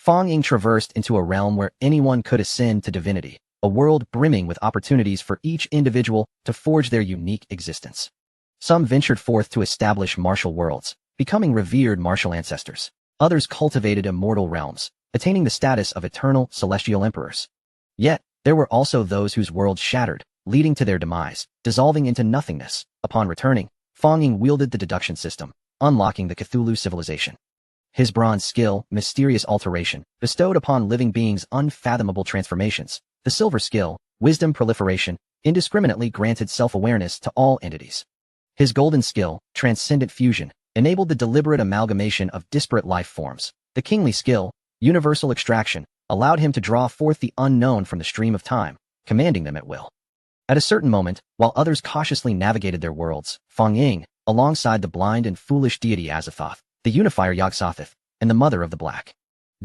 Fang Ying traversed into a realm where anyone could ascend to divinity, a world brimming with opportunities for each individual to forge their unique existence. Some ventured forth to establish martial worlds, becoming revered martial ancestors. Others cultivated immortal realms, attaining the status of eternal celestial emperors. Yet, there were also those whose worlds shattered, leading to their demise, dissolving into nothingness. Upon returning, Fang Ying wielded the deduction system, unlocking the Cthulhu civilization. His bronze skill, mysterious alteration, bestowed upon living beings unfathomable transformations. The silver skill, wisdom proliferation, indiscriminately granted self-awareness to all entities. His golden skill, transcendent fusion, enabled the deliberate amalgamation of disparate life forms. The kingly skill, universal extraction, allowed him to draw forth the unknown from the stream of time, commanding them at will. At a certain moment, while others cautiously navigated their worlds, Fang Ying, alongside the blind and foolish deity Azathoth, the unifier Yog-Sothoth, and the mother of the black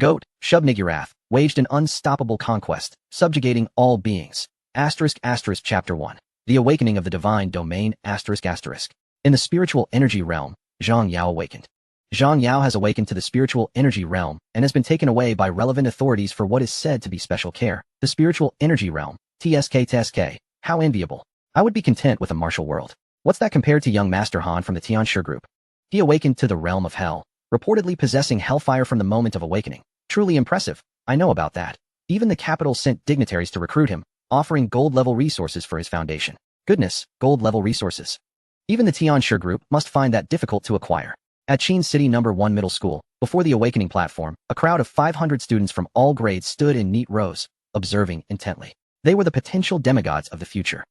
goat, Shub-Niggurath, waged an unstoppable conquest, subjugating all beings. Chapter 1. The Awakening of the Divine Domain. In the spiritual energy realm, Zhang Yao awakened. Zhang Yao has awakened to the spiritual energy realm and has been taken away by relevant authorities for what is said to be special care. The spiritual energy realm, TSK. How enviable. I would be content with a martial world. What's that compared to young Master Han from the Tianshi group? He awakened to the realm of hell, reportedly possessing hellfire from the moment of awakening. Truly impressive. I know about that. Even the capital sent dignitaries to recruit him, offering gold-level resources for his foundation. Goodness, gold-level resources. Even the Tianshi group must find that difficult to acquire. At Qin City No. 1 Middle School, before the awakening platform, a crowd of 500 students from all grades stood in neat rows, observing intently. They were the potential demigods of the future.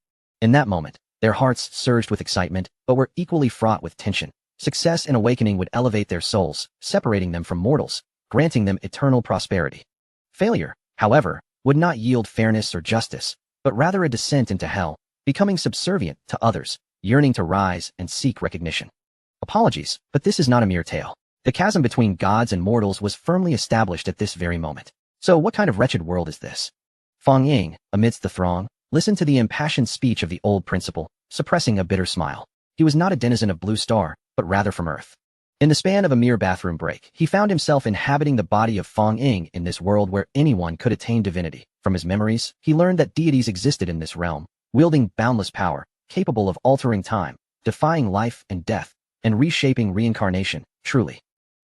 In that moment, their hearts surged with excitement, but were equally fraught with tension. Success in awakening would elevate their souls, separating them from mortals, granting them eternal prosperity. Failure, however, would not yield fairness or justice, but rather a descent into hell, becoming subservient to others, yearning to rise and seek recognition. Apologies, but this is not a mere tale. The chasm between gods and mortals was firmly established at this very moment. So what kind of wretched world is this? Fang Ying, amidst the throng, listened to the impassioned speech of the old principal, suppressing a bitter smile. He was not a denizen of Blue Star, but rather from Earth. In the span of a mere bathroom break, he found himself inhabiting the body of Fang Ying in this world where anyone could attain divinity. From his memories, he learned that deities existed in this realm, wielding boundless power, capable of altering time, defying life and death, and reshaping reincarnation, truly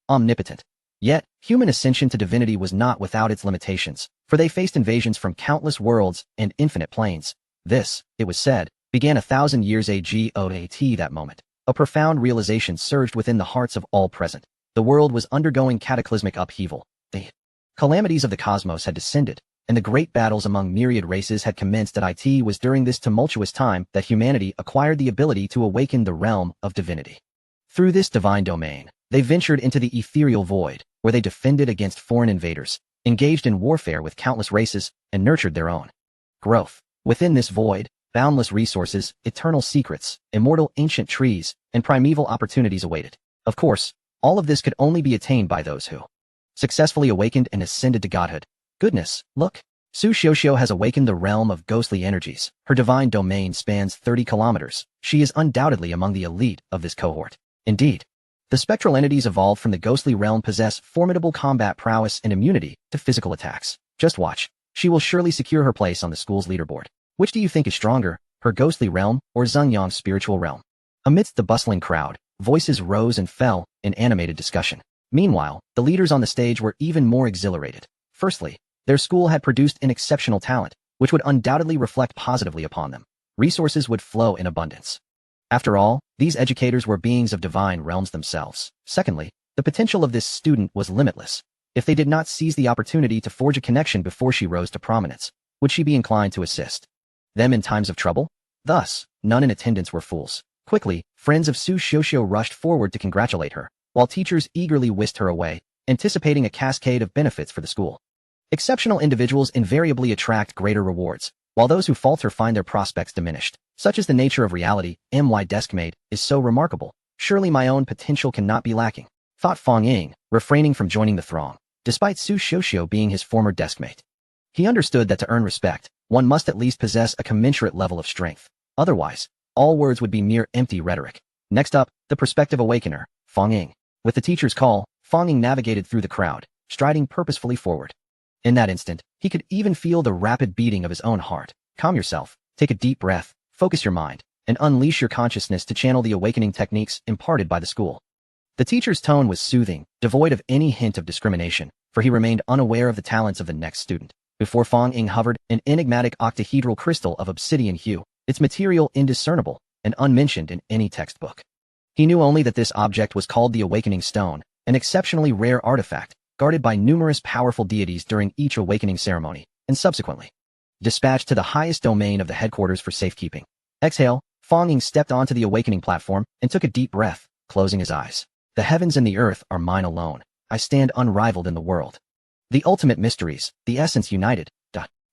omnipotent. Yet, human ascension to divinity was not without its limitations, for they faced invasions from countless worlds and infinite planes. This, it was said, began 1,000 years ago. At that moment, a profound realization surged within the hearts of all present. The world was undergoing cataclysmic upheaval. The calamities of the cosmos had descended, and the great battles among myriad races had commenced. It was during this tumultuous time that humanity acquired the ability to awaken the realm of divinity. Through this divine domain, they ventured into the ethereal void, where they defended against foreign invaders, engaged in warfare with countless races, and nurtured their own growth. Within this void, boundless resources, eternal secrets, immortal ancient trees, and primeval opportunities awaited. Of course, all of this could only be attained by those who successfully awakened and ascended to godhood. Goodness, look! Su Xiuxiu has awakened the realm of ghostly energies. Her divine domain spans 30 kilometers. She is undoubtedly among the elite of this cohort. Indeed, the spectral entities evolved from the ghostly realm possess formidable combat prowess and immunity to physical attacks. Just watch. She will surely secure her place on the school's leaderboard. Which do you think is stronger, her ghostly realm or Zhang Yang's spiritual realm? Amidst the bustling crowd, voices rose and fell in animated discussion. Meanwhile, the leaders on the stage were even more exhilarated. Firstly, their school had produced an exceptional talent, which would undoubtedly reflect positively upon them. Resources would flow in abundance. After all, these educators were beings of divine realms themselves. Secondly, the potential of this student was limitless. If they did not seize the opportunity to forge a connection before she rose to prominence, would she be inclined to assist them in times of trouble? Thus, none in attendance were fools. Quickly, friends of Su Xiuxiu rushed forward to congratulate her, while teachers eagerly whisked her away, anticipating a cascade of benefits for the school. Exceptional individuals invariably attract greater rewards, while those who falter find their prospects diminished. Such is the nature of reality. My deskmate is so remarkable. Surely my own potential cannot be lacking, thought Fang Ying, refraining from joining the throng, despite Su Xiuxiu being his former deskmate. He understood that to earn respect, one must at least possess a commensurate level of strength. Otherwise, all words would be mere empty rhetoric. Next up, the prospective awakener, Fang Ying. With the teacher's call, Fang Ying navigated through the crowd, striding purposefully forward. In that instant, he could even feel the rapid beating of his own heart. Calm yourself, take a deep breath, focus your mind, and unleash your consciousness to channel the awakening techniques imparted by the school. The teacher's tone was soothing, devoid of any hint of discrimination, for he remained unaware of the talents of the next student. Before Fong Ying hovered an enigmatic octahedral crystal of obsidian hue, its material indiscernible and unmentioned in any textbook. He knew only that this object was called the Awakening Stone, an exceptionally rare artifact, guarded by numerous powerful deities during each awakening ceremony, and subsequently dispatched to the highest domain of the headquarters for safekeeping. Exhale, Fong Ying stepped onto the awakening platform and took a deep breath, closing his eyes. The heavens and the earth are mine alone. I stand unrivaled in the world. The ultimate mysteries, the essence united.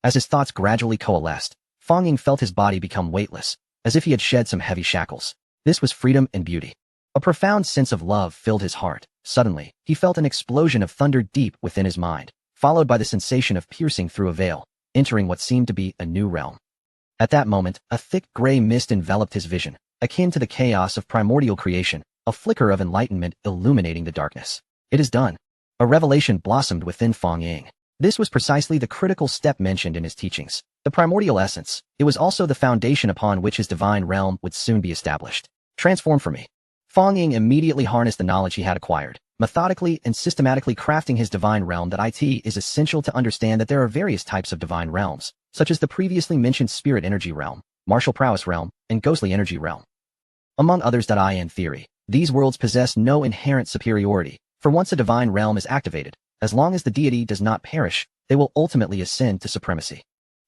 As his thoughts gradually coalesced, Fong Ying felt his body become weightless, as if he had shed some heavy shackles. This was freedom and beauty. A profound sense of love filled his heart. Suddenly, he felt an explosion of thunder deep within his mind, followed by the sensation of piercing through a veil, entering what seemed to be a new realm. At that moment, a thick gray mist enveloped his vision, akin to the chaos of primordial creation, a flicker of enlightenment illuminating the darkness. It is done. A revelation blossomed within Fong Ying. This was precisely the critical step mentioned in his teachings. The primordial essence, it was also the foundation upon which his divine realm would soon be established. Transform for me. Fong Ying immediately harnessed the knowledge he had acquired, methodically and systematically crafting his divine realm. That it is essential to understand that there are various types of divine realms, such as the previously mentioned spirit energy realm, martial prowess realm, and ghostly energy realm. Among others. In theory, these worlds possess no inherent superiority, for once a divine realm is activated, as long as the deity does not perish, they will ultimately ascend to supremacy.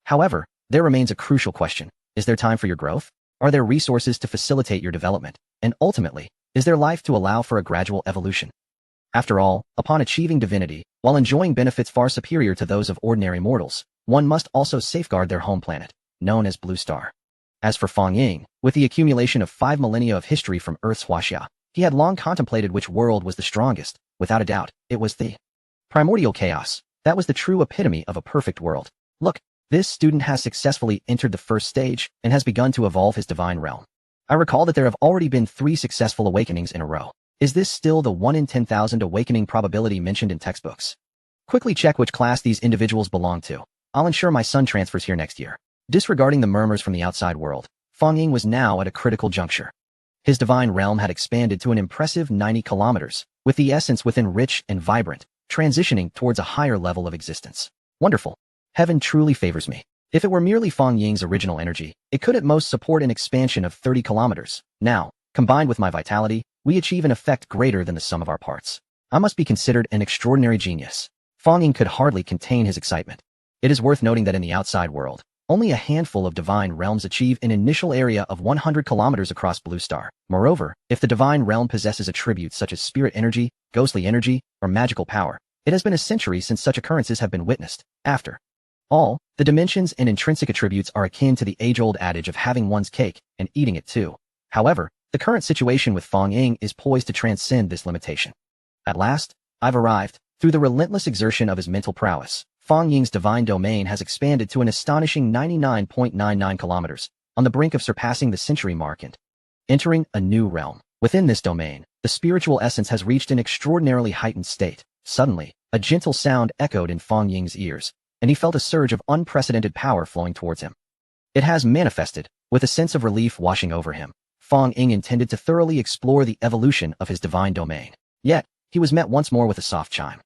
However, there remains a crucial question. Is there time for your growth? Are there resources to facilitate your development? And ultimately, is there life to allow for a gradual evolution? After all, upon achieving divinity, while enjoying benefits far superior to those of ordinary mortals, one must also safeguard their home planet, known as Blue Star. As for Fong Ying, with the accumulation of 5 millennia of history from Earth's Huaxia, he had long contemplated which world was the strongest. Without a doubt, it was the primordial chaos. That was the true epitome of a perfect world. Look, this student has successfully entered the first stage and has begun to evolve his divine realm. I recall that there have already been 3 successful awakenings in a row. Is this still the 1 in 10,000 awakening probability mentioned in textbooks? Quickly check which class these individuals belong to. I'll ensure my son transfers here next year. Disregarding the murmurs from the outside world, Fong Ying was now at a critical juncture. His divine realm had expanded to an impressive 90 kilometers, with the essence within rich and vibrant, transitioning towards a higher level of existence. Wonderful. Heaven truly favors me. If it were merely Fong Ying's original energy, it could at most support an expansion of 30 kilometers. Now, combined with my vitality, we achieve an effect greater than the sum of our parts. I must be considered an extraordinary genius. Fong Ying could hardly contain his excitement. It is worth noting that in the outside world, only a handful of divine realms achieve an initial area of 100 kilometers across Blue Star. Moreover, if the divine realm possesses attributes such as spirit energy, ghostly energy, or magical power, it has been a century since such occurrences have been witnessed. After all, the dimensions and intrinsic attributes are akin to the age-old adage of having one's cake and eating it too. However, the current situation with Fong Ying is poised to transcend this limitation. At last, I've arrived. Through the relentless exertion of his mental prowess, Fong Ying's divine domain has expanded to an astonishing 99.99 kilometers, on the brink of surpassing the century mark and entering a new realm. Within this domain, the spiritual essence has reached an extraordinarily heightened state. Suddenly, a gentle sound echoed in Fong Ying's ears, and he felt a surge of unprecedented power flowing towards him. It has manifested, with a sense of relief washing over him. Fong Ying intended to thoroughly explore the evolution of his divine domain. Yet, he was met once more with a soft chime.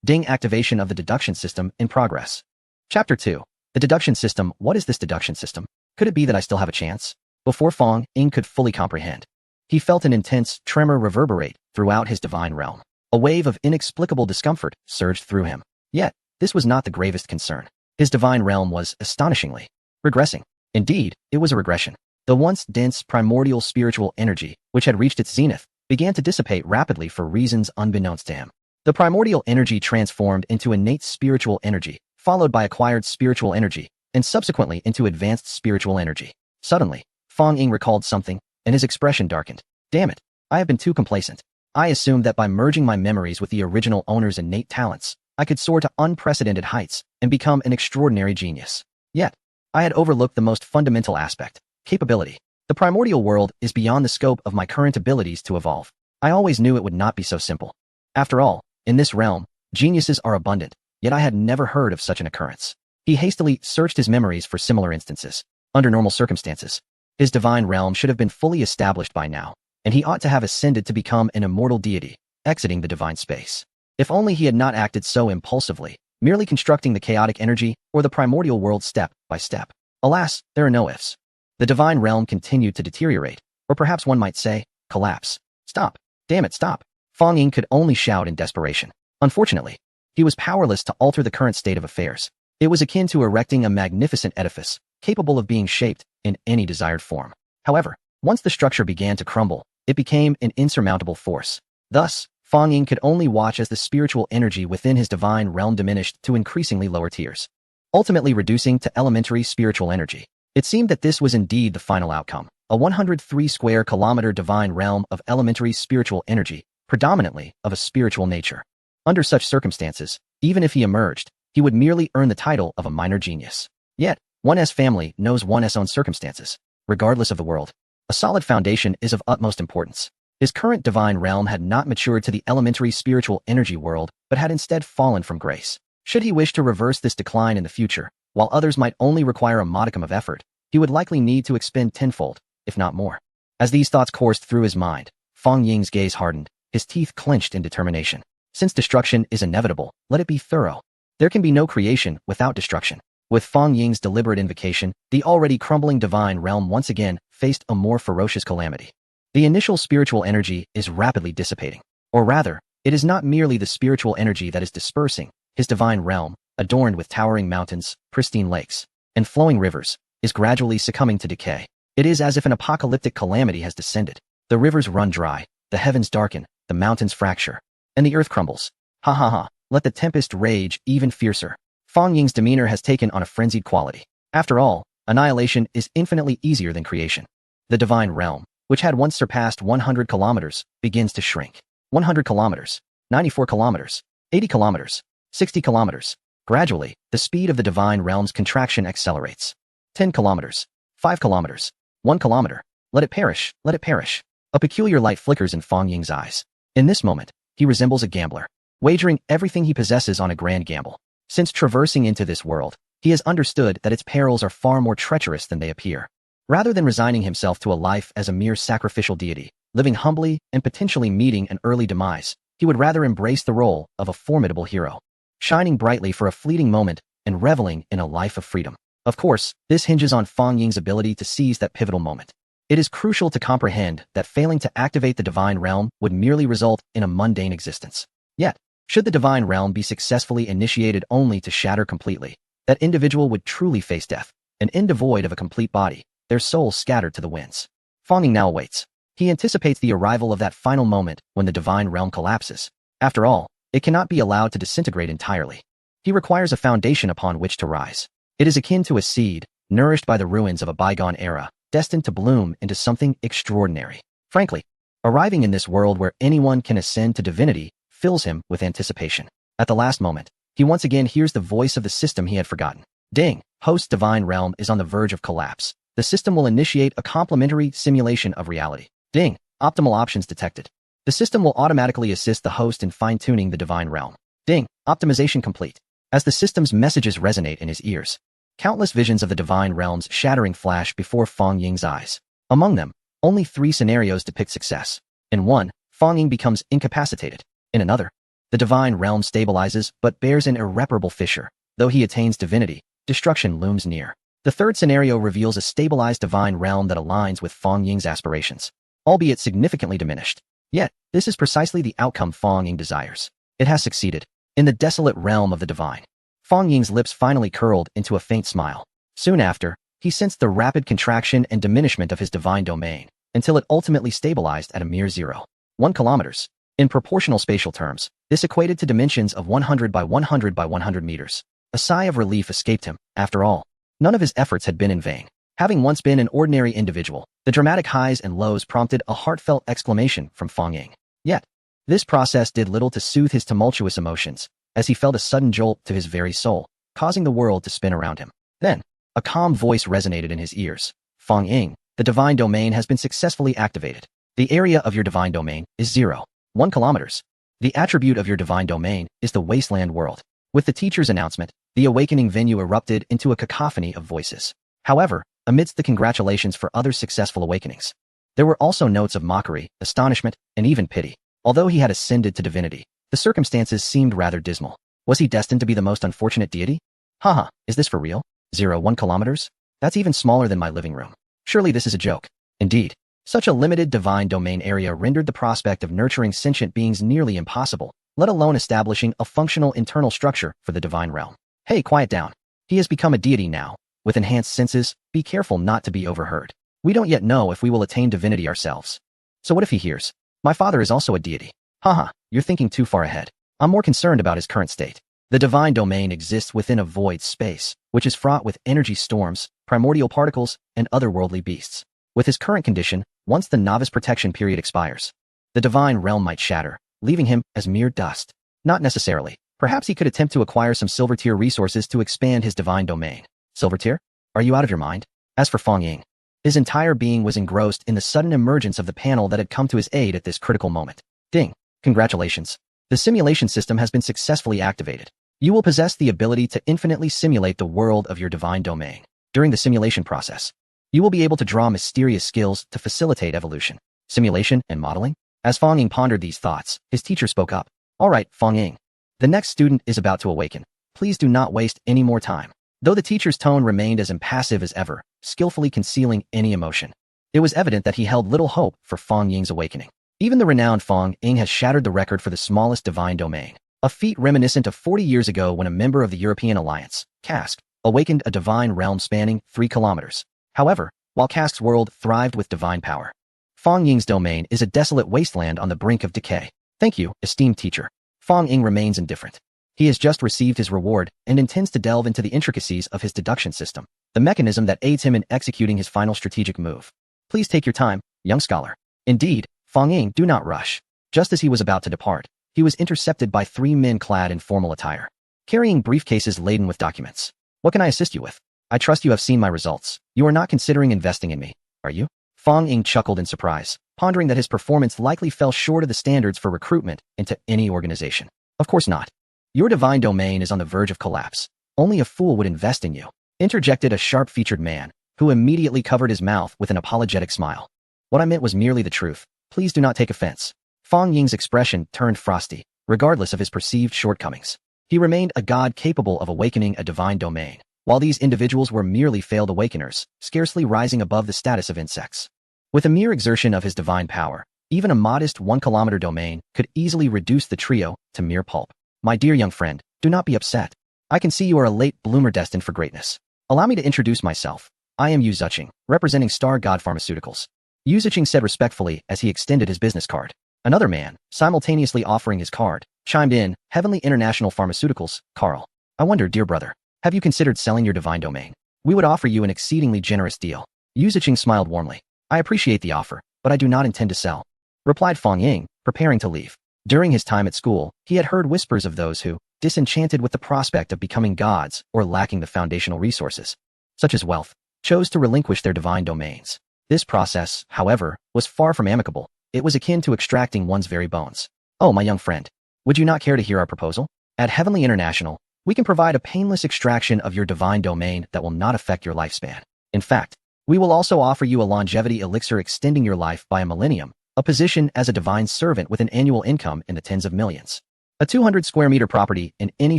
Ding. Activation of the deduction system in progress. Chapter 2. The deduction system. What is this deduction system? Could it be that I still have a chance? Before Fong Ying could fully comprehend, he felt an intense tremor reverberate throughout his divine realm. A wave of inexplicable discomfort surged through him. Yet, this was not the gravest concern. His divine realm was, astonishingly, regressing. Indeed, it was a regression. The once dense primordial spiritual energy, which had reached its zenith, began to dissipate rapidly for reasons unbeknownst to him. The primordial energy transformed into innate spiritual energy, followed by acquired spiritual energy, and subsequently into advanced spiritual energy. Suddenly, Fong Ying recalled something, and his expression darkened. Damn it, I have been too complacent. I assumed that by merging my memories with the original owner's innate talents, I could soar to unprecedented heights and become an extraordinary genius. Yet, I had overlooked the most fundamental aspect, capability. The primordial world is beyond the scope of my current abilities to evolve. I always knew it would not be so simple. After all, in this realm, Geniuses are abundant, yet I had never heard of such an occurrence. He hastily searched his memories for similar instances. Under normal circumstances, his divine realm should have been fully established by now, and he ought to have ascended to become an immortal deity, exiting the divine space. If only he had not acted so impulsively, merely constructing the chaotic energy or the primordial world step by step. Alas, there are no ifs. The divine realm continued to deteriorate, or perhaps one might say, collapse. Stop. Damn it, stop. Fong Ying could only shout in desperation. Unfortunately, he was powerless to alter the current state of affairs. It was akin to erecting a magnificent edifice, capable of being shaped in any desired form. However, once the structure began to crumble, it became an insurmountable force. Thus, Fong Ying could only watch as the spiritual energy within his divine realm diminished to increasingly lower tiers, ultimately reducing to elementary spiritual energy. It seemed that this was indeed the final outcome, a 103 square kilometer divine realm of elementary spiritual energy, predominantly of a spiritual nature. Under such circumstances, even if he emerged, he would merely earn the title of a minor genius. Yet, one's family knows one's own circumstances. Regardless of the world, a solid foundation is of utmost importance. His current divine realm had not matured to the elementary spiritual energy world, but had instead fallen from grace. Should he wish to reverse this decline in the future, while others might only require a modicum of effort, he would likely need to expend tenfold, if not more. As these thoughts coursed through his mind, Fong Ying's gaze hardened, his teeth clenched in determination. Since destruction is inevitable, let it be thorough. There can be no creation without destruction. With Fong Ying's deliberate invocation, the already crumbling divine realm once again faced a more ferocious calamity. The initial spiritual energy is rapidly dissipating. Or rather, it is not merely the spiritual energy that is dispersing. His divine realm, adorned with towering mountains, pristine lakes, and flowing rivers, is gradually succumbing to decay. It is as if an apocalyptic calamity has descended. The rivers run dry, the heavens darken, the mountains fracture, and the earth crumbles. Ha ha ha, let the tempest rage even fiercer. Fong Ying's demeanor has taken on a frenzied quality. After all, annihilation is infinitely easier than creation. The divine realm, which had once surpassed 100 kilometers, begins to shrink. 100 kilometers, 94 kilometers, 80 kilometers, 60 kilometers. Gradually, the speed of the divine realm's contraction accelerates. 10 kilometers, 5 kilometers, 1 kilometer. Let it perish, let it perish. A peculiar light flickers in Fong Ying's eyes. In this moment, he resembles a gambler, wagering everything he possesses on a grand gamble. Since traversing into this world, he has understood that its perils are far more treacherous than they appear. Rather than resigning himself to a life as a mere sacrificial deity, living humbly and potentially meeting an early demise, he would rather embrace the role of a formidable hero, shining brightly for a fleeting moment and reveling in a life of freedom. Of course, this hinges on Fong Ying's ability to seize that pivotal moment. It is crucial to comprehend that failing to activate the divine realm would merely result in a mundane existence. Yet, should the divine realm be successfully initiated only to shatter completely, that individual would truly face death, an end devoid of a complete body, their souls scattered to the winds. Fong Ying now awaits. He anticipates the arrival of that final moment when the divine realm collapses. After all, it cannot be allowed to disintegrate entirely. He requires a foundation upon which to rise. It is akin to a seed, nourished by the ruins of a bygone era, destined to bloom into something extraordinary. Frankly, arriving in this world where anyone can ascend to divinity fills him with anticipation. At the last moment, he once again hears the voice of the system he had forgotten. Ding! Host's divine realm is on the verge of collapse. The system will initiate a complementary simulation of reality. Ding! Optimal options detected. The system will automatically assist the host in fine-tuning the divine realm. Ding! Optimization complete. As the system's messages resonate in his ears, countless visions of the divine realm's shattering flash before Fong Ying's eyes. Among them, only 3 scenarios depict success. In one, Fong Ying becomes incapacitated. In another, the divine realm stabilizes but bears an irreparable fissure. Though he attains divinity, destruction looms near. The third scenario reveals a stabilized divine realm that aligns with Fong Ying's aspirations, albeit significantly diminished. Yet, this is precisely the outcome Fong Ying desires. It has succeeded. In the desolate realm of the divine, Fong Ying's lips finally curled into a faint smile. Soon after, he sensed the rapid contraction and diminishment of his divine domain, until it ultimately stabilized at a mere 0.1 kilometers. In proportional spatial terms, this equated to dimensions of 100 by 100 by 100 meters. A sigh of relief escaped him. After all, none of his efforts had been in vain. Having once been an ordinary individual, the dramatic highs and lows prompted a heartfelt exclamation from Fong Ying. Yet, this process did little to soothe his tumultuous emotions, as he felt a sudden jolt to his very soul, causing the world to spin around him. Then, a calm voice resonated in his ears. Fong Ying, the divine domain has been successfully activated. The area of your divine domain is 0.1 kilometers. The attribute of your divine domain is the wasteland world. With the teacher's announcement, the awakening venue erupted into a cacophony of voices. However, amidst the congratulations for other successful awakenings, there were also notes of mockery, astonishment, and even pity. Although he had ascended to divinity, the circumstances seemed rather dismal. Was he destined to be the most unfortunate deity? Haha, is this for real? 1 kilometers? That's even smaller than my living room. Surely this is a joke. Indeed, such a limited divine domain area rendered the prospect of nurturing sentient beings nearly impossible, let alone establishing a functional internal structure for the divine realm. Hey, quiet down. He has become a deity now. With enhanced senses, be careful not to be overheard. We don't yet know if we will attain divinity ourselves. So what if he hears? My father is also a deity. Haha, you're thinking too far ahead. I'm more concerned about his current state. The divine domain exists within a void space, which is fraught with energy storms, primordial particles, and otherworldly beasts. With his current condition, once the novice protection period expires, the divine realm might shatter, leaving him as mere dust. Not necessarily. Perhaps he could attempt to acquire some silver tier resources to expand his divine domain. Silver tier? Are you out of your mind? As for Fong Ying, his entire being was engrossed in the sudden emergence of the panel that had come to his aid at this critical moment. Ding. Congratulations. The simulation system has been successfully activated. You will possess the ability to infinitely simulate the world of your divine domain. During the simulation process, you will be able to draw mysterious skills to facilitate evolution, simulation, and modeling. As Fong Ying pondered these thoughts, his teacher spoke up. All right, Fong Ying. The next student is about to awaken. Please do not waste any more time. Though the teacher's tone remained as impassive as ever, skillfully concealing any emotion, it was evident that he held little hope for Fong Ying's awakening. Even the renowned Fong Ying has shattered the record for the smallest divine domain, a feat reminiscent of 40 years ago when a member of the European Alliance, Cask, awakened a divine realm spanning 3 kilometers. However, while Cask's world thrived with divine power, Fong Ying's domain is a desolate wasteland on the brink of decay. Thank you, esteemed teacher. Fong Ying remains indifferent. He has just received his reward and intends to delve into the intricacies of his deduction system, the mechanism that aids him in executing his final strategic move. Please take your time, young scholar. Indeed, Fong Ying, do not rush. Just as he was about to depart, he was intercepted by 3 men clad in formal attire, carrying briefcases laden with documents. What can I assist you with? I trust you have seen my results. You are not considering investing in me, are you? Fong Ying chuckled in surprise, pondering that his performance likely fell short of the standards for recruitment into any organization. Of course not. Your divine domain is on the verge of collapse. Only a fool would invest in you, interjected a sharp-featured man, who immediately covered his mouth with an apologetic smile. What I meant was merely the truth. Please do not take offense. Fong Ying's expression turned frosty, regardless of his perceived shortcomings. He remained a god capable of awakening a divine domain, while these individuals were merely failed awakeners, scarcely rising above the status of insects. With a mere exertion of his divine power, even a modest 1 kilometer domain could easily reduce the trio to mere pulp. My dear young friend, do not be upset. I can see you are a late bloomer destined for greatness. Allow me to introduce myself. I am Yu Zuching, representing Star God Pharmaceuticals. Yu Zuching said respectfully as he extended his business card. Another man, simultaneously offering his card, chimed in, Heavenly International Pharmaceuticals, Carl. I wonder, dear brother, have you considered selling your divine domain? We would offer you an exceedingly generous deal. Yu Zuching smiled warmly. I appreciate the offer, but I do not intend to sell, replied Fong Ying, preparing to leave. During his time at school, he had heard whispers of those who, disenchanted with the prospect of becoming gods or lacking the foundational resources, such as wealth, chose to relinquish their divine domains. This process, however, was far from amicable. It was akin to extracting one's very bones. Oh, my young friend, would you not care to hear our proposal? At Heavenly International, we can provide a painless extraction of your divine domain that will not affect your lifespan. In fact, we will also offer you a longevity elixir extending your life by a millennium, a position as a divine servant with an annual income in the tens of millions, a 200 square meter property in any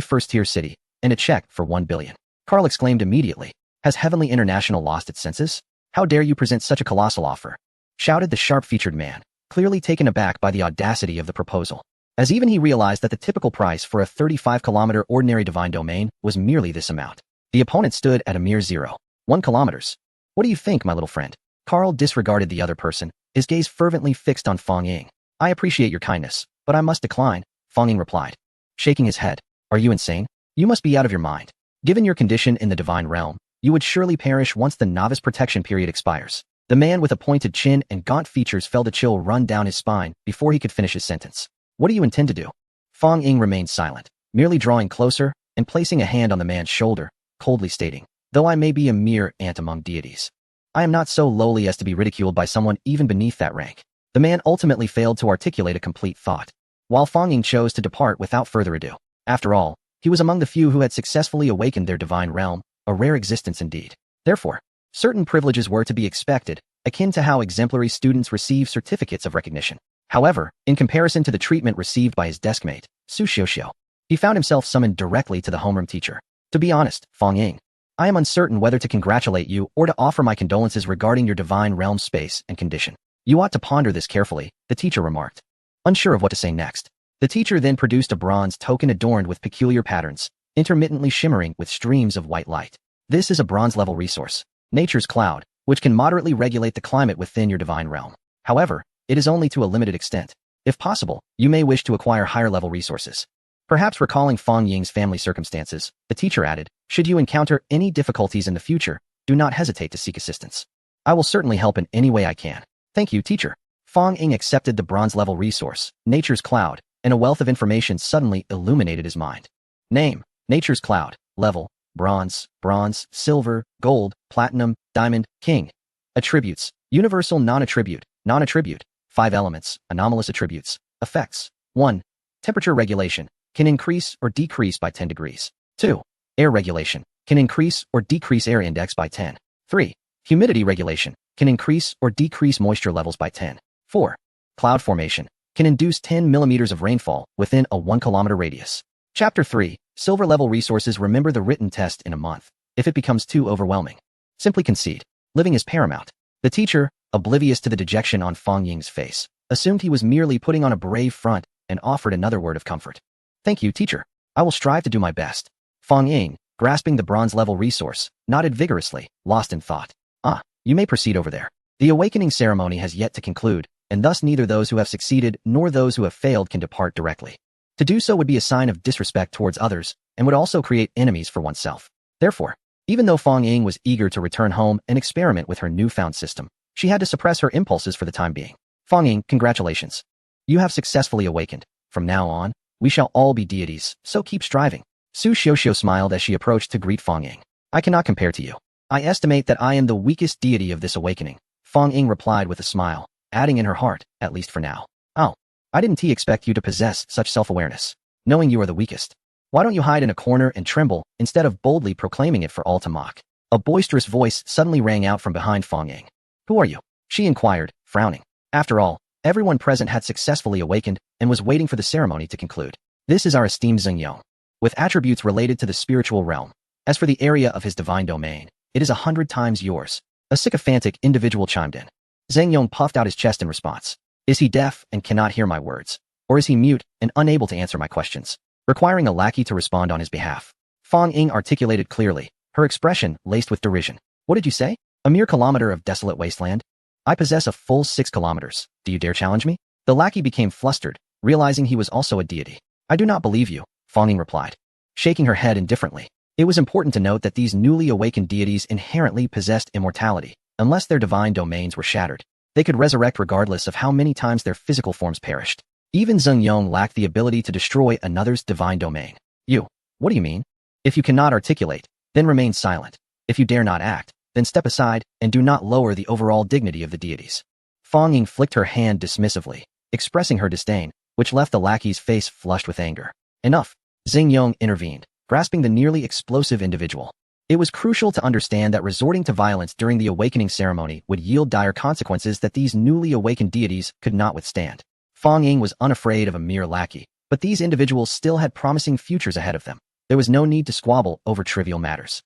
first-tier city, and a check for 1 billion. Carl exclaimed immediately. Has Heavenly International lost its senses? How dare you present such a colossal offer? Shouted the sharp-featured man, clearly taken aback by the audacity of the proposal, as even he realized that the typical price for a 35-kilometer ordinary divine domain was merely this amount. The opponent stood at a mere 1 kilometers. What do you think, my little friend? Carl disregarded the other person, his gaze fervently fixed on Fong Ying. I appreciate your kindness, but I must decline, Fong Ying replied, shaking his head. Are you insane? You must be out of your mind. Given your condition in the divine realm, you would surely perish once the novice protection period expires. The man with a pointed chin and gaunt features felt a chill run down his spine before he could finish his sentence. What do you intend to do? Fong Ying remained silent, merely drawing closer and placing a hand on the man's shoulder, coldly stating, though I may be a mere ant among deities, I am not so lowly as to be ridiculed by someone even beneath that rank. The man ultimately failed to articulate a complete thought. while Fang Ying chose to depart without further ado. After all, he was among the few who had successfully awakened their divine realm, a rare existence indeed. Therefore, certain privileges were to be expected, akin to how exemplary students receive certificates of recognition. However, in comparison to the treatment received by his deskmate, Su Xiuxiu, he found himself summoned directly to the homeroom teacher. To be honest, Fang Ying, I am uncertain whether to congratulate you or to offer my condolences regarding your divine realm space and condition. You ought to ponder this carefully, the teacher remarked. Unsure of what to say next, the teacher then produced a bronze token adorned with peculiar patterns, intermittently shimmering with streams of white light. This is a bronze-level resource, Nature's Cloud, which can moderately regulate the climate within your divine realm. However, it is only to a limited extent. If possible, you may wish to acquire higher-level resources. Perhaps recalling Fang Ying's family circumstances, the teacher added, should you encounter any difficulties in the future, do not hesitate to seek assistance. I will certainly help in any way I can. Thank you, teacher. Fang Ying accepted the bronze-level resource, Nature's Cloud, and a wealth of information suddenly illuminated his mind. Name, Nature's Cloud. Level, bronze, silver, gold, platinum, diamond, king. Attributes, universal non-attribute. 5 elements, anomalous attributes. Effects, 1. Temperature regulation, can increase or decrease by 10 degrees. 2. Air regulation, can increase or decrease air index by 10. 3. Humidity regulation, can increase or decrease moisture levels by 10. 4. Cloud formation, can induce 10 millimeters of rainfall within a 1 kilometer radius. Chapter 3. Silver level resources. Remember the written test in a month. If it becomes too overwhelming, simply concede. Living is paramount. The teacher, oblivious to the dejection on Fang Ying's face, assumed he was merely putting on a brave front and offered another word of comfort. Thank you, teacher. I will strive to do my best. Fang Ying, grasping the bronze-level resource, nodded vigorously, lost in thought. You may proceed over there. The awakening ceremony has yet to conclude, and thus neither those who have succeeded nor those who have failed can depart directly. To do so would be a sign of disrespect towards others, and would also create enemies for oneself. Therefore, even though Fang Ying was eager to return home and experiment with her newfound system, she had to suppress her impulses for the time being. Fang Ying, congratulations. You have successfully awakened. From now on, we shall all be deities, so keep striving. Su Xiuxiu smiled as she approached to greet Fang Ying. I cannot compare to you. I estimate that I am the weakest deity of this awakening, Fang Ying replied with a smile, adding in her heart, at least for now. Oh, I didn't expect you to possess such self-awareness, knowing you are the weakest. Why don't you hide in a corner and tremble instead of boldly proclaiming it for all to mock? A boisterous voice suddenly rang out from behind Fang Ying. Who are you? She inquired, frowning. After all, everyone present had successfully awakened and was waiting for the ceremony to conclude. This is our esteemed Zeng Yong, with attributes related to the spiritual realm. As for the area of his divine domain, it is 100 times yours. A sycophantic individual chimed in. Zeng Yong puffed out his chest in response. Is he deaf and cannot hear my words? Or is he mute and unable to answer my questions, requiring a lackey to respond on his behalf? Fang Ying articulated clearly, her expression laced with derision. What did you say? A mere kilometer of desolate wasteland? I possess a full 6 kilometers. Do you dare challenge me? The lackey became flustered, realizing he was also a deity. I do not believe you, Fang Ying replied, shaking her head indifferently. It was important to note that these newly awakened deities inherently possessed immortality. Unless their divine domains were shattered, they could resurrect regardless of how many times their physical forms perished. Even Zeng Yong lacked the ability to destroy another's divine domain. What do you mean? If you cannot articulate, then remain silent. If you dare not act, then step aside and do not lower the overall dignity of the deities. Fang Ying flicked her hand dismissively, expressing her disdain, which left the lackey's face flushed with anger. Enough. Zeng Yong intervened, grasping the nearly explosive individual. It was crucial to understand that resorting to violence during the awakening ceremony would yield dire consequences that these newly awakened deities could not withstand. Fang Ying was unafraid of a mere lackey, but these individuals still had promising futures ahead of them. There was no need to squabble over trivial matters.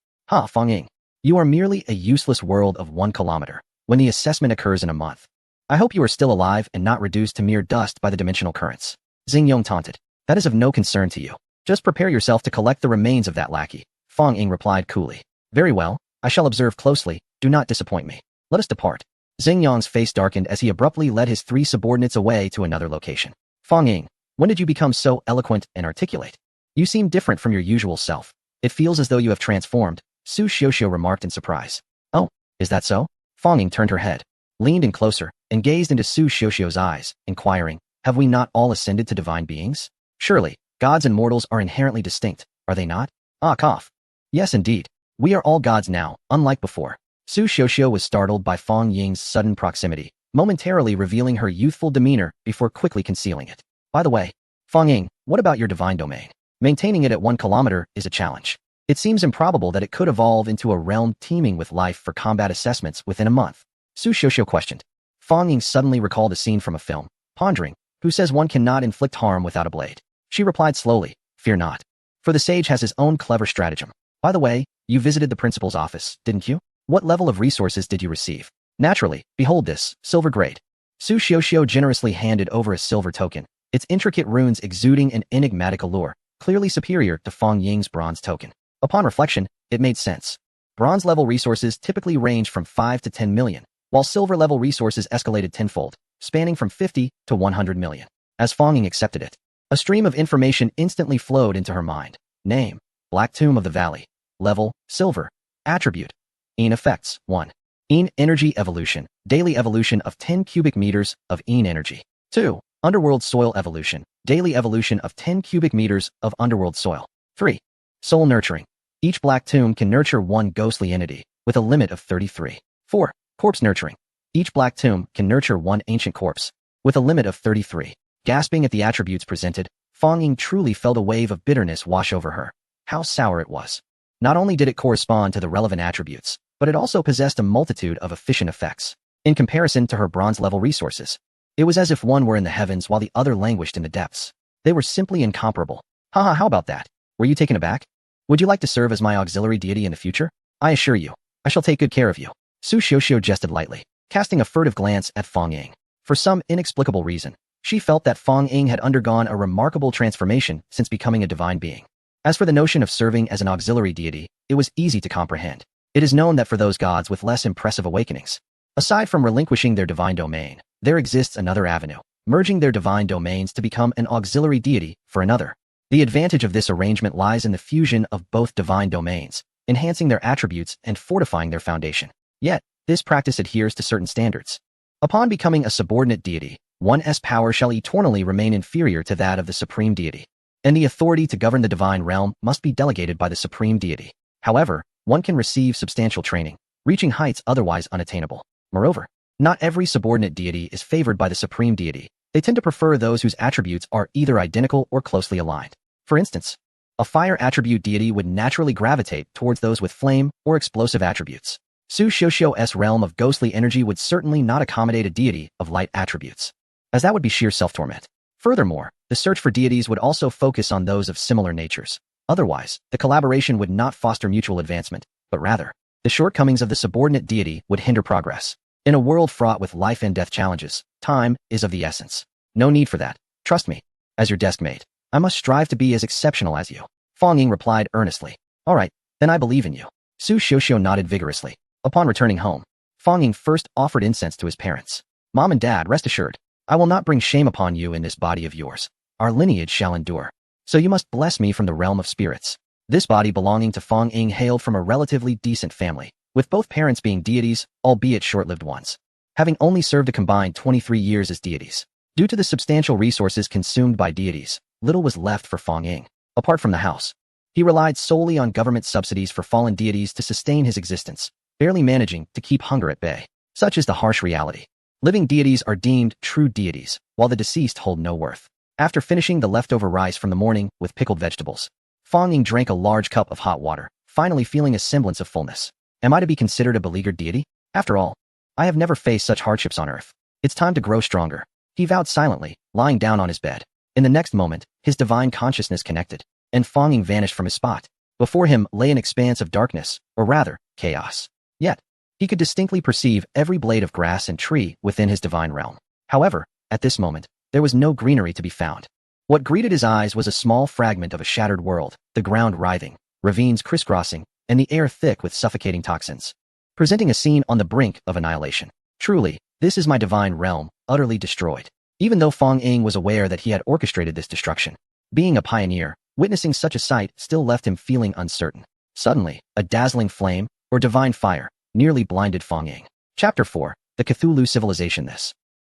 Fang Ying. You are merely a useless world of 1 kilometer, when the assessment occurs in a month. I hope you are still alive and not reduced to mere dust by the dimensional currents. Zeng Yong taunted. That is of no concern to you. Just prepare yourself to collect the remains of that lackey. Fang Ying replied coolly. Very well, I shall observe closely. Do not disappoint me. Let us depart. Zeng Yong's face darkened as he abruptly led his 3 subordinates away to another location. Fang Ying, when did you become so eloquent and articulate? You seem different from your usual self. It feels as though you have transformed, Su Xiuxiu remarked in surprise. Oh, is that so? Fang Ying turned her head, leaned in closer, and gazed into Su Xiuxiu's eyes, inquiring, have we not all ascended to divine beings? Surely, gods and mortals are inherently distinct, are they not? Cough. Yes, indeed. We are all gods now, unlike before. Su Xiuxiu was startled by Fang Ying's sudden proximity, momentarily revealing her youthful demeanor before quickly concealing it. By the way, Fang Ying, what about your divine domain? Maintaining it at 1 kilometer is a challenge. It seems improbable that it could evolve into a realm teeming with life for combat assessments within a month. Su Xiuxiu questioned. Fang Ying suddenly recalled a scene from a film, pondering, who says one cannot inflict harm without a blade? She replied slowly, fear not. For the sage has his own clever stratagem. By the way, you visited the principal's office, didn't you? What level of resources did you receive? Naturally, behold this, silver grade. Su Xiuxiu generously handed over a silver token, its intricate runes exuding an enigmatic allure, clearly superior to Fang Ying's bronze token. Upon reflection, it made sense. Bronze-level resources typically range from 5 to 10 million, while silver-level resources escalated tenfold, spanning from 50 to 100 million. As Fang Ying accepted it, a stream of information instantly flowed into her mind. Name, Black Tomb of the Valley. Level, silver. Attribute, Yin effects, 1. Yin energy evolution, daily evolution of 10 cubic meters of Yin energy. 2. Underworld soil evolution, daily evolution of 10 cubic meters of underworld soil. 3. Soul nurturing. Each black tomb can nurture 1 ghostly entity, with a limit of 33. 4. Corpse nurturing. Each black tomb can nurture 1 ancient corpse, with a limit of 33. Gasping at the attributes presented, Fang Ying truly felt a wave of bitterness wash over her. How sour it was. Not only did it correspond to the relevant attributes, but it also possessed a multitude of efficient effects. In comparison to her bronze-level resources, it was as if one were in the heavens while the other languished in the depths. They were simply incomparable. Haha, how about that? Were you taken aback? Would you like to serve as my auxiliary deity in the future? I assure you, I shall take good care of you. Su Xiuxiu jested lightly, casting a furtive glance at Fang Ying. For some inexplicable reason, she felt that Fang Ying had undergone a remarkable transformation since becoming a divine being. As for the notion of serving as an auxiliary deity, it was easy to comprehend. It is known that for those gods with less impressive awakenings, aside from relinquishing their divine domain, there exists another avenue, merging their divine domains to become an auxiliary deity for another. The advantage of this arrangement lies in the fusion of both divine domains, enhancing their attributes and fortifying their foundation. Yet, this practice adheres to certain standards. Upon becoming a subordinate deity, one's power shall eternally remain inferior to that of the supreme deity, and the authority to govern the divine realm must be delegated by the supreme deity. However, one can receive substantial training, reaching heights otherwise unattainable. Moreover, not every subordinate deity is favored by the supreme deity. They tend to prefer those whose attributes are either identical or closely aligned. For instance, a fire attribute deity would naturally gravitate towards those with flame or explosive attributes. Su Xiuxiu's realm of ghostly energy would certainly not accommodate a deity of light attributes, as that would be sheer self-torment. Furthermore, the search for deities would also focus on those of similar natures. Otherwise, the collaboration would not foster mutual advancement, but rather, the shortcomings of the subordinate deity would hinder progress. In a world fraught with life and death challenges, time is of the essence. No need for that. Trust me. As your desk mate, I must strive to be as exceptional as you. Fang Ying replied earnestly. All right, then I believe in you. Su Xiuxiu nodded vigorously. Upon returning home, Fang Ying first offered incense to his parents. Mom and Dad, rest assured, I will not bring shame upon you in this body of yours. Our lineage shall endure. So you must bless me from the realm of spirits. This body belonging to Fang Ying hailed from a relatively decent family, with both parents being deities, albeit short-lived ones, having only served a combined 23 years as deities. Due to the substantial resources consumed by deities, little was left for Fang Ying. Apart from the house, he relied solely on government subsidies for fallen deities to sustain his existence, barely managing to keep hunger at bay. Such is the harsh reality. Living deities are deemed true deities, while the deceased hold no worth. After finishing the leftover rice from the morning with pickled vegetables, Fang Ying drank a large cup of hot water, finally feeling a semblance of fullness. Am I to be considered a beleaguered deity? After all, I have never faced such hardships on earth. It's time to grow stronger. He vowed silently, lying down on his bed. In the next moment, his divine consciousness connected, and Fang Ying vanished from his spot. Before him lay an expanse of darkness, or rather, chaos. Yet, he could distinctly perceive every blade of grass and tree within his divine realm. However, at this moment, there was no greenery to be found. What greeted his eyes was a small fragment of a shattered world, the ground writhing, ravines crisscrossing, and the air thick with suffocating toxins, presenting a scene on the brink of annihilation. Truly, this is my divine realm, utterly destroyed. Even though Fang Ying was aware that he had orchestrated this destruction, being a pioneer, witnessing such a sight still left him feeling uncertain. Suddenly, a dazzling flame, or divine fire, nearly blinded Fang Ying. Chapter 4. The Cthulhu Civilization.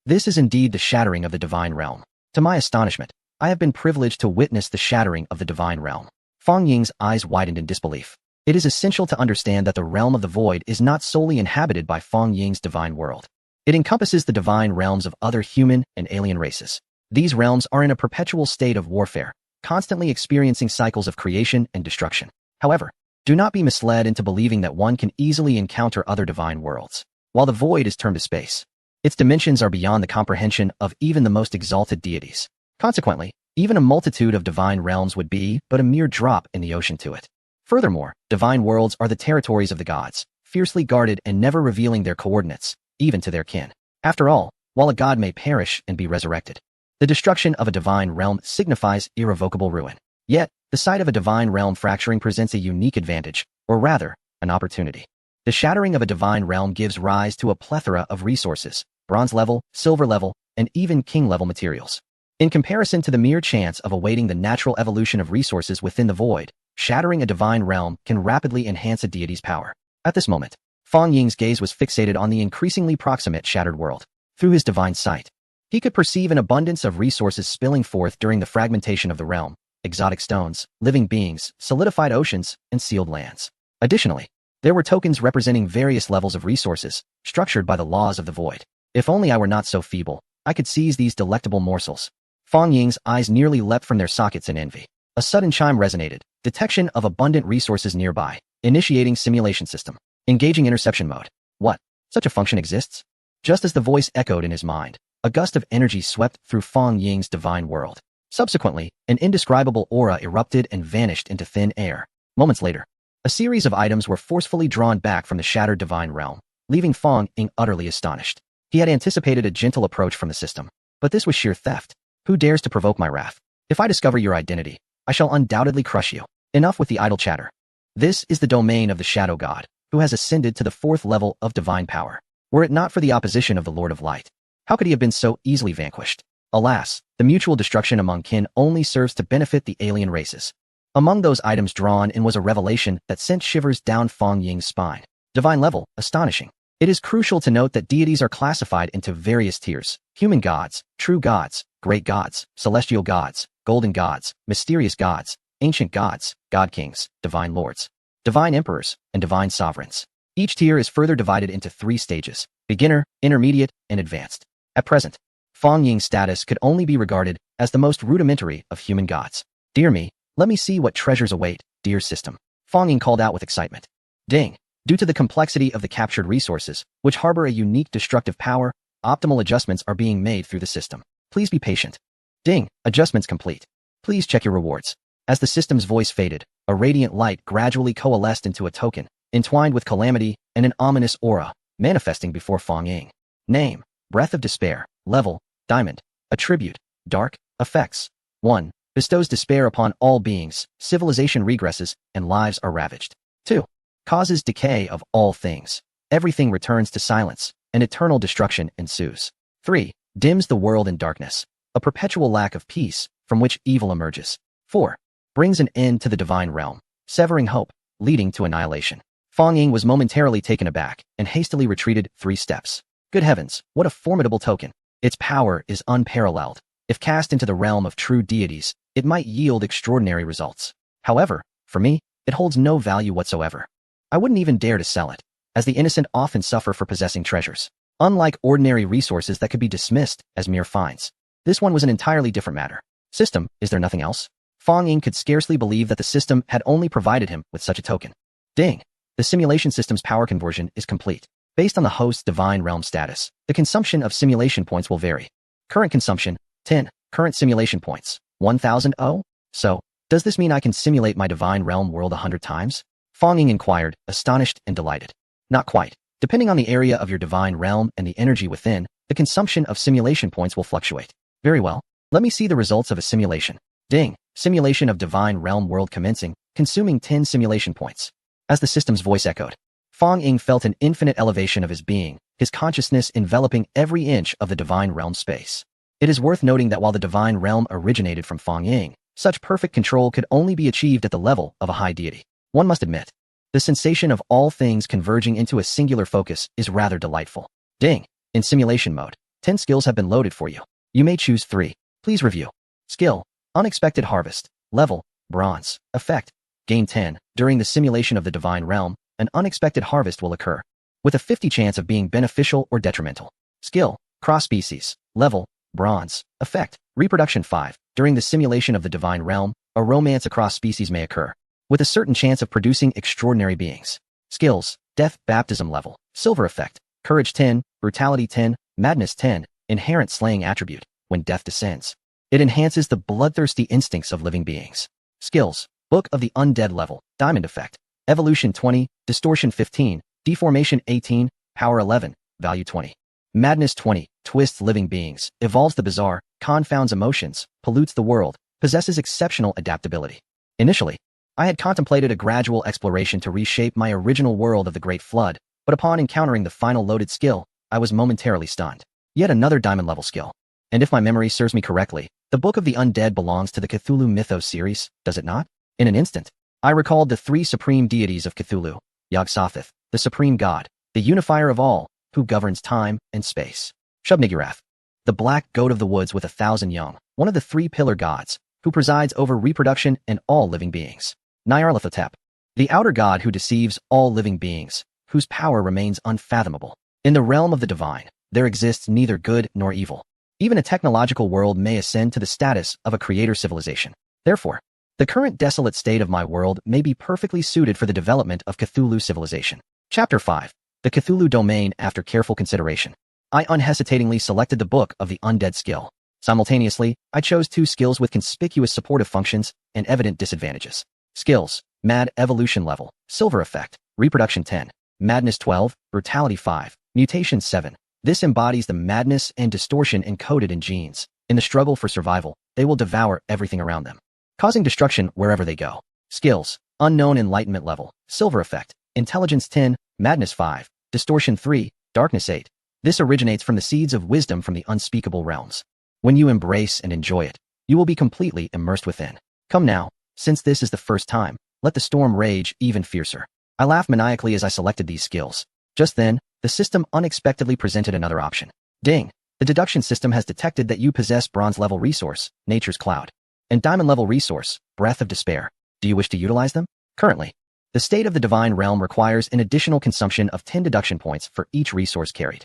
This is indeed the shattering of the divine realm. To my astonishment, I have been privileged to witness the shattering of the divine realm. Fang Ying's eyes widened in disbelief. It is essential to understand that the realm of the void is not solely inhabited by Fang Ying's divine world. It encompasses the divine realms of other human and alien races. These realms are in a perpetual state of warfare, constantly experiencing cycles of creation and destruction. However, do not be misled into believing that one can easily encounter other divine worlds. While the void is termed a space, its dimensions are beyond the comprehension of even the most exalted deities. Consequently, even a multitude of divine realms would be but a mere drop in the ocean to it. Furthermore, divine worlds are the territories of the gods, fiercely guarded and never revealing their coordinates, even to their kin. After all, while a god may perish and be resurrected, the destruction of a divine realm signifies irrevocable ruin. Yet, the sight of a divine realm fracturing presents a unique advantage, or rather, an opportunity. The shattering of a divine realm gives rise to a plethora of resources, bronze level, silver level, and even king level materials. In comparison to the mere chance of awaiting the natural evolution of resources within the void, shattering a divine realm can rapidly enhance a deity's power. At this moment, Fang Ying's gaze was fixated on the increasingly proximate shattered world. Through his divine sight, he could perceive an abundance of resources spilling forth during the fragmentation of the realm: exotic stones, living beings, solidified oceans, and sealed lands. Additionally, there were tokens representing various levels of resources, structured by the laws of the void. If only I were not so feeble, I could seize these delectable morsels. Fang Ying's eyes nearly leapt from their sockets in envy. A sudden chime resonated, detection of abundant resources nearby, initiating simulation system, engaging interception mode. What? Such a function exists? Just as the voice echoed in his mind, a gust of energy swept through Fang Ying's divine world. Subsequently, an indescribable aura erupted and vanished into thin air. Moments later, a series of items were forcefully drawn back from the shattered divine realm, leaving Fang Ying utterly astonished. He had anticipated a gentle approach from the system, but this was sheer theft. Who dares to provoke my wrath? If I discover your identity, I shall undoubtedly crush you. Enough with the idle chatter. This is the domain of the Shadow God, who has ascended to the 4th level of divine power. Were it not for the opposition of the Lord of Light, how could he have been so easily vanquished? Alas, the mutual destruction among kin only serves to benefit the alien races. Among those items drawn in was a revelation that sent shivers down Fang Ying's spine. Divine level, astonishing. It is crucial to note that deities are classified into various tiers: human gods, true gods, great gods, celestial gods, golden gods, mysterious gods, ancient gods, god kings, divine lords, divine emperors, and divine sovereigns. Each tier is further divided into 3 stages: beginner, intermediate, and advanced. At present, Fang Ying's status could only be regarded as the most rudimentary of human gods. Dear me, let me see what treasures await, dear system. Fang Ying called out with excitement. Ding! Due to the complexity of the captured resources, which harbor a unique destructive power, optimal adjustments are being made through the system. Please be patient. Ding! Adjustments complete. Please check your rewards. As the system's voice faded, a radiant light gradually coalesced into a token, entwined with calamity and an ominous aura, manifesting before Fang Ying. Name: Breath of Despair. Level: Diamond. Attribute: Dark. Effects: 1. Bestows despair upon all beings, civilization regresses, and lives are ravaged. 2. Causes decay of all things. Everything returns to silence, and eternal destruction ensues. 3. Dims the world in darkness, a perpetual lack of peace, from which evil emerges. 4. Brings an end to the divine realm, severing hope, leading to annihilation. Fang Ying was momentarily taken aback, and hastily retreated 3 steps. Good heavens, what a formidable token! Its power is unparalleled. If cast into the realm of true deities, it might yield extraordinary results. However, for me, it holds no value whatsoever. I wouldn't even dare to sell it, as the innocent often suffer for possessing treasures. Unlike ordinary resources that could be dismissed as mere finds, this one was an entirely different matter. System, is there nothing else? Fang Ying could scarcely believe that the system had only provided him with such a token. Ding! The simulation system's power conversion is complete. Based on the host's divine realm status, the consumption of simulation points will vary. Current consumption: 10. Current simulation points: 1,000. Oh? So, does this mean I can simulate my divine realm world 100 times? Fang Ying inquired, astonished and delighted. Not quite. Depending on the area of your divine realm and the energy within, the consumption of simulation points will fluctuate. Very well. Let me see the results of a simulation. Ding! Simulation of divine realm world commencing, consuming 10 simulation points. As the system's voice echoed, Fang Ying felt an infinite elevation of his being, his consciousness enveloping every inch of the divine realm space. It is worth noting that while the divine realm originated from Fang Ying, such perfect control could only be achieved at the level of a high deity. One must admit, the sensation of all things converging into a singular focus is rather delightful. Ding! In simulation mode, 10 skills have been loaded for you. You may choose 3. Please review. Skill: Unexpected Harvest. Level: Bronze. Effect: Gain 10. During the simulation of the divine realm, an unexpected harvest will occur, with a 50 chance of being beneficial or detrimental. Skill: Cross Species. Level: Bronze. Effect. Reproduction 5. During the simulation of the divine realm, a romance across species may occur, with a certain chance of producing extraordinary beings. Skills. Death baptism level. Silver effect. Courage 10, brutality 10, madness 10, inherent slaying attribute. When death descends, it enhances the bloodthirsty instincts of living beings. Skills. Book of the Undead level. Diamond effect. Evolution 20, distortion 15, deformation 18, power 11, value 20. Madness 20, twists living beings, evolves the bizarre, confounds emotions, pollutes the world, possesses exceptional adaptability. Initially, I had contemplated a gradual exploration to reshape my original world of the Great Flood, but upon encountering the final loaded skill, I was momentarily stunned. Yet another diamond level skill. And if my memory serves me correctly, the Book of the Undead belongs to the Cthulhu Mythos series, does it not? In an instant, I recalled the three supreme deities of Cthulhu, Yog-Sothoth, the supreme god, the unifier of all, who governs time and space. Shub-Niggurath, the black goat of the woods with 1,000 young, one of the three pillar gods, who presides over reproduction and all living beings. Nyarlathotep, the outer god who deceives all living beings, whose power remains unfathomable. In the realm of the divine, there exists neither good nor evil. Even a technological world may ascend to the status of a creator civilization. Therefore, the current desolate state of my world may be perfectly suited for the development of Cthulhu civilization. Chapter 5. The Cthulhu Domain. After careful consideration, I unhesitatingly selected the Book of the Undead skill. Simultaneously, I chose two skills with conspicuous supportive functions and evident disadvantages. Skills. Mad evolution level. Silver effect. Reproduction 10. Madness 12. Brutality 5. Mutation 7. This embodies the madness and distortion encoded in genes. In the struggle for survival, they will devour everything around them, causing destruction wherever they go. Skills. Unknown enlightenment level. Silver effect. Intelligence 10. Madness 5. Distortion 3. Darkness 8. This originates from the seeds of wisdom from the unspeakable realms. When you embrace and enjoy it, you will be completely immersed within. Come now, since this is the first time, let the storm rage even fiercer. I laughed maniacally as I selected these skills. Just then, the system unexpectedly presented another option. Ding! The deduction system has detected that you possess bronze-level resource, Nature's Cloud, and diamond-level resource, Breath of Despair. Do you wish to utilize them? Currently, the state of the divine realm requires an additional consumption of 10 deduction points for each resource carried.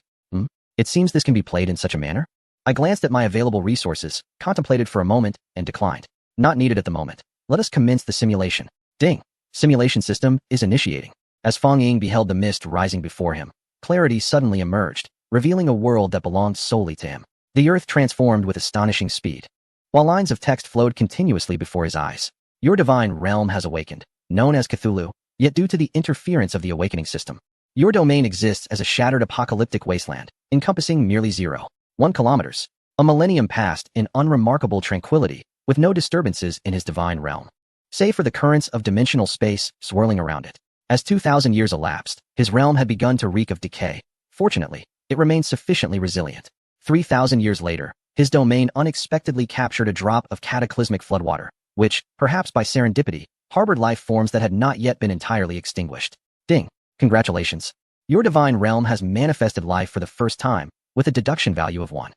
It seems this can be played in such a manner. I glanced at my available resources, contemplated for a moment, and declined. Not needed at the moment. Let us commence the simulation. Ding! Simulation system is initiating. As Fong Ying beheld the mist rising before him, clarity suddenly emerged, revealing a world that belonged solely to him. The earth transformed with astonishing speed, while lines of text flowed continuously before his eyes. Your divine realm has awakened, known as Cthulhu, yet due to the interference of the awakening system, your domain exists as a shattered apocalyptic wasteland, encompassing merely 0.1 kilometers. A millennium passed in unremarkable tranquility, with no disturbances in his divine realm, save for the currents of dimensional space swirling around it. As 2,000 years elapsed, his realm had begun to reek of decay. Fortunately, it remained sufficiently resilient. 3,000 years later, his domain unexpectedly captured a drop of cataclysmic floodwater, which, perhaps by serendipity, harbored life forms that had not yet been entirely extinguished. Ding! Congratulations. Your divine realm has manifested life for the first time, with a deduction value of 1.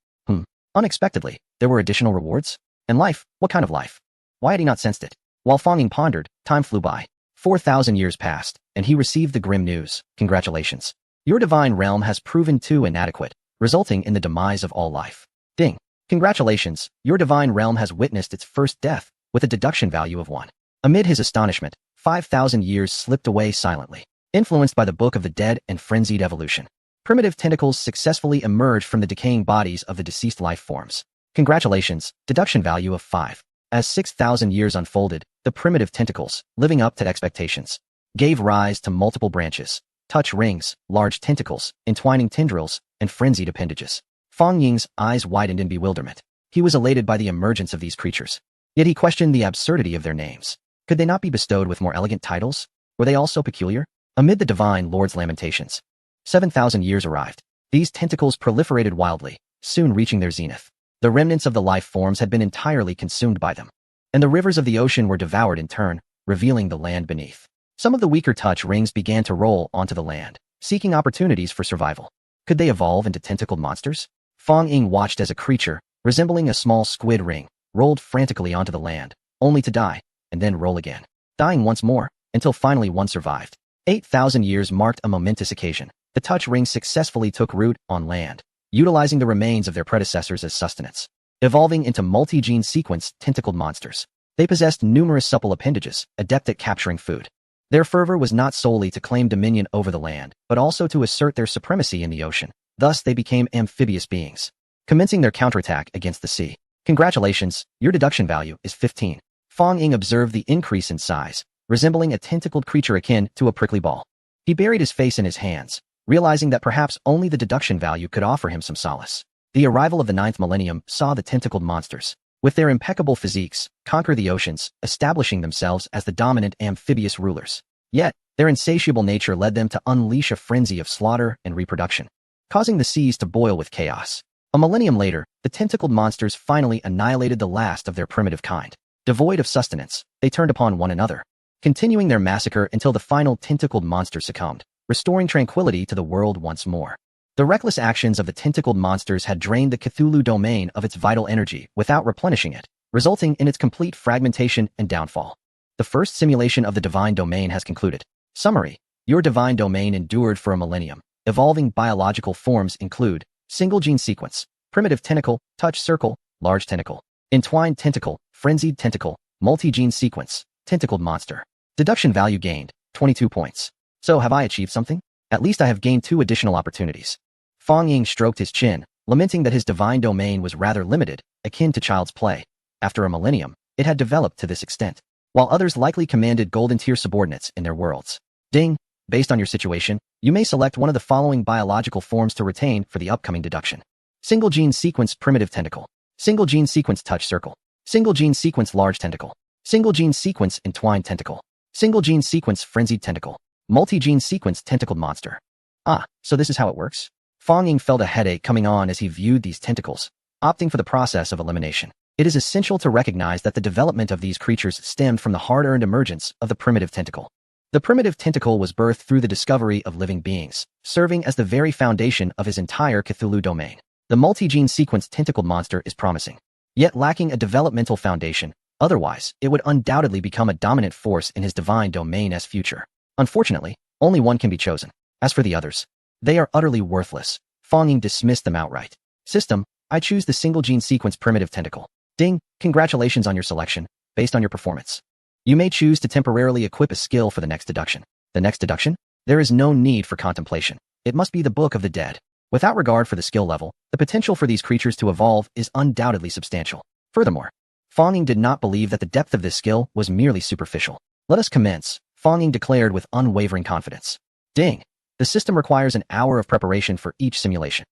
Unexpectedly, there were additional rewards? And life? What kind of life? Why had he not sensed it? While Fong Ying pondered, time flew by. 4,000 years passed, and he received the grim news. Congratulations. Your divine realm has proven too inadequate, resulting in the demise of all life. Ding! Congratulations. Your divine realm has witnessed its first death, with a deduction value of 1. Amid his astonishment, 5,000 years slipped away silently, influenced by the Book of the Dead and frenzied evolution. Primitive tentacles successfully emerged from the decaying bodies of the deceased life forms. Congratulations, deduction value of 5. As 6,000 years unfolded, the primitive tentacles, living up to expectations, gave rise to multiple branches, touch rings, large tentacles, entwining tendrils, and frenzied appendages. Fong Ying's eyes widened in bewilderment. He was elated by the emergence of these creatures. Yet he questioned the absurdity of their names. Could they not be bestowed with more elegant titles? Were they all so peculiar? Amid the divine lord's lamentations, 7,000 years arrived. These tentacles proliferated wildly, soon reaching their zenith. The remnants of the life forms had been entirely consumed by them, and the rivers of the ocean were devoured in turn, revealing the land beneath. Some of the weaker touch rings began to roll onto the land, seeking opportunities for survival. Could they evolve into tentacled monsters? Fong Ying watched as a creature, resembling a small squid ring, rolled frantically onto the land, only to die, and then roll again, dying once more, until finally one survived. 8,000 years marked a momentous occasion. The touch ring successfully took root on land, utilizing the remains of their predecessors as sustenance. Evolving into multi-gene sequence tentacled monsters, they possessed numerous supple appendages, adept at capturing food. Their fervor was not solely to claim dominion over the land, but also to assert their supremacy in the ocean. Thus, they became amphibious beings, commencing their counterattack against the sea. Congratulations, your deduction value is 15. Fong Ying observed the increase in size, resembling a tentacled creature akin to a prickly ball. He buried his face in his hands, realizing that perhaps only the deduction value could offer him some solace. The arrival of the 9th millennium saw the tentacled monsters, with their impeccable physiques, conquer the oceans, establishing themselves as the dominant amphibious rulers. Yet, their insatiable nature led them to unleash a frenzy of slaughter and reproduction, causing the seas to boil with chaos. A millennium later, the tentacled monsters finally annihilated the last of their primitive kind. Devoid of sustenance, they turned upon one another, continuing their massacre until the final tentacled monster succumbed, restoring tranquility to the world once more. The reckless actions of the tentacled monsters had drained the Cthulhu domain of its vital energy without replenishing it, resulting in its complete fragmentation and downfall. The first simulation of the divine domain has concluded. Summary: your divine domain endured for a millennium. Evolving biological forms include single gene sequence, primitive tentacle, touch circle, large tentacle, entwined tentacle, frenzied tentacle, multi-gene sequence, tentacled monster. Deduction value gained, 22 points. So have I achieved something? At least I have gained 2 additional opportunities. Fong Ying stroked his chin, lamenting that his divine domain was rather limited, akin to child's play. After a millennium, it had developed to this extent, while others likely commanded golden-tier subordinates in their worlds. Ding! Based on your situation, you may select one of the following biological forms to retain for the upcoming deduction. Single gene sequence primitive tentacle. Single gene sequence touch circle. Single gene sequence large tentacle. Single gene sequence entwined tentacle. Single gene sequence frenzied tentacle. Multi-gene sequence tentacled monster. Ah, so this is how it works? Fong Ying felt a headache coming on as he viewed these tentacles, opting for the process of elimination. It is essential to recognize that the development of these creatures stemmed from the hard-earned emergence of the primitive tentacle. The primitive tentacle was birthed through the discovery of living beings, serving as the very foundation of his entire Cthulhu domain. The multi-gene sequence tentacled monster is promising, yet lacking a developmental foundation. Otherwise, it would undoubtedly become a dominant force in his divine domain's future. Unfortunately, only one can be chosen. As for the others, they are utterly worthless. Fong Ying dismissed them outright. System: I choose the single gene sequence primitive tentacle. Ding! Congratulations on your selection, based on your performance. You may choose to temporarily equip a skill for the next deduction. The next deduction? There is no need for contemplation. It must be the Book of the Dead. Without regard for the skill level, the potential for these creatures to evolve is undoubtedly substantial. Furthermore, Fong Ying did not believe that the depth of this skill was merely superficial. Let us commence, Fong Ying declared with unwavering confidence. Ding! The system requires an hour of preparation for each simulation.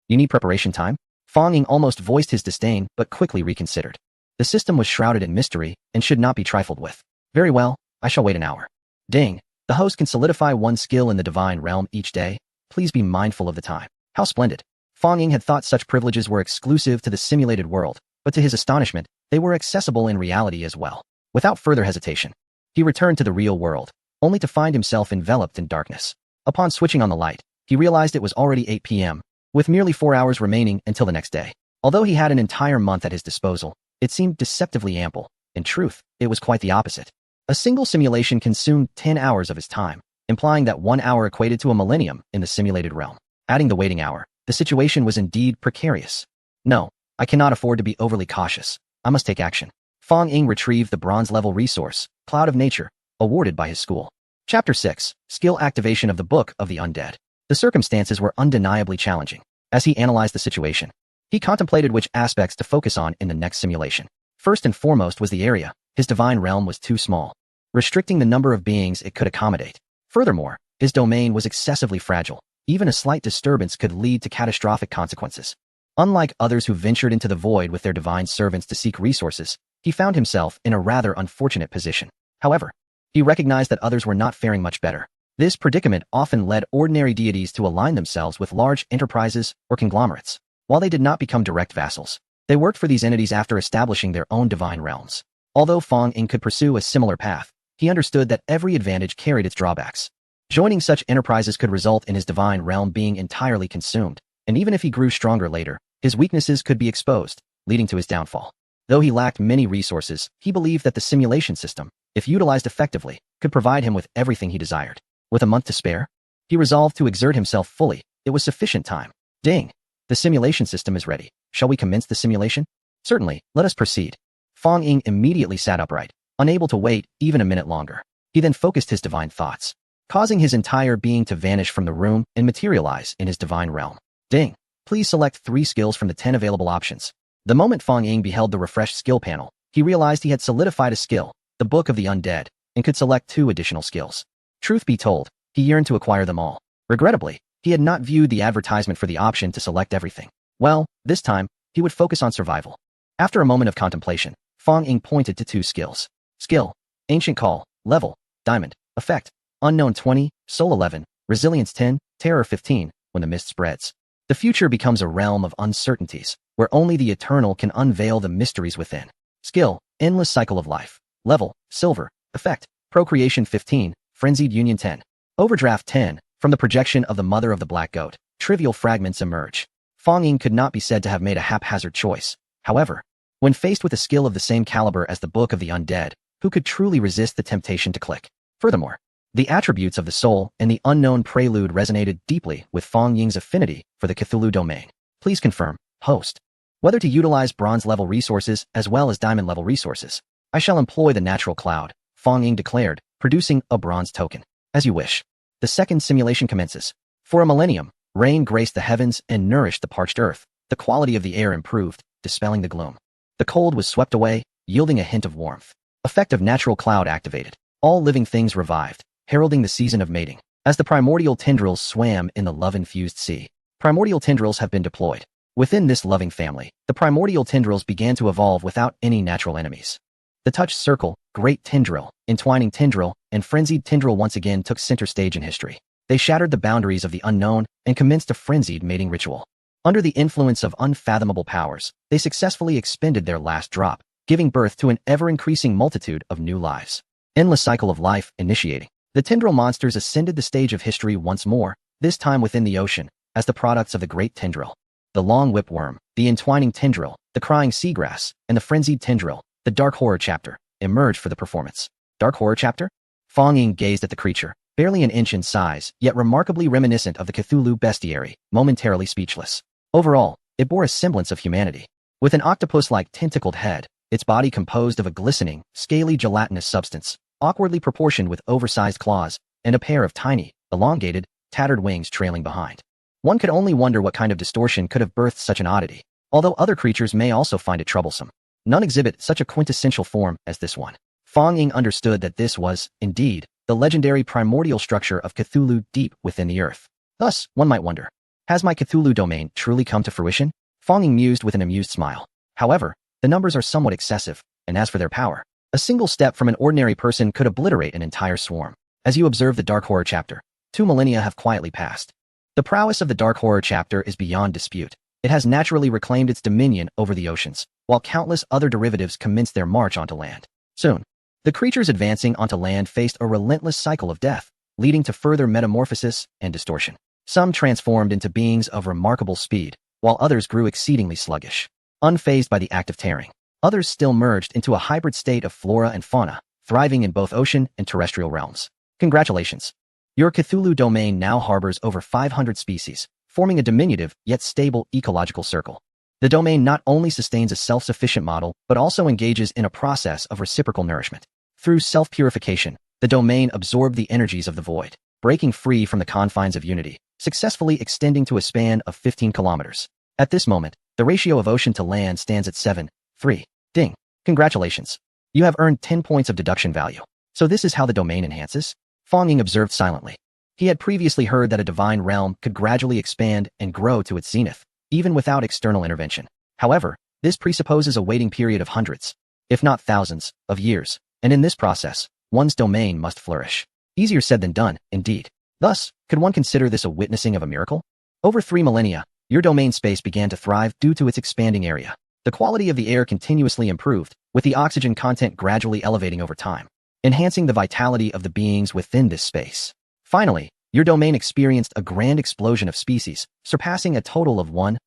You need preparation time? Fong Ying almost voiced his disdain, but quickly reconsidered. The system was shrouded in mystery and should not be trifled with. Very well, I shall wait an hour. Ding! The host can solidify one skill in the divine realm each day. Please be mindful of the time. How splendid! Fong Ying had thought such privileges were exclusive to the simulated world, but to his astonishment, they were accessible in reality as well. Without further hesitation, he returned to the real world, only to find himself enveloped in darkness. Upon switching on the light, he realized it was already 8 p.m., with merely 4 hours remaining until the next day. Although he had an entire month at his disposal, it seemed deceptively ample. In truth, it was quite the opposite. A single simulation consumed 10 hours of his time, implying that 1 hour equated to a millennium in the simulated realm. Adding the waiting hour, the situation was indeed precarious. No, I cannot afford to be overly cautious. I must take action. Fong Ying retrieved the bronze-level resource, Cloud of Nature, awarded by his school. Chapter 6, Skill Activation of the Book of the Undead. The circumstances were undeniably challenging. As he analyzed the situation, he contemplated which aspects to focus on in the next simulation. First and foremost was the area. His divine realm was too small, restricting the number of beings it could accommodate. Furthermore, his domain was excessively fragile. Even a slight disturbance could lead to catastrophic consequences. Unlike others who ventured into the void with their divine servants to seek resources, he found himself in a rather unfortunate position. However, he recognized that others were not faring much better. This predicament often led ordinary deities to align themselves with large enterprises or conglomerates. While they did not become direct vassals, they worked for these entities after establishing their own divine realms. Although Fong Ying could pursue a similar path, he understood that every advantage carried its drawbacks. Joining such enterprises could result in his divine realm being entirely consumed, and even if he grew stronger later, his weaknesses could be exposed, leading to his downfall. Though he lacked many resources, he believed that the simulation system, if utilized effectively, could provide him with everything he desired. With a month to spare, he resolved to exert himself fully. It was sufficient time. Ding! The simulation system is ready. Shall we commence the simulation? Certainly, let us proceed. Fong Ying immediately sat upright, unable to wait even a minute longer. He then focused his divine thoughts, causing his entire being to vanish from the room and materialize in his divine realm. Ding! Please select 3 skills from the 10 available options. The moment Fong Ying beheld the refreshed skill panel, he realized he had solidified a skill, the Book of the Undead, and could select 2 additional skills. Truth be told, he yearned to acquire them all. Regrettably, he had not viewed the advertisement for the option to select everything. Well, this time, he would focus on survival. After a moment of contemplation, Fong Ying pointed to 2 skills. Skill: Ancient Call, Level, Diamond, Effect, Unknown 20, Soul 11, Resilience 10, Terror 15, when the mist spreads. The future becomes a realm of uncertainties, where only the eternal can unveil the mysteries within. Skill: Endless Cycle of Life, Level, Silver, Effect, Procreation 15, Frenzied Union 10, Overdraft 10, from the projection of the Mother of the Black Goat, trivial fragments emerge. Fong Ying could not be said to have made a haphazard choice. However, when faced with a skill of the same caliber as the Book of the Undead, who could truly resist the temptation to click? Furthermore, the attributes of the soul and the unknown prelude resonated deeply with Fong Ying's affinity for the Cthulhu domain. Please confirm, host, whether to utilize bronze-level resources as well as diamond-level resources. I shall employ the natural cloud, Fong Ying declared, producing a bronze token. As you wish. The second simulation commences. For a millennium, rain graced the heavens and nourished the parched earth. The quality of the air improved, dispelling the gloom. The cold was swept away, yielding a hint of warmth. Effect of natural cloud activated. All living things revived, heralding the season of mating. As the primordial tendrils swam in the love-infused sea, primordial tendrils have been deployed. Within this loving family, the primordial tendrils began to evolve without any natural enemies. The touched circle, great tendril, entwining tendril, and frenzied tendril once again took center stage in history. They shattered the boundaries of the unknown and commenced a frenzied mating ritual. Under the influence of unfathomable powers, they successfully expended their last drop, giving birth to an ever-increasing multitude of new lives. Endless cycle of life initiating. The tendril monsters ascended the stage of history once more, this time within the ocean, as the products of the great tendril. The long whipworm, the entwining tendril, the crying seagrass, and the frenzied tendril, the dark horror chapter, emerged for the performance. Dark horror chapter? Fong Ying gazed at the creature, barely an inch in size, yet remarkably reminiscent of the Cthulhu bestiary, momentarily speechless. Overall, it bore a semblance of humanity. With an octopus-like tentacled head, its body composed of a glistening, scaly gelatinous substance, awkwardly proportioned with oversized claws, and a pair of tiny, elongated, tattered wings trailing behind. One could only wonder what kind of distortion could have birthed such an oddity, although other creatures may also find it troublesome. None exhibit such a quintessential form as this one. Fong Ying understood that this was, indeed, the legendary primordial structure of Cthulhu deep within the earth. Thus, one might wonder, has my Cthulhu domain truly come to fruition? Fong Ying mused with an amused smile. However, the numbers are somewhat excessive, and as for their power, a single step from an ordinary person could obliterate an entire swarm. As you observe the Dark Horror chapter, 2 millennia have quietly passed. The prowess of the Dark Horror chapter is beyond dispute. It has naturally reclaimed its dominion over the oceans, while countless other derivatives commence their march onto land. Soon, the creatures advancing onto land faced a relentless cycle of death, leading to further metamorphosis and distortion. Some transformed into beings of remarkable speed, while others grew exceedingly sluggish, unfazed by the act of tearing. Others still merged into a hybrid state of flora and fauna, thriving in both ocean and terrestrial realms. Congratulations! Your Cthulhu domain now harbors over 500 species, forming a diminutive yet stable ecological circle. The domain not only sustains a self-sufficient model, but also engages in a process of reciprocal nourishment. Through self-purification, the domain absorbed the energies of the void, breaking free from the confines of unity, successfully extending to a span of 15 kilometers. At this moment, the ratio of ocean to land stands at 7:3. Ding. Congratulations. You have earned 10 points of deduction value. So this is how the domain enhances? Fong Ying observed silently. He had previously heard that a divine realm could gradually expand and grow to its zenith, even without external intervention. However, this presupposes a waiting period of hundreds, if not thousands, of years, and in this process, one's domain must flourish. Easier said than done, indeed. Thus, could one consider this a witnessing of a miracle? Over 3 millennia, your domain space began to thrive due to its expanding area. The quality of the air continuously improved, with the oxygen content gradually elevating over time, enhancing the vitality of the beings within this space. Finally, your domain experienced a grand explosion of species, surpassing a total of 1,000.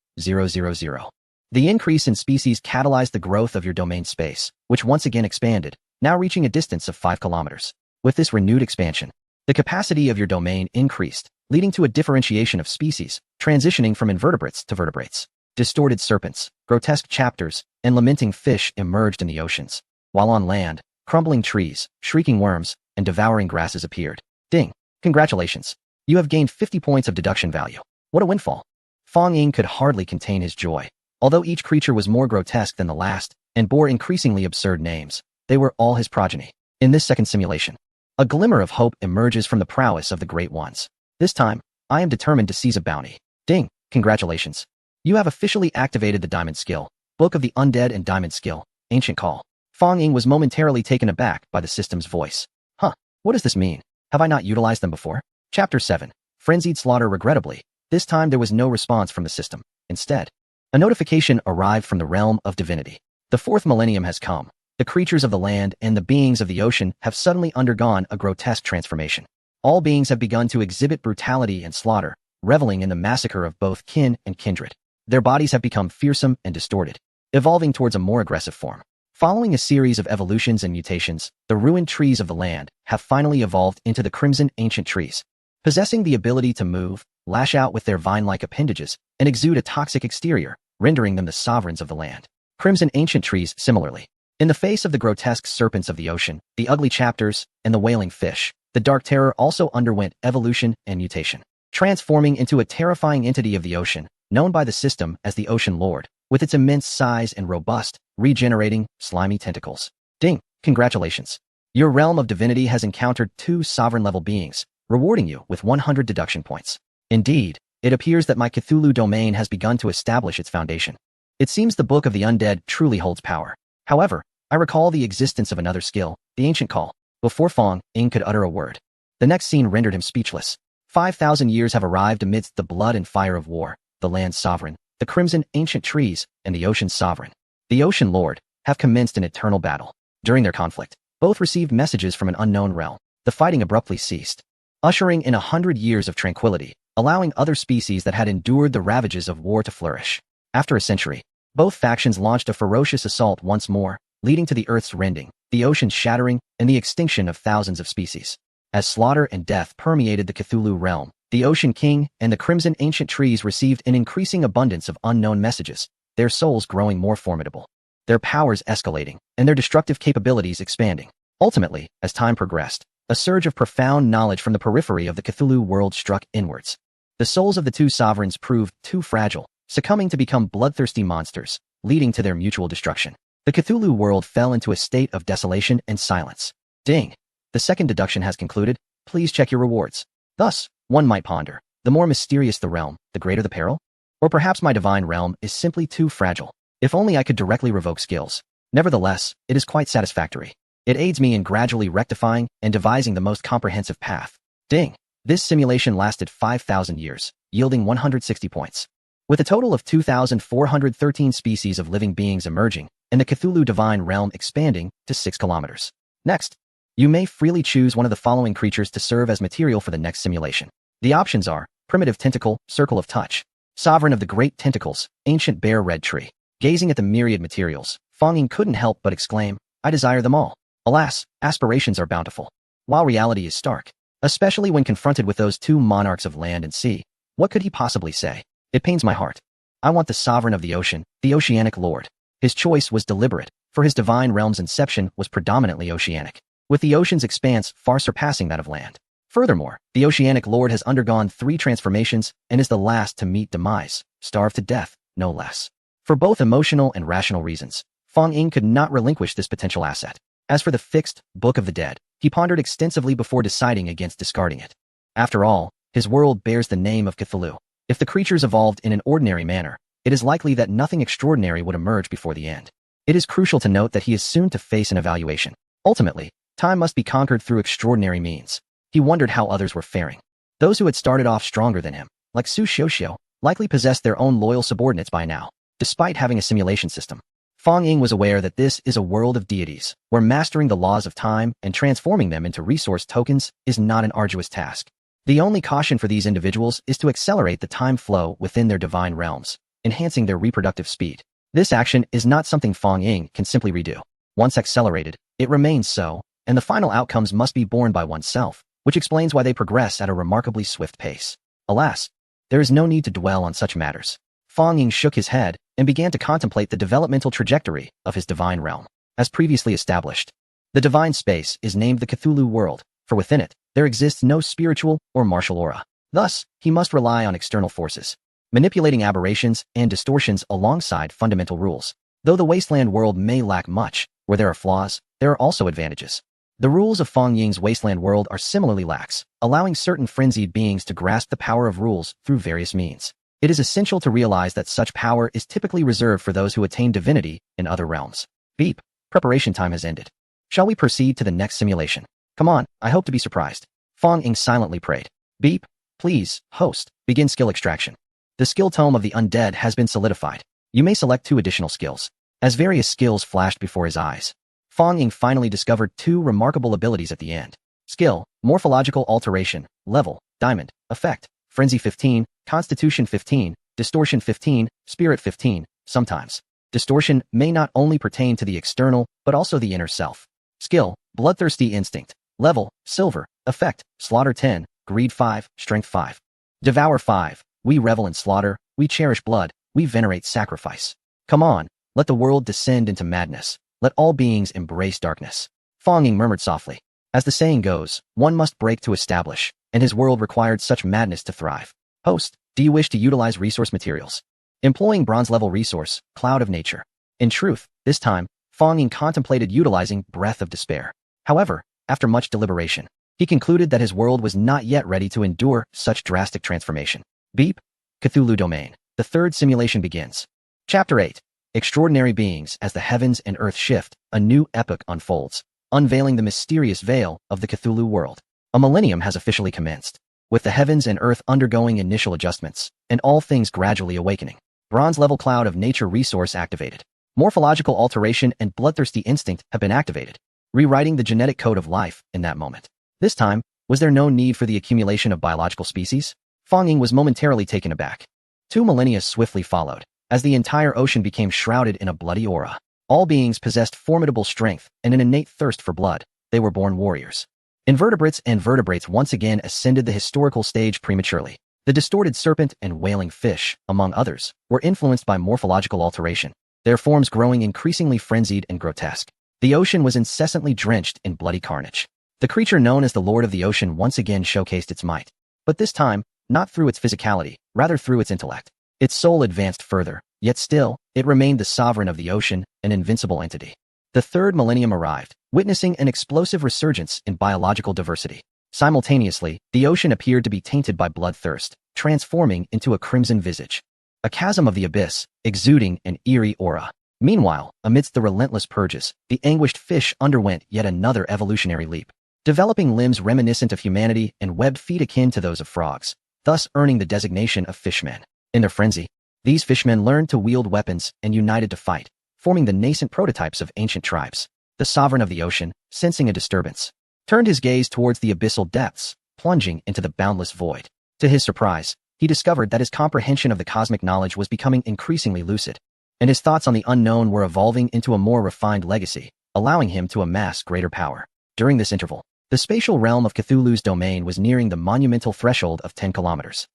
The increase in species catalyzed the growth of your domain space, which once again expanded, now reaching a distance of 5 kilometers. With this renewed expansion, the capacity of your domain increased, leading to a differentiation of species, transitioning from invertebrates to vertebrates. Distorted serpents, grotesque chapters, and lamenting fish emerged in the oceans, while on land, crumbling trees, shrieking worms, and devouring grasses appeared. Ding! Congratulations! You have gained 50 points of deduction value. What a windfall! Fong Ying could hardly contain his joy. Although each creature was more grotesque than the last, and bore increasingly absurd names, they were all his progeny. In this second simulation, a glimmer of hope emerges from the prowess of the Great Ones. This time, I am determined to seize a bounty. Ding! Congratulations! You have officially activated the Diamond Skill, Book of the Undead and Diamond Skill, Ancient Call. Fong Ying was momentarily taken aback by the system's voice. Huh, what does this mean? Have I not utilized them before? Chapter 7. Frenzied Slaughter. Regrettably, this time there was no response from the system. Instead, a notification arrived from the realm of divinity. The fourth millennium has come. The creatures of the land and the beings of the ocean have suddenly undergone a grotesque transformation. All beings have begun to exhibit brutality and slaughter, reveling in the massacre of both kin and kindred. Their bodies have become fearsome and distorted, evolving towards a more aggressive form. Following a series of evolutions and mutations, the ruined trees of the land have finally evolved into the crimson ancient trees, possessing the ability to move, lash out with their vine-like appendages, and exude a toxic exterior, rendering them the sovereigns of the land. Crimson ancient trees similarly. In the face of the grotesque serpents of the ocean, the ugly chapters, and the wailing fish, the dark terror also underwent evolution and mutation, transforming into a terrifying entity of the ocean, known by the system as the Ocean Lord, with its immense size and robust, regenerating, slimy tentacles. Ding! Congratulations! Your realm of divinity has encountered 2 sovereign-level beings, rewarding you with 100 deduction points. Indeed, it appears that my Cthulhu domain has begun to establish its foundation. It seems the Book of the Undead truly holds power. However, I recall the existence of another skill, the Ancient Call, before Fong Ying could utter a word. The next scene rendered him speechless. 5,000 years have arrived amidst the blood and fire of war. The land's sovereign, the crimson ancient trees, and the ocean's sovereign, the Ocean Lord, have commenced an eternal battle. During their conflict, both received messages from an unknown realm. The fighting abruptly ceased, ushering in 100 years of tranquility, allowing other species that had endured the ravages of war to flourish. After a century, both factions launched a ferocious assault once more, leading to the Earth's rending, the ocean's shattering, and the extinction of thousands of species. As slaughter and death permeated the Cthulhu realm, the Ocean King and the crimson ancient trees received an increasing abundance of unknown messages, their souls growing more formidable, their powers escalating, and their destructive capabilities expanding. Ultimately, as time progressed, a surge of profound knowledge from the periphery of the Cthulhu world struck inwards. The souls of the 2 sovereigns proved too fragile, succumbing to become bloodthirsty monsters, leading to their mutual destruction. The Cthulhu world fell into a state of desolation and silence. Ding! The second deduction has concluded. Please check your rewards. Thus, one might ponder, the more mysterious the realm, the greater the peril? Or perhaps my divine realm is simply too fragile. If only I could directly revoke skills. Nevertheless, it is quite satisfactory. It aids me in gradually rectifying and devising the most comprehensive path. Ding! This simulation lasted 5,000 years, yielding 160 points. With a total of 2,413 species of living beings emerging, and the Cthulhu divine realm expanding to 6 kilometers. Next, you may freely choose one of the following creatures to serve as material for the next simulation. The options are Primitive Tentacle, Circle of Touch, Sovereign of the Great Tentacles, Ancient Bare Red Tree. Gazing at the myriad materials, Fong Ying couldn't help but exclaim, I desire them all. Alas, aspirations are bountiful, while reality is stark. Especially when confronted with those 2 monarchs of land and sea, what could he possibly say? It pains my heart. I want the sovereign of the ocean, the Oceanic Lord. His choice was deliberate, for his divine realm's inception was predominantly oceanic, with the ocean's expanse far surpassing that of land. Furthermore, the Oceanic Lord has undergone 3 transformations and is the last to meet demise, starved to death, no less. For both emotional and rational reasons, Fong Ying could not relinquish this potential asset. As for the fixed Book of the Dead, he pondered extensively before deciding against discarding it. After all, his world bears the name of Cthulhu. If the creatures evolved in an ordinary manner, it is likely that nothing extraordinary would emerge before the end. It is crucial to note that he is soon to face an evaluation. Ultimately, time must be conquered through extraordinary means. He wondered how others were faring. Those who had started off stronger than him, like Su Xiuxiu, likely possessed their own loyal subordinates by now, despite having a simulation system. Fong Ying was aware that this is a world of deities, where mastering the laws of time and transforming them into resource tokens is not an arduous task. The only caution for these individuals is to accelerate the time flow within their divine realms, enhancing their reproductive speed. This action is not something Fong Ying can simply redo. Once accelerated, it remains so, and the final outcomes must be borne by oneself, which explains why they progress at a remarkably swift pace. Alas, There is no need to dwell on such matters. Fang Ying shook his head and began to contemplate the developmental trajectory of his divine realm. As previously established, the divine space is named the Cthulhu world, for within it, there exists no spiritual or martial aura. Thus, he must rely on external forces, manipulating aberrations and distortions alongside fundamental rules. Though the wasteland world may lack much, where there are flaws, there are also advantages. The rules of Fang Ying's wasteland world are similarly lax, allowing certain frenzied beings to grasp the power of rules through various means. It is essential to realize that such power is typically reserved for those who attain divinity in other realms. Beep. Preparation time has ended. Shall we proceed to the next simulation? Come on, I hope to be surprised. Fang Ying silently prayed. Beep. Please, host, begin skill extraction. The skill tome of the undead has been solidified. You may select 2 additional skills. As various skills flashed before his eyes, Fang Ying finally discovered 2 remarkable abilities at the end. Skill, Morphological Alteration, Level, Diamond, Effect, Frenzy 15, Constitution 15, Distortion 15, Spirit 15. Sometimes, distortion may not only pertain to the external, but also the inner self. Skill, Bloodthirsty Instinct, Level, Silver, Effect, Slaughter 10, Greed 5, Strength 5. Devour 5, we revel in slaughter, we cherish blood, we venerate sacrifice. Come on, let the world descend into madness. Let all beings embrace darkness. Fang Ying murmured softly. As the saying goes, one must break to establish, and his world required such madness to thrive. Host, do you wish to utilize resource materials? Employing bronze-level resource, Cloud of Nature. In truth, this time, Fang Ying contemplated utilizing Breath of Despair. However, after much deliberation, he concluded that his world was not yet ready to endure such drastic transformation. Beep. Cthulhu Domain. The 3rd simulation begins. Chapter 8. Extraordinary beings. As the heavens and earth shift, a new epoch unfolds, unveiling the mysterious veil of the Cthulhu world. A millennium has officially commenced, with the heavens and earth undergoing initial adjustments, and all things gradually awakening. Bronze-level Cloud of Nature resource activated. Morphological Alteration and Bloodthirsty Instinct have been activated, rewriting the genetic code of life in that moment. This time, was there no need for the accumulation of biological species? Fang Ying was momentarily taken aback. 2 millennia swiftly followed, as the entire ocean became shrouded in a bloody aura. All beings possessed formidable strength and an innate thirst for blood. They were born warriors. Invertebrates and vertebrates once again ascended the historical stage prematurely. The distorted serpent and wailing fish, among others, were influenced by morphological alteration, their forms growing increasingly frenzied and grotesque. The ocean was incessantly drenched in bloody carnage. The creature known as the Lord of the Ocean once again showcased its might. But this time, not through its physicality, rather through its intellect. Its soul advanced further, yet still, it remained the sovereign of the ocean, an invincible entity. The 3rd millennium arrived, witnessing an explosive resurgence in biological diversity. Simultaneously, the ocean appeared to be tainted by bloodthirst, transforming into a crimson visage. A chasm of the abyss, exuding an eerie aura. Meanwhile, amidst the relentless purges, the anguished fish underwent yet another evolutionary leap, developing limbs reminiscent of humanity and webbed feet akin to those of frogs, thus earning the designation of fishmen. In their frenzy, these fishmen learned to wield weapons and united to fight, forming the nascent prototypes of ancient tribes. The sovereign of the ocean, sensing a disturbance, turned his gaze towards the abyssal depths, plunging into the boundless void. To his surprise, he discovered that his comprehension of the cosmic knowledge was becoming increasingly lucid, and his thoughts on the unknown were evolving into a more refined legacy, allowing him to amass greater power. During this interval, the spatial realm of Cthulhu's domain was nearing the monumental threshold of 10 kilometers.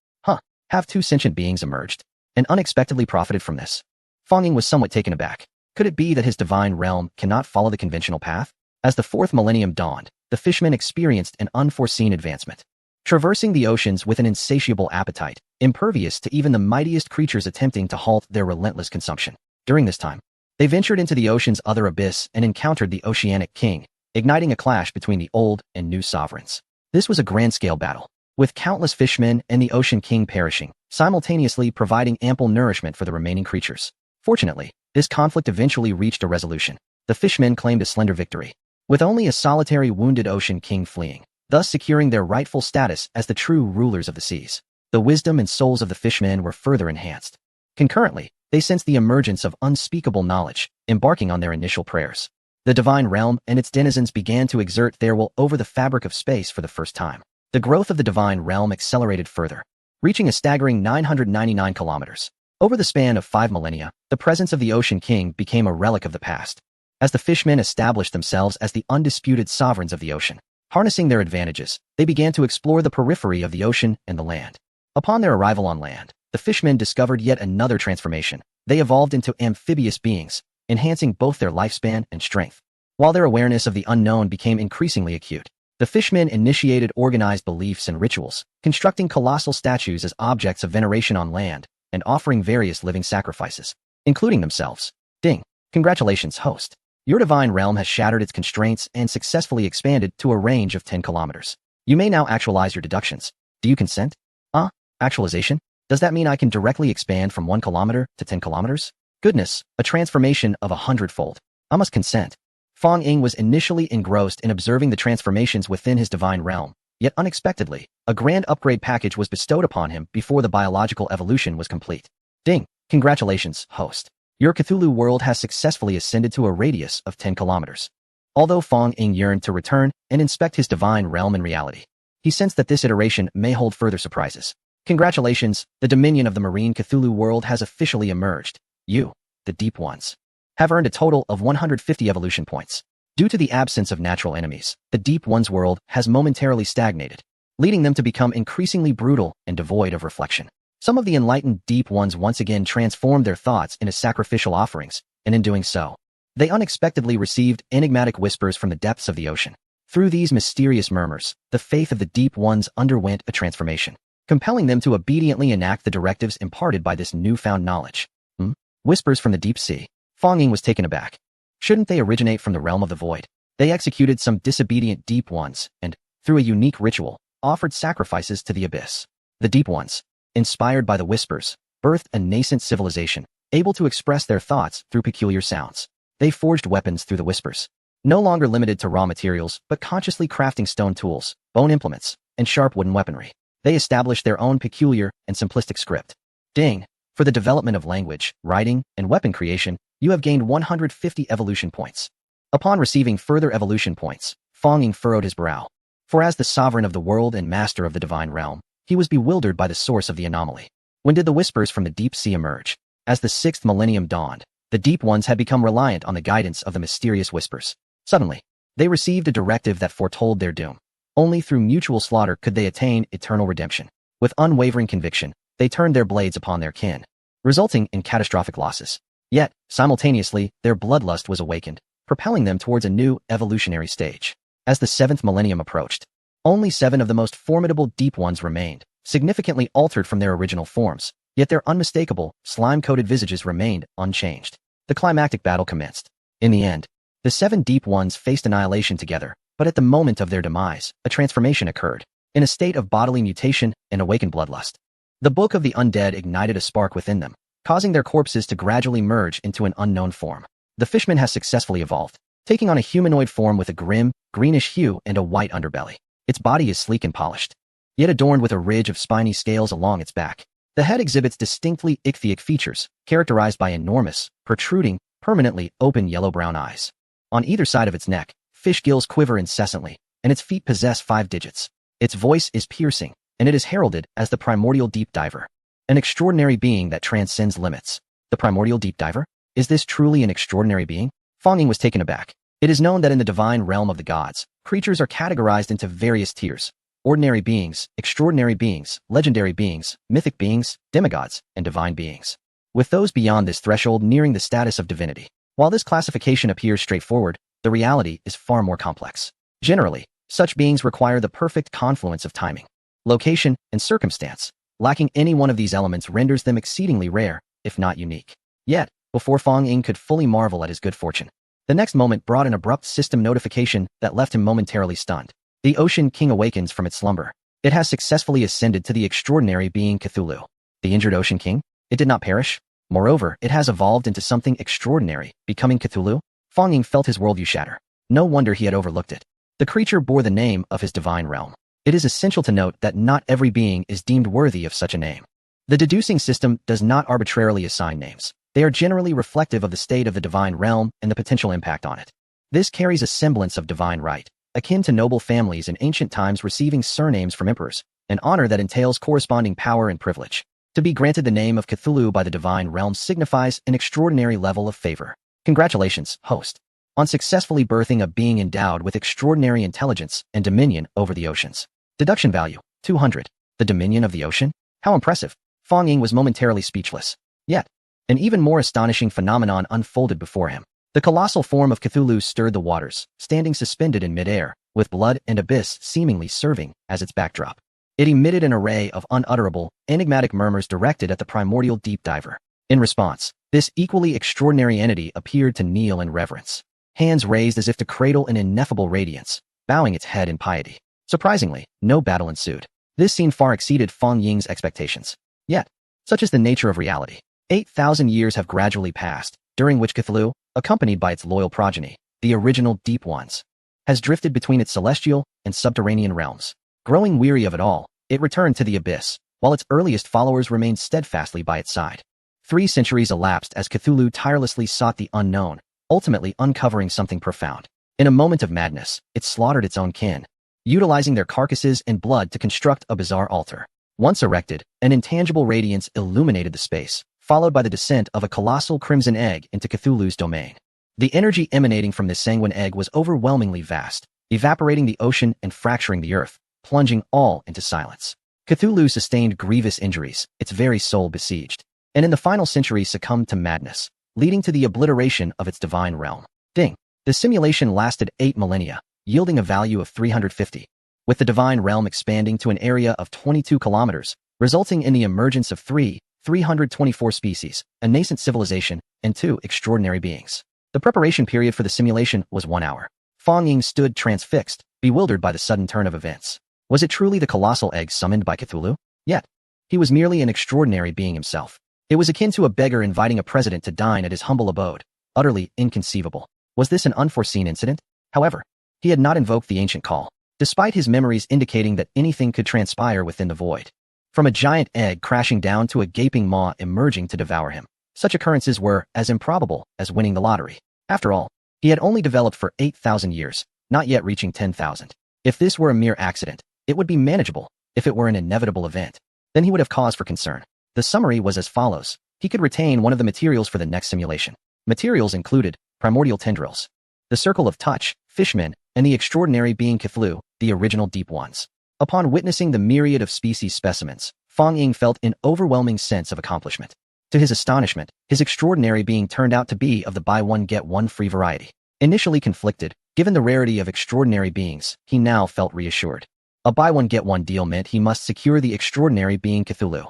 Have 2 sentient beings emerged, and unexpectedly profited from this? Fang Ying was somewhat taken aback. Could it be that his divine realm cannot follow the conventional path? As the 4th millennium dawned, the fishmen experienced an unforeseen advancement, traversing the oceans with an insatiable appetite, impervious to even the mightiest creatures attempting to halt their relentless consumption. During this time, they ventured into the ocean's other abyss and encountered the Oceanic King, igniting a clash between the old and new sovereigns. This was a grand-scale battle, with countless fishmen and the Ocean King perishing, simultaneously providing ample nourishment for the remaining creatures. Fortunately, this conflict eventually reached a resolution. The fishmen claimed a slender victory, with only a solitary wounded Ocean King fleeing, thus securing their rightful status as the true rulers of the seas. The wisdom and souls of the fishmen were further enhanced. Concurrently, they sensed the emergence of unspeakable knowledge, embarking on their initial prayers. The divine realm and its denizens began to exert their will over the fabric of space for the first time. The growth of the divine realm accelerated further, reaching a staggering 999 kilometers. Over the span of 5 millennia, the presence of the Ocean King became a relic of the past, as the fishmen established themselves as the undisputed sovereigns of the ocean. Harnessing their advantages, they began to explore the periphery of the ocean and the land. Upon their arrival on land, the fishmen discovered yet another transformation. They evolved into amphibious beings, enhancing both their lifespan and strength. While their awareness of the unknown became increasingly acute, the fishmen initiated organized beliefs and rituals, constructing colossal statues as objects of veneration on land, and offering various living sacrifices, including themselves. Ding! Congratulations, host. Your divine realm has shattered its constraints and successfully expanded to a range of 10 kilometers. You may now actualize your deductions. Do you consent? Actualization? Does that mean I can directly expand from 1 kilometer to 10 kilometers? Goodness, a transformation of 100-fold. I must consent. Fong Ying was initially engrossed in observing the transformations within his divine realm, yet unexpectedly, a grand upgrade package was bestowed upon him before the biological evolution was complete. Ding! Congratulations, host. Your Cthulhu world has successfully ascended to a radius of 10 kilometers. Although Fong Ying yearned to return and inspect his divine realm in reality, he sensed that this iteration may hold further surprises. Congratulations, the dominion of the marine Cthulhu world has officially emerged. You, the Deep Ones, have earned a total of 150 evolution points. Due to the absence of natural enemies, the Deep Ones world has momentarily stagnated, leading them to become increasingly brutal and devoid of reflection. Some of the enlightened Deep Ones once again transformed their thoughts into sacrificial offerings, and in doing so, they unexpectedly received enigmatic whispers from the depths of the ocean. Through these mysterious murmurs, the faith of the Deep Ones underwent a transformation, compelling them to obediently enact the directives imparted by this newfound knowledge. Whispers from the deep sea. Fong Ying was taken aback. Shouldn't they originate from the realm of the void? They executed some disobedient Deep Ones and, through a unique ritual, offered sacrifices to the abyss. The Deep Ones, inspired by the whispers, birthed a nascent civilization, able to express their thoughts through peculiar sounds. They forged weapons through the whispers, no longer limited to raw materials, but consciously crafting stone tools, bone implements, and sharp wooden weaponry. They established their own peculiar and simplistic script. Ding! For the development of language, writing, and weapon creation, you have gained 150 evolution points. Upon receiving further evolution points, Fong Ying furrowed his brow. For as the sovereign of the world and master of the divine realm, he was bewildered by the source of the anomaly. When did the whispers from the deep sea emerge? As the 6th millennium dawned, the Deep Ones had become reliant on the guidance of the mysterious whispers. Suddenly, they received a directive that foretold their doom. Only through mutual slaughter could they attain eternal redemption. With unwavering conviction, they turned their blades upon their kin, resulting in catastrophic losses. Yet, simultaneously, their bloodlust was awakened, propelling them towards a new evolutionary stage. As the 7th millennium approached, only 7 of the most formidable Deep Ones remained, significantly altered from their original forms, yet their unmistakable, slime-coated visages remained unchanged. The climactic battle commenced. In the end, the 7 Deep Ones faced annihilation together, but at the moment of their demise, a transformation occurred. In a state of bodily mutation and awakened bloodlust, the Book of the Undead ignited a spark within them, causing their corpses to gradually merge into an unknown form. The fishman has successfully evolved, taking on a humanoid form with a grim, greenish hue and a white underbelly. Its body is sleek and polished, yet adorned with a ridge of spiny scales along its back. The head exhibits distinctly ichthytic features, characterized by enormous, protruding, permanently open yellow-brown eyes. On either side of its neck, fish gills quiver incessantly, and its feet possess 5 digits. Its voice is piercing, and it is heralded as the primordial deep diver, an extraordinary being that transcends limits. The primordial deep diver? Is this truly an extraordinary being? Fong Ying was taken aback. It is known that in the divine realm of the gods, creatures are categorized into various tiers: ordinary beings, extraordinary beings, legendary beings, mythic beings, demigods, and divine beings, with those beyond this threshold nearing the status of divinity. While this classification appears straightforward, the reality is far more complex. Generally, such beings require the perfect confluence of timing, location, and circumstance. Lacking any one of these elements renders them exceedingly rare, if not unique. Yet, before Fong Ying could fully marvel at his good fortune, the next moment brought an abrupt system notification that left him momentarily stunned. The Ocean King awakens from its slumber. It has successfully ascended to the extraordinary being Cthulhu. The injured Ocean King? It did not perish. Moreover, it has evolved into something extraordinary, becoming Cthulhu. Fong Ying felt his worldview shatter. No wonder he had overlooked it. The creature bore the name of his divine realm. It is essential to note that not every being is deemed worthy of such a name. The deducing system does not arbitrarily assign names. They are generally reflective of the state of the divine realm and the potential impact on it. This carries a semblance of divine right, akin to noble families in ancient times receiving surnames from emperors, an honor that entails corresponding power and privilege. To be granted the name of Cthulhu by the divine realm signifies an extraordinary level of favor. Congratulations, host, on successfully birthing a being endowed with extraordinary intelligence and dominion over the oceans. Deduction value, 200. The dominion of the ocean? How impressive! Fang Ying was momentarily speechless. Yet, an even more astonishing phenomenon unfolded before him. The colossal form of Cthulhu stirred the waters, standing suspended in midair, with blood and abyss seemingly serving as its backdrop. It emitted an array of unutterable, enigmatic murmurs directed at the primordial deep diver. In response, this equally extraordinary entity appeared to kneel in reverence, hands raised as if to cradle an ineffable radiance, bowing its head in piety. Surprisingly, no battle ensued. This scene far exceeded Fang Ying's expectations. Yet, such is the nature of reality. 8,000 years have gradually passed, during which Cthulhu, accompanied by its loyal progeny, the original Deep Ones, has drifted between its celestial and subterranean realms. Growing weary of it all, it returned to the abyss, while its earliest followers remained steadfastly by its side. 3 centuries elapsed as Cthulhu tirelessly sought the unknown, ultimately uncovering something profound. In a moment of madness, it slaughtered its own kin, utilizing their carcasses and blood to construct a bizarre altar. Once erected, an intangible radiance illuminated the space, followed by the descent of a colossal crimson egg into Cthulhu's domain. The energy emanating from this sanguine egg was overwhelmingly vast, evaporating the ocean and fracturing the earth, plunging all into silence. Cthulhu sustained grievous injuries, its very soul besieged, and in the final century succumbed to madness, leading to the obliteration of its divine realm. The simulation lasted 8 millennia, yielding a value of 350, with the divine realm expanding to an area of 22 kilometers, resulting in the emergence of 324 species, a nascent civilization, and 2 extraordinary beings. The preparation period for the simulation was 1 hour. Fang Ying stood transfixed, bewildered by the sudden turn of events. Was it truly the colossal egg summoned by Cthulhu? Yet, he was merely an extraordinary being himself. It was akin to a beggar inviting a president to dine at his humble abode, utterly inconceivable. Was this an unforeseen incident? However, he had not invoked the ancient call, despite his memories indicating that anything could transpire within the void. From a giant egg crashing down to a gaping maw emerging to devour him, such occurrences were as improbable as winning the lottery. After all, he had only developed for 8,000 years, not yet reaching 10,000. If this were a mere accident, it would be manageable. If it were an inevitable event, then he would have cause for concern. The summary was as follows. He could retain one of the materials for the next simulation. Materials included primordial tendrils, the circle of touch, fishmen, and the extraordinary being Cthulhu, the original Deep Ones. Upon witnessing the myriad of species specimens, Fang Ying felt an overwhelming sense of accomplishment. To his astonishment, his extraordinary being turned out to be of the buy one get one free variety. Initially conflicted, given the rarity of extraordinary beings, he now felt reassured. A buy one get one deal meant he must secure the extraordinary being Cthulhu.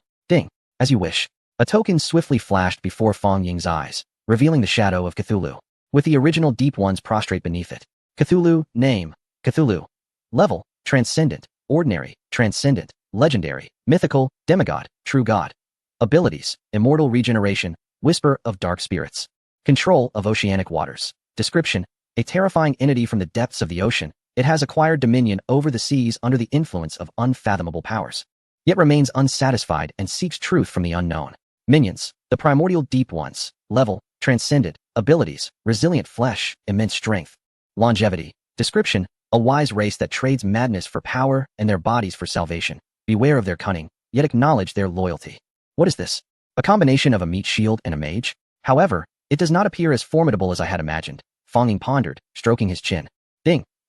As you wish. A token swiftly flashed before Fang Ying's eyes, revealing the shadow of Cthulhu, with the original Deep Ones prostrate beneath it. Cthulhu, name, Cthulhu. Level, transcendent, ordinary, transcendent, legendary, mythical, demigod, true god. Abilities, immortal regeneration, whisper of dark spirits. Control of oceanic waters. Description, a terrifying entity from the depths of the ocean, it has acquired dominion over the seas under the influence of unfathomable powers, yet remains unsatisfied and seeks truth from the unknown. Minions, the primordial Deep Ones. Level, transcendent. Abilities, resilient flesh, immense strength. Longevity. Description, a wise race that trades madness for power and their bodies for salvation. Beware of their cunning, yet acknowledge their loyalty. What is this? A combination of a meat shield and a mage? However, it does not appear as formidable as I had imagined. Fang Ying pondered, stroking his chin.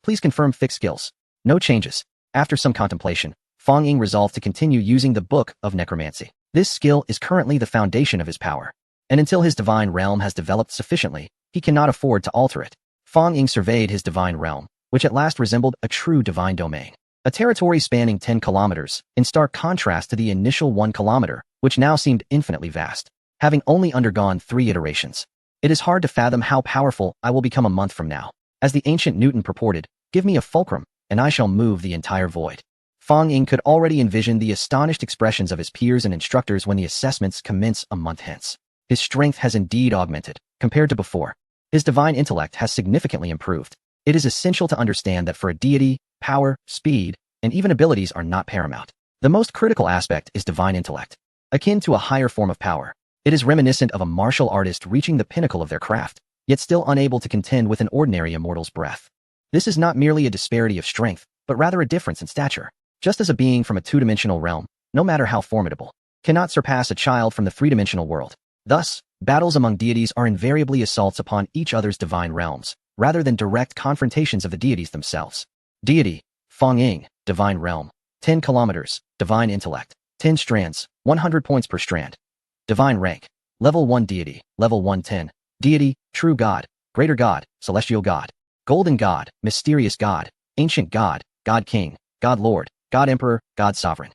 Please confirm fixed skills. No changes. After some contemplation, Fang Ying resolved to continue using the Book of Necromancy. This skill is currently the foundation of his power, and until his divine realm has developed sufficiently, he cannot afford to alter it. Fang Ying surveyed his divine realm, which at last resembled a true divine domain. A territory spanning 10 kilometers, in stark contrast to the initial 1 kilometer, which now seemed infinitely vast. Having only undergone 3 iterations, it is hard to fathom how powerful I will become a month from now. As the ancient Newton purported, give me a fulcrum, and I shall move the entire void. Fang Ying could already envision the astonished expressions of his peers and instructors when the assessments commence a month hence. His strength has indeed augmented, compared to before. His divine intellect has significantly improved. It is essential to understand that for a deity, power, speed, and even abilities are not paramount. The most critical aspect is divine intellect. Akin to a higher form of power, it is reminiscent of a martial artist reaching the pinnacle of their craft, yet still unable to contend with an ordinary immortal's breath. This is not merely a disparity of strength, but rather a difference in stature. Just as a being from a two-dimensional realm, no matter how formidable, cannot surpass a child from the three-dimensional world. Thus, battles among deities are invariably assaults upon each other's divine realms, rather than direct confrontations of the deities themselves. Deity, Fang Ying, divine realm, 10 kilometers, divine intellect, 10 strands, 100 points per strand. Divine rank. Level 1 deity, level 110. Deity, true God, greater God, celestial God, golden God, mysterious God, ancient God, God King, God Lord, God Emperor, God Sovereign.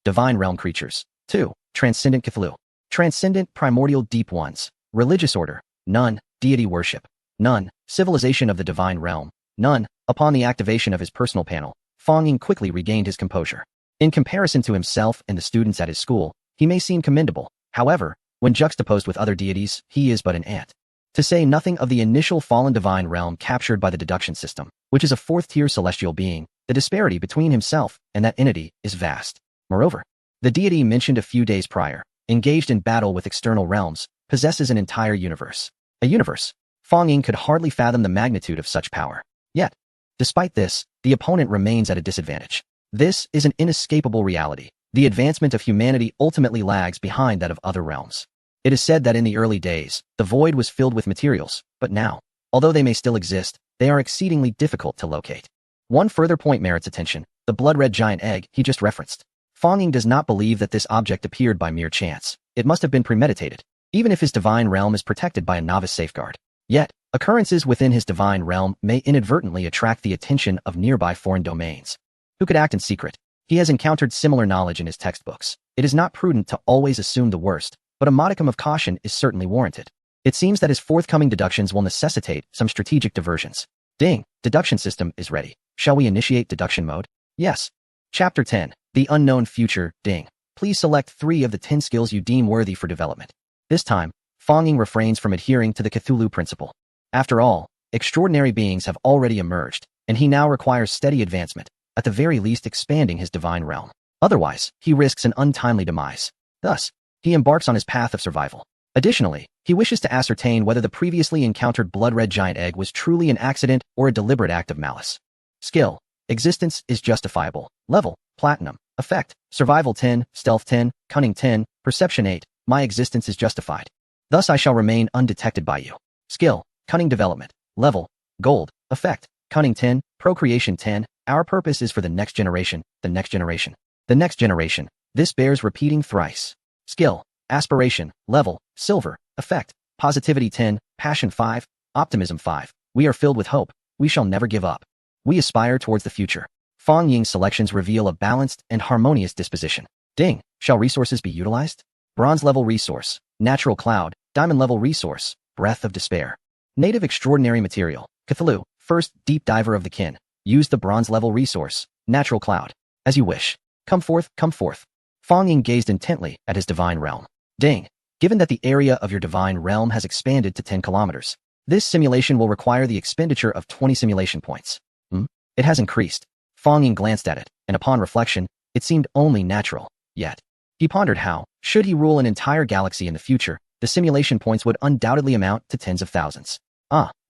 Divine realm creatures. 2. Transcendent Cthulhu. Transcendent primordial deep ones. Religious order. None. Deity worship. None. Civilization of the divine realm. None. Upon the activation of his personal panel, Fong Ying quickly regained his composure. In comparison to himself and the students at his school, he may seem commendable. However, when juxtaposed with other deities, he is but an ant. To say nothing of the initial fallen divine realm captured by the deduction system, which is a fourth-tier celestial being, the disparity between himself and that entity is vast. Moreover, the deity mentioned a few days prior, engaged in battle with external realms, possesses an entire universe. A universe. Fong Ying could hardly fathom the magnitude of such power. Yet, despite this, the opponent remains at a disadvantage. This is an inescapable reality. The advancement of humanity ultimately lags behind that of other realms. It is said that in the early days, the void was filled with materials, but now, although they may still exist, they are exceedingly difficult to locate. One further point merits attention: the blood-red giant egg he just referenced. Fong Ying does not believe that this object appeared by mere chance. It must have been premeditated, even if his divine realm is protected by a novice safeguard. Yet, occurrences within his divine realm may inadvertently attract the attention of nearby foreign domains. Who could act in secret? He has encountered similar knowledge in his textbooks. It is not prudent to always assume the worst, but a modicum of caution is certainly warranted. It seems that his forthcoming deductions will necessitate some strategic diversions. Ding! Deduction system is ready. Shall we initiate deduction mode? Yes. Chapter 10. The Unknown Future. Ding. Please select 3 of the 10 skills you deem worthy for development. This time, Fong Ying refrains from adhering to the Cthulhu principle. After all, extraordinary beings have already emerged, and he now requires steady advancement, at the very least expanding his divine realm. Otherwise, he risks an untimely demise. Thus, he embarks on his path of survival. Additionally, he wishes to ascertain whether the previously encountered blood-red giant egg was truly an accident or a deliberate act of malice. Skill. Existence is justifiable. Level. Platinum. Effect. Survival 10, Stealth 10, Cunning 10, Perception 8. My existence is justified. Thus I shall remain undetected by you. Skill. Cunning development. Level. Gold. Effect. Cunning 10, Procreation 10. Our purpose is for the next generation, the next generation. The next generation. This bears repeating thrice. Skill. Aspiration. Level. Silver. Effect. Positivity 10, Passion 5, Optimism 5. We are filled with hope. We shall never give up. We aspire towards the future. Fong Ying's selections reveal a balanced and harmonious disposition. Ding. Shall resources be utilized? Bronze level resource. Natural cloud. Diamond level resource. Breath of despair. Native extraordinary material. Cthulhu. First deep diver of the kin. Use the bronze level resource. Natural cloud. As you wish. Come forth, come forth. Fong Ying gazed intently at his divine realm. Ding. Given that the area of your divine realm has expanded to 10 kilometers, this simulation will require the expenditure of 20 simulation points. It has increased. Fong Ying glanced at it, and upon reflection, it seemed only natural. Yet, he pondered how, should he rule an entire galaxy in the future, the simulation points would undoubtedly amount to tens of thousands.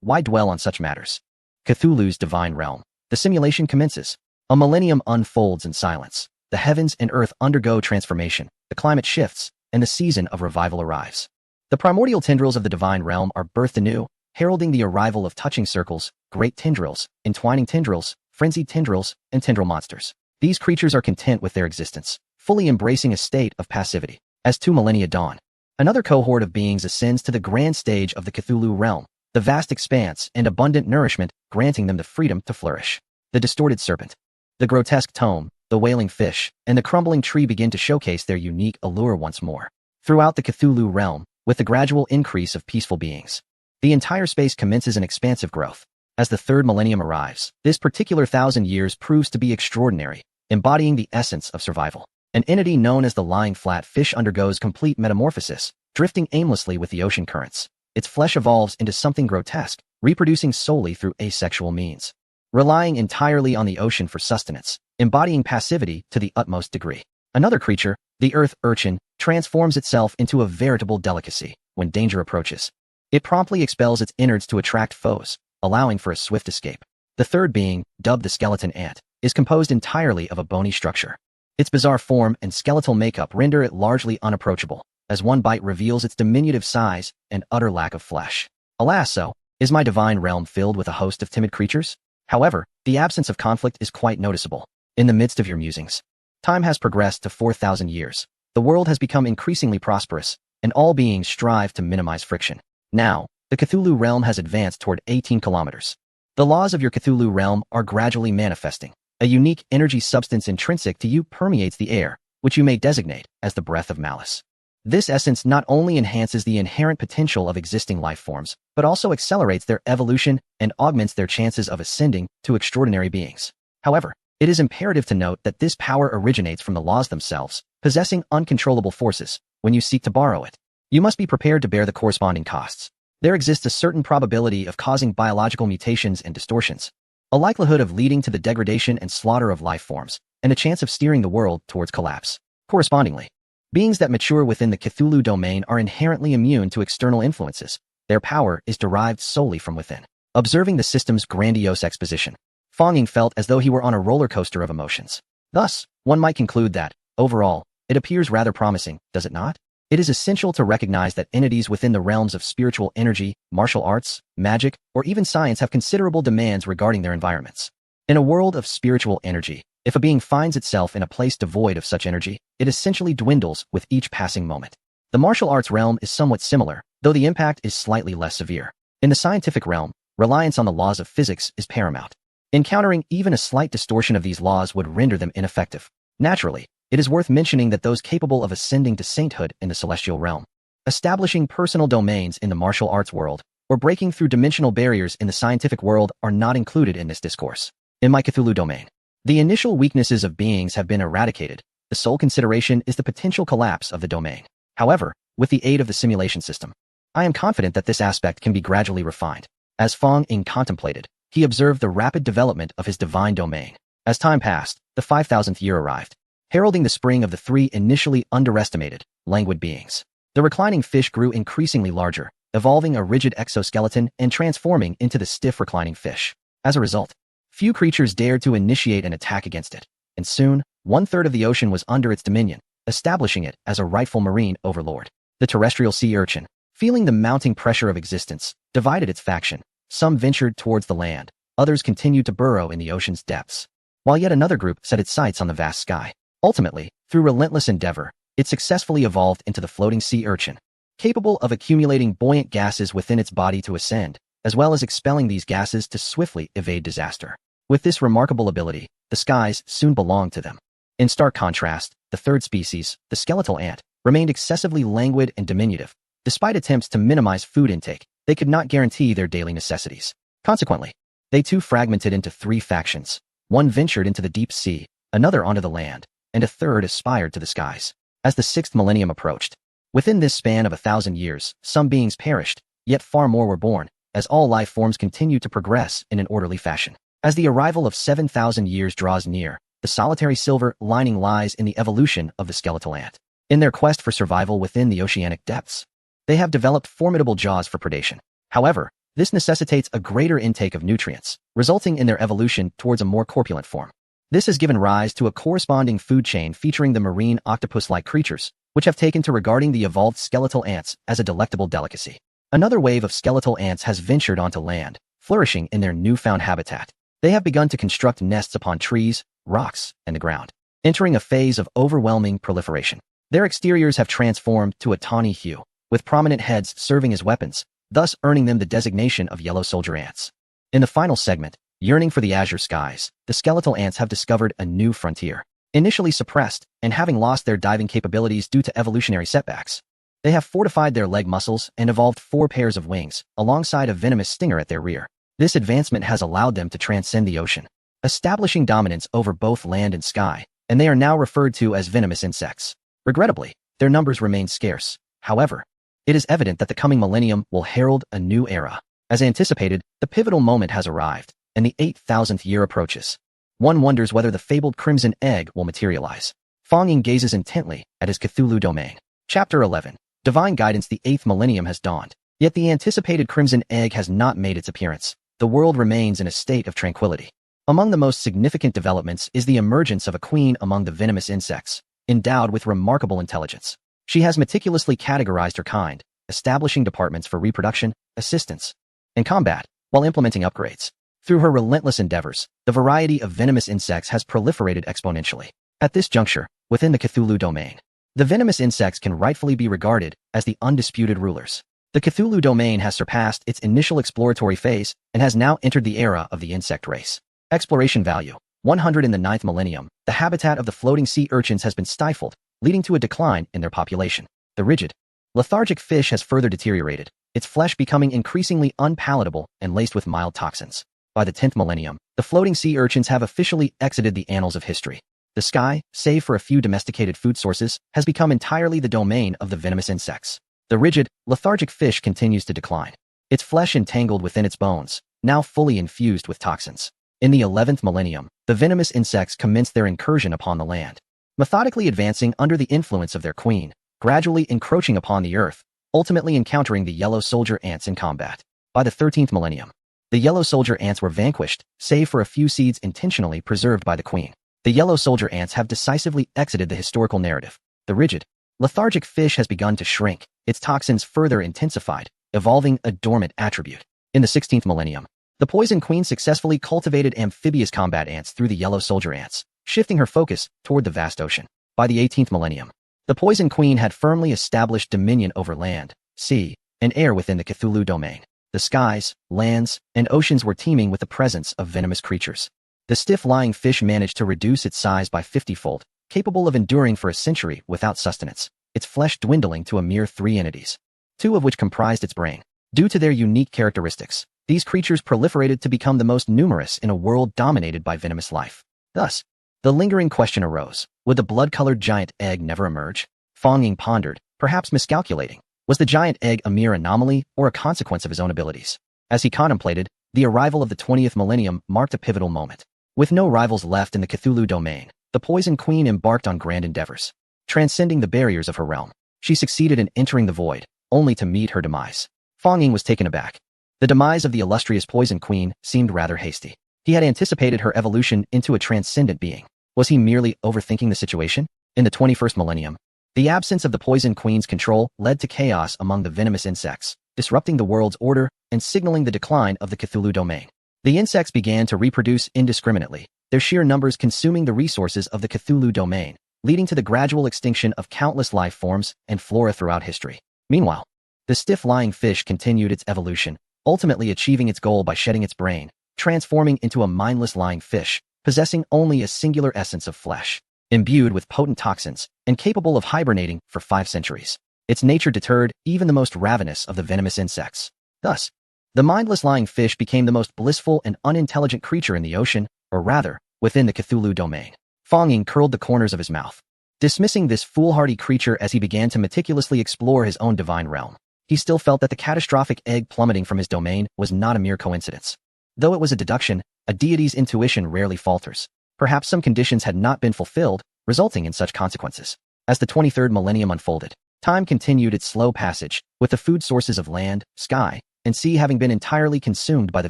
Why dwell on such matters? Cthulhu's divine realm. The simulation commences. A millennium unfolds in silence. The heavens and earth undergo transformation, the climate shifts, and the season of revival arrives. The primordial tendrils of the divine realm are birthed anew, heralding the arrival of touching circles, great tendrils, entwining tendrils, frenzied tendrils, and tendril monsters. These creatures are content with their existence, fully embracing a state of passivity. As 2 millennia dawn, another cohort of beings ascends to the grand stage of the Cthulhu realm, the vast expanse and abundant nourishment granting them the freedom to flourish. The distorted serpent, the grotesque tome, the wailing fish, and the crumbling tree begin to showcase their unique allure once more. Throughout the Cthulhu realm, with the gradual increase of peaceful beings, the entire space commences an expansive growth. As the 3rd millennium arrives, this particular 1,000 years proves to be extraordinary, embodying the essence of survival. An entity known as the lying flat fish undergoes complete metamorphosis, drifting aimlessly with the ocean currents. Its flesh evolves into something grotesque, reproducing solely through asexual means, relying entirely on the ocean for sustenance, embodying passivity to the utmost degree. Another creature, the earth urchin, transforms itself into a veritable delicacy when danger approaches. It promptly expels its innards to attract foes, allowing for a swift escape. The 3rd being, dubbed the skeleton ant, is composed entirely of a bony structure. Its bizarre form and skeletal makeup render it largely unapproachable, as one bite reveals its diminutive size and utter lack of flesh. Alas, so, is my divine realm filled with a host of timid creatures? However, the absence of conflict is quite noticeable. In the midst of your musings, Time has progressed to 4,000 years. The world has become increasingly prosperous, and all beings strive to minimize friction. Now, the Cthulhu realm has advanced toward 18 kilometers. The laws of your Cthulhu realm are gradually manifesting. A unique energy substance intrinsic to you permeates the air, which you may designate as the breath of malice. This essence not only enhances the inherent potential of existing life forms, but also accelerates their evolution and augments their chances of ascending to extraordinary beings. However, it is imperative to note that this power originates from the laws themselves, possessing uncontrollable forces. When you seek to borrow it, you must be prepared to bear the corresponding costs. There exists a certain probability of causing biological mutations and distortions, a likelihood of leading to the degradation and slaughter of life forms, and a chance of steering the world towards collapse. Correspondingly, beings that mature within the Cthulhu domain are inherently immune to external influences. Their power is derived solely from within. Observing the system's grandiose exposition, Fong felt as though he were on a roller coaster of emotions. Thus, one might conclude that, overall, it appears rather promising, does it not? It is essential to recognize that entities within the realms of spiritual energy, martial arts, magic, or even science have considerable demands regarding their environments. In a world of spiritual energy, if a being finds itself in a place devoid of such energy, it essentially dwindles with each passing moment. The martial arts realm is somewhat similar, though the impact is slightly less severe. In the scientific realm, reliance on the laws of physics is paramount. Encountering even a slight distortion of these laws would render them ineffective. Naturally, it is worth mentioning that those capable of ascending to sainthood in the celestial realm, establishing personal domains in the martial arts world, or breaking through dimensional barriers in the scientific world are not included in this discourse. In my Cthulhu domain, the initial weaknesses of beings have been eradicated. The sole consideration is the potential collapse of the domain. However, with the aid of the simulation system, I am confident that this aspect can be gradually refined. As Fong contemplated, he observed the rapid development of his divine domain. As time passed, the 5,000th year arrived, heralding the spring of the three initially underestimated, languid beings. The reclining fish grew increasingly larger, evolving a rigid exoskeleton and transforming into the stiff reclining fish. As a result, few creatures dared to initiate an attack against it, and soon, 1/3 of the ocean was under its dominion, establishing it as a rightful marine overlord. The terrestrial sea urchin, feeling the mounting pressure of existence, divided its faction. Some ventured towards the land, others continued to burrow in the ocean's depths, while yet another group set its sights on the vast sky. Ultimately, through relentless endeavor, it successfully evolved into the floating sea urchin, capable of accumulating buoyant gases within its body to ascend, as well as expelling these gases to swiftly evade disaster. With this remarkable ability, the skies soon belonged to them. In stark contrast, the third species, the skeletal ant, remained excessively languid and diminutive. Despite attempts to minimize food intake, they could not guarantee their daily necessities. Consequently, they too fragmented into three factions. One ventured into the deep sea, another onto the land, and a third aspired to the skies. As the 6th millennium approached, within this span of 1,000 years, some beings perished, yet far more were born, as all life forms continued to progress in an orderly fashion. As the arrival of 7,000 years draws near, the solitary silver lining lies in the evolution of the skeletal ant. In their quest for survival within the oceanic depths, they have developed formidable jaws for predation. However, this necessitates a greater intake of nutrients, resulting in their evolution towards a more corpulent form. This has given rise to a corresponding food chain featuring the marine octopus-like creatures, which have taken to regarding the evolved skeletal ants as a delectable delicacy. Another wave of skeletal ants has ventured onto land, flourishing in their newfound habitat. They have begun to construct nests upon trees, rocks, and the ground, entering a phase of overwhelming proliferation. Their exteriors have transformed to a tawny hue, with prominent heads serving as weapons, thus earning them the designation of yellow soldier ants. In the final segment, yearning for the azure skies, the skeletal ants have discovered a new frontier. Initially suppressed, and having lost their diving capabilities due to evolutionary setbacks, they have fortified their leg muscles and evolved 4 pairs of wings, alongside a venomous stinger at their rear. This advancement has allowed them to transcend the ocean, establishing dominance over both land and sky, and they are now referred to as venomous insects. Regrettably, their numbers remain scarce. However, it is evident that the coming millennium will herald a new era. As anticipated, the pivotal moment has arrived, and the 8,000th year approaches. One wonders whether the fabled crimson egg will materialize. Fong gazes intently at his Cthulhu domain. Chapter 11. Divine Guidance. The 8th millennium has dawned, yet the anticipated crimson egg has not made its appearance. The world remains in a state of tranquility. Among the most significant developments is the emergence of a queen among the venomous insects, endowed with remarkable intelligence. She has meticulously categorized her kind, establishing departments for reproduction, assistance, and combat, while implementing upgrades. Through her relentless endeavors, the variety of venomous insects has proliferated exponentially. At this juncture, within the Cthulhu domain, the venomous insects can rightfully be regarded as the undisputed rulers. The Cthulhu domain has surpassed its initial exploratory phase and has now entered the era of the insect race. Exploration value. 100 in the 9th millennium, the habitat of the floating sea urchins has been stifled, leading to a decline in their population. The rigid, lethargic fish has further deteriorated, its flesh becoming increasingly unpalatable and laced with mild toxins. By the 10th millennium, the floating sea urchins have officially exited the annals of history. The sky, save for a few domesticated food sources, has become entirely the domain of the venomous insects. The rigid, lethargic fish continues to decline, its flesh entangled within its bones, now fully infused with toxins. In the 11th millennium, the venomous insects commenced their incursion upon the land, methodically advancing under the influence of their queen, gradually encroaching upon the earth, ultimately encountering the yellow soldier ants in combat. By the 13th millennium, the yellow soldier ants were vanquished, save for a few seeds intentionally preserved by the queen. The yellow soldier ants have decisively exited the historical narrative. The rigid, lethargic fish has begun to shrink, its toxins further intensified, evolving a dormant attribute. In the 16th millennium, the poison queen successfully cultivated amphibious combat ants through the yellow soldier ants, shifting her focus toward the vast ocean. By the 18th millennium, the poison queen had firmly established dominion over land, sea, and air within the Cthulhu domain. The skies, lands, and oceans were teeming with the presence of venomous creatures. The stiff-lying fish managed to reduce its size by 50-fold, capable of enduring for a century without sustenance, its flesh dwindling to a mere 3 entities, 2 of which comprised its brain. Due to their unique characteristics, these creatures proliferated to become the most numerous in a world dominated by venomous life. Thus, the lingering question arose, would the blood-colored giant egg never emerge? Fong Ying pondered, perhaps miscalculating. Was the giant egg a mere anomaly or a consequence of his own abilities? As he contemplated, the arrival of the 20th millennium marked a pivotal moment. With no rivals left in the Cthulhu domain, the Poison Queen embarked on grand endeavors. Transcending the barriers of her realm, she succeeded in entering the void, only to meet her demise. Fong Ying was taken aback. The demise of the illustrious Poison Queen seemed rather hasty. He had anticipated her evolution into a transcendent being. Was he merely overthinking the situation? In the 21st millennium, the absence of the Poison Queen's control led to chaos among the venomous insects, disrupting the world's order and signaling the decline of the Cthulhu domain. The insects began to reproduce indiscriminately, their sheer numbers consuming the resources of the Cthulhu domain, leading to the gradual extinction of countless life forms and flora throughout history. Meanwhile, the stiff-lying fish continued its evolution, ultimately achieving its goal by shedding its brain, transforming into a mindless lying fish, possessing only a singular essence of flesh, imbued with potent toxins, and capable of hibernating for 5 centuries. Its nature deterred even the most ravenous of the venomous insects. Thus, the mindless lying fish became the most blissful and unintelligent creature in the ocean, or rather, within the Cthulhu domain. Fong Ying curled the corners of his mouth, dismissing this foolhardy creature as he began to meticulously explore his own divine realm. He still felt that the catastrophic egg plummeting from his domain was not a mere coincidence. Though it was a deduction, a deity's intuition rarely falters. Perhaps some conditions had not been fulfilled, resulting in such consequences. As the 23rd millennium unfolded, time continued its slow passage, with the food sources of land, sky, and sea having been entirely consumed by the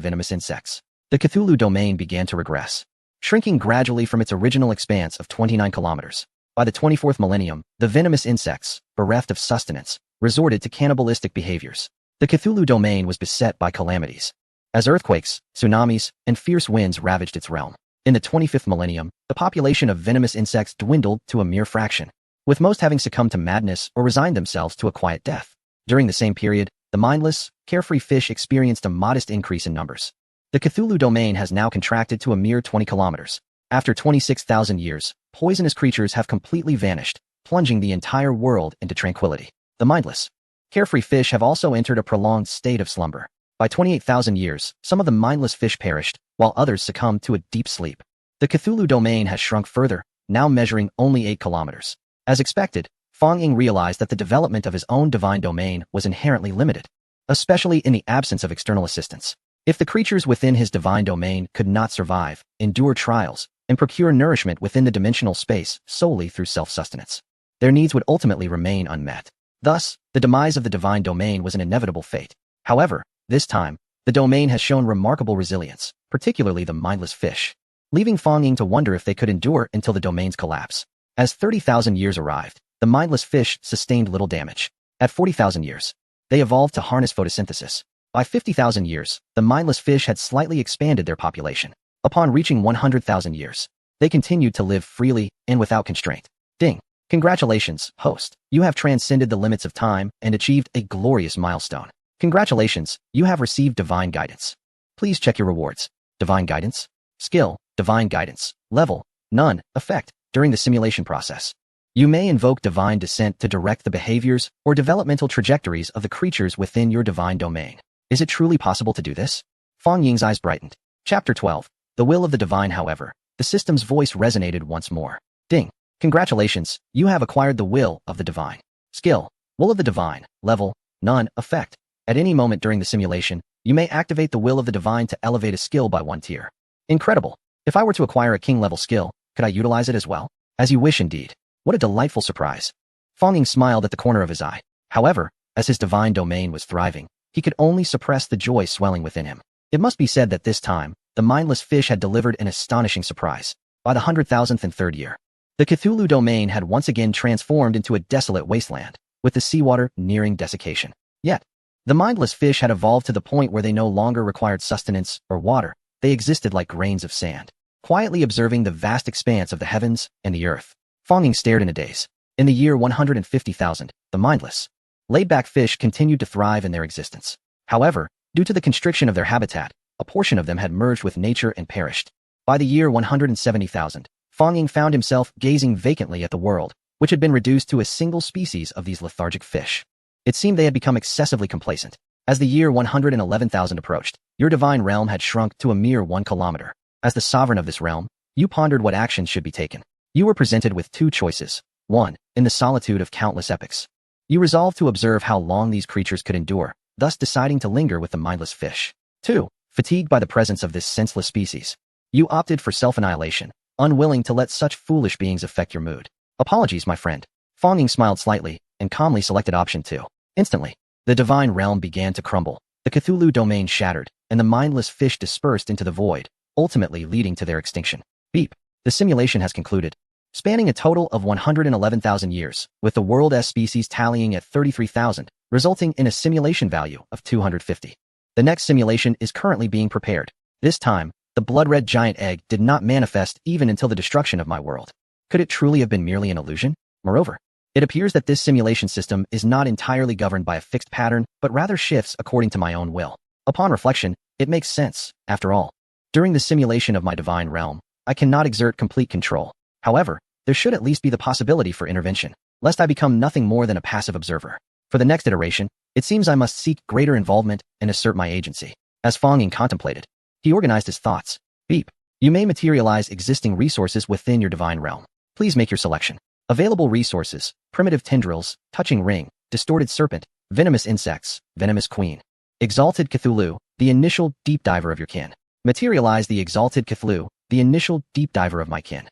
venomous insects. The Cthulhu domain began to regress, shrinking gradually from its original expanse of 29 kilometers. By the 24th millennium, the venomous insects, bereft of sustenance, resorted to cannibalistic behaviors. The Cthulhu domain was beset by calamities, as earthquakes, tsunamis, and fierce winds ravaged its realm. In the 25th millennium, the population of venomous insects dwindled to a mere fraction, with most having succumbed to madness or resigned themselves to a quiet death. During the same period, the mindless, carefree fish experienced a modest increase in numbers. The Cthulhu domain has now contracted to a mere 20 kilometers. After 26,000 years, poisonous creatures have completely vanished, plunging the entire world into tranquility. The mindless, carefree fish have also entered a prolonged state of slumber. By 28,000 years, some of the mindless fish perished, while others succumbed to a deep sleep. The Cthulhu domain has shrunk further, now measuring only 8 kilometers. As expected, Fong Ying realized that the development of his own divine domain was inherently limited, especially in the absence of external assistance. If the creatures within his divine domain could not survive, endure trials, and procure nourishment within the dimensional space solely through self-sustenance, their needs would ultimately remain unmet. Thus, the demise of the divine domain was an inevitable fate. However, this time, the domain has shown remarkable resilience, particularly the mindless fish, leaving Fong Ying to wonder if they could endure until the domain's collapse. As 30,000 years arrived, the mindless fish sustained little damage. At 40,000 years, they evolved to harness photosynthesis. By 50,000 years, the mindless fish had slightly expanded their population. Upon reaching 100,000 years, They continued to live freely and without constraint. Ding. Congratulations, host. You have transcended the limits of time and achieved a glorious milestone. Congratulations, you have received divine guidance. Please check your rewards. Divine guidance. Skill, divine guidance. Level, none. Effect, during the simulation process. You may invoke divine descent to direct the behaviors or developmental trajectories of the creatures within your divine domain. Is it truly possible to do this? Fang Ying's eyes brightened. Chapter 12. The Will of the Divine. However, the system's voice resonated once more. Ding. Congratulations, you have acquired the Will of the Divine. Skill, Will of the Divine. Level, none. Effect. At any moment during the simulation, you may activate the Will of the Divine to elevate a skill by 1 tier. Incredible. If I were to acquire a king-level skill, could I utilize it as well? As you wish indeed. What a delightful surprise. Fang Ying smiled at the corner of his eye. However, as his divine domain was thriving, he could only suppress the joy swelling within him. It must be said that this time, the mindless fish had delivered an astonishing surprise. By the 100,003rd year, the Cthulhu domain had once again transformed into a desolate wasteland, with the seawater nearing desiccation. Yet, the mindless fish had evolved to the point where they no longer required sustenance or water. They existed like grains of sand, quietly observing the vast expanse of the heavens and the earth. Fang Ying stared in a daze. In the year 150,000, the mindless, laid-back fish continued to thrive in their existence. However, due to the constriction of their habitat, a portion of them had merged with nature and perished. By the year 170,000, Fang Ying found himself gazing vacantly at the world, which had been reduced to a single species of these lethargic fish. It seemed they had become excessively complacent. As the year 111,000 approached, your divine realm had shrunk to a mere 1 kilometer. As the sovereign of this realm, you pondered what actions should be taken. You were presented with 2 choices. 1. In the solitude of countless epochs, you resolved to observe how long these creatures could endure, thus deciding to linger with the mindless fish. 2. Fatigued by the presence of this senseless species, you opted for self-annihilation, unwilling to let such foolish beings affect your mood. Apologies, my friend. Fang Ying smiled slightly and calmly selected option 2. Instantly, the divine realm began to crumble. The Cthulhu domain shattered, and the mindless fish dispersed into the void, ultimately leading to their extinction. Beep. The simulation has concluded. Spanning a total of 111,000 years, with the world-S species tallying at 33,000, resulting in a simulation value of 250. The next simulation is currently being prepared. This time, the blood-red giant egg did not manifest even until the destruction of my world. Could it truly have been merely an illusion? Moreover, it appears that this simulation system is not entirely governed by a fixed pattern, but rather shifts according to my own will. Upon reflection, it makes sense, after all. During the simulation of my divine realm, I cannot exert complete control. However, there should at least be the possibility for intervention, lest I become nothing more than a passive observer. For the next iteration, it seems I must seek greater involvement and assert my agency. As Fang Ying contemplated, he organized his thoughts. Beep. You may materialize existing resources within your divine realm. Please make your selection. Available resources: primitive tendrils, touching ring, distorted serpent, venomous insects, venomous queen. Exalted Cthulhu, the initial deep diver of your kin. Materialize the exalted Cthulhu, the initial deep diver of my kin.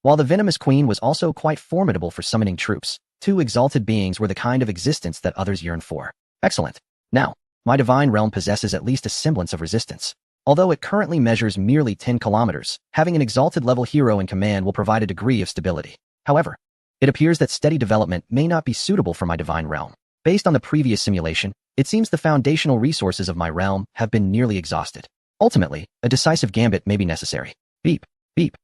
While the venomous queen was also quite formidable for summoning troops, 2 exalted beings were the kind of existence that others yearn for. Excellent. Now, my divine realm possesses at least a semblance of resistance. Although it currently measures merely 10 kilometers, having an exalted level hero in command will provide a degree of stability. However, it appears that steady development may not be suitable for my divine realm. Based on the previous simulation, it seems the foundational resources of my realm have been nearly exhausted. Ultimately, a decisive gambit may be necessary. Beep. Beep.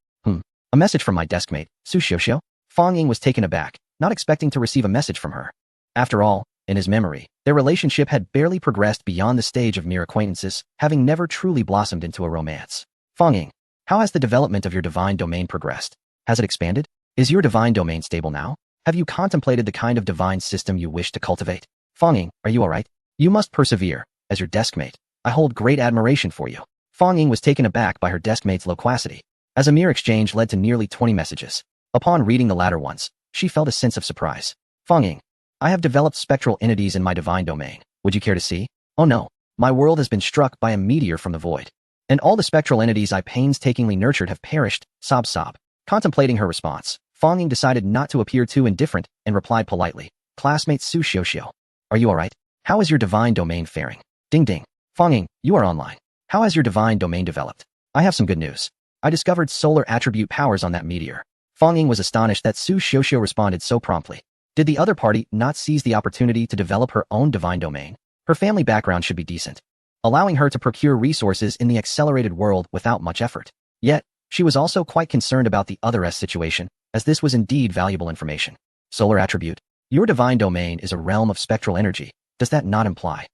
A message from my deskmate, Su Xiuxiu. Fang Ying was taken aback, not expecting to receive a message from her. After all, in his memory, their relationship had barely progressed beyond the stage of mere acquaintances, having never truly blossomed into a romance. Fang Ying, how has the development of your divine domain progressed? Has it expanded? Is your divine domain stable now? Have you contemplated the kind of divine system you wish to cultivate? Fang Ying, are you alright? You must persevere. As your deskmate, I hold great admiration for you. Fang Ying was taken aback by her deskmate's loquacity, as a mere exchange led to nearly 20 messages. Upon reading the latter ones, she felt a sense of surprise. Fang Ying, I have developed spectral entities in my divine domain. Would you care to see? Oh no, my world has been struck by a meteor from the void, and all the spectral entities I painstakingly nurtured have perished. Sob sob. Contemplating her response, Fang Ying decided not to appear too indifferent and replied politely. Classmate Su Xiuxiu, are you alright? How is your divine domain faring? Ding ding. Fang Ying, you are online. How has your divine domain developed? I have some good news. I discovered solar attribute powers on that meteor. Fang Ying was astonished that Su Xiuxiu responded so promptly. Did the other party not seize the opportunity to develop her own divine domain? Her family background should be decent, allowing her to procure resources in the accelerated world without much effort. Yet, She was also quite concerned about the other S situation, as this was indeed valuable information. Solar attribute. Your divine domain is a realm of spectral energy. Does that not imply?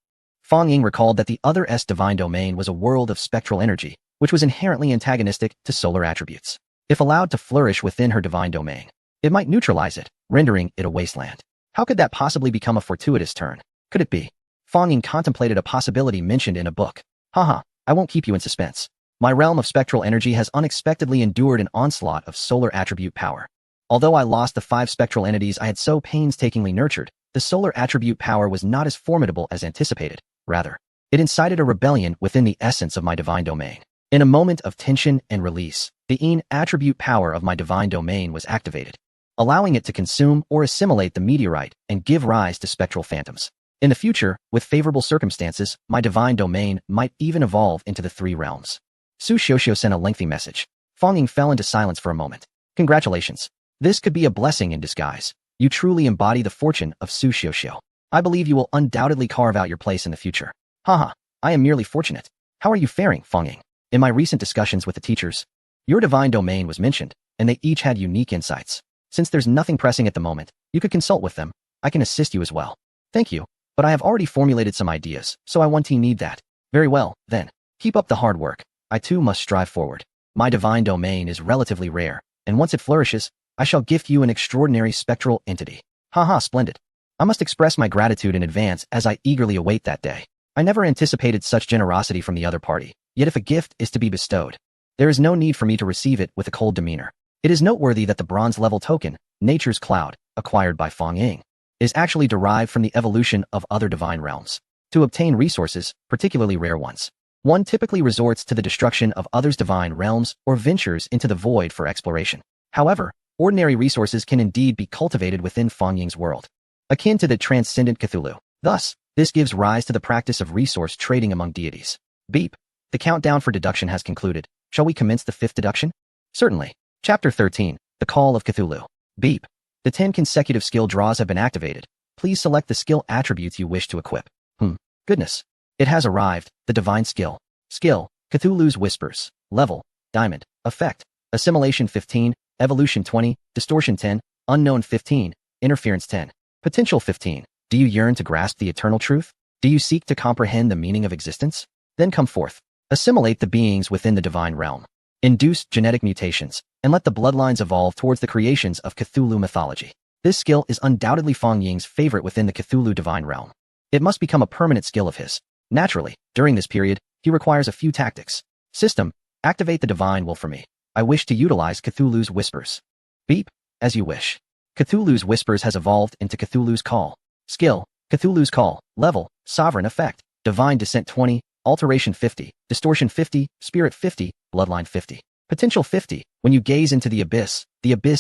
Fang Ying recalled that the other S divine domain was a world of spectral energy, which was inherently antagonistic to solar attributes. If allowed to flourish within her divine domain, it might neutralize it, rendering it a wasteland. How could that possibly become a fortuitous turn? Could it be? Fang Ying contemplated a possibility mentioned in a book. Haha, I won't keep you in suspense. My realm of spectral energy has unexpectedly endured an onslaught of solar attribute power. Although I lost the 5 spectral entities I had so painstakingly nurtured, the solar attribute power was not as formidable as anticipated. Rather, it incited a rebellion within the essence of my divine domain. In a moment of tension and release, the Yin attribute power of my divine domain was activated, allowing it to consume or assimilate the meteorite and give rise to spectral phantoms. In the future, with favorable circumstances, my divine domain might even evolve into the 3 realms. Su Xiuxiu sent a lengthy message. Fang Ying fell into silence for a moment. Congratulations. This could be a blessing in disguise. You truly embody the fortune of Su Xiuxiu. I believe you will undoubtedly carve out your place in the future. Haha, I am merely fortunate. How are you faring, Fang Ying? In my recent discussions with the teachers, your divine domain was mentioned, and they each had unique insights. Since there's nothing pressing at the moment, you could consult with them. I can assist you as well. Thank you, but I have already formulated some ideas, so I want to need that. Very well, then. Keep up the hard work. I too must strive forward. My divine domain is relatively rare, and once it flourishes, I shall gift you an extraordinary spectral entity. Haha, splendid. I must express my gratitude in advance as I eagerly await that day. I never anticipated such generosity from the other party. Yet if a gift is to be bestowed, there is no need for me to receive it with a cold demeanor. It is noteworthy that the bronze-level token, Nature's Cloud, acquired by Fang Ying, is actually derived from the evolution of other divine realms. To obtain resources, particularly rare ones, one typically resorts to the destruction of others' divine realms or ventures into the void for exploration. However, ordinary resources can indeed be cultivated within Fang Ying's world, akin to the transcendent Cthulhu. Thus, this gives rise to the practice of resource trading among deities. Beep. The countdown for deduction has concluded. Shall we commence the 5th deduction? Certainly. Chapter 13, The Call of Cthulhu. Beep. The 10 consecutive skill draws have been activated. Please select the skill attributes you wish to equip. Goodness. It has arrived, the divine skill. Skill, Cthulhu's Whispers. Level, Diamond. Effect, Assimilation 15, Evolution 20, Distortion 10, Unknown 15, Interference 10. Potential 15. Do you yearn to grasp the eternal truth? Do you seek to comprehend the meaning of existence? Then come forth. Assimilate the beings within the divine realm. Induce genetic mutations, and let the bloodlines evolve towards the creations of Cthulhu mythology. This skill is undoubtedly Fang Ying's favorite within the Cthulhu divine realm. It must become a permanent skill of his. Naturally, during this period, he requires a few tactics. System, activate the divine will for me. I wish to utilize Cthulhu's Whispers. Beep, as you wish. Cthulhu's Whispers has evolved into Cthulhu's Call. Skill, Cthulhu's Call. Level, Sovereign Effect, Divine Descent 20, Alteration 50, Distortion 50, Spirit 50, Bloodline 50. Potential 50. When you gaze into the abyss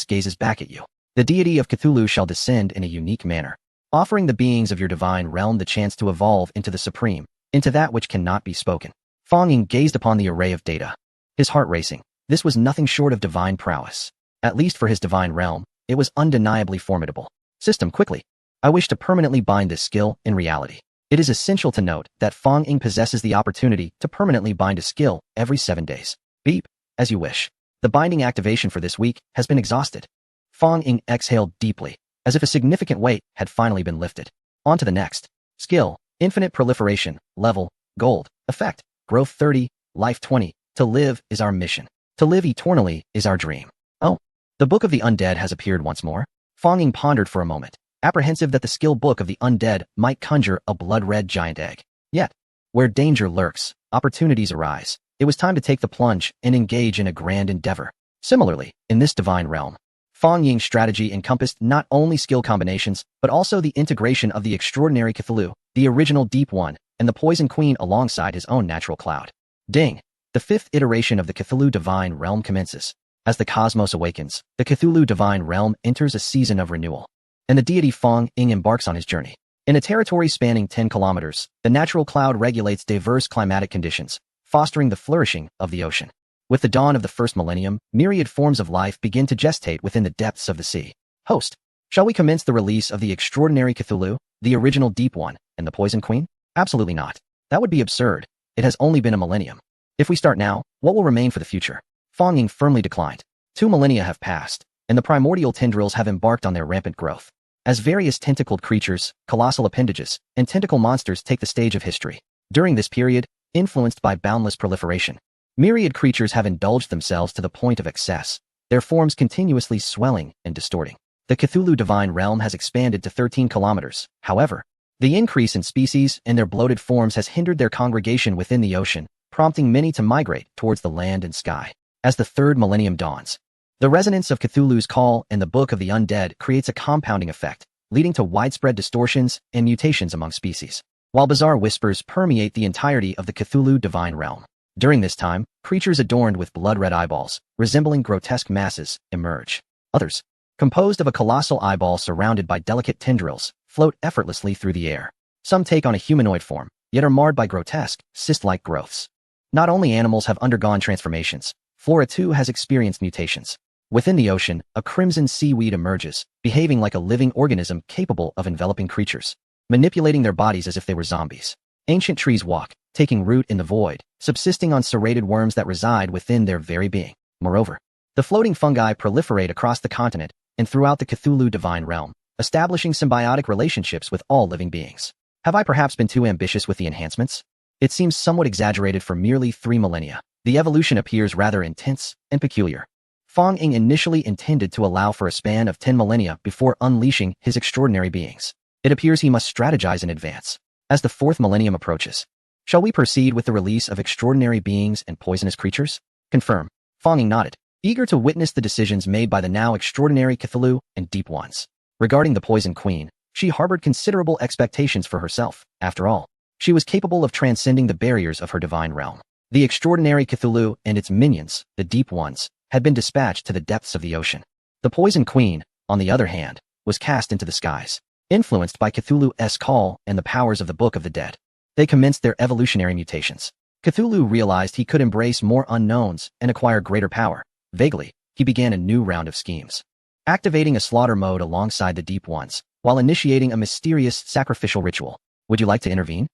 gazes back at you. The deity of Cthulhu shall descend in a unique manner, offering the beings of your divine realm the chance to evolve into the supreme, into that which cannot be spoken. Fang Ying gazed upon the array of data, his heart racing. This was nothing short of divine prowess. At least for his divine realm, it was undeniably formidable. System, quickly. I wish to permanently bind this skill in reality. It is essential to note that Fang Ying possesses the opportunity to permanently bind a skill every 7 days. Beep, as you wish. The binding activation for this week has been exhausted. Fang Ying exhaled deeply, as if a significant weight had finally been lifted. On to the next. Skill, Infinite Proliferation, Level, Gold, Effect, Growth 30, Life 20. To live is our mission. To live eternally is our dream. Oh, the Book of the Undead has appeared once more. Fang Ying pondered for a moment, apprehensive that the skill book of the undead might conjure a blood-red giant egg. Yet, where danger lurks, opportunities arise. It was time to take the plunge and engage in a grand endeavor. Similarly, in this divine realm, Fang Ying's strategy encompassed not only skill combinations, but also the integration of the extraordinary Cthulhu, the original Deep One, and the Poison Queen alongside his own natural cloud. Ding! The 5th iteration of the Cthulhu divine realm commences. As the cosmos awakens, the Cthulhu divine realm enters a season of renewal, and the deity Fang Ying embarks on his journey. In a territory spanning 10 kilometers, the natural cloud regulates diverse climatic conditions, fostering the flourishing of the ocean. With the dawn of the first millennium, myriad forms of life begin to gestate within the depths of the sea. Host, shall we commence the release of the extraordinary Cthulhu, the original Deep One, and the Poison Queen? Absolutely not. That would be absurd. It has only been a millennium. If we start now, what will remain for the future? Fong Ying firmly declined. 2 millennia have passed, and the primordial tendrils have embarked on their rampant growth. As various tentacled creatures, colossal appendages, and tentacle monsters take the stage of history. During this period, influenced by boundless proliferation, myriad creatures have indulged themselves to the point of excess, their forms continuously swelling and distorting. The Cthulhu divine realm has expanded to 13 kilometers. However, the increase in species and their bloated forms has hindered their congregation within the ocean, prompting many to migrate towards the land and sky. As the 3rd millennium dawns, the resonance of Cthulhu's call and the Book of the Undead creates a compounding effect, leading to widespread distortions and mutations among species, while bizarre whispers permeate the entirety of the Cthulhu divine realm. During this time, creatures adorned with blood-red eyeballs, resembling grotesque masses, emerge. Others, composed of a colossal eyeball surrounded by delicate tendrils, float effortlessly through the air. Some take on a humanoid form, yet are marred by grotesque, cyst-like growths. Not only animals have undergone transformations, flora too has experienced mutations. Within the ocean, a crimson seaweed emerges, behaving like a living organism capable of enveloping creatures, manipulating their bodies as if they were zombies. Ancient trees walk, taking root in the void, subsisting on serrated worms that reside within their very being. Moreover, the floating fungi proliferate across the continent and throughout the Cthulhu divine realm, establishing symbiotic relationships with all living beings. Have I perhaps been too ambitious with the enhancements? It seems somewhat exaggerated for merely 3 millennia. The evolution appears rather intense and peculiar. Fong Ying initially intended to allow for a span of 10 millennia before unleashing his extraordinary beings. It appears he must strategize in advance. As the 4th millennium approaches, shall we proceed with the release of extraordinary beings and poisonous creatures? Confirm. Fong Ying nodded, eager to witness the decisions made by the now extraordinary Cthulhu and Deep Ones. Regarding the Poison Queen, she harbored considerable expectations for herself. After all, she was capable of transcending the barriers of her divine realm. The extraordinary Cthulhu and its minions, the Deep Ones, had been dispatched to the depths of the ocean. The Poison Queen, on the other hand, was cast into the skies. Influenced by Cthulhu's call and the powers of the Book of the Dead, they commenced their evolutionary mutations. Cthulhu realized he could embrace more unknowns and acquire greater power. Vaguely, he began a new round of schemes, activating a slaughter mode alongside the Deep Ones, while initiating a mysterious sacrificial ritual. Would you like to intervene?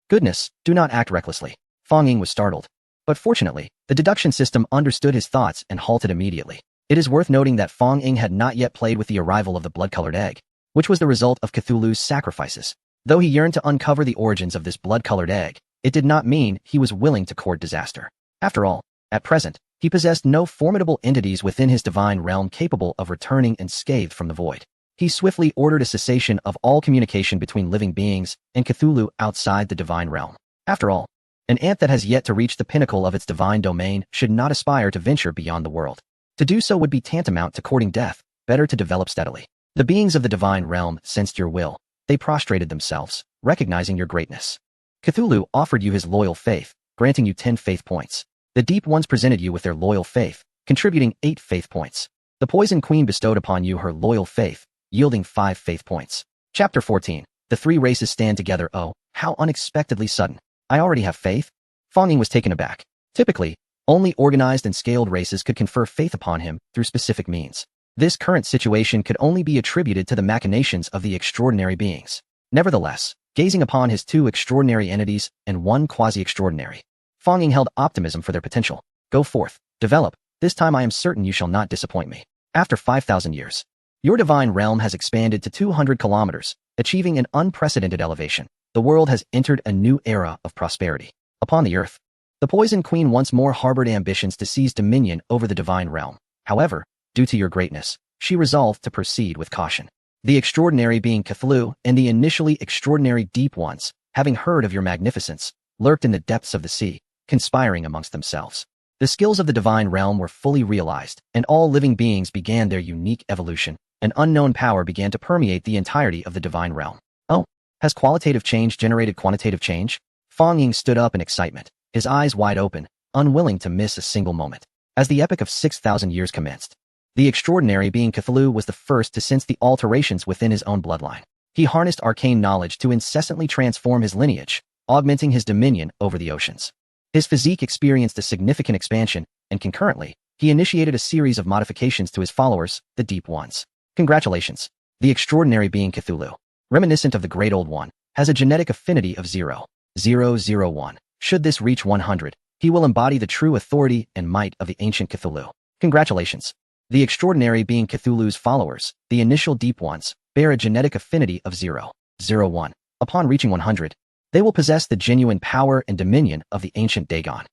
Goodness, do not act recklessly. Fong Ying was startled. But fortunately, the deduction system understood his thoughts and halted immediately. It is worth noting that Fong Ying had not yet played with the arrival of the blood-colored egg, which was the result of Cthulhu's sacrifices. Though he yearned to uncover the origins of this blood-colored egg, it did not mean he was willing to court disaster. After all, at present, he possessed no formidable entities within his divine realm capable of returning unscathed from the void. He swiftly ordered a cessation of all communication between living beings and Cthulhu outside the divine realm. After all, an ant that has yet to reach the pinnacle of its divine domain should not aspire to venture beyond the world. To do so would be tantamount to courting death, better to develop steadily. The beings of the divine realm sensed your will. They prostrated themselves, recognizing your greatness. Cthulhu offered you his loyal faith, granting you 10 faith points. The Deep Ones presented you with their loyal faith, contributing 8 faith points. The Poison Queen bestowed upon you her loyal faith, yielding 5 faith points. Chapter 14. The 3 races stand together. Oh, how unexpectedly sudden. I already have faith? Fong Ying was taken aback. Typically, only organized and scaled races could confer faith upon him through specific means. This current situation could only be attributed to the machinations of the extraordinary beings. Nevertheless, gazing upon his 2 extraordinary entities and 1 quasi-extraordinary, Fong Ying held optimism for their potential. Go forth, develop. This time I am certain you shall not disappoint me. After 5,000 years, your divine realm has expanded to 200 kilometers, achieving an unprecedented elevation. The world has entered a new era of prosperity. Upon the earth, the Poison Queen once more harbored ambitions to seize dominion over the divine realm. However, due to your greatness, she resolved to proceed with caution. The extraordinary being Cthulhu and the initially extraordinary Deep Ones, having heard of your magnificence, lurked in the depths of the sea, conspiring amongst themselves. The skills of the divine realm were fully realized, and all living beings began their unique evolution. An unknown power began to permeate the entirety of the divine realm. Oh, has qualitative change generated quantitative change? Fong Ying stood up in excitement, his eyes wide open, unwilling to miss a single moment. As the epic of 6,000 years commenced, the extraordinary being Cthulhu was the first to sense the alterations within his own bloodline. He harnessed arcane knowledge to incessantly transform his lineage, augmenting his dominion over the oceans. His physique experienced a significant expansion, and concurrently, he initiated a series of modifications to his followers, the Deep Ones. Congratulations. The extraordinary being Cthulhu, reminiscent of the Great Old One, has a genetic affinity of 0.001. Should this reach 100, He will embody the true authority and might of the ancient Cthulhu. Congratulations. The extraordinary being Cthulhu's followers, the initial deep ones, bear a genetic affinity of 0.01. Upon reaching 100, they will possess the genuine power and dominion of the ancient Dagon.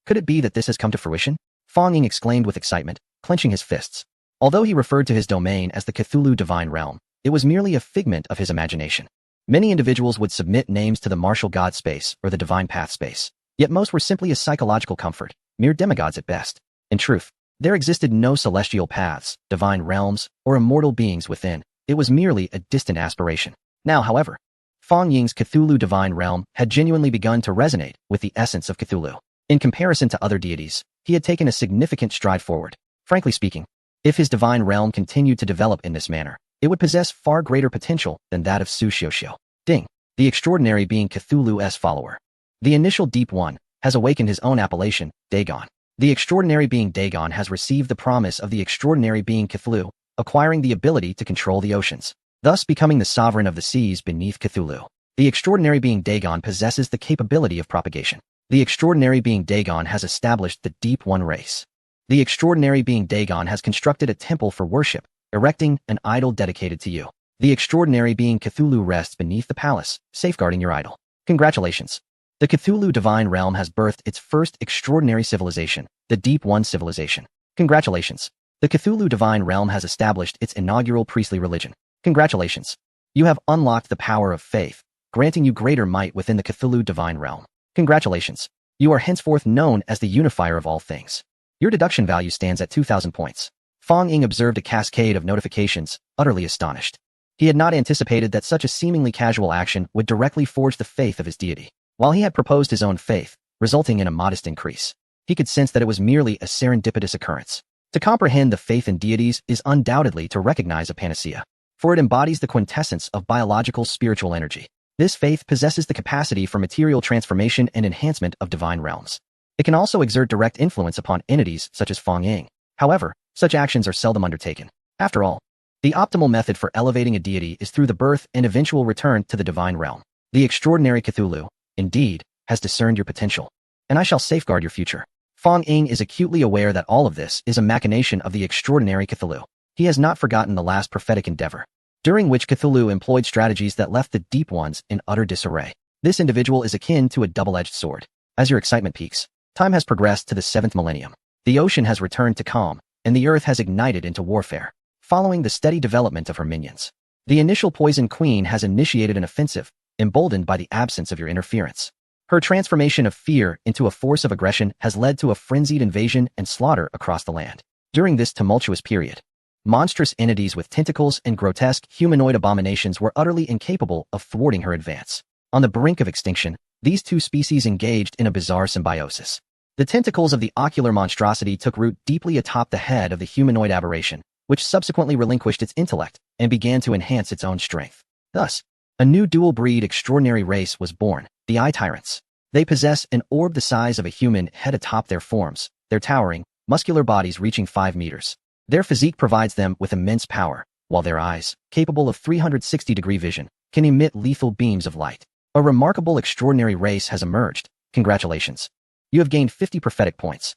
Could it be that this has come to fruition? Fong Ying exclaimed with excitement, clenching his fists. Although he referred to his domain as the Cthulhu Divine Realm, it was merely a figment of his imagination. Many individuals would submit names to the martial god space or the divine path space, yet most were simply a psychological comfort, mere demigods at best. In truth, there existed no celestial paths, divine realms, or immortal beings within. It was merely a distant aspiration. Now, however, Fong Ying's Cthulhu Divine Realm had genuinely begun to resonate with the essence of Cthulhu. In comparison to other deities, he had taken a significant stride forward. Frankly speaking, if his divine realm continued to develop in this manner, it would possess far greater potential than that of Su Xiuxiu. Ding, the extraordinary being Cthulhu's follower. The initial Deep One has awakened his own appellation, Dagon. The extraordinary being Dagon has received the promise of the extraordinary being Cthulhu, acquiring the ability to control the oceans, thus becoming the sovereign of the seas beneath Cthulhu. The extraordinary being Dagon possesses the capability of propagation. The extraordinary being Dagon has established the Deep One race. The extraordinary being Dagon has constructed a temple for worship, erecting an idol dedicated to you. The extraordinary being Cthulhu rests beneath the palace, safeguarding your idol. Congratulations. The Cthulhu Divine Realm has birthed its first extraordinary civilization, the Deep One civilization. Congratulations. The Cthulhu Divine Realm has established its inaugural priestly religion. Congratulations. You have unlocked the power of faith, granting you greater might within the Cthulhu Divine Realm. Congratulations. You are henceforth known as the unifier of all things. Your deduction value stands at 2,000 points. Fong Ying observed a cascade of notifications, utterly astonished. He had not anticipated that such a seemingly casual action would directly forge the faith of his deity. While he had proposed his own faith, resulting in a modest increase, he could sense that it was merely a serendipitous occurrence. To comprehend the faith in deities is undoubtedly to recognize a panacea, for it embodies the quintessence of biological spiritual energy. This faith possesses the capacity for material transformation and enhancement of divine realms. It can also exert direct influence upon entities such as Fong Ying. However, such actions are seldom undertaken. After all, the optimal method for elevating a deity is through the birth and eventual return to the divine realm. The extraordinary Cthulhu, indeed, has discerned your potential, and I shall safeguard your future. Fong Ying is acutely aware that all of this is a machination of the extraordinary Cthulhu. He has not forgotten the last prophetic endeavor, during which Cthulhu employed strategies that left the Deep Ones in utter disarray. This individual is akin to a double-edged sword. As your excitement peaks, time has progressed to the 7th millennium. The ocean has returned to calm, and the earth has ignited into warfare, following the steady development of her minions. The initial Poison Queen has initiated an offensive, emboldened by the absence of your interference. Her transformation of fear into a force of aggression has led to a frenzied invasion and slaughter across the land. During this tumultuous period, monstrous entities with tentacles and grotesque humanoid abominations were utterly incapable of thwarting her advance. On the brink of extinction, these two species engaged in a bizarre symbiosis. The tentacles of the ocular monstrosity took root deeply atop the head of the humanoid aberration, which subsequently relinquished its intellect and began to enhance its own strength. Thus, a new dual-breed extraordinary race was born, the Eye Tyrants. They possess an orb the size of a human head atop their forms, their towering, muscular bodies reaching 5 meters. Their physique provides them with immense power, while their eyes, capable of 360-degree vision, can emit lethal beams of light. A remarkable extraordinary race has emerged. Congratulations. You have gained 50 prophetic points.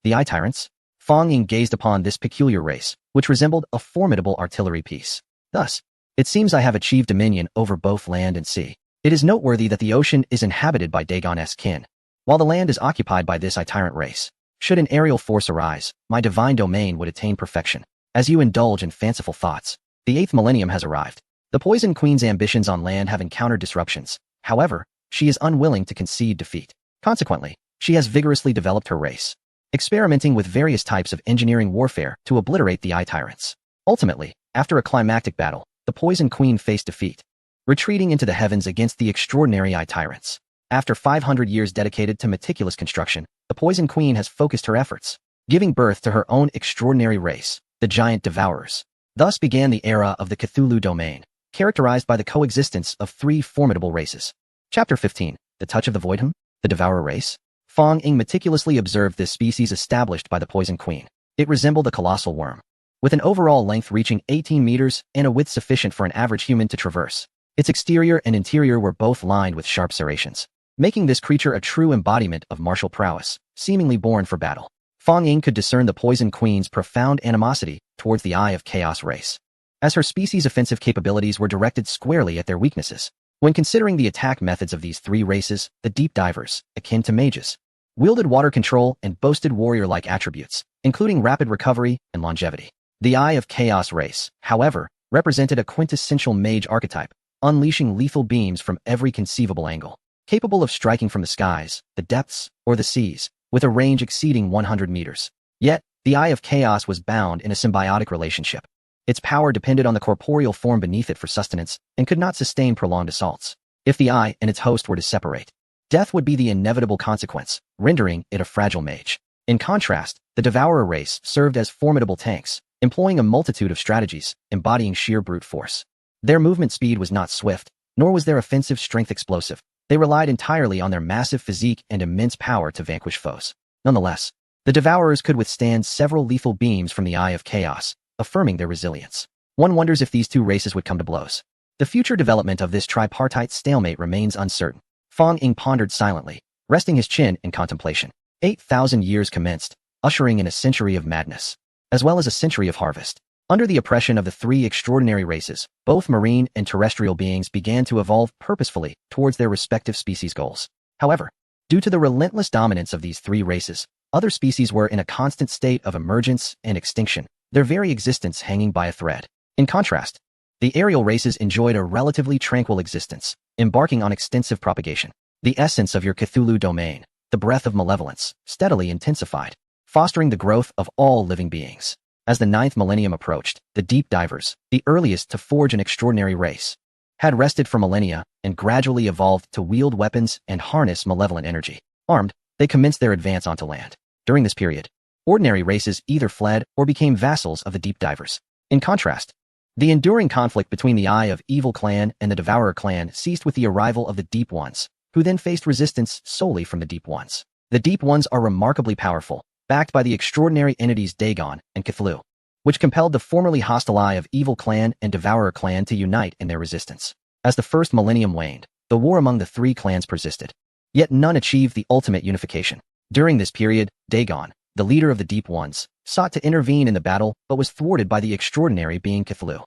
The Eye Tyrants? Fong Ying gazed upon this peculiar race, which resembled a formidable artillery piece. Thus, it seems I have achieved dominion over both land and sea. It is noteworthy that the ocean is inhabited by Dagon's kin, while the land is occupied by this Eye Tyrant race. Should an aerial force arise, my divine domain would attain perfection. As you indulge in fanciful thoughts, the 8th millennium has arrived. The Poison Queen's ambitions on land have encountered disruptions. However, she is unwilling to concede defeat. Consequently, she has vigorously developed her race, experimenting with various types of engineering warfare to obliterate the Eye Tyrants. Ultimately, after a climactic battle, the Poison Queen faced defeat, retreating into the heavens against the extraordinary Eye Tyrants. After 500 years dedicated to meticulous construction, the Poison Queen has focused her efforts, giving birth to her own extraordinary race, the Giant Devourers. Thus began the era of the Cthulhu domain, characterized by the coexistence of 3 formidable races. Chapter 15, The Touch of the Void. The Devourer race. Fong Ying meticulously observed this species established by the Poison Queen. It resembled a colossal worm, with an overall length reaching 18 meters and a width sufficient for an average human to traverse. Its exterior and interior were both lined with sharp serrations. making this creature a true embodiment of martial prowess, seemingly born for battle. Fang Ying could discern the Poison Queen's profound animosity towards the Eye of Chaos race, as her species' offensive capabilities were directed squarely at their weaknesses. When considering the attack methods of these three races, the Deep Divers, akin to mages, wielded water control and boasted warrior-like attributes, including rapid recovery and longevity. The Eye of Chaos race, however, represented a quintessential mage archetype, unleashing lethal beams from every conceivable angle, capable of striking from the skies, the depths, or the seas, with a range exceeding 100 meters. Yet, the Eye of Chaos was bound in a symbiotic relationship. Its power depended on the corporeal form beneath it for sustenance and could not sustain prolonged assaults. If the Eye and its host were to separate, death would be the inevitable consequence, rendering it a fragile mage. In contrast, the Devourer race served as formidable tanks, employing a multitude of strategies, embodying sheer brute force. Their movement speed was not swift, nor was their offensive strength explosive. They relied entirely on their massive physique and immense power to vanquish foes. Nonetheless, the Devourers could withstand several lethal beams from the Eye of Chaos, affirming their resilience. One wonders if these two races would come to blows. The future development of this tripartite stalemate remains uncertain. Fang Ying pondered silently, resting his chin in contemplation. 8,000 years commenced, ushering in a century of madness, as well as a century of harvest. Under the oppression of the three extraordinary races, both marine and terrestrial beings began to evolve purposefully towards their respective species goals. However, due to the relentless dominance of these three races, other species were in a constant state of emergence and extinction, their very existence hanging by a thread. In contrast, the aerial races enjoyed a relatively tranquil existence, embarking on extensive propagation. The essence of your Cthulhu domain, the breath of malevolence, steadily intensified, fostering the growth of all living beings. As the 9th millennium approached, the Deep Divers, the earliest to forge an extraordinary race, had rested for millennia and gradually evolved to wield weapons and harness malevolent energy. Armed, they commenced their advance onto land. During this period, ordinary races either fled or became vassals of the Deep Divers. In contrast, the enduring conflict between the Eye of Evil clan and the Devourer clan ceased with the arrival of the Deep Ones, who then faced resistance solely from the Deep Ones. The Deep Ones are remarkably powerful, backed by the extraordinary entities Dagon and Cthulhu, which compelled the formerly hostile Eye of Evil clan and Devourer clan to unite in their resistance. As the first millennium waned, the war among the three clans persisted, yet none achieved the ultimate unification. During this period, Dagon, the leader of the Deep Ones, sought to intervene in the battle but was thwarted by the extraordinary being Cthulhu.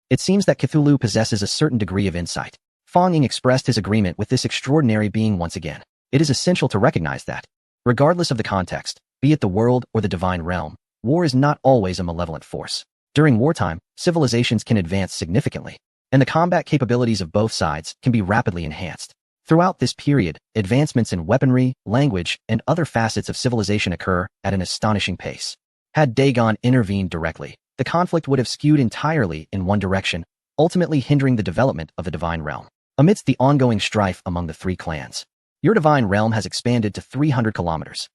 It seems that Cthulhu possesses a certain degree of insight. Fang Ying expressed his agreement with this extraordinary being once again. It is essential to recognize that, regardless of the context, be it the world or the divine realm, war is not always a malevolent force. During wartime, civilizations can advance significantly, and the combat capabilities of both sides can be rapidly enhanced. Throughout this period, advancements in weaponry, language, and other facets of civilization occur at an astonishing pace. Had Dagon intervened directly, the conflict would have skewed entirely in one direction, ultimately hindering the development of the divine realm. Amidst the ongoing strife among the three clans, your divine realm has expanded to 300 kilometers.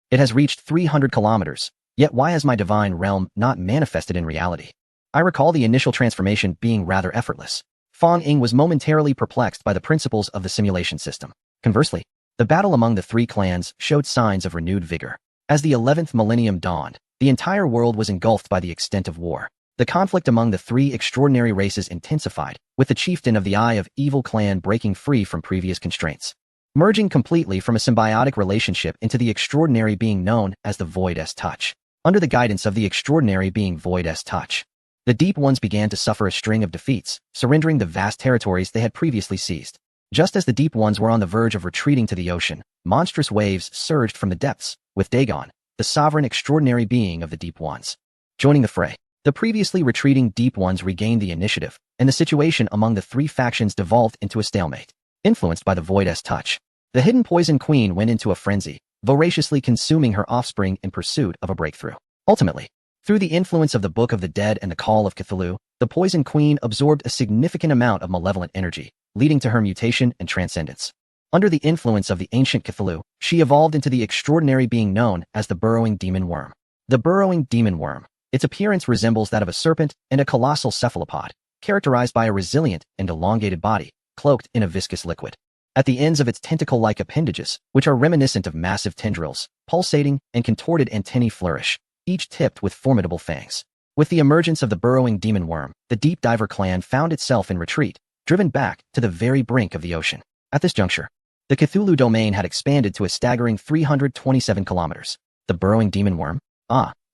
It has reached 300 kilometers, yet why has my divine realm not manifested in reality? I recall the initial transformation being rather effortless. Fang Ying was momentarily perplexed by the principles of the simulation system. Conversely, the battle among the three clans showed signs of renewed vigor. As the 11th millennium dawned, the entire world was engulfed by the extent of war. The conflict among the three extraordinary races intensified, with the chieftain of the Eye of Evil clan breaking free from previous constraints, merging completely from a symbiotic relationship into the extraordinary being known as the Void's Touch. Under the guidance of the extraordinary being Void's Touch, the Deep Ones began to suffer a string of defeats, surrendering the vast territories they had previously seized. Just as the Deep Ones were on the verge of retreating to the ocean, monstrous waves surged from the depths, with Dagon, the sovereign extraordinary being of the Deep Ones, joining the fray. The previously retreating Deep Ones regained the initiative, and the situation among the three factions devolved into a stalemate. Influenced by the Void's Touch, the hidden Poison Queen went into a frenzy, voraciously consuming her offspring in pursuit of a breakthrough. Ultimately, through the influence of the Book of the Dead and the Call of Cthulhu, the Poison Queen absorbed a significant amount of malevolent energy, leading to her mutation and transcendence. Under the influence of the ancient Cthulhu, she evolved into the extraordinary being known as the Burrowing Demon Worm. The Burrowing Demon Worm. Its appearance resembles that of a serpent and a colossal cephalopod, characterized by a resilient and elongated body, cloaked in a viscous liquid. At the ends of its tentacle-like appendages, which are reminiscent of massive tendrils, pulsating and contorted antennae flourish, each tipped with formidable fangs. With the emergence of the Burrowing Demon Worm, the Deep Diver clan found itself in retreat, driven back to the very brink of the ocean. At this juncture, The Cthulhu domain had expanded to a staggering 327 kilometers. The burrowing demon worm?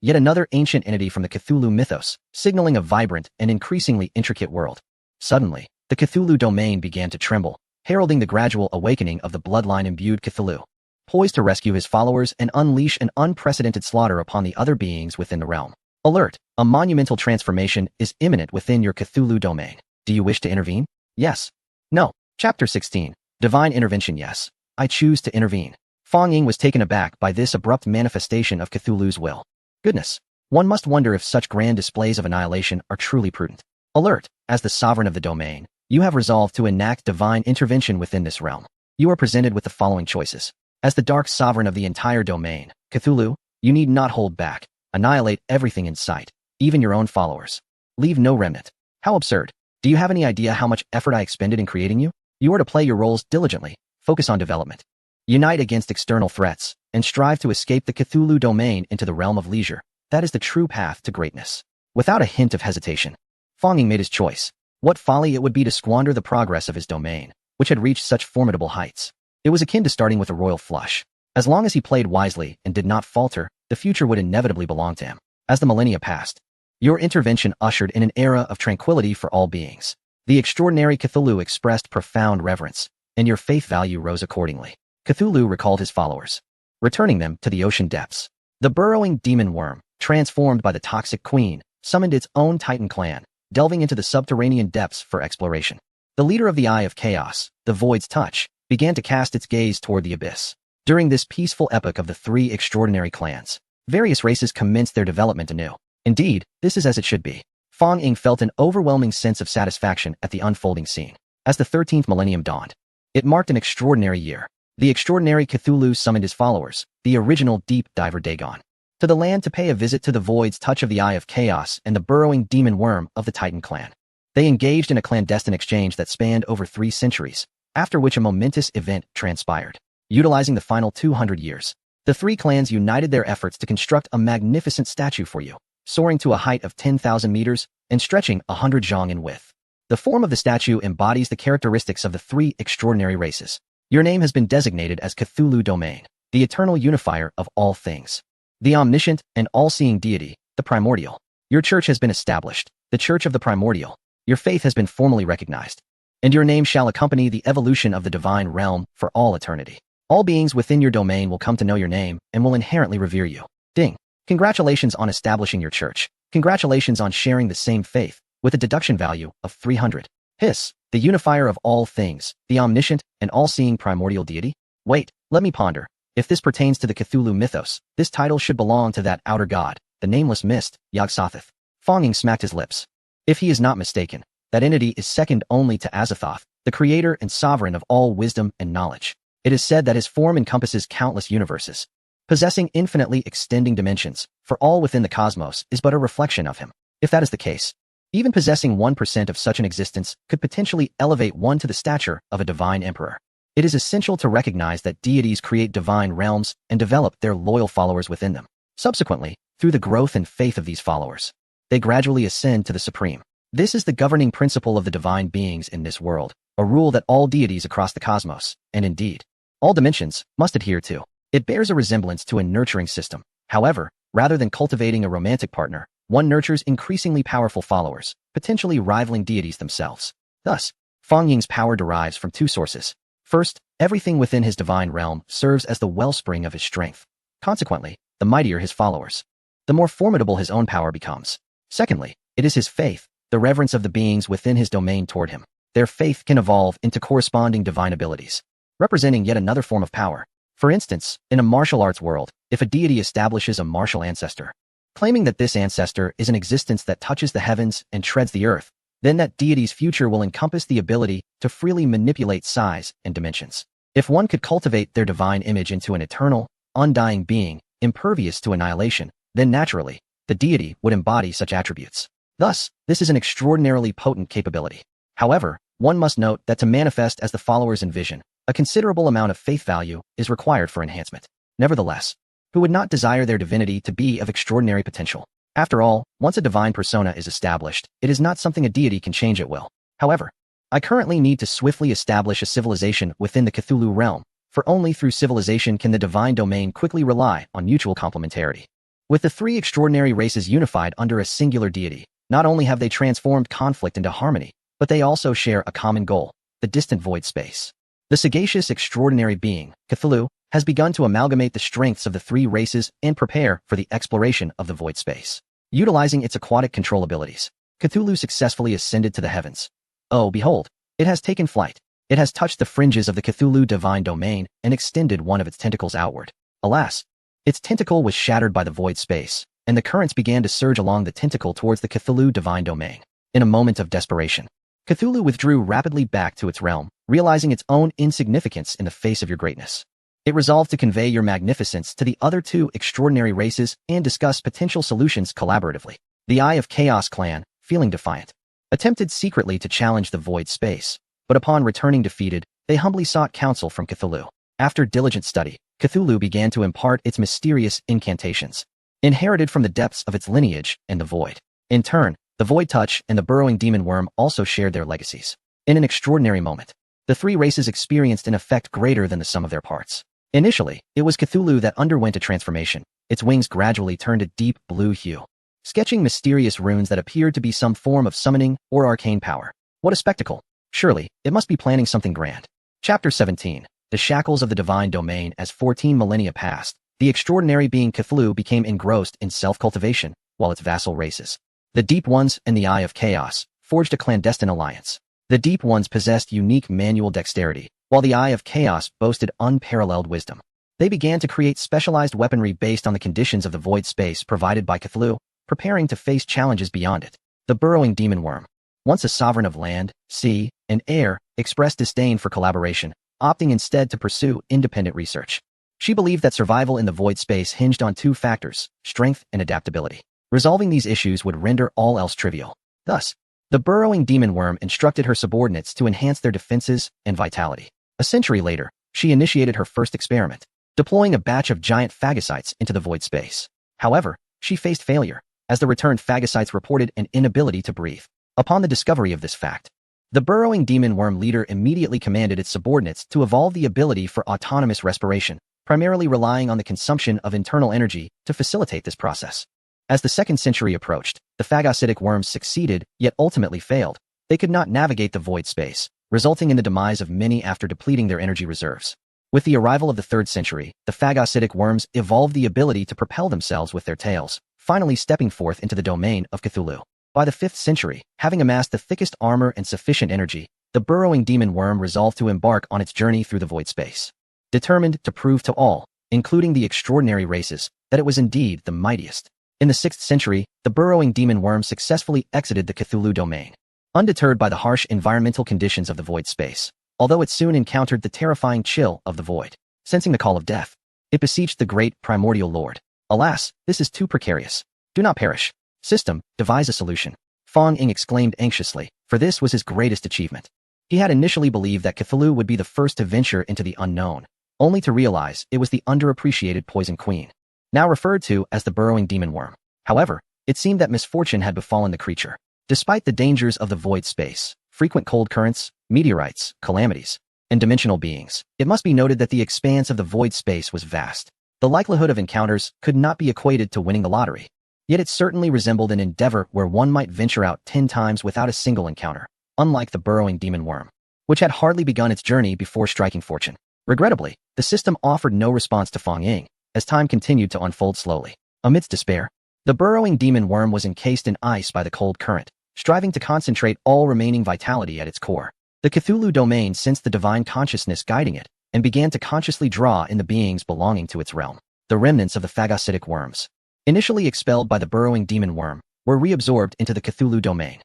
Yet another ancient entity from the Cthulhu mythos, signaling a vibrant and increasingly intricate world. Suddenly, the Cthulhu domain began to tremble, heralding the gradual awakening of the bloodline-imbued Cthulhu, poised to rescue his followers and unleash an unprecedented slaughter upon the other beings within the realm. Alert! A monumental transformation is imminent within your Cthulhu domain. Do you wish to intervene? Yes. No. Chapter 16. Divine Intervention. Yes. I choose to intervene. Fong Ying was taken aback by this abrupt manifestation of Cthulhu's will. Goodness. One must wonder if such grand displays of annihilation are truly prudent. Alert! As the sovereign of the domain, you have resolved to enact divine intervention within this realm. You are presented with the following choices. As the dark sovereign of the entire domain, Cthulhu, you need not hold back. Annihilate everything in sight, even your own followers. Leave no remnant. How absurd. Do you have any idea how much effort I expended in creating you? You are to play your roles diligently, focus on development. Unite against external threats, and strive to escape the Cthulhu domain into the realm of leisure. That is the true path to greatness. Without a hint of hesitation, Fong Ying made his choice. What folly it would be to squander the progress of his domain, which had reached such formidable heights. It was akin to starting with a royal flush. As long as he played wisely and did not falter, the future would inevitably belong to him. As the millennia passed, your intervention ushered in an era of tranquility for all beings. The extraordinary Cthulhu expressed profound reverence, and your faith value rose accordingly. Cthulhu recalled his followers, returning them to the ocean depths. The burrowing demon worm, transformed by the toxic queen, summoned its own Titan clan, delving into the subterranean depths for exploration. The leader of the Eye of Chaos, the Void's Touch, began to cast its gaze toward the abyss. During this peaceful epoch of the three extraordinary clans, various races commenced their development anew. Indeed, this is as it should be. Fong Ying felt an overwhelming sense of satisfaction at the unfolding scene. As the 13th millennium dawned, it marked an extraordinary year. The extraordinary Cthulhu summoned his followers, the original deep diver Dagon, to the land to pay a visit to the Void's Touch of the Eye of Chaos and the burrowing demon worm of the Titan clan. They engaged in a clandestine exchange that spanned over 3 centuries, after which a momentous event transpired. Utilizing the final 200 years, the 3 clans united their efforts to construct a magnificent statue for you, soaring to a height of 10,000 meters and stretching 100 zhang in width. The form of the statue embodies the characteristics of the 3 extraordinary races. Your name has been designated as Cthulhu Domain, the eternal unifier of all things, the omniscient and all-seeing deity, the primordial. Your church has been established, the Church of the Primordial. Your faith has been formally recognized, and your name shall accompany the evolution of the divine realm for all eternity. All beings within your domain will come to know your name and will inherently revere you. Ding! Congratulations on establishing your church. Congratulations on sharing the same faith, with a deduction value of 300. Hiss! The unifier of all things, the omniscient and all-seeing primordial deity? Wait, let me ponder. If this pertains to the Cthulhu mythos, this title should belong to that outer god, the nameless mist, Yog-Sothoth. Fong Ying smacked his lips. If he is not mistaken, that entity is second only to Azathoth, the creator and sovereign of all wisdom and knowledge. It is said that his form encompasses countless universes, possessing infinitely extending dimensions, for all within the cosmos is but a reflection of him. If that is the case, even possessing 1% of such an existence could potentially elevate one to the stature of a divine emperor. It is essential to recognize that deities create divine realms and develop their loyal followers within them. Subsequently, through the growth and faith of these followers, they gradually ascend to the supreme. This is the governing principle of the divine beings in this world, a rule that all deities across the cosmos, and indeed, all dimensions, must adhere to. It bears a resemblance to a nurturing system. However, rather than cultivating a romantic partner, one nurtures increasingly powerful followers, potentially rivaling deities themselves. Thus, Fong Ying's power derives from 2 sources. First, everything within his divine realm serves as the wellspring of his strength. Consequently, the mightier his followers, the more formidable his own power becomes. Secondly, it is his faith, the reverence of the beings within his domain toward him. Their faith can evolve into corresponding divine abilities, representing yet another form of power. For instance, in a martial arts world, if a deity establishes a martial ancestor, claiming that this ancestor is an existence that touches the heavens and treads the earth, then that deity's future will encompass the ability to freely manipulate size and dimensions. If one could cultivate their divine image into an eternal, undying being, impervious to annihilation, then naturally, the deity would embody such attributes. Thus, this is an extraordinarily potent capability. However, one must note that to manifest as the followers envision, a considerable amount of faith value is required for enhancement. Nevertheless, who would not desire their divinity to be of extraordinary potential? After all, once a divine persona is established, it is not something a deity can change at will. However, I currently need to swiftly establish a civilization within the Cthulhu realm, for only through civilization can the divine domain quickly rely on mutual complementarity. With the three extraordinary races unified under a singular deity, not only have they transformed conflict into harmony, but they also share a common goal, the distant void space. The sagacious extraordinary being, Cthulhu, has begun to amalgamate the strengths of the three races and prepare for the exploration of the void space. Utilizing its aquatic control abilities, Cthulhu successfully ascended to the heavens. Oh, behold, it has taken flight. It has touched the fringes of the Cthulhu divine domain and extended one of its tentacles outward. Alas, its tentacle was shattered by the void space, and the currents began to surge along the tentacle towards the Cthulhu divine domain. In a moment of desperation, Cthulhu withdrew rapidly back to its realm, realizing its own insignificance in the face of your greatness. It resolved to convey your magnificence to the other two extraordinary races and discuss potential solutions collaboratively. The Eye of Chaos clan, feeling defiant, attempted secretly to challenge the void space, but upon returning defeated, they humbly sought counsel from Cthulhu. After diligent study, Cthulhu began to impart its mysterious incantations, inherited from the depths of its lineage and the void. In turn, the Void Touch and the burrowing demon worm also shared their legacies. In an extraordinary moment, the three races experienced an effect greater than the sum of their parts. Initially, it was Cthulhu that underwent a transformation. Its wings gradually turned a deep blue hue, sketching mysterious runes that appeared to be some form of summoning or arcane power. What a spectacle! Surely, it must be planning something grand. Chapter 17. The Shackles of the Divine Domain. As 14 millennia passed, the extraordinary being Cthulhu became engrossed in self-cultivation, while its vassal races, the Deep Ones and the Eye of Chaos, forged a clandestine alliance. The Deep Ones possessed unique manual dexterity, while the Eye of Chaos boasted unparalleled wisdom. They began to create specialized weaponry based on the conditions of the void space provided by Cthulhu, preparing to face challenges beyond it. The burrowing demon worm, once a sovereign of land, sea, and air, expressed disdain for collaboration, opting instead to pursue independent research. She believed that survival in the void space hinged on two factors, strength and adaptability. Resolving these issues would render all else trivial. Thus, the burrowing demon worm instructed her subordinates to enhance their defenses and vitality. A century later, she initiated her first experiment, deploying a batch of giant phagocytes into the void space. However, she faced failure, as the returned phagocytes reported an inability to breathe. Upon the discovery of this fact, the burrowing demon worm leader immediately commanded its subordinates to evolve the ability for autonomous respiration, primarily relying on the consumption of internal energy to facilitate this process. As the 2nd century approached, the phagocytic worms succeeded, yet ultimately failed. They could not navigate the void space, resulting in the demise of many after depleting their energy reserves. With the arrival of the 3rd century, the phagocytic worms evolved the ability to propel themselves with their tails, finally stepping forth into the domain of Cthulhu. By the 5th century, having amassed the thickest armor and sufficient energy, the burrowing demon worm resolved to embark on its journey through the void space, determined to prove to all, including the extraordinary races, that it was indeed the mightiest. In the 6th century, the burrowing demon worm successfully exited the Cthulhu domain, undeterred by the harsh environmental conditions of the void space, although it soon encountered the terrifying chill of the void. Sensing the call of death, it beseeched the great primordial lord. Alas, this is too precarious. Do not perish. System, devise a solution. Fong Ying exclaimed anxiously, for this was his greatest achievement. He had initially believed that Cthulhu would be the first to venture into the unknown, only to realize it was the underappreciated Poison Queen, now referred to as the burrowing demon worm. However, it seemed that misfortune had befallen the creature. Despite the dangers of the void space, frequent cold currents, meteorites, calamities, and dimensional beings, it must be noted that the expanse of the void space was vast. The likelihood of encounters could not be equated to winning the lottery. Yet it certainly resembled an endeavor where one might venture out 10 times without a single encounter, unlike the burrowing demon worm, which had hardly begun its journey before striking fortune. Regrettably, the system offered no response to Fong Ying, as time continued to unfold slowly. Amidst despair, the burrowing demon worm was encased in ice by the cold current, striving to concentrate all remaining vitality at its core. The Cthulhu domain sensed the divine consciousness guiding it, and began to consciously draw in the beings belonging to its realm. The remnants of the phagocytic worms, initially expelled by the burrowing demon worm, were reabsorbed into the Cthulhu domain.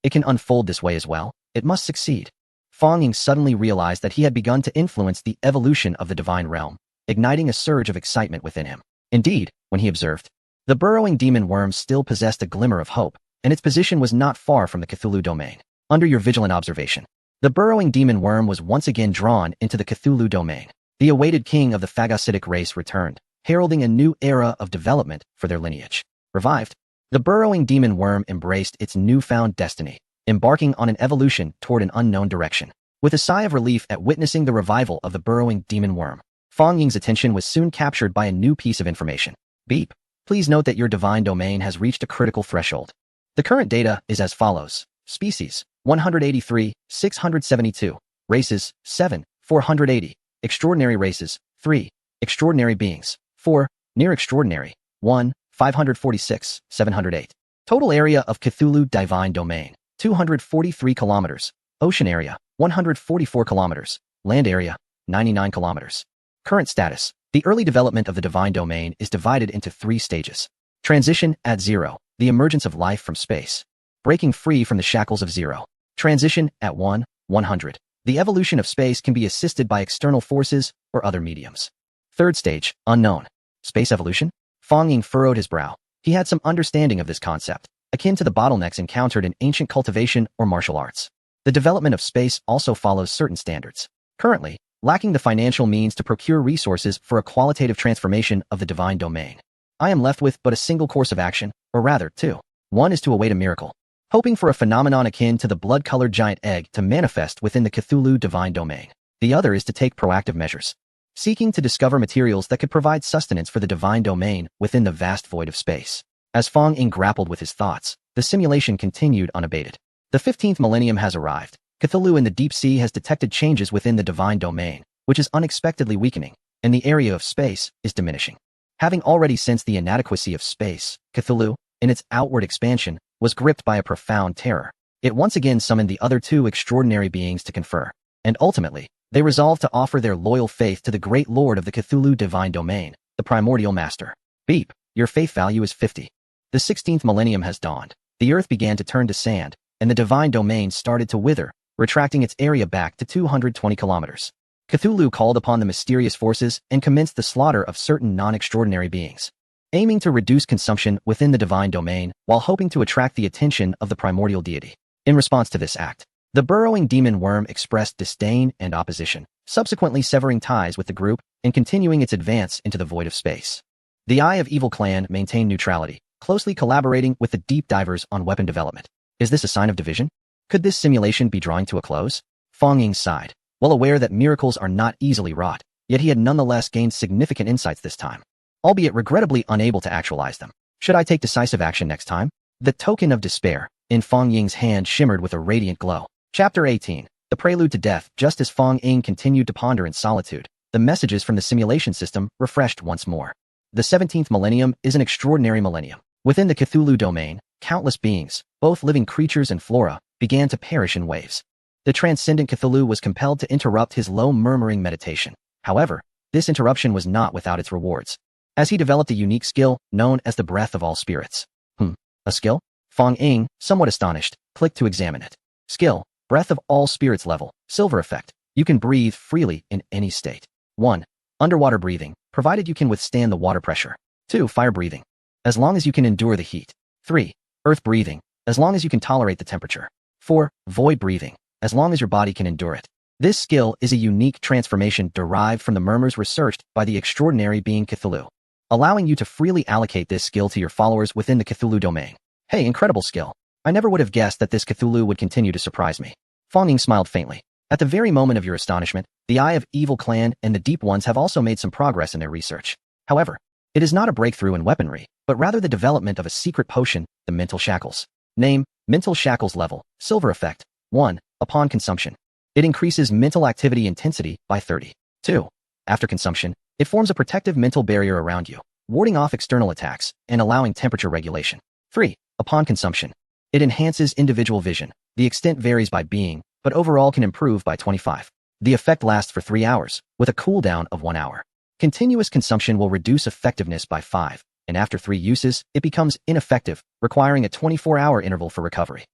It can unfold this way as well. It must succeed. Fong Ying suddenly realized that he had begun to influence the evolution of the divine realm, igniting a surge of excitement within him. Indeed, when he observed, the burrowing demon worm still possessed a glimmer of hope, and its position was not far from the Cthulhu domain. Under your vigilant observation, the burrowing demon worm was once again drawn into the Cthulhu domain. The awaited king of the phagocytic race returned, heralding a new era of development for their lineage. Revived, the burrowing demon worm embraced its newfound destiny, embarking on an evolution toward an unknown direction. With a sigh of relief at witnessing the revival of the burrowing demon worm, Fang Ying's attention was soon captured by a new piece of information. Beep. Please note that your divine domain has reached a critical threshold. The current data is as follows. Species, 183, 672. Races, 7, 480. Extraordinary races, 3. Extraordinary beings, 4. Near extraordinary, 1, 546, 708. Total area of Cthulhu divine domain, 243 kilometers. Ocean area, 144 kilometers. Land area, 99 kilometers. Current status. The early development of the divine domain is divided into 3 stages. Transition at 0, the emergence of life from space. Breaking free from the shackles of 0. Transition at 1, 100. The evolution of space can be assisted by external forces or other mediums. Third stage, unknown. Space evolution? Fang Ying furrowed his brow. He had some understanding of this concept, akin to the bottlenecks encountered in ancient cultivation or martial arts. The development of space also follows certain standards. Currently, lacking the financial means to procure resources for a qualitative transformation of the divine domain, I am left with but a single course of action, or rather, 2. One is to await a miracle, hoping for a phenomenon akin to the blood-colored giant egg to manifest within the Cthulhu divine domain. The other is to take proactive measures, seeking to discover materials that could provide sustenance for the divine domain within the vast void of space. As Fang Ying grappled with his thoughts, the simulation continued unabated. The 15th millennium has arrived. Cthulhu in the deep sea has detected changes within the divine domain, which is unexpectedly weakening, and the area of space is diminishing. Having already sensed the inadequacy of space, Cthulhu, in its outward expansion, was gripped by a profound terror. It once again summoned the other 2 extraordinary beings to confer, and ultimately, they resolved to offer their loyal faith to the great lord of the Cthulhu divine domain, the primordial master. Beep, your faith value is 50. The 16th millennium has dawned. The earth began to turn to sand, and the divine domain started to wither, retracting its area back to 220 kilometers. Cthulhu called upon the mysterious forces and commenced the slaughter of certain non-extraordinary beings, aiming to reduce consumption within the divine domain while hoping to attract the attention of the primordial deity. In response to this act, the burrowing demon worm expressed disdain and opposition, subsequently severing ties with the group and continuing its advance into the void of space. The Eye of Evil clan maintained neutrality, closely collaborating with the deep divers on weapon development. Is this a sign of division? Could this simulation be drawing to a close? Fang Ying sighed. Well aware that miracles are not easily wrought, yet he had nonetheless gained significant insights this time, albeit regrettably unable to actualize them. Should I take decisive action next time? The token of despair in Fang Ying's hand shimmered with a radiant glow. Chapter 18. The Prelude to Death. Just as Fang Ying continued to ponder in solitude, the messages from the simulation system refreshed once more. The 17th millennium is an extraordinary millennium. Within the Cthulhu domain, countless beings, both living creatures and flora, began to perish in waves. The transcendent Cthulhu was compelled to interrupt his low murmuring meditation. However, this interruption was not without its rewards, as he developed a unique skill known as the Breath of All Spirits. A skill? Fang Ying, somewhat astonished, clicked to examine it. Skill, Breath of All Spirits level, Silver effect. You can breathe freely in any state. 1. Underwater breathing, provided you can withstand the water pressure. 2. Fire breathing, as long as you can endure the heat. 3. Earth breathing, as long as you can tolerate the temperature. 4. Void breathing, as long as your body can endure it. This skill is a unique transformation derived from the murmurs researched by the extraordinary being Cthulhu, allowing you to freely allocate this skill to your followers within the Cthulhu domain. Hey, incredible skill. I never would have guessed that this Cthulhu would continue to surprise me. Fang Ying smiled faintly. At the very moment of your astonishment, the Eye of Evil clan and the Deep Ones have also made some progress in their research. However, it is not a breakthrough in weaponry, but rather the development of a secret potion, the Mental Shackles. Name, Mental Shackles level, Silver effect. 1. Upon consumption, it increases mental activity intensity by 30. 2. After consumption, it forms a protective mental barrier around you, warding off external attacks and allowing temperature regulation. 3. Upon consumption, it enhances individual vision. The extent varies by being, but overall can improve by 25. The effect lasts for 3 hours, with a cooldown of 1 hour. Continuous consumption will reduce effectiveness by 5, and after 3 uses, it becomes ineffective, requiring a 24-hour interval for recovery.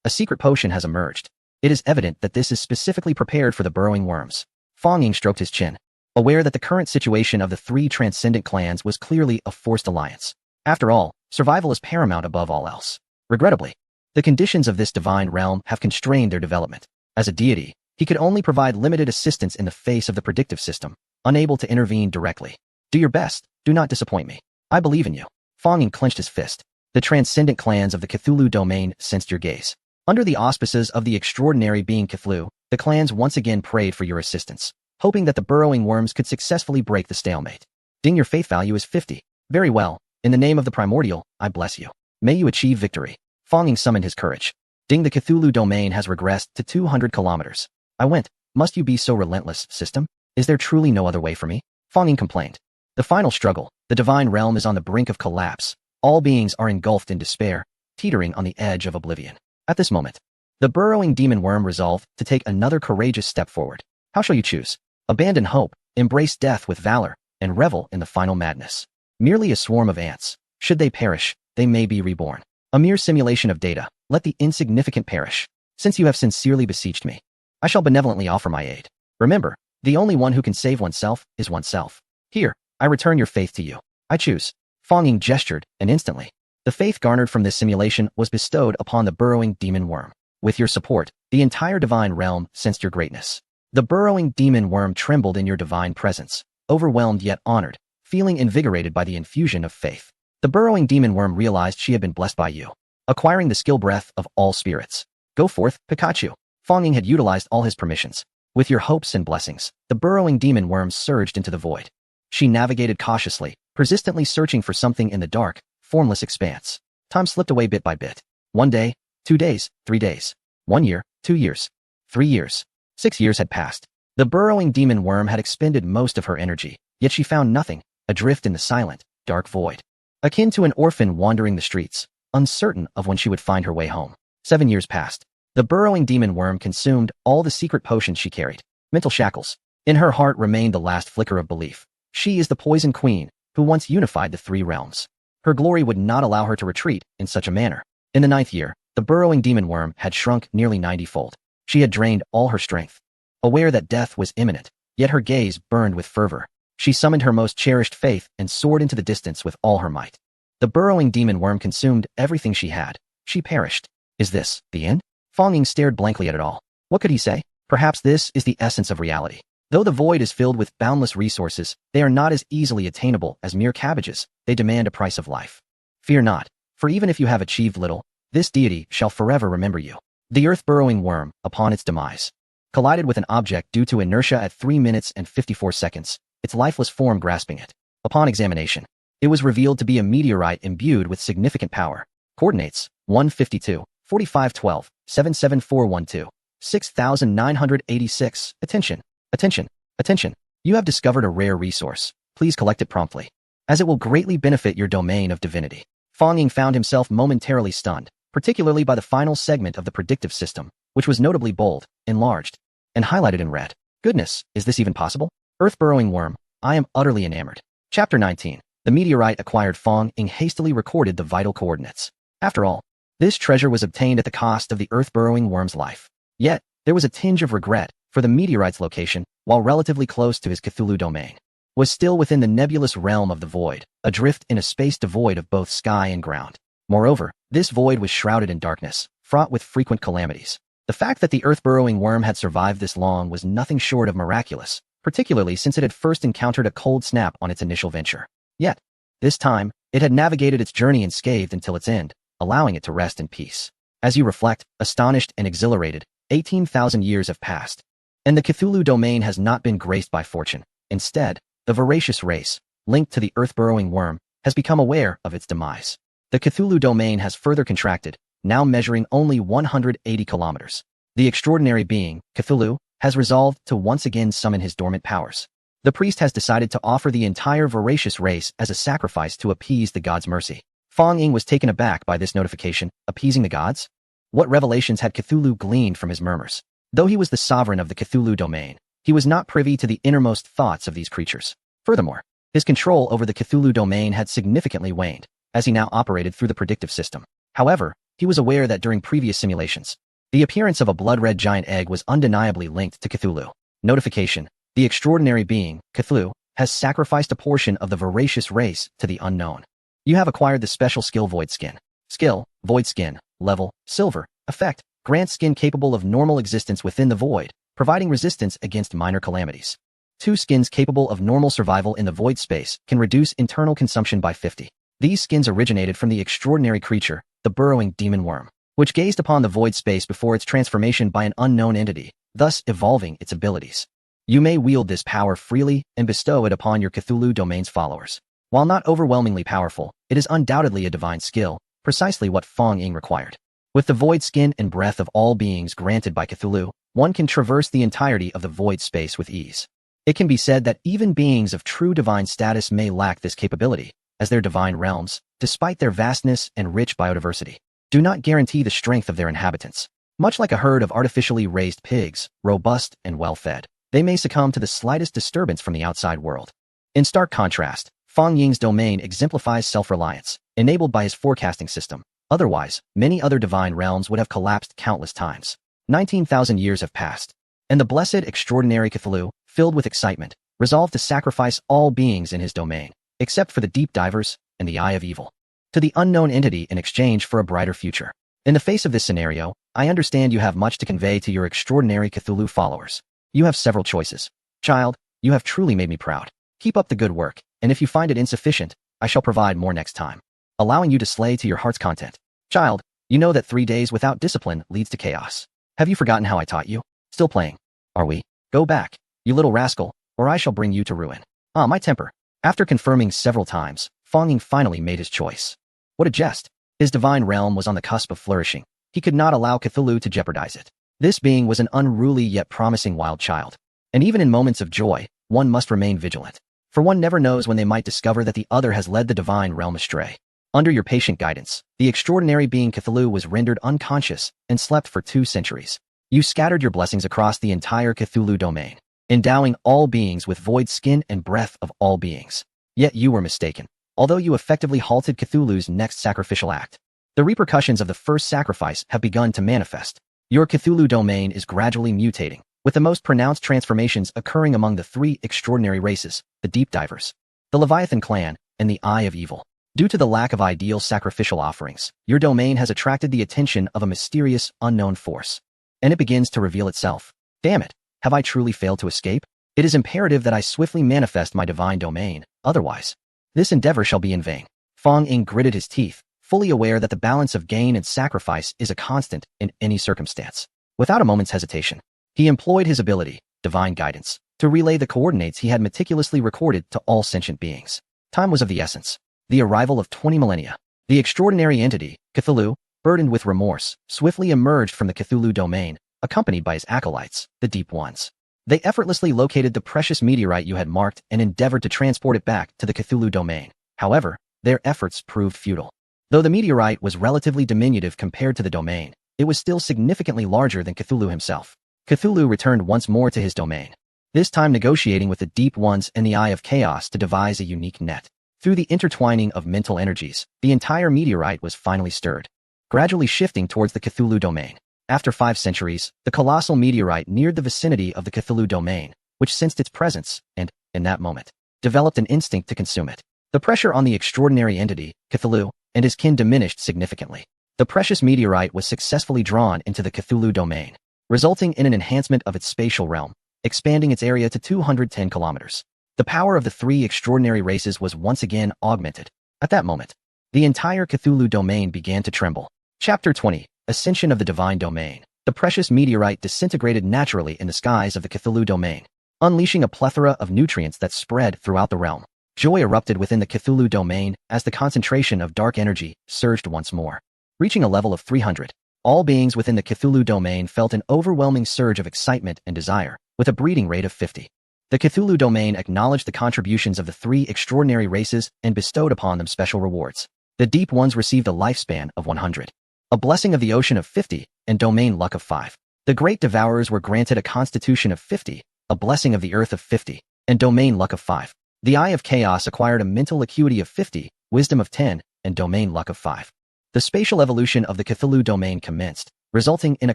A secret potion has emerged. It is evident that this is specifically prepared for the burrowing worms. Fang Ying stroked his chin, aware that the current situation of the 3 transcendent clans was clearly a forced alliance. After all, survival is paramount above all else. Regrettably, the conditions of this divine realm have constrained their development. As a deity, he could only provide limited assistance in the face of the predictive system, unable to intervene directly. Do your best. Do not disappoint me. I believe in you. Fang Ying clenched his fist. The transcendent clans of the Cthulhu domain sensed your gaze. Under the auspices of the extraordinary being Cthulhu, the clans once again prayed for your assistance, hoping that the burrowing worms could successfully break the stalemate. Ding, your faith value is 50. Very well. In the name of the primordial, I bless you. May you achieve victory. Fonging summoned his courage. Ding, the Cthulhu domain has regressed to 200 kilometers. I went. Must you be so relentless, system? Is there truly no other way for me? Fonging complained. The final struggle. The divine realm is on the brink of collapse. All beings are engulfed in despair, teetering on the edge of oblivion. At this moment, the burrowing demon worm resolved to take another courageous step forward. How shall you choose? Abandon hope, embrace death with valor, and revel in the final madness. Merely a swarm of ants. Should they perish, they may be reborn. A mere simulation of data. Let the insignificant perish. Since you have sincerely beseeched me, I shall benevolently offer my aid. Remember, the only one who can save oneself is oneself. Here, I return your faith to you. I choose. Fonging gestured, and instantly, the faith garnered from this simulation was bestowed upon the burrowing demon worm. With your support, the entire divine realm sensed your greatness. The burrowing demon worm trembled in your divine presence, overwhelmed yet honored, feeling invigorated by the infusion of faith. The burrowing demon worm realized she had been blessed by you, acquiring the skill breath of all spirits. Go forth, Pikachu. Fonging had utilized all his permissions. With your hopes and blessings, the burrowing demon worm surged into the void. She navigated cautiously, persistently searching for something in the dark, formless expanse. Time slipped away bit by bit. 1 day, 2 days, 3 days. 1 year, 2 years. 3 years. 6 years had passed. The burrowing demon worm had expended most of her energy, yet she found nothing, adrift in the silent, dark void. Akin to an orphan wandering the streets, uncertain of when she would find her way home. 7 years passed. The burrowing demon worm consumed all the secret potions she carried. Mental shackles. In her heart remained the last flicker of belief. She is the poison queen, who once unified the 3 realms. Her glory would not allow her to retreat in such a manner. In the 9th year, the burrowing demon worm had shrunk nearly 90-fold. She had drained all her strength. Aware that death was imminent, yet her gaze burned with fervor. She summoned her most cherished faith and soared into the distance with all her might. The burrowing demon worm consumed everything she had. She perished. Is this the end? Fonging stared blankly at it all. What could he say? Perhaps this is the essence of reality. Though the void is filled with boundless resources, they are not as easily attainable as mere cabbages. They demand a price of life. Fear not, for even if you have achieved little, this deity shall forever remember you. The earth-burrowing worm, upon its demise, collided with an object due to inertia at 3 minutes and 54 seconds, its lifeless form grasping it. Upon examination, it was revealed to be a meteorite imbued with significant power. Coordinates, 152, 4512, 77412, 6986. Attention. Attention. Attention. You have discovered a rare resource. Please collect it promptly, as it will greatly benefit your domain of divinity. Fonging found himself momentarily stunned, particularly by the final segment of the predictive system, which was notably bold, enlarged, and highlighted in red. Goodness, is this even possible? Earth-burrowing worm, I am utterly enamored. Chapter 19. The meteorite acquired. Fonging hastily recorded the vital coordinates. After all, this treasure was obtained at the cost of the earth-burrowing worm's life. Yet, there was a tinge of regret, for the meteorite's location, while relatively close to his Cthulhu domain, was still within the nebulous realm of the void, adrift in a space devoid of both sky and ground. Moreover, this void was shrouded in darkness, fraught with frequent calamities. The fact that the earth-burrowing worm had survived this long was nothing short of miraculous, particularly since it had first encountered a cold snap on its initial venture. Yet, this time, it had navigated its journey unscathed until its end, allowing it to rest in peace. As you reflect, astonished and exhilarated, 18,000 years have passed, and the Cthulhu domain has not been graced by fortune. Instead, the voracious race, linked to the earth-burrowing worm, has become aware of its demise. The Cthulhu domain has further contracted, now measuring only 180 kilometers. The extraordinary being, Cthulhu, has resolved to once again summon his dormant powers. The priest has decided to offer the entire voracious race as a sacrifice to appease the gods' mercy. Fonging was taken aback by this notification. Appeasing the gods? What revelations had Cthulhu gleaned from his murmurs? Though he was the sovereign of the Cthulhu domain, he was not privy to the innermost thoughts of these creatures. Furthermore, his control over the Cthulhu domain had significantly waned, as he now operated through the predictive system. However, he was aware that during previous simulations, the appearance of a blood-red giant egg was undeniably linked to Cthulhu. Notification: the extraordinary being, Cthulhu, has sacrificed a portion of the voracious race to the unknown. You have acquired the special skill Void Skin. Skill, Void Skin. Level, Silver. Effect, grants skin capable of normal existence within the void, providing resistance against minor calamities. 2 skins capable of normal survival in the void space can reduce internal consumption by 50. These skins originated from the extraordinary creature, the burrowing demon worm. which gazed upon the void space before its transformation by an unknown entity, thus evolving its abilities. You may wield this power freely and bestow it upon your Cthulhu domain's followers. While not overwhelmingly powerful, it is undoubtedly a divine skill, precisely what Fong Ying required. With the void skin and breath of all beings granted by Cthulhu, one can traverse the entirety of the void space with ease. It can be said that even beings of true divine status may lack this capability, as their divine realms, despite their vastness and rich biodiversity, do not guarantee the strength of their inhabitants. Much like a herd of artificially raised pigs, robust and well-fed, they may succumb to the slightest disturbance from the outside world. In stark contrast, Fong Ying's domain exemplifies self-reliance, enabled by his forecasting system. Otherwise, many other divine realms would have collapsed countless times. 19,000 years have passed, and the blessed extraordinary Cthulhu, filled with excitement, resolved to sacrifice all beings in his domain, except for the deep divers and the eye of evil, to the unknown entity in exchange for a brighter future. In the face of this scenario, I understand you have much to convey to your extraordinary Cthulhu followers. You have several choices. Child, you have truly made me proud. Keep up the good work, and if you find it insufficient, I shall provide more next time, allowing you to slay to your heart's content. Child, you know that 3 days without discipline leads to chaos. Have you forgotten how I taught you? Still playing, are we? Go back, you little rascal, or I shall bring you to ruin. Ah, my temper. After confirming several times, Fong Ying finally made his choice. What a jest. His divine realm was on the cusp of flourishing. He could not allow Cthulhu to jeopardize it. This being was an unruly yet promising wild child. And even in moments of joy, one must remain vigilant. For one never knows when they might discover that the other has led the divine realm astray. Under your patient guidance, the extraordinary being Cthulhu was rendered unconscious and slept for 2 centuries. You scattered your blessings across the entire Cthulhu domain, endowing all beings with void skin and breath of all beings. Yet you were mistaken. Although you effectively halted Cthulhu's next sacrificial act, the repercussions of the first sacrifice have begun to manifest. Your Cthulhu domain is gradually mutating, with the most pronounced transformations occurring among the 3 extraordinary races, the Deep Divers, the Leviathan clan, and the Eye of Evil. Due to the lack of ideal sacrificial offerings, your domain has attracted the attention of a mysterious, unknown force. And it begins to reveal itself. Damn it, have I truly failed to escape? It is imperative that I swiftly manifest my divine domain, otherwise, this endeavor shall be in vain. Fong Ying gritted his teeth, fully aware that the balance of gain and sacrifice is a constant in any circumstance. Without a moment's hesitation, he employed his ability, divine guidance, to relay the coordinates he had meticulously recorded to all sentient beings. Time was of the essence. The arrival of 20 millennia. The extraordinary entity, Cthulhu, burdened with remorse, swiftly emerged from the Cthulhu domain, accompanied by his acolytes, the Deep Ones. They effortlessly located the precious meteorite you had marked and endeavored to transport it back to the Cthulhu domain. However, their efforts proved futile. Though the meteorite was relatively diminutive compared to the domain, it was still significantly larger than Cthulhu himself. Cthulhu returned once more to his domain, this time negotiating with the Deep Ones and the Eye of Chaos to devise a unique net. Through the intertwining of mental energies, the entire meteorite was finally stirred, gradually shifting towards the Cthulhu domain. After 5 centuries, the colossal meteorite neared the vicinity of the Cthulhu domain, which sensed its presence and, in that moment, developed an instinct to consume it. The pressure on the extraordinary entity, Cthulhu, and his kin diminished significantly. The precious meteorite was successfully drawn into the Cthulhu domain, resulting in an enhancement of its spatial realm, expanding its area to 210 kilometers. The power of the 3 extraordinary races was once again augmented. At that moment, the entire Cthulhu domain began to tremble. Chapter 20, Ascension of the Divine Domain. The precious meteorite disintegrated naturally in the skies of the Cthulhu domain, unleashing a plethora of nutrients that spread throughout the realm. Joy erupted within the Cthulhu domain as the concentration of dark energy surged once more. Reaching a level of 300, all beings within the Cthulhu domain felt an overwhelming surge of excitement and desire, with a breeding rate of 50. The Cthulhu domain acknowledged the contributions of the 3 extraordinary races and bestowed upon them special rewards. The Deep Ones received a lifespan of 100, a blessing of the ocean of 50, and domain luck of 5. The Great Devourers were granted a constitution of 50, a blessing of the earth of 50, and domain luck of 5. The Eye of Chaos acquired a mental acuity of 50, wisdom of 10, and domain luck of 5. The spatial evolution of the Cthulhu domain commenced, resulting in a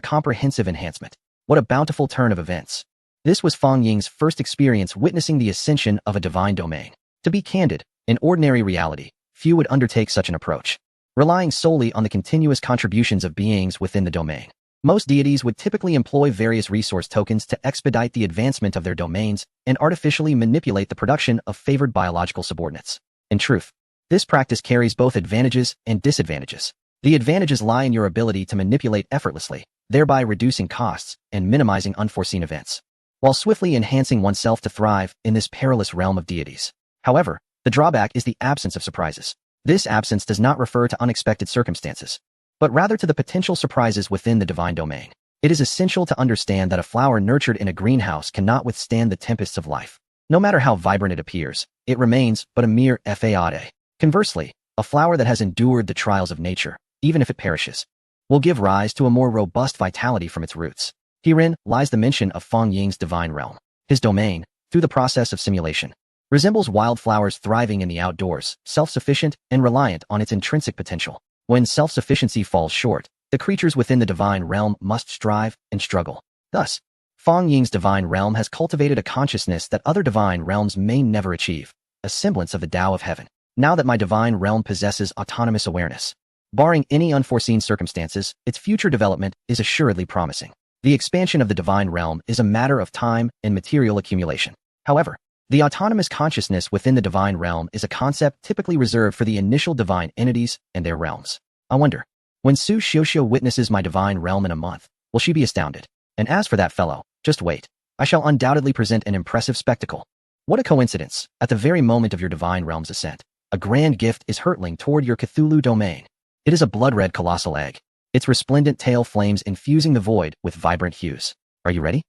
comprehensive enhancement. What a bountiful turn of events. This was Fong Ying's first experience witnessing the ascension of a divine domain. To be candid, in ordinary reality, few would undertake such an approach, relying solely on the continuous contributions of beings within the domain. Most deities would typically employ various resource tokens to expedite the advancement of their domains and artificially manipulate the production of favored biological subordinates. In truth, this practice carries both advantages and disadvantages. The advantages lie in your ability to manipulate effortlessly, thereby reducing costs and minimizing unforeseen events, while swiftly enhancing oneself to thrive in this perilous realm of deities. However, the drawback is the absence of surprises. This absence does not refer to unexpected circumstances, but rather to the potential surprises within the divine domain. It is essential to understand that a flower nurtured in a greenhouse cannot withstand the tempests of life. No matter how vibrant it appears, it remains but a mere fade. Conversely, a flower that has endured the trials of nature, even if it perishes, will give rise to a more robust vitality from its roots. Herein lies the mention of Feng Ying's divine realm. His domain, through the process of simulation, resembles wildflowers thriving in the outdoors, self-sufficient and reliant on its intrinsic potential. When self-sufficiency falls short, the creatures within the divine realm must strive and struggle. Thus, Feng Ying's divine realm has cultivated a consciousness that other divine realms may never achieve, a semblance of the Tao of heaven. Now that my divine realm possesses autonomous awareness, barring any unforeseen circumstances, its future development is assuredly promising. The expansion of the divine realm is a matter of time and material accumulation. However, the autonomous consciousness within the divine realm is a concept typically reserved for the initial divine entities and their realms. I wonder, when Su Xiuxiu witnesses my divine realm in a month, will she be astounded? And as for that fellow, just wait. I shall undoubtedly present an impressive spectacle. What a coincidence! At the very moment of your divine realm's ascent, a grand gift is hurtling toward your Cthulhu domain. It is a blood-red colossal egg, its resplendent tail flames infusing the void with vibrant hues. Are you ready?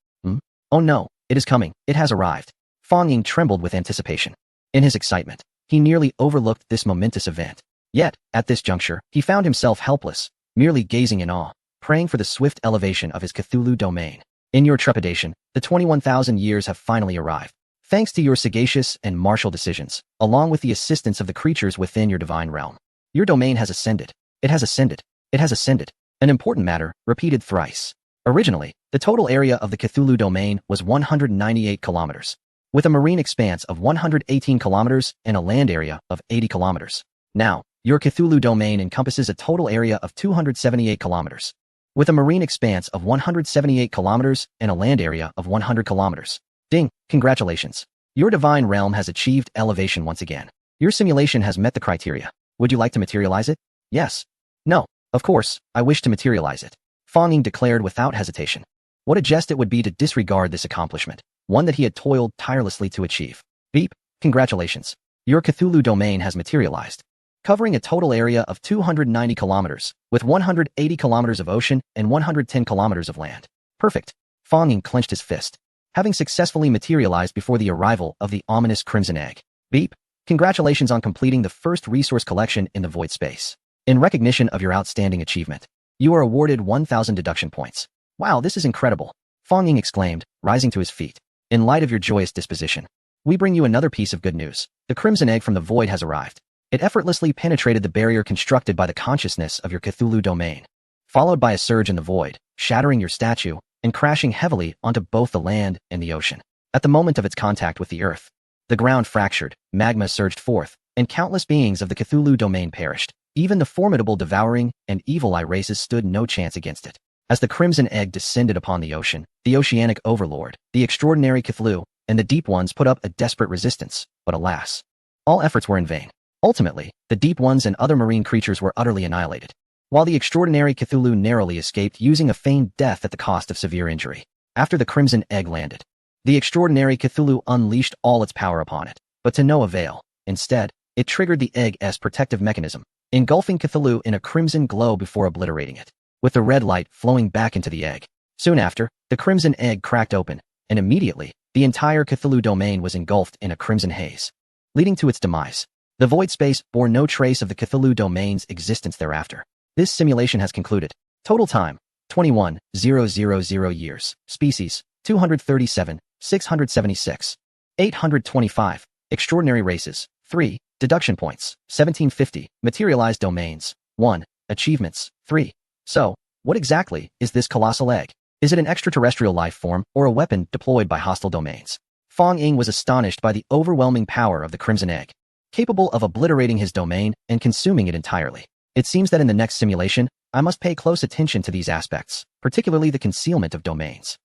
Oh no, it is coming. It has arrived. Feng Ying trembled with anticipation. In his excitement, he nearly overlooked this momentous event. Yet, at this juncture, he found himself helpless, merely gazing in awe, praying for the swift elevation of his Cthulhu domain. In your trepidation, the 21,000 years have finally arrived. Thanks to your sagacious and martial decisions, along with the assistance of the creatures within your divine realm, your domain has ascended. It has ascended. It has ascended. An important matter, repeated thrice. Originally, the total area of the Cthulhu domain was 198 kilometers, with a marine expanse of 118 kilometers and a land area of 80 kilometers. Now, your Cthulhu domain encompasses a total area of 278 kilometers, with a marine expanse of 178 kilometers and a land area of 100 kilometers. Ding, congratulations. Your divine realm has achieved elevation once again. Your simulation has met the criteria. Would you like to materialize it? Yes. No. Of course, I wish to materialize it. Feng Ying declared without hesitation. What a jest it would be to disregard this accomplishment, one that he had toiled tirelessly to achieve. Beep, congratulations. Your Cthulhu domain has materialized, covering a total area of 290 kilometers, with 180 kilometers of ocean and 110 kilometers of land. Perfect. Feng Ying clenched his fist, having successfully materialized before the arrival of the ominous crimson egg. Beep, congratulations on completing the first resource collection in the void space. In recognition of your outstanding achievement, you are awarded 1,000 deduction points. Wow, this is incredible, Feng Ying exclaimed, rising to his feet. In light of your joyous disposition, we bring you another piece of good news. The crimson egg from the void has arrived. It effortlessly penetrated the barrier constructed by the consciousness of your Cthulhu domain, followed by a surge in the void, shattering your statue and crashing heavily onto both the land and the ocean. At the moment of its contact with the earth, the ground fractured, magma surged forth, and countless beings of the Cthulhu domain perished. Even the formidable devouring and evil eye races stood no chance against it. As the crimson egg descended upon the ocean, the oceanic overlord, the extraordinary Cthulhu, and the deep ones put up a desperate resistance, but alas, all efforts were in vain. Ultimately, the deep ones and other marine creatures were utterly annihilated, while the extraordinary Cthulhu narrowly escaped using a feigned death at the cost of severe injury. After the crimson egg landed, the extraordinary Cthulhu unleashed all its power upon it, but to no avail. Instead, it triggered the egg's protective mechanism, engulfing Cthulhu in a crimson glow before obliterating it, with the red light flowing back into the egg. Soon after, the crimson egg cracked open, and immediately, the entire Cthulhu domain was engulfed in a crimson haze, leading to its demise. The void space bore no trace of the Cthulhu domain's existence thereafter. This simulation has concluded. Total time, 21,000 years. Species, 237, 676. 825. Extraordinary races, 3. Deduction points, 1750. Materialized domains, 1. Achievements, 3. So, what exactly is this colossal egg? Is it an extraterrestrial life form or a weapon deployed by hostile domains? Feng Ying was astonished by the overwhelming power of the crimson egg, capable of obliterating his domain and consuming it entirely. It seems that in the next simulation, I must pay close attention to these aspects, particularly the concealment of domains.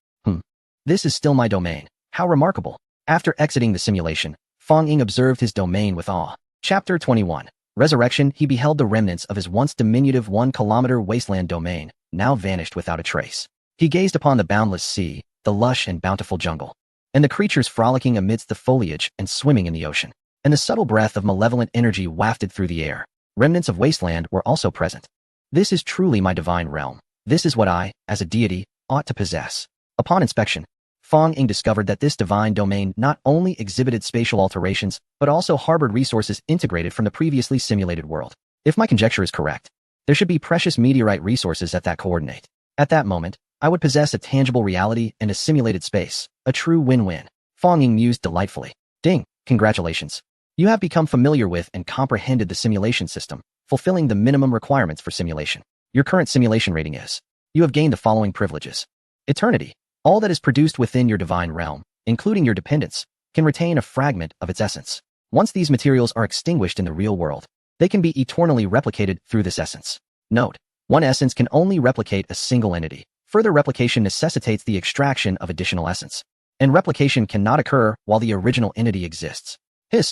This is still my domain. How remarkable. After exiting the simulation, Feng Ying observed his domain with awe. Chapter 21. Resurrection, he beheld the remnants of his once diminutive 1-kilometer wasteland domain, now vanished without a trace. He gazed upon the boundless sea, the lush and bountiful jungle, and the creatures frolicking amidst the foliage and swimming in the ocean. And the subtle breath of malevolent energy wafted through the air. Remnants of wasteland were also present. This is truly my divine realm. This is what I, as a deity, ought to possess. Upon inspection, Fong Ying discovered that this divine domain not only exhibited spatial alterations, but also harbored resources integrated from the previously simulated world. If my conjecture is correct, there should be precious meteorite resources at that coordinate. At that moment, I would possess a tangible reality and a simulated space, a true win-win. Fong Ying mused delightfully. Ding, congratulations. You have become familiar with and comprehended the simulation system, fulfilling the minimum requirements for simulation. Your current simulation rating is. You have gained the following privileges. Eternity. All that is produced within your divine realm, including your dependents, can retain a fragment of its essence. Once these materials are extinguished in the real world, they can be eternally replicated through this essence. Note, one essence can only replicate a single entity. Further replication necessitates the extraction of additional essence, and replication cannot occur while the original entity exists.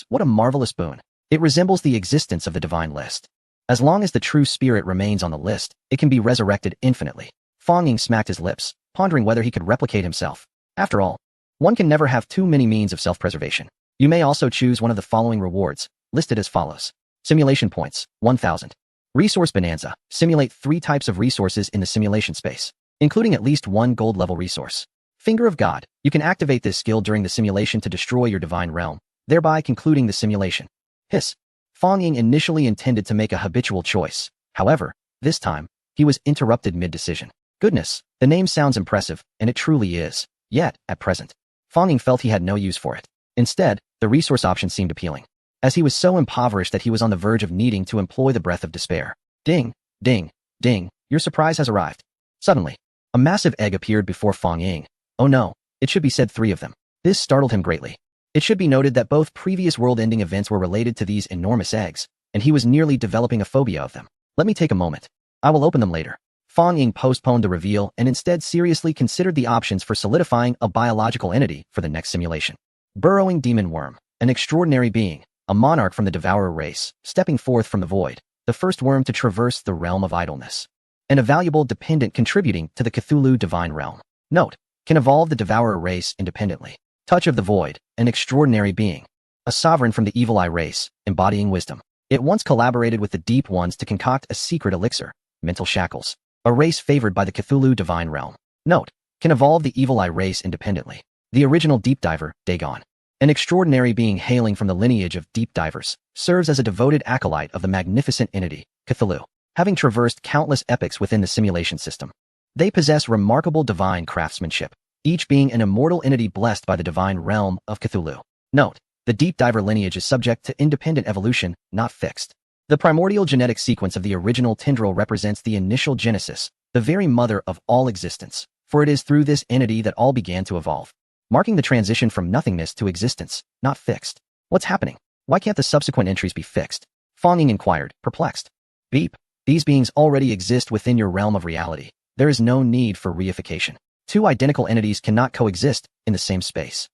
What a marvelous boon. It resembles the existence of the divine list. As long as the true spirit remains on the list, it can be resurrected infinitely. Fong Ying smacked his lips, pondering whether he could replicate himself. After all, one can never have too many means of self-preservation. You may also choose one of the following rewards, listed as follows. Simulation points, 1,000. Resource bonanza. Simulate 3 types of resources in the simulation space, including at least 1 gold-level resource. Finger of God. You can activate this skill during the simulation to destroy your divine realm, thereby concluding the simulation. Fong Ying initially intended to make a habitual choice. However, this time, he was interrupted mid-decision. Goodness, the name sounds impressive, and it truly is. Yet, at present, Fong Ying felt he had no use for it. Instead, the resource option seemed appealing, as he was so impoverished that he was on the verge of needing to employ the breath of despair. Ding, ding, ding, your surprise has arrived. Suddenly, a massive egg appeared before Fong Ying. Oh no, it should be said 3 of them. This startled him greatly. It should be noted that both previous world-ending events were related to these enormous eggs, and he was nearly developing a phobia of them. Let me take a moment. I will open them later. Fong Ying postponed the reveal and instead seriously considered the options for solidifying a biological entity for the next simulation. Burrowing demon worm, an extraordinary being, a monarch from the devourer race, stepping forth from the void, the first worm to traverse the realm of idleness, and a valuable dependent contributing to the Cthulhu divine realm. Note, can evolve the devourer race independently. Touch of the void, an extraordinary being, a sovereign from the evil eye race, embodying wisdom. It once collaborated with the deep ones to concoct a secret elixir, mental shackles, a race favored by the Cthulhu divine realm. Note, can evolve the evil eye race independently. The original deep diver, Dagon, an extraordinary being hailing from the lineage of deep divers, serves as a devoted acolyte of the magnificent entity, Cthulhu, having traversed countless epochs within the simulation system. They possess remarkable divine craftsmanship, each being an immortal entity blessed by the divine realm of Cthulhu. Note, the deep diver lineage is subject to independent evolution, not fixed. The primordial genetic sequence of the original tendril represents the initial genesis, the very mother of all existence, for it is through this entity that all began to evolve, marking the transition from nothingness to existence, not fixed. What's happening? Why can't the subsequent entries be fixed? Fong Ying inquired, perplexed. Beep. These beings already exist within your realm of reality. There is no need for reification. 2 identical entities cannot coexist in the same space.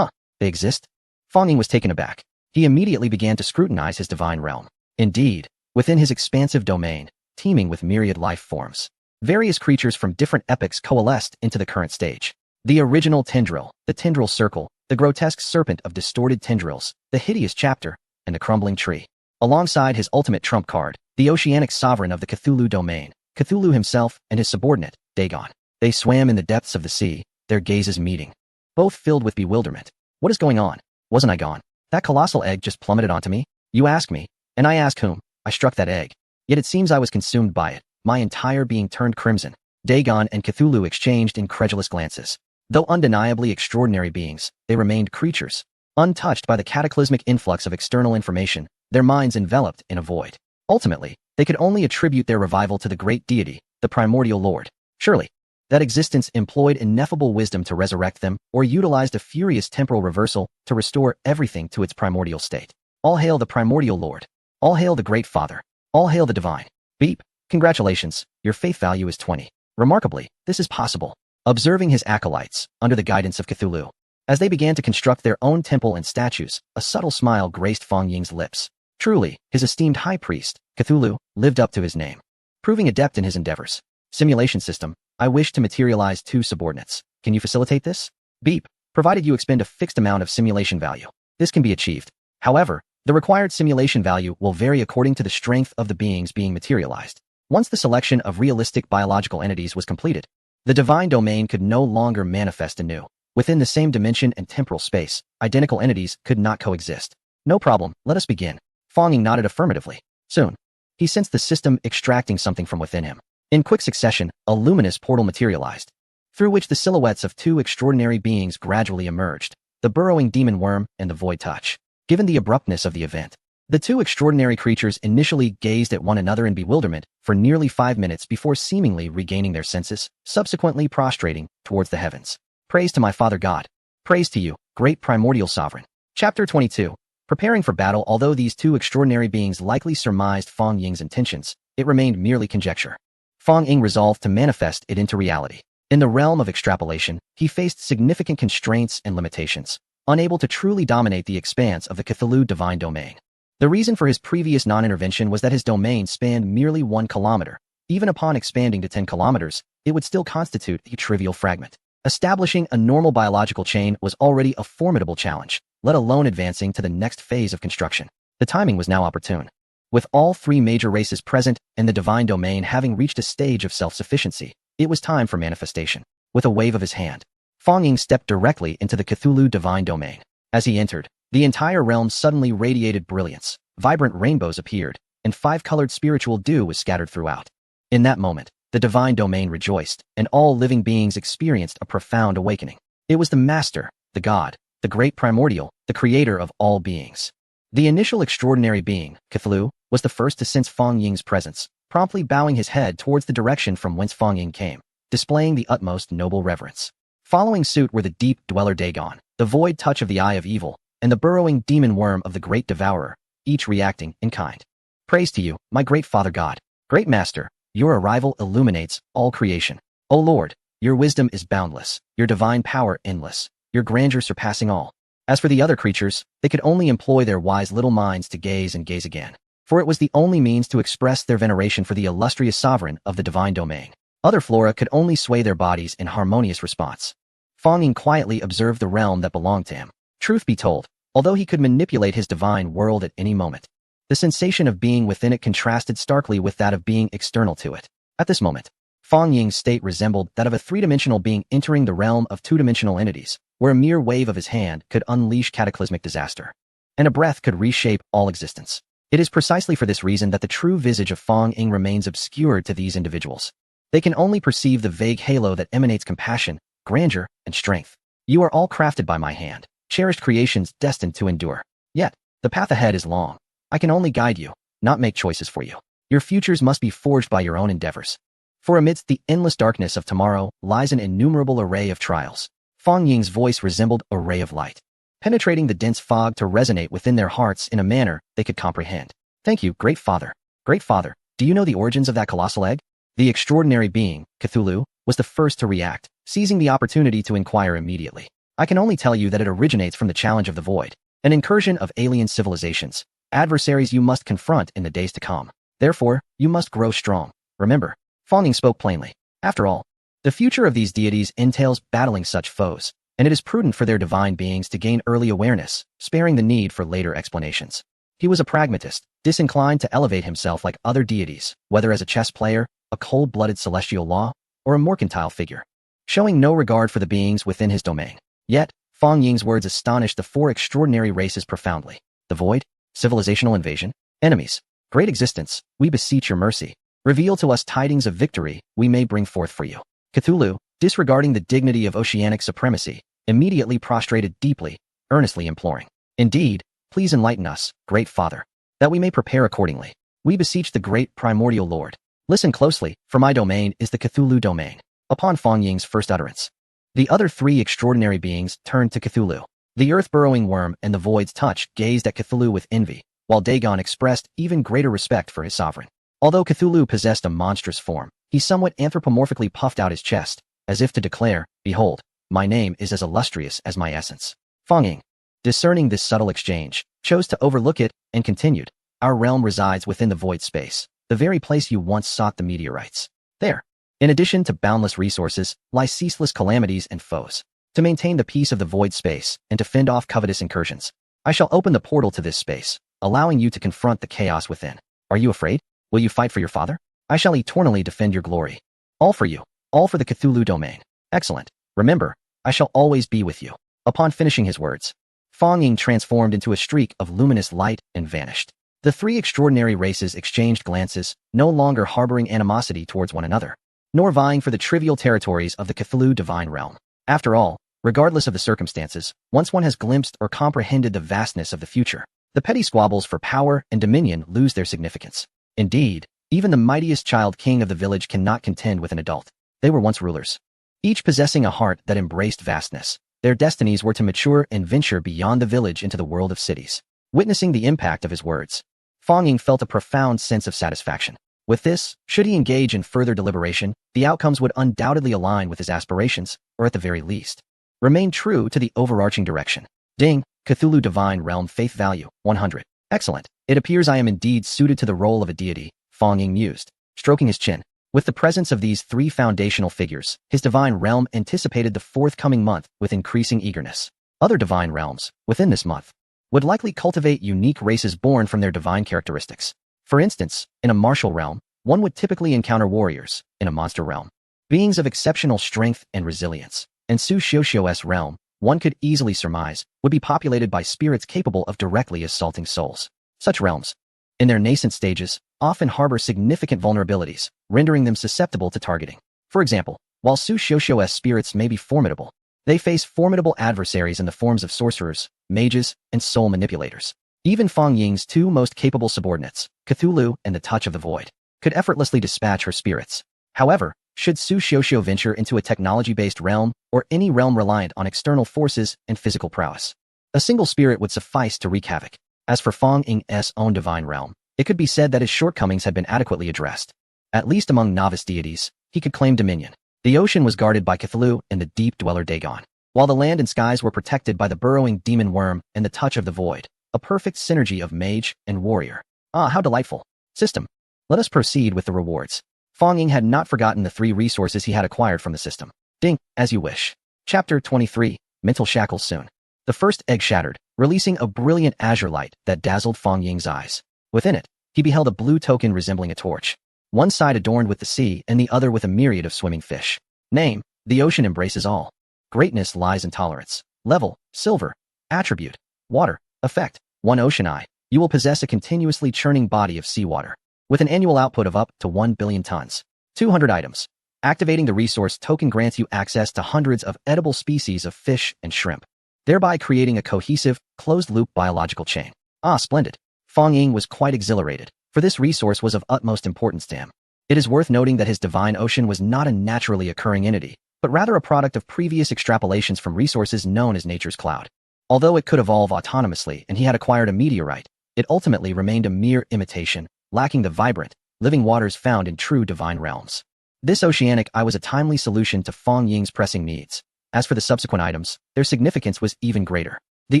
They exist? Fong Ying was taken aback. He immediately began to scrutinize his divine realm. Indeed, within his expansive domain, teeming with myriad life forms, various creatures from different epochs coalesced into the current stage. The original tendril, the tendril circle, the grotesque serpent of distorted tendrils, the hideous chapter, and the crumbling tree. Alongside his ultimate trump card, the oceanic sovereign of the Cthulhu domain, Cthulhu himself and his subordinate, Dagon. They swam in the depths of the sea, their gazes meeting, both filled with bewilderment. What is going on? Wasn't I gone? That colossal egg just plummeted onto me? You ask me, and I ask whom? I struck that egg. Yet it seems I was consumed by it, my entire being turned crimson. Dagon and Cthulhu exchanged incredulous glances. Though undeniably extraordinary beings, they remained creatures, untouched by the cataclysmic influx of external information, their minds enveloped in a void. Ultimately, they could only attribute their revival to the great deity, the primordial lord. Surely, that existence employed ineffable wisdom to resurrect them, or utilized a furious temporal reversal to restore everything to its primordial state. All hail the primordial lord. All hail the great father. All hail the divine. Beep. Congratulations, your faith value is 20. Remarkably, this is possible. Observing his acolytes, under the guidance of Cthulhu, as they began to construct their own temple and statues, a subtle smile graced Fong Ying's lips. Truly, his esteemed high priest, Cthulhu, lived up to his name. Proving adept in his endeavors. Simulation system, I wish to materialize 2 subordinates. Can you facilitate this? Beep. Provided you expend a fixed amount of simulation value. This can be achieved. However, the required simulation value will vary according to the strength of the beings being materialized. Once the selection of realistic biological entities was completed, the divine domain could no longer manifest anew. Within the same dimension and temporal space, identical entities could not coexist. No problem, let us begin. Fong Ying nodded affirmatively. Soon, he sensed the system extracting something from within him. In quick succession, a luminous portal materialized, through which the silhouettes of 2 extraordinary beings gradually emerged, the burrowing demon worm and the void touch. Given the abruptness of the event, the 2 extraordinary creatures initially gazed at one another in bewilderment for nearly 5 minutes before seemingly regaining their senses, subsequently prostrating towards the heavens. Praise to my Father God. Praise to you, great primordial sovereign. Chapter 22. Preparing for battle. Although these 2 extraordinary beings likely surmised Fong Ying's intentions, it remained merely conjecture. Fong Ying resolved to manifest it into reality. In the realm of extrapolation, he faced significant constraints and limitations, unable to truly dominate the expanse of the Cthulhu divine domain. The reason for his previous non-intervention was that his domain spanned merely 1 kilometer. Even upon expanding to 10 kilometers, it would still constitute a trivial fragment. Establishing a normal biological chain was already a formidable challenge, let alone advancing to the next phase of construction. The timing was now opportune. With all 3 major races present and the divine domain having reached a stage of self-sufficiency, it was time for manifestation. With a wave of his hand, Fong Ying stepped directly into the Cthulhu divine domain. As he entered, the entire realm suddenly radiated brilliance. Vibrant rainbows appeared, and 5-colored spiritual dew was scattered throughout. In that moment, the divine domain rejoiced, and all living beings experienced a profound awakening. It was the Master, the God, the great primordial, the creator of all beings. The initial extraordinary being, Cthulhu, was the first to sense Fong Ying's presence, promptly bowing his head towards the direction from whence Fong Ying came, displaying the utmost noble reverence. Following suit were the deep dweller Dagon, the void touch of the eye of evil, and the burrowing demon worm of the great devourer, each reacting in kind. Praise to you, my great Father God. Great Master, your arrival illuminates all creation. O Lord, your wisdom is boundless, your divine power endless, your grandeur surpassing all. As for the other creatures, they could only employ their wise little minds to gaze and gaze again, for it was the only means to express their veneration for the illustrious sovereign of the divine domain. Other flora could only sway their bodies in harmonious response. Fong Ying quietly observed the realm that belonged to him. Truth be told, although he could manipulate his divine world at any moment, the sensation of being within it contrasted starkly with that of being external to it. At this moment, Fong Ying's state resembled that of a 3-dimensional being entering the realm of 2-dimensional entities, where a mere wave of his hand could unleash cataclysmic disaster, and a breath could reshape all existence. It is precisely for this reason that the true visage of Fong Ying remains obscured to these individuals. They can only perceive the vague halo that emanates compassion, grandeur, and strength. You are all crafted by my hand, cherished creations destined to endure. Yet, the path ahead is long. I can only guide you, not make choices for you. Your futures must be forged by your own endeavors. For amidst the endless darkness of tomorrow lies an innumerable array of trials. Fong Ying's voice resembled a ray of light, penetrating the dense fog to resonate within their hearts in a manner they could comprehend. Thank you, Great Father. Great Father, do you know the origins of that colossal egg? The extraordinary being, Cthulhu, was the first to react, seizing the opportunity to inquire immediately. I can only tell you that it originates from the challenge of the void, an incursion of alien civilizations, adversaries you must confront in the days to come. Therefore, you must grow strong. Remember, Fong Ying spoke plainly. After all, the future of these deities entails battling such foes, and it is prudent for their divine beings to gain early awareness, sparing the need for later explanations. He was a pragmatist, disinclined to elevate himself like other deities, whether as a chess player, a cold-blooded celestial law, or a mercantile figure, showing no regard for the beings within his domain. Yet, Fong Ying's words astonished the 4 extraordinary races profoundly. The void, civilizational invasion, enemies, great existence, we beseech your mercy. Reveal to us tidings of victory we may bring forth for you. Cthulhu, disregarding the dignity of oceanic supremacy, immediately prostrated deeply, earnestly imploring. Indeed, please enlighten us, Great Father, that we may prepare accordingly. We beseech the great primordial Lord. Listen closely, for my domain is the Cthulhu domain. Upon Fong Ying's first utterance, the other 3 extraordinary beings turned to Cthulhu. The earth-burrowing worm and the void's touch gazed at Cthulhu with envy, while Dagon expressed even greater respect for his sovereign. Although Cthulhu possessed a monstrous form, he somewhat anthropomorphically puffed out his chest, as if to declare, behold, my name is as illustrious as my essence. Fong Ying, discerning this subtle exchange, chose to overlook it and continued, our realm resides within the void space, the very place you once sought the meteorites. There, in addition to boundless resources, lie ceaseless calamities and foes. To maintain the peace of the void space and to fend off covetous incursions, I shall open the portal to this space, allowing you to confront the chaos within. Are you afraid? Will you fight for your father? I shall eternally defend your glory. All for you. All for the Cthulhu domain. Excellent. Remember, I shall always be with you. Upon finishing his words, Fong Ying transformed into a streak of luminous light and vanished. The three extraordinary races exchanged glances, no longer harboring animosity towards one another, nor vying for the trivial territories of the Cthulhu divine realm. After all, regardless of the circumstances, once one has glimpsed or comprehended the vastness of the future, the petty squabbles for power and dominion lose their significance. Indeed, even the mightiest child king of the village cannot contend with an adult. They were once rulers, each possessing a heart that embraced vastness. Their destinies were to mature and venture beyond the village into the world of cities. Witnessing the impact of his words, Fong Ying felt a profound sense of satisfaction. With this, should he engage in further deliberation, the outcomes would undoubtedly align with his aspirations, or at the very least, remain true to the overarching direction. Ding, Cthulhu Divine Realm Faith Value, 100. Excellent. It appears I am indeed suited to the role of a deity, Fong Ying mused, stroking his chin. With the presence of these three foundational figures, his divine realm anticipated the forthcoming month with increasing eagerness. Other divine realms, within this month, would likely cultivate unique races born from their divine characteristics. For instance, in a martial realm, one would typically encounter warriors. In a monster realm, beings of exceptional strength and resilience. In Su Xiuxiu's realm, one could easily surmise, would be populated by spirits capable of directly assaulting souls. Such realms, in their nascent stages, often harbor significant vulnerabilities, rendering them susceptible to targeting. For example, while Su Xiuxiu's spirits may be formidable, they face formidable adversaries in the forms of sorcerers, mages, and soul manipulators. Even Fong Ying's two most capable subordinates, Cthulhu and the Touch of the Void, could effortlessly dispatch her spirits. However, should Su Xiuxiu venture into a technology-based realm or any realm reliant on external forces and physical prowess, a single spirit would suffice to wreak havoc. As for Fong Ying's own divine realm, it could be said that his shortcomings had been adequately addressed. At least among novice deities, he could claim dominion. The ocean was guarded by Cthulhu and the deep dweller Dagon, while the land and skies were protected by the burrowing demon worm and the Touch of the Void, a perfect synergy of mage and warrior. Ah, how delightful. System. Let us proceed with the rewards. Fong Ying had not forgotten the three resources he had acquired from the system. Ding, as you wish. Chapter 23, Mental Shackles Soon. The first egg shattered, releasing a brilliant azure light that dazzled Fong Ying's eyes. Within it, he beheld a blue token resembling a torch, one side adorned with the sea and the other with a myriad of swimming fish. Name, the ocean embraces all. Greatness lies in tolerance. Level, silver. Attribute, water. Effect, 1 ocean eye. You will possess a continuously churning body of seawater, with an annual output of up to 1 billion tons. 200 items. Activating the resource token grants you access to hundreds of edible species of fish and shrimp, thereby creating a cohesive, closed-loop biological chain. Ah, splendid. Fong Ying was quite exhilarated, for this resource was of utmost importance to him. It is worth noting that his divine ocean was not a naturally occurring entity, but rather a product of previous extrapolations from resources known as nature's cloud. Although it could evolve autonomously and he had acquired a meteorite, it ultimately remained a mere imitation, lacking the vibrant, living waters found in true divine realms. This oceanic eye was a timely solution to Fong Ying's pressing needs. As for the subsequent items, their significance was even greater. The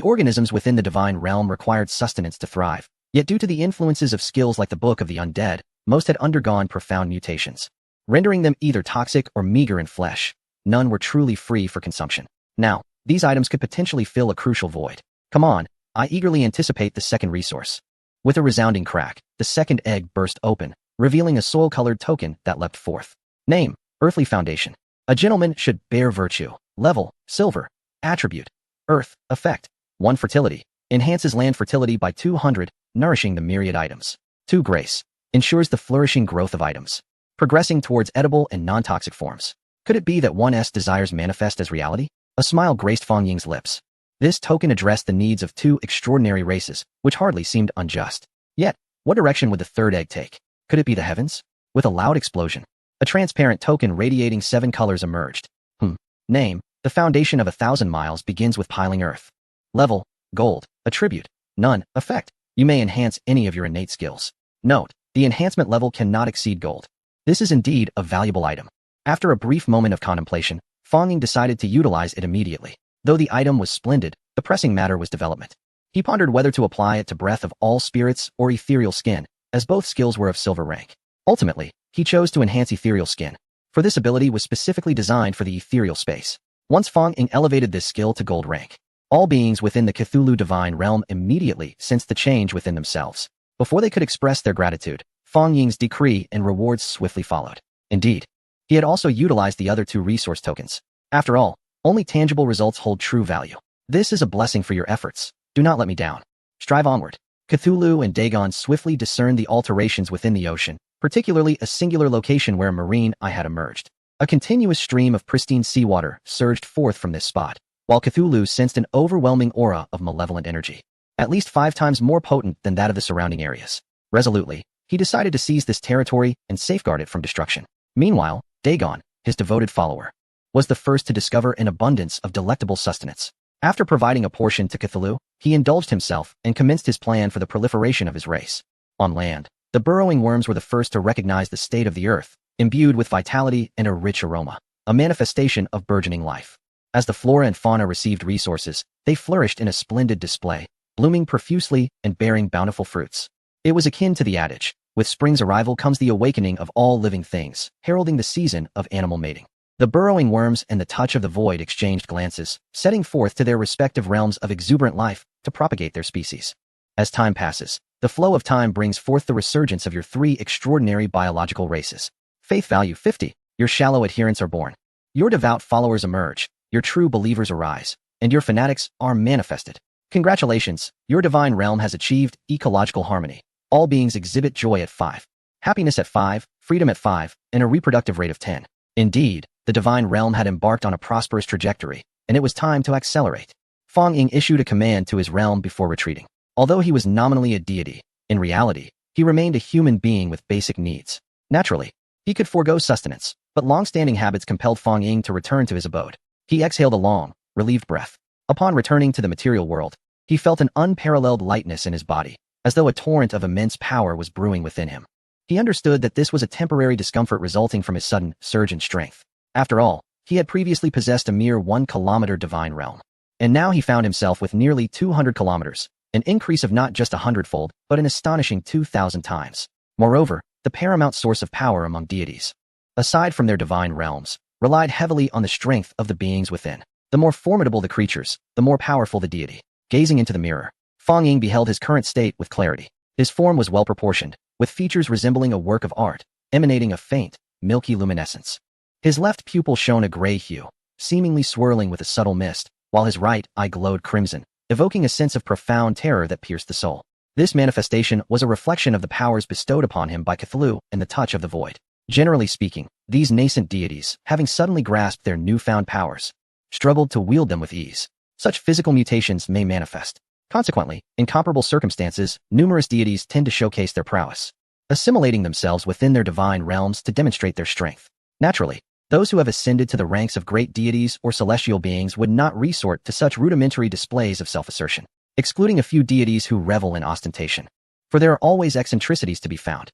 organisms within the divine realm required sustenance to thrive, yet due to the influences of skills like the Book of the Undead, most had undergone profound mutations, rendering them either toxic or meager in flesh. None were truly free for consumption. Now, these items could potentially fill a crucial void. Come on, I eagerly anticipate the second resource. With a resounding crack, the second egg burst open, revealing a soul-colored token that leapt forth. Name, Earthly Foundation. A gentleman should bear virtue. Level, silver. Attribute, earth. Effect, 1 fertility. Enhances land fertility by 200, nourishing the myriad items. 2 grace. Ensures the flourishing growth of items, progressing towards edible and non-toxic forms. Could it be that one's desires manifest as reality? A smile graced Fong Ying's lips. This token addressed the needs of 2 extraordinary races, which hardly seemed unjust. Yet, what direction would the third egg take? Could it be the heavens? With a loud explosion, a transparent token radiating 7 colors emerged. Name, the foundation of 1,000 miles begins with piling earth. Level, gold. Attribute, none. Effect, you may enhance any of your innate skills. Note, the enhancement level cannot exceed gold. This is indeed a valuable item. After a brief moment of contemplation, Fong Ying decided to utilize it immediately. Though the item was splendid, the pressing matter was development. He pondered whether to apply it to Breath of All Spirits or Ethereal Skin, as both skills were of silver rank. Ultimately, he chose to enhance Ethereal Skin, for this ability was specifically designed for the ethereal space. Once Fong Ying elevated this skill to gold rank, all beings within the Cthulhu divine realm immediately sensed the change within themselves. Before they could express their gratitude, Fong Ying's decree and rewards swiftly followed. Indeed, he had also utilized the other two resource tokens. After all, only tangible results hold true value. This is a blessing for your efforts. Do not let me down. Strive onward. Cthulhu and Dagon swiftly discerned the alterations within the ocean, particularly a singular location where a marine eye had emerged. A continuous stream of pristine seawater surged forth from this spot, while Cthulhu sensed an overwhelming aura of malevolent energy, at least 5 times more potent than that of the surrounding areas. Resolutely, he decided to seize this territory and safeguard it from destruction. Meanwhile, Dagon, his devoted follower, was the first to discover an abundance of delectable sustenance. After providing a portion to Cthulhu, he indulged himself and commenced his plan for the proliferation of his race. On land, the burrowing worms were the first to recognize the state of the earth, imbued with vitality and a rich aroma, a manifestation of burgeoning life. As the flora and fauna received resources, they flourished in a splendid display, blooming profusely and bearing bountiful fruits. It was akin to the adage, with spring's arrival comes the awakening of all living things, heralding the season of animal mating. The burrowing worms and the touch of the void exchanged glances, setting forth to their respective realms of exuberant life to propagate their species. As time passes, the flow of time brings forth the resurgence of your 3 extraordinary biological races. Faith value 50. Your shallow adherents are born. Your devout followers emerge. Your true believers arise. And your fanatics are manifested. Congratulations, your divine realm has achieved ecological harmony. All beings exhibit joy at 5, happiness at 5, freedom at 5, and a reproductive rate of 10. Indeed, the divine realm had embarked on a prosperous trajectory, and it was time to accelerate. Fong Ying issued a command to his realm before retreating. Although he was nominally a deity, in reality, he remained a human being with basic needs. Naturally, he could forego sustenance, but long-standing habits compelled Fong Ying to return to his abode. He exhaled a long, relieved breath. Upon returning to the material world, he felt an unparalleled lightness in his body, as though a torrent of immense power was brewing within him. He understood that this was a temporary discomfort resulting from his sudden surge in strength. After all, he had previously possessed a mere 1-kilometer divine realm. And now he found himself with nearly 200 kilometers, an increase of not just 100-fold, but an astonishing 2,000 times. Moreover, the paramount source of power among deities, aside from their divine realms, relied heavily on the strength of the beings within. The more formidable the creatures, the more powerful the deity. Gazing into the mirror, Fong Ying beheld his current state with clarity. His form was well-proportioned, with features resembling a work of art, emanating a faint, milky luminescence. His left pupil shone a gray hue, seemingly swirling with a subtle mist, while his right eye glowed crimson, evoking a sense of profound terror that pierced the soul. This manifestation was a reflection of the powers bestowed upon him by Cthulhu and the touch of the void. Generally speaking, these nascent deities, having suddenly grasped their newfound powers, struggled to wield them with ease. Such physical mutations may manifest. Consequently, in comparable circumstances, numerous deities tend to showcase their prowess, assimilating themselves within their divine realms to demonstrate their strength. Naturally, those who have ascended to the ranks of great deities or celestial beings would not resort to such rudimentary displays of self-assertion, excluding a few deities who revel in ostentation. For there are always eccentricities to be found.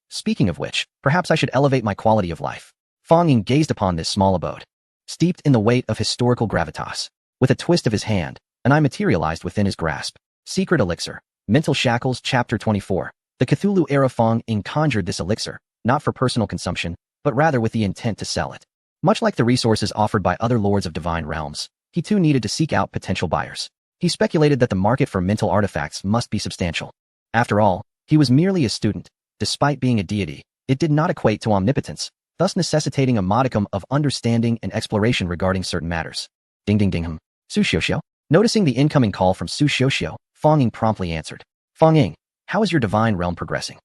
Speaking of which, perhaps I should elevate my quality of life. Fong Ying gazed upon this small abode, steeped in the weight of historical gravitas. With a twist of his hand, an eye materialized within his grasp. Secret Elixir. Mental Shackles Chapter 24. The Cthulhu-era Fong Ying conjured this elixir, not for personal consumption, but rather with the intent to sell it. Much like the resources offered by other lords of divine realms, he too needed to seek out potential buyers. He speculated that the market for mental artifacts must be substantial. After all, he was merely a student. Despite being a deity, it did not equate to omnipotence, thus necessitating a modicum of understanding and exploration regarding certain matters. Ding ding ding. Su Xiuxiu. Noticing the incoming call from Su Xiuxiu, Fong Ying promptly answered. Fong Ying, how is your divine realm progressing?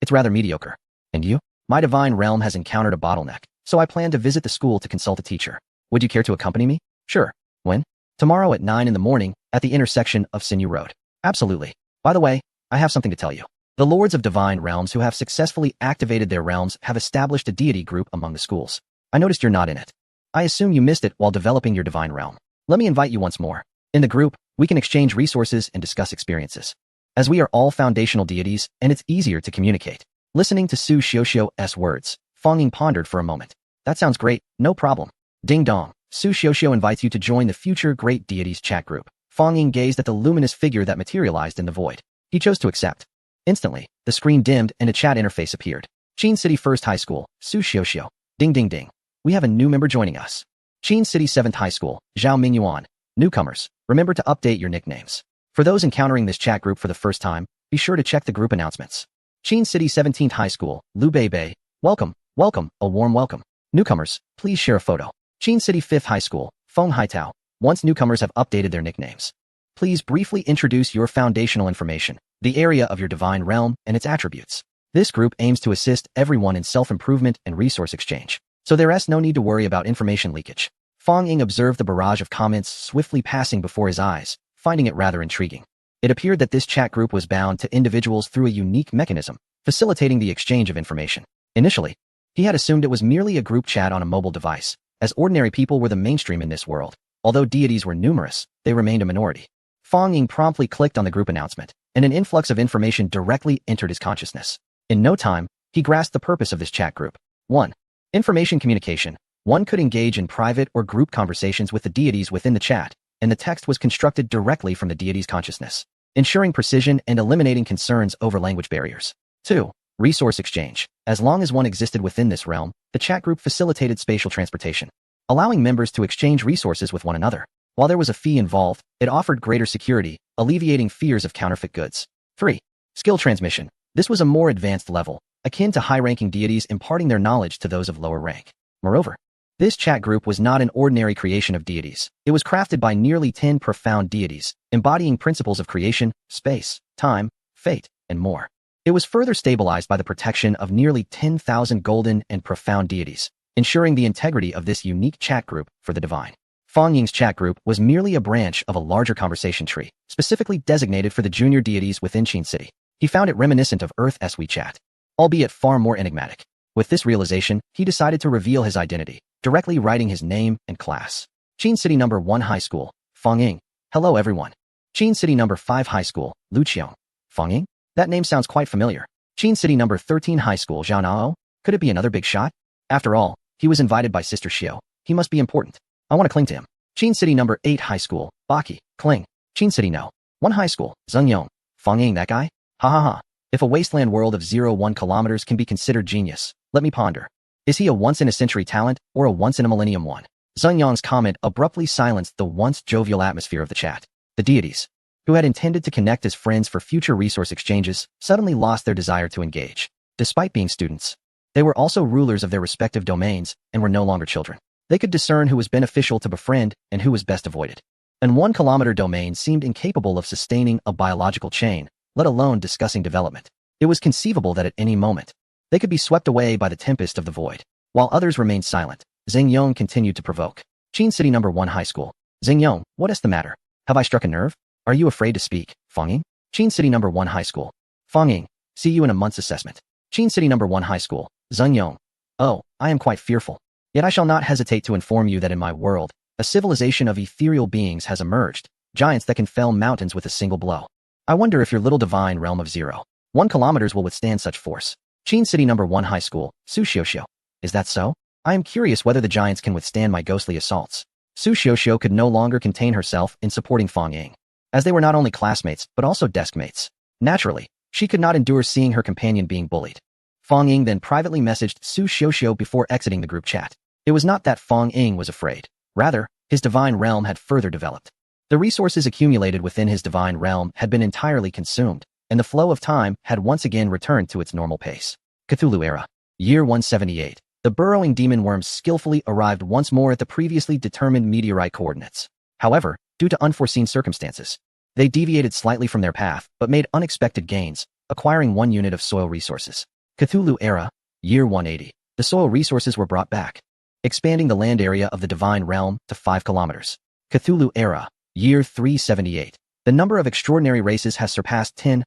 It's rather mediocre. And you? My divine realm has encountered a bottleneck, so I plan to visit the school to consult a teacher. Would you care to accompany me? Sure. When? Tomorrow at 9 in the morning, at the intersection of Sinew Road. Absolutely. By the way, I have something to tell you. The lords of divine realms who have successfully activated their realms have established a deity group among the schools. I noticed you're not in it. I assume you missed it while developing your divine realm. Let me invite you once more. In the group, we can exchange resources and discuss experiences. As we are all foundational deities, and it's easier to communicate. Listening to Su Xiuxiu's words, Fong Ying pondered for a moment. That sounds great, no problem. Ding dong. Su Xiuxiu invites you to join the future great deities chat group. Fong Ying gazed at the luminous figure that materialized in the void. He chose to accept. Instantly, the screen dimmed and a chat interface appeared. Qin City First High School, Su Xiuxiu. Ding ding ding. We have a new member joining us. Qin City 7th High School, Zhao Mingyuan. Newcomers, remember to update your nicknames. For those encountering this chat group for the first time, be sure to check the group announcements. Qin City 17th High School, Liu Beibei. Welcome, welcome, a warm welcome. Newcomers, please share a photo. Qin City 5th High School, Feng Haitao. Once newcomers have updated their nicknames, please briefly introduce your foundational information, the area of your divine realm, and its attributes. This group aims to assist everyone in self-improvement and resource exchange, so there's no need to worry about information leakage. Fong Ying observed the barrage of comments swiftly passing before his eyes, finding it rather intriguing. It appeared that this chat group was bound to individuals through a unique mechanism, facilitating the exchange of information. Initially, he had assumed it was merely a group chat on a mobile device, as ordinary people were the mainstream in this world. Although deities were numerous, they remained a minority. Fong Ying promptly clicked on the group announcement, and an influx of information directly entered his consciousness. In no time, he grasped the purpose of this chat group. 1. Information communication. One could engage in private or group conversations with the deities within the chat, and the text was constructed directly from the deity's consciousness, ensuring precision and eliminating concerns over language barriers. 2. Resource exchange. As long as one existed within this realm, the chat group facilitated spatial transportation, allowing members to exchange resources with one another. While there was a fee involved, it offered greater security, alleviating fears of counterfeit goods. 3. Skill transmission. This was a more advanced level, akin to high-ranking deities imparting their knowledge to those of lower rank. Moreover, this chat group was not an ordinary creation of deities. It was crafted by nearly 10 profound deities, embodying principles of creation, space, time, fate, and more. It was further stabilized by the protection of nearly 10,000 golden and profound deities, ensuring the integrity of this unique chat group for the divine. Fong Ying's chat group was merely a branch of a larger conversation tree, specifically designated for the junior deities within Qin City. He found it reminiscent of Earth's WeChat, albeit far more enigmatic. With this realization, he decided to reveal his identity, directly writing his name and class. Qin City No. 1 High School, Fong Ying. Hello everyone. Qin City No. 5 High School, Lu Qiong. Fong Ying? That name sounds quite familiar. Qin City No. 13 High School, Zhao Nao? Could it be another big shot? After all, he was invited by Sister Xiao. He must be important. I want to cling to him. Qin City No. 8 High School, Baki. Cling. Qin City No. 1 High School, Zheng Yong. Fong Ying, that guy? Ha ha ha. If a wasteland world of 0-1 kilometers can be considered genius, let me ponder. Is he a once-in-a-century talent or a once-in-a-millennium one? Zheng Yong's comment abruptly silenced the once jovial atmosphere of the chat. The deities, who had intended to connect as friends for future resource exchanges, suddenly lost their desire to engage. Despite being students, they were also rulers of their respective domains and were no longer children. They could discern who was beneficial to befriend and who was best avoided. An 1-kilometer domain seemed incapable of sustaining a biological chain, let alone discussing development. It was conceivable that at any moment, they could be swept away by the tempest of the void. While others remained silent, Zheng Yong continued to provoke. Qin City No. 1 High School. Zheng Yong, what is the matter? Have I struck a nerve? Are you afraid to speak, Fong Ying? Qin City No. 1 High School. Fong Ying, see you in a month's assessment. Qin City No. 1 High School. Zheng Yong. Oh, I am quite fearful. Yet I shall not hesitate to inform you that in my world, a civilization of ethereal beings has emerged, giants that can fell mountains with a single blow. I wonder if your little divine realm of 0-1 kilometers will withstand such force. Qin City No. 1 High School, Su Xiuxiu. Is that so? I am curious whether the giants can withstand my ghostly assaults. Su Xiuxiu could no longer contain herself in supporting Fong Ying, as they were not only classmates, but also deskmates. Naturally, she could not endure seeing her companion being bullied. Fong Ying then privately messaged Su Xiuxiu before exiting the group chat. It was not that Fong Ying was afraid. Rather, his divine realm had further developed. The resources accumulated within his divine realm had been entirely consumed, and the flow of time had once again returned to its normal pace. Cthulhu era. Year 178. The burrowing demon worms skillfully arrived once more at the previously determined meteorite coordinates. However, due to unforeseen circumstances, they deviated slightly from their path, but made unexpected gains, acquiring 1 unit of soil resources. Cthulhu era. Year 180. The soil resources were brought back, expanding the land area of the divine realm to 5 kilometers. Cthulhu era. Year 378. The number of extraordinary races has surpassed 10,000.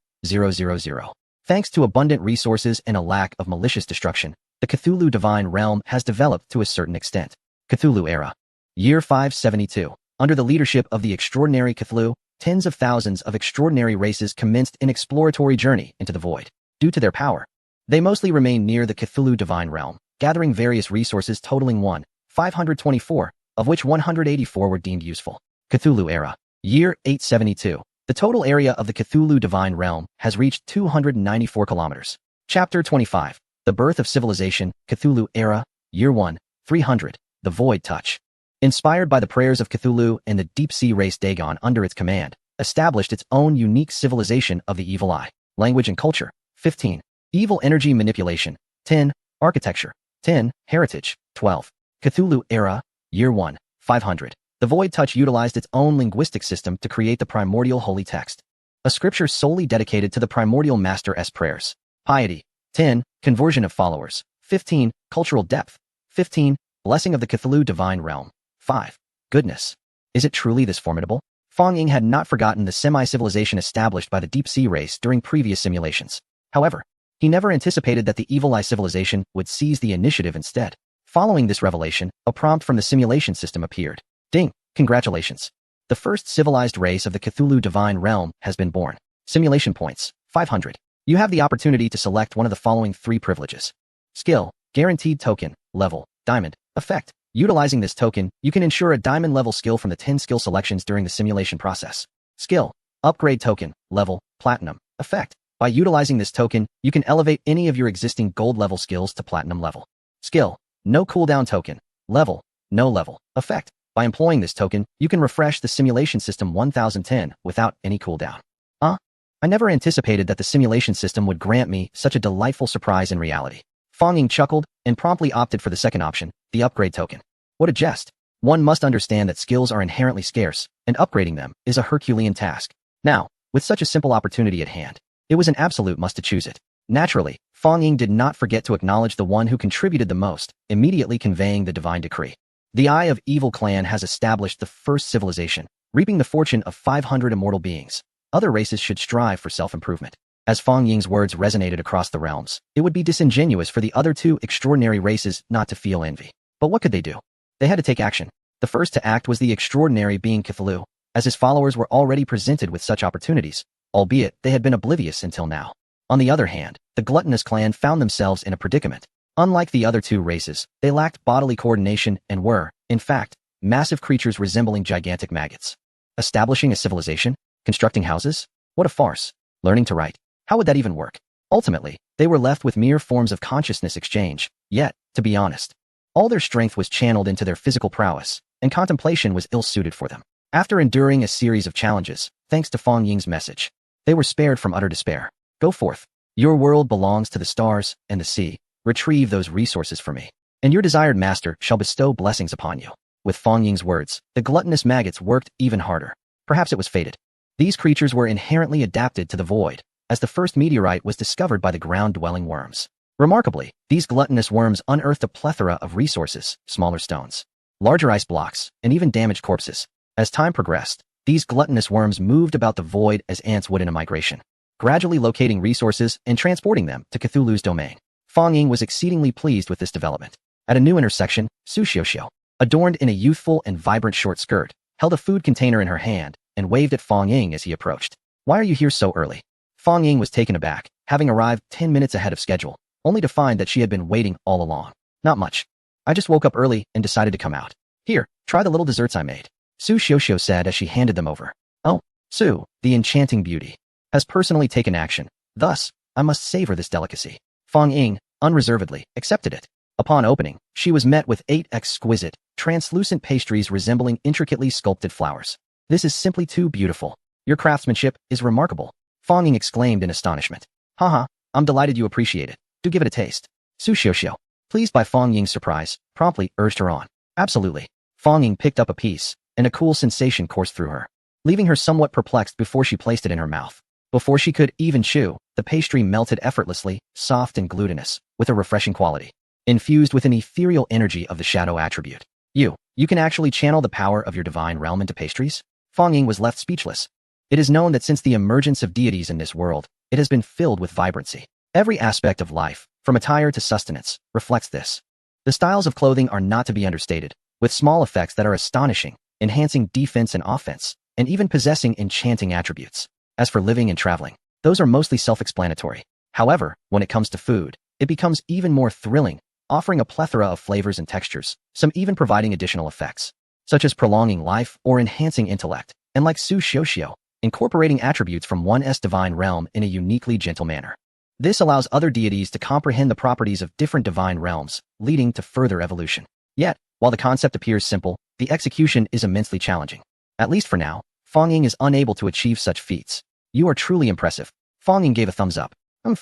Thanks to abundant resources and a lack of malicious destruction, the Cthulhu divine realm has developed to a certain extent. Cthulhu era. Year 572. Under the leadership of the extraordinary Cthulhu, tens of thousands of extraordinary races commenced an exploratory journey into the void. Due to their power, they mostly remained near the Cthulhu divine realm, gathering various resources totaling 524, of which 184 were deemed useful. Cthulhu era. Year 872. The total area of the Cthulhu Divine Realm has reached 294 kilometers. Chapter 25. The Birth of Civilization, Cthulhu Era, Year 1, 300. The Void Touch. Inspired by the prayers of Cthulhu and the deep-sea race Dagon under its command, established its own unique civilization of the Evil Eye. Language and Culture. 15. Evil Energy Manipulation. 10. Architecture. 10. Heritage. 12. Cthulhu Era, Year 1, 500. The Void Touch utilized its own linguistic system to create the primordial holy text, a scripture solely dedicated to the primordial master's prayers. Piety. 10. Conversion of followers. 15. Cultural depth. 15. Blessing of the Cthulhu Divine Realm. 5. Goodness. Is it truly this formidable? Fong Ying had not forgotten the semi-civilization established by the deep-sea race during previous simulations. However, he never anticipated that the Evil Eye civilization would seize the initiative instead. Following this revelation, a prompt from the simulation system appeared. Ding! Congratulations. The first civilized race of the Cthulhu Divine Realm has been born. Simulation points, 500. You have the opportunity to select one of the following 3 privileges. Skill, guaranteed token, level, diamond, effect. Utilizing this token, you can ensure a diamond level skill from the 10 skill selections during the simulation process. Skill, upgrade token, level, platinum, effect. By utilizing this token, you can elevate any of your existing gold level skills to platinum level. Skill, no cooldown token, level, no level, effect. By employing this token, you can refresh the simulation system 1010 without any cooldown. I never anticipated that the simulation system would grant me such a delightful surprise in reality. Fong Ying chuckled and promptly opted for the second option, the upgrade token. What a jest. One must understand that skills are inherently scarce, and upgrading them is a Herculean task. Now, with such a simple opportunity at hand, it was an absolute must to choose it. Naturally, Fong Ying did not forget to acknowledge the one who contributed the most, immediately conveying the divine decree. The Eye of Evil clan has established the first civilization, reaping the fortune of 500 immortal beings. Other races should strive for self-improvement. As Fong Ying's words resonated across the realms, it would be disingenuous for the other 2 extraordinary races not to feel envy. But what could they do? They had to take action. The first to act was the extraordinary being Cthulhu, as his followers were already presented with such opportunities, albeit they had been oblivious until now. On the other hand, the gluttonous clan found themselves in a predicament. Unlike the other 2 races, they lacked bodily coordination and were, in fact, massive creatures resembling gigantic maggots. Establishing a civilization? Constructing houses? What a farce. Learning to write? How would that even work? Ultimately, they were left with mere forms of consciousness exchange, yet, to be honest, all their strength was channeled into their physical prowess, and contemplation was ill-suited for them. After enduring a series of challenges, thanks to Fong Ying's message, they were spared from utter despair. Go forth. Your world belongs to the stars and the sea. Retrieve those resources for me, and your desired master shall bestow blessings upon you. With Fong Ying's words, the gluttonous maggots worked even harder. Perhaps it was fated. These creatures were inherently adapted to the void, as the first meteorite was discovered by the ground-dwelling worms. Remarkably, these gluttonous worms unearthed a plethora of resources, smaller stones, larger ice blocks, and even damaged corpses. As time progressed, these gluttonous worms moved about the void as ants would in a migration, gradually locating resources and transporting them to Cthulhu's domain. Fong Ying was exceedingly pleased with this development. At a new intersection, Su Xiuxiu, adorned in a youthful and vibrant short skirt, held a food container in her hand and waved at Fong Ying as he approached. Why are you here so early? Fong Ying was taken aback, having arrived 10 minutes ahead of schedule, only to find that she had been waiting all along. Not much. I just woke up early and decided to come out. Here, try the little desserts I made, Su Xiuxiu said as she handed them over. Oh, Su, the enchanting beauty, has personally taken action. Thus, I must savor this delicacy. Fong Ying unreservedly accepted it. Upon opening, she was met with 8 exquisite, translucent pastries resembling intricately sculpted flowers. This is simply too beautiful. Your craftsmanship is remarkable, Fong Ying exclaimed in astonishment. Haha, I'm delighted you appreciate it. Do give it a taste. Su Xiuxiu, pleased by Fong Ying's surprise, promptly urged her on. Absolutely. Fong Ying picked up a piece, and a cool sensation coursed through her, leaving her somewhat perplexed before she placed it in her mouth. Before she could even chew, the pastry melted effortlessly, soft and glutinous, with a refreshing quality, infused with an ethereal energy of the shadow attribute. You can actually channel the power of your divine realm into pastries? Fong Ying was left speechless. It is known that since the emergence of deities in this world, it has been filled with vibrancy. Every aspect of life, from attire to sustenance, reflects this. The styles of clothing are not to be understated, with small effects that are astonishing, enhancing defense and offense, and even possessing enchanting attributes. As for living and traveling, those are mostly self-explanatory. However, when it comes to food, it becomes even more thrilling, offering a plethora of flavors and textures, some even providing additional effects, such as prolonging life or enhancing intellect. and like Su Xiuxiu, incorporating attributes from one's divine realm in a uniquely gentle manner. This allows other deities to comprehend the properties of different divine realms, leading to further evolution. Yet, while the concept appears simple, the execution is immensely challenging. At least for now, Fang Ying is unable to achieve such feats. You are truly impressive. Fang Ying gave a thumbs up.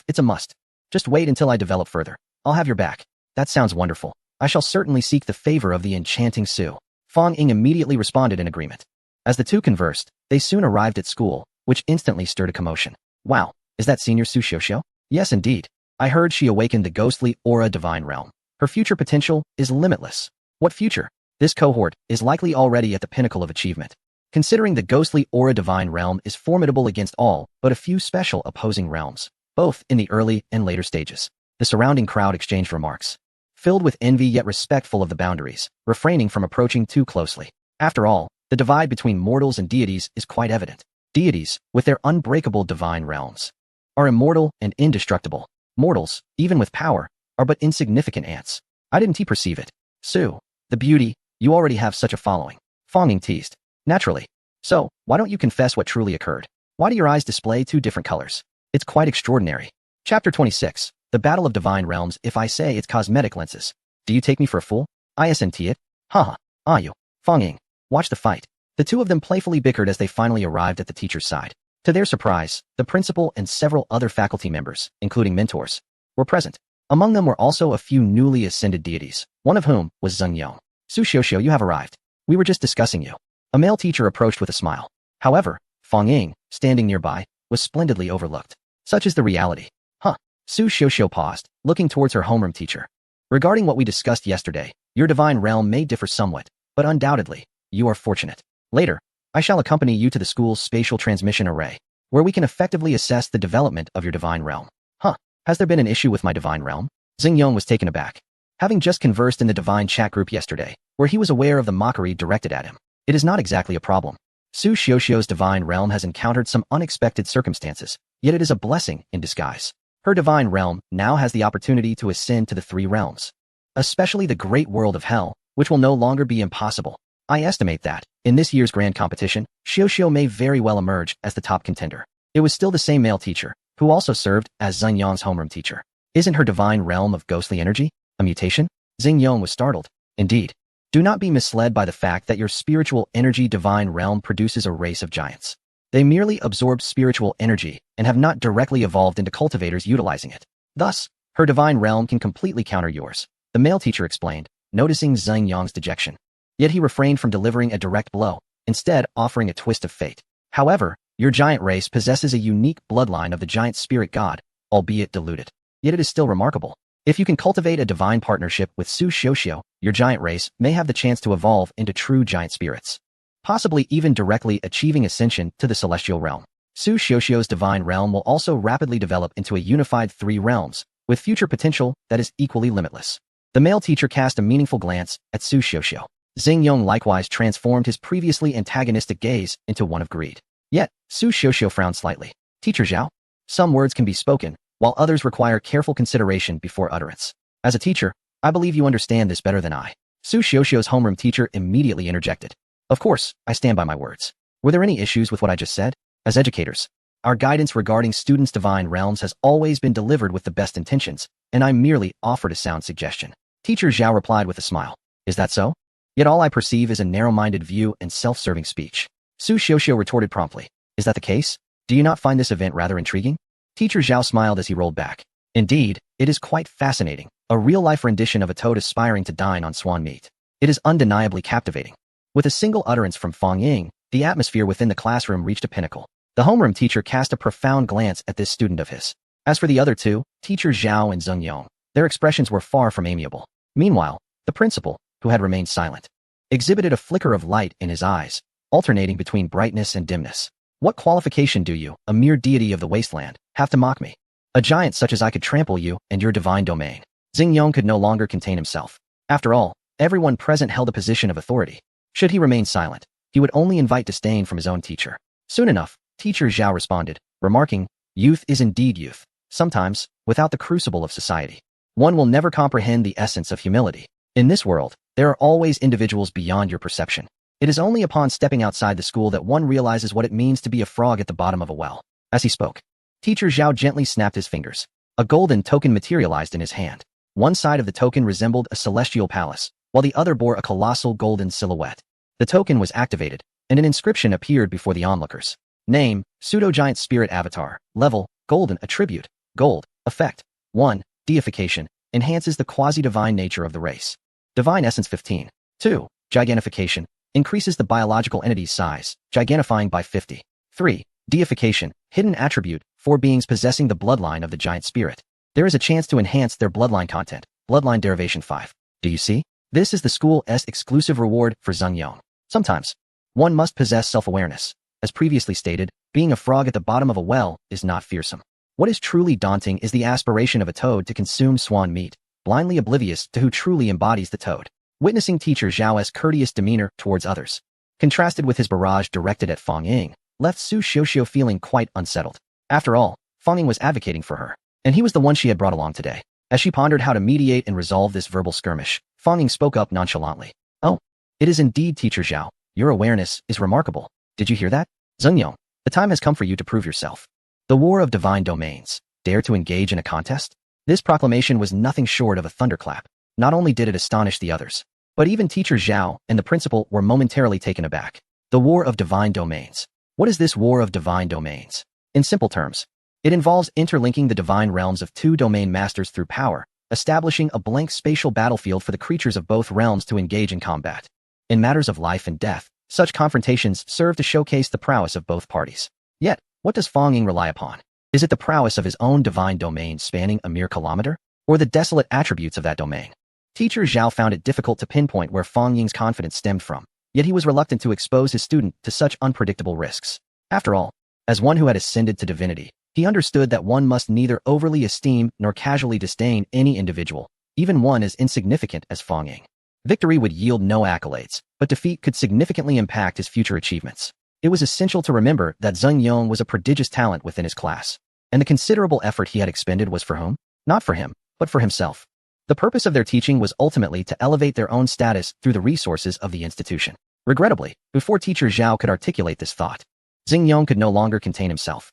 It's a must. Just wait until I develop further. I'll have your back. That sounds wonderful. I shall certainly seek the favor of the enchanting Su. Fang Ying immediately responded in agreement. As the two conversed, they soon arrived at school, which instantly stirred a commotion. Wow, is that Senior Su Xiuxiu? Yes, indeed. I heard she awakened the ghostly aura divine realm. Her future potential is limitless. What future? This cohort is likely already at the pinnacle of achievement. Considering the ghostly aura divine realm is formidable against all but a few special opposing realms, both in the early and later stages. The surrounding crowd exchanged remarks, filled with envy yet respectful of the boundaries, refraining from approaching too closely. After all, the divide between mortals and deities is quite evident. Deities, with their unbreakable divine realms, are immortal and indestructible. Mortals, even with power, are but insignificant ants. I didn't perceive it. Su, the beauty, you already have such a following. Fang Ying teased. Naturally. So, why don't you confess what truly occurred? Why do your eyes display two different colors? It's quite extraordinary. Chapter 26. The Battle of Divine Realms. If I say it's cosmetic lenses, do you take me for a fool? Isn't it? Haha. Ah you. Fang Ying. Watch the fight. The two of them playfully bickered as they finally arrived at the teacher's side. To their surprise, the principal and several other faculty members, including mentors, were present. Among them were also a few newly ascended deities, one of whom was Zeng Yong. Su Xiuxiu, you have arrived. We were just discussing you. A male teacher approached with a smile. However, Fang Ying, standing nearby, was splendidly overlooked. Such is the reality. Huh. Su Xiuxiu paused, looking towards her homeroom teacher. Regarding what we discussed yesterday, your divine realm may differ somewhat, but undoubtedly, you are fortunate. Later, I shall accompany you to the school's spatial transmission array, where we can effectively assess the development of your divine realm. Huh. Has there been an issue with my divine realm? Zeng Yong was taken aback. Having just conversed in the divine chat group yesterday, where he was aware of the mockery directed at him, it is not exactly a problem. Su Xiuxiu's divine realm has encountered some unexpected circumstances, yet it is a blessing in disguise. Her divine realm now has the opportunity to ascend to the three realms, especially the great world of hell, which will no longer be impossible. I estimate that, in this year's grand competition, Xiuxiu may very well emerge as the top contender. It was still the same male teacher, who also served as Zeng Yong's homeroom teacher. Isn't her divine realm of ghostly energy a mutation? Zeng Yong was startled. Indeed. Do not be misled by the fact that your spiritual energy divine realm produces a race of giants. They merely absorb spiritual energy and have not directly evolved into cultivators utilizing it. Thus, her divine realm can completely counter yours, the male teacher explained, noticing Zeng Yong's dejection. Yet he refrained from delivering a direct blow, instead offering a twist of fate. However, your giant race possesses a unique bloodline of the giant spirit god, albeit diluted. Yet it is still remarkable. If you can cultivate a divine partnership with Su Xiuxiu, your giant race may have the chance to evolve into true giant spirits, possibly even directly achieving ascension to the celestial realm. Su Xiuxiu's divine realm will also rapidly develop into a unified three realms, with future potential that is equally limitless. The male teacher cast a meaningful glance at Su Xiuxiu. Zeng Yong likewise transformed his previously antagonistic gaze into one of greed. Yet, Su Xiuxiu frowned slightly. Teacher Zhao? Some words can be spoken, while others require careful consideration before utterance. As a teacher, I believe you understand this better than I. Su Xiuxiu's homeroom teacher immediately interjected. Of course, I stand by my words. Were there any issues with what I just said? As educators, our guidance regarding students' divine realms has always been delivered with the best intentions, and I merely offered a sound suggestion. Teacher Zhao replied with a smile. Is that so? Yet all I perceive is a narrow-minded view and self-serving speech. Su Xiuxiu retorted promptly. Is that the case? Do you not find this event rather intriguing? Teacher Zhao smiled as he rolled back. Indeed, it is quite fascinating, a real-life rendition of a toad aspiring to dine on swan meat. It is undeniably captivating. With a single utterance from Fang Ying, the atmosphere within the classroom reached a pinnacle. The homeroom teacher cast a profound glance at this student of his. As for the other two, Teacher Zhao and Zeng Yong, their expressions were far from amiable. Meanwhile, the principal, who had remained silent, exhibited a flicker of light in his eyes, alternating between brightness and dimness. What qualification do you, a mere deity of the wasteland, have to mock me? A giant such as I could trample you and your divine domain. Zeng Yong could no longer contain himself. After all, everyone present held a position of authority. Should he remain silent, he would only invite disdain from his own teacher. Soon enough, Teacher Zhao responded, remarking, youth is indeed youth. Sometimes, without the crucible of society, one will never comprehend the essence of humility. In this world, there are always individuals beyond your perception. It is only upon stepping outside the school that one realizes what it means to be a frog at the bottom of a well. As he spoke, Teacher Zhao gently snapped his fingers. A golden token materialized in his hand. One side of the token resembled a celestial palace, while the other bore a colossal golden silhouette. The token was activated, and an inscription appeared before the onlookers. Name, Pseudo-Giant Spirit Avatar. Level, Golden. Attribute, Gold. Effect, 1. Deification. Enhances the quasi-divine nature of the race. Divine Essence 15. 2. Gigantification. Increases the biological entity's size, gigantifying by 50. 3. Deification. Hidden attribute, for beings possessing the bloodline of the giant spirit. There is a chance to enhance their bloodline content. Bloodline derivation 5. Do you see? This is the school's exclusive reward for Zeng Yong. Sometimes, one must possess self-awareness. As previously stated, being a frog at the bottom of a well is not fearsome. What is truly daunting is the aspiration of a toad to consume swan meat, blindly oblivious to who truly embodies the toad. Witnessing Teacher Zhao's courteous demeanor towards others, contrasted with his barrage directed at Fang Ying, left Su Xiuxiu feeling quite unsettled. After all, Fang Ying was advocating for her, and he was the one she had brought along today. As she pondered how to mediate and resolve this verbal skirmish, Fang Ying spoke up nonchalantly. Oh, it is indeed Teacher Zhao. Your awareness is remarkable. Did you hear that? Zeng Yong, the time has come for you to prove yourself. The War of Divine Domains. Dare to engage in a contest? This proclamation was nothing short of a thunderclap. Not only did it astonish the others, but even Teacher Zhao and the principal were momentarily taken aback. The War of Divine Domains. What is this War of Divine Domains? In simple terms, it involves interlinking the divine realms of two domain masters through power, establishing a blank spatial battlefield for the creatures of both realms to engage in combat. In matters of life and death, such confrontations serve to showcase the prowess of both parties. Yet, what does Fang Ying rely upon? Is it the prowess of his own divine domain spanning a mere kilometer, or the desolate attributes of that domain? Teacher Zhao found it difficult to pinpoint where Fang Ying's confidence stemmed from, yet he was reluctant to expose his student to such unpredictable risks. After all, as one who had ascended to divinity, he understood that one must neither overly esteem nor casually disdain any individual, even one as insignificant as Fang Ying. Victory would yield no accolades, but defeat could significantly impact his future achievements. It was essential to remember that Zeng Yong was a prodigious talent within his class, and the considerable effort he had expended was for whom? Not for him, but for himself. The purpose of their teaching was ultimately to elevate their own status through the resources of the institution. Regrettably, before Teacher Zhao could articulate this thought, Zeng Yong could no longer contain himself.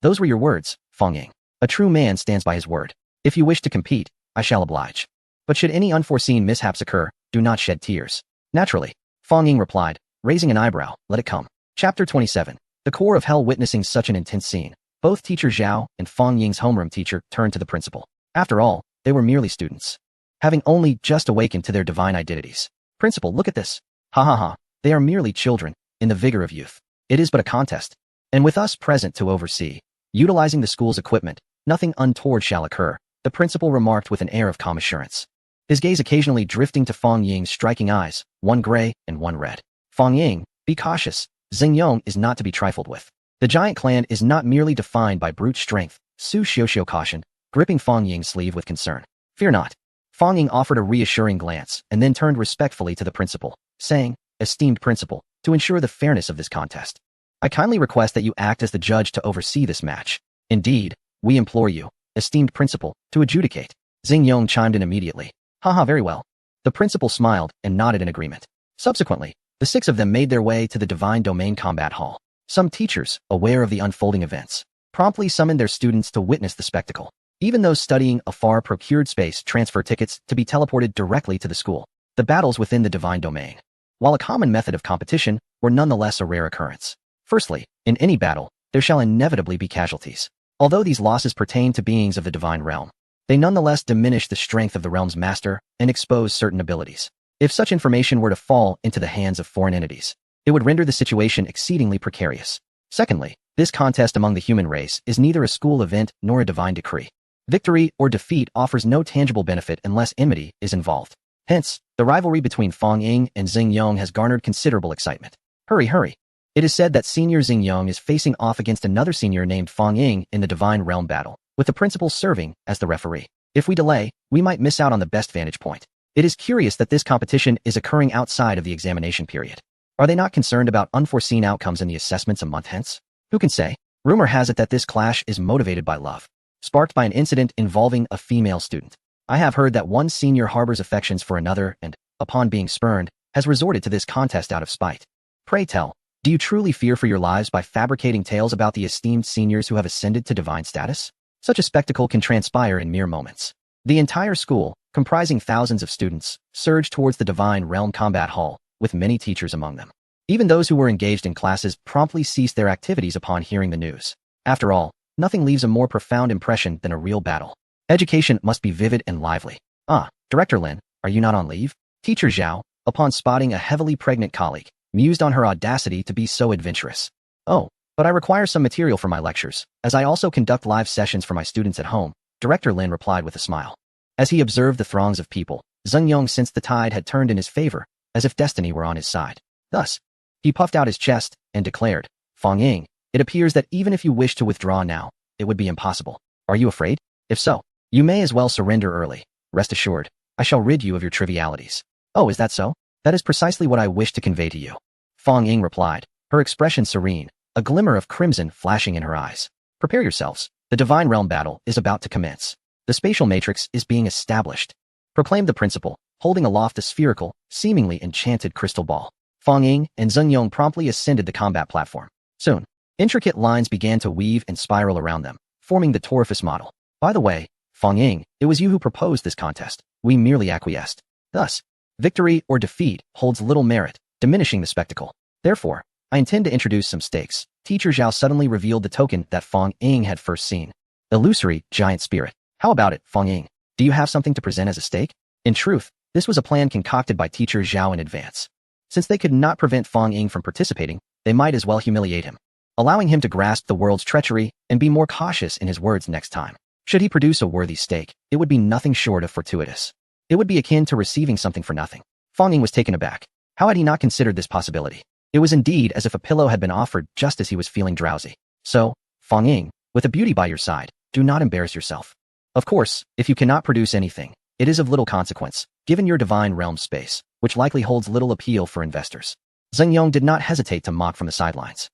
Those were your words, Fang Ying. A true man stands by his word. If you wish to compete, I shall oblige. But should any unforeseen mishaps occur, do not shed tears. Naturally, Fang Ying replied, raising an eyebrow. Let it come. Chapter 27. The core of hell. Witnessing such an intense scene, both Teacher Zhao and Fang Ying's homeroom teacher turned to the principal. After all, they were merely students, having only just awakened to their divine identities. Principal, look at this. Ha ha ha. They are merely children, in the vigor of youth. It is but a contest. And with us present to oversee, utilizing the school's equipment, nothing untoward shall occur, the principal remarked with an air of calm assurance. His gaze occasionally drifting to Fang Ying's striking eyes, one gray and one red. Fang Ying, be cautious. Zeng Yong is not to be trifled with. The giant clan is not merely defined by brute strength, Su Xiuxiu cautioned, gripping Fang Ying's sleeve with concern. Fear not. Fang Ying offered a reassuring glance and then turned respectfully to the principal, saying, esteemed principal, to ensure the fairness of this contest, I kindly request that you act as the judge to oversee this match. Indeed, we implore you, esteemed principal, to adjudicate. Zeng Yong chimed in immediately. Haha, very well. The principal smiled and nodded in agreement. Subsequently, the six of them made their way to the Divine Domain Combat Hall. Some teachers, aware of the unfolding events, promptly summoned their students to witness the spectacle. Even those studying afar procured space transfer tickets to be teleported directly to the school. The battles within the Divine Domain, while a common method of competition, were nonetheless a rare occurrence. Firstly, in any battle, there shall inevitably be casualties. Although these losses pertain to beings of the divine realm, they nonetheless diminish the strength of the realm's master and expose certain abilities. If such information were to fall into the hands of foreign entities, it would render the situation exceedingly precarious. Secondly, this contest among the human race is neither a school event nor a divine decree. Victory or defeat offers no tangible benefit unless enmity is involved. Hence, the rivalry between Fang Ying and Zeng Yong has garnered considerable excitement. Hurry. It is said that Senior Zeng Yong is facing off against another senior named Fang Ying in the Divine Realm battle, with the principal serving as the referee. If we delay, we might miss out on the best vantage point. It is curious that this competition is occurring outside of the examination period. Are they not concerned about unforeseen outcomes in the assessments a month hence? Who can say? Rumor has it that this clash is motivated by love, sparked by an incident involving a female student. I have heard that one senior harbors affections for another and, upon being spurned, has resorted to this contest out of spite. Pray tell, do you truly fear for your lives by fabricating tales about the esteemed seniors who have ascended to divine status? Such a spectacle can transpire in mere moments. The entire school, comprising thousands of students, surged towards the Divine Realm Combat Hall, with many teachers among them. Even those who were engaged in classes promptly ceased their activities upon hearing the news. After all, nothing leaves a more profound impression than a real battle. Education must be vivid and lively. Ah, Director Lin, are you not on leave? Teacher Zhao, upon spotting a heavily pregnant colleague, mused on her audacity to be so adventurous. Oh, but I require some material for my lectures, as I also conduct live sessions for my students at home, Director Lin replied with a smile. As he observed the throngs of people, Zheng Yong sensed the tide had turned in his favor, as if destiny were on his side. Thus, he puffed out his chest and declared, Fang Ying, it appears that even if you wish to withdraw now, it would be impossible. Are you afraid? If so, you may as well surrender early. Rest assured, I shall rid you of your trivialities. Oh, is that so? That is precisely what I wish to convey to you. Fang Ying replied, her expression serene, a glimmer of crimson flashing in her eyes. Prepare yourselves. The Divine Realm battle is about to commence. The spatial matrix is being established, proclaimed the principal, holding aloft a spherical, seemingly enchanted crystal ball. Fang Ying and Zheng Yong promptly ascended the combat platform. Soon, intricate lines began to weave and spiral around them, forming the Torifus model. By the way, Fang Ying, it was you who proposed this contest. We merely acquiesced. Thus, victory or defeat holds little merit, diminishing the spectacle. Therefore, I intend to introduce some stakes. Teacher Zhao suddenly revealed the token that Fang Ying had first seen. Illusory giant spirit. How about it, Fang Ying? Do you have something to present as a stake? In truth, this was a plan concocted by Teacher Zhao in advance. Since they could not prevent Fang Ying from participating, they might as well humiliate him, allowing him to grasp the world's treachery and be more cautious in his words next time. Should he produce a worthy stake, it would be nothing short of fortuitous. It would be akin to receiving something for nothing. Fang Ying was taken aback. How had he not considered this possibility? It was indeed as if a pillow had been offered just as he was feeling drowsy. So, Fang Ying, with a beauty by your side, do not embarrass yourself. Of course, if you cannot produce anything, it is of little consequence, given your divine realm space, which likely holds little appeal for investors. Zheng Yong did not hesitate to mock from the sidelines.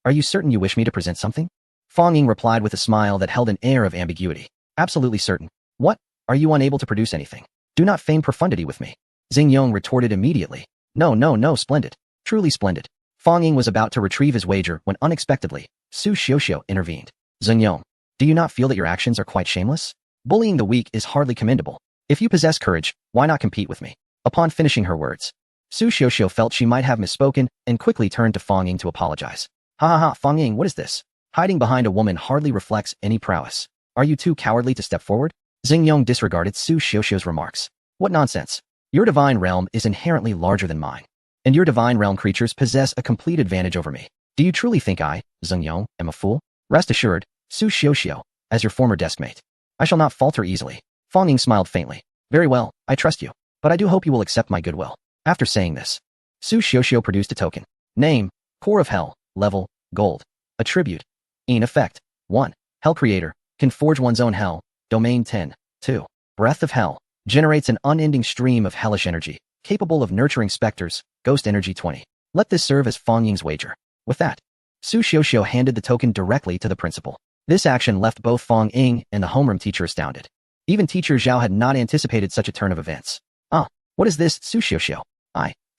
Are you certain you wish me to present something? Fang Ying replied with a smile that held an air of ambiguity. Absolutely certain. What? Are you unable to produce anything? Do not feign profundity with me. Zheng Yong retorted immediately. No, splendid. Truly splendid. Fang Ying was about to retrieve his wager when unexpectedly, Su Xiuxiu intervened. Zheng Yong, do you not feel that your actions are quite shameless? Bullying the weak is hardly commendable. If you possess courage, why not compete with me? Upon finishing her words, Su Xiuxiu felt she might have misspoken and quickly turned to Fang Ying to apologize. Ha, Fang Ying, what is this? Hiding behind a woman hardly reflects any prowess. Are you too cowardly to step forward? Zheng Yong disregarded Su Xiuxiu's remarks. What nonsense. Your divine realm is inherently larger than mine, and your divine realm creatures possess a complete advantage over me. Do you truly think I, Zheng Yong, am a fool? Rest assured, Su Xiuxiu, as your former deskmate, I shall not falter easily. Fang Ying smiled faintly. Very well, I trust you, but I do hope you will accept my goodwill. After saying this, Su Xiuxiu produced a token. Name, Core of Hell, level, gold. Attribute, in effect, 1. Hell Creator, can forge one's own hell, domain 10. 2. Breath of Hell, generates an unending stream of hellish energy, capable of nurturing specters, ghost energy 20. Let this serve as Fang Ying's wager. With that, Su Xiuxiu handed the token directly to the principal. This action left both Fang Ying and the homeroom teacher astounded. Even Teacher Zhao had not anticipated such a turn of events. What is this, Su Xiuxiu?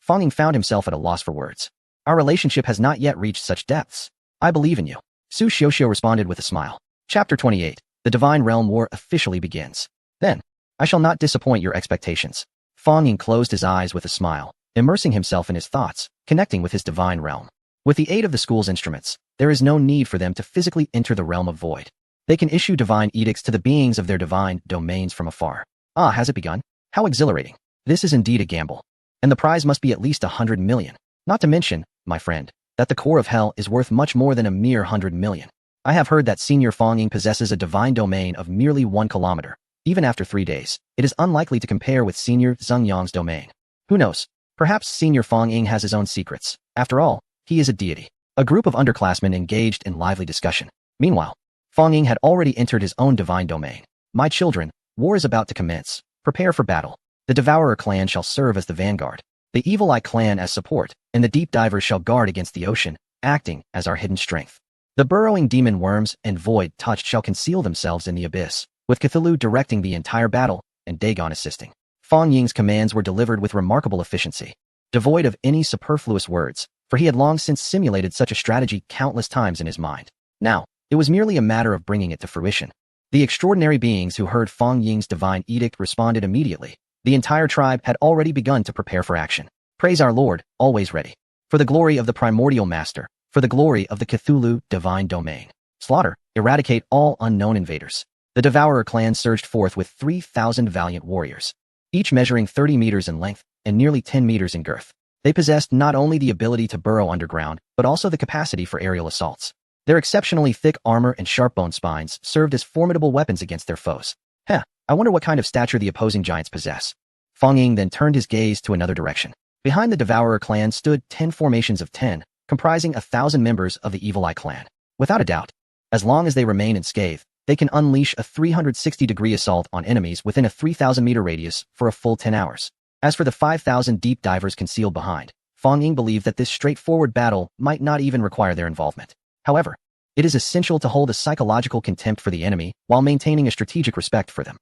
Fang Ying found himself at a loss for words. Our relationship has not yet reached such depths. I believe in you. Su Xiuxiu responded with a smile. Chapter 28. The Divine Realm War officially begins. Then, I shall not disappoint your expectations. Fang Ying closed his eyes with a smile, immersing himself in his thoughts, connecting with his divine realm. With the aid of the school's instruments, there is no need for them to physically enter the realm of void. They can issue divine edicts to the beings of their divine domains from afar. Has it begun? How exhilarating. This is indeed a gamble. And the prize must be at least 100 million. Not to mention, my friend, that the core of hell is worth much more than a mere 100 million. I have heard that Senior Fang Ying possesses a divine domain of merely 1 kilometer. Even after 3 days, it is unlikely to compare with Senior Zheng Yong's domain. Who knows? Perhaps Senior Fang Ying has his own secrets. After all, he is a deity. A group of underclassmen engaged in lively discussion. Meanwhile, Fang Ying had already entered his own divine domain. My children, war is about to commence. Prepare for battle. The Devourer clan shall serve as the vanguard, the Evil Eye clan as support, and the Deep Divers shall guard against the ocean, acting as our hidden strength. The burrowing demon worms and void touched shall conceal themselves in the abyss, with Cthulhu directing the entire battle and Dagon assisting. Fang Ying's commands were delivered with remarkable efficiency. devoid of any superfluous words, for he had long since simulated such a strategy countless times in his mind. Now, it was merely a matter of bringing it to fruition. The extraordinary beings who heard Fang Ying's divine edict responded immediately. The entire tribe had already begun to prepare for action. Praise our Lord, always ready. For the glory of the primordial master, for the glory of the Cthulhu divine domain. Slaughter, eradicate all unknown invaders. The Devourer clan surged forth with 3,000 valiant warriors, each measuring 30 meters in length and nearly 10 meters in girth. They possessed not only the ability to burrow underground, but also the capacity for aerial assaults. Their exceptionally thick armor and sharp bone spines served as formidable weapons against their foes. I wonder what kind of stature the opposing giants possess. Fang Ying then turned his gaze to another direction. Behind the Devourer clan stood 10 formations of 10, comprising 1,000 members of the Evil Eye clan. Without a doubt, as long as they remain unscathed, they can unleash a 360-degree assault on enemies within a 3,000-meter radius for a full 10 hours. As for the 5,000 deep divers concealed behind, Fang Ying believed that this straightforward battle might not even require their involvement. However, it is essential to hold a psychological contempt for the enemy while maintaining a strategic respect for them.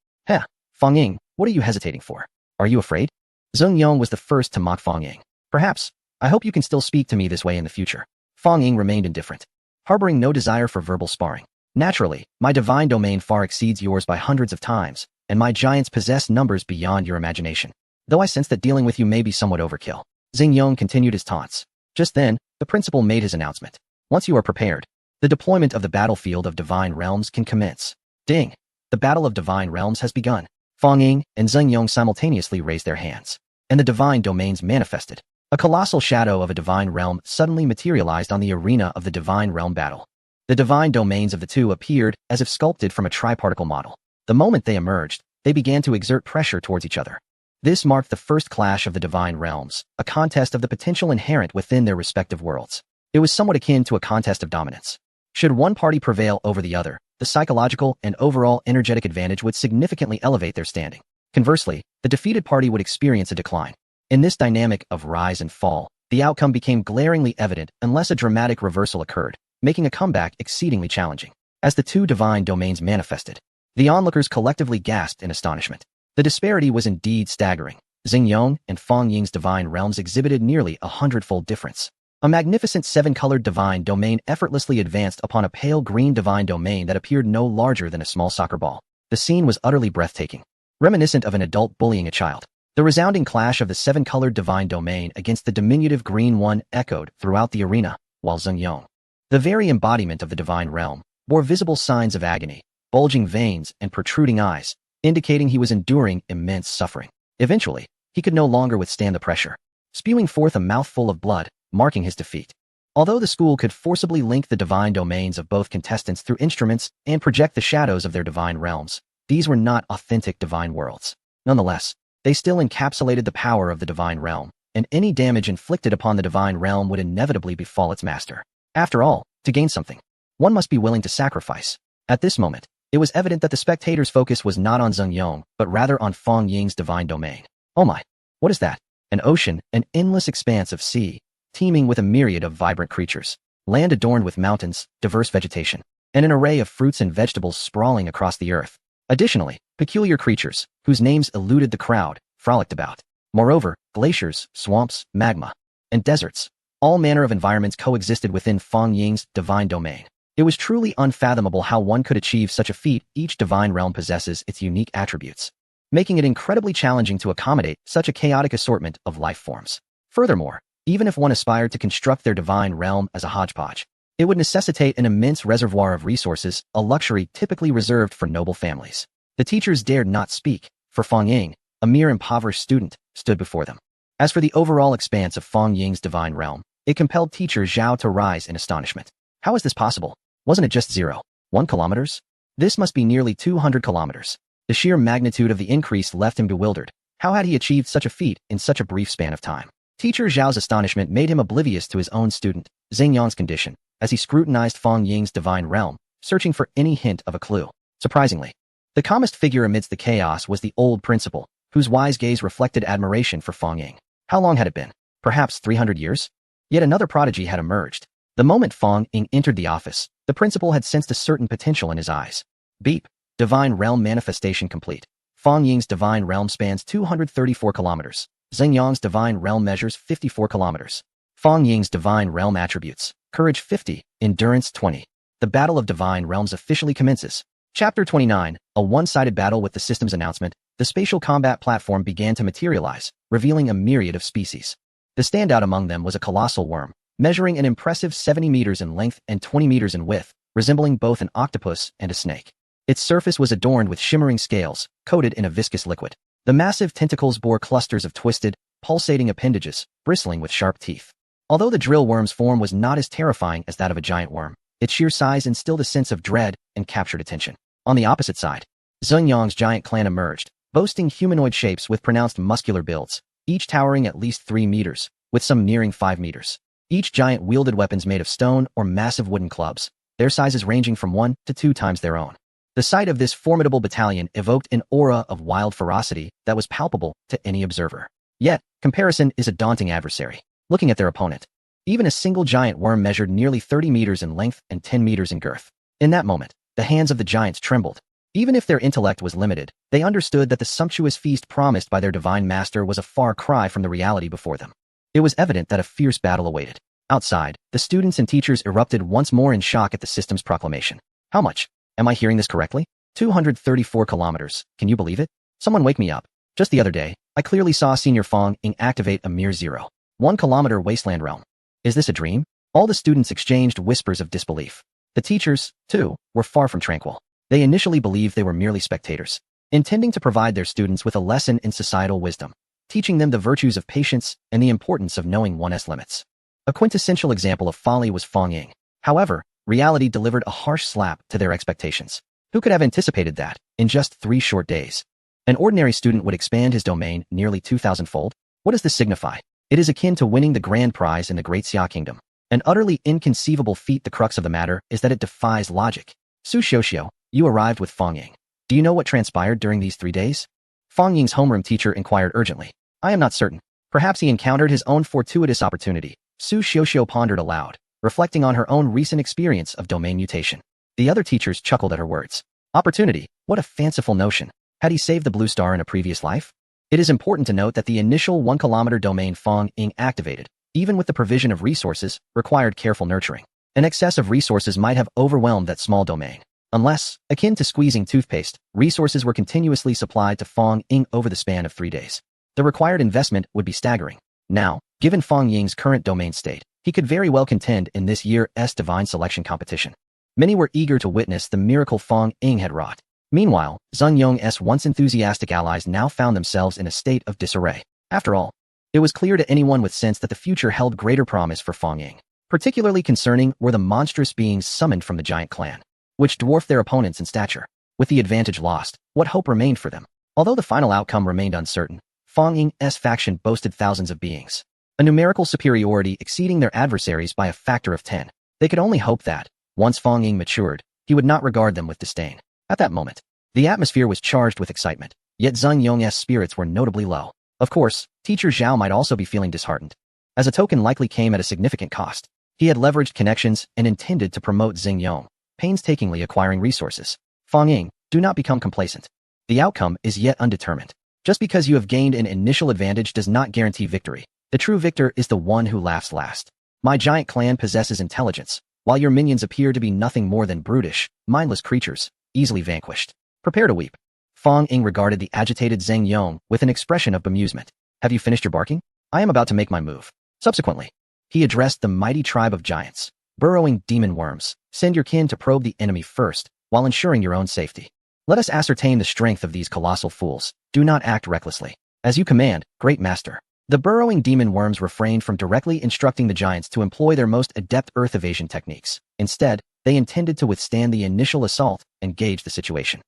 Fang Ying, what are you hesitating for? Are you afraid? Zheng Yong was the first to mock Fang Ying. Perhaps. I hope you can still speak to me this way in the future. Fang Ying remained indifferent, harboring no desire for verbal sparring. Naturally, my divine domain far exceeds yours by hundreds of times, and my giants possess numbers beyond your imagination. Though I sense that dealing with you may be somewhat overkill. Zheng Yong continued his taunts. Just then, the principal made his announcement. Once you are prepared, the deployment of the battlefield of divine realms can commence. Ding! The battle of divine realms has begun. Fang Ying and Zheng Yong simultaneously raised their hands, and the divine domains manifested. A colossal shadow of a divine realm suddenly materialized on the arena of the divine realm battle. The divine domains of the two appeared as if sculpted from a triparticle model. The moment they emerged, they began to exert pressure towards each other. This marked the first clash of the divine realms, a contest of the potential inherent within their respective worlds. It was somewhat akin to a contest of dominance. Should one party prevail over the other, the psychological and overall energetic advantage would significantly elevate their standing. Conversely, the defeated party would experience a decline. In this dynamic of rise and fall, the outcome became glaringly evident unless a dramatic reversal occurred, making a comeback exceedingly challenging. As the two divine domains manifested, the onlookers collectively gasped in astonishment. The disparity was indeed staggering. Zheng Yong and Fang Ying's divine realms exhibited nearly 100-fold difference. A magnificent 7-colored divine domain effortlessly advanced upon a pale green divine domain that appeared no larger than a small soccer ball. The scene was utterly breathtaking, reminiscent of an adult bullying a child. The resounding clash of the 7-colored divine domain against the diminutive green one echoed throughout the arena, while Zheng Yong, the very embodiment of the divine realm, bore visible signs of agony, bulging veins and protruding eyes, indicating he was enduring immense suffering. Eventually, he could no longer withstand the pressure, spewing forth a mouthful of blood, marking his defeat. Although the school could forcibly link the divine domains of both contestants through instruments and project the shadows of their divine realms, these were not authentic divine worlds. Nonetheless, they still encapsulated the power of the divine realm, and any damage inflicted upon the divine realm would inevitably befall its master. After all, to gain something, one must be willing to sacrifice. At this moment, it was evident that the spectators' focus was not on Zheng Yong, but rather on Fang Ying's divine domain. Oh my! What is that? An ocean, an endless expanse of sea, teeming with a myriad of vibrant creatures, land adorned with mountains, diverse vegetation, and an array of fruits and vegetables sprawling across the earth. Additionally, peculiar creatures, whose names eluded the crowd, frolicked about. Moreover, glaciers, swamps, magma, and deserts, all manner of environments coexisted within Fang Ying's divine domain. It was truly unfathomable how one could achieve such a feat. Each divine realm possesses its unique attributes, making it incredibly challenging to accommodate such a chaotic assortment of life forms. Furthermore, even if one aspired to construct their divine realm as a hodgepodge, it would necessitate an immense reservoir of resources, a luxury typically reserved for noble families. The teachers dared not speak, for Fang Ying, a mere impoverished student, stood before them. As for the overall expanse of Fang Ying's divine realm, it compelled teacher Zhao to rise in astonishment. How is this possible? Wasn't it just 0.1 kilometers? This must be nearly 200 kilometers. The sheer magnitude of the increase left him bewildered. How had he achieved such a feat in such a brief span of time? Teacher Zhao's astonishment made him oblivious to his own student, Zheng Yong's condition, as he scrutinized Fang Ying's divine realm, searching for any hint of a clue. Surprisingly, the calmest figure amidst the chaos was the old principal, whose wise gaze reflected admiration for Fang Ying. How long had it been? Perhaps 300 years? Yet another prodigy had emerged. The moment Fang Ying entered the office, the principal had sensed a certain potential in his eyes. Beep. Divine realm manifestation complete. Fang Ying's divine realm spans 234 kilometers. Zheng Yang's divine realm measures 54 kilometers. Fang Ying's divine realm attributes. Courage 50, endurance 20. The Battle of Divine Realms officially commences. Chapter 29, a one-sided battle with the system's announcement. The spatial combat platform began to materialize, revealing a myriad of species. The standout among them was a colossal worm, measuring an impressive 70 meters in length and 20 meters in width, resembling both an octopus and a snake. Its surface was adorned with shimmering scales, coated in a viscous liquid. The massive tentacles bore clusters of twisted, pulsating appendages, bristling with sharp teeth. Although the drill worm's form was not as terrifying as that of a giant worm, its sheer size instilled a sense of dread and captured attention. On the opposite side, Zheng Yang's giant clan emerged, boasting humanoid shapes with pronounced muscular builds, each towering at least 3 meters, with some nearing 5 meters. Each giant wielded weapons made of stone or massive wooden clubs, their sizes ranging from 1 to 2 times their own. The sight of this formidable battalion evoked an aura of wild ferocity that was palpable to any observer. Yet, comparison is a daunting adversary. Looking at their opponent, even a single giant worm measured nearly 30 meters in length and 10 meters in girth. In that moment, the hands of the giants trembled. Even if their intellect was limited, they understood that the sumptuous feast promised by their divine master was a far cry from the reality before them. It was evident that a fierce battle awaited. Outside, the students and teachers erupted once more in shock at the system's proclamation. How much? Am I hearing this correctly? 234 kilometers. Can you believe it? Someone wake me up. Just the other day, I clearly saw Senior Fang Ying activate a mere 0.1 kilometer wasteland realm. Is this a dream? All the students exchanged whispers of disbelief. The teachers, too, were far from tranquil. They initially believed they were merely spectators, intending to provide their students with a lesson in societal wisdom, teaching them the virtues of patience and the importance of knowing one's limits. A quintessential example of folly was Fang Ying. However, reality delivered a harsh slap to their expectations. Who could have anticipated that, in just 3 short days, an ordinary student would expand his domain nearly 2,000-fold? What does this signify? It is akin to winning the grand prize in the Great Xia Kingdom. An utterly inconceivable feat. The crux of the matter is that it defies logic. Su Xiuxiu, you arrived with Fang Ying. Do you know what transpired during these 3 days? Fang Ying's homeroom teacher inquired urgently. I am not certain. Perhaps he encountered his own fortuitous opportunity. Su Xiuxiu pondered aloud, reflecting on her own recent experience of domain mutation. The other teachers chuckled at her words. Opportunity? What a fanciful notion. Had he saved the blue star in a previous life? It is important to note that the initial 1 kilometer domain Fang Ying activated, even with the provision of resources, required careful nurturing. An excess of resources might have overwhelmed that small domain. Unless, akin to squeezing toothpaste, resources were continuously supplied to Fang Ying over the span of 3 days. The required investment would be staggering. Now, given Fang Ying's current domain state, he could very well contend in this year's divine selection competition. Many were eager to witness the miracle Fang Ying had wrought. Meanwhile, Zheng Yong's once enthusiastic allies now found themselves in a state of disarray. After all, it was clear to anyone with sense that the future held greater promise for Fang Ying. Particularly concerning were the monstrous beings summoned from the giant clan, which dwarfed their opponents in stature. With the advantage lost, what hope remained for them? Although the final outcome remained uncertain, Fang Ying's faction boasted thousands of beings, a numerical superiority exceeding their adversaries by a factor of 10. They could only hope that, once Fang Ying matured, he would not regard them with disdain. At that moment, the atmosphere was charged with excitement, yet Zheng Yong's spirits were notably low. Of course, Teacher Zhao might also be feeling disheartened, as a token likely came at a significant cost. He had leveraged connections and intended to promote Zheng Yong, painstakingly acquiring resources. Fang Ying, do not become complacent. The outcome is yet undetermined. Just because you have gained an initial advantage does not guarantee victory. The true victor is the one who laughs last. My giant clan possesses intelligence, while your minions appear to be nothing more than brutish, mindless creatures, easily vanquished. Prepare to weep. Fang Ying regarded the agitated Zheng Yong with an expression of bemusement. Have you finished your barking? I am about to make my move. Subsequently, he addressed the mighty tribe of giants, burrowing demon worms. Send your kin to probe the enemy first, while ensuring your own safety. Let us ascertain the strength of these colossal fools. Do not act recklessly. As you command, great master. The burrowing demon worms refrained from directly instructing the giants to employ their most adept earth evasion techniques. Instead, they intended to withstand the initial assault and gauge the situation.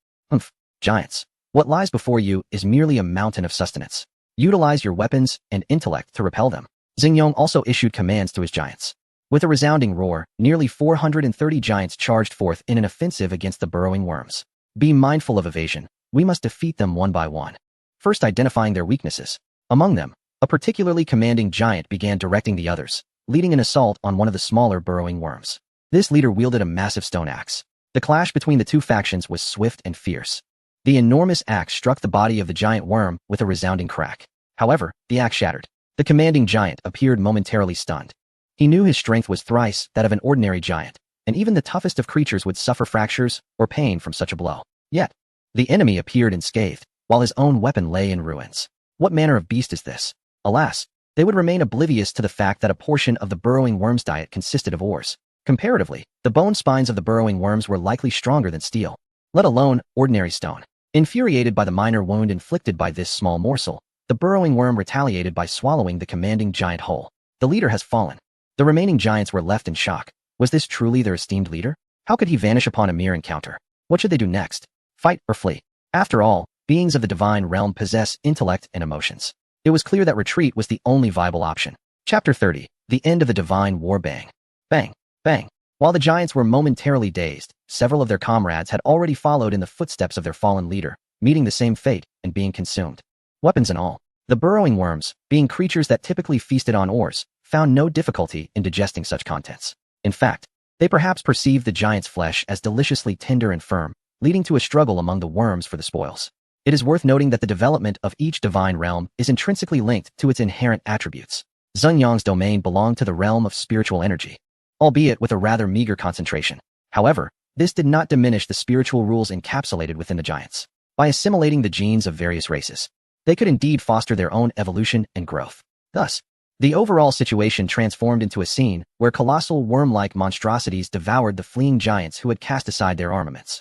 Giants. What lies before you is merely a mountain of sustenance. Utilize your weapons and intellect to repel them. Zheng Yong also issued commands to his giants. With a resounding roar, nearly 430 giants charged forth in an offensive against the burrowing worms. Be mindful of evasion. We must defeat them one by one. First identifying their weaknesses. Among them, a particularly commanding giant began directing the others, leading an assault on one of the smaller burrowing worms. This leader wielded a massive stone axe. The clash between the two factions was swift and fierce. The enormous axe struck the body of the giant worm with a resounding crack. However, the axe shattered. The commanding giant appeared momentarily stunned. He knew his strength was thrice that of an ordinary giant, and even the toughest of creatures would suffer fractures or pain from such a blow. Yet, the enemy appeared unscathed, while his own weapon lay in ruins. What manner of beast is this? Alas, they would remain oblivious to the fact that a portion of the burrowing worm's diet consisted of ores. Comparatively, the bone spines of the burrowing worms were likely stronger than steel, let alone ordinary stone. Infuriated by the minor wound inflicted by this small morsel, the burrowing worm retaliated by swallowing the commanding giant whole. The leader has fallen. The remaining giants were left in shock. Was this truly their esteemed leader? How could he vanish upon a mere encounter? What should they do next? Fight or flee? After all, beings of the divine realm possess intellect and emotions. It was clear that retreat was the only viable option. Chapter 30. The End of the Divine War. Bang. Bang. Bang. While the giants were momentarily dazed, several of their comrades had already followed in the footsteps of their fallen leader, meeting the same fate and being consumed. Weapons and all. The burrowing worms, being creatures that typically feasted on ores, found no difficulty in digesting such contents. In fact, they perhaps perceived the giant's flesh as deliciously tender and firm, leading to a struggle among the worms for the spoils. It is worth noting that the development of each divine realm is intrinsically linked to its inherent attributes. Zhengyang's domain belonged to the realm of spiritual energy, albeit with a rather meager concentration. However, this did not diminish the spiritual rules encapsulated within the giants. By assimilating the genes of various races, they could indeed foster their own evolution and growth. Thus, the overall situation transformed into a scene where colossal worm-like monstrosities devoured the fleeing giants who had cast aside their armaments.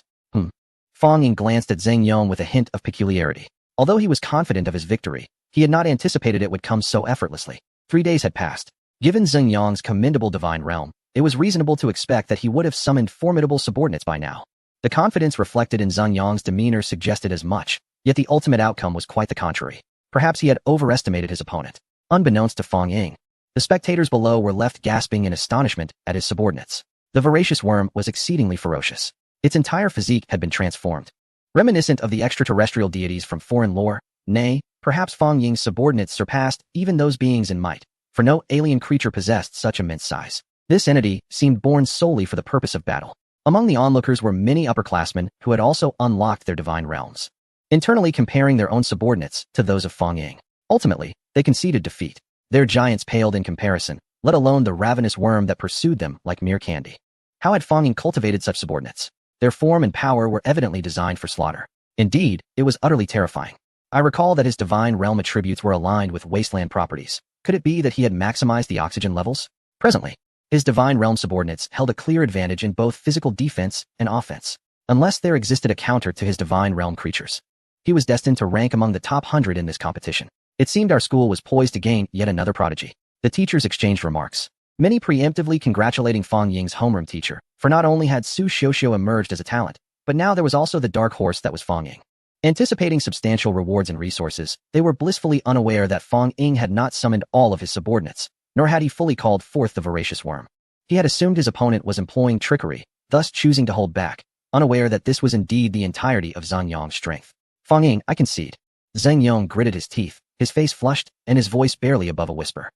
Fang Ying glanced at Zheng Yong with a hint of peculiarity. Although he was confident of his victory, he had not anticipated it would come so effortlessly. 3 days had passed. Given Zheng Yong's commendable divine realm, it was reasonable to expect that he would have summoned formidable subordinates by now. The confidence reflected in Zheng Yong's demeanor suggested as much, yet the ultimate outcome was quite the contrary. Perhaps he had overestimated his opponent. Unbeknownst to Fang Ying, the spectators below were left gasping in astonishment at his subordinates. The voracious worm was exceedingly ferocious. Its entire physique had been transformed. Reminiscent of the extraterrestrial deities from foreign lore, nay, perhaps Fang Ying's subordinates surpassed even those beings in might, for no alien creature possessed such immense size. This entity seemed born solely for the purpose of battle. Among the onlookers were many upperclassmen who had also unlocked their divine realms, internally comparing their own subordinates to those of Fang Ying. Ultimately, they conceded defeat. Their giants paled in comparison, let alone the ravenous worm that pursued them like mere candy. How had Fang Ying cultivated such subordinates? Their form and power were evidently designed for slaughter. Indeed, it was utterly terrifying. I recall that his divine realm attributes were aligned with wasteland properties. Could it be that he had maximized the oxygen levels? Presently, his divine realm subordinates held a clear advantage in both physical defense and offense, unless there existed a counter to his divine realm creatures. He was destined to rank among the top 100 in this competition. It seemed our school was poised to gain yet another prodigy. The teachers exchanged remarks, many preemptively congratulating Fang Ying's homeroom teacher, for not only had Su Xiuxiu emerged as a talent, but now there was also the dark horse that was Fang Ying. Anticipating substantial rewards and resources, they were blissfully unaware that Fang Ying had not summoned all of his subordinates, nor had he fully called forth the voracious worm. He had assumed his opponent was employing trickery, thus choosing to hold back, unaware that this was indeed the entirety of Zhang Yong's strength. Fang Ying, I concede. Zheng Yong gritted his teeth, his face flushed, and his voice barely above a whisper.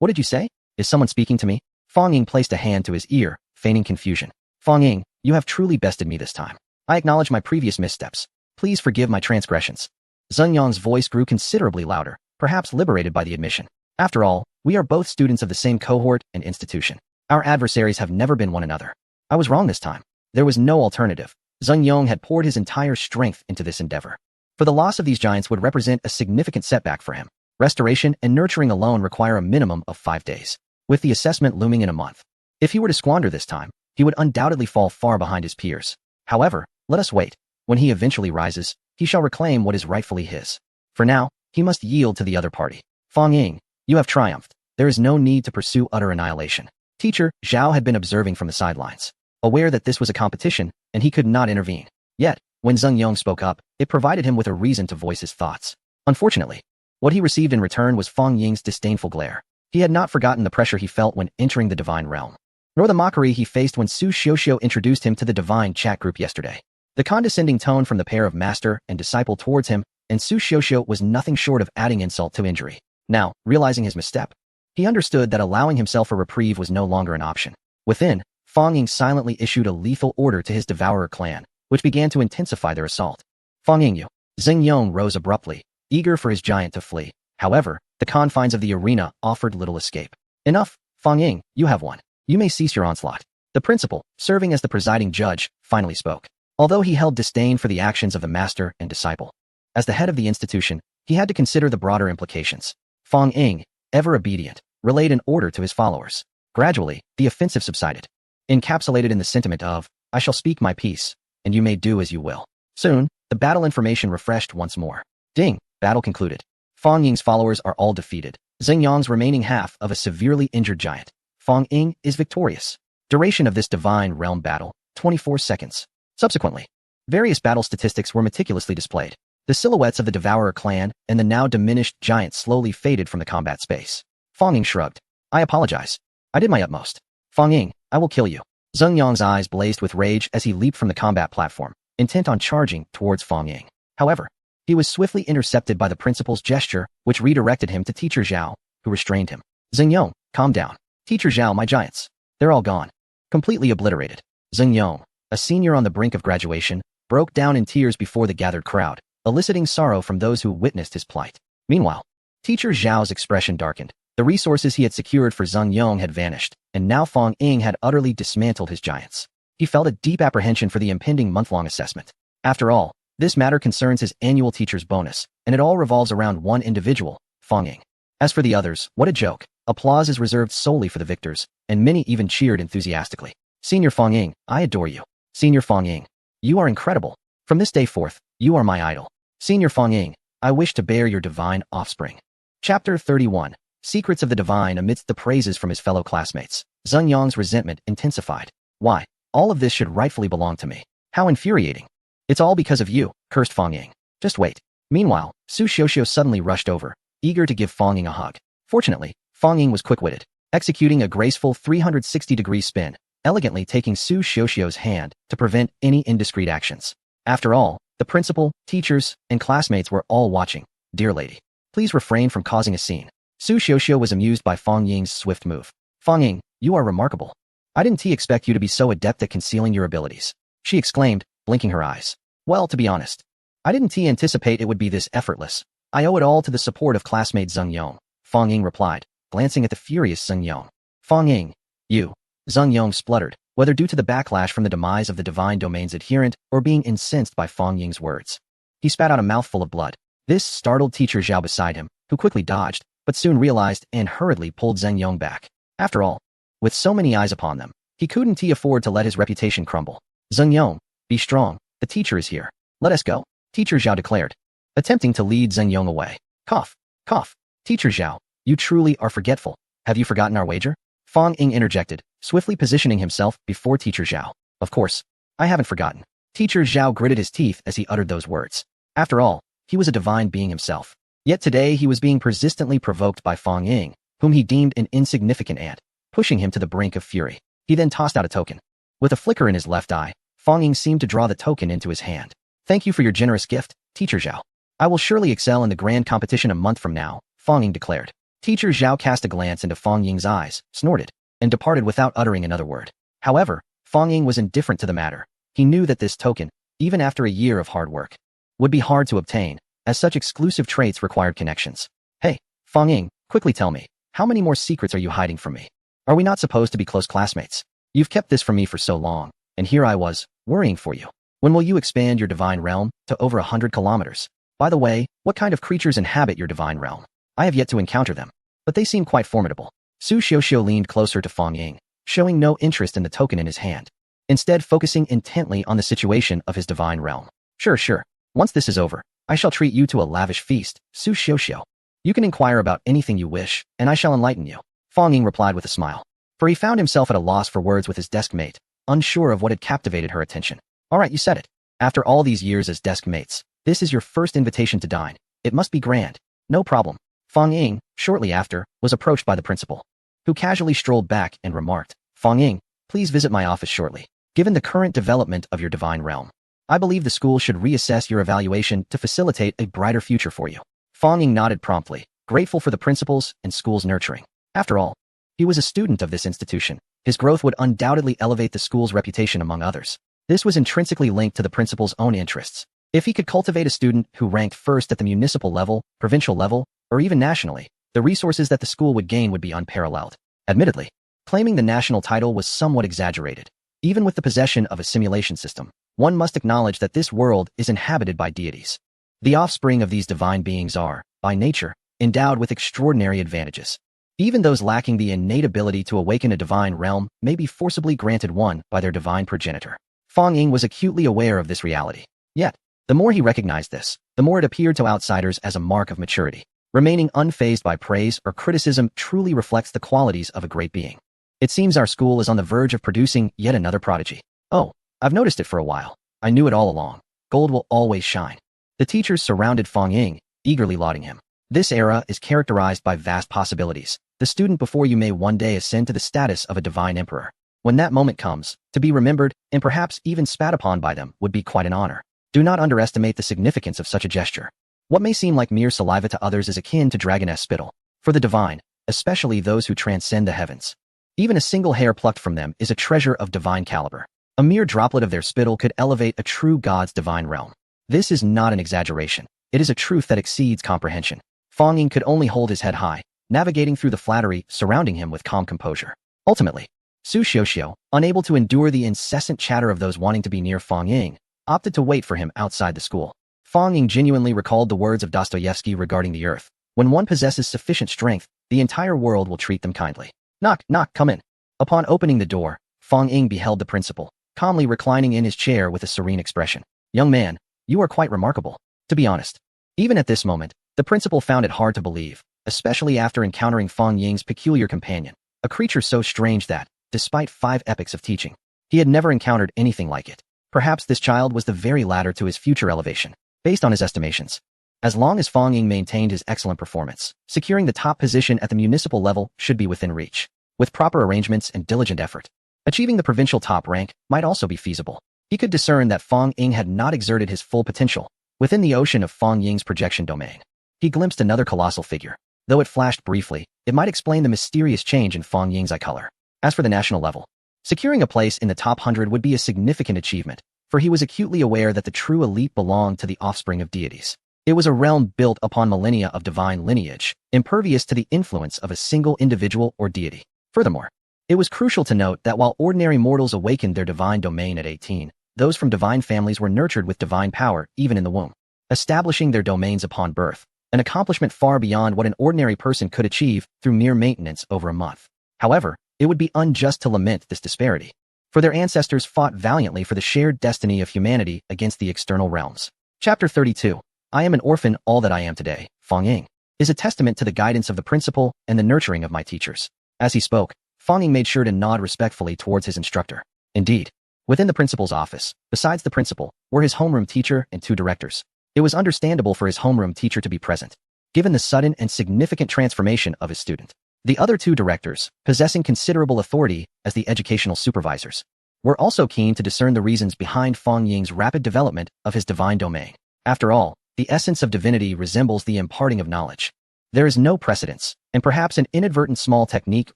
What did you say? Is someone speaking to me? Fang Ying placed a hand to his ear, feigning confusion. Fang Ying, you have truly bested me this time. I acknowledge my previous missteps. Please forgive my transgressions. Zheng Yong's voice grew considerably louder, perhaps liberated by the admission. After all, we are both students of the same cohort and institution. Our adversaries have never been one another. I was wrong this time. There was no alternative. Zheng Yong had poured his entire strength into this endeavor. For the loss of these giants would represent a significant setback for him. Restoration and nurturing alone require a minimum of 5 days, with the assessment looming in a month. If he were to squander this time, he would undoubtedly fall far behind his peers. However, let us wait. When he eventually rises, he shall reclaim what is rightfully his. For now, he must yield to the other party. Fang Ying, you have triumphed. There is no need to pursue utter annihilation. Teacher Zhao had been observing from the sidelines, aware that this was a competition, and he could not intervene. Yet, when Zheng Yong spoke up, it provided him with a reason to voice his thoughts. Unfortunately, what he received in return was Fang Ying's disdainful glare. He had not forgotten the pressure he felt when entering the divine realm, nor the mockery he faced when Su Xiuxiu introduced him to the divine chat group yesterday. The condescending tone from the pair of master and disciple towards him and Su Xiuxiu was nothing short of adding insult to injury. Now, realizing his misstep, he understood that allowing himself a reprieve was no longer an option. Within, Fang Ying silently issued a lethal order to his devourer clan, which began to intensify their assault. Fang Ying, Zheng Yong rose abruptly, eager for his giant to flee. However, the confines of the arena offered little escape. Enough, Fang Ying, you have won. You may cease your onslaught. The principal, serving as the presiding judge, finally spoke. Although he held disdain for the actions of the master and disciple, as the head of the institution, he had to consider the broader implications. Fang Ying, ever obedient, relayed an order to his followers. Gradually, the offensive subsided, encapsulated in the sentiment of, I shall speak my piece, and you may do as you will. Soon, the battle information refreshed once more. Ding, battle concluded. Fang Ying's followers are all defeated. Zheng Yang's remaining half of a severely injured giant. Fang Ying is victorious. Duration of this divine realm battle, 24 seconds. Subsequently, various battle statistics were meticulously displayed. The silhouettes of the Devourer clan and the now diminished giant slowly faded from the combat space. Fang Ying shrugged. I apologize. I did my utmost. Fang Ying, I will kill you. Zheng Yang's eyes blazed with rage as he leaped from the combat platform, intent on charging towards Fang Ying. However, he was swiftly intercepted by the principal's gesture, which redirected him to Teacher Zhao, who restrained him. Zheng Yong, calm down. Teacher Zhao, my giants. They're all gone. Completely obliterated. Zheng Yong, a senior on the brink of graduation, broke down in tears before the gathered crowd, eliciting sorrow from those who witnessed his plight. Meanwhile, Teacher Zhao's expression darkened. The resources he had secured for Zheng Yong had vanished, and now Fang Ying had utterly dismantled his giants. He felt a deep apprehension for the impending month-long assessment. After all, this matter concerns his annual teacher's bonus, and it all revolves around one individual, Fang Ying. As for the others, what a joke. Applause is reserved solely for the victors, and many even cheered enthusiastically. Senior Fang Ying, I adore you. Senior Fang Ying, you are incredible. From this day forth, you are my idol. Senior Fang Ying, I wish to bear your divine offspring. Chapter 31. Secrets of the Divine. Amidst the praises from his fellow classmates, Zheng Yang's resentment intensified. Why? All of this should rightfully belong to me. How infuriating. It's all because of you, cursed Fang Ying. Just wait. Meanwhile, Su Xiuxiu suddenly rushed over, eager to give Fang Ying a hug. Fortunately, Fang Ying was quick-witted, executing a graceful 360-degree spin, elegantly taking Su Xiuxiu's hand to prevent any indiscreet actions. After all, the principal, teachers, and classmates were all watching. Dear lady, please refrain from causing a scene. Su Xiuxiu was amused by Fang Ying's swift move. Fang Ying, you are remarkable. I didn't expect you to be so adept at concealing your abilities, she exclaimed, blinking her eyes. Well, to be honest, I didn't anticipate it would be this effortless. I owe it all to the support of classmate Zheng Yong, Fang Ying replied, glancing at the furious Zheng Yong. Fang Ying, you. Zheng Yong spluttered, whether due to the backlash from the demise of the Divine Domain's adherent or being incensed by Fang Ying's words. He spat out a mouthful of blood. This startled Teacher Zhao beside him, who quickly dodged, but soon realized and hurriedly pulled Zheng Yong back. After all, with so many eyes upon them, he couldn't afford to let his reputation crumble. Zheng Yong, be strong, the teacher is here. Let us go, Teacher Zhao declared, attempting to lead Zheng Yong away. Cough, cough. Teacher Zhao, you truly are forgetful. Have you forgotten our wager? Fang Ying interjected, swiftly positioning himself before Teacher Zhao. Of course, I haven't forgotten. Teacher Zhao gritted his teeth as he uttered those words. After all, he was a divine being himself. Yet today he was being persistently provoked by Fang Ying, whom he deemed an insignificant ant, pushing him to the brink of fury. He then tossed out a token. With a flicker in his left eye, Fang Ying seemed to draw the token into his hand. Thank you for your generous gift, Teacher Zhao. I will surely excel in the grand competition a month from now, Fang Ying declared. Teacher Zhao cast a glance into Fang Ying's eyes, snorted, and departed without uttering another word. However, Fang Ying was indifferent to the matter. He knew that this token, even after a year of hard work, would be hard to obtain, as such exclusive traits required connections. Hey, Fang Ying, quickly tell me, how many more secrets are you hiding from me? Are we not supposed to be close classmates? You've kept this from me for so long, and here I was, worrying for you. When will you expand your divine realm to over 100 kilometers? By the way, what kind of creatures inhabit your divine realm? I have yet to encounter them, but they seem quite formidable. Su Xiuxiu leaned closer to Fang Ying, showing no interest in the token in his hand, instead focusing intently on the situation of his divine realm. Sure. Once this is over, I shall treat you to a lavish feast, Su Xiuxiu. You can inquire about anything you wish, and I shall enlighten you. Fang Ying replied with a smile, for he found himself at a loss for words with his desk mate, unsure of what had captivated her attention. All right, you said it. After all these years as desk mates, this is your first invitation to dine. It must be grand. No problem. Fang Ying, shortly after, was approached by the principal, who casually strolled back and remarked, Fang Ying, please visit my office shortly. Given the current development of your divine realm, I believe the school should reassess your evaluation to facilitate a brighter future for you. Fang Ying nodded promptly, grateful for the principal's and school's nurturing. After all, he was a student of this institution. His growth would undoubtedly elevate the school's reputation among others. This was intrinsically linked to the principal's own interests. If he could cultivate a student who ranked first at the municipal level, provincial level, or even nationally, the resources that the school would gain would be unparalleled. Admittedly, claiming the national title was somewhat exaggerated. Even with the possession of a simulation system, one must acknowledge that this world is inhabited by deities. The offspring of these divine beings are, by nature, endowed with extraordinary advantages. Even those lacking the innate ability to awaken a divine realm may be forcibly granted one by their divine progenitor. Fang Ying was acutely aware of this reality. Yet, the more he recognized this, the more it appeared to outsiders as a mark of maturity. Remaining unfazed by praise or criticism truly reflects the qualities of a great being. It seems our school is on the verge of producing yet another prodigy. Oh, I've noticed it for a while. I knew it all along. Gold will always shine. The teachers surrounded Fang Ying, eagerly lauding him. This era is characterized by vast possibilities. The student before you may one day ascend to the status of a divine emperor. When that moment comes, to be remembered and perhaps even spat upon by them would be quite an honor. Do not underestimate the significance of such a gesture. What may seem like mere saliva to others is akin to dragoness spittle. For the divine, especially those who transcend the heavens, even a single hair plucked from them is a treasure of divine caliber. A mere droplet of their spittle could elevate a true god's divine realm. This is not an exaggeration. It is a truth that exceeds comprehension. Fang Ying could only hold his head high, navigating through the flattery surrounding him with calm composure. Ultimately, Su Xiuxiu, unable to endure the incessant chatter of those wanting to be near Fang Ying, opted to wait for him outside the school. Fang Ying genuinely recalled the words of Dostoevsky regarding the earth. When one possesses sufficient strength, the entire world will treat them kindly. Knock, knock, come in. Upon opening the door, Fang Ying beheld the principal, calmly reclining in his chair with a serene expression. Young man, you are quite remarkable. To be honest, even at this moment, the principal found it hard to believe, especially after encountering Fang Ying's peculiar companion, a creature so strange that, despite 5 epochs of teaching, he had never encountered anything like it. Perhaps this child was the very ladder to his future elevation. Based on his estimations, as long as Fang Ying maintained his excellent performance, securing the top position at the municipal level should be within reach. With proper arrangements and diligent effort, achieving the provincial top rank might also be feasible. He could discern that Fang Ying had not exerted his full potential within the ocean of Fang Ying's projection domain. He glimpsed another colossal figure. Though it flashed briefly, it might explain the mysterious change in Fang Ying's eye color. As for the national level, securing a place in the top 100 would be a significant achievement, for he was acutely aware that the true elite belonged to the offspring of deities. It was a realm built upon millennia of divine lineage, impervious to the influence of a single individual or deity. Furthermore, it was crucial to note that while ordinary mortals awakened their divine domain at 18, those from divine families were nurtured with divine power even in the womb, establishing their domains upon birth, an accomplishment far beyond what an ordinary person could achieve through mere maintenance over a month. However, it would be unjust to lament this disparity, for their ancestors fought valiantly for the shared destiny of humanity against the external realms. Chapter 32. I am an orphan. All that I am today, Fang Ying, is a testament to the guidance of the principal and the nurturing of my teachers. As he spoke, Fang Ying made sure to nod respectfully towards his instructor. Indeed, within the principal's office, besides the principal, were his homeroom teacher and 2 directors. It was understandable for his homeroom teacher to be present, given the sudden and significant transformation of his student. The other 2 directors, possessing considerable authority as the educational supervisors, were also keen to discern the reasons behind Fang Ying's rapid development of his divine domain. After all, the essence of divinity resembles the imparting of knowledge. There is no precedence, and perhaps an inadvertent small technique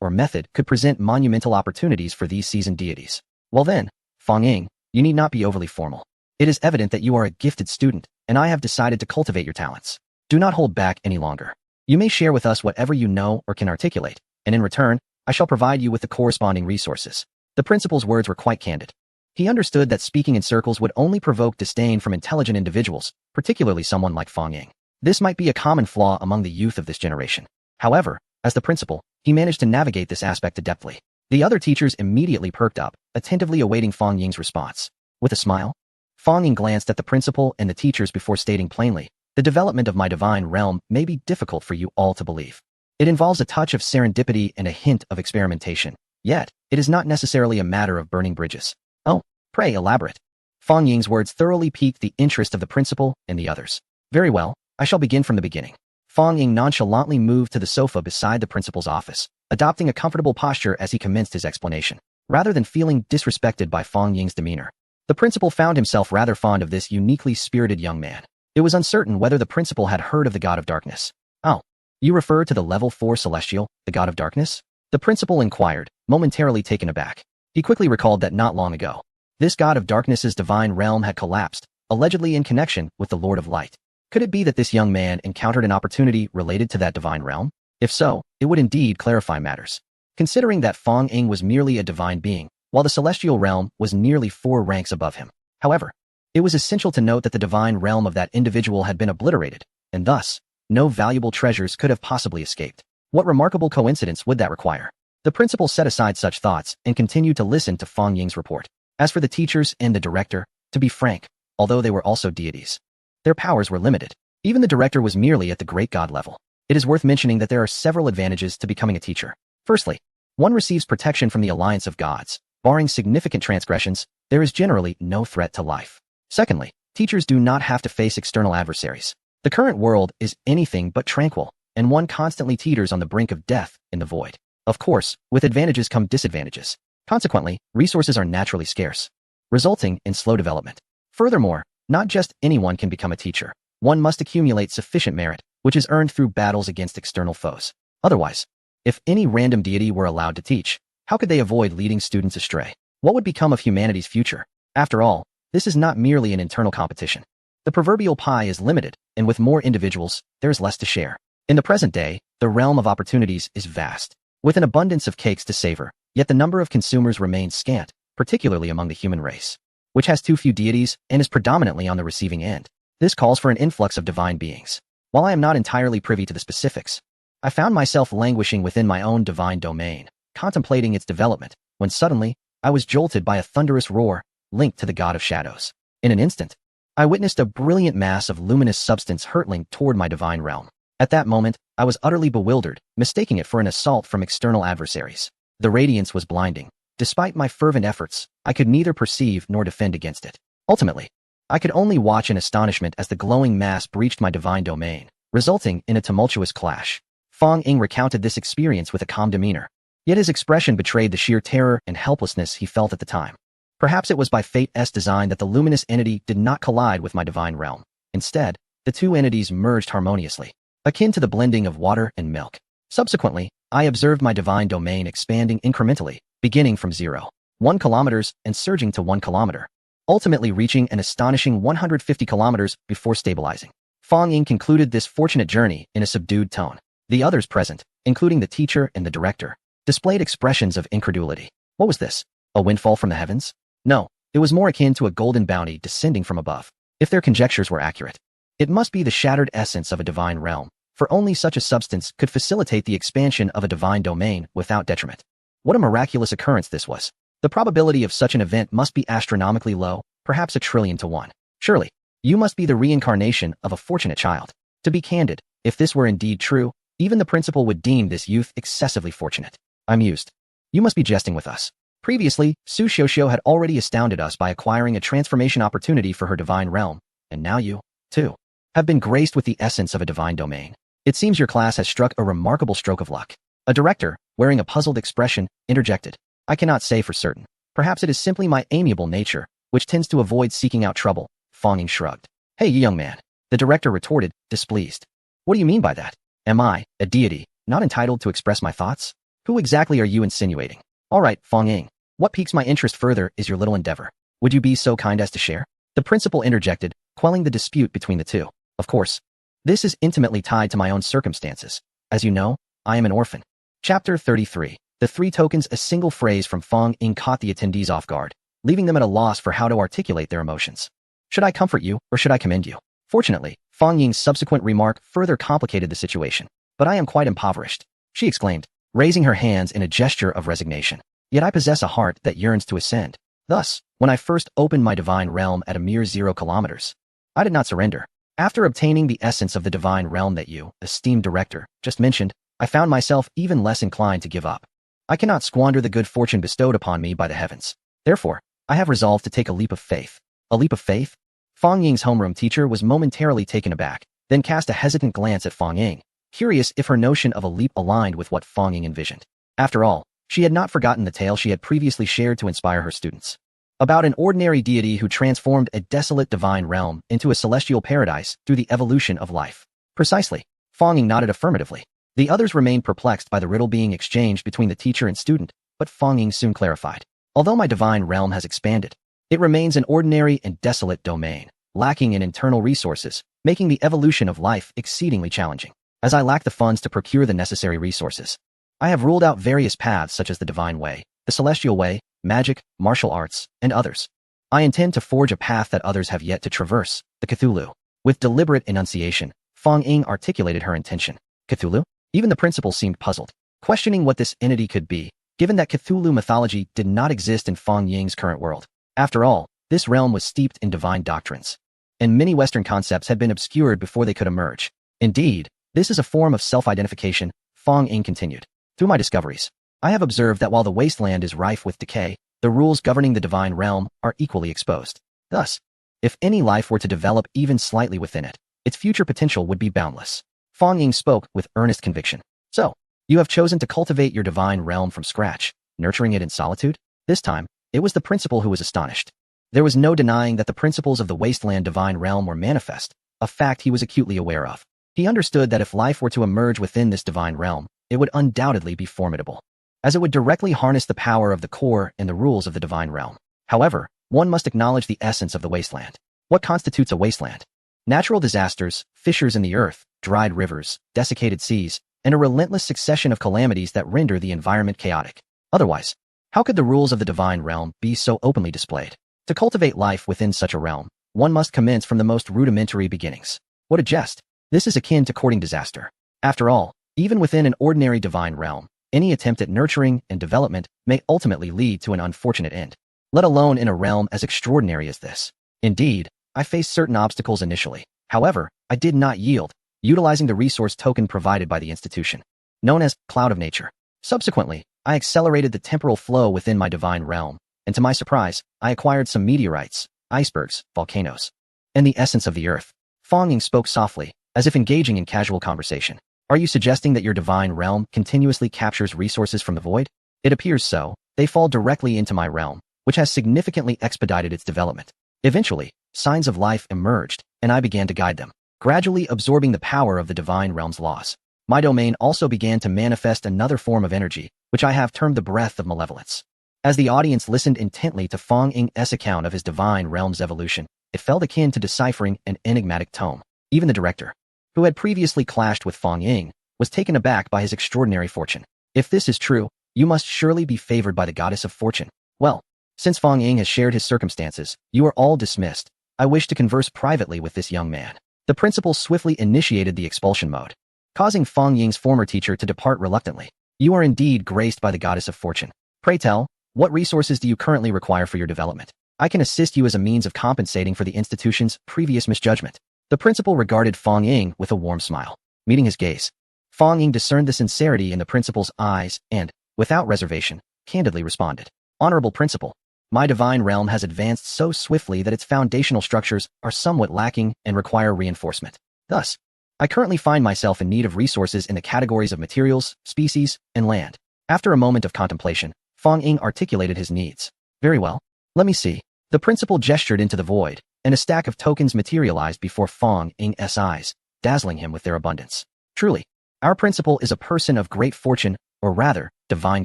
or method could present monumental opportunities for these seasoned deities. Well then, Fang Ying, you need not be overly formal. It is evident that you are a gifted student, and I have decided to cultivate your talents. Do not hold back any longer. You may share with us whatever you know or can articulate, and in return, I shall provide you with the corresponding resources. The principal's words were quite candid. He understood that speaking in circles would only provoke disdain from intelligent individuals, particularly someone like Fang Ying. This might be a common flaw among the youth of this generation. However, as the principal, he managed to navigate this aspect adeptly. The other teachers immediately perked up, attentively awaiting Fang Ying's response. With a smile, Fang Ying glanced at the principal and the teachers before stating plainly, the development of my divine realm may be difficult for you all to believe. It involves a touch of serendipity and a hint of experimentation. Yet, it is not necessarily a matter of burning bridges. Oh, pray elaborate. Fang Ying's words thoroughly piqued the interest of the principal and the others. Very well, I shall begin from the beginning. Fang Ying nonchalantly moved to the sofa beside the principal's office, adopting a comfortable posture as he commenced his explanation. Rather than feeling disrespected by Fang Ying's demeanor, the principal found himself rather fond of this uniquely spirited young man. It was uncertain whether the principal had heard of the god of darkness. Oh, you refer to the level 4 celestial, the god of darkness? The principal inquired, momentarily taken aback. He quickly recalled that not long ago, this god of darkness's divine realm had collapsed, allegedly in connection with the Lord of Light. Could it be that this young man encountered an opportunity related to that divine realm? If so, it would indeed clarify matters. Considering that Fong Ying was merely a divine being, while the celestial realm was nearly 4 ranks above him. However, it was essential to note that the divine realm of that individual had been obliterated, and thus, no valuable treasures could have possibly escaped. What remarkable coincidence would that require? The principal set aside such thoughts and continued to listen to Fong Ying's report. As for the teachers and the director, to be frank, although they were also deities, their powers were limited. Even the director was merely at the great god level. It is worth mentioning that there are several advantages to becoming a teacher. Firstly, one receives protection from the alliance of gods. Barring significant transgressions, there is generally no threat to life. Secondly, teachers do not have to face external adversaries. The current world is anything but tranquil, and one constantly teeters on the brink of death in the void. Of course, with advantages come disadvantages. Consequently, resources are naturally scarce, resulting in slow development. Furthermore, not just anyone can become a teacher. One must accumulate sufficient merit, which is earned through battles against external foes. Otherwise, if any random deity were allowed to teach, how could they avoid leading students astray? What would become of humanity's future? After all, this is not merely an internal competition. The proverbial pie is limited, and with more individuals, there is less to share. In the present day, the realm of opportunities is vast, with an abundance of cakes to savor, yet the number of consumers remains scant, particularly among the human race, which has too few deities and is predominantly on the receiving end. This calls for an influx of divine beings. While I am not entirely privy to the specifics, I found myself languishing within my own divine domain, contemplating its development, when suddenly, I was jolted by a thunderous roar, linked to the god of shadows. In an instant, I witnessed a brilliant mass of luminous substance hurtling toward my divine realm. At that moment, I was utterly bewildered, mistaking it for an assault from external adversaries. The radiance was blinding. Despite my fervent efforts, I could neither perceive nor defend against it. Ultimately, I could only watch in astonishment as the glowing mass breached my divine domain, resulting in a tumultuous clash. Fong Ying recounted this experience with a calm demeanor, yet his expression betrayed the sheer terror and helplessness he felt at the time. Perhaps it was by fate's design that the luminous entity did not collide with my divine realm. Instead, the two entities merged harmoniously, akin to the blending of water and milk. Subsequently, I observed my divine domain expanding incrementally, beginning from 0.1 kilometers and surging to 1 kilometer, ultimately reaching an astonishing 150 kilometers before stabilizing. Fong Ying concluded this fortunate journey in a subdued tone. The others present, including the teacher and the director, displayed expressions of incredulity. What was this? A windfall from the heavens? No, it was more akin to a golden bounty descending from above. If their conjectures were accurate, it must be the shattered essence of a divine realm, for only such a substance could facilitate the expansion of a divine domain without detriment. What a miraculous occurrence this was. The probability of such an event must be astronomically low, perhaps 1,000,000,000 to 1. Surely, you must be the reincarnation of a fortunate child. To be candid, if this were indeed true, even the principal would deem this youth excessively fortunate. I mused. You must be jesting with us. Previously, Su Xiuxiu had already astounded us by acquiring a transformation opportunity for her divine realm, and now you, too, have been graced with the essence of a divine domain. It seems your class has struck a remarkable stroke of luck. A director, wearing a puzzled expression, interjected. I cannot say for certain. Perhaps it is simply my amiable nature, which tends to avoid seeking out trouble. Fong Ying shrugged. Hey, you young man. The director retorted, displeased. What do you mean by that? Am I, a deity, not entitled to express my thoughts? Who exactly are you insinuating? All right, Fong Ying. What piques my interest further is your little endeavor. Would you be so kind as to share? The principal interjected, quelling the dispute between the two. Of course. This is intimately tied to my own circumstances. As you know, I am an orphan. Chapter 33. The three tokens. A single phrase from Fong Ying caught the attendees off guard, leaving them at a loss for how to articulate their emotions. Should I comfort you, or should I commend you? Fortunately, Fong Ying's subsequent remark further complicated the situation. But I am quite impoverished, she exclaimed, raising her hands in a gesture of resignation. Yet I possess a heart that yearns to ascend. Thus, when I first opened my divine realm at a mere 0 kilometers, I did not surrender. After obtaining the essence of the divine realm that you, esteemed director, just mentioned, I found myself even less inclined to give up. I cannot squander the good fortune bestowed upon me by the heavens. Therefore, I have resolved to take a leap of faith. A leap of faith? Fong Ying's homeroom teacher was momentarily taken aback, then cast a hesitant glance at Fong Ying, curious if her notion of a leap aligned with what Fong Ying envisioned. After all, she had not forgotten the tale she had previously shared to inspire her students, about an ordinary deity who transformed a desolate divine realm into a celestial paradise through the evolution of life. Precisely. Fong Ying nodded affirmatively. The others remained perplexed by the riddle being exchanged between the teacher and student, but Fong Ying soon clarified. Although my divine realm has expanded, it remains an ordinary and desolate domain, lacking in internal resources, making the evolution of life exceedingly challenging. As I lack the funds to procure the necessary resources, I have ruled out various paths such as the Divine Way, the Celestial Way, magic, martial arts, and others. I intend to forge a path that others have yet to traverse, the Cthulhu. With deliberate enunciation, Fong Ying articulated her intention. Cthulhu? Even the principal seemed puzzled, questioning what this entity could be, given that Cthulhu mythology did not exist in Fong Ying's current world. After all, this realm was steeped in divine doctrines, and many Western concepts had been obscured before they could emerge. Indeed, this is a form of self-identification, Fong Ying continued. Through my discoveries, I have observed that while the wasteland is rife with decay, the rules governing the divine realm are equally exposed. Thus, if any life were to develop even slightly within it, its future potential would be boundless. Fong Ying spoke with earnest conviction. So, you have chosen to cultivate your divine realm from scratch, nurturing it in solitude? This time, it was the principal who was astonished. There was no denying that the principles of the wasteland divine realm were manifest, a fact he was acutely aware of. He understood that if life were to emerge within this divine realm, it would undoubtedly be formidable, as it would directly harness the power of the core and the rules of the divine realm. However, one must acknowledge the essence of the wasteland. What constitutes a wasteland? Natural disasters, fissures in the earth, dried rivers, desiccated seas, and a relentless succession of calamities that render the environment chaotic. Otherwise, how could the rules of the divine realm be so openly displayed? To cultivate life within such a realm, one must commence from the most rudimentary beginnings. What a jest! This is akin to courting disaster. After all, even within an ordinary divine realm, any attempt at nurturing and development may ultimately lead to an unfortunate end, let alone in a realm as extraordinary as this. Indeed, I faced certain obstacles initially. However, I did not yield, utilizing the resource token provided by the institution, known as Cloud of Nature. Subsequently, I accelerated the temporal flow within my divine realm, and to my surprise, I acquired some meteorites, icebergs, volcanoes, and the essence of the earth. Fong Ying spoke softly, as if engaging in casual conversation. Are you suggesting that your divine realm continuously captures resources from the void? It appears so. They fall directly into my realm, which has significantly expedited its development. Eventually, signs of life emerged, and I began to guide them, gradually absorbing the power of the divine realm's laws. My domain also began to manifest another form of energy, which I have termed the breath of malevolence. As the audience listened intently to Fong Ying's account of his divine realm's evolution, it felt akin to deciphering an enigmatic tome. Even the director, who had previously clashed with Fong Ying, was taken aback by his extraordinary fortune. If this is true, you must surely be favored by the goddess of fortune. Well, since Fong Ying has shared his circumstances, you are all dismissed. I wish to converse privately with this young man. The principal swiftly initiated the expulsion mode, causing Fong Ying's former teacher to depart reluctantly. You are indeed graced by the goddess of fortune. Pray tell, what resources do you currently require for your development? I can assist you as a means of compensating for the institution's previous misjudgment. The principal regarded Fong Ying with a warm smile. Meeting his gaze, Fong Ying discerned the sincerity in the principal's eyes and, without reservation, candidly responded. Honorable principal, my divine realm has advanced so swiftly that its foundational structures are somewhat lacking and require reinforcement. Thus, I currently find myself in need of resources in the categories of materials, species, and land. After a moment of contemplation, Fong Ying articulated his needs. Very well. Let me see. The principal gestured into the void, and a stack of tokens materialized before Fong Ying's eyes, dazzling him with their abundance. Truly, our principal is a person of great fortune, or rather, divine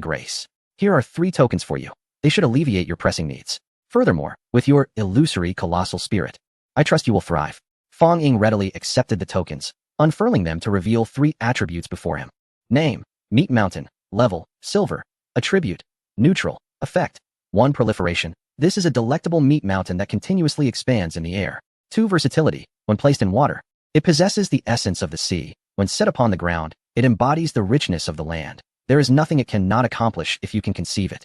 grace. Here are 3 tokens for you. They should alleviate your pressing needs. Furthermore, with your illusory colossal spirit, I trust you will thrive. Fong Ying readily accepted the tokens, unfurling them to reveal 3 attributes before him. Name, Meat Mountain, level, silver, attribute, neutral, effect, 1 proliferation. This is a delectable meat mountain that continuously expands in the air. 2 versatility, when placed in water. It possesses the essence of the sea. When set upon the ground, it embodies the richness of the land. There is nothing it cannot accomplish if you can conceive it.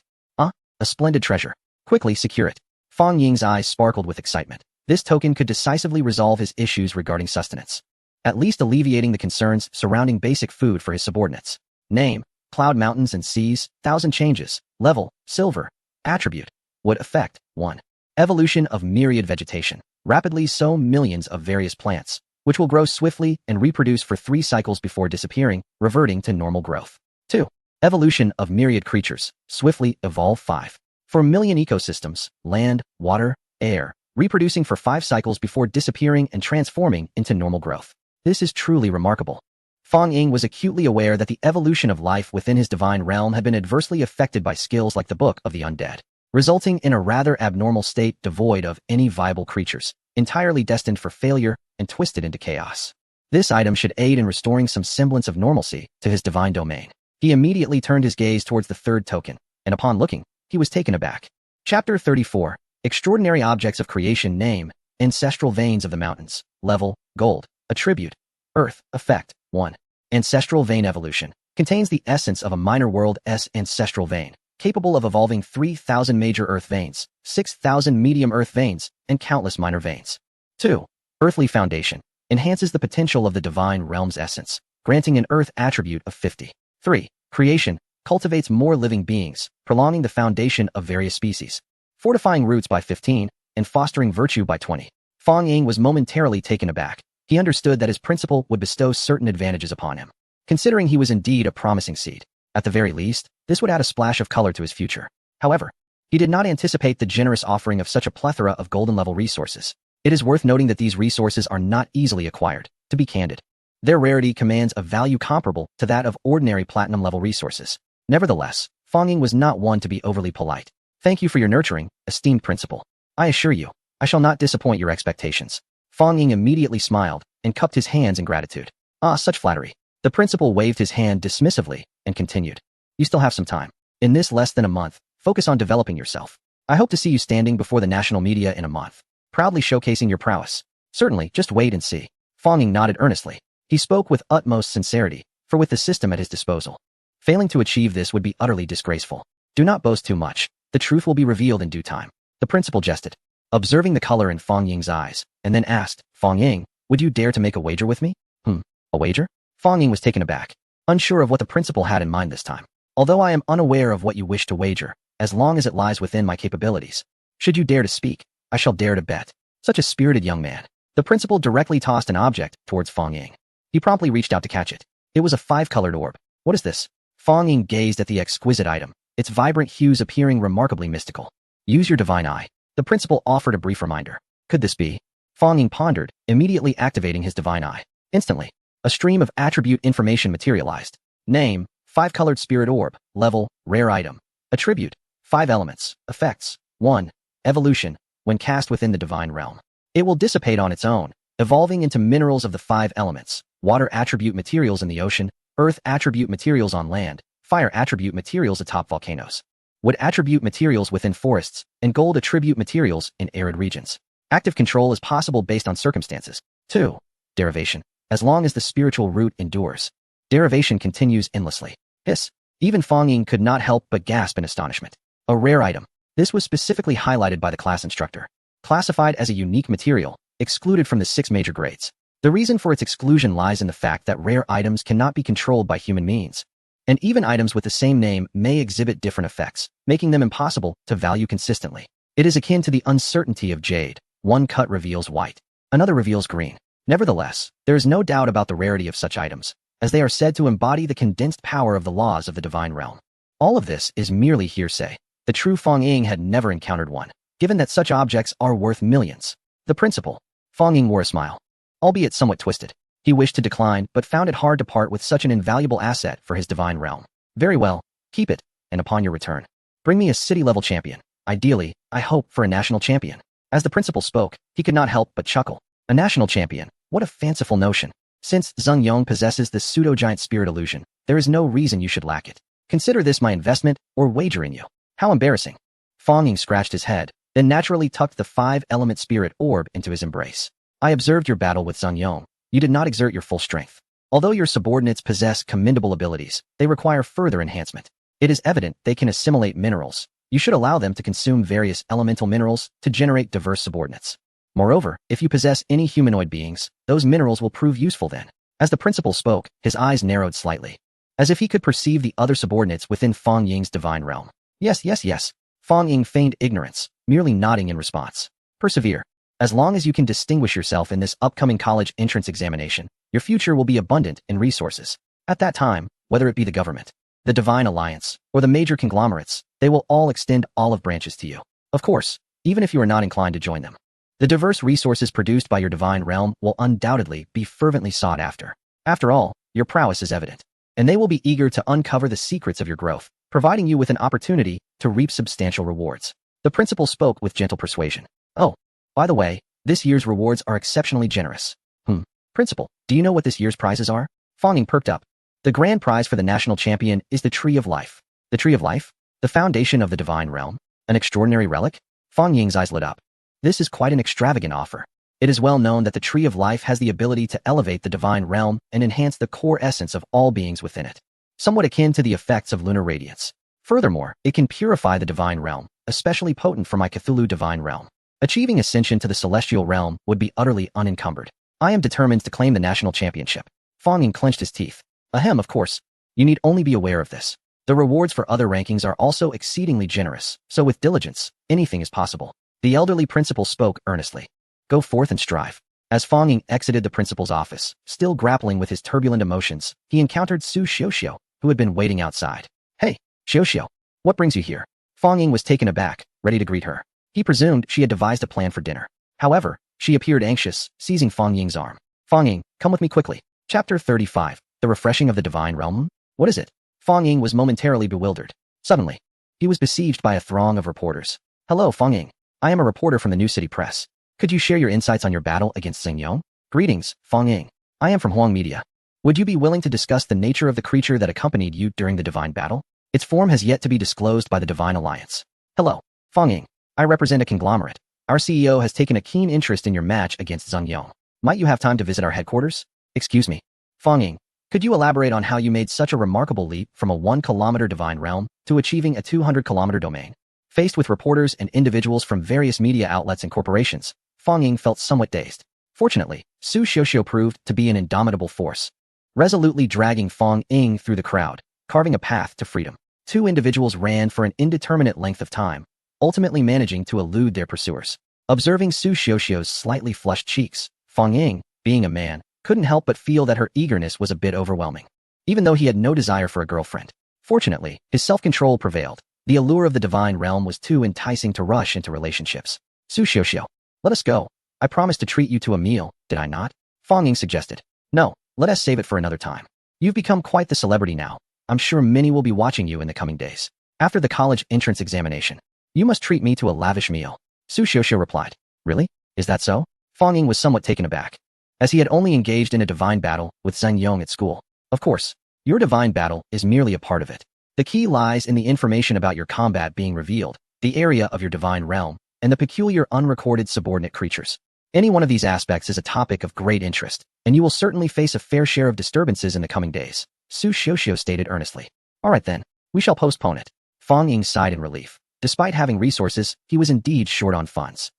A splendid treasure. Quickly secure it. Fong Ying's eyes sparkled with excitement. This token could decisively resolve his issues regarding sustenance, at least alleviating the concerns surrounding basic food for his subordinates. Name, Cloud Mountains and Seas, 1000 changes. Level, silver. Attribute, would affect 1. Evolution of myriad vegetation. Rapidly sow millions of various plants, which will grow swiftly and reproduce for 3 cycles before disappearing, reverting to normal growth. 2. Evolution of myriad creatures. Swiftly evolve 5. For million ecosystems, land, water, air, reproducing for 5 cycles before disappearing and transforming into normal growth. This is truly remarkable. Fong Ying was acutely aware that the evolution of life within his divine realm had been adversely affected by skills like the Book of the Undead, resulting in a rather abnormal state devoid of any viable creatures. entirely destined for failure and twisted into chaos. This item should aid in restoring some semblance of normalcy to his divine domain. He immediately turned his gaze towards the third token, and upon looking, he was taken aback. Chapter 34. Extraordinary Objects of Creation. Name: Ancestral Veins of the Mountains. Level: Gold. Attribute: Earth. Effect: 1. Ancestral Vein Evolution. Contains the essence of a minor world S ancestral vein, capable of evolving 3,000 major earth veins, 6,000 medium earth veins, and countless minor veins. 2. Earthly Foundation. Enhances the potential of the divine realm's essence, granting an earth attribute of 50. 3. Creation. Cultivates more living beings, prolonging the foundation of various species, fortifying roots by 15, and fostering virtue by 20. Fong Ying was momentarily taken aback. He understood that his principal would bestow certain advantages upon him. Considering he was indeed a promising seed, at the very least, this would add a splash of color to his future. However, he did not anticipate the generous offering of such a plethora of golden-level resources. It is worth noting that these resources are not easily acquired. To be candid, their rarity commands a value comparable to that of ordinary platinum-level resources. Nevertheless, Fong Ying was not one to be overly polite. Thank you for your nurturing, esteemed principal. I assure you, I shall not disappoint your expectations. Fong Ying immediately smiled and cupped his hands in gratitude. Ah, such flattery. The principal waved his hand dismissively and continued. You still have some time. In this less than a month, focus on developing yourself. I hope to see you standing before the national media in a month, proudly showcasing your prowess. Certainly, just wait and see. Fong Ying nodded earnestly. He spoke with utmost sincerity, for with the system at his disposal, failing to achieve this would be utterly disgraceful. Do not boast too much. The truth will be revealed in due time. The principal jested, observing the color in Fong Ying's eyes, and then asked, Fong Ying, would you dare to make a wager with me? A wager? Fong Ying was taken aback, unsure of what the principal had in mind this time. Although I am unaware of what you wish to wager, as long as it lies within my capabilities, should you dare to speak, I shall dare to bet. Such a spirited young man. The principal directly tossed an object towards Fong Ying. He promptly reached out to catch it. It was a 5-colored orb. What is this? Fong Ying gazed at the exquisite item, its vibrant hues appearing remarkably mystical. Use your divine eye. The principal offered a brief reminder. Could this be? Fong Ying pondered, immediately activating his divine eye. Instantly, a stream of attribute information materialized. Name: 5-colored spirit orb. Level: Rare item. Attribute: 5 elements. Effects: 1. Evolution. When cast within the divine realm, it will dissipate on its own, evolving into minerals of the 5 elements: water attribute materials in the ocean, earth attribute materials on land, fire attribute materials atop volcanoes, wood attribute materials within forests, and gold attribute materials in arid regions. Active control is possible based on circumstances. 2. Derivation. As long as the spiritual root endures, derivation continues endlessly. Hiss. Even Fong Ying could not help but gasp in astonishment. A rare item. This was specifically highlighted by the class instructor. Classified as a unique material, excluded from the 6 major grades. The reason for its exclusion lies in the fact that rare items cannot be controlled by human means, and even items with the same name may exhibit different effects, making them impossible to value consistently. It is akin to the uncertainty of jade. One cut reveals white, another reveals green. Nevertheless, there is no doubt about the rarity of such items, as they are said to embody the condensed power of the laws of the divine realm. All of this is merely hearsay. The true Fong Ying had never encountered one, given that such objects are worth millions. The principal. Fong Ying wore a smile, albeit somewhat twisted. He wished to decline, but found it hard to part with such an invaluable asset for his divine realm. Very well, keep it, and upon your return, bring me a city-level champion. Ideally, I hope for a national champion. As the principal spoke, he could not help but chuckle. A national champion. What a fanciful notion. Since Zheng Yong possesses the pseudo-giant spirit illusion, there is no reason you should lack it. Consider this my investment or wager in you. How embarrassing. Fong Ying scratched his head, then naturally tucked the 5-element spirit orb into his embrace. I observed your battle with Zheng Yong. You did not exert your full strength. Although your subordinates possess commendable abilities, they require further enhancement. It is evident they can assimilate minerals. You should allow them to consume various elemental minerals to generate diverse subordinates. Moreover, if you possess any humanoid beings, those minerals will prove useful then. As the principal spoke, his eyes narrowed slightly, as if he could perceive the other subordinates within Fong Ying's divine realm. Yes. Fong Ying feigned ignorance, merely nodding in response. Persevere. As long as you can distinguish yourself in this upcoming college entrance examination, your future will be abundant in resources. At that time, whether it be the government, the Divine Alliance, or the major conglomerates, they will all extend olive branches to you. Of course, even if you are not inclined to join them. The diverse resources produced by your divine realm will undoubtedly be fervently sought after. After all, your prowess is evident, and they will be eager to uncover the secrets of your growth, providing you with an opportunity to reap substantial rewards. The principal spoke with gentle persuasion. Oh, by the way, This year's rewards are exceptionally generous. Principal, do you know what this year's prizes are? Fang Ying perked up. The grand prize for the national champion is the Tree of Life. The Tree of Life? The foundation of the divine realm? An extraordinary relic? Fang Ying's eyes lit up. This is quite an extravagant offer. It is well known that the Tree of Life has the ability to elevate the divine realm and enhance the core essence of all beings within it, somewhat akin to the effects of lunar radiance. Furthermore, it can purify the divine realm, especially potent for my Cthulhu divine realm. Achieving ascension to the celestial realm would be utterly unencumbered. I am determined to claim the national championship. Fang Ying clenched his teeth. Ahem, of course. You need only be aware of this. The rewards for other rankings are also exceedingly generous, so with diligence, anything is possible. The elderly principal spoke earnestly. Go forth and strive. As Fang Ying exited the principal's office, still grappling with his turbulent emotions, he encountered Su Xiuxiu, who had been waiting outside. Hey, Xiuxiu, what brings you here? Fang Ying was taken aback, ready to greet her. He presumed she had devised a plan for dinner. However, she appeared anxious, seizing Fang Ying's arm. Fang Ying, come with me quickly. Chapter 35. The Refreshing of the Divine Realm? What is it? Fang Ying was momentarily bewildered. Suddenly, he was besieged by a throng of reporters. Hello, Fang Ying. I am a reporter from the New City Press. Could you share your insights on your battle against Zheng Yong? Greetings, Fang Ying. I am from Huang Media. Would you be willing to discuss the nature of the creature that accompanied you during the divine battle? Its form has yet to be disclosed by the Divine Alliance. Hello, Fang Ying. I represent a conglomerate. Our CEO has taken a keen interest in your match against Zheng Yong. Might you have time to visit our headquarters? Excuse me. Fang Ying, could you elaborate on how you made such a remarkable leap from a 1-kilometer divine realm to achieving a 200-kilometer domain? Faced with reporters and individuals from various media outlets and corporations, Fang Ying felt somewhat dazed. Fortunately, Su Xiuxiu proved to be an indomitable force, resolutely dragging Fang Ying through the crowd, carving a path to freedom. Two individuals ran for an indeterminate length of time, ultimately managing to elude their pursuers. Observing Su Xiuxiu's slightly flushed cheeks, Fang Ying, being a man, couldn't help but feel that her eagerness was a bit overwhelming, even though he had no desire for a girlfriend. Fortunately, his self-control prevailed. The allure of the divine realm was too enticing to rush into relationships. Su Xiuxiu, let us go. I promised to treat you to a meal, did I not? Fang Ying suggested. No, let us save it for another time. You've become quite the celebrity now. I'm sure many will be watching you in the coming days. After the college entrance examination, you must treat me to a lavish meal. Su Xiuxiu replied. Really? Is that so? Fang Ying was somewhat taken aback, as he had only engaged in a divine battle with Zheng Yong at school. Of course, your divine battle is merely a part of it. The key lies in the information about your combat being revealed, the area of your divine realm, and the peculiar unrecorded subordinate creatures. Any one of these aspects is a topic of great interest, and you will certainly face a fair share of disturbances in the coming days, Su Xiuxiu stated earnestly. All right then, we shall postpone it. Fang Ying sighed in relief. Despite having resources, he was indeed short on funds.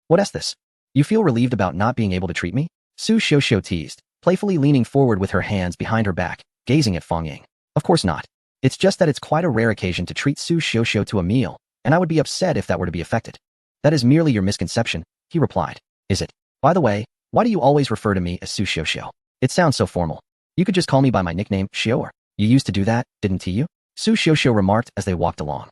What is this? You feel relieved about not being able to treat me? Su Xiuxiu teased, playfully leaning forward with her hands behind her back, gazing at Fang Ying. Of course not. It's just that it's quite a rare occasion to treat Su Xiuxiu to a meal, and I would be upset if that were to be affected. That is merely your misconception, he replied. Is it? By the way, why do you always refer to me as Su Xiuxiu? It sounds so formal. You could just call me by my nickname, Xiu. You used to do that, didn't you? Su Xiuxiu remarked as they walked along.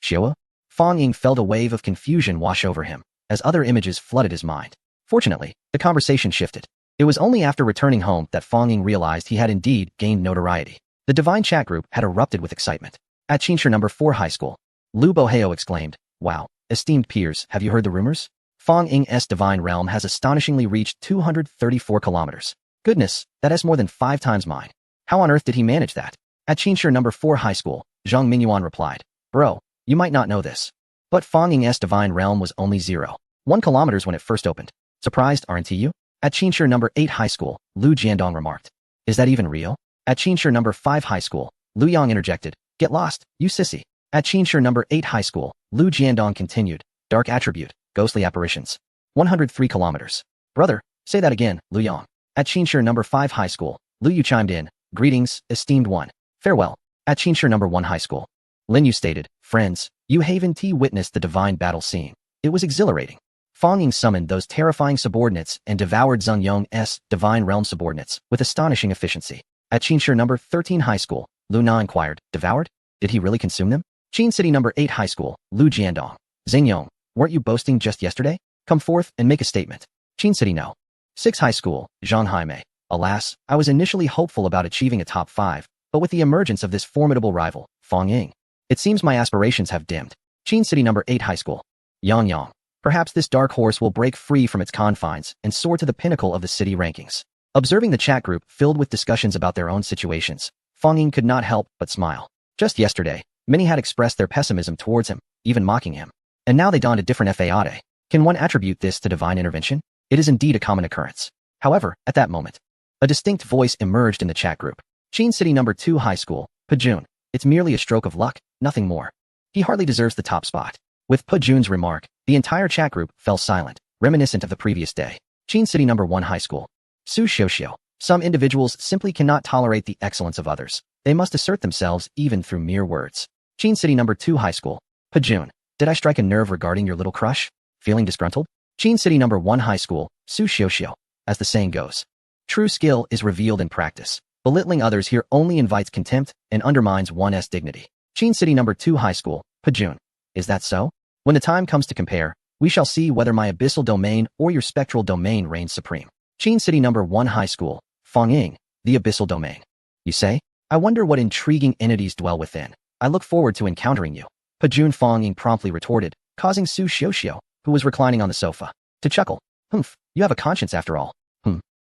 Xiu? Fang Ying felt a wave of confusion wash over him, as other images flooded his mind. Fortunately, the conversation shifted. It was only after returning home that Fang Ying realized he had indeed gained notoriety. The Divine Chat group had erupted with excitement. At Qinsha No. 4 High School, Lu Boheo exclaimed, Wow, esteemed peers, have you heard the rumors? Fang Ying's divine realm has astonishingly reached 234 kilometers. Goodness, that is more than 5 times mine. How on earth did he manage that? At Qinsha No. 4 High School, Zhang Mingyuan replied, Bro, you might not know this, but Fang Ying's divine realm was only 0.1 kilometers when it first opened. Surprised, aren't you? At Qinsha No. 8 High School, Lu Jiandong remarked. Is that even real? At Qinsha No. 5 High School, Lu Yang interjected. Get lost, you sissy. At Qinsha No. 8 High School, Lu Jiandong continued. Dark attribute, ghostly apparitions. 103 kilometers. Brother, say that again, Lu Yang. At Qinsha No. 5 High School, Lu Yu chimed in. Greetings, esteemed one. Farewell. At Qinsha No. 1 High School, Lin Yu stated. Friends, you Haven T witnessed the divine battle scene. It was exhilarating. Fang Ying summoned those terrifying subordinates and devoured Zheng Yong's divine realm subordinates with astonishing efficiency. At Qinsha No. 13 High School, Lu Na inquired. Devoured? Did he really consume them? Qin City No. 8 High School, Lu Jiandong. Zheng Yong, weren't you boasting just yesterday? Come forth and make a statement. Qin City No. 6 High School, Zhang Haimei. Alas, I was initially hopeful about achieving a top 5, but with the emergence of this formidable rival, Fang Ying, it seems my aspirations have dimmed. Qin City No. 8 High School. Yang Yang. Perhaps this dark horse will break free from its confines and soar to the pinnacle of the city rankings. Observing the chat group filled with discussions about their own situations, Fang Ying could not help but smile. Just yesterday, many had expressed their pessimism towards him, even mocking him. And now they donned a different facade. Can one attribute this to divine intervention? It is indeed a common occurrence. However, at that moment, a distinct voice emerged in the chat group. Chin City No. 2 High School, Pajun. It's merely a stroke of luck, nothing more. He hardly deserves the top spot. With Pajun's remark, the entire chat group fell silent, reminiscent of the previous day. Chin City No. 1 High School. Su Xiuxiu. Some individuals simply cannot tolerate the excellence of others. They must assert themselves even through mere words. Chin City No. 2 High School. Pajun. Did I strike a nerve regarding your little crush? Feeling disgruntled? Chin City No. 1 High School. Su Xiuxiu. As the saying goes, true skill is revealed in practice. Belittling others here only invites contempt and undermines one's dignity. Chin City No. 2 High School. Pajun. Is that so? When the time comes to compare, we shall see whether my abyssal domain or your spectral domain reigns supreme. Chin City No. 1 High School. Fang Ying. The abyssal domain. You say? I wonder what intriguing entities dwell within. I look forward to encountering you. Pajun Fang Ying promptly retorted, causing Su Xiuxiu, who was reclining on the sofa, to chuckle. Humph, you have a conscience after all.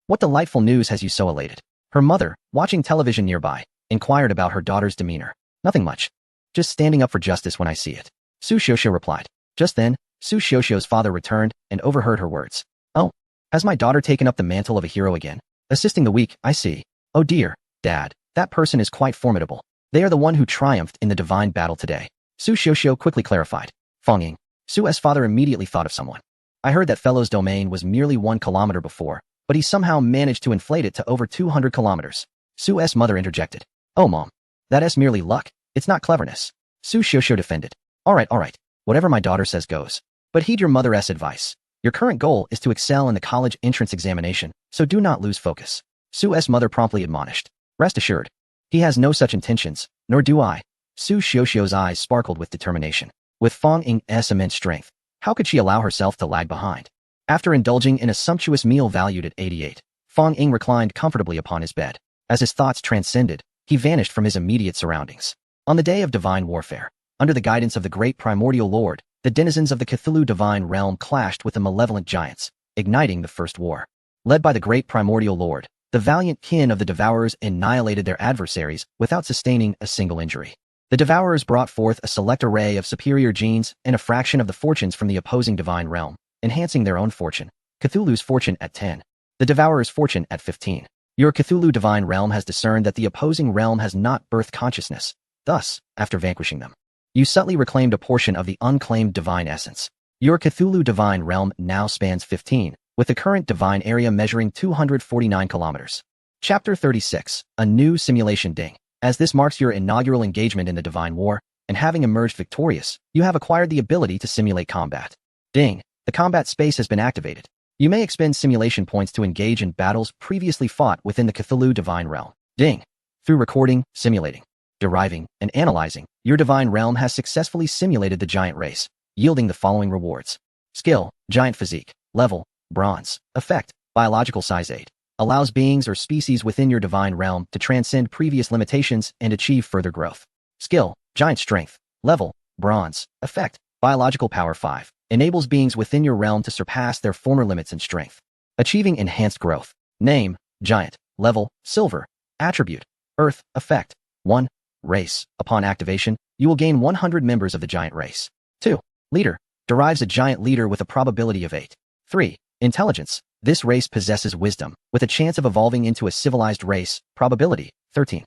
What delightful news has you so elated? Her mother, watching television nearby, inquired about her daughter's demeanor. Nothing much. Just standing up for justice when I see it. Su Xiuxiu replied. Just then, Su Xiuxiu's father returned and overheard her words. Oh, has my daughter taken up the mantle of a hero again? Assisting the weak, I see. Oh dear, Dad, that person is quite formidable. They are the one who triumphed in the divine battle today. Su Xiuxiu quickly clarified. Fang Ying. Su's father immediately thought of someone. I heard that fellow's domain was merely 1 kilometer before, but he somehow managed to inflate it to over 200 kilometers. Su's mother interjected. Oh mom, that's merely luck. It's not cleverness. Su Xiuxiu defended. All right. Whatever my daughter says goes. But heed your mother's advice. Your current goal is to excel in the college entrance examination, so do not lose focus. Su's mother promptly admonished. Rest assured. He has no such intentions, nor do I. Su Xiuxiu's eyes sparkled with determination. With Fang Ying's immense strength, how could she allow herself to lag behind? After indulging in a sumptuous meal valued at 88, Fang Ying reclined comfortably upon his bed. As his thoughts transcended, he vanished from his immediate surroundings. On the day of divine warfare, under the guidance of the great primordial lord, the denizens of the Cthulhu divine realm clashed with the malevolent giants, igniting the first war. Led by the great primordial lord, the valiant kin of the Devourers annihilated their adversaries without sustaining a single injury. The Devourers brought forth a select array of superior genes and a fraction of the fortunes from the opposing divine realm, enhancing their own fortune. Cthulhu's fortune at 10. The Devourer's fortune at 15. Your Cthulhu divine realm has discerned that the opposing realm has not birthed consciousness. Thus, after vanquishing them, you subtly reclaimed a portion of the unclaimed divine essence. Your Cthulhu divine realm now spans 15, with the current divine area measuring 249 kilometers. Chapter 36. A new simulation ding. As this marks your inaugural engagement in the divine war, and having emerged victorious, you have acquired the ability to simulate combat. Ding. The combat space has been activated. You may expend simulation points to engage in battles previously fought within the Cthulhu divine realm. Ding. Through recording, simulating, deriving, and analyzing, your divine realm has successfully simulated the giant race, yielding the following rewards. Skill, giant physique, level, bronze, effect, biological size 8. Allows beings or species within your divine realm to transcend previous limitations and achieve further growth. Skill, giant strength, level, bronze, effect, biological power 5. Enables beings within your realm to surpass their former limits in strength. Achieving enhanced growth. Name, giant, level, silver, attribute, earth, effect, 1. Race. Upon activation, you will gain 100 members of the giant race. 2. Leader. Derives a giant leader with a probability of 8. 3. Intelligence. This race possesses wisdom, with a chance of evolving into a civilized race, probability, 13.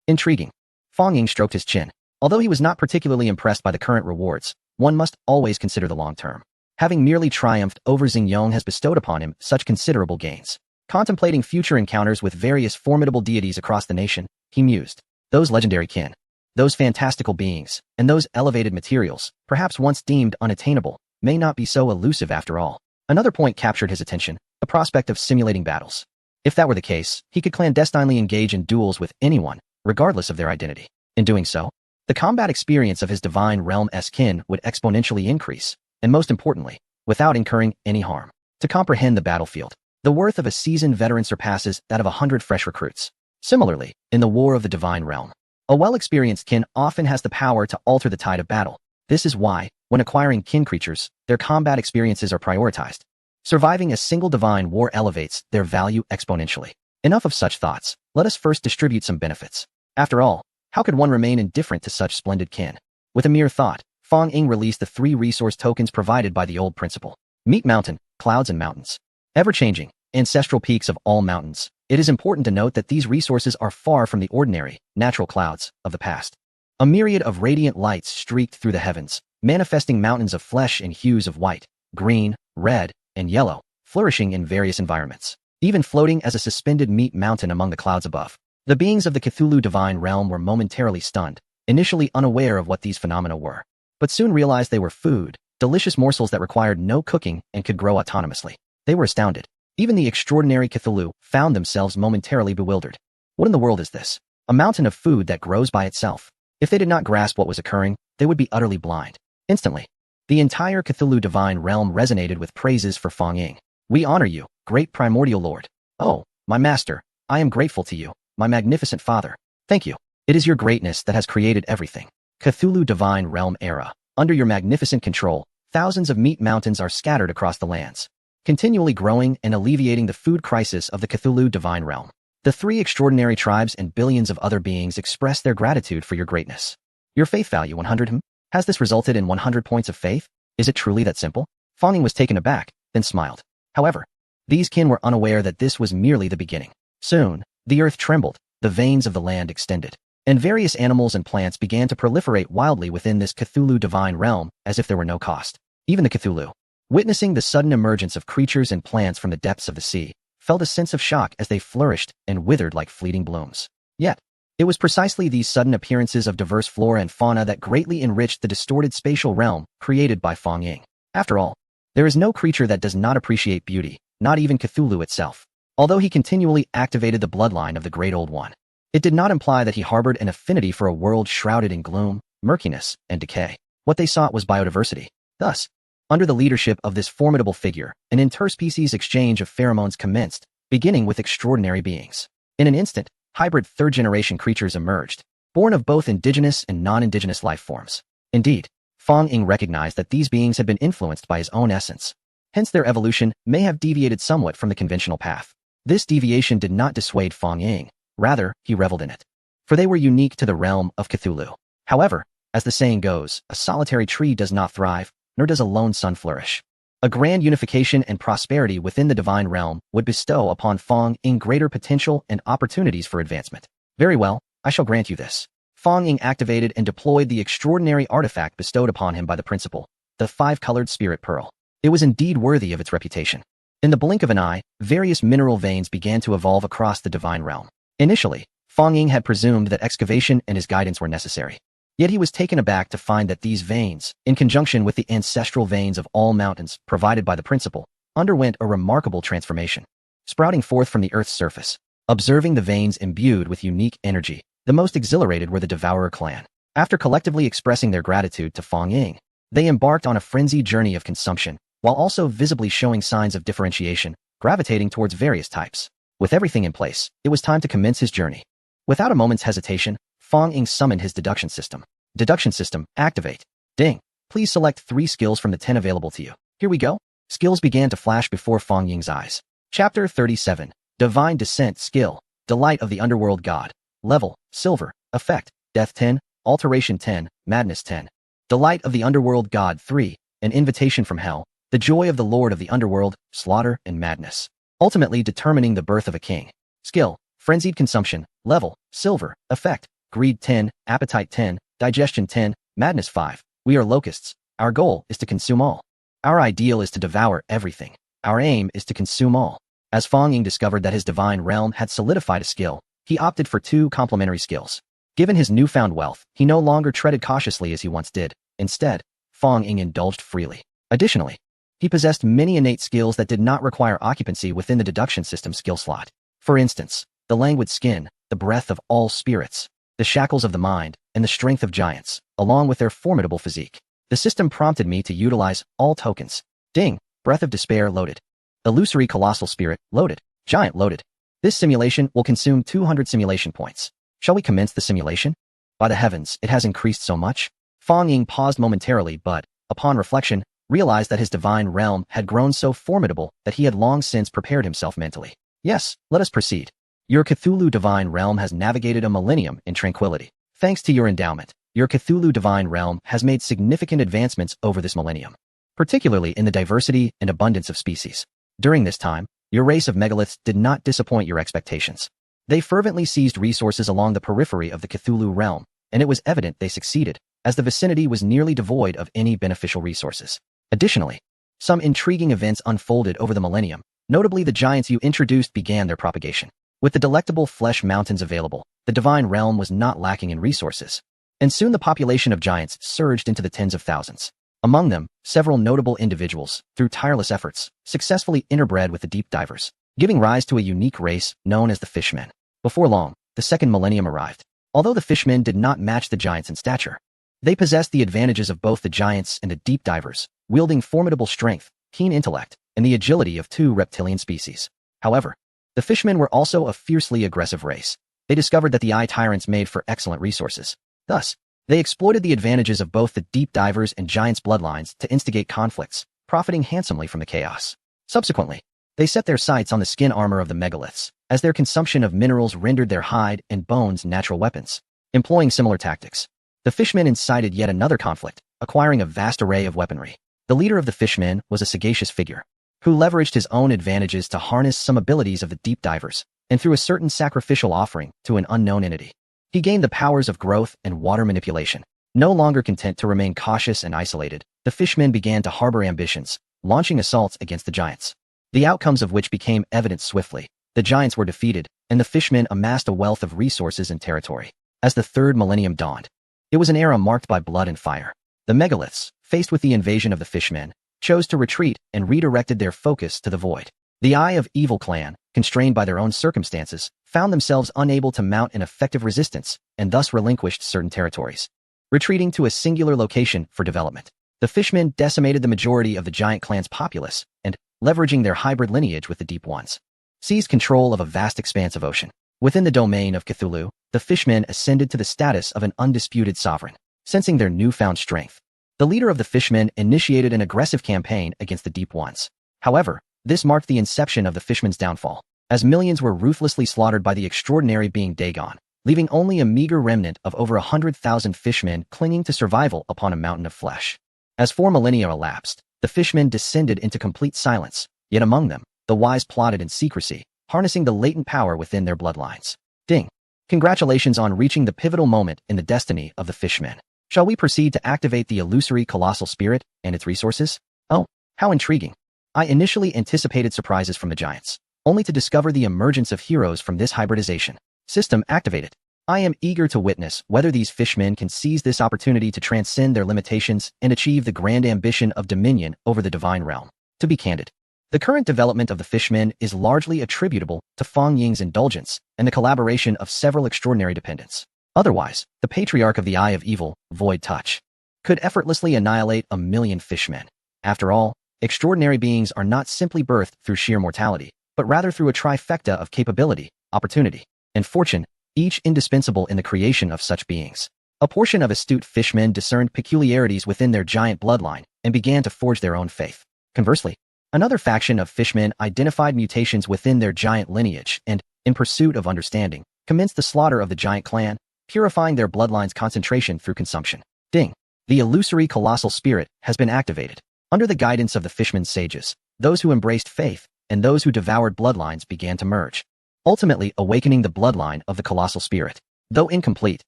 Intriguing. Fang Ying stroked his chin. Although he was not particularly impressed by the current rewards, one must always consider the long term. Having merely triumphed over Xingyong has bestowed upon him such considerable gains. Contemplating future encounters with various formidable deities across the nation, he mused. Those legendary kin, those fantastical beings, and those elevated materials, perhaps once deemed unattainable, may not be so elusive after all. Another point captured his attention, the prospect of simulating battles. If that were the case, he could clandestinely engage in duels with anyone, regardless of their identity. In doing so, the combat experience of his divine realm's kin would exponentially increase, and most importantly, without incurring any harm. To comprehend the battlefield, the worth of a seasoned veteran surpasses that of 100 fresh recruits. Similarly, in the war of the divine realm, a well-experienced kin often has the power to alter the tide of battle. This is why, When acquiring kin creatures, their combat experiences are prioritized. Surviving a single divine war elevates their value exponentially. Enough of such thoughts. Let us first distribute some benefits. After all, how could one remain indifferent to such splendid kin? With a mere thought, Fong Ying released the 3 resource tokens provided by the old principle. Meat Mountain, Clouds and Mountains. Ever-changing, ancestral peaks of all mountains. It is important to note that these resources are far from the ordinary, natural clouds of the past. A myriad of radiant lights streaked through the heavens, manifesting mountains of flesh in hues of white, green, red, and yellow, flourishing in various environments, even floating as a suspended meat mountain among the clouds above. The beings of the Cthulhu divine realm were momentarily stunned, initially unaware of what these phenomena were, but soon realized they were food, delicious morsels that required no cooking and could grow autonomously. They were astounded. Even the extraordinary Cthulhu found themselves momentarily bewildered. What in the world is this? A mountain of food that grows by itself. If they did not grasp what was occurring, they would be utterly blind. Instantly, the entire Cthulhu divine realm resonated with praises for Fong Ying. We honor you, great primordial lord. Oh, my master, I am grateful to you, my magnificent father. Thank you. It is your greatness that has created everything. Cthulhu divine realm era. Under your magnificent control, thousands of meat mountains are scattered across the lands, continually growing and alleviating the food crisis of the Cthulhu divine realm. The 3 extraordinary tribes and billions of other beings express their gratitude for your greatness. Your faith value 100. Has this resulted in 100 points of faith? Is it truly that simple? Fong Ying was taken aback, then smiled. However, these kin were unaware that this was merely the beginning. Soon, the earth trembled, the veins of the land extended, and various animals and plants began to proliferate wildly within this Cthulhu divine realm as if there were no cost. Even the Cthulhu, witnessing the sudden emergence of creatures and plants from the depths of the sea, felt a sense of shock as they flourished and withered like fleeting blooms. Yet, it was precisely these sudden appearances of diverse flora and fauna that greatly enriched the distorted spatial realm created by Fong Ying. After all, there is no creature that does not appreciate beauty, not even Cthulhu itself. Although he continually activated the bloodline of the Great Old One, it did not imply that he harbored an affinity for a world shrouded in gloom, murkiness, and decay. What they sought was biodiversity. Thus, under the leadership of this formidable figure, an interspecies exchange of pheromones commenced, beginning with extraordinary beings. In an instant, hybrid third-generation creatures emerged, born of both indigenous and non-indigenous life forms. Indeed, Fong Ying recognized that these beings had been influenced by his own essence. Hence their evolution may have deviated somewhat from the conventional path. This deviation did not dissuade Fong Ying. Rather, he reveled in it. For they were unique to the realm of Cthulhu. However, as the saying goes, a solitary tree does not thrive, nor does a lone sun flourish. A grand unification and prosperity within the divine realm would bestow upon Fong Ying greater potential and opportunities for advancement. Very well, I shall grant you this. Fong Ying activated and deployed the extraordinary artifact bestowed upon him by the principal, the 5-colored spirit pearl. It was indeed worthy of its reputation. In the blink of an eye, various mineral veins began to evolve across the divine realm. Initially, Fong Ying had presumed that excavation and his guidance were necessary. Yet he was taken aback to find that these veins, in conjunction with the ancestral veins of all mountains provided by the principal, underwent a remarkable transformation. Sprouting forth from the earth's surface, observing the veins imbued with unique energy, the most exhilarated were the Devourer clan. After collectively expressing their gratitude to Fong Ying, they embarked on a frenzied journey of consumption, while also visibly showing signs of differentiation, gravitating towards various types. With everything in place, it was time to commence his journey. Without a moment's hesitation, Fong Ying summoned his deduction system. Deduction system, activate. Ding. Please select 3 skills from the 10 available to you. Here we go. Skills began to flash before Fong Ying's eyes. Chapter 37. Divine Descent Skill. Delight of the Underworld God. Level, Silver. Effect, Death 10, Alteration 10, Madness 10. Delight of the Underworld God 3. An Invitation from Hell. The joy of the Lord of the Underworld, Slaughter and Madness. Ultimately determining the birth of a king. Skill, Frenzied Consumption. Level, Silver. Effect, Greed 10, Appetite 10, Digestion 10, Madness 5. We are locusts. Our goal is to consume all. Our ideal is to devour everything. Our aim is to consume all. As Fong Ying discovered that his divine realm had solidified a skill, he opted for 2 complementary skills. Given his newfound wealth, he no longer treaded cautiously as he once did. Instead, Fong Ying indulged freely. Additionally, he possessed many innate skills that did not require occupancy within the deduction system skill slot. For instance, the languid skin, the breath of all spirits, the shackles of the mind, and the strength of giants, along with their formidable physique. The system prompted me to utilize all tokens. Ding, Breath of Despair loaded. Illusory Colossal Spirit loaded. Giant loaded. This simulation will consume 200 simulation points. Shall we commence the simulation? By the heavens, it has increased so much. Fong Ying paused momentarily, but, upon reflection, realized that his divine realm had grown so formidable that he had long since prepared himself mentally. Yes, let us proceed. Your Cthulhu divine realm has navigated a millennium in tranquility. Thanks to your endowment, your Cthulhu divine realm has made significant advancements over this millennium, particularly in the diversity and abundance of species. During this time, your race of megaliths did not disappoint your expectations. They fervently seized resources along the periphery of the Cthulhu realm, and it was evident they succeeded, as the vicinity was nearly devoid of any beneficial resources. Additionally, some intriguing events unfolded over the millennium. Notably, the giants you introduced began their propagation. With the delectable flesh mountains available, the divine realm was not lacking in resources, and soon the population of giants surged into the tens of thousands. Among them, several notable individuals, through tireless efforts, successfully interbred with the deep divers, giving rise to a unique race known as the Fishmen. Before long, the second millennium arrived. Although the Fishmen did not match the giants in stature, they possessed the advantages of both the giants and the deep divers, wielding formidable strength, keen intellect, and the agility of two reptilian species. However, the Fishmen were also a fiercely aggressive race. They discovered that the eye tyrants made for excellent resources. Thus, they exploited the advantages of both the deep divers and giants' bloodlines to instigate conflicts, profiting handsomely from the chaos. Subsequently, they set their sights on the skin armor of the megaliths, as their consumption of minerals rendered their hide and bones natural weapons. Employing similar tactics, the Fishmen incited yet another conflict, acquiring a vast array of weaponry. The leader of the Fishmen was a sagacious figure, who leveraged his own advantages to harness some abilities of the deep divers, and through a certain sacrificial offering to an unknown entity, he gained the powers of growth and water manipulation. No longer content to remain cautious and isolated, the Fishmen began to harbor ambitions, launching assaults against the giants, the outcomes of which became evident swiftly. The giants were defeated, and the Fishmen amassed a wealth of resources and territory. As the third millennium dawned, it was an era marked by blood and fire. The megaliths, faced with the invasion of the Fishmen, chose to retreat and redirected their focus to the void. The Eye of Evil clan, constrained by their own circumstances, found themselves unable to mount an effective resistance and thus relinquished certain territories, retreating to a singular location for development. The Fishmen decimated the majority of the giant clan's populace and, leveraging their hybrid lineage with the deep ones, seized control of a vast expanse of ocean. Within the domain of Cthulhu, the Fishmen ascended to the status of an undisputed sovereign. Sensing their newfound strength, the leader of the Fishmen initiated an aggressive campaign against the deep ones. However, this marked the inception of the Fishmen's downfall, as millions were ruthlessly slaughtered by the extraordinary being Dagon, leaving only a meager remnant of over 100,000 Fishmen clinging to survival upon a mountain of flesh. As 4 millennia elapsed, the Fishmen descended into complete silence, yet among them, the wise plotted in secrecy, harnessing the latent power within their bloodlines. Ding! Congratulations on reaching the pivotal moment in the destiny of the Fishmen. Shall we proceed to activate the illusory colossal spirit and its resources? Oh, how intriguing. I initially anticipated surprises from the giants, only to discover the emergence of heroes from this hybridization. System activated. I am eager to witness whether these Fishmen can seize this opportunity to transcend their limitations and achieve the grand ambition of dominion over the divine realm. To be candid, the current development of the Fishmen is largely attributable to Feng Ying's indulgence and the collaboration of several extraordinary dependents. Otherwise, the patriarch of the Eye of Evil, Void Touch, could effortlessly annihilate a million Fishmen. After all, extraordinary beings are not simply birthed through sheer mortality, but rather through a trifecta of capability, opportunity, and fortune, each indispensable in the creation of such beings. A portion of astute Fishmen discerned peculiarities within their giant bloodline and began to forge their own faith. Conversely, another faction of Fishmen identified mutations within their giant lineage and, in pursuit of understanding, commenced the slaughter of the giant clan, purifying their bloodline's concentration through consumption. Ding! The illusory colossal spirit has been activated. Under the guidance of the Fishman sages, those who embraced faith and those who devoured bloodlines began to merge, ultimately awakening the bloodline of the colossal spirit. Though incomplete,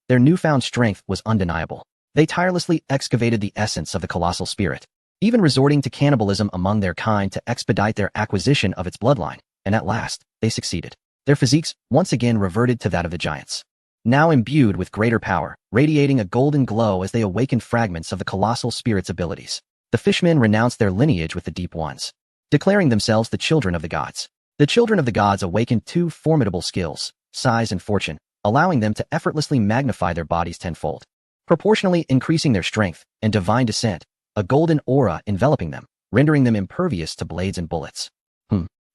their newfound strength was undeniable. They tirelessly excavated the essence of the colossal spirit, even resorting to cannibalism among their kind to expedite their acquisition of its bloodline, and at last, they succeeded. Their physiques once again reverted to that of the giants, now imbued with greater power, radiating a golden glow as they awakened fragments of the colossal spirit's abilities. The Fishmen renounced their lineage with the deep ones, declaring themselves the children of the gods. The children of the gods awakened 2 formidable skills, size and fortune, allowing them to effortlessly magnify their bodies tenfold, proportionally increasing their strength and divine descent, a golden aura enveloping them, rendering them impervious to blades and bullets.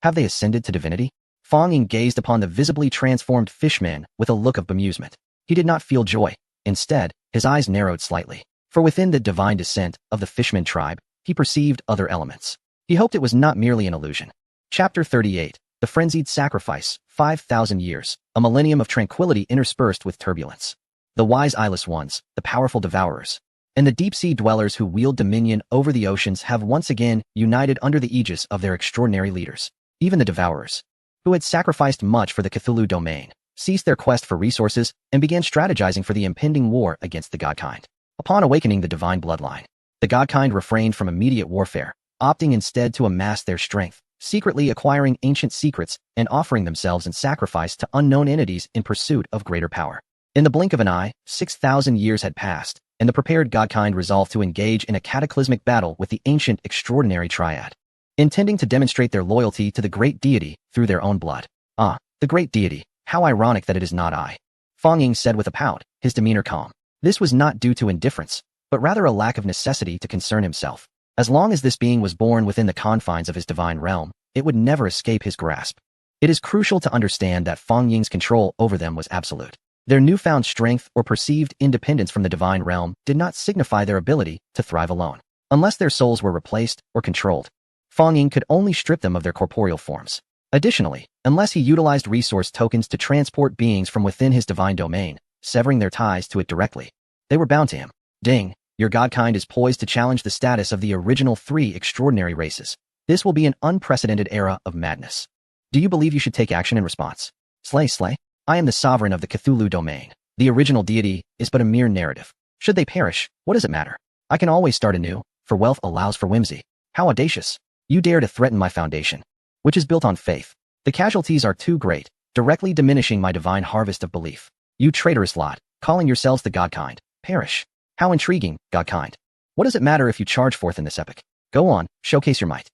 Have they ascended to divinity? Feng Ying gazed upon the visibly transformed Fishman with a look of bemusement. He did not feel joy. Instead, his eyes narrowed slightly. For within the divine descent of the Fishman tribe, he perceived other elements. He hoped it was not merely an illusion. Chapter 38. The Frenzied Sacrifice, 5,000 years, a millennium of tranquility interspersed with turbulence. The wise eyeless ones, the powerful devourers, and the deep-sea dwellers who wield dominion over the oceans have once again united under the aegis of their extraordinary leaders. Even the devourers, who had sacrificed much for the Cthulhu domain, ceased their quest for resources and began strategizing for the impending war against the godkind. Upon awakening the divine bloodline, the godkind refrained from immediate warfare, opting instead to amass their strength, secretly acquiring ancient secrets and offering themselves in sacrifice to unknown entities in pursuit of greater power. In the blink of an eye, 6,000 years had passed, and the prepared godkind resolved to engage in a cataclysmic battle with the ancient extraordinary triad, intending to demonstrate their loyalty to the great deity through their own blood. Ah, the great deity, how ironic that it is not I. Fang Ying said with a pout, his demeanor calm. This was not due to indifference, but rather a lack of necessity to concern himself. As long as this being was born within the confines of his divine realm, it would never escape his grasp. It is crucial to understand that Fang Ying's control over them was absolute. Their newfound strength or perceived independence from the divine realm did not signify their ability to thrive alone. Unless their souls were replaced or controlled, Fang Ying could only strip them of their corporeal forms. Additionally, unless he utilized resource tokens to transport beings from within his divine domain, severing their ties to it directly, they were bound to him. Ding, your godkind is poised to challenge the status of the original 3 extraordinary races. This will be an unprecedented era of madness. Do you believe you should take action in response? Slay. I am the sovereign of the Cthulhu domain. The original deity is but a mere narrative. Should they perish, what does it matter? I can always start anew, for wealth allows for whimsy. How audacious. You dare to threaten my foundation, which is built on faith. The casualties are too great, directly diminishing my divine harvest of belief. You traitorous lot, calling yourselves the godkind, perish. How intriguing, godkind. What does it matter if you charge forth in this epic? Go on, showcase your might.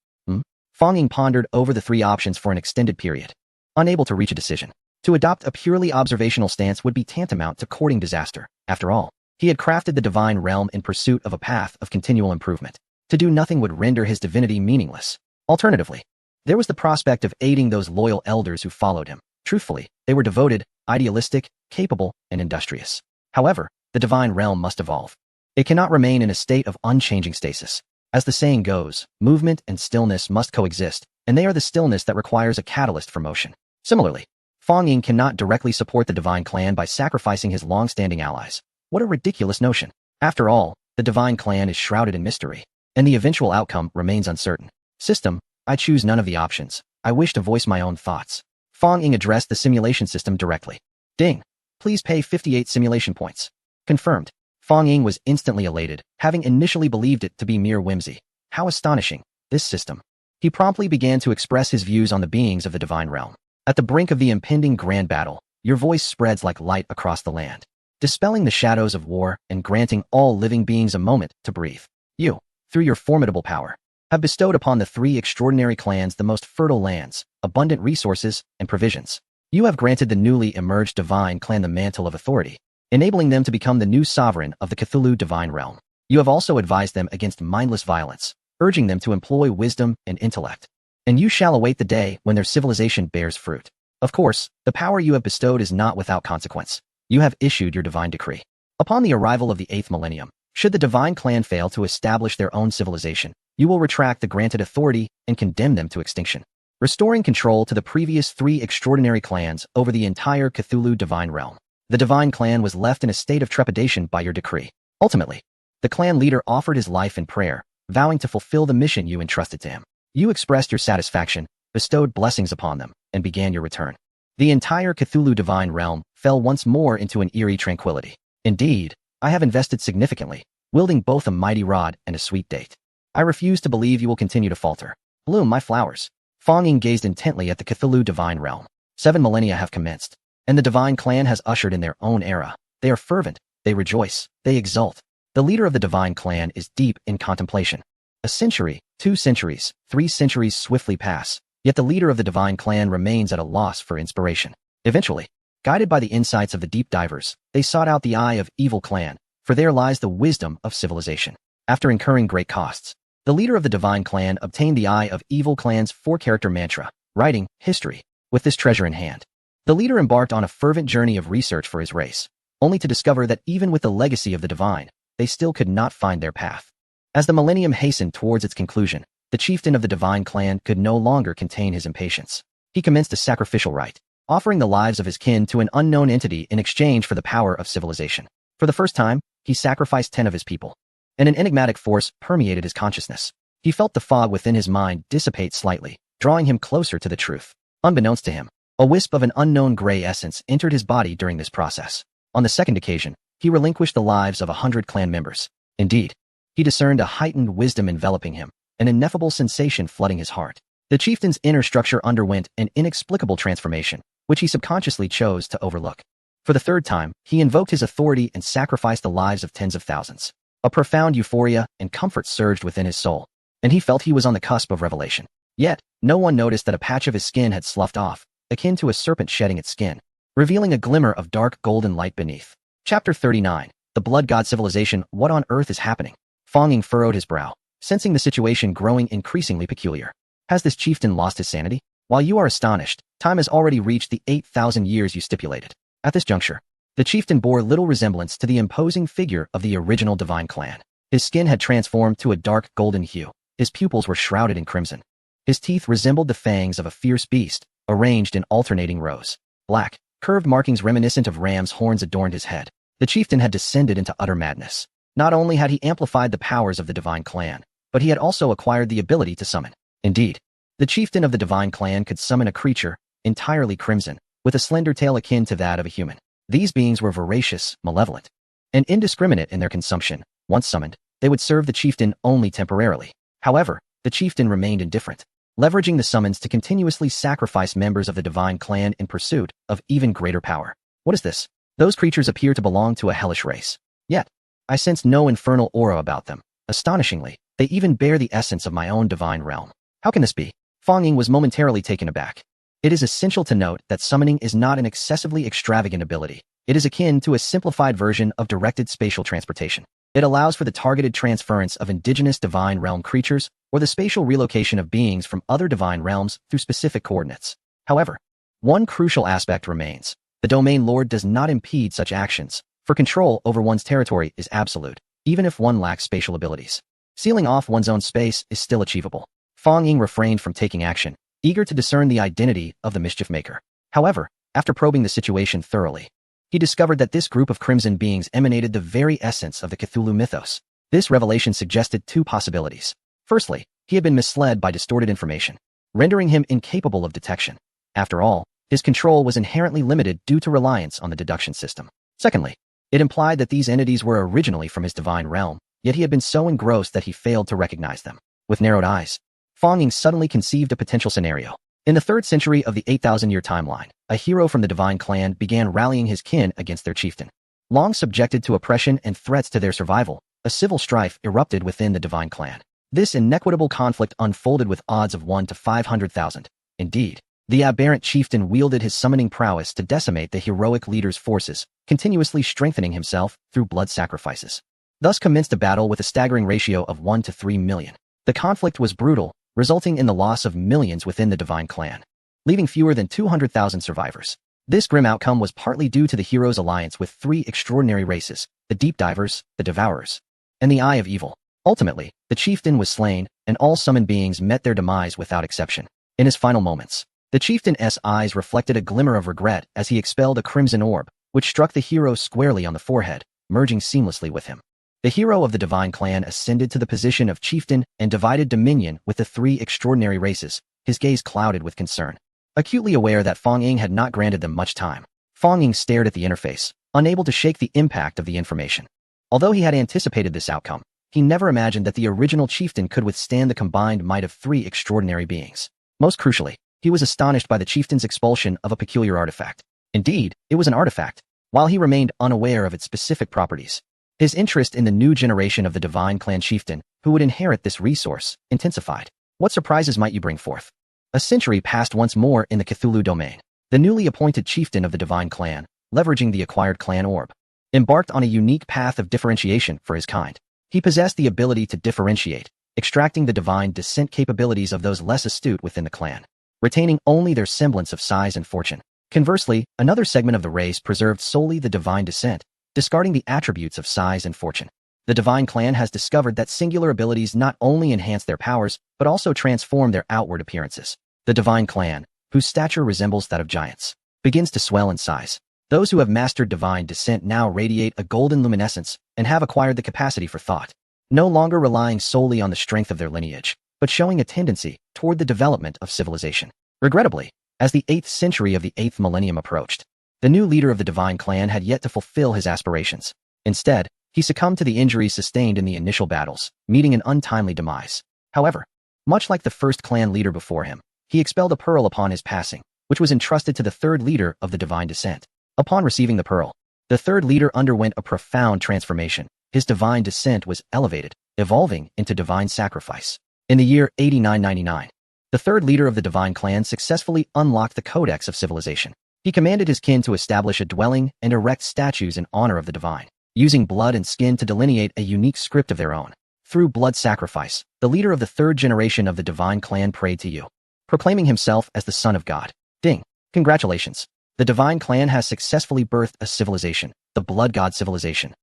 Fang Ying pondered over the 3 options for an extended period, unable to reach a decision. To adopt a purely observational stance would be tantamount to courting disaster. After all, he had crafted the divine realm in pursuit of a path of continual improvement. To do nothing would render his divinity meaningless. Alternatively, there was the prospect of aiding those loyal elders who followed him. Truthfully, they were devoted, idealistic, capable, and industrious. However, the divine realm must evolve. It cannot remain in a state of unchanging stasis. As the saying goes, movement and stillness must coexist, and they are the stillness that requires a catalyst for motion. Similarly, Fang Ying cannot directly support the divine clan by sacrificing his long-standing allies. What a ridiculous notion. After all, the divine clan is shrouded in mystery, and the eventual outcome remains uncertain. System, I choose none of the options. I wish to voice my own thoughts. Fang Ying addressed the simulation system directly. Ding. Please pay 58 simulation points. Confirmed. Fang Ying was instantly elated, having initially believed it to be mere whimsy. How astonishing, this system. He promptly began to express his views on the beings of the divine realm. At the brink of the impending grand battle, your voice spreads like light across the land, dispelling the shadows of war and granting all living beings a moment to breathe. You, through your formidable power, have bestowed upon the 3 extraordinary clans the most fertile lands, abundant resources, and provisions. You have granted the newly emerged divine clan the mantle of authority, enabling them to become the new sovereign of the Cthulhu divine realm. You have also advised them against mindless violence, urging them to employ wisdom and intellect. And you shall await the day when their civilization bears fruit. Of course, the power you have bestowed is not without consequence. You have issued your divine decree. Upon the arrival of the 8th millennium, should the divine clan fail to establish their own civilization, you will retract the granted authority and condemn them to extinction, restoring control to the previous 3 extraordinary clans over the entire Cthulhu divine realm. The divine clan was left in a state of trepidation by your decree. Ultimately, the clan leader offered his life in prayer, vowing to fulfill the mission you entrusted to him. You expressed your satisfaction, bestowed blessings upon them, and began your return. The entire Cthulhu divine realm fell once more into an eerie tranquility. Indeed, I have invested significantly, wielding both a mighty rod and a sweet date. I refuse to believe you will continue to falter. Bloom my flowers. Fang Ying gazed intently at the Cthulhu divine realm. 7 millennia have commenced, and the divine clan has ushered in their own era. They are fervent, they rejoice, they exult. The leader of the divine clan is deep in contemplation. A century, 2 centuries, 3 centuries swiftly pass, yet the leader of the divine clan remains at a loss for inspiration. Eventually, guided by the insights of the deep divers, they sought out the eye of evil clan, for there lies the wisdom of civilization. After incurring great costs, the leader of the divine clan obtained the eye of evil clan's 4-character mantra, writing history. With this treasure in hand, the leader embarked on a fervent journey of research for his race, only to discover that even with the legacy of the divine, they still could not find their path. As the millennium hastened towards its conclusion, the chieftain of the divine clan could no longer contain his impatience. He commenced a sacrificial rite, offering the lives of his kin to an unknown entity in exchange for the power of civilization. For the first time, he sacrificed 10 of his people, and an enigmatic force permeated his consciousness. He felt the fog within his mind dissipate slightly, drawing him closer to the truth. Unbeknownst to him, a wisp of an unknown gray essence entered his body during this process. On the second occasion, he relinquished the lives of 100 clan members. Indeed, he discerned a heightened wisdom enveloping him, an ineffable sensation flooding his heart. The chieftain's inner structure underwent an inexplicable transformation, which he subconsciously chose to overlook. For the third time, he invoked his authority and sacrificed the lives of tens of thousands. A profound euphoria and comfort surged within his soul, and he felt he was on the cusp of revelation. Yet, no one noticed that a patch of his skin had sloughed off, akin to a serpent shedding its skin, revealing a glimmer of dark golden light beneath. Chapter 39. The Blood God Civilization. What on earth is happening? Fong Ying furrowed his brow, sensing the situation growing increasingly peculiar. Has this chieftain lost his sanity? While you are astonished, time has already reached the 8,000 years you stipulated. At this juncture, the chieftain bore little resemblance to the imposing figure of the original divine clan. His skin had transformed to a dark golden hue. His pupils were shrouded in crimson. His teeth resembled the fangs of a fierce beast, arranged in alternating rows. Black, curved markings reminiscent of ram's horns adorned his head. The chieftain had descended into utter madness. Not only had he amplified the powers of the divine clan, but he had also acquired the ability to summon. Indeed, the chieftain of the divine clan could summon a creature, entirely crimson, with a slender tail akin to that of a human. These beings were voracious, malevolent, and indiscriminate in their consumption. Once summoned, they would serve the chieftain only temporarily. However, the chieftain remained indifferent, leveraging the summons to continuously sacrifice members of the divine clan in pursuit of even greater power. What is this? Those creatures appear to belong to a hellish race. Yet, I sense no infernal aura about them. Astonishingly, they even bear the essence of my own divine realm. How can this be? Fong Ying was momentarily taken aback. It is essential to note that summoning is not an excessively extravagant ability. It is akin to a simplified version of directed spatial transportation. It allows for the targeted transference of indigenous divine realm creatures or the spatial relocation of beings from other divine realms through specific coordinates. However, one crucial aspect remains. The domain lord does not impede such actions, for control over one's territory is absolute, even if one lacks spatial abilities. Sealing off one's own space is still achievable. Fong Ying refrained from taking action, eager to discern the identity of the mischief maker. However, after probing the situation thoroughly, he discovered that this group of crimson beings emanated the very essence of the Cthulhu mythos. This revelation suggested two possibilities. Firstly, he had been misled by distorted information, rendering him incapable of detection. After all, his control was inherently limited due to reliance on the deduction system. Secondly, it implied that these entities were originally from his divine realm, yet he had been so engrossed that he failed to recognize them. With narrowed eyes, Fong Ying suddenly conceived a potential scenario. In the 3rd century of the 8,000-year timeline, a hero from the divine clan began rallying his kin against their chieftain. Long subjected to oppression and threats to their survival, a civil strife erupted within the divine clan. This inequitable conflict unfolded with odds of 1 to 500,000. Indeed, the aberrant chieftain wielded his summoning prowess to decimate the heroic leader's forces, continuously strengthening himself through blood sacrifices. Thus commenced a battle with a staggering ratio of 1 to 3 million. The conflict was brutal, resulting in the loss of millions within the divine clan, leaving fewer than 200,000 survivors. This grim outcome was partly due to the hero's alliance with 3 extraordinary races, the Deep Divers, the Devourers, and the Eye of Evil. Ultimately, the chieftain was slain, and all summoned beings met their demise without exception. In his final moments, the chieftain's eyes reflected a glimmer of regret as he expelled a crimson orb, which struck the hero squarely on the forehead, merging seamlessly with him. The hero of the divine clan ascended to the position of chieftain and divided dominion with the 3 extraordinary races, his gaze clouded with concern. Acutely aware that Fong Ying had not granted them much time, Fong Ying stared at the interface, unable to shake the impact of the information. Although he had anticipated this outcome, he never imagined that the original chieftain could withstand the combined might of 3 extraordinary beings. Most crucially, he was astonished by the chieftain's expulsion of a peculiar artifact. Indeed, it was an artifact, while he remained unaware of its specific properties. His interest in the new generation of the divine clan chieftain, who would inherit this resource, intensified. What surprises might you bring forth? A century passed once more in the Cthulhu domain. The newly appointed chieftain of the divine clan, leveraging the acquired clan orb, embarked on a unique path of differentiation for his kind. He possessed the ability to differentiate, extracting the divine descent capabilities of those less astute within the clan, retaining only their semblance of size and fortune. Conversely, another segment of the race preserved solely the divine descent, discarding the attributes of size and fortune. The Divine Clan has discovered that singular abilities not only enhance their powers, but also transform their outward appearances. The Divine Clan, whose stature resembles that of giants, begins to swell in size. Those who have mastered divine descent now radiate a golden luminescence and have acquired the capacity for thought, no longer relying solely on the strength of their lineage, but showing a tendency toward the development of civilization. Regrettably, as the 8th century of the 8th millennium approached, the new leader of the Divine Clan had yet to fulfill his aspirations. Instead, he succumbed to the injuries sustained in the initial battles, meeting an untimely demise. However, much like the first clan leader before him, he expelled a pearl upon his passing, which was entrusted to the third leader of the divine descent. Upon receiving the pearl, the third leader underwent a profound transformation. His divine descent was elevated, evolving into divine sacrifice. In the year 8999, the third leader of the Divine Clan successfully unlocked the Codex of Civilization. He commanded his kin to establish a dwelling and erect statues in honor of the divine, using blood and skin to delineate a unique script of their own. Through blood sacrifice, the leader of the third generation of the Divine Clan prayed to you, proclaiming himself as the Son of God. Ding! Congratulations! The Divine Clan has successfully birthed a civilization, the Blood God Civilization.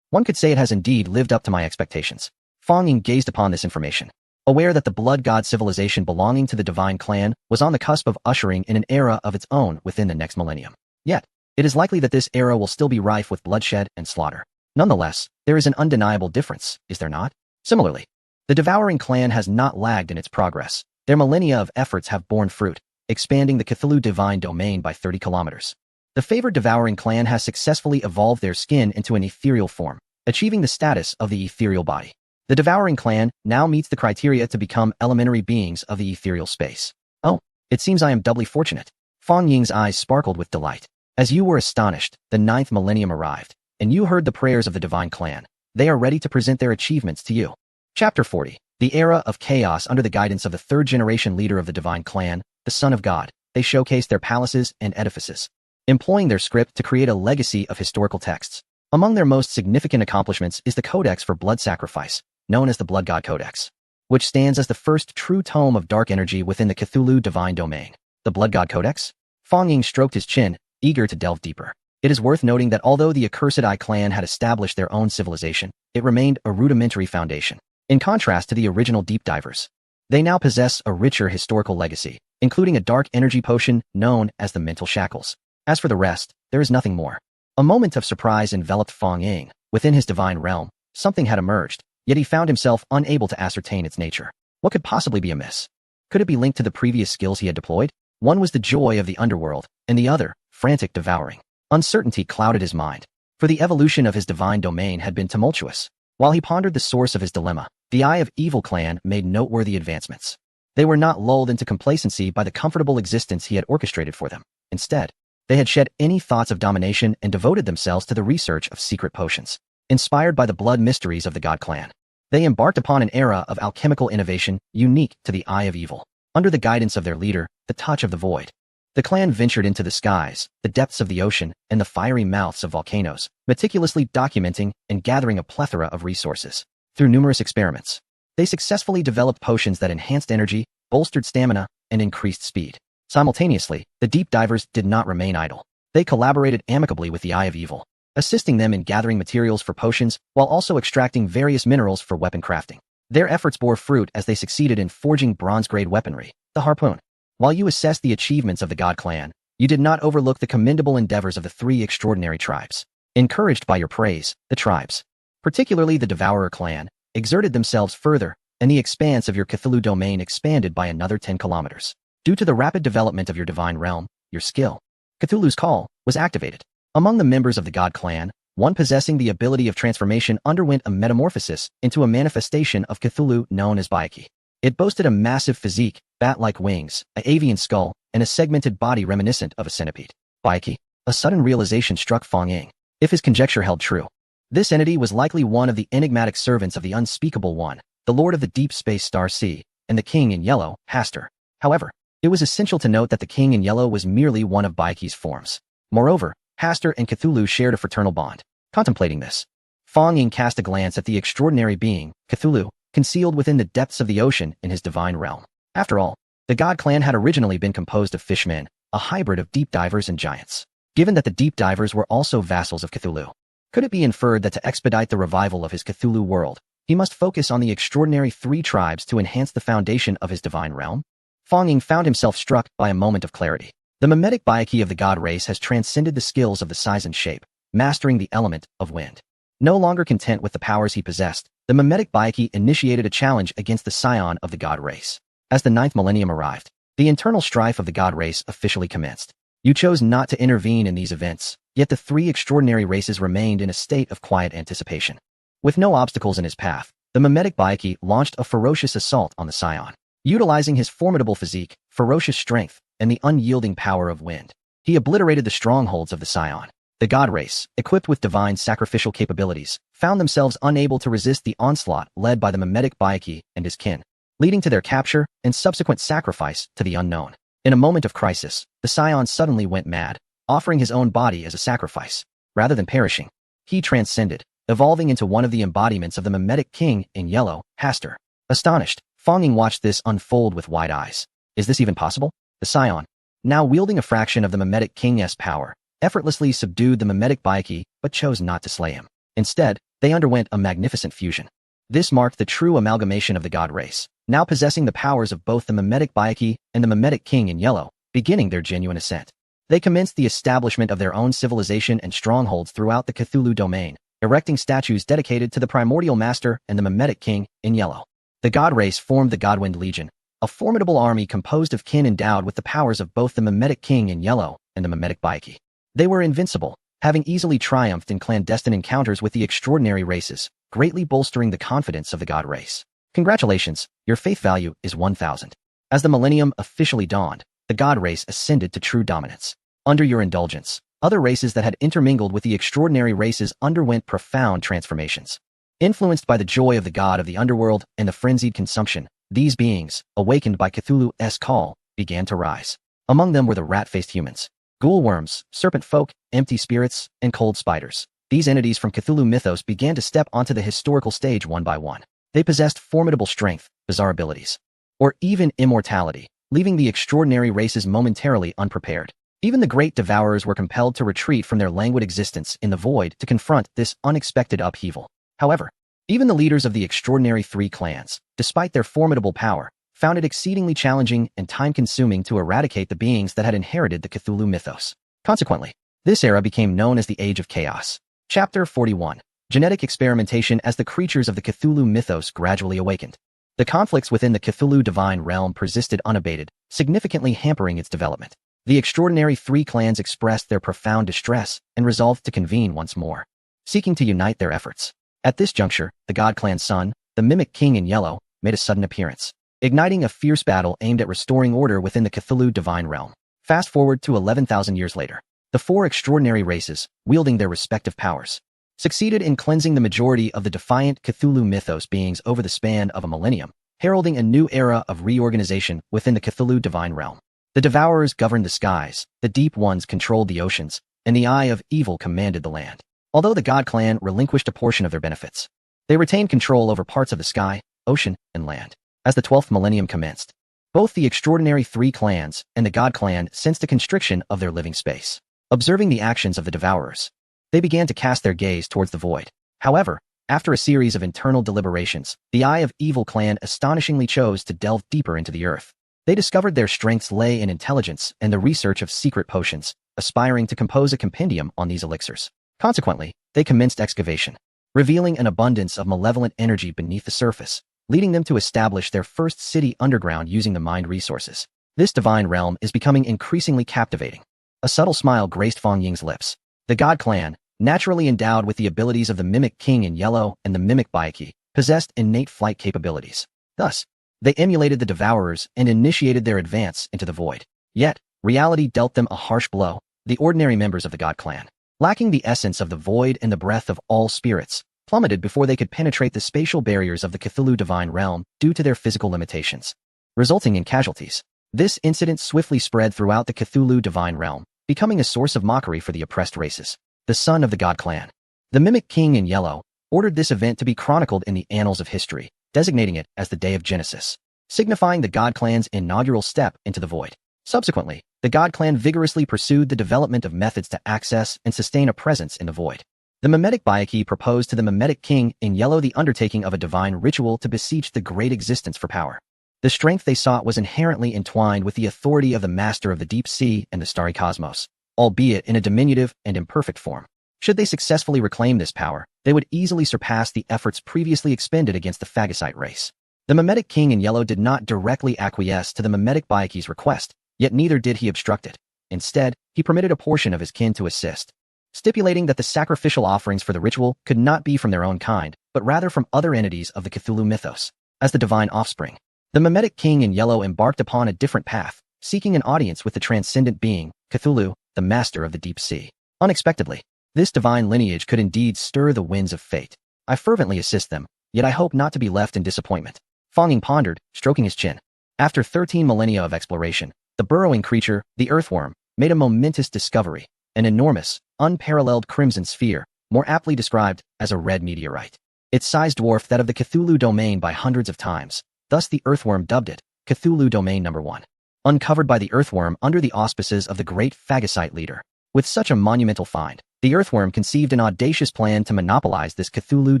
One could say it has indeed lived up to my expectations. Fong Ying gazed upon this information, aware that the Blood God Civilization belonging to the Divine Clan was on the cusp of ushering in an era of its own within the next millennium. Yet, it is likely that this era will still be rife with bloodshed and slaughter. Nonetheless, there is an undeniable difference, is there not? Similarly, the Devouring Clan has not lagged in its progress. Their millennia of efforts have borne fruit, expanding the Cthulhu divine domain by 30 kilometers. The favored Devouring Clan has successfully evolved their skin into an ethereal form, achieving the status of the ethereal body. The Devouring Clan now meets the criteria to become elementary beings of the ethereal space. Oh, it seems I am doubly fortunate. Fong Ying's eyes sparkled with delight. As you were astonished, the 9th millennium arrived, and you heard the prayers of the Divine Clan. They are ready to present their achievements to you. Chapter 40. The Era of Chaos. Under the guidance of the third generation leader of the Divine Clan, the Son of God, they showcased their palaces and edifices, employing their script to create a legacy of historical texts. Among their most significant accomplishments is the Codex for Blood Sacrifice, known as the Blood God Codex, which stands as the first true tome of dark energy within the Cthulhu divine domain. The Blood God Codex? Fong Ying stroked his chin, eager to delve deeper. It is worth noting that although the Accursed Eye clan had established their own civilization, it remained a rudimentary foundation. In contrast to the original deep divers, they now possess a richer historical legacy, including a dark energy potion known as the Mental Shackles. As for the rest, there is nothing more. A moment of surprise enveloped Fong Ying. Within his divine realm, something had emerged, yet he found himself unable to ascertain its nature. What could possibly be amiss? Could it be linked to the previous skills he had deployed? One was the joy of the underworld, and the other, frantic devouring. Uncertainty clouded his mind, for the evolution of his divine domain had been tumultuous. While he pondered the source of his dilemma, the Eye of Evil clan made noteworthy advancements. They were not lulled into complacency by the comfortable existence he had orchestrated for them. Instead, they had shed any thoughts of domination and devoted themselves to the research of secret potions. Inspired by the blood mysteries of the God Clan, they embarked upon an era of alchemical innovation unique to the Eye of Evil. Under the guidance of their leader, the Touch of the Void, the clan ventured into the skies, the depths of the ocean, and the fiery mouths of volcanoes, meticulously documenting and gathering a plethora of resources. Through numerous experiments, they successfully developed potions that enhanced energy, bolstered stamina, and increased speed. Simultaneously, the deep divers did not remain idle. They collaborated amicably with the Eye of Evil, assisting them in gathering materials for potions while also extracting various minerals for weapon crafting. Their efforts bore fruit as they succeeded in forging bronze-grade weaponry, the harpoon. While you assessed the achievements of the God Clan, you did not overlook the commendable endeavors of the 3 extraordinary tribes. Encouraged by your praise, the tribes, particularly the Devourer clan, exerted themselves further, and the expanse of your Cthulhu domain expanded by another 10 kilometers. Due to the rapid development of your divine realm, your skill, Cthulhu's Call, was activated. Among the members of the God Clan, one possessing the ability of transformation underwent a metamorphosis into a manifestation of Cthulhu known as Baiki. It boasted a massive physique, bat-like wings, an avian skull, and a segmented body reminiscent of a centipede. Baiki. A sudden realization struck Fong Ying. If his conjecture held true, this entity was likely one of the enigmatic servants of the Unspeakable One, the Lord of the Deep Space Star Sea, and the King in Yellow, Hastur. However, it was essential to note that the King in Yellow was merely one of Baiki's forms. Moreover, Hastur and Cthulhu shared a fraternal bond. Contemplating this, Fong Ying cast a glance at the extraordinary being, Cthulhu, concealed within the depths of the ocean in his divine realm. After all, the God Clan had originally been composed of fishmen, a hybrid of deep divers and giants. Given that the deep divers were also vassals of Cthulhu, Could it be inferred that to expedite the revival of his Cthulhu world, he must focus on the extraordinary 3 tribes to enhance the foundation of his divine realm? Fong Ying found himself struck by a moment of clarity. The mimetic byakhee of the god race has transcended the skills of the size and shape, mastering the element of wind. No longer content with the powers he possessed, the mimetic byakhee initiated a challenge against the scion of the god race. As the 9th millennium arrived, the internal strife of the god race officially commenced. You chose not to intervene in these events, yet the 3 extraordinary races remained in a state of quiet anticipation. With no obstacles in his path, the mimetic byakhee launched a ferocious assault on the scion. Utilizing his formidable physique, ferocious strength, and the unyielding power of wind, he obliterated the strongholds of the scion. The god race, equipped with divine sacrificial capabilities, found themselves unable to resist the onslaught led by the mimetic byakhee and his kin, leading to their capture and subsequent sacrifice to the unknown. In a moment of crisis, the scion suddenly went mad, offering his own body as a sacrifice. Rather than perishing, he transcended, evolving into one of the embodiments of the mimetic king in yellow, Hastur. Astonished, Fong Ying watched this unfold with wide eyes. Is this even possible? The scion, now wielding a fraction of the mimetic king's power, effortlessly subdued the mimetic byakhee but chose not to slay him. Instead, they underwent a magnificent fusion. This marked the true amalgamation of the god race, now possessing the powers of both the mimetic byakhee and the mimetic king in yellow, beginning their genuine ascent. They commenced the establishment of their own civilization and strongholds throughout the Cthulhu domain, erecting statues dedicated to the primordial master and the mimetic king in yellow. The god race formed the Godwind Legion, a formidable army composed of kin endowed with the powers of both the mimetic king in yellow and the mimetic byakhee. They were invincible, having easily triumphed in clandestine encounters with the extraordinary races, greatly bolstering the confidence of the god race. Congratulations, your faith value is 1,000. As the millennium officially dawned, the god race ascended to true dominance. Under your indulgence, other races that had intermingled with the extraordinary races underwent profound transformations. Influenced by the joy of the god of the underworld and the frenzied consumption, these beings, awakened by Cthulhu's call, began to rise. Among them were the rat-faced humans, ghoul worms, serpent folk, empty spirits, and cold spiders. These entities from Cthulhu mythos began to step onto the historical stage one by one. They possessed formidable strength, bizarre abilities, or even immortality, leaving the extraordinary races momentarily unprepared. Even the great devourers were compelled to retreat from their languid existence in the void to confront this unexpected upheaval. However, even the leaders of the extraordinary 3 clans, despite their formidable power, found it exceedingly challenging and time-consuming to eradicate the beings that had inherited the Cthulhu mythos. Consequently, this era became known as the Age of Chaos. Chapter 41. Genetic experimentation. As the creatures of the Cthulhu mythos gradually awakened, the conflicts within the Cthulhu divine realm persisted unabated, significantly hampering its development. The extraordinary 3 clans expressed their profound distress and resolved to convene once more, seeking to unite their efforts. At this juncture, the god clan's son, the mimic king in yellow, made a sudden appearance, igniting a fierce battle aimed at restoring order within the Cthulhu divine realm. Fast forward to 11,000 years later. The 4 extraordinary races, wielding their respective powers, succeeded in cleansing the majority of the defiant Cthulhu mythos beings over the span of a millennium, heralding a new era of reorganization within the Cthulhu divine realm. The devourers governed the skies, the deep ones controlled the oceans, and the eye of evil commanded the land. Although the god clan relinquished a portion of their benefits, they retained control over parts of the sky, ocean, and land. As the 12th millennium commenced, both the extraordinary 3 clans and the god clan sensed a constriction of their living space. Observing the actions of the devourers, they began to cast their gaze towards the void. However, after a series of internal deliberations, the Eye of Evil clan astonishingly chose to delve deeper into the earth. They discovered their strengths lay in intelligence and the research of secret potions, aspiring to compose a compendium on these elixirs. Consequently, they commenced excavation, revealing an abundance of malevolent energy beneath the surface, leading them to establish their first city underground using the mined resources. This divine realm is becoming increasingly captivating. A subtle smile graced Fong Ying's lips. The God Clan, naturally endowed with the abilities of the Mimic King in yellow and the Mimic Byakhee, possessed innate flight capabilities. Thus, they emulated the Devourers and initiated their advance into the void. Yet, reality dealt them a harsh blow. The ordinary members of the God Clan, lacking the essence of the void and the breath of all spirits, plummeted before they could penetrate the spatial barriers of the Cthulhu divine realm due to their physical limitations, resulting in casualties. This incident swiftly spread throughout the Cthulhu divine realm, becoming a source of mockery for the oppressed races. The son of the God Clan, the Mimic King in yellow, ordered this event to be chronicled in the annals of history, designating it as the Day of Genesis, signifying the God Clan's inaugural step into the void. Subsequently, the God Clan vigorously pursued the development of methods to access and sustain a presence in the void. The mimetic Byakhee proposed to the mimetic king in yellow the undertaking of a divine ritual to beseech the great existence for power. The strength they sought was inherently entwined with the authority of the master of the deep sea and the starry cosmos, albeit in a diminutive and imperfect form. Should they successfully reclaim this power, they would easily surpass the efforts previously expended against the phagocyte race. The mimetic king in yellow did not directly acquiesce to the mimetic Byakhee's request, yet neither did he obstruct it. Instead, he permitted a portion of his kin to assist, stipulating that the sacrificial offerings for the ritual could not be from their own kind, but rather from other entities of the Cthulhu mythos, as the divine offspring. The mimetic king in yellow embarked upon a different path, seeking an audience with the transcendent being, Cthulhu, the master of the deep sea. Unexpectedly, this divine lineage could indeed stir the winds of fate. I fervently assist them, yet I hope not to be left in disappointment. Fang Ying pondered, stroking his chin. After 13 millennia of exploration, the burrowing creature, the earthworm, made a momentous discovery, an enormous, unparalleled crimson sphere, more aptly described as a red meteorite. Its size dwarfed that of the Cthulhu domain by hundreds of times, thus the earthworm dubbed it Cthulhu Domain No. 1. Uncovered by the earthworm under the auspices of the great phagocyte leader. With such a monumental find, the earthworm conceived an audacious plan to monopolize this Cthulhu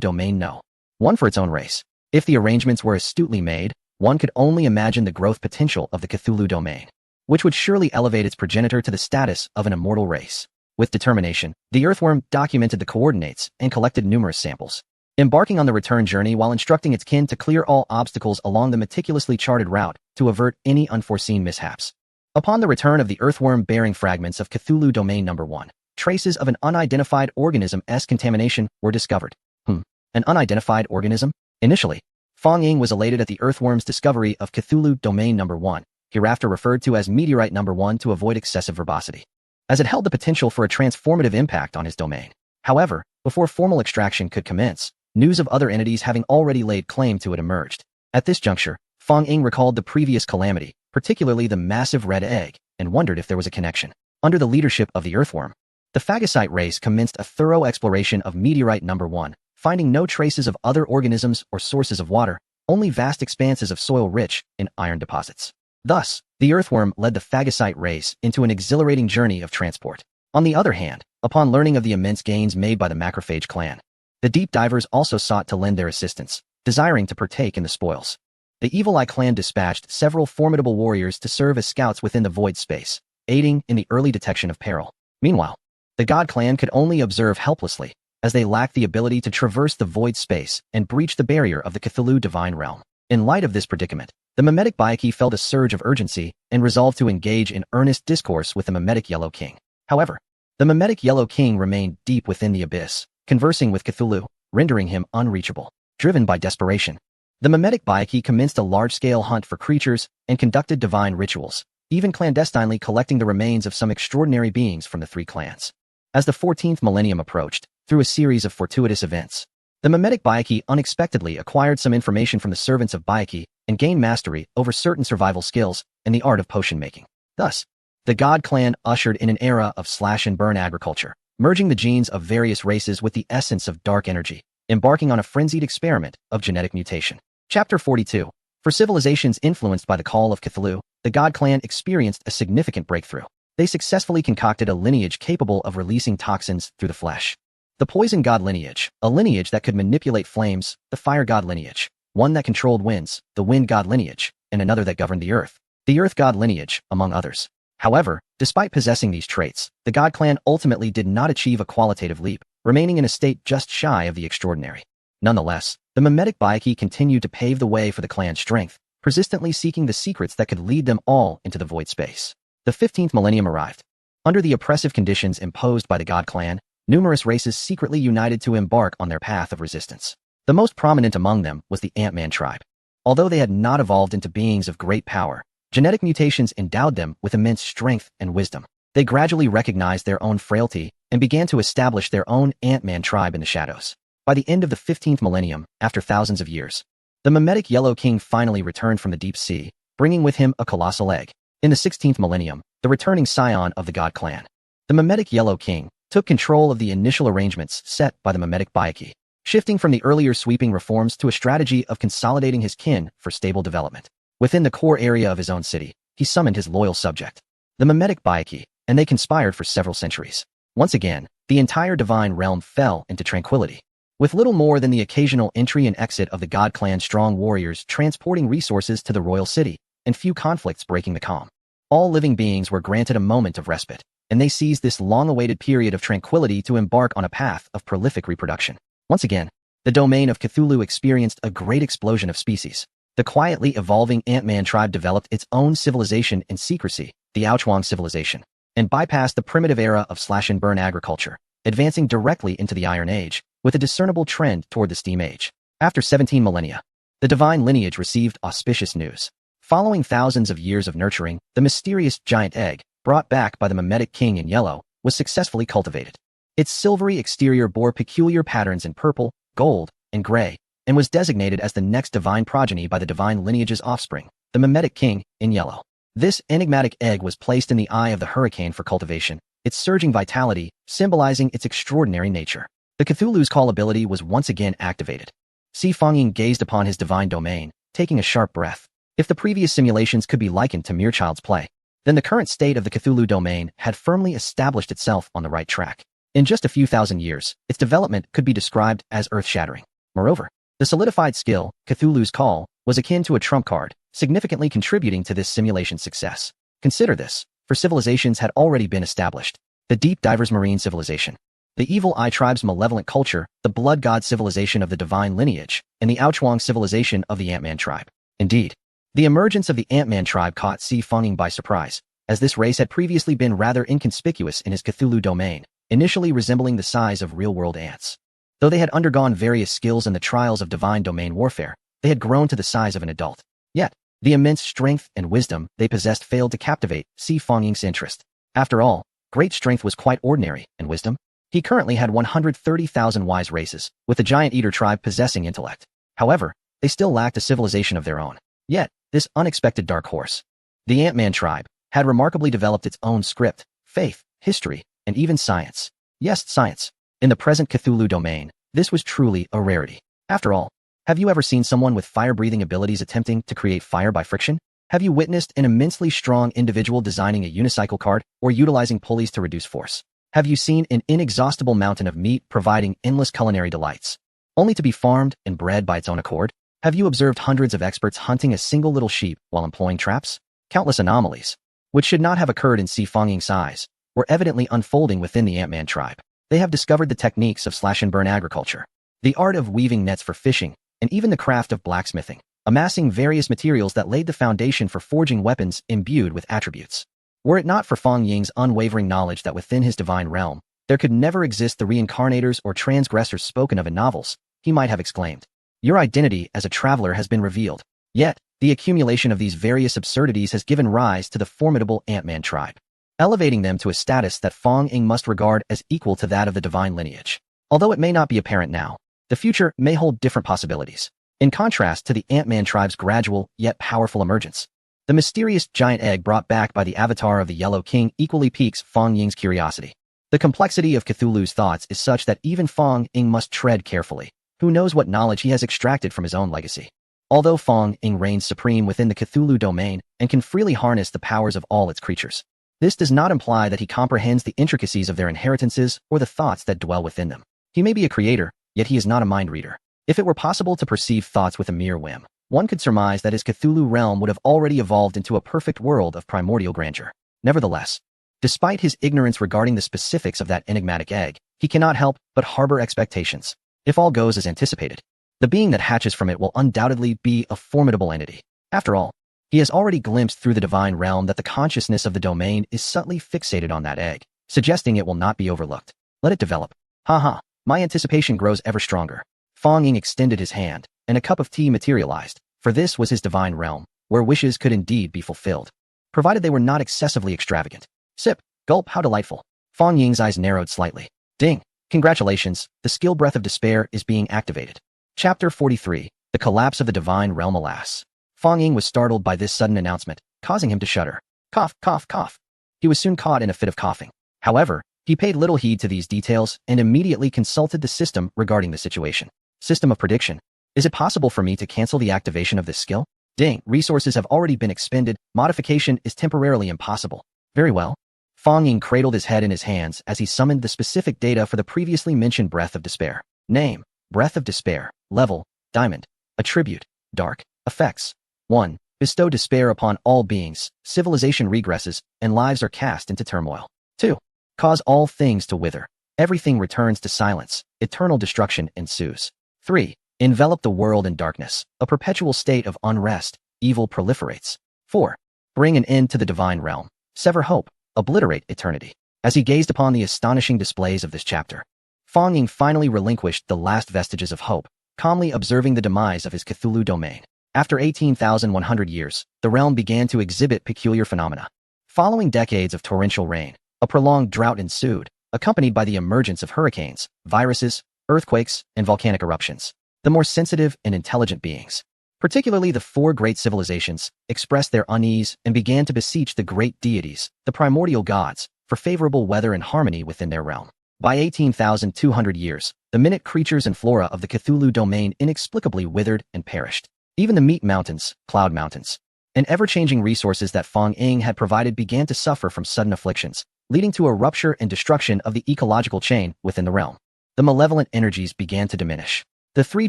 Domain No. 1 for its own race. If the arrangements were astutely made, one could only imagine the growth potential of the Cthulhu domain, which would surely elevate its progenitor to the status of an immortal race. With determination, the earthworm documented the coordinates and collected numerous samples, embarking on the return journey while instructing its kin to clear all obstacles along the meticulously charted route to avert any unforeseen mishaps. Upon the return of the earthworm bearing fragments of Cthulhu Domain No. 1, traces of an unidentified organism's contamination were discovered. An unidentified organism? Initially, Fang Ying was elated at the earthworm's discovery of Cthulhu Domain No. 1, hereafter referred to as Meteorite No. 1 to avoid excessive verbosity, as it held the potential for a transformative impact on his domain. However, before formal extraction could commence, news of other entities having already laid claim to it emerged. At this juncture, Fang Ying recalled the previous calamity, particularly the massive red egg, and wondered if there was a connection. Under the leadership of the earthworm, the phagocyte race commenced a thorough exploration of Meteorite No. 1, finding no traces of other organisms or sources of water, only vast expanses of soil rich in iron deposits. Thus, the earthworm led the phagocyte race into an exhilarating journey of transport. On the other hand, upon learning of the immense gains made by the macrophage clan, the deep divers also sought to lend their assistance, desiring to partake in the spoils. The Evil Eye clan dispatched several formidable warriors to serve as scouts within the void space, aiding in the early detection of peril. Meanwhile, the God clan could only observe helplessly, as they lacked the ability to traverse the void space and breach the barrier of the Cthulhu divine realm. In light of this predicament, the mimetic Byakhee felt a surge of urgency and resolved to engage in earnest discourse with the mimetic Yellow King. However, the mimetic Yellow King remained deep within the abyss, conversing with Cthulhu, rendering him unreachable. Driven by desperation, the mimetic Byakhee commenced a large-scale hunt for creatures and conducted divine rituals, even clandestinely collecting the remains of some extraordinary beings from the three clans. As the 14th millennium approached, through a series of fortuitous events, the mimetic Byakhee unexpectedly acquired some information from the servants of Byakhee and gained mastery over certain survival skills and the art of potion making. Thus, the God clan ushered in an era of slash-and-burn agriculture, merging the genes of various races with the essence of dark energy, embarking on a frenzied experiment of genetic mutation. Chapter 42. For civilizations influenced by the call of Cthulhu, the God clan experienced a significant breakthrough. They successfully concocted a lineage capable of releasing toxins through the flesh. The Poison God lineage, a lineage that could manipulate flames, the Fire God lineage, one that controlled winds, the Wind God lineage, and another that governed the Earth, the Earth God lineage, among others. However, despite possessing these traits, the God clan ultimately did not achieve a qualitative leap, remaining in a state just shy of the extraordinary. Nonetheless, the mimetic Byakhee continued to pave the way for the clan's strength, persistently seeking the secrets that could lead them all into the void space. The 15th millennium arrived. Under the oppressive conditions imposed by the God clan, numerous races secretly united to embark on their path of resistance. The most prominent among them was the Ant-Man tribe. Although they had not evolved into beings of great power, genetic mutations endowed them with immense strength and wisdom. They gradually recognized their own frailty and began to establish their own Ant-Man tribe in the shadows. By the end of the 15th millennium, after thousands of years, the mimetic Yellow King finally returned from the deep sea, bringing with him a colossal egg. In the 16th millennium, the returning scion of the God clan, the mimetic Yellow King, took control of the initial arrangements set by the mimetic Byakhee, shifting from the earlier sweeping reforms to a strategy of consolidating his kin for stable development. Within the core area of his own city, he summoned his loyal subject, the mimetic Byakhee, and they conspired for several centuries. Once again, the entire divine realm fell into tranquility. With little more than the occasional entry and exit of the God Clan's strong warriors transporting resources to the royal city, and few conflicts breaking the calm. All living beings were granted a moment of respite, and they seized this long-awaited period of tranquility to embark on a path of prolific reproduction. Once again, the domain of Cthulhu experienced a great explosion of species. The quietly evolving Ant-Man tribe developed its own civilization in secrecy, the Auchwang civilization, and bypassed the primitive era of slash-and-burn agriculture, advancing directly into the Iron Age, with a discernible trend toward the Steam Age. After 17 millennia, the divine lineage received auspicious news. Following thousands of years of nurturing, the mysterious giant egg, brought back by the mimetic king in yellow, was successfully cultivated. Its silvery exterior bore peculiar patterns in purple, gold, and gray, and was designated as the next divine progeny by the divine lineage's offspring, the mimetic king in yellow. This enigmatic egg was placed in the eye of the hurricane for cultivation, its surging vitality symbolizing its extraordinary nature. The Cthulhu's call ability was once again activated. Si Fongying gazed upon his divine domain, taking a sharp breath. If the previous simulations could be likened to mere child's play, then the current state of the Cthulhu domain had firmly established itself on the right track. In just a few thousand years, its development could be described as earth-shattering. Moreover, the solidified skill, Cthulhu's Call, was akin to a trump card, significantly contributing to this simulation's success. Consider this, for civilizations had already been established. The Deep Divers Marine Civilization, the Evil Eye Tribe's malevolent culture, the Blood God civilization of the divine lineage, and the Auchwang civilization of the Ant-Man tribe. Indeed, the emergence of the Ant-Man tribe caught Si Fonging by surprise, as this race had previously been rather inconspicuous in his Cthulhu domain, initially resembling the size of real-world ants. Though they had undergone various skills in the trials of divine domain warfare, they had grown to the size of an adult. Yet, the immense strength and wisdom they possessed failed to captivate Si Fonging's interest. After all, great strength was quite ordinary, and wisdom? He currently had 130,000 wise races, with the Giant Eater tribe possessing intellect. However, they still lacked a civilization of their own. Yet, this unexpected dark horse, the Ant-Man tribe, had remarkably developed its own script, faith, history, and even science. Yes, science. In the present Cthulhu domain, this was truly a rarity. After all, have you ever seen someone with fire-breathing abilities attempting to create fire by friction? Have you witnessed an immensely strong individual designing a unicycle cart or utilizing pulleys to reduce force? Have you seen an inexhaustible mountain of meat providing endless culinary delights, only to be farmed and bred by its own accord? Have you observed hundreds of experts hunting a single little sheep while employing traps? Countless anomalies, which should not have occurred in Si Fonging's eyes, were evidently unfolding within the Ant-Man tribe. They have discovered the techniques of slash-and-burn agriculture, the art of weaving nets for fishing, and even the craft of blacksmithing, amassing various materials that laid the foundation for forging weapons imbued with attributes. Were it not for Fong-Ying's unwavering knowledge that within his divine realm, there could never exist the reincarnators or transgressors spoken of in novels, he might have exclaimed, "Your identity as a traveler has been revealed." Yet, the accumulation of these various absurdities has given rise to the formidable Ant-Man tribe, elevating them to a status that Fong-Ying must regard as equal to that of the divine lineage. Although it may not be apparent now, the future may hold different possibilities. In contrast to the Ant-Man tribe's gradual yet powerful emergence, the mysterious giant egg brought back by the avatar of the Yellow King equally piques Fong-Ying's curiosity. The complexity of Cthulhu's thoughts is such that even Fong-Ying must tread carefully. Who knows what knowledge he has extracted from his own legacy? Although Fong-Ying reigns supreme within the Cthulhu domain and can freely harness the powers of all its creatures, this does not imply that he comprehends the intricacies of their inheritances or the thoughts that dwell within them. He may be a creator, yet he is not a mind reader. If it were possible to perceive thoughts with a mere whim, one could surmise that his Cthulhu realm would have already evolved into a perfect world of primordial grandeur. Nevertheless, despite his ignorance regarding the specifics of that enigmatic egg, he cannot help but harbor expectations. If all goes as anticipated, the being that hatches from it will undoubtedly be a formidable entity. After all, he has already glimpsed through the divine realm that the consciousness of the domain is subtly fixated on that egg, suggesting it will not be overlooked. Let it develop. Ha, my anticipation grows ever stronger. Fong-Ying extended his hand, and a cup of tea materialized, for this was his divine realm, where wishes could indeed be fulfilled, provided they were not excessively extravagant. Sip, gulp, how delightful. Fong-Ying's eyes narrowed slightly. Ding. Congratulations, the skill Breath of Despair is being activated. Chapter 43, The Collapse of the Divine Realm. Alas. Fong-Ying was startled by this sudden announcement, causing him to shudder. Cough, cough, cough. He was soon caught in a fit of coughing. However, he paid little heed to these details and immediately consulted the system regarding the situation. System of prediction. Is it possible for me to cancel the activation of this skill? Ding, resources have already been expended. Modification is temporarily impossible. Very well. Fong Ying cradled his head in his hands as he summoned the specific data for the previously mentioned Breath of Despair. Name: Breath of Despair. Level: Diamond. Attribute: Dark. Effects: 1. Bestow despair upon all beings, civilization regresses, and lives are cast into turmoil. 2. Cause all things to wither. Everything returns to silence, eternal destruction ensues. 3. Envelop the world in darkness, a perpetual state of unrest, evil proliferates. 4. Bring an end to the divine realm, sever hope, obliterate eternity. As he gazed upon the astonishing displays of this chapter, Fong Ying finally relinquished the last vestiges of hope, calmly observing the demise of his Cthulhu domain. After 18,100 years, the realm began to exhibit peculiar phenomena. Following decades of torrential rain, a prolonged drought ensued, accompanied by the emergence of hurricanes, viruses, earthquakes, and volcanic eruptions. The more sensitive and intelligent beings, particularly the 4 great civilizations, expressed their unease and began to beseech the great deities, the primordial gods, for favorable weather and harmony within their realm. By 18,200 years, the minute creatures and flora of the Cthulhu domain inexplicably withered and perished. Even the meat mountains, cloud mountains, and ever-changing resources that Fong Ying had provided began to suffer from sudden afflictions, leading to a rupture and destruction of the ecological chain within the realm. The malevolent energies began to diminish. The 3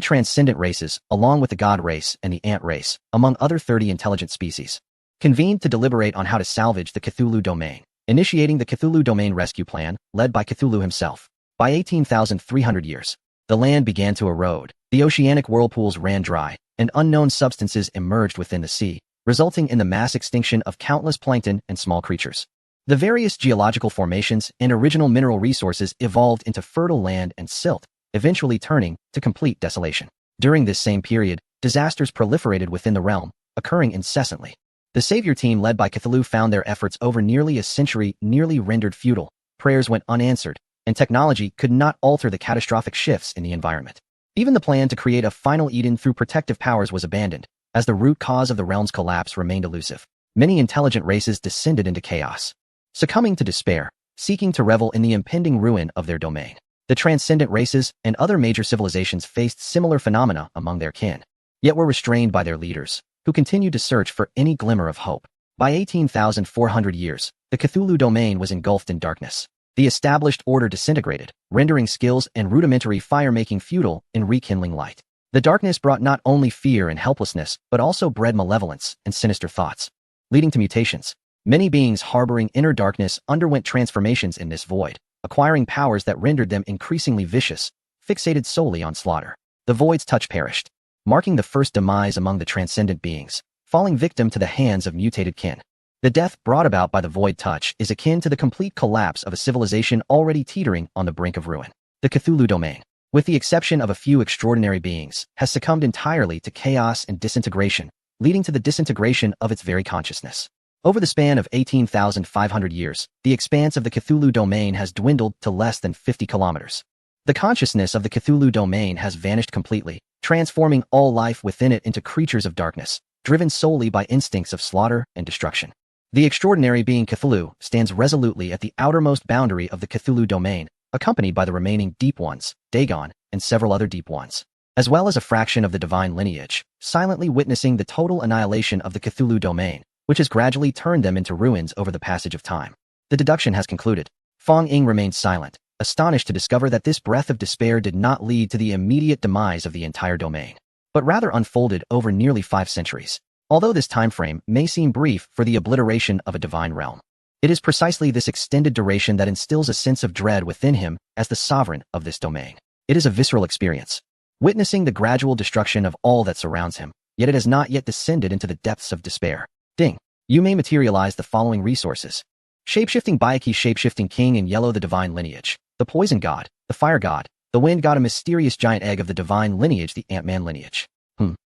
transcendent races, along with the god race and the ant race, among other 30 intelligent species, convened to deliberate on how to salvage the Cthulhu domain, initiating the Cthulhu domain rescue plan, led by Cthulhu himself. By 18,300 years, the land began to erode, the oceanic whirlpools ran dry, and unknown substances emerged within the sea, resulting in the mass extinction of countless plankton and small creatures. The various geological formations and original mineral resources evolved into fertile land and silt, eventually turning to complete desolation. During this same period, disasters proliferated within the realm, occurring incessantly. The savior team led by Cthulhu found their efforts over nearly a century nearly rendered futile, prayers went unanswered, and technology could not alter the catastrophic shifts in the environment. Even the plan to create a final Eden through protective powers was abandoned, as the root cause of the realm's collapse remained elusive. Many intelligent races descended into chaos, succumbing to despair, seeking to revel in the impending ruin of their domain. The transcendent races and other major civilizations faced similar phenomena among their kin, yet were restrained by their leaders, who continued to search for any glimmer of hope. By 18,400 years, the Cthulhu domain was engulfed in darkness. The established order disintegrated, rendering skills and rudimentary fire-making futile in rekindling light. The darkness brought not only fear and helplessness, but also bred malevolence and sinister thoughts, leading to mutations. Many beings harboring inner darkness underwent transformations in this void, acquiring powers that rendered them increasingly vicious, fixated solely on slaughter. The void's touch perished, marking the first demise among the transcendent beings, falling victim to the hands of mutated kin. The death brought about by the void touch is akin to the complete collapse of a civilization already teetering on the brink of ruin. The Cthulhu domain, with the exception of a few extraordinary beings, has succumbed entirely to chaos and disintegration, leading to the disintegration of its very consciousness. Over the span of 18,500 years, the expanse of the Cthulhu domain has dwindled to less than 50 kilometers. The consciousness of the Cthulhu domain has vanished completely, transforming all life within it into creatures of darkness, driven solely by instincts of slaughter and destruction. The extraordinary being Cthulhu stands resolutely at the outermost boundary of the Cthulhu domain, accompanied by the remaining Deep Ones, Dagon, and several other Deep Ones, as well as a fraction of the divine lineage, silently witnessing the total annihilation of the Cthulhu domain, which has gradually turned them into ruins over the passage of time. The deduction has concluded. Fong Ying remained silent, astonished to discover that this breath of despair did not lead to the immediate demise of the entire domain, but rather unfolded over nearly 5 centuries. Although this time frame may seem brief for the obliteration of a divine realm, it is precisely this extended duration that instills a sense of dread within him as the sovereign of this domain. It is a visceral experience, witnessing the gradual destruction of all that surrounds him, yet it has not yet descended into the depths of despair. Ding. You may materialize the following resources. Shapeshifting Byakuya, Shapeshifting King in yellow, the divine lineage, the poison god, the fire god, the wind god, a mysterious giant egg of the divine lineage, the Ant-Man lineage.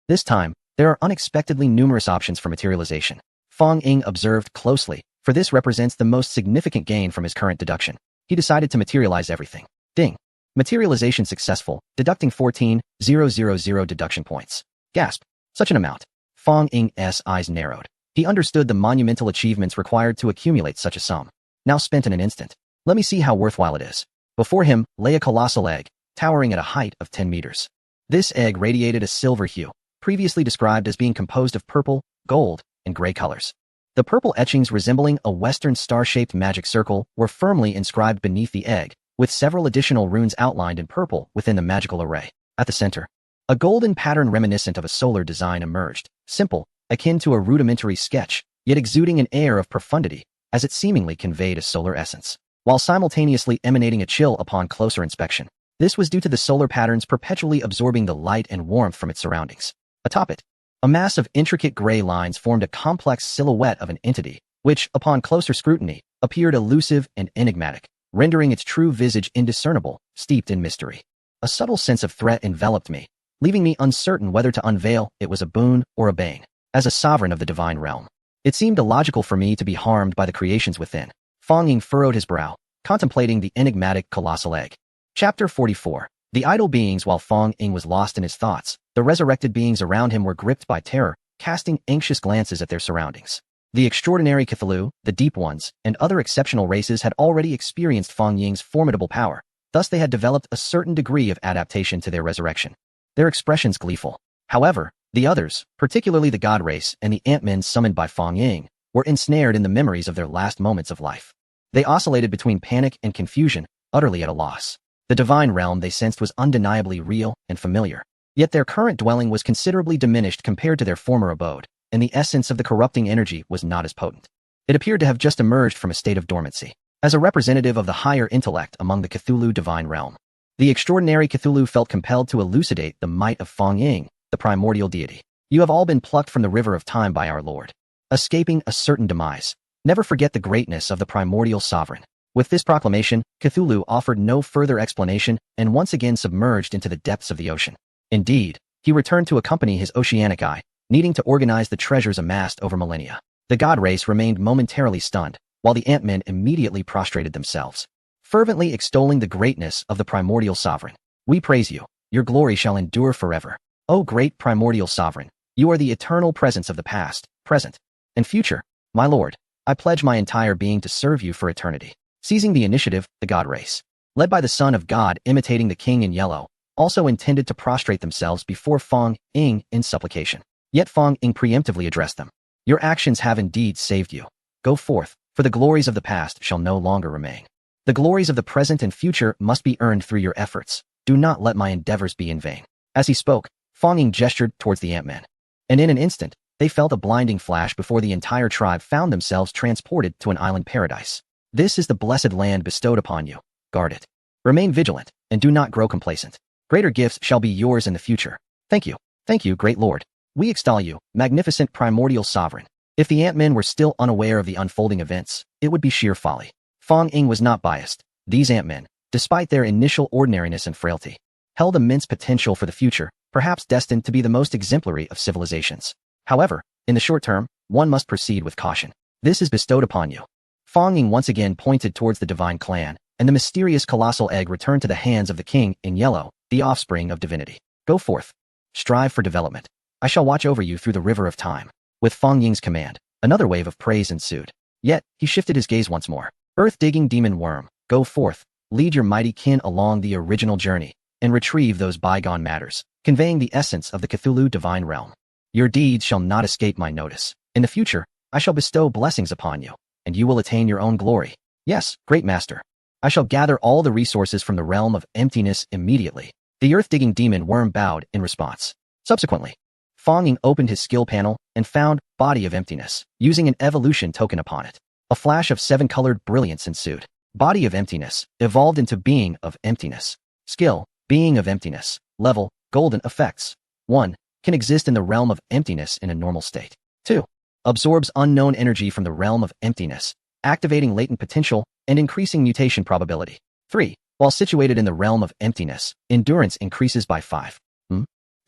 This time, there are unexpectedly numerous options for materialization. Fong Ying observed closely, for this represents the most significant gain from his current deduction. He decided to materialize everything. Ding. Materialization successful, deducting 14,000 deduction points. Gasp. Such an amount. Fong Ying's eyes narrowed. He understood the monumental achievements required to accumulate such a sum, now spent in an instant. Let me see how worthwhile it is. Before him lay a colossal egg, towering at a height of 10 meters. This egg radiated a silver hue, previously described as being composed of purple, gold, and gray colors. The purple etchings resembling a Western star-shaped magic circle were firmly inscribed beneath the egg, with several additional runes outlined in purple within the magical array. At the center, a golden pattern reminiscent of a solar design emerged, simple, akin to a rudimentary sketch, yet exuding an air of profundity, as it seemingly conveyed a solar essence, while simultaneously emanating a chill upon closer inspection. This was due to the solar patterns perpetually absorbing the light and warmth from its surroundings. Atop it, a mass of intricate gray lines formed a complex silhouette of an entity, which, upon closer scrutiny, appeared elusive and enigmatic, rendering its true visage indiscernible, steeped in mystery. A subtle sense of threat enveloped me, leaving me uncertain whether to unveil it was a boon or a bane. As a sovereign of the divine realm, it seemed illogical for me to be harmed by the creations within. Fong Ying furrowed his brow, contemplating the enigmatic colossal egg. Chapter 44. The idle beings. While Fong Ying was lost in his thoughts, the resurrected beings around him were gripped by terror, casting anxious glances at their surroundings. The extraordinary Cthulhu, the Deep Ones, and other exceptional races had already experienced Fong Ying's formidable power, thus they had developed a certain degree of adaptation to their resurrection. Their expressions gleeful. However, the others, particularly the god race and the ant-men summoned by Fong Ying, were ensnared in the memories of their last moments of life. They oscillated between panic and confusion, utterly at a loss. The divine realm they sensed was undeniably real and familiar. Yet their current dwelling was considerably diminished compared to their former abode, and the essence of the corrupting energy was not as potent. It appeared to have just emerged from a state of dormancy. As a representative of the higher intellect among the Cthulhu divine realm, the extraordinary Cthulhu felt compelled to elucidate the might of Fong Ying, the primordial deity. You have all been plucked from the river of time by our Lord, escaping a certain demise. Never forget the greatness of the primordial sovereign. With this proclamation, Cthulhu offered no further explanation and once again submerged into the depths of the ocean. Indeed, he returned to accompany his oceanic eye, needing to organize the treasures amassed over millennia. The god race remained momentarily stunned, while the ant-men immediately prostrated themselves, fervently extolling the greatness of the primordial sovereign. We praise you. Your glory shall endure forever. O great primordial sovereign, you are the eternal presence of the past, present, and future. My lord, I pledge my entire being to serve you for eternity. Seizing the initiative, the god race, led by the son of God imitating the king in yellow, also intended to prostrate themselves before Fong Ying in supplication. Yet Fong Ying preemptively addressed them. Your actions have indeed saved you. Go forth, for the glories of the past shall no longer remain. The glories of the present and future must be earned through your efforts. Do not let my endeavors be in vain. As he spoke, Fong Ying gestured towards the ant-men, and in an instant, they felt a blinding flash before the entire tribe found themselves transported to an island paradise. This is the blessed land bestowed upon you. Guard it. Remain vigilant, and do not grow complacent. Greater gifts shall be yours in the future. Thank you. Thank you, great lord. We extol you, magnificent primordial sovereign. If the ant-men were still unaware of the unfolding events, it would be sheer folly. Fong Ying was not biased. These ant-men, despite their initial ordinariness and frailty, held immense potential for the future, perhaps destined to be the most exemplary of civilizations. However, in the short term, one must proceed with caution. This is bestowed upon you. Fong Ying once again pointed towards the divine clan, and the mysterious colossal egg returned to the hands of the king in yellow, the offspring of divinity. Go forth. Strive for development. I shall watch over you through the river of time. With Fong Ying's command, another wave of praise ensued. Yet, he shifted his gaze once more. Earth-digging demon worm, go forth, lead your mighty kin along the original journey, and retrieve those bygone matters, conveying the essence of the Cthulhu divine realm. Your deeds shall not escape my notice. In the future, I shall bestow blessings upon you, and you will attain your own glory. Yes, great master. I shall gather all the resources from the realm of emptiness immediately. The earth-digging demon worm bowed in response. Subsequently, Fong Ying opened his skill panel and found Body of Emptiness, using an evolution token upon it. A flash of 7-colored brilliance ensued. Body of Emptiness evolved into Being of Emptiness. Skill, Being of Emptiness. Level, Golden. Effects. 1. Can exist in the realm of emptiness in a normal state. 2. Absorbs unknown energy from the realm of emptiness, activating latent potential and increasing mutation probability. 3. While situated in the realm of emptiness, endurance increases by 5.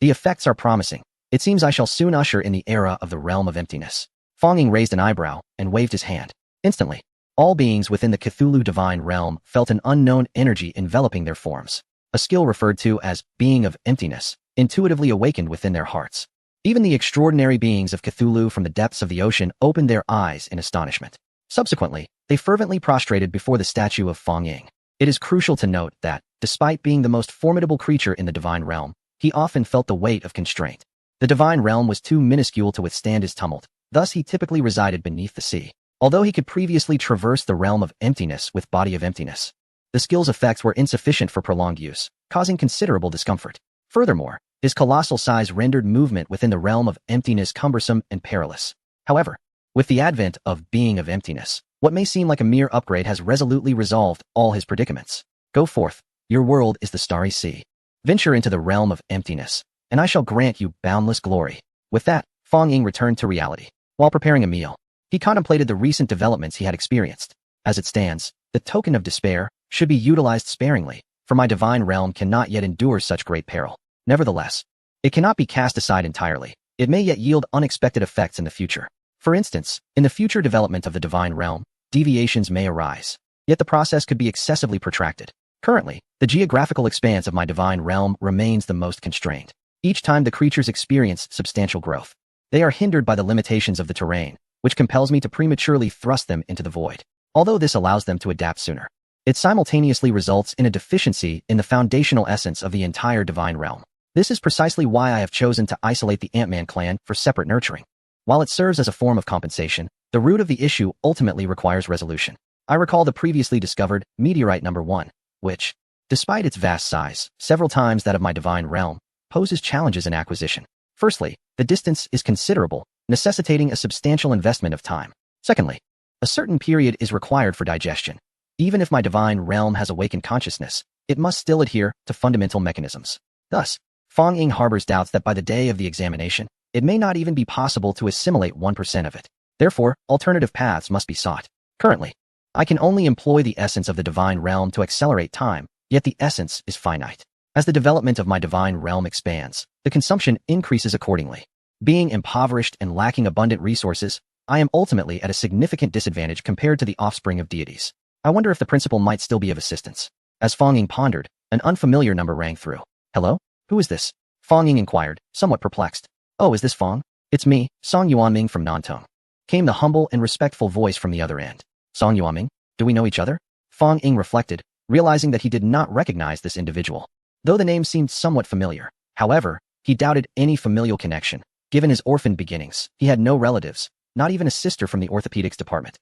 The effects are promising. It seems I shall soon usher in the era of the realm of emptiness. Fong Ying raised an eyebrow and waved his hand. Instantly, all beings within the Cthulhu divine realm felt an unknown energy enveloping their forms. A skill referred to as Being of Emptiness intuitively awakened within their hearts. Even the extraordinary beings of Cthulhu from the depths of the ocean opened their eyes in astonishment. Subsequently, they fervently prostrated before the statue of Fong Ying. It is crucial to note that, despite being the most formidable creature in the divine realm, he often felt the weight of constraint. The divine realm was too minuscule to withstand his tumult, Thus, he typically resided beneath the sea. Although he could previously traverse the realm of emptiness with body of emptiness, the skill's effects were insufficient for prolonged use, causing considerable discomfort. Furthermore, his colossal size rendered movement within the realm of emptiness cumbersome and perilous. However, with the advent of being of emptiness, what may seem like a mere upgrade has resolutely resolved all his predicaments. Go forth, your world is the starry sea. Venture into the realm of emptiness, and I shall grant you boundless glory. With that, Fong Ying returned to reality. While preparing a meal, he contemplated the recent developments he had experienced. As it stands, the token of despair should be utilized sparingly, for my divine realm cannot yet endure such great peril. Nevertheless, it cannot be cast aside entirely. It may yet yield unexpected effects in the future. For instance, in the future development of the divine realm, deviations may arise. Yet the process could be excessively protracted. Currently, the geographical expanse of my divine realm remains the most constrained. Each time the creatures experience substantial growth, they are hindered by the limitations of the terrain, which compels me to prematurely thrust them into the void. Although this allows them to adapt sooner, it simultaneously results in a deficiency in the foundational essence of the entire divine realm. This is precisely why I have chosen to isolate the Ant-Man clan for separate nurturing. While it serves as a form of compensation, the root of the issue ultimately requires resolution. I recall the previously discovered meteorite number 1, which, despite its vast size, several times that of my divine realm, poses challenges in acquisition. Firstly, the distance is considerable, necessitating a substantial investment of time. Secondly, a certain period is required for digestion. Even if my divine realm has awakened consciousness, it must still adhere to fundamental mechanisms. Thus, Fong Ying harbors doubts that by the day of the examination, it may not even be possible to assimilate 1% of it. Therefore, alternative paths must be sought. Currently, I can only employ the essence of the divine realm to accelerate time, yet the essence is finite. As the development of my divine realm expands, the consumption increases accordingly. Being impoverished and lacking abundant resources, I am ultimately at a significant disadvantage compared to the offspring of deities. I wonder if the principle might still be of assistance. As Fong Ying pondered, an unfamiliar number rang through. Hello? Who is this? Fong Ying inquired, somewhat perplexed. Oh, is this Fong? It's me, Song Yuanming from Nantong. Came the humble and respectful voice from the other end. Song Yuanming? Do we know each other? Fong Ying reflected, realizing that he did not recognize this individual, though the name seemed somewhat familiar. However, he doubted any familial connection. Given his orphaned beginnings, he had no relatives, not even a sister from the orthopedics department.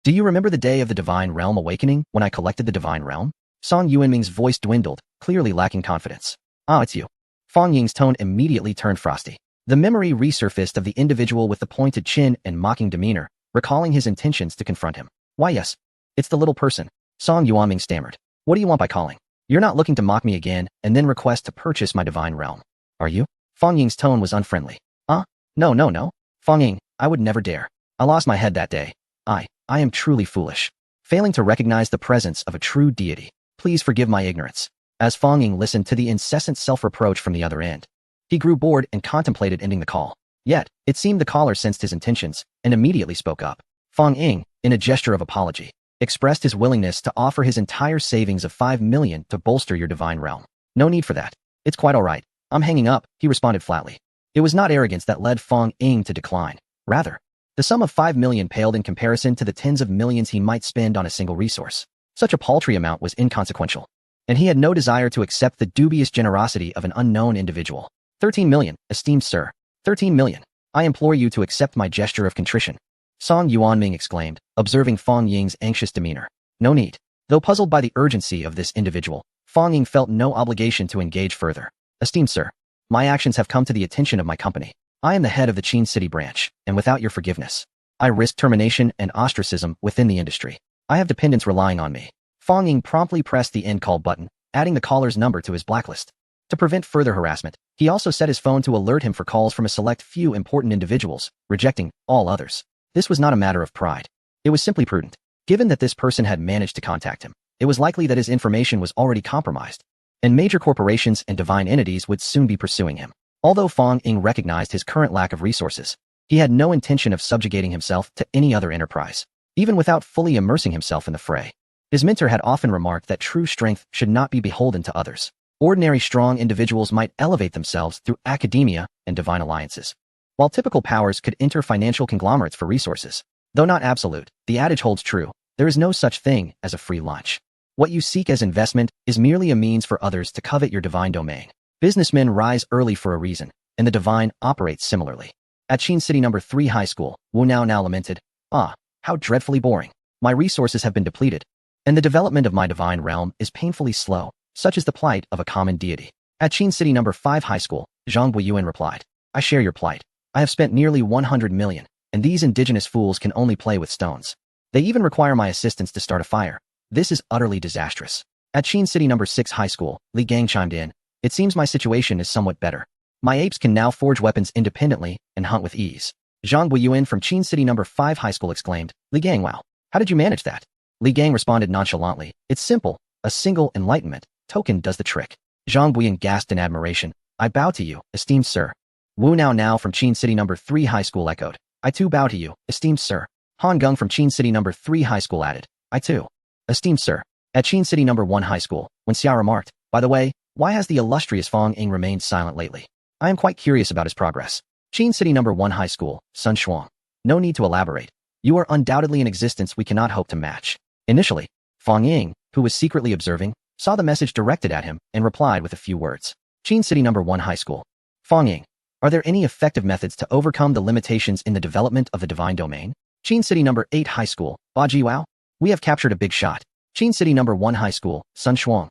Do you remember the day of the divine realm awakening when I collected the divine realm? Song Yuanming's voice dwindled, clearly lacking confidence. Ah, it's you. Fong Ying's tone immediately turned frosty. The memory resurfaced of the individual with the pointed chin and mocking demeanor, recalling his intentions to confront him. Why yes, it's the little person. Song Yuanming stammered. What do you want by calling? You're not looking to mock me again and then request to purchase my divine realm, are you? Fong Ying's tone was unfriendly. No. Fong Ying, I would never dare. I lost my head that day. I am truly foolish, failing to recognize the presence of a true deity. Please forgive my ignorance. As Fong Ying listened to the incessant self-reproach from the other end, he grew bored and contemplated ending the call. Yet, it seemed the caller sensed his intentions and immediately spoke up. Fong Ying, in a gesture of apology, expressed his willingness to offer his entire savings of 5 million to bolster your divine realm. No need for that. It's quite all right. I'm hanging up, he responded flatly. It was not arrogance that led Fong Ying to decline. Rather, the sum of 5 million paled in comparison to the tens of millions he might spend on a single resource. Such a paltry amount was inconsequential, and he had no desire to accept the dubious generosity of an unknown individual. 13 million, esteemed sir. 13 million. I implore you to accept my gesture of contrition. Song Yuanming exclaimed, observing Fong Ying's anxious demeanor. No need. Though puzzled by the urgency of this individual, Fong Ying felt no obligation to engage further. Esteemed sir, my actions have come to the attention of my company. I am the head of the Qin City branch, and without your forgiveness, I risk termination and ostracism within the industry. I have dependents relying on me. Fong Ying promptly pressed the end call button, adding the caller's number to his blacklist. To prevent further harassment, he also set his phone to alert him for calls from a select few important individuals, rejecting all others. This was not a matter of pride. It was simply prudent. Given that this person had managed to contact him, it was likely that his information was already compromised, and major corporations and divine entities would soon be pursuing him. Although Fong Ying recognized his current lack of resources, he had no intention of subjugating himself to any other enterprise, even without fully immersing himself in the fray. His mentor had often remarked that true strength should not be beholden to others. Ordinary strong individuals might elevate themselves through academia and divine alliances, while typical powers could enter financial conglomerates for resources. Though not absolute, the adage holds true. There is no such thing as a free lunch. What you seek as investment is merely a means for others to covet your divine domain. Businessmen rise early for a reason, and the divine operates similarly. At Sheen City number 3 high school, Wu now lamented, "Ah, how dreadfully boring. My resources have been depleted, and the development of my divine realm is painfully slow, such is the plight of a common deity." At Sheen City number 5 high school, Zhang Guiyuan replied, "I share your plight. I have spent nearly 100 million, and these indigenous fools can only play with stones. They even require my assistance to start a fire. This is utterly disastrous." At Sheen City number 6 high school, Li Gang chimed in, "It seems my situation is somewhat better. My apes can now forge weapons independently and hunt with ease." Zhang Guiyuan from Sheen City number 5 high school exclaimed, "Li Gang, wow. How did you manage that?" Li Gang responded nonchalantly, "It's simple. A single enlightenment token does the trick." Zhang Guiyuan gasped in admiration, "I bow to you, esteemed sir." Wu now from Sheen City number 3 high school echoed, "I too bow to you, esteemed sir." Han Geng from Sheen City number 3 high school added, "I too, esteemed sir." At Sheen City number 1 high school, when Xia remarked, "By the way, why has the illustrious Fang Ying remained silent lately? I am quite curious about his progress." Sheen City number 1 high school, Sun Shuang, "No need to elaborate. You are undoubtedly an existence we cannot hope to match." Initially, Fang Ying, who was secretly observing, saw the message directed at him and replied with a few words. Sheen City number 1 high school, Fang Ying, "Are there any effective methods to overcome the limitations in the development of the divine domain?" Sheen City number 8 high school, Ba Ji Wao, "We have captured a big shot." Sheen City number 1 high school, Sun Shuang,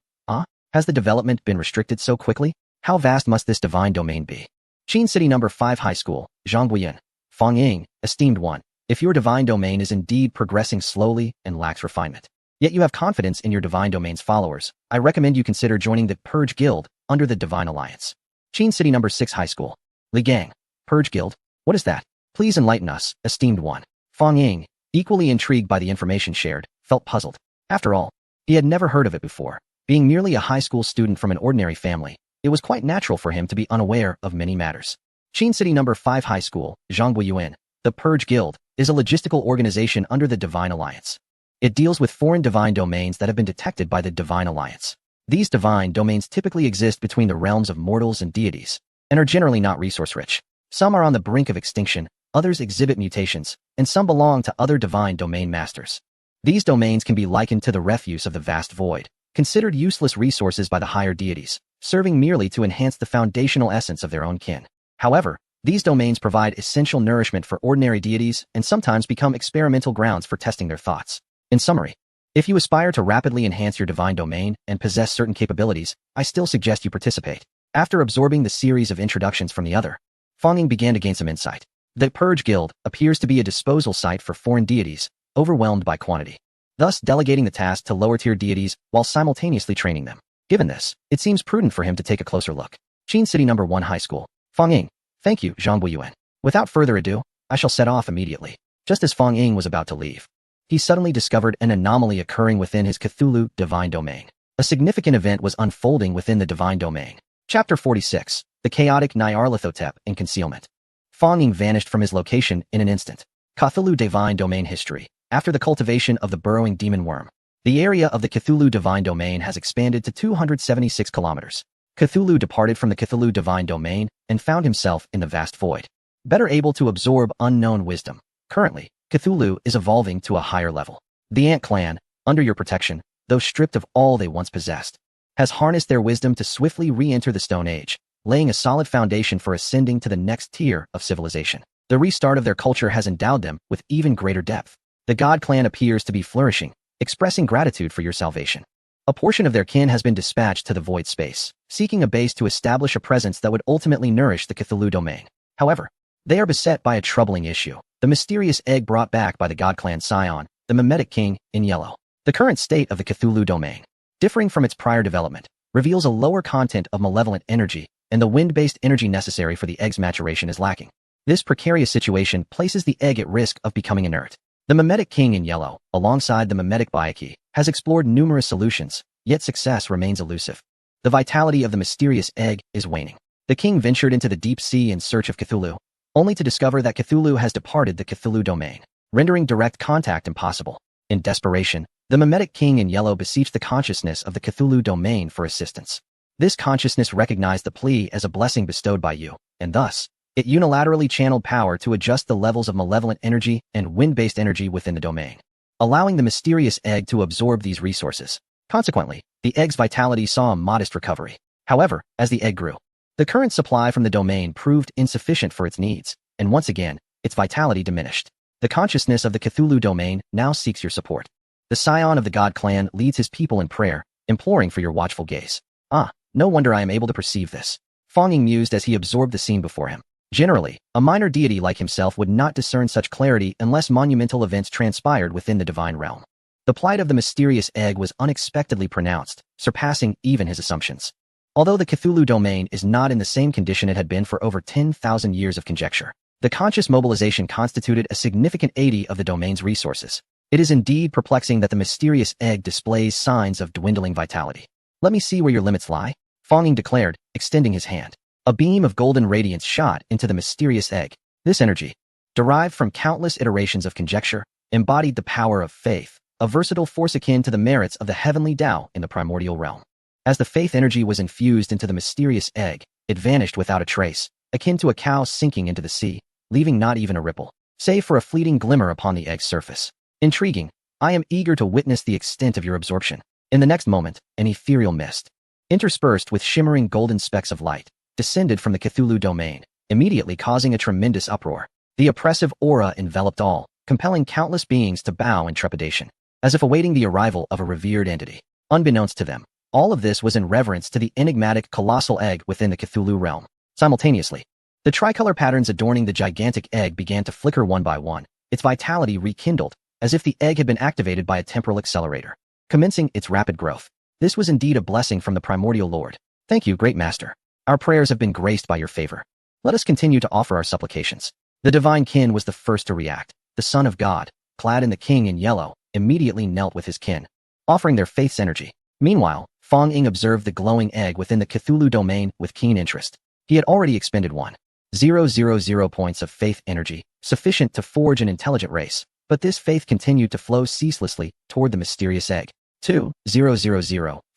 "Has the development been restricted so quickly? How vast must this divine domain be?" Sheen City number 5 high school, Zhang Guiyuan, "Fang Ying, esteemed one, if your divine domain is indeed progressing slowly and lacks refinement, yet you have confidence in your divine domain's followers, I recommend you consider joining the Purge Guild under the Divine Alliance." Sheen City number 6 high school, Li Gang, "Purge Guild? What is that? Please enlighten us, esteemed one." Fang Ying, equally intrigued by the information shared, felt puzzled. After all, he had never heard of it before. Being merely a high school student from an ordinary family, it was quite natural for him to be unaware of many matters. Sheen City number 5 high school, Zhang Guiyuan, "The Purge Guild is a logistical organization under the Divine Alliance. It deals with foreign divine domains that have been detected by the Divine Alliance. These divine domains typically exist between the realms of mortals and deities, and are generally not resource-rich. Some are on the brink of extinction, others exhibit mutations, and some belong to other divine domain masters. These domains can be likened to the refuse of the vast void, considered useless resources by the higher deities, serving merely to enhance the foundational essence of their own kin. However, these domains provide essential nourishment for ordinary deities and sometimes become experimental grounds for testing their thoughts. In summary, if you aspire to rapidly enhance your divine domain and possess certain capabilities, I still suggest you participate." After absorbing the series of introductions from the other, Fang Ying began to gain some insight. The Purge Guild appears to be a disposal site for foreign deities, overwhelmed by quantity, thus delegating the task to lower-tier deities while simultaneously training them. Given this, it seems prudent for him to take a closer look. Sheen City number 1 high school, Fang Ying, "Thank you, Zhang Guiyuan. Without further ado, I shall set off immediately." Just as Fang Ying was about to leave, he suddenly discovered an anomaly occurring within his Cthulhu divine domain. A significant event was unfolding within the divine domain. Chapter 46, The Chaotic Nyarlathotep in Concealment. Fang Ying vanished from his location in an instant. Cthulhu divine domain history. After the cultivation of the burrowing demon worm, the area of the Cthulhu divine domain has expanded to 276 kilometers. Cthulhu departed from the Cthulhu divine domain and found himself in the vast void, better able to absorb unknown wisdom. Currently, Cthulhu is evolving to a higher level. The Ant Clan, under your protection, though stripped of all they once possessed, has harnessed their wisdom to swiftly re-enter the Stone Age, laying a solid foundation for ascending to the next tier of civilization. The restart of their culture has endowed them with even greater depth. The God Clan appears to be flourishing, expressing gratitude for your salvation. A portion of their kin has been dispatched to the void space, seeking a base to establish a presence that would ultimately nourish the Cthulhu domain. However, they are beset by a troubling issue: the mysterious egg brought back by the God Clan scion, the Mimetic King, in yellow. The current state of the Cthulhu domain, differing from its prior development, reveals a lower content of malevolent energy, and the wind-based energy necessary for the egg's maturation is lacking. This precarious situation places the egg at risk of becoming inert. The Mimetic King in yellow, alongside the Mimetic Byakuya, has explored numerous solutions, yet success remains elusive. The vitality of the mysterious egg is waning. The king ventured into the deep sea in search of Cthulhu, only to discover that Cthulhu has departed the Cthulhu domain, rendering direct contact impossible. In desperation, the Mimetic King in yellow beseeched the consciousness of the Cthulhu domain for assistance. This consciousness recognized the plea as a blessing bestowed by you, and thus, it unilaterally channeled power to adjust the levels of malevolent energy and wind-based energy within the domain, allowing the mysterious egg to absorb these resources. Consequently, the egg's vitality saw a modest recovery. However, as the egg grew, the current supply from the domain proved insufficient for its needs, and once again, its vitality diminished. The consciousness of the Cthulhu domain now seeks your support. The scion of the god clan leads his people in prayer, imploring for your watchful gaze. Ah, no wonder I am able to perceive this. Fong Ying mused as he absorbed the scene before him. Generally, a minor deity like himself would not discern such clarity unless monumental events transpired within the divine realm. The plight of the mysterious egg was unexpectedly pronounced, surpassing even his assumptions. Although the Cthulhu domain is not in the same condition it had been for over 10,000 years of conjecture, the conscious mobilization constituted a significant 80% of the domain's resources. It is indeed perplexing that the mysterious egg displays signs of dwindling vitality. Let me see where your limits lie, Fong Ying declared, extending his hand. A beam of golden radiance shot into the mysterious egg. This energy, derived from countless iterations of conjecture, embodied the power of faith, a versatile force akin to the merits of the heavenly Tao in the primordial realm. As the faith energy was infused into the mysterious egg, it vanished without a trace, akin to a cow sinking into the sea, leaving not even a ripple, save for a fleeting glimmer upon the egg's surface. Intriguing. I am eager to witness the extent of your absorption. In the next moment, an ethereal mist, interspersed with shimmering golden specks of light, descended from the Cthulhu domain, immediately causing a tremendous uproar. The oppressive aura enveloped all, compelling countless beings to bow in trepidation, as if awaiting the arrival of a revered entity. Unbeknownst to them, all of this was in reverence to the enigmatic colossal egg within the Cthulhu realm. Simultaneously, the tricolor patterns adorning the gigantic egg began to flicker one by one, its vitality rekindled, as if the egg had been activated by a temporal accelerator, commencing its rapid growth. This was indeed a blessing from the primordial lord. Thank you, great master. Our prayers have been graced by your favor. Let us continue to offer our supplications. The divine kin was the first to react. The son of God, clad in the king in yellow, immediately knelt with his kin, offering their faith's energy. Meanwhile, Fong Ying observed the glowing egg within the Cthulhu domain with keen interest. He had already expended 1,000 points of faith energy, sufficient to forge an intelligent race, but this faith continued to flow ceaselessly toward the mysterious egg. 2,000,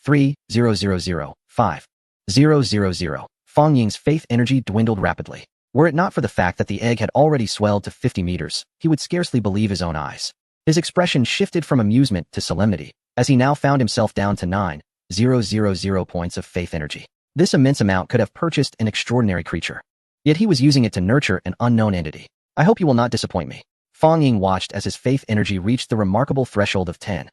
3,000, 5,000. Fong Ying's faith energy dwindled rapidly. Were it not for the fact that the egg had already swelled to 50 meters, he would scarcely believe his own eyes. His expression shifted from amusement to solemnity, as he now found himself down to 9,000 points of faith energy. This immense amount could have purchased an extraordinary creature. Yet he was using it to nurture an unknown entity. I hope you will not disappoint me. Fong Ying watched as his faith energy reached the remarkable threshold of 10,000.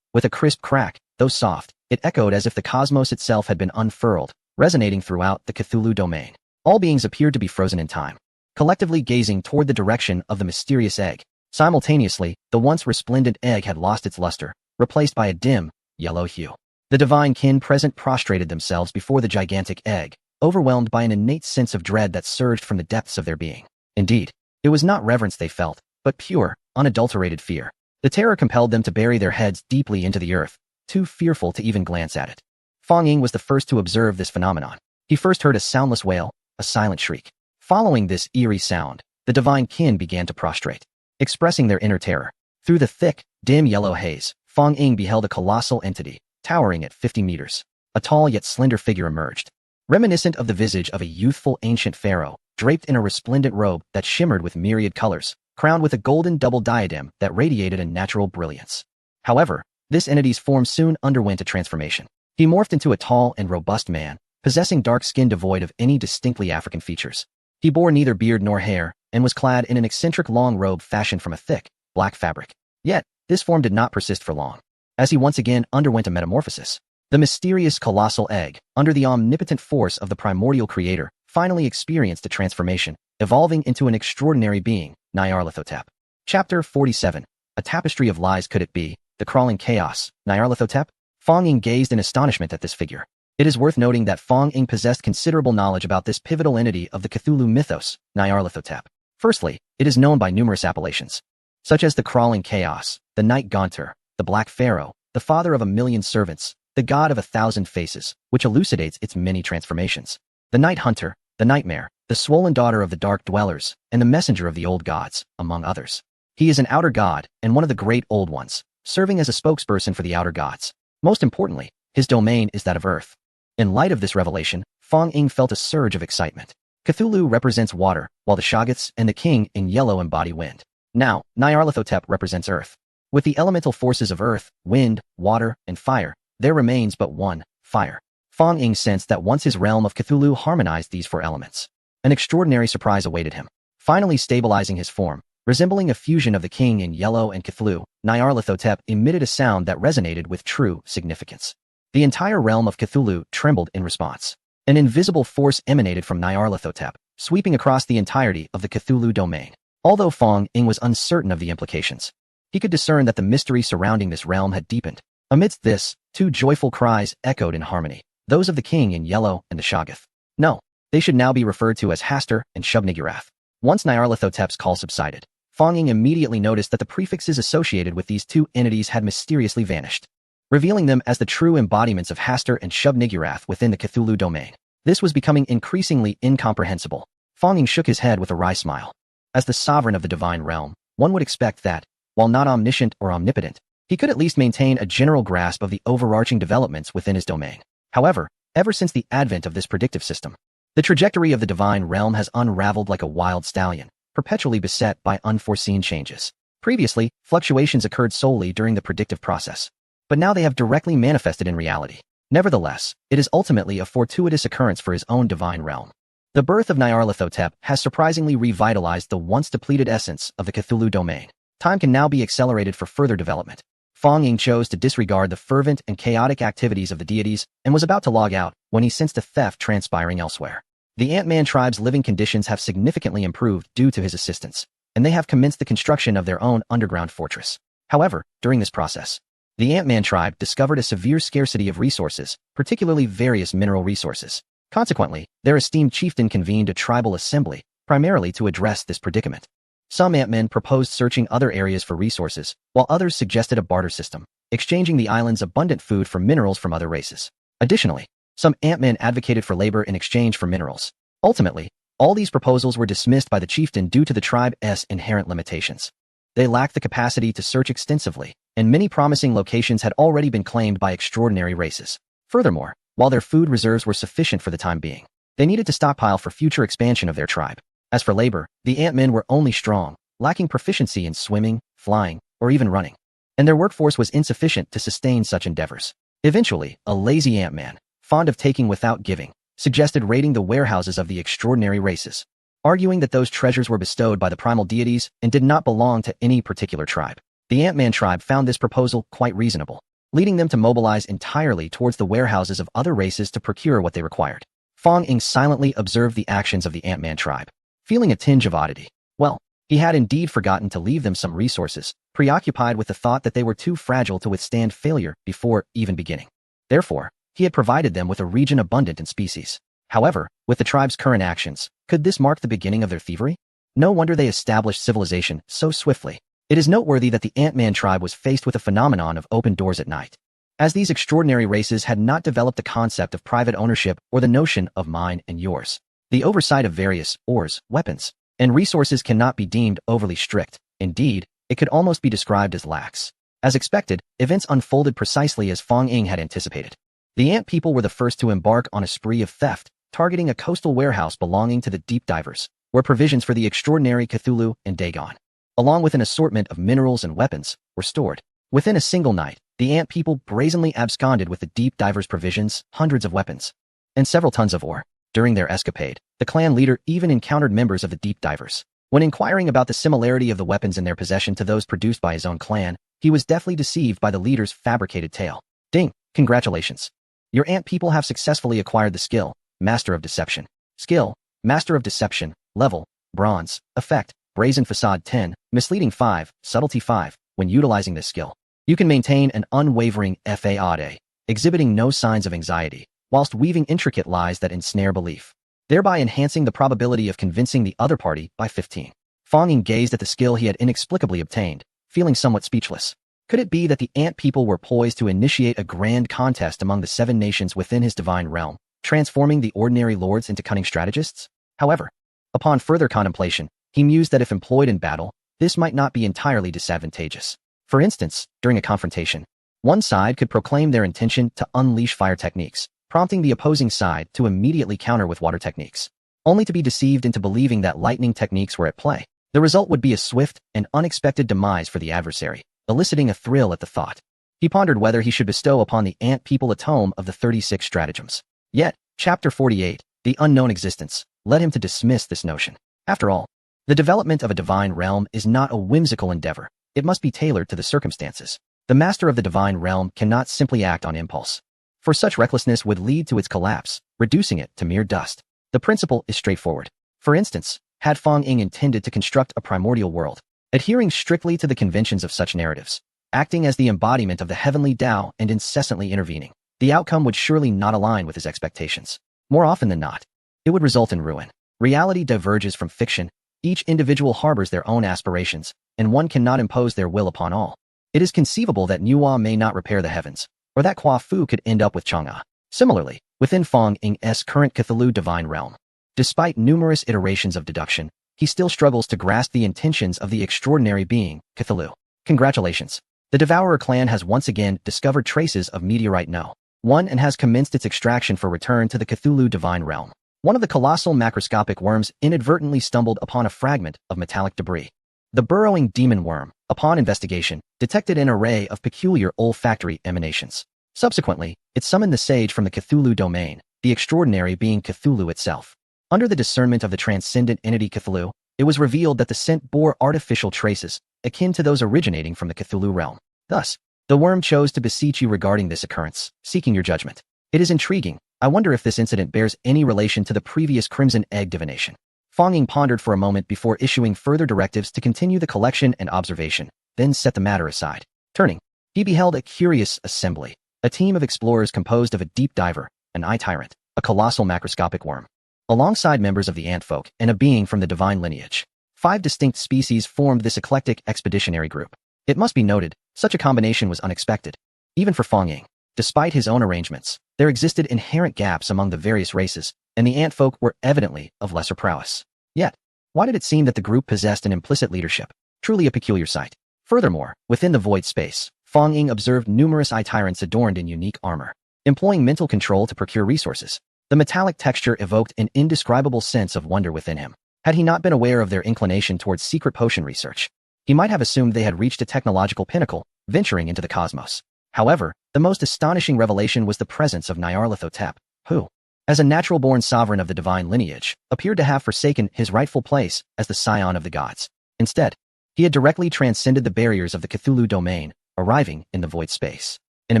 With a crisp crack, though soft, it echoed as if the cosmos itself had been unfurled, resonating throughout the Cthulhu domain. All beings appeared to be frozen in time, collectively gazing toward the direction of the mysterious egg. Simultaneously, the once resplendent egg had lost its luster, replaced by a dim, yellow hue. The divine kin present prostrated themselves before the gigantic egg, overwhelmed by an innate sense of dread that surged from the depths of their being. Indeed, it was not reverence they felt, but pure, unadulterated fear. The terror compelled them to bury their heads deeply into the earth, too fearful to even glance at it. Fong Ying was the first to observe this phenomenon. He first heard a soundless wail, a silent shriek. Following this eerie sound, the divine kin began to prostrate, expressing their inner terror. Through the thick, dim yellow haze, Fong Ying beheld a colossal entity, towering at 50 meters. A tall yet slender figure emerged, reminiscent of the visage of a youthful ancient pharaoh, draped in a resplendent robe that shimmered with myriad colors, crowned with a golden double diadem that radiated a natural brilliance. However, this entity's form soon underwent a transformation. He morphed into a tall and robust man, possessing dark skin devoid of any distinctly African features. He bore neither beard nor hair, and was clad in an eccentric long robe fashioned from a thick, black fabric. Yet, this form did not persist for long, as he once again underwent a metamorphosis. The mysterious colossal egg, under the omnipotent force of the primordial creator, finally experienced a transformation, evolving into an extraordinary being, Nyarlathotep. Chapter 47. A tapestry of lies could it be, the crawling chaos, Nyarlathotep? Fong Ying gazed in astonishment at this figure. It is worth noting that Fong Ying possessed considerable knowledge about this pivotal entity of the Cthulhu mythos, Nyarlathotep. Firstly, it is known by numerous appellations, such as the crawling chaos, the night gaunter, the black pharaoh, the father of a million servants, the god of 1,000 faces, which elucidates its many transformations, the night hunter, the nightmare, the swollen daughter of the dark dwellers, and the messenger of the old gods, among others. He is an outer god, and one of the great old ones, serving as a spokesperson for the outer gods. Most importantly, his domain is that of earth. In light of this revelation, Fong Ying felt a surge of excitement. Cthulhu represents water, while the Shoggoths and the king in yellow embody wind. Now, Nyarlathotep represents earth. With the elemental forces of earth, wind, water, and fire, there remains but one, fire. Fong Ying sensed that once his realm of Cthulhu harmonized these four elements, An extraordinary surprise awaited him. Finally stabilizing his form, resembling a fusion of the king in yellow and Cthulhu, Nyarlathotep emitted a sound that resonated with true significance. The entire realm of Cthulhu trembled in response. An invisible force emanated from Nyarlathotep, sweeping across the entirety of the Cthulhu domain. Although Fong Ying was uncertain of the implications, he could discern that the mystery surrounding this realm had deepened. Amidst this, two joyful cries echoed in harmony, those of the king in yellow and the Shoggoth. No, they should now be referred to as Hastur and Shub-Niggurath. Once Nyarlathotep's call subsided, Fong Ying immediately noticed that the prefixes associated with these two entities had mysteriously vanished, revealing them as the true embodiments of Hastur and Shub-Niggurath within the Cthulhu domain. This was becoming increasingly incomprehensible. Fong Ying shook his head with a wry smile. As the sovereign of the divine realm, one would expect that, while not omniscient or omnipotent, he could at least maintain a general grasp of the overarching developments within his domain. However, ever since the advent of this predictive system, the trajectory of the divine realm has unraveled like a wild stallion, perpetually beset by unforeseen changes. Previously, fluctuations occurred solely during the predictive process, but now they have directly manifested in reality. Nevertheless, it is ultimately a fortuitous occurrence for his own divine realm. The birth of Nyarlathotep has surprisingly revitalized the once depleted essence of the Cthulhu domain. Time can now be accelerated for further development. Fong Ying chose to disregard the fervent and chaotic activities of the deities and was about to log out when he sensed a theft transpiring elsewhere. The Ant-Man tribe's living conditions have significantly improved due to his assistance, and they have commenced the construction of their own underground fortress. However, during this process, the Ant-Man tribe discovered a severe scarcity of resources, particularly various mineral resources. Consequently, their esteemed chieftain convened a tribal assembly, primarily to address this predicament. Some Ant-Men proposed searching other areas for resources, while others suggested a barter system, exchanging the island's abundant food for minerals from other races. Additionally, some Ant-Men advocated for labor in exchange for minerals. Ultimately, all these proposals were dismissed by the chieftain due to the tribe's inherent limitations. They lacked the capacity to search extensively, and many promising locations had already been claimed by extraordinary races. Furthermore, while their food reserves were sufficient for the time being, they needed to stockpile for future expansion of their tribe. As for labor, the Ant-Men were only strong, lacking proficiency in swimming, flying, or even running, and their workforce was insufficient to sustain such endeavors. Eventually, a lazy Ant-Man, fond of taking without giving, suggested raiding the warehouses of the extraordinary races, arguing that those treasures were bestowed by the primal deities and did not belong to any particular tribe. The Ant-Man tribe found this proposal quite reasonable, leading them to mobilize entirely towards the warehouses of other races to procure what they required. Fong Ying silently observed the actions of the Ant-Man tribe, feeling a tinge of oddity. Well, he had indeed forgotten to leave them some resources, preoccupied with the thought that they were too fragile to withstand failure before even beginning. Therefore, he had provided them with a region abundant in species. However, with the tribe's current actions, could this mark the beginning of their thievery? No wonder they established civilization so swiftly. It is noteworthy that the Ant-Man tribe was faced with a phenomenon of open doors at night, as these extraordinary races had not developed the concept of private ownership or the notion of mine and yours. The oversight of various ores, weapons, and resources cannot be deemed overly strict. Indeed, it could almost be described as lax. As expected, events unfolded precisely as Fong Ying had anticipated. The Ant people were the first to embark on a spree of theft, targeting a coastal warehouse belonging to the Deep Divers, where provisions for the extraordinary Cthulhu and Dagon, along with an assortment of minerals and weapons, were stored. Within a single night, the Ant people brazenly absconded with the Deep Divers' provisions, hundreds of weapons, and several tons of ore. During their escapade, the clan leader even encountered members of the Deep Divers. When inquiring about the similarity of the weapons in their possession to those produced by his own clan, he was deftly deceived by the leader's fabricated tale. Ding! Congratulations! Your Ant people have successfully acquired the skill, Master of Deception. Skill, Master of Deception, level, Bronze, effect, Brazen Facade 10, Misleading 5, Subtlety 5. When utilizing this skill, you can maintain an unwavering faade, exhibiting no signs of anxiety, whilst weaving intricate lies that ensnare belief, thereby enhancing the probability of convincing the other party by 15. Fong Ying gazed at the skill he had inexplicably obtained, feeling somewhat speechless. Could it be that the Ant people were poised to initiate a grand contest among the 7 nations within his divine realm, transforming the ordinary lords into cunning strategists? However, upon further contemplation, he mused that if employed in battle, this might not be entirely disadvantageous. For instance, during a confrontation, one side could proclaim their intention to unleash fire techniques, prompting the opposing side to immediately counter with water techniques, only to be deceived into believing that lightning techniques were at play. The result would be a swift and unexpected demise for the adversary, eliciting a thrill at the thought. He pondered whether he should bestow upon the Ant people a tome of the 36 stratagems. Yet, Chapter 48, the unknown existence, led him to dismiss this notion. After all, the development of a divine realm is not a whimsical endeavor. It must be tailored to the circumstances. The master of the divine realm cannot simply act on impulse, for such recklessness would lead to its collapse, reducing it to mere dust. The principle is straightforward. For instance, had Fong Ying intended to construct a primordial world, adhering strictly to the conventions of such narratives, acting as the embodiment of the heavenly Tao and incessantly intervening, the outcome would surely not align with his expectations. More often than not, it would result in ruin. Reality diverges from fiction. Each individual harbors their own aspirations, and one cannot impose their will upon all. It is conceivable that Nuwa may not repair the heavens, or that Kwa Fu could end up with Chang'e. Similarly, within Fong Ying's current Cthulhu divine realm, despite numerous iterations of deduction, he still struggles to grasp the intentions of the extraordinary being, Cthulhu. Congratulations. The Devourer clan has once again discovered traces of meteorite No. 1 and has commenced its extraction for return to the Cthulhu divine realm. One of the colossal macroscopic worms inadvertently stumbled upon a fragment of metallic debris. The burrowing demon worm, upon investigation, detected an array of peculiar olfactory emanations. Subsequently, it summoned the sage from the Cthulhu domain, the extraordinary being Cthulhu itself. Under the discernment of the transcendent entity Cthulhu, it was revealed that the scent bore artificial traces, akin to those originating from the Cthulhu realm. Thus, the worm chose to beseech you regarding this occurrence, seeking your judgment. It is intriguing. I wonder if this incident bears any relation to the previous Crimson Egg divination. Fong Ying pondered for a moment before issuing further directives to continue the collection and observation, then set the matter aside. Turning, he beheld a curious assembly, a team of explorers composed of a deep diver, an eye tyrant, a colossal macroscopic worm, alongside members of the antfolk and a being from the divine lineage. 5 distinct species formed this eclectic expeditionary group. It must be noted, such a combination was unexpected. Even for Fong Ying, despite his own arrangements, there existed inherent gaps among the various races, and the antfolk were evidently of lesser prowess. Yet, why did it seem that the group possessed an implicit leadership? Truly a peculiar sight. Furthermore, within the void space, Fong Ying observed numerous eye tyrants adorned in unique armor, employing mental control to procure resources. The metallic texture evoked an indescribable sense of wonder within him. Had he not been aware of their inclination towards secret potion research, he might have assumed they had reached a technological pinnacle, venturing into the cosmos. However, the most astonishing revelation was the presence of Nyarlathotep, who, as a natural-born sovereign of the divine lineage, appeared to have forsaken his rightful place as the scion of the gods. Instead, he had directly transcended the barriers of the Cthulhu domain, arriving in the void space. In a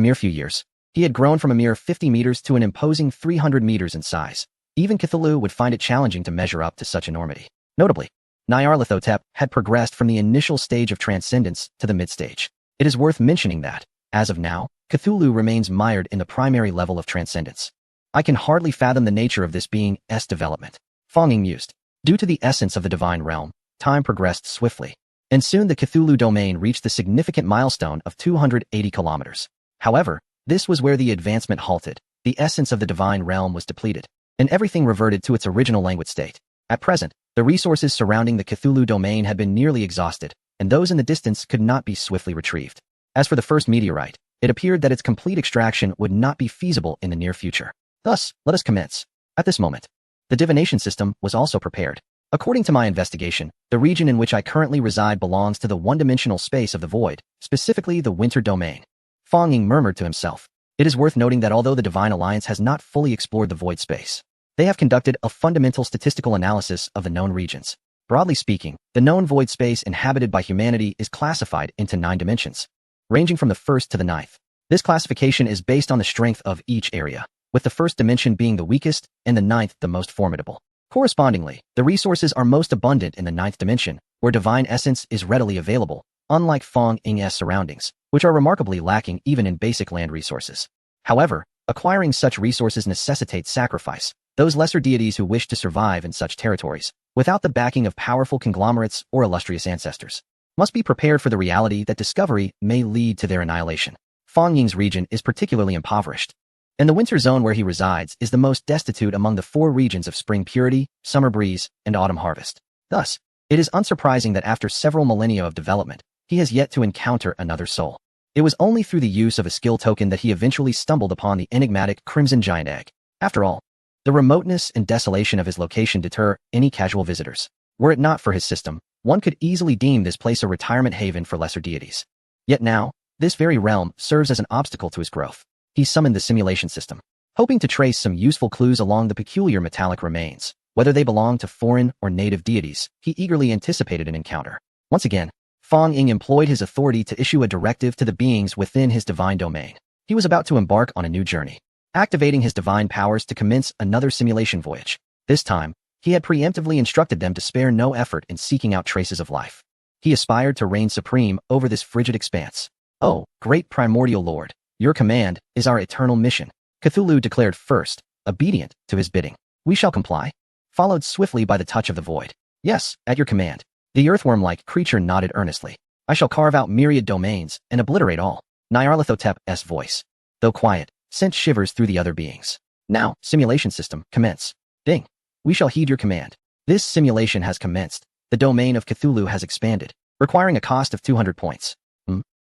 mere few years, he had grown from a mere 50 meters to an imposing 300 meters in size. Even Cthulhu would find it challenging to measure up to such enormity. Notably, Nyarlathotep had progressed from the initial stage of transcendence to the mid-stage. It is worth mentioning that, as of now, Cthulhu remains mired in the primary level of transcendence. I can hardly fathom the nature of this being's development. Fong Ying mused. Due to the essence of the divine realm, time progressed swiftly, and soon the Cthulhu domain reached the significant milestone of 280 kilometers. However, this was where the advancement halted. The essence of the divine realm was depleted, and everything reverted to its original languid state. At present, the resources surrounding the Cthulhu domain had been nearly exhausted, and those in the distance could not be swiftly retrieved. As for the first meteorite, it appeared that its complete extraction would not be feasible in the near future. Thus, let us commence. At this moment, the divination system was also prepared. According to my investigation, the region in which I currently reside belongs to the one-dimensional space of the void, specifically the winter domain. Fong Ying murmured to himself. It is worth noting that although the Divine Alliance has not fully explored the void space, they have conducted a fundamental statistical analysis of the known regions. Broadly speaking, the known void space inhabited by humanity is classified into 9 dimensions, ranging from the 1st to the 9th. This classification is based on the strength of each area, with the 1st dimension being the weakest and the 9th the most formidable. Correspondingly, the resources are most abundant in the 9th dimension, where divine essence is readily available, unlike Fong Ying's surroundings, which are remarkably lacking even in basic land resources. However, acquiring such resources necessitates sacrifice. Those lesser deities who wish to survive in such territories, without the backing of powerful conglomerates or illustrious ancestors, must be prepared for the reality that discovery may lead to their annihilation. Fong Ying's region is particularly impoverished, and the winter zone where he resides is the most destitute among the 4 regions of spring purity, summer breeze, and autumn harvest. Thus, it is unsurprising that after several millennia of development, he has yet to encounter another soul. It was only through the use of a skill token that he eventually stumbled upon the enigmatic Crimson Giant Egg. After all, the remoteness and desolation of his location deter any casual visitors. Were it not for his system, one could easily deem this place a retirement haven for lesser deities. Yet now, this very realm serves as an obstacle to his growth. He summoned the simulation system. hoping to trace some useful clues along the peculiar metallic remains. Whether they belong to foreign or native deities, he eagerly anticipated an encounter. Once again, Fang Ying employed his authority to issue a directive to the beings within his divine domain. He was about to embark on a new journey, activating his divine powers to commence another simulation voyage. This time, he had preemptively instructed them to spare no effort in seeking out traces of life. He aspired to reign supreme over this frigid expanse. "Oh, great primordial lord, your command is our eternal mission," Cthulhu declared first, obedient to his bidding. "We shall comply," followed swiftly by the touch of the void. "Yes, at your command." The earthworm-like creature nodded earnestly. "I shall carve out myriad domains and obliterate all." Nyarlathotep's voice, though quiet, sent shivers through the other beings. "Now, simulation system, commence." "Ding. We shall heed your command." This simulation has commenced. The domain of Cthulhu has expanded, requiring a cost of 200 points.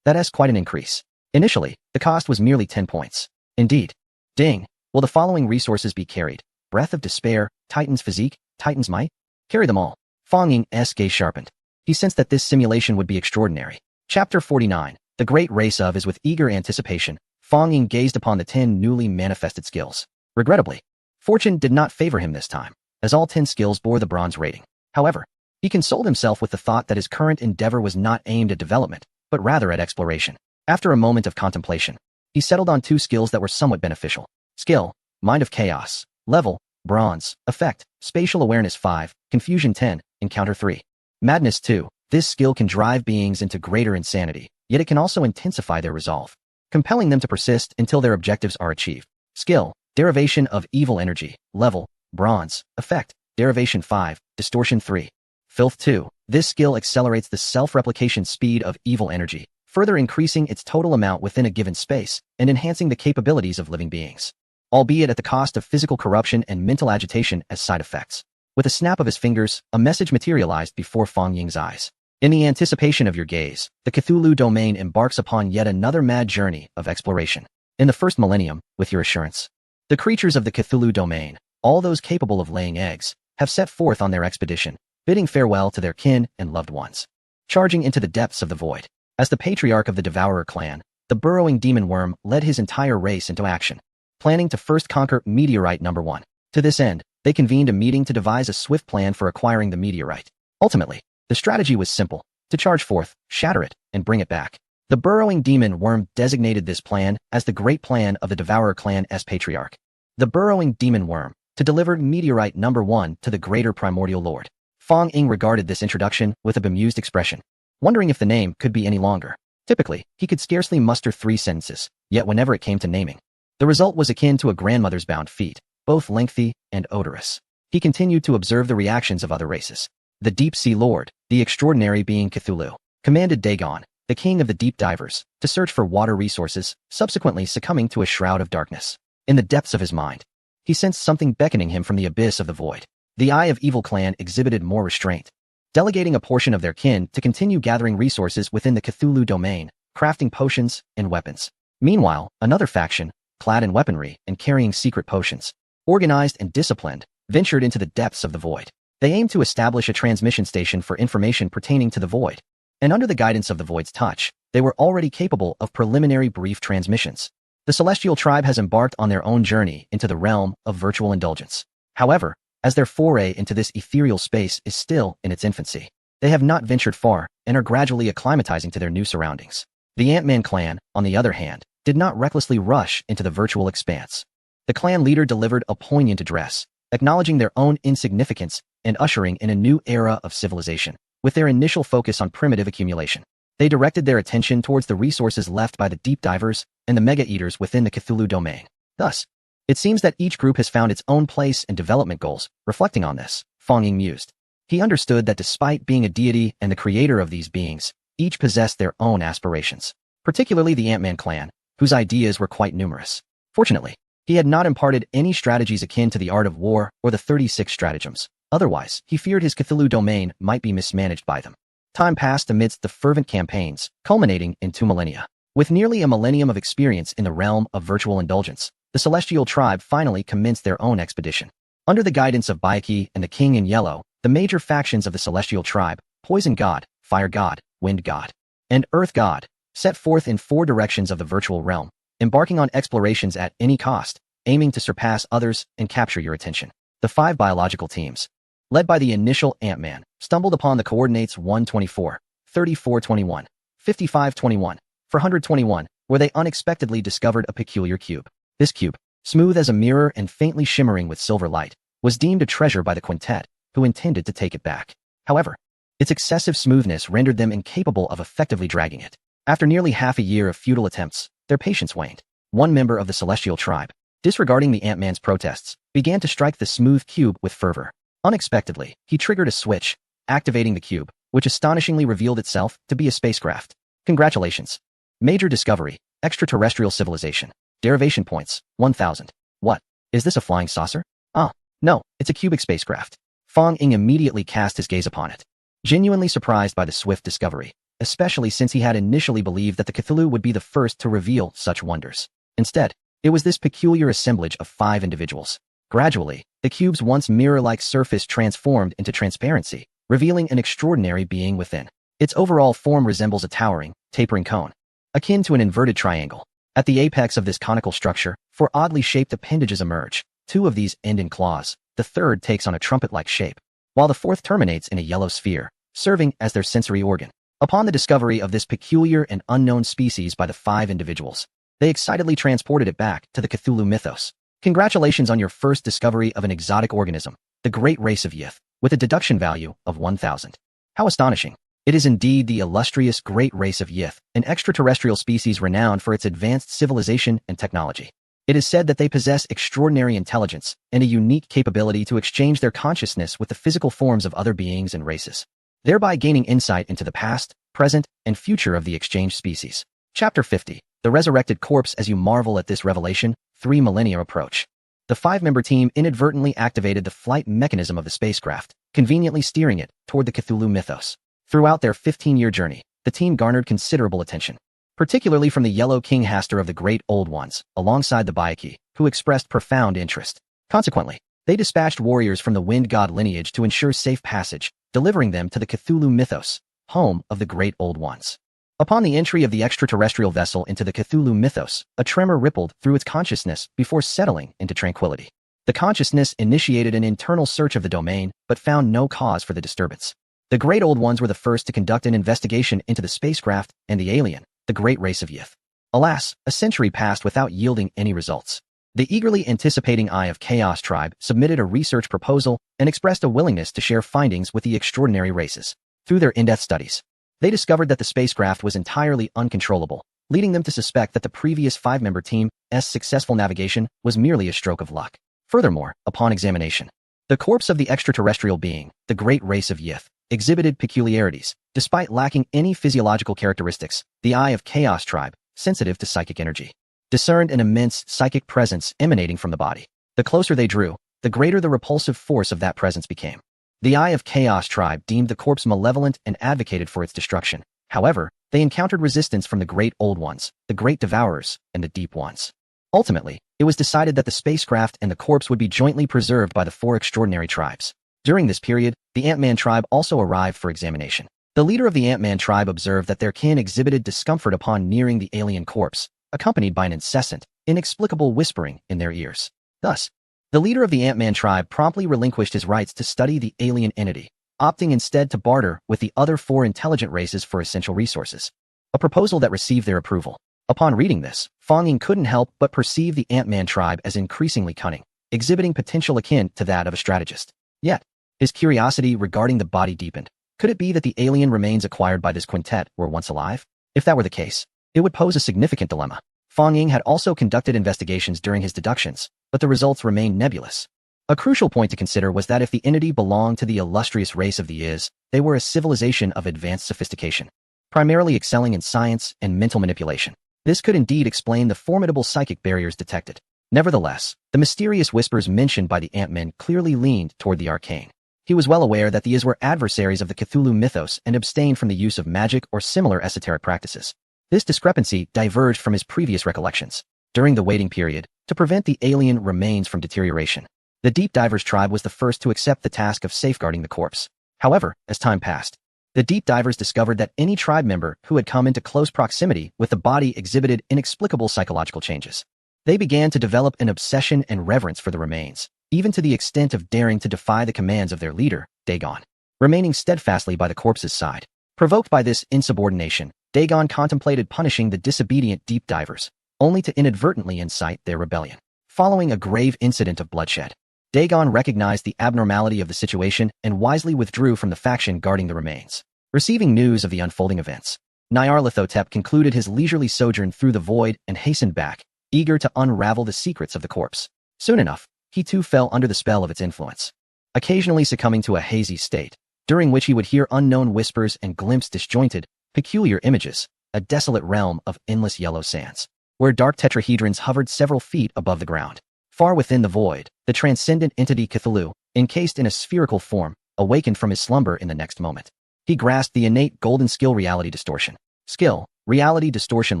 That is quite an increase. Initially, the cost was merely 10 points. Indeed. Ding. Will the following resources be carried? Breath of Despair, Titan's Physique, Titan's Might? Carry them all. Fang Ying's gaze sharpened. He sensed that this simulation would be extraordinary. Chapter 49. The Great Race of is with eager anticipation. Fang Ying gazed upon the 10 newly manifested skills. Regrettably, fortune did not favor him this time, as all 10 skills bore the bronze rating. However, he consoled himself with the thought that his current endeavor was not aimed at development, but rather at exploration. After a moment of contemplation, he settled on 2 skills that were somewhat beneficial. Skill, Mind of Chaos. Level, Bronze. Effect, Spatial Awareness 5, Confusion 10, Encounter 3. Madness 2. This skill can drive beings into greater insanity, yet it can also intensify their resolve, compelling them to persist until their objectives are achieved. Skill, Derivation of Evil Energy. Level, Bronze. Effect, Derivation 5, Distortion 3. Filth 2. This skill accelerates the self-replication speed of evil energy, further increasing its total amount within a given space and enhancing the capabilities of living beings, albeit at the cost of physical corruption and mental agitation as side effects. With a snap of his fingers, a message materialized before Fang Ying's eyes. In the anticipation of your gaze, the Cthulhu domain embarks upon yet another mad journey of exploration. In the first millennium, with your assurance, the creatures of the Cthulhu domain, all those capable of laying eggs, have set forth on their expedition, bidding farewell to their kin and loved ones. Charging into the depths of the void, as the patriarch of the Devourer clan, the burrowing demon worm led his entire race into action, planning to first conquer Meteorite Number 1. To this end, they convened a meeting to devise a swift plan for acquiring the meteorite. Ultimately, the strategy was simple: to charge forth, shatter it, and bring it back. The burrowing demon worm designated this plan as the Great Plan of the Devourer clan's patriarch. The burrowing demon worm, to deliver Meteorite Number 1 to the greater primordial lord. Fang Ying regarded this introduction with a bemused expression, wondering if the name could be any longer. Typically, he could scarcely muster 3 sentences, yet whenever it came to naming, the result was akin to a grandmother's bound feet, both lengthy and odorous. He continued to observe the reactions of other races. The Deep Sea Lord, the extraordinary being Cthulhu, commanded Dagon, the king of the deep divers, to search for water resources, subsequently succumbing to a shroud of darkness. In the depths of his mind, he sensed something beckoning him from the abyss of the void. The Eye of Evil clan exhibited more restraint, delegating a portion of their kin to continue gathering resources within the Cthulhu domain, crafting potions and weapons. Meanwhile, another faction, clad in weaponry and carrying secret potions, organized and disciplined, ventured into the depths of the void. They aimed to establish a transmission station for information pertaining to the void, and under the guidance of the void's touch, they were already capable of preliminary brief transmissions. The Celestial Tribe has embarked on their own journey into the realm of virtual indulgence. However, as their foray into this ethereal space is still in its infancy, they have not ventured far and are gradually acclimatizing to their new surroundings. The Ant-Man clan, on the other hand, did not recklessly rush into the virtual expanse. The clan leader delivered a poignant address, acknowledging their own insignificance and ushering in a new era of civilization. With their initial focus on primitive accumulation, they directed their attention towards the resources left by the deep divers and the mega-eaters within the Cthulhu domain. Thus, it seems that each group has found its own place and development goals. Reflecting on this, Fang Ying mused. He understood that despite being a deity and the creator of these beings, each possessed their own aspirations, particularly the Ant-Man clan, whose ideas were quite numerous. Fortunately, he had not imparted any strategies akin to the art of war or the 36 stratagems. Otherwise, he feared his Cthulhu domain might be mismanaged by them. Time passed amidst the fervent campaigns, culminating in 2 millennia. With nearly a millennium of experience in the realm of virtual indulgence, the Celestial Tribe finally commenced their own expedition. Under the guidance of Bayaki and the King in Yellow, the major factions of the Celestial Tribe, Poison God, Fire God, Wind God, and Earth God, set forth in 4 directions of the virtual realm, embarking on explorations at any cost, aiming to surpass others and capture your attention. The 5 biological teams, led by the initial Ant-Man, stumbled upon the coordinates 124, 3421, 5521, 421, where they unexpectedly discovered a peculiar cube. This cube, smooth as a mirror and faintly shimmering with silver light, was deemed a treasure by the quintet, who intended to take it back. However, its excessive smoothness rendered them incapable of effectively dragging it. After nearly half a year of futile attempts, their patience waned. One member of the Celestial tribe, disregarding the Ant-Man's protests, began to strike the smooth cube with fervor. Unexpectedly, he triggered a switch, activating the cube, which astonishingly revealed itself to be a spacecraft. Congratulations. Major discovery, extraterrestrial civilization. Derivation points, 1000. What? Is this a flying saucer? Ah, no, it's a cubic spacecraft. Fong Ying immediately cast his gaze upon it, genuinely surprised by the swift discovery, especially since he had initially believed that the Cthulhu would be the first to reveal such wonders. Instead, it was this peculiar assemblage of 5 individuals. Gradually, the cube's once mirror-like surface transformed into transparency, revealing an extraordinary being within. Its overall form resembles a towering, tapering cone, akin to an inverted triangle. At the apex of this conical structure, 4 oddly shaped appendages emerge. 2 of these end in claws, the third takes on a trumpet-like shape, while the 4th terminates in a yellow sphere, serving as their sensory organ. Upon the discovery of this peculiar and unknown species by the 5 individuals, they excitedly transported it back to the Cthulhu Mythos. Congratulations on your first discovery of an exotic organism, the great race of Yith, with a deduction value of 1000. How astonishing. It is indeed the illustrious great race of Yith, an extraterrestrial species renowned for its advanced civilization and technology. It is said that they possess extraordinary intelligence and a unique capability to exchange their consciousness with the physical forms of other beings and races, thereby gaining insight into the past, present, and future of the exchanged species. Chapter 50. The Resurrected Corpse. As you marvel at this revelation, 3 millennia approach. The 5-member team inadvertently activated the flight mechanism of the spacecraft, conveniently steering it toward the Cthulhu Mythos. Throughout their 15-year journey, the team garnered considerable attention, particularly from the Yellow King Hastur of the Great Old Ones, alongside the Byakuya, who expressed profound interest. Consequently, they dispatched warriors from the Wind God lineage to ensure safe passage, delivering them to the Cthulhu Mythos, home of the Great Old Ones. Upon the entry of the extraterrestrial vessel into the Cthulhu Mythos, a tremor rippled through its consciousness before settling into tranquility. The consciousness initiated an internal search of the domain, but found no cause for the disturbance. The Great Old Ones were the first to conduct an investigation into the spacecraft and the alien, the great race of Yith. Alas, a century passed without yielding any results. The eagerly anticipating Eye of Chaos tribe submitted a research proposal and expressed a willingness to share findings with the extraordinary races. Through their in-depth studies, they discovered that the spacecraft was entirely uncontrollable, leading them to suspect that the previous 5-member team's successful navigation was merely a stroke of luck. Furthermore, upon examination, the corpse of the extraterrestrial being, the great race of Yith, exhibited peculiarities. Despite lacking any physiological characteristics, the Eye of Chaos tribe, sensitive to psychic energy, discerned an immense psychic presence emanating from the body. The closer they drew, the greater the repulsive force of that presence became. The Eye of Chaos tribe deemed the corpse malevolent and advocated for its destruction. However, they encountered resistance from the Great Old Ones, the Great Devourers, and the Deep Ones. Ultimately, it was decided that the spacecraft and the corpse would be jointly preserved by the 4 extraordinary tribes. During this period, the Ant-Man tribe also arrived for examination. The leader of the Ant-Man tribe observed that their kin exhibited discomfort upon nearing the alien corpse, accompanied by an incessant, inexplicable whispering in their ears. Thus, the leader of the Ant-Man tribe promptly relinquished his rights to study the alien entity, opting instead to barter with the other 4 intelligent races for essential resources, a proposal that received their approval. Upon reading this, Fong Ying couldn't help but perceive the Ant-Man tribe as increasingly cunning, exhibiting potential akin to that of a strategist. Yet, his curiosity regarding the body deepened. Could it be that the alien remains acquired by this quintet were once alive? If that were the case, it would pose a significant dilemma. Fong Ying had also conducted investigations during his deductions, but the results remained nebulous. A crucial point to consider was that if the entity belonged to the illustrious race of the Is, they were a civilization of advanced sophistication, primarily excelling in science and mental manipulation. This could indeed explain the formidable psychic barriers detected. Nevertheless, the mysterious whispers mentioned by the Ant-Man clearly leaned toward the arcane. He was well aware that the Is were adversaries of the Cthulhu Mythos and abstained from the use of magic or similar esoteric practices. This discrepancy diverged from his previous recollections. During the waiting period, to prevent the alien remains from deterioration, the Deep Divers tribe was the first to accept the task of safeguarding the corpse. However, as time passed, the Deep Divers discovered that any tribe member who had come into close proximity with the body exhibited inexplicable psychological changes. They began to develop an obsession and reverence for the remains, even to the extent of daring to defy the commands of their leader, Dagon, remaining steadfastly by the corpse's side. Provoked by this insubordination, Dagon contemplated punishing the disobedient deep divers, only to inadvertently incite their rebellion. Following a grave incident of bloodshed, Dagon recognized the abnormality of the situation and wisely withdrew from the faction guarding the remains. Receiving news of the unfolding events, Nyarlathotep concluded his leisurely sojourn through the void and hastened back, eager to unravel the secrets of the corpse. Soon enough, he too fell under the spell of its influence, occasionally succumbing to a hazy state, during which he would hear unknown whispers and glimpse disjointed, peculiar images, a desolate realm of endless yellow sands, where dark tetrahedrons hovered several feet above the ground. Far within the void, the transcendent entity Cthulhu, encased in a spherical form, awakened from his slumber in the next moment. He grasped the innate golden skill reality distortion. Skill, reality distortion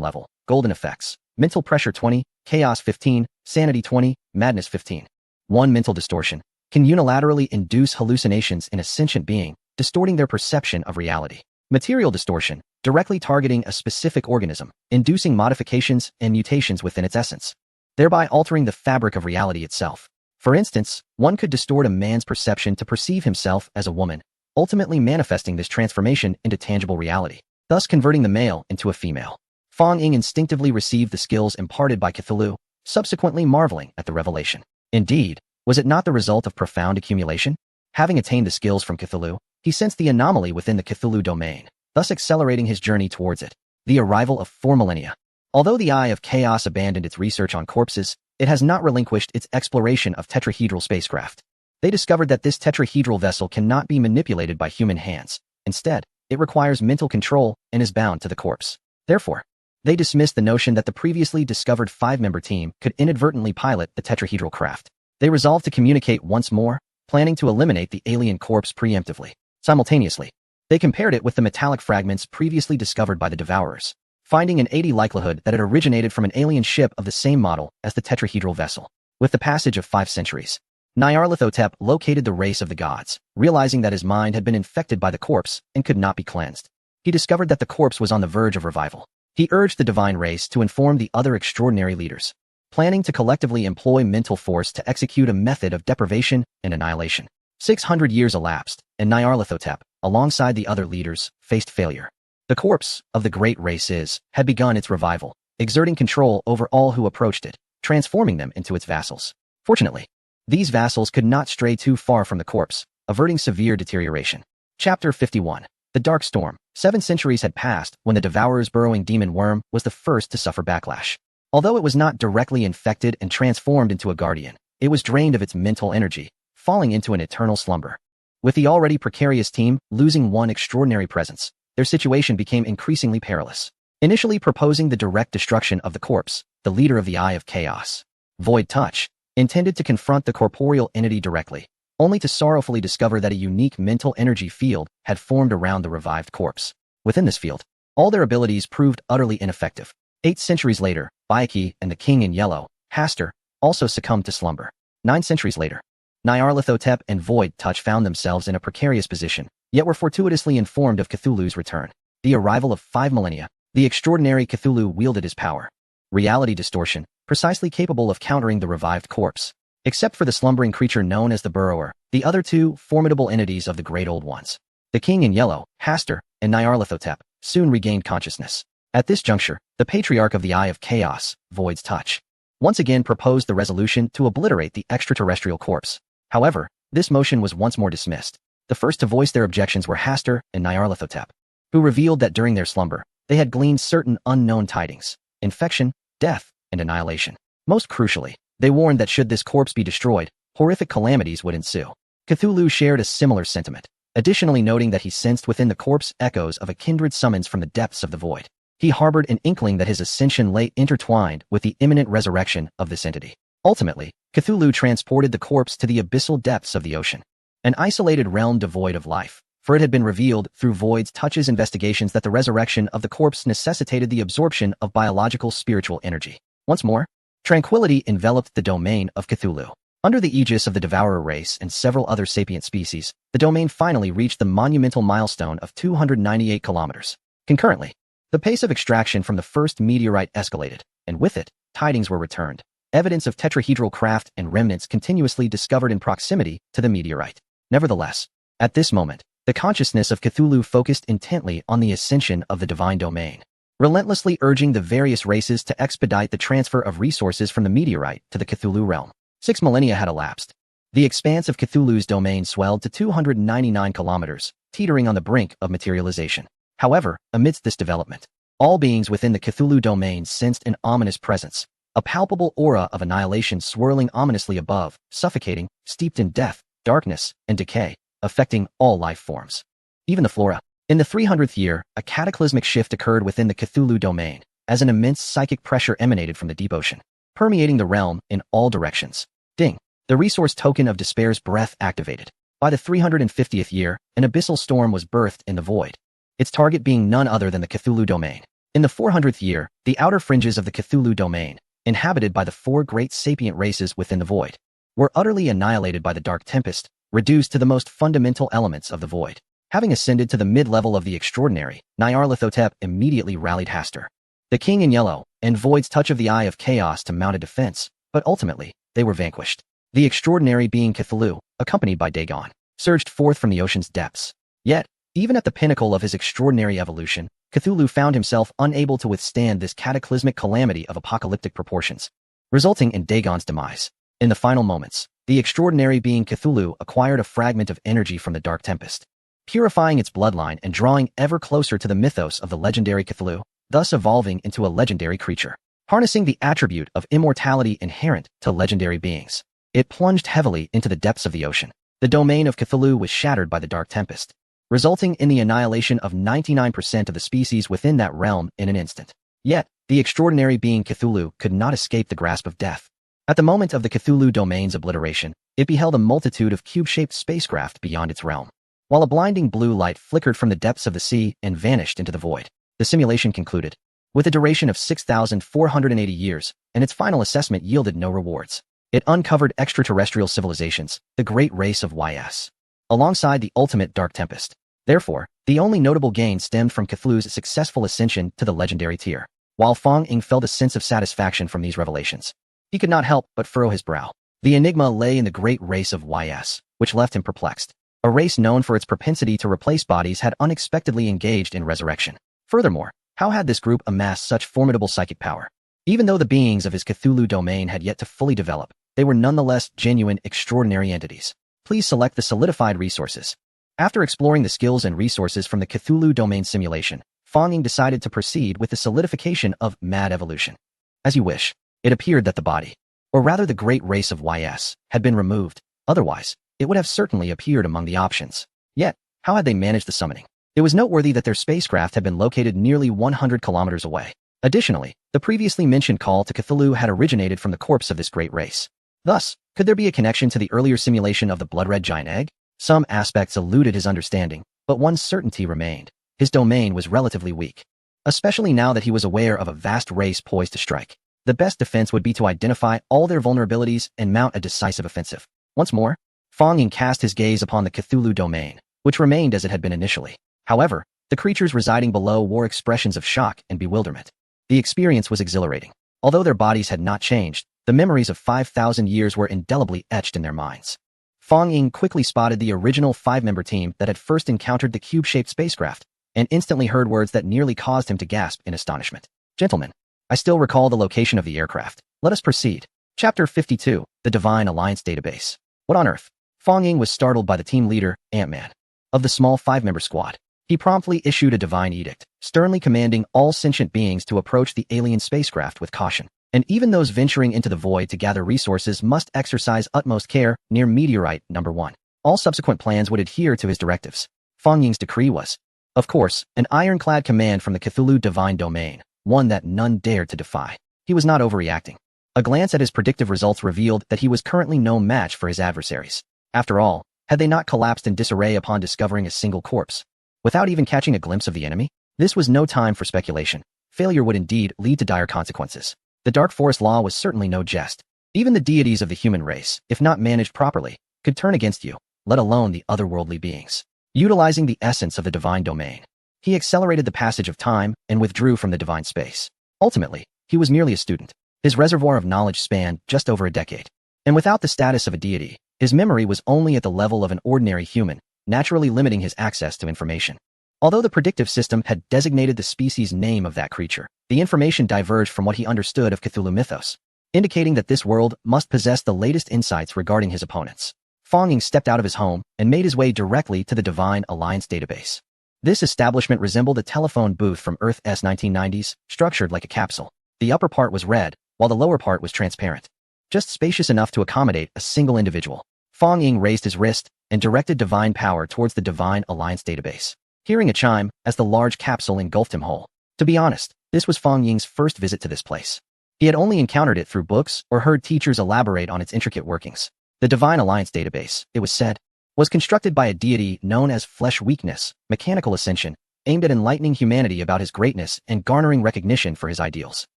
level, golden effects, mental pressure 20, chaos 15, sanity 20, madness 15. 1. Mental distortion can unilaterally induce hallucinations in a sentient being, distorting their perception of reality. Material distortion, directly targeting a specific organism, inducing modifications and mutations within its essence, thereby altering the fabric of reality itself. For instance, one could distort a man's perception to perceive himself as a woman, ultimately manifesting this transformation into tangible reality, thus converting the male into a female. Fong Ying instinctively received the skills imparted by Cthulhu, subsequently marveling at the revelation. Indeed, was it not the result of profound accumulation? Having attained the skills from Cthulhu, he sensed the anomaly within the Cthulhu domain, thus accelerating his journey towards it. The arrival of 4 millennia. Although the Eye of Chaos abandoned its research on corpses, it has not relinquished its exploration of tetrahedral spacecraft. They discovered that this tetrahedral vessel cannot be manipulated by human hands. Instead, it requires mental control and is bound to the corpse. Therefore, they dismissed the notion that the previously discovered 5-member team could inadvertently pilot the tetrahedral craft. They resolved to communicate once more, planning to eliminate the alien corpse preemptively. Simultaneously, they compared it with the metallic fragments previously discovered by the Devourers, finding an 80 likelihood that it originated from an alien ship of the same model as the tetrahedral vessel. With the passage of 5 centuries, Nyarlathotep located the race of the gods, realizing that his mind had been infected by the corpse and could not be cleansed. He discovered that the corpse was on the verge of revival. He urged the divine race to inform the other extraordinary leaders, planning to collectively employ mental force to execute a method of deprivation and annihilation. 600 years elapsed, and Nyarlathotep, alongside the other leaders, faced failure. The corpse of the great race had begun its revival, exerting control over all who approached it, transforming them into its vassals. Fortunately, these vassals could not stray too far from the corpse, averting severe deterioration. Chapter 51. The Dark Storm. 7 centuries had passed when the Devourer's burrowing demon worm was the first to suffer backlash. Although it was not directly infected and transformed into a guardian, it was drained of its mental energy, falling into an eternal slumber. With the already precarious team losing one extraordinary presence, their situation became increasingly perilous. Initially proposing the direct destruction of the corpse, the leader of the Eye of Chaos, Void Touch, intended to confront the corporeal entity directly, only to sorrowfully discover that a unique mental energy field had formed around the revived corpse. Within this field, all their abilities proved utterly ineffective. 8 centuries later, Bayaki and the King in Yellow, Hastur, also succumbed to slumber. 9 centuries later, Nyarlathotep and Void Touch found themselves in a precarious position, yet were fortuitously informed of Cthulhu's return. The arrival of 5 millennia, the extraordinary Cthulhu wielded his power. Reality distortion, precisely capable of countering the revived corpse. Except for the slumbering creature known as the Burrower, the other 2 formidable entities of the Great Old Ones, the King in Yellow, Hastur, and Nyarlathotep, soon regained consciousness. At this juncture, the Patriarch of the Eye of Chaos, Void's Touch, once again proposed the resolution to obliterate the extraterrestrial corpse. However, this motion was once more dismissed. The first to voice their objections were Hastur and Nyarlathotep, who revealed that during their slumber, they had gleaned certain unknown tidings: infection, death, and annihilation. Most crucially, they warned that should this corpse be destroyed, horrific calamities would ensue. Cthulhu shared a similar sentiment, additionally noting that he sensed within the corpse echoes of a kindred summons from the depths of the void. He harbored an inkling that his ascension lay intertwined with the imminent resurrection of this entity. Ultimately, Cthulhu transported the corpse to the abyssal depths of the ocean, an isolated realm devoid of life, for it had been revealed through Void's Touch's investigations that the resurrection of the corpse necessitated the absorption of biological spiritual energy. Once more, tranquility enveloped the domain of Cthulhu. Under the aegis of the Devourer race and several other sapient species, the domain finally reached the monumental milestone of 298 kilometers. Concurrently, the pace of extraction from the first meteorite escalated, and with it, tidings were returned. evidence of tetrahedral craft and remnants continuously discovered in proximity to the meteorite. Nevertheless, at this moment, the consciousness of Cthulhu focused intently on the ascension of the divine domain, relentlessly urging the various races to expedite the transfer of resources from the meteorite to the Cthulhu realm. 6 millennia had elapsed. The expanse of Cthulhu's domain swelled to 299 kilometers, teetering on the brink of materialization. However, amidst this development, all beings within the Cthulhu domain sensed an ominous presence, a palpable aura of annihilation swirling ominously above, suffocating, steeped in death, darkness, and decay, affecting all life forms. Even the flora. In the 300th year, a cataclysmic shift occurred within the Cthulhu domain, as an immense psychic pressure emanated from the deep ocean, permeating the realm in all directions. Ding. The resource token of despair's breath activated. By the 350th year, an abyssal storm was birthed in the void, its target being none other than the Cthulhu domain. In the 400th year, the outer fringes of the Cthulhu domain, inhabited by the 4 great sapient races within the void, were utterly annihilated by the Dark Tempest, reduced to the most fundamental elements of the void. Having ascended to the mid-level of the extraordinary, Nyarlathotep immediately rallied Hastur, the king in yellow, and Void's touch of the Eye of Chaos to mount a defense, but ultimately, they were vanquished. The extraordinary being Cthulhu, accompanied by Dagon, surged forth from the ocean's depths. Yet, even at the pinnacle of his extraordinary evolution, Cthulhu found himself unable to withstand this cataclysmic calamity of apocalyptic proportions, resulting in Dagon's demise. In the final moments, the extraordinary being Cthulhu acquired a fragment of energy from the Dark Tempest, purifying its bloodline and drawing ever closer to the mythos of the legendary Cthulhu, thus evolving into a legendary creature. Harnessing the attribute of immortality inherent to legendary beings, it plunged heavily into the depths of the ocean. The domain of Cthulhu was shattered by the Dark Tempest, resulting in the annihilation of 99% of the species within that realm in an instant. Yet, the extraordinary being Cthulhu could not escape the grasp of death. At the moment of the Cthulhu domain's obliteration, it beheld a multitude of cube-shaped spacecraft beyond its realm, while a blinding blue light flickered from the depths of the sea and vanished into the void. The simulation concluded, with a duration of 6,480 years, and its final assessment yielded no rewards. It uncovered extraterrestrial civilizations, the great race of YS, alongside the ultimate Dark Tempest. Therefore, the only notable gain stemmed from Cthulhu's successful ascension to the legendary tier. While Fong Ying felt a sense of satisfaction from these revelations, he could not help but furrow his brow. The enigma lay in the great race of YS, which left him perplexed. A race known for its propensity to replace bodies had unexpectedly engaged in resurrection. Furthermore, how had this group amassed such formidable psychic power? Even though the beings of his Cthulhu domain had yet to fully develop, they were nonetheless genuine, extraordinary entities. Please select the solidified resources. After exploring the skills and resources from the Cthulhu domain simulation, Fong Ying decided to proceed with the solidification of Mad Evolution. As you wish. It appeared that the body, or rather the great race of YS, had been removed. Otherwise, it would have certainly appeared among the options. Yet, how had they managed the summoning? It was noteworthy that their spacecraft had been located nearly 100 kilometers away. Additionally, the previously mentioned call to Cthulhu had originated from the corpse of this great race. Thus, could there be a connection to the earlier simulation of the blood-red giant egg? Some aspects eluded his understanding, but one certainty remained. His domain was relatively weak, especially now that he was aware of a vast race poised to strike. The best defense would be to identify all their vulnerabilities and mount a decisive offensive. Once more, Fong Ying cast his gaze upon the Cthulhu domain, which remained as it had been initially. However, the creatures residing below wore expressions of shock and bewilderment. The experience was exhilarating. Although their bodies had not changed, the memories of 5,000 years were indelibly etched in their minds. Fong Ying quickly spotted the original 5-member team that had first encountered the cube-shaped spacecraft, and instantly heard words that nearly caused him to gasp in astonishment. Gentlemen, I still recall the location of the aircraft. Let us proceed. Chapter 52, The Divine Alliance Database. What on earth? Fong Ying was startled by the team leader, Ant-Man, of the small 5-member squad. He promptly issued a divine edict, sternly commanding all sentient beings to approach the alien spacecraft with caution. And even those venturing into the void to gather resources must exercise utmost care near meteorite number 1. All subsequent plans would adhere to his directives. Fong Ying's decree was, of course, an ironclad command from the Cthulhu divine domain, one that none dared to defy. He was not overreacting. A glance at his predictive results revealed that he was currently no match for his adversaries. After all, had they not collapsed in disarray upon discovering a single corpse? Without even catching a glimpse of the enemy? This was no time for speculation. Failure would indeed lead to dire consequences. The Dark Forest Law was certainly no jest. Even the deities of the human race, if not managed properly, could turn against you, let alone the otherworldly beings. Utilizing the essence of the divine domain, he accelerated the passage of time and withdrew from the divine space. Ultimately, he was merely a student. His reservoir of knowledge spanned just over a decade. And without the status of a deity, his memory was only at the level of an ordinary human, naturally limiting his access to information. Although the predictive system had designated the species name of that creature, the information diverged from what he understood of Cthulhu mythos, indicating that this world must possess the latest insights regarding his opponents. Fong Ying stepped out of his home and made his way directly to the Divine Alliance database. This establishment resembled a telephone booth from Earth's 1990s, structured like a capsule. The upper part was red, while the lower part was transparent, just spacious enough to accommodate a single individual. Fong Ying raised his wrist and directed divine power towards the Divine Alliance database, hearing a chime as the large capsule engulfed him whole. To be honest, this was Fong Ying's first visit to this place. He had only encountered it through books or heard teachers elaborate on its intricate workings. The Divine Alliance database, it was said, was constructed by a deity known as Flesh Weakness, Mechanical Ascension, aimed at enlightening humanity about his greatness and garnering recognition for his ideals.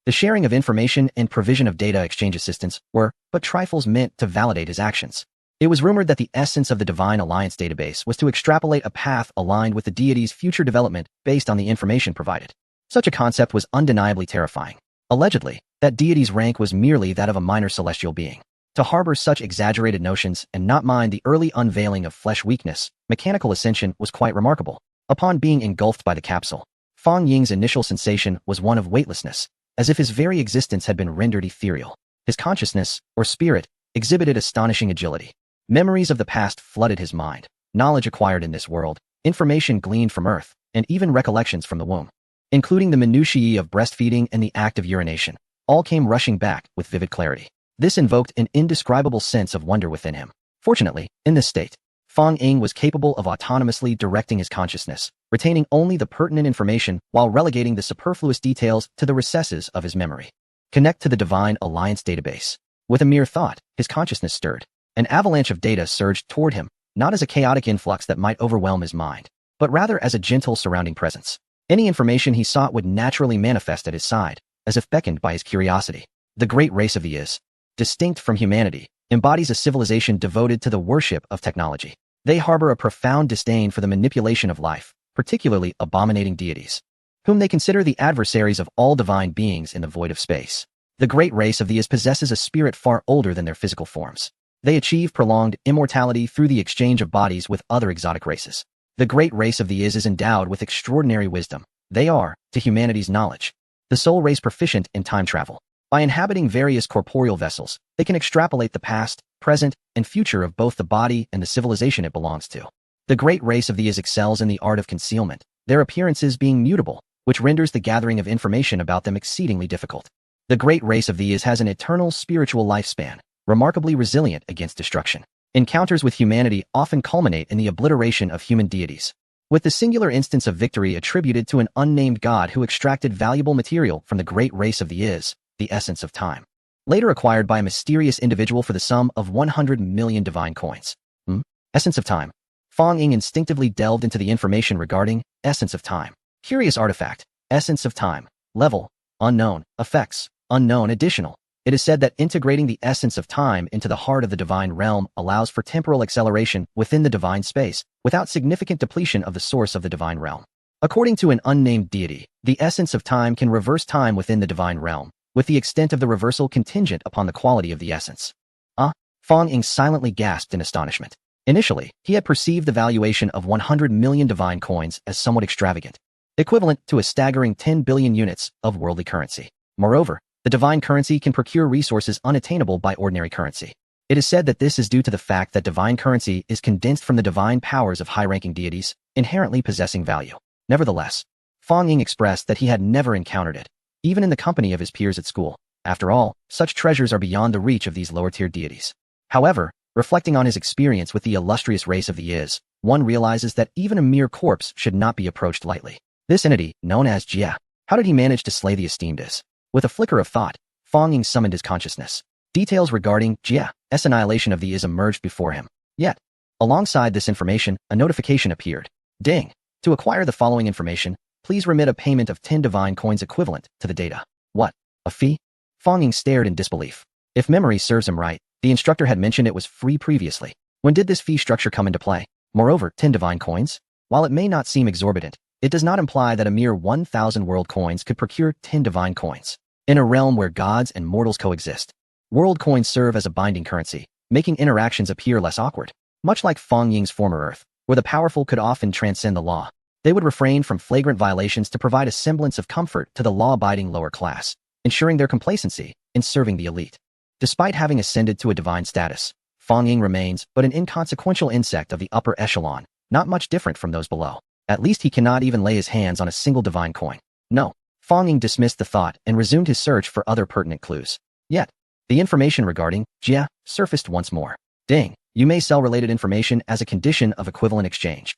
The sharing of information and provision of data exchange assistance were but trifles meant to validate his actions. It was rumored that the essence of the Divine Alliance database was to extrapolate a path aligned with the deity's future development based on the information provided. Such a concept was undeniably terrifying. Allegedly, that deity's rank was merely that of a minor celestial being. To harbor such exaggerated notions and not mind the early unveiling of Flesh Weakness, Mechanical Ascension was quite remarkable. Upon being engulfed by the capsule, Fong Ying's initial sensation was one of weightlessness, as if his very existence had been rendered ethereal. His consciousness, or spirit, exhibited astonishing agility. Memories of the past flooded his mind, knowledge acquired in this world, information gleaned from Earth, and even recollections from the womb, including the minutiae of breastfeeding and the act of urination, all came rushing back with vivid clarity. This invoked an indescribable sense of wonder within him. Fortunately, in this state, Fong Ying was capable of autonomously directing his consciousness, retaining only the pertinent information while relegating the superfluous details to the recesses of his memory. Connect to the Divine Alliance database. With a mere thought, his consciousness stirred. An avalanche of data surged toward him, not as a chaotic influx that might overwhelm his mind, but rather as a gentle surrounding presence. Any information he sought would naturally manifest at his side, as if beckoned by his curiosity. The great race of the Is, distinct from humanity, embodies a civilization devoted to the worship of technology. They harbor a profound disdain for the manipulation of life, particularly abominating deities, whom they consider the adversaries of all divine beings in the void of space. The great race of the Is possesses a spirit far older than their physical forms. They achieve prolonged immortality through the exchange of bodies with other exotic races. The great race of the Is endowed with extraordinary wisdom. They are, to humanity's knowledge, the sole race proficient in time travel. By inhabiting various corporeal vessels, they can extrapolate the past, present, and future of both the body and the civilization it belongs to. The great race of the Is excels in the art of concealment, their appearances being mutable, which renders the gathering of information about them exceedingly difficult. The great race of the Is has an eternal spiritual lifespan, remarkably resilient against destruction. Encounters with humanity often culminate in the obliteration of human deities, with the singular instance of victory attributed to an unnamed god who extracted valuable material from the great race of the Is, the essence of time, later acquired by a mysterious individual for the sum of 100 million divine coins. Essence of time. Fong Ying instinctively delved into the information regarding essence of time. Curious artifact. Essence of time. Level. Unknown. Effects. Unknown. Additional. It is said that integrating the essence of time into the heart of the divine realm allows for temporal acceleration within the divine space, without significant depletion of the source of the divine realm. According to an unnamed deity, the essence of time can reverse time within the divine realm, with the extent of the reversal contingent upon the quality of the essence. Fong Ying silently gasped in astonishment. Initially, he had perceived the valuation of 100 million divine coins as somewhat extravagant, equivalent to a staggering 10 billion units of worldly currency. Moreover, the divine currency can procure resources unattainable by ordinary currency. It is said that this is due to the fact that divine currency is condensed from the divine powers of high-ranking deities, inherently possessing value. Nevertheless, Fong Ying expressed that he had never encountered it, even in the company of his peers at school. After all, such treasures are beyond the reach of these lower-tier deities. However, reflecting on his experience with the illustrious race of the Is, one realizes that even a mere corpse should not be approached lightly. This entity, known as Jia, how did he manage to slay the esteemed Is? With a flicker of thought, Fong Ying summoned his consciousness. Details regarding Jia's annihilation of the Is emerged before him. Yet, alongside this information, a notification appeared. Ding! To acquire the following information, please remit a payment of 10 divine coins equivalent to the data. What? A fee? Fong Ying stared in disbelief. If memory serves him right, the instructor had mentioned it was free previously. When did this fee structure come into play? Moreover, 10 divine coins? While it may not seem exorbitant, it does not imply that a mere 1,000 world coins could procure 10 divine coins. In a realm where gods and mortals coexist, world coins serve as a binding currency, making interactions appear less awkward. Much like Feng Ying's former Earth, where the powerful could often transcend the law, they would refrain from flagrant violations to provide a semblance of comfort to the law-abiding lower class, ensuring their complacency in serving the elite. Despite having ascended to a divine status, Feng Ying remains but an inconsequential insect of the upper echelon, not much different from those below. At least he cannot even lay his hands on a single divine coin. No, Feng Ying dismissed the thought and resumed his search for other pertinent clues. Yet, the information regarding Jia surfaced once more. Ding, you may sell related information as a condition of equivalent exchange.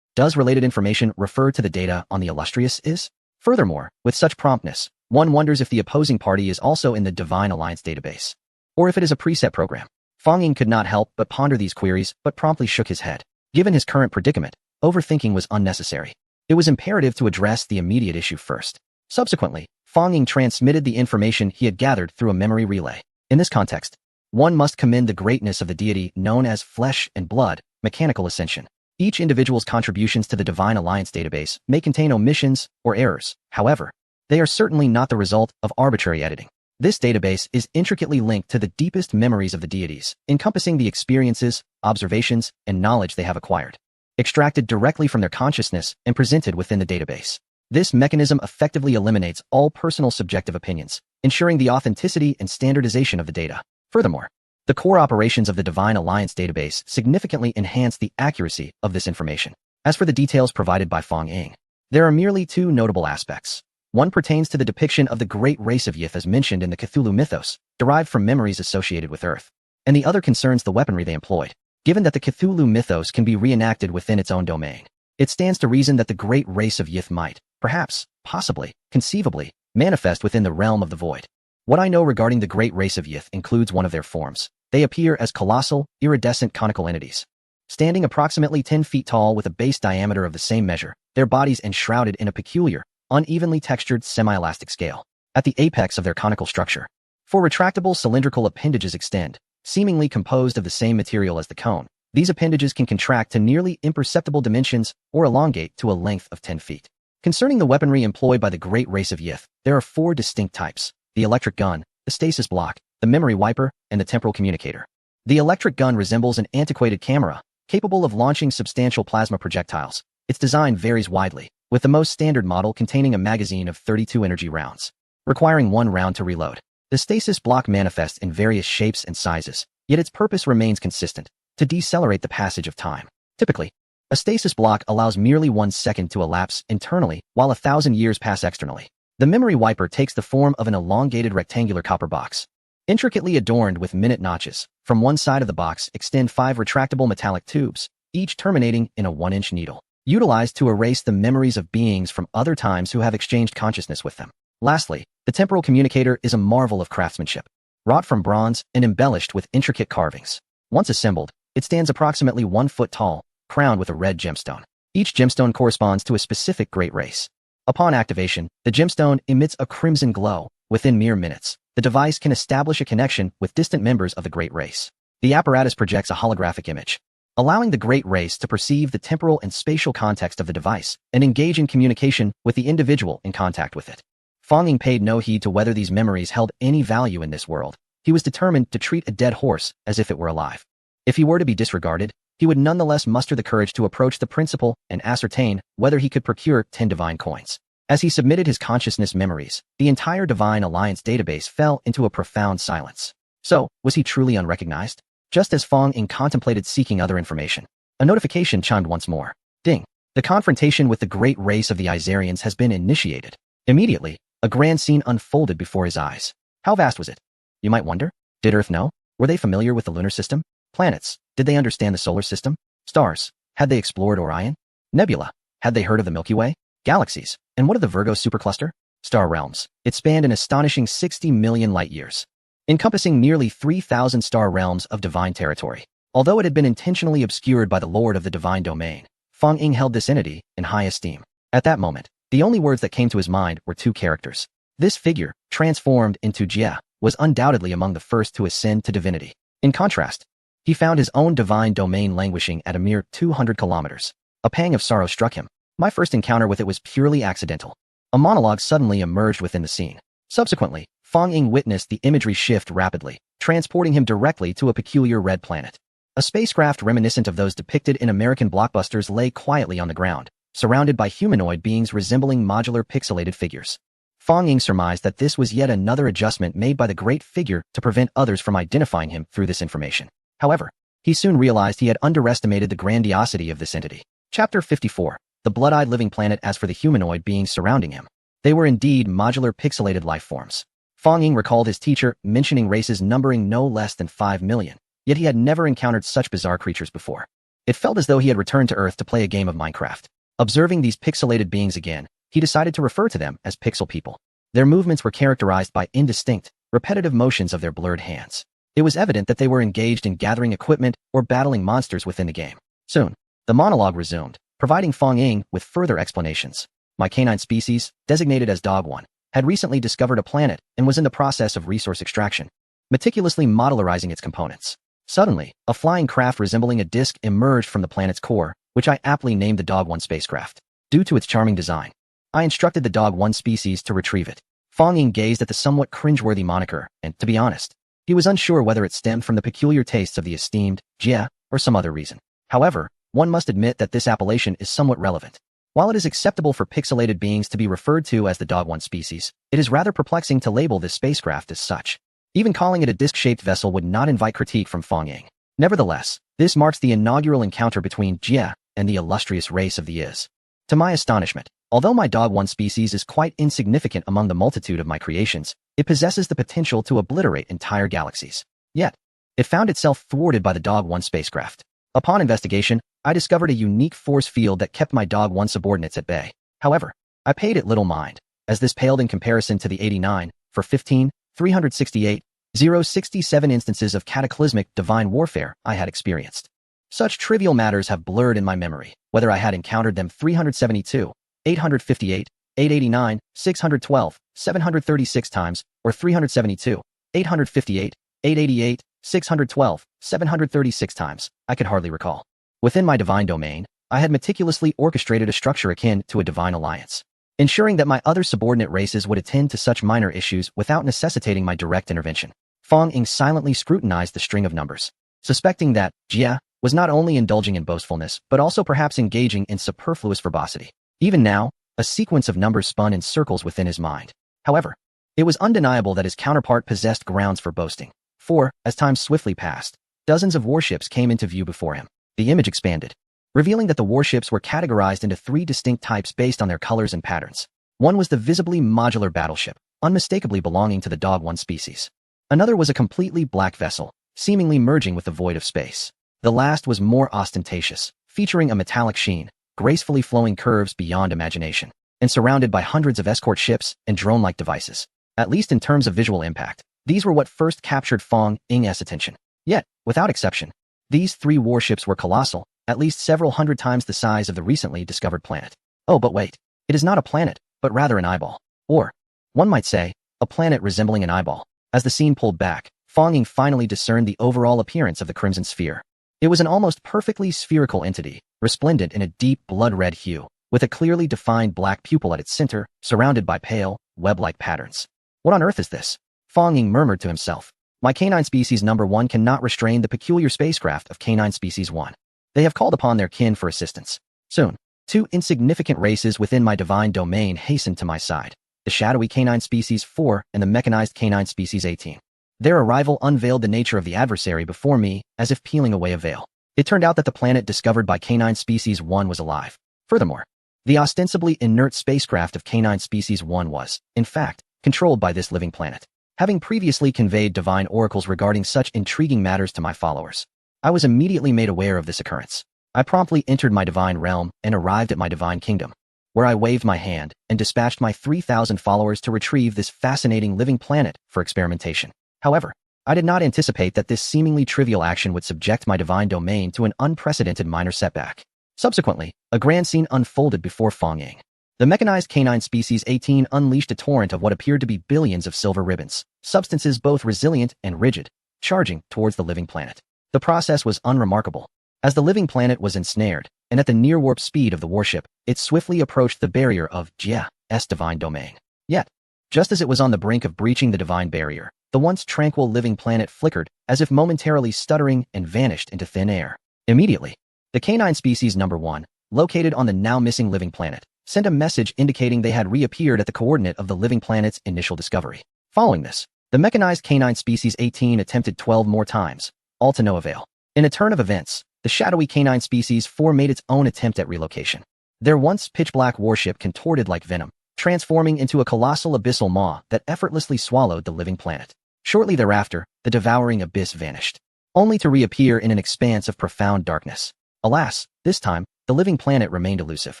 Does related information refer to the data on the illustrious is? Furthermore, with such promptness, one wonders if the opposing party is also in the Divine Alliance database, or if it is a preset program. Feng Ying could not help but ponder these queries, but promptly shook his head. Given his current predicament, overthinking was unnecessary. It was imperative to address the immediate issue first. Subsequently, Feng Ying transmitted the information he had gathered through a memory relay. In this context, one must commend the greatness of the deity known as Flesh and Blood, Mechanical Ascension. Each individual's contributions to the Divine Alliance database may contain omissions or errors. However, they are certainly not the result of arbitrary editing. This database is intricately linked to the deepest memories of the deities, encompassing the experiences, observations, and knowledge they have acquired, extracted directly from their consciousness and presented within the database. This mechanism effectively eliminates all personal subjective opinions, ensuring the authenticity and standardization of the data. Furthermore, the core operations of the Divine Alliance database significantly enhance the accuracy of this information. As for the details provided by Feng Ying, there are merely two notable aspects. One pertains to the depiction of the great race of Yith as mentioned in the Cthulhu mythos, derived from memories associated with Earth, and the other concerns the weaponry they employed. Given that the Cthulhu mythos can be reenacted within its own domain, it stands to reason that the great race of Yith might, perhaps, possibly, conceivably, manifest within the realm of the void. What I know regarding the great race of Yith includes one of their forms. They appear as colossal, iridescent conical entities. Standing approximately 10 feet tall with a base diameter of the same measure, their bodies enshrouded in a peculiar, unevenly textured semi-elastic scale. At the apex of their conical structure, four retractable cylindrical appendages extend, seemingly composed of the same material as the cone. These appendages can contract to nearly imperceptible dimensions or elongate to a length of 10 feet. Concerning the weaponry employed by the great race of Yith, there are four distinct types: the electric gun, the stasis block, the memory wiper, and the temporal communicator. The electric gun resembles an antiquated camera, capable of launching substantial plasma projectiles. Its design varies widely, with the most standard model containing a magazine of 32 energy rounds, requiring one round to reload. The stasis block manifests in various shapes and sizes, yet its purpose remains consistent: to decelerate the passage of time. Typically, a stasis block allows merely 1 second to elapse internally, while 1,000 years pass externally. The memory wiper takes the form of an elongated rectangular copper box, intricately adorned with minute notches. From one side of the box extend 5 retractable metallic tubes, each terminating in a 1-inch needle, utilized to erase the memories of beings from other times who have exchanged consciousness with them. Lastly, the temporal communicator is a marvel of craftsmanship, wrought from bronze and embellished with intricate carvings. Once assembled, it stands approximately 1 foot tall, crowned with a red gemstone. Each gemstone corresponds to a specific great race. Upon activation, the gemstone emits a crimson glow. Within mere minutes, the device can establish a connection with distant members of the great race. The apparatus projects a holographic image, allowing the great race to perceive the temporal and spatial context of the device and engage in communication with the individual in contact with it. Feng Ying paid no heed to whether these memories held any value in this world. He was determined to treat a dead horse as if it were alive. If he were to be disregarded, he would nonetheless muster the courage to approach the principal and ascertain whether he could procure 10 divine coins. As he submitted his consciousness memories, the entire Divine Alliance database fell into a profound silence. So, was he truly unrecognized? Just as Feng Ying contemplated seeking other information, a notification chimed once more. Ding! The confrontation with the great race of the Izarians has been initiated. Immediately, a grand scene unfolded before his eyes. How vast was it? You might wonder. Did Earth know? Were they familiar with the lunar system? Planets? Did they understand the solar system? Stars? Had they explored Orion? Nebula? Had they heard of the Milky Way? Galaxies? And what of the Virgo supercluster? Star realms. It spanned an astonishing 60 million light-years, encompassing nearly 3,000 star realms of divine territory. Although it had been intentionally obscured by the Lord of the Divine Domain, Feng Ying held this entity in high esteem. At that moment, the only words that came to his mind were two characters. This figure, transformed into Jia, was undoubtedly among the first to ascend to divinity. In contrast, he found his own divine domain languishing at a mere 200 kilometers. A pang of sorrow struck him. My first encounter with it was purely accidental. A monologue suddenly emerged within the scene. Subsequently, Fong Ying witnessed the imagery shift rapidly, transporting him directly to a peculiar red planet. A spacecraft reminiscent of those depicted in American blockbusters lay quietly on the ground, surrounded by humanoid beings resembling modular pixelated figures. Fong Ying surmised that this was yet another adjustment made by the Great Figure to prevent others from identifying him through this information. However, he soon realized he had underestimated the grandiosity of this entity. Chapter 54. The blood-eyed living planet. As for the humanoid beings surrounding him, they were indeed modular pixelated life forms. Fong Ying recalled his teacher mentioning races numbering no less than 5 million, yet he had never encountered such bizarre creatures before. It felt as though he had returned to Earth to play a game of Minecraft. Observing these pixelated beings again, he decided to refer to them as pixel people. Their movements were characterized by indistinct, repetitive motions of their blurred hands. It was evident that they were engaged in gathering equipment or battling monsters within the game. Soon, the monologue resumed, providing Fong Ying with further explanations. My canine species, designated as Dog 1, had recently discovered a planet and was in the process of resource extraction, meticulously modularizing its components. Suddenly, a flying craft resembling a disc emerged from the planet's core, which I aptly named the Dog 1 spacecraft. Due to its charming design, I instructed the Dog 1 species to retrieve it. Fong Ying gazed at the somewhat cringeworthy moniker, and, to be honest, he was unsure whether it stemmed from the peculiar tastes of the esteemed Jia or some other reason. However, one must admit that this appellation is somewhat relevant. While it is acceptable for pixelated beings to be referred to as the Dog 1 species, it is rather perplexing to label this spacecraft as such. Even calling it a disc-shaped vessel would not invite critique from Fong Ying. Nevertheless, this marks the inaugural encounter between Jia and the illustrious race of the Is. To my astonishment, although my Dog 1 species is quite insignificant among the multitude of my creations, it possesses the potential to obliterate entire galaxies. Yet, it found itself thwarted by the Dog 1 spacecraft. Upon investigation, I discovered a unique force field that kept my Dog 1 subordinates at bay. However, I paid it little mind, as this paled in comparison to the 89, for 15, 368, 067 instances of cataclysmic divine warfare I had experienced. Such trivial matters have blurred in my memory, whether I had encountered them 372, 858, 889, 612, 736 times, or 372, 858, 888, 612, 736 times, I could hardly recall. Within my divine domain, I had meticulously orchestrated a structure akin to a divine alliance, ensuring that my other subordinate races would attend to such minor issues without necessitating my direct intervention. Fong Ying silently scrutinized the string of numbers, suspecting that Jia was not only indulging in boastfulness, but also perhaps engaging in superfluous verbosity. Even now, a sequence of numbers spun in circles within his mind. However, it was undeniable that his counterpart possessed grounds for boasting. For, as time swiftly passed, dozens of warships came into view before him. The image expanded, revealing that the warships were categorized into 3 distinct types based on their colors and patterns. One was the visibly modular battleship, unmistakably belonging to the Dog 1 species. Another was a completely black vessel, seemingly merging with the void of space. The last was more ostentatious, featuring a metallic sheen, gracefully flowing curves beyond imagination, and surrounded by hundreds of escort ships and drone-like devices. At least in terms of visual impact, these were what first captured Fong Ying's attention. Yet, without exception, these 3 warships were colossal, at least several hundred times the size of the recently discovered planet. Oh, but wait, it is not a planet, but rather an eyeball. Or, one might say, a planet resembling an eyeball. As the scene pulled back, Fong Ying finally discerned the overall appearance of the Crimson Sphere. It was an almost perfectly spherical entity, resplendent in a deep blood-red hue, with a clearly defined black pupil at its center, surrounded by pale, web-like patterns. What on earth is this? Fong Ying murmured to himself. My canine species number 1 cannot restrain the peculiar spacecraft of canine species 1. They have called upon their kin for assistance. Soon, 2 insignificant races within my divine domain hastened to my side. The shadowy canine species 4 and the mechanized canine species 18. Their arrival unveiled the nature of the adversary before me, as if peeling away a veil. It turned out that the planet discovered by canine species 1 was alive. Furthermore, the ostensibly inert spacecraft of canine species 1 was, in fact, controlled by this living planet. Having previously conveyed divine oracles regarding such intriguing matters to my followers, I was immediately made aware of this occurrence. I promptly entered my divine realm and arrived at my divine kingdom, where I waved my hand and dispatched my 3,000 followers to retrieve this fascinating living planet for experimentation. However, I did not anticipate that this seemingly trivial action would subject my divine domain to an unprecedented minor setback. Subsequently, a grand scene unfolded before Fong Ying. The mechanized canine species 18 unleashed a torrent of what appeared to be billions of silver ribbons, substances both resilient and rigid, charging towards the living planet. The process was unremarkable. As the living planet was ensnared, and at the near-warp speed of the warship, it swiftly approached the barrier of Jia's divine domain. Yet, Just as it was on the brink of breaching the divine barrier, the once tranquil living planet flickered, as if momentarily stuttering, and vanished into thin air. Immediately, the canine species number 1, located on the now-missing living planet, sent a message indicating they had reappeared at the coordinate of the living planet's initial discovery. Following this, the mechanized canine species 18 attempted 12 more times, all to no avail. In a turn of events, the shadowy canine species 4 made its own attempt at relocation. Their once pitch-black warship contorted like venom, transforming into a colossal abyssal maw that effortlessly swallowed the living planet. Shortly thereafter, the devouring abyss vanished, only to reappear in an expanse of profound darkness. Alas, this time, the living planet remained elusive.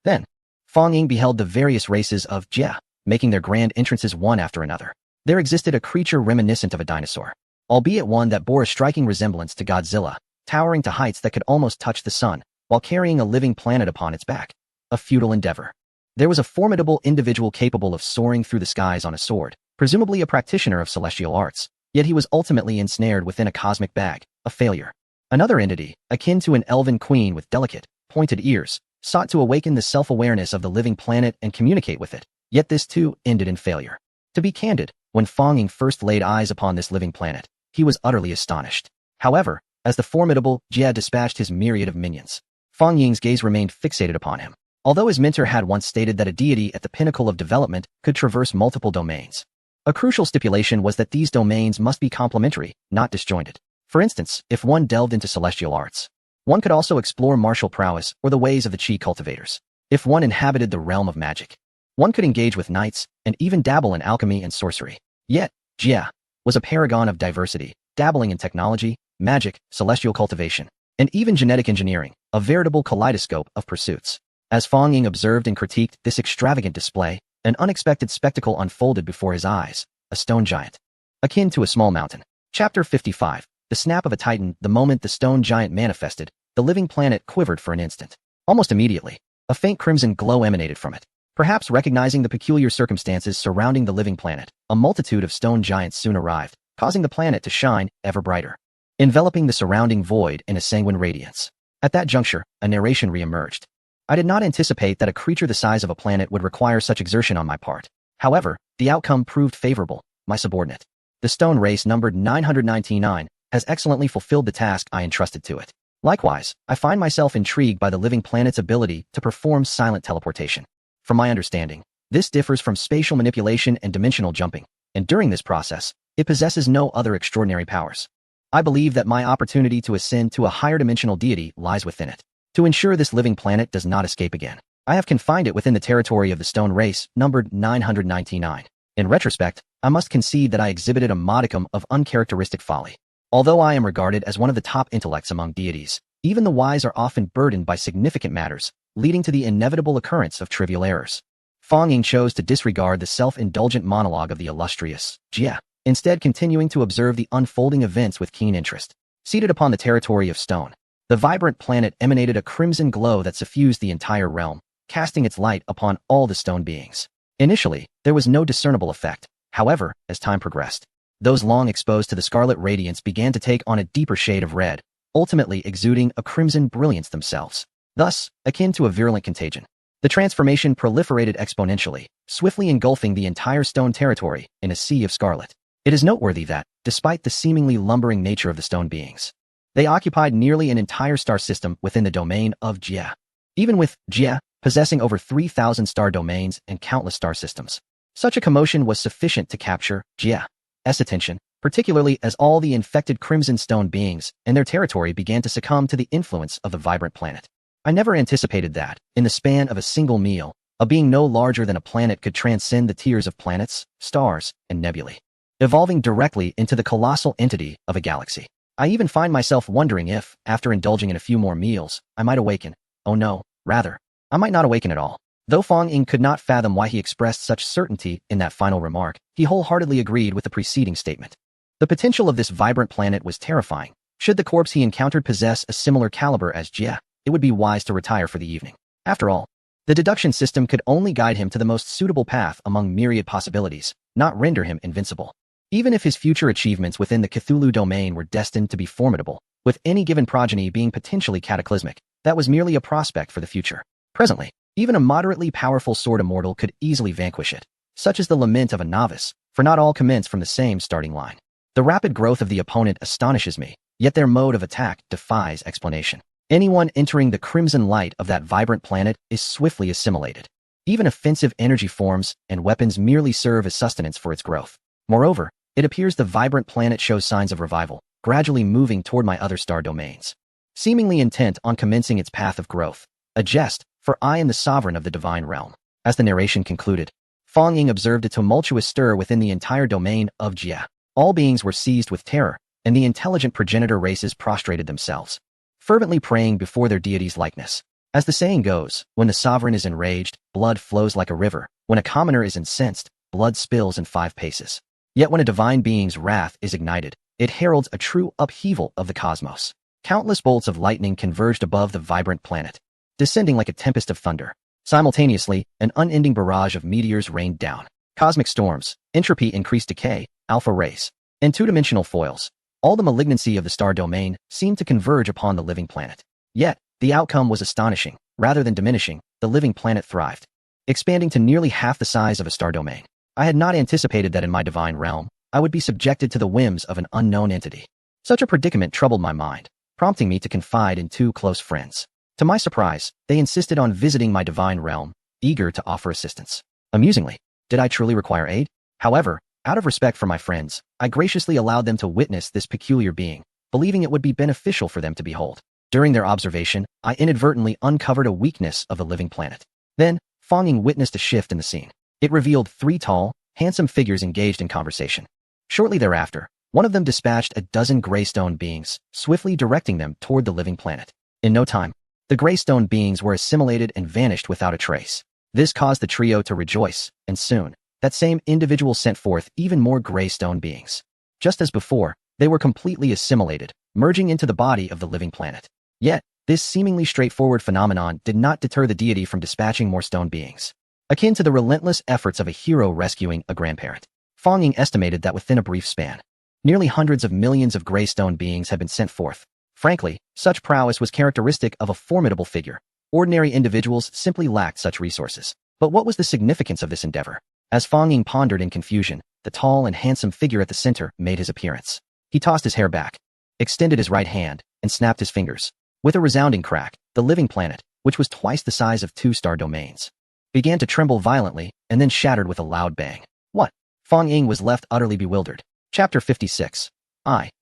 Then, Fong Ying beheld the various races of Jia, making their grand entrances one after another. There existed a creature reminiscent of a dinosaur, albeit one that bore a striking resemblance to Godzilla, towering to heights that could almost touch the sun, while carrying a living planet upon its back. A futile endeavor. There was a formidable individual capable of soaring through the skies on a sword, presumably a practitioner of celestial arts, yet he was ultimately ensnared within a cosmic bag, a failure. Another entity, akin to an elven queen with delicate, pointed ears, sought to awaken the self-awareness of the living planet and communicate with it, yet this too ended in failure. To be candid, when Fong Ying first laid eyes upon this living planet, he was utterly astonished. However, as the formidable Jia dispatched his myriad of minions, Fong Ying's gaze remained fixated upon him. Although his mentor had once stated that a deity at the pinnacle of development could traverse multiple domains, a crucial stipulation was that these domains must be complementary, not disjointed. For instance, if one delved into celestial arts, one could also explore martial prowess or the ways of the chi cultivators. If one inhabited the realm of magic, one could engage with knights and even dabble in alchemy and sorcery. Yet, Jia was a paragon of diversity, dabbling in technology, magic, celestial cultivation, and even genetic engineering, a veritable kaleidoscope of pursuits. As Fong Ying observed and critiqued this extravagant display, an unexpected spectacle unfolded before his eyes, a stone giant, akin to a small mountain. Chapter 55. The snap of a titan. The moment the stone giant manifested, the living planet quivered for an instant. Almost immediately, a faint crimson glow emanated from it. Perhaps recognizing the peculiar circumstances surrounding the living planet, a multitude of stone giants soon arrived, causing the planet to shine ever brighter, enveloping the surrounding void in a sanguine radiance. At that juncture, a narration re-emerged. I did not anticipate that a creature the size of a planet would require such exertion on my part. However, the outcome proved favorable. My subordinate, the stone race numbered 999, has excellently fulfilled the task I entrusted to it. Likewise, I find myself intrigued by the living planet's ability to perform silent teleportation. From my understanding, this differs from spatial manipulation and dimensional jumping, and during this process, it possesses no other extraordinary powers. I believe that my opportunity to ascend to a higher dimensional deity lies within it. To ensure this living planet does not escape again, I have confined it within the territory of the stone race, numbered 999. In retrospect, I must concede that I exhibited a modicum of uncharacteristic folly. Although I am regarded as one of the top intellects among deities, even the wise are often burdened by significant matters, leading to the inevitable occurrence of trivial errors. Fong Ying chose to disregard the self-indulgent monologue of the illustrious Jia, instead continuing to observe the unfolding events with keen interest. Seated upon the territory of stone, the vibrant planet emanated a crimson glow that suffused the entire realm, casting its light upon all the stone beings. Initially, there was no discernible effect. However, as time progressed, those long exposed to the scarlet radiance began to take on a deeper shade of red, ultimately exuding a crimson brilliance themselves. Thus, akin to a virulent contagion, the transformation proliferated exponentially, swiftly engulfing the entire stone territory in a sea of scarlet. It is noteworthy that, despite the seemingly lumbering nature of the stone beings, they occupied nearly an entire star system within the domain of Jia. Even with Jia possessing over 3,000 star domains and countless star systems, such a commotion was sufficient to capture Jia's attention, particularly as all the infected crimson stone beings and their territory began to succumb to the influence of the vibrant planet. I never anticipated that, in the span of a single meal, a being no larger than a planet could transcend the tiers of planets, stars, and nebulae, evolving directly into the colossal entity of a galaxy. I even find myself wondering if, after indulging in a few more meals, I might awaken. Oh no, rather, I might not awaken at all. Though Fong Ying could not fathom why he expressed such certainty in that final remark, he wholeheartedly agreed with the preceding statement. The potential of this vibrant planet was terrifying. Should the corpse he encountered possess a similar caliber as Jia, it would be wise to retire for the evening. After all, the deduction system could only guide him to the most suitable path among myriad possibilities, not render him invincible. Even if his future achievements within the Cthulhu domain were destined to be formidable, with any given progeny being potentially cataclysmic, that was merely a prospect for the future. Presently, even a moderately powerful sword immortal could easily vanquish it. Such is the lament of a novice, for not all commence from the same starting line. The rapid growth of the opponent astonishes me, yet their mode of attack defies explanation. Anyone entering the crimson light of that vibrant planet is swiftly assimilated. Even offensive energy forms and weapons merely serve as sustenance for its growth. Moreover, it appears the vibrant planet shows signs of revival, gradually moving toward my other star domains. Seemingly intent on commencing its path of growth. A jest, for I am the sovereign of the divine realm. As the narration concluded, Fong Ying observed a tumultuous stir within the entire domain of Jia. All beings were seized with terror, and the intelligent progenitor races prostrated themselves, fervently praying before their deity's likeness. As the saying goes, when the sovereign is enraged, blood flows like a river. When a commoner is incensed, blood spills in 5 paces. Yet when a divine being's wrath is ignited, it heralds a true upheaval of the cosmos. Countless bolts of lightning converged above the vibrant planet, descending like a tempest of thunder. Simultaneously, an unending barrage of meteors rained down. Cosmic storms, entropy increased decay, alpha rays, and two-dimensional foils. All the malignancy of the star domain seemed to converge upon the living planet. Yet, the outcome was astonishing. Rather than diminishing, the living planet thrived, expanding to nearly half the size of a star domain. I had not anticipated that in my divine realm, I would be subjected to the whims of an unknown entity. Such a predicament troubled my mind, prompting me to confide in 2 close friends. To my surprise, they insisted on visiting my divine realm, eager to offer assistance. Amusingly, did I truly require aid? However, out of respect for my friends, I graciously allowed them to witness this peculiar being, believing it would be beneficial for them to behold. During their observation, I inadvertently uncovered a weakness of the living planet. Then, Fong Ying witnessed a shift in the scene. It revealed 3 tall, handsome figures engaged in conversation. Shortly thereafter, one of them dispatched a dozen greystone beings, swiftly directing them toward the living planet. In no time, the greystone beings were assimilated and vanished without a trace. This caused the trio to rejoice, and soon, that same individual sent forth even more greystone beings. Just as before, they were completely assimilated, merging into the body of the living planet. Yet, this seemingly straightforward phenomenon did not deter the deity from dispatching more stone beings. Akin to the relentless efforts of a hero rescuing a grandparent, Fong Ying estimated that within a brief span, nearly hundreds of millions of greystone beings had been sent forth. Frankly, such prowess was characteristic of a formidable figure. Ordinary individuals simply lacked such resources. But what was the significance of this endeavor? As Fong Ying pondered in confusion, the tall and handsome figure at the center made his appearance. He tossed his hair back, extended his right hand, and snapped his fingers. With a resounding crack, the living planet, which was twice the size of 2 star domains, began to tremble violently and then shattered with a loud bang. What? Fong Ying was left utterly bewildered. Chapter 56.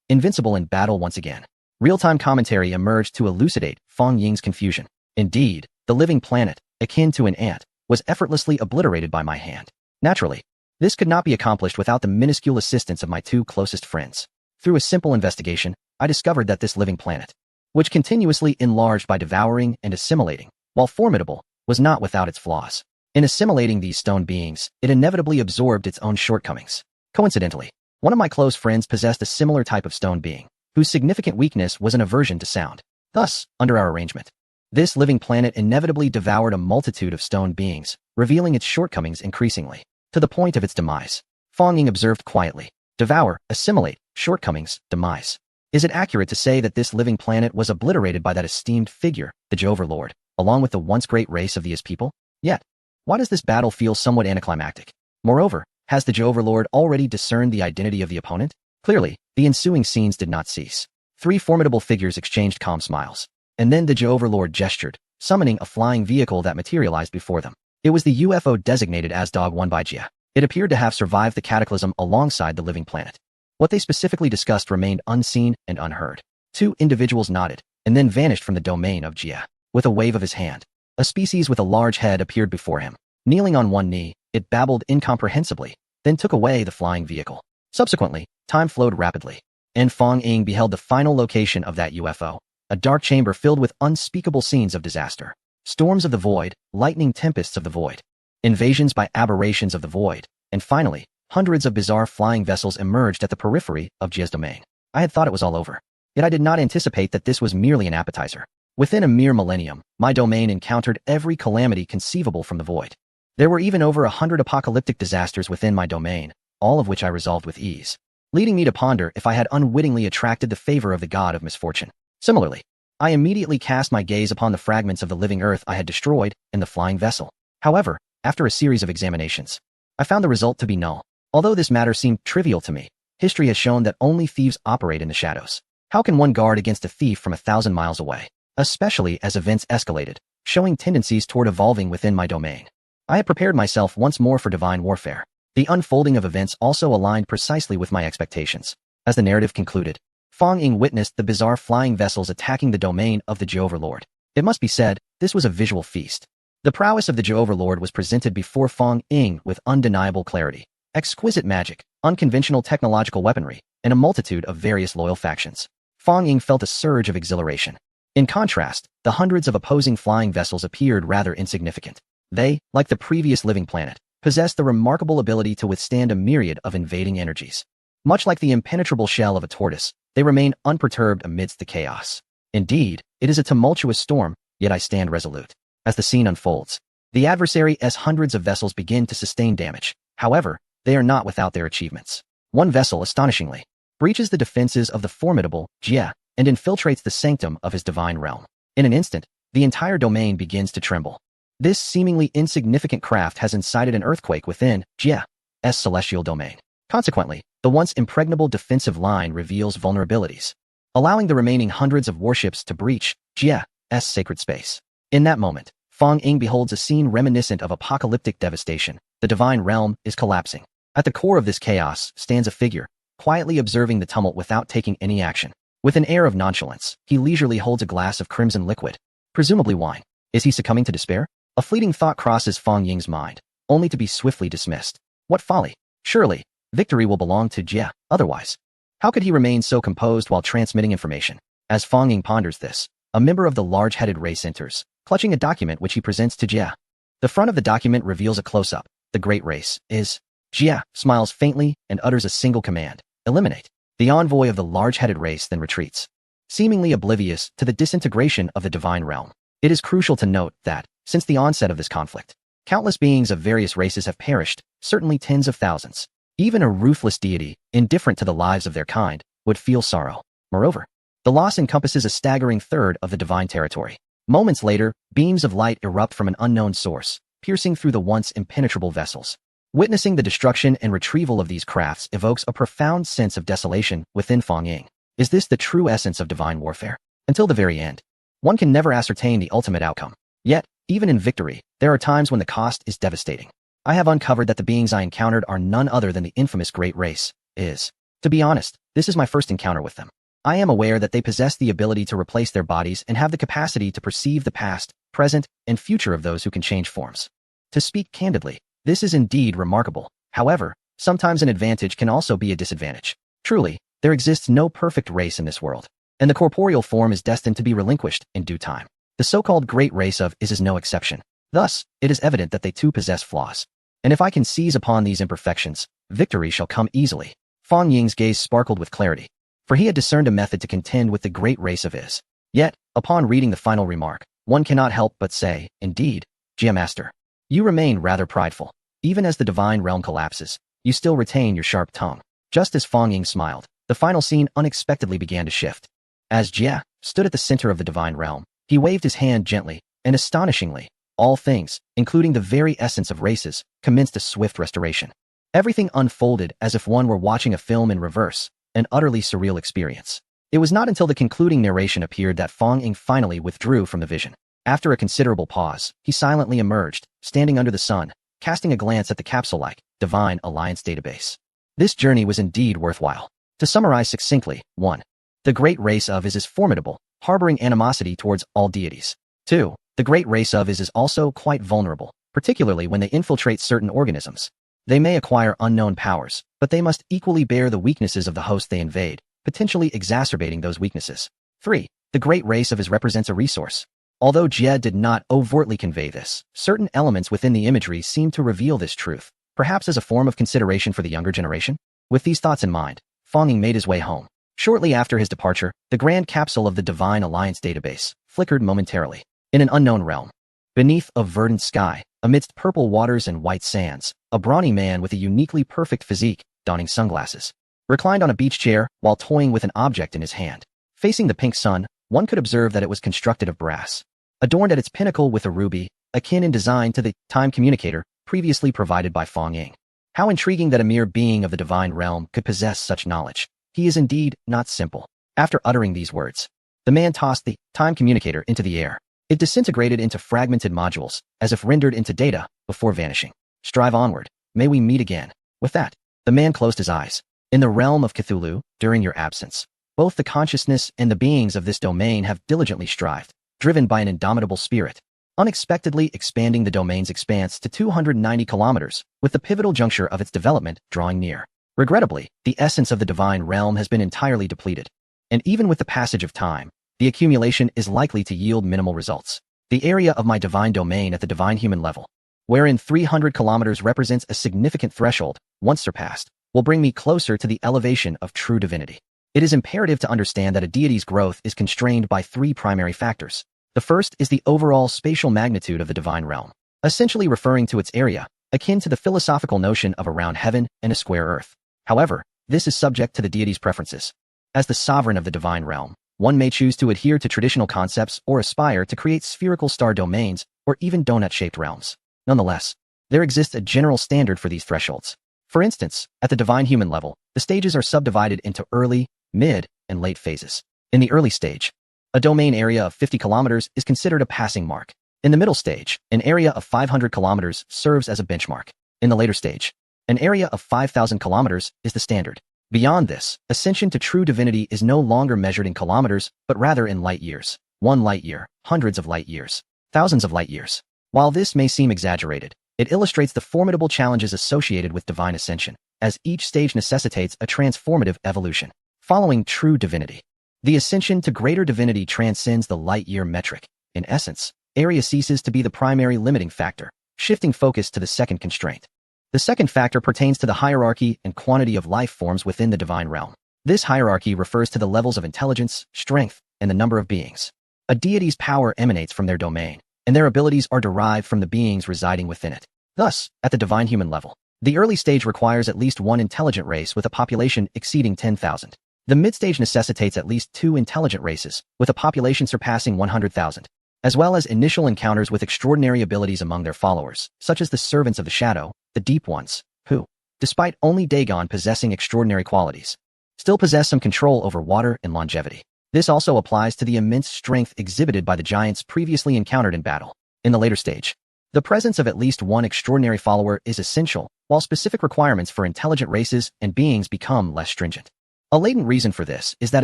Invincible in battle once again. Real-time commentary emerged to elucidate Fong Ying's confusion. Indeed, the living planet, akin to an ant, was effortlessly obliterated by my hand. Naturally, this could not be accomplished without the minuscule assistance of my 2 closest friends. Through a simple investigation, I discovered that this living planet, which continuously enlarged by devouring and assimilating, while formidable, was not without its flaws. In assimilating these stone beings, it inevitably absorbed its own shortcomings. Coincidentally, one of my close friends possessed a similar type of stone being, whose significant weakness was an aversion to sound. Thus, under our arrangement, this living planet inevitably devoured a multitude of stone beings, revealing its shortcomings increasingly, to the point of its demise. Fong Ying observed quietly. Devour, assimilate, shortcomings, demise. Is it accurate to say that this living planet was obliterated by that esteemed figure, the Joverlord, along with the once great race of these people? Yet, why does this battle feel somewhat anticlimactic? Moreover, has the Joverlord already discerned the identity of the opponent? Clearly, the ensuing scenes did not cease. 3 formidable figures exchanged calm smiles. And then the Joverlord gestured, summoning a flying vehicle that materialized before them. It was the UFO designated as Dog 1 by Jia. It appeared to have survived the cataclysm alongside the living planet. What they specifically discussed remained unseen and unheard. 2 individuals nodded, and then vanished from the domain of Jia. With a wave of his hand, a species with a large head appeared before him. Kneeling on one knee, it babbled incomprehensibly, then took away the flying vehicle. Subsequently, time flowed rapidly, and Fong Ying beheld the final location of that UFO, a dark chamber filled with unspeakable scenes of disaster. Storms of the void, lightning tempests of the void, invasions by aberrations of the void, and finally, hundreds of bizarre flying vessels emerged at the periphery of Jia's domain. I had thought it was all over. Yet I did not anticipate that this was merely an appetizer. Within a mere millennium, my domain encountered every calamity conceivable from the void. There were even over 100 apocalyptic disasters within my domain, all of which I resolved with ease, leading me to ponder if I had unwittingly attracted the favor of the god of misfortune. Similarly, I immediately cast my gaze upon the fragments of the living earth I had destroyed and the flying vessel. However, after a series of examinations, I found the result to be null. Although this matter seemed trivial to me, history has shown that only thieves operate in the shadows. How can one guard against a thief from 1,000 miles away? Especially as events escalated, showing tendencies toward evolving within my domain. I had prepared myself once more for divine warfare. The unfolding of events also aligned precisely with my expectations. As the narrative concluded, Fong Ying witnessed the bizarre flying vessels attacking the domain of the Overlord. It must be said, this was a visual feast. The prowess of the Overlord was presented before Fong Ying with undeniable clarity. Exquisite magic, unconventional technological weaponry, and a multitude of various loyal factions. Fong Ying felt a surge of exhilaration. In contrast, the hundreds of opposing flying vessels appeared rather insignificant. They, like the previous living planet, possessed the remarkable ability to withstand a myriad of invading energies. Much like the impenetrable shell of a tortoise, they remain unperturbed amidst the chaos. Indeed, it is a tumultuous storm, yet I stand resolute. As the scene unfolds, the adversary's hundreds of vessels begin to sustain damage. However, they are not without their achievements. One vessel, astonishingly, breaches the defenses of the formidable Jie and infiltrates the sanctum of his divine realm. In an instant, the entire domain begins to tremble. This seemingly insignificant craft has incited an earthquake within Jie's celestial domain. Consequently, the once impregnable defensive line reveals vulnerabilities, allowing the remaining hundreds of warships to breach Jie's sacred space. In that moment, Fong Ying beholds a scene reminiscent of apocalyptic devastation. The divine realm is collapsing. At the core of this chaos stands a figure, quietly observing the tumult without taking any action. With an air of nonchalance, he leisurely holds a glass of crimson liquid, presumably wine. Is he succumbing to despair? A fleeting thought crosses Fong Ying's mind, only to be swiftly dismissed. What folly! Surely, victory will belong to Jie, otherwise. How could he remain so composed while transmitting information? As Fong Ying ponders this, a member of the large-headed race enters, clutching a document which he presents to Jie. The front of the document reveals a close-up. The great race is... Jie smiles faintly and utters a single command. Eliminate. The envoy of the large-headed race then retreats, seemingly oblivious to the disintegration of the divine realm. It is crucial to note that, since the onset of this conflict, countless beings of various races have perished, certainly tens of thousands. Even a ruthless deity, indifferent to the lives of their kind, would feel sorrow. Moreover, the loss encompasses a staggering third of the divine territory. Moments later, beams of light erupt from an unknown source, piercing through the once impenetrable vessels. Witnessing the destruction and retrieval of these crafts evokes a profound sense of desolation within Fong Ying. Is this the true essence of divine warfare? Until the very end, one can never ascertain the ultimate outcome. Yet, even in victory, there are times when the cost is devastating. I have uncovered that the beings I encountered are none other than the infamous Great Race. To be honest, this is my first encounter with them. I am aware that they possess the ability to replace their bodies and have the capacity to perceive the past, present, and future of those who can change forms. To speak candidly, this is indeed remarkable. However, sometimes an advantage can also be a disadvantage. Truly, there exists no perfect race in this world, and the corporeal form is destined to be relinquished in due time. The so-called Great Race of is no exception. Thus, it is evident that they too possess flaws. And if I can seize upon these imperfections, victory shall come easily. Fong Ying's gaze sparkled with clarity, for he had discerned a method to contend with the Great Race of is. Yet, upon reading the final remark, one cannot help but say, indeed, Jie Master, you remain rather prideful. Even as the divine realm collapses, you still retain your sharp tongue. Just as Fong Ying smiled, the final scene unexpectedly began to shift. As Jie stood at the center of the divine realm, he waved his hand gently, and astonishingly, all things, including the very essence of races, commenced a swift restoration. Everything unfolded as if one were watching a film in reverse, an utterly surreal experience. It was not until the concluding narration appeared that Fong Ying finally withdrew from the vision. After a considerable pause, he silently emerged, standing under the sun, casting a glance at the capsule-like, Divine Alliance database. This journey was indeed worthwhile. To summarize succinctly, 1. The Great Race of is formidable, harboring animosity towards all deities. 2. The Great Race of is also quite vulnerable, particularly when they infiltrate certain organisms. They may acquire unknown powers, but they must equally bear the weaknesses of the host they invade, potentially exacerbating those weaknesses. 3. The Great Race of represents a resource. Although Jie did not overtly convey this, certain elements within the imagery seem to reveal this truth, perhaps as a form of consideration for the younger generation. With these thoughts in mind, Fong Ying made his way home. Shortly after his departure, the grand capsule of the Divine Alliance database flickered momentarily. In an unknown realm, beneath a verdant sky, amidst purple waters and white sands, a brawny man with a uniquely perfect physique, donning sunglasses, reclined on a beach chair while toying with an object in his hand. Facing the pink sun, one could observe that it was constructed of brass, adorned at its pinnacle with a ruby, akin in design to the time communicator previously provided by Fong Ying. How intriguing that a mere being of the divine realm could possess such knowledge. He is indeed not simple. After uttering these words, the man tossed the time communicator into the air. It disintegrated into fragmented modules, as if rendered into data, before vanishing. Strive onward. May we meet again. With that, the man closed his eyes. In the realm of Cthulhu, during your absence, both the consciousness and the beings of this domain have diligently strived, driven by an indomitable spirit, unexpectedly expanding the domain's expanse to 290 kilometers, with the pivotal juncture of its development drawing near. Regrettably, the essence of the divine realm has been entirely depleted, and even with the passage of time, the accumulation is likely to yield minimal results. The area of my divine domain at the divine human level, wherein 300 kilometers represents a significant threshold, once surpassed, will bring me closer to the elevation of true divinity. It is imperative to understand that a deity's growth is constrained by three primary factors. The first is the overall spatial magnitude of the divine realm, essentially referring to its area, akin to the philosophical notion of a round heaven and a square earth. However, this is subject to the deity's preferences. As the sovereign of the divine realm, one may choose to adhere to traditional concepts or aspire to create spherical star domains or even donut-shaped realms. Nonetheless, there exists a general standard for these thresholds. For instance, at the divine human level, the stages are subdivided into early, mid, and late phases. In the early stage, a domain area of 50 kilometers is considered a passing mark. In the middle stage, an area of 500 kilometers serves as a benchmark. In the later stage, an area of 5,000 kilometers is the standard. Beyond this, ascension to true divinity is no longer measured in kilometers, but rather in light years. 1 light year, hundreds of light years, thousands of light years. While this may seem exaggerated, it illustrates the formidable challenges associated with divine ascension, as each stage necessitates a transformative evolution. Following true divinity, the ascension to greater divinity transcends the light-year metric. In essence, area ceases to be the primary limiting factor, shifting focus to the second constraint. The second factor pertains to the hierarchy and quantity of life forms within the divine realm. This hierarchy refers to the levels of intelligence, strength, and the number of beings. A deity's power emanates from their domain, and their abilities are derived from the beings residing within it. Thus, at the divine human level, the early stage requires at least one intelligent race with a population exceeding 10,000. The mid-stage necessitates at least 2 intelligent races, with a population surpassing 100,000, as well as initial encounters with extraordinary abilities among their followers, such as the Servants of the Shadow, the Deep Ones, who, despite only Dagon possessing extraordinary qualities, still possess some control over water and longevity. This also applies to the immense strength exhibited by the giants previously encountered in battle. In the later stage, the presence of at least one extraordinary follower is essential, while specific requirements for intelligent races and beings become less stringent. A latent reason for this is that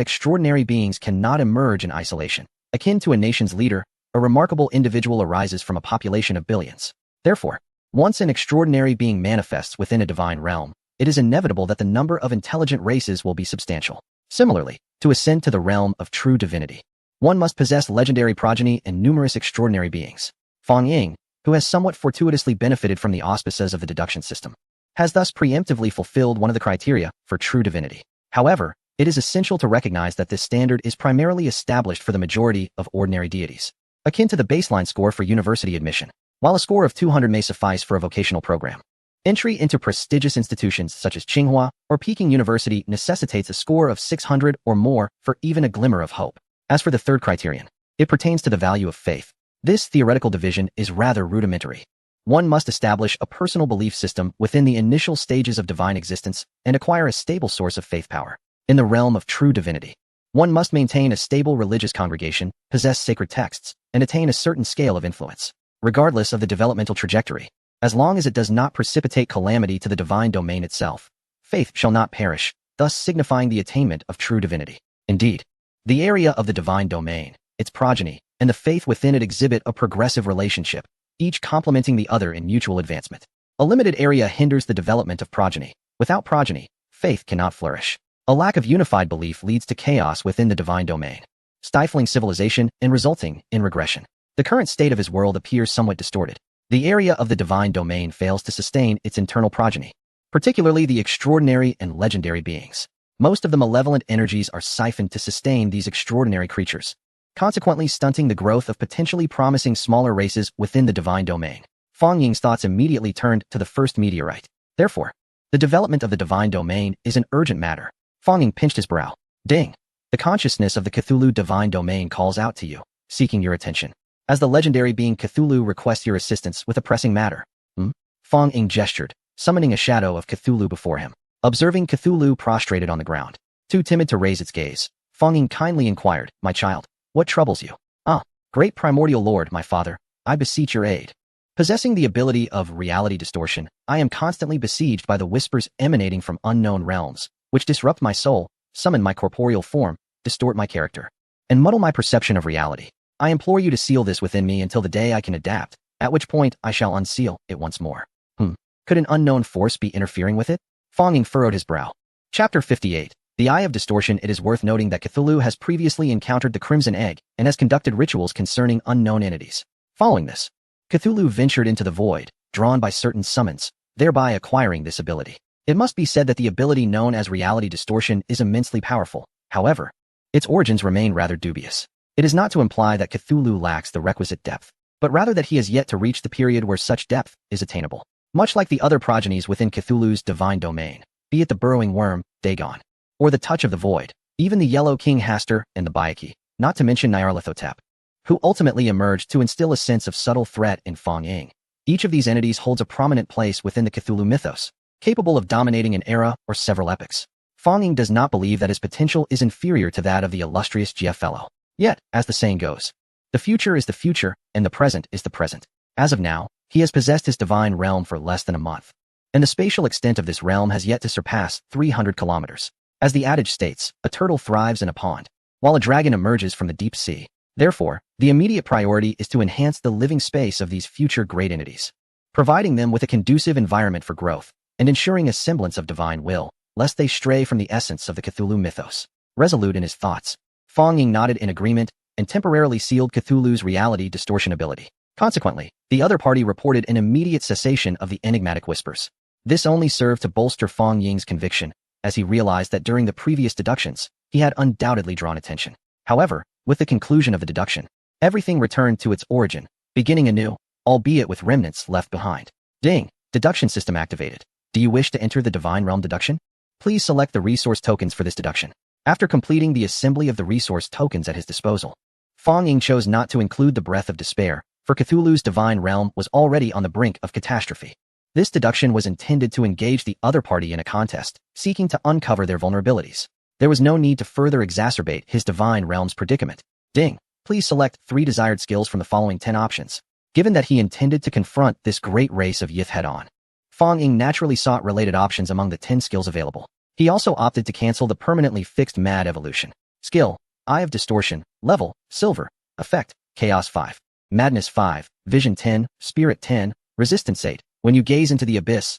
extraordinary beings cannot emerge in isolation. Akin to a nation's leader, a remarkable individual arises from a population of billions. Therefore, once an extraordinary being manifests within a divine realm, it is inevitable that the number of intelligent races will be substantial. Similarly, to ascend to the realm of true divinity, one must possess legendary progeny and numerous extraordinary beings. Feng Ying, who has somewhat fortuitously benefited from the auspices of the deduction system, has thus preemptively fulfilled one of the criteria for true divinity. However, it is essential to recognize that this standard is primarily established for the majority of ordinary deities, akin to the baseline score for university admission, while a score of 200 may suffice for a vocational program. Entry into prestigious institutions such as Tsinghua or Peking University necessitates a score of 600 or more for even a glimmer of hope. As for the third criterion, it pertains to the value of faith. This theoretical division is rather rudimentary. One must establish a personal belief system within the initial stages of divine existence and acquire a stable source of faith power. In the realm of true divinity, one must maintain a stable religious congregation, possess sacred texts, and attain a certain scale of influence, regardless of the developmental trajectory. As long as it does not precipitate calamity to the divine domain itself, faith shall not perish, thus signifying the attainment of true divinity. Indeed, the area of the divine domain, its progeny, and the faith within it exhibit a progressive relationship, each complementing the other in mutual advancement. A limited area hinders the development of progeny. Without progeny, faith cannot flourish. A lack of unified belief leads to chaos within the divine domain, stifling civilization and resulting in regression. The current state of his world appears somewhat distorted. The area of the divine domain fails to sustain its internal progeny, particularly the extraordinary and legendary beings. Most of the malevolent energies are siphoned to sustain these extraordinary creatures, consequently stunting the growth of potentially promising smaller races within the divine domain. Feng Ying's thoughts immediately turned to the first meteorite. Therefore, the development of the divine domain is an urgent matter. Feng Ying pinched his brow. Ding! The consciousness of the Cthulhu divine domain calls out to you, seeking your attention. As the legendary being Cthulhu requests your assistance with a pressing matter. Feng Ying gestured, summoning a shadow of Cthulhu before him. Observing Cthulhu prostrated on the ground, too timid to raise its gaze, Fong Ying kindly inquired, "My child, what troubles you?" "Ah, great primordial lord, my father, I beseech your aid. Possessing the ability of reality distortion, I am constantly besieged by the whispers emanating from unknown realms, which disrupt my soul, summon my corporeal form, distort my character, and muddle my perception of reality. I implore you to seal this within me until the day I can adapt, at which point I shall unseal it once more." Could an unknown force be interfering with it? Fong Ying furrowed his brow. Chapter 58. The Eye of Distortion. It is worth noting that Cthulhu has previously encountered the Crimson Egg and has conducted rituals concerning unknown entities. Following this, Cthulhu ventured into the void, drawn by certain summons, thereby acquiring this ability. It must be said that the ability known as reality distortion is immensely powerful. However, its origins remain rather dubious. It is not to imply that Cthulhu lacks the requisite depth, but rather that he has yet to reach the period where such depth is attainable. Much like the other progenies within Cthulhu's divine domain, be it the burrowing worm, Dagon, or the touch of the void, even the Yellow King Hastur and the Bayaki, not to mention Nyarlathotep, who ultimately emerged to instill a sense of subtle threat in Fong Ying. Each of these entities holds a prominent place within the Cthulhu mythos, capable of dominating an era or several epochs. Fong Ying does not believe that his potential is inferior to that of the illustrious Jie Fellow. Yet, as the saying goes, the future is the future, and the present is the present. As of now, he has possessed his divine realm for less than a month, and the spatial extent of this realm has yet to surpass 300 kilometers. As the adage states, a turtle thrives in a pond, while a dragon emerges from the deep sea. Therefore, the immediate priority is to enhance the living space of these future great entities, providing them with a conducive environment for growth, and ensuring a semblance of divine will, lest they stray from the essence of the Cthulhu mythos. Resolute in his thoughts, Fong Ying nodded in agreement and temporarily sealed Cthulhu's reality distortion ability. Consequently, the other party reported an immediate cessation of the enigmatic whispers. This only served to bolster Fong Ying's conviction, as he realized that during the previous deductions, he had undoubtedly drawn attention. However, with the conclusion of the deduction, everything returned to its origin, beginning anew, albeit with remnants left behind. Ding! Deduction system activated. Do you wish to enter the Divine Realm deduction? Please select the resource tokens for this deduction. After completing the assembly of the resource tokens at his disposal, Fong Ying chose not to include the Breath of Despair, for Cthulhu's divine realm was already on the brink of catastrophe. This deduction was intended to engage the other party in a contest, seeking to uncover their vulnerabilities. There was no need to further exacerbate his divine realm's predicament. Ding! Please select 3 desired skills from the following 10 options. Given that he intended to confront this great race of Yith head-on, Fong Ying naturally sought related options among the 10 skills available. He also opted to cancel the permanently fixed Mad Evolution. Skill: Eye of Distortion. Level: Silver. Effect: Chaos 5. Madness 5, Vision 10, Spirit 10, Resistance 8. When you gaze into the abyss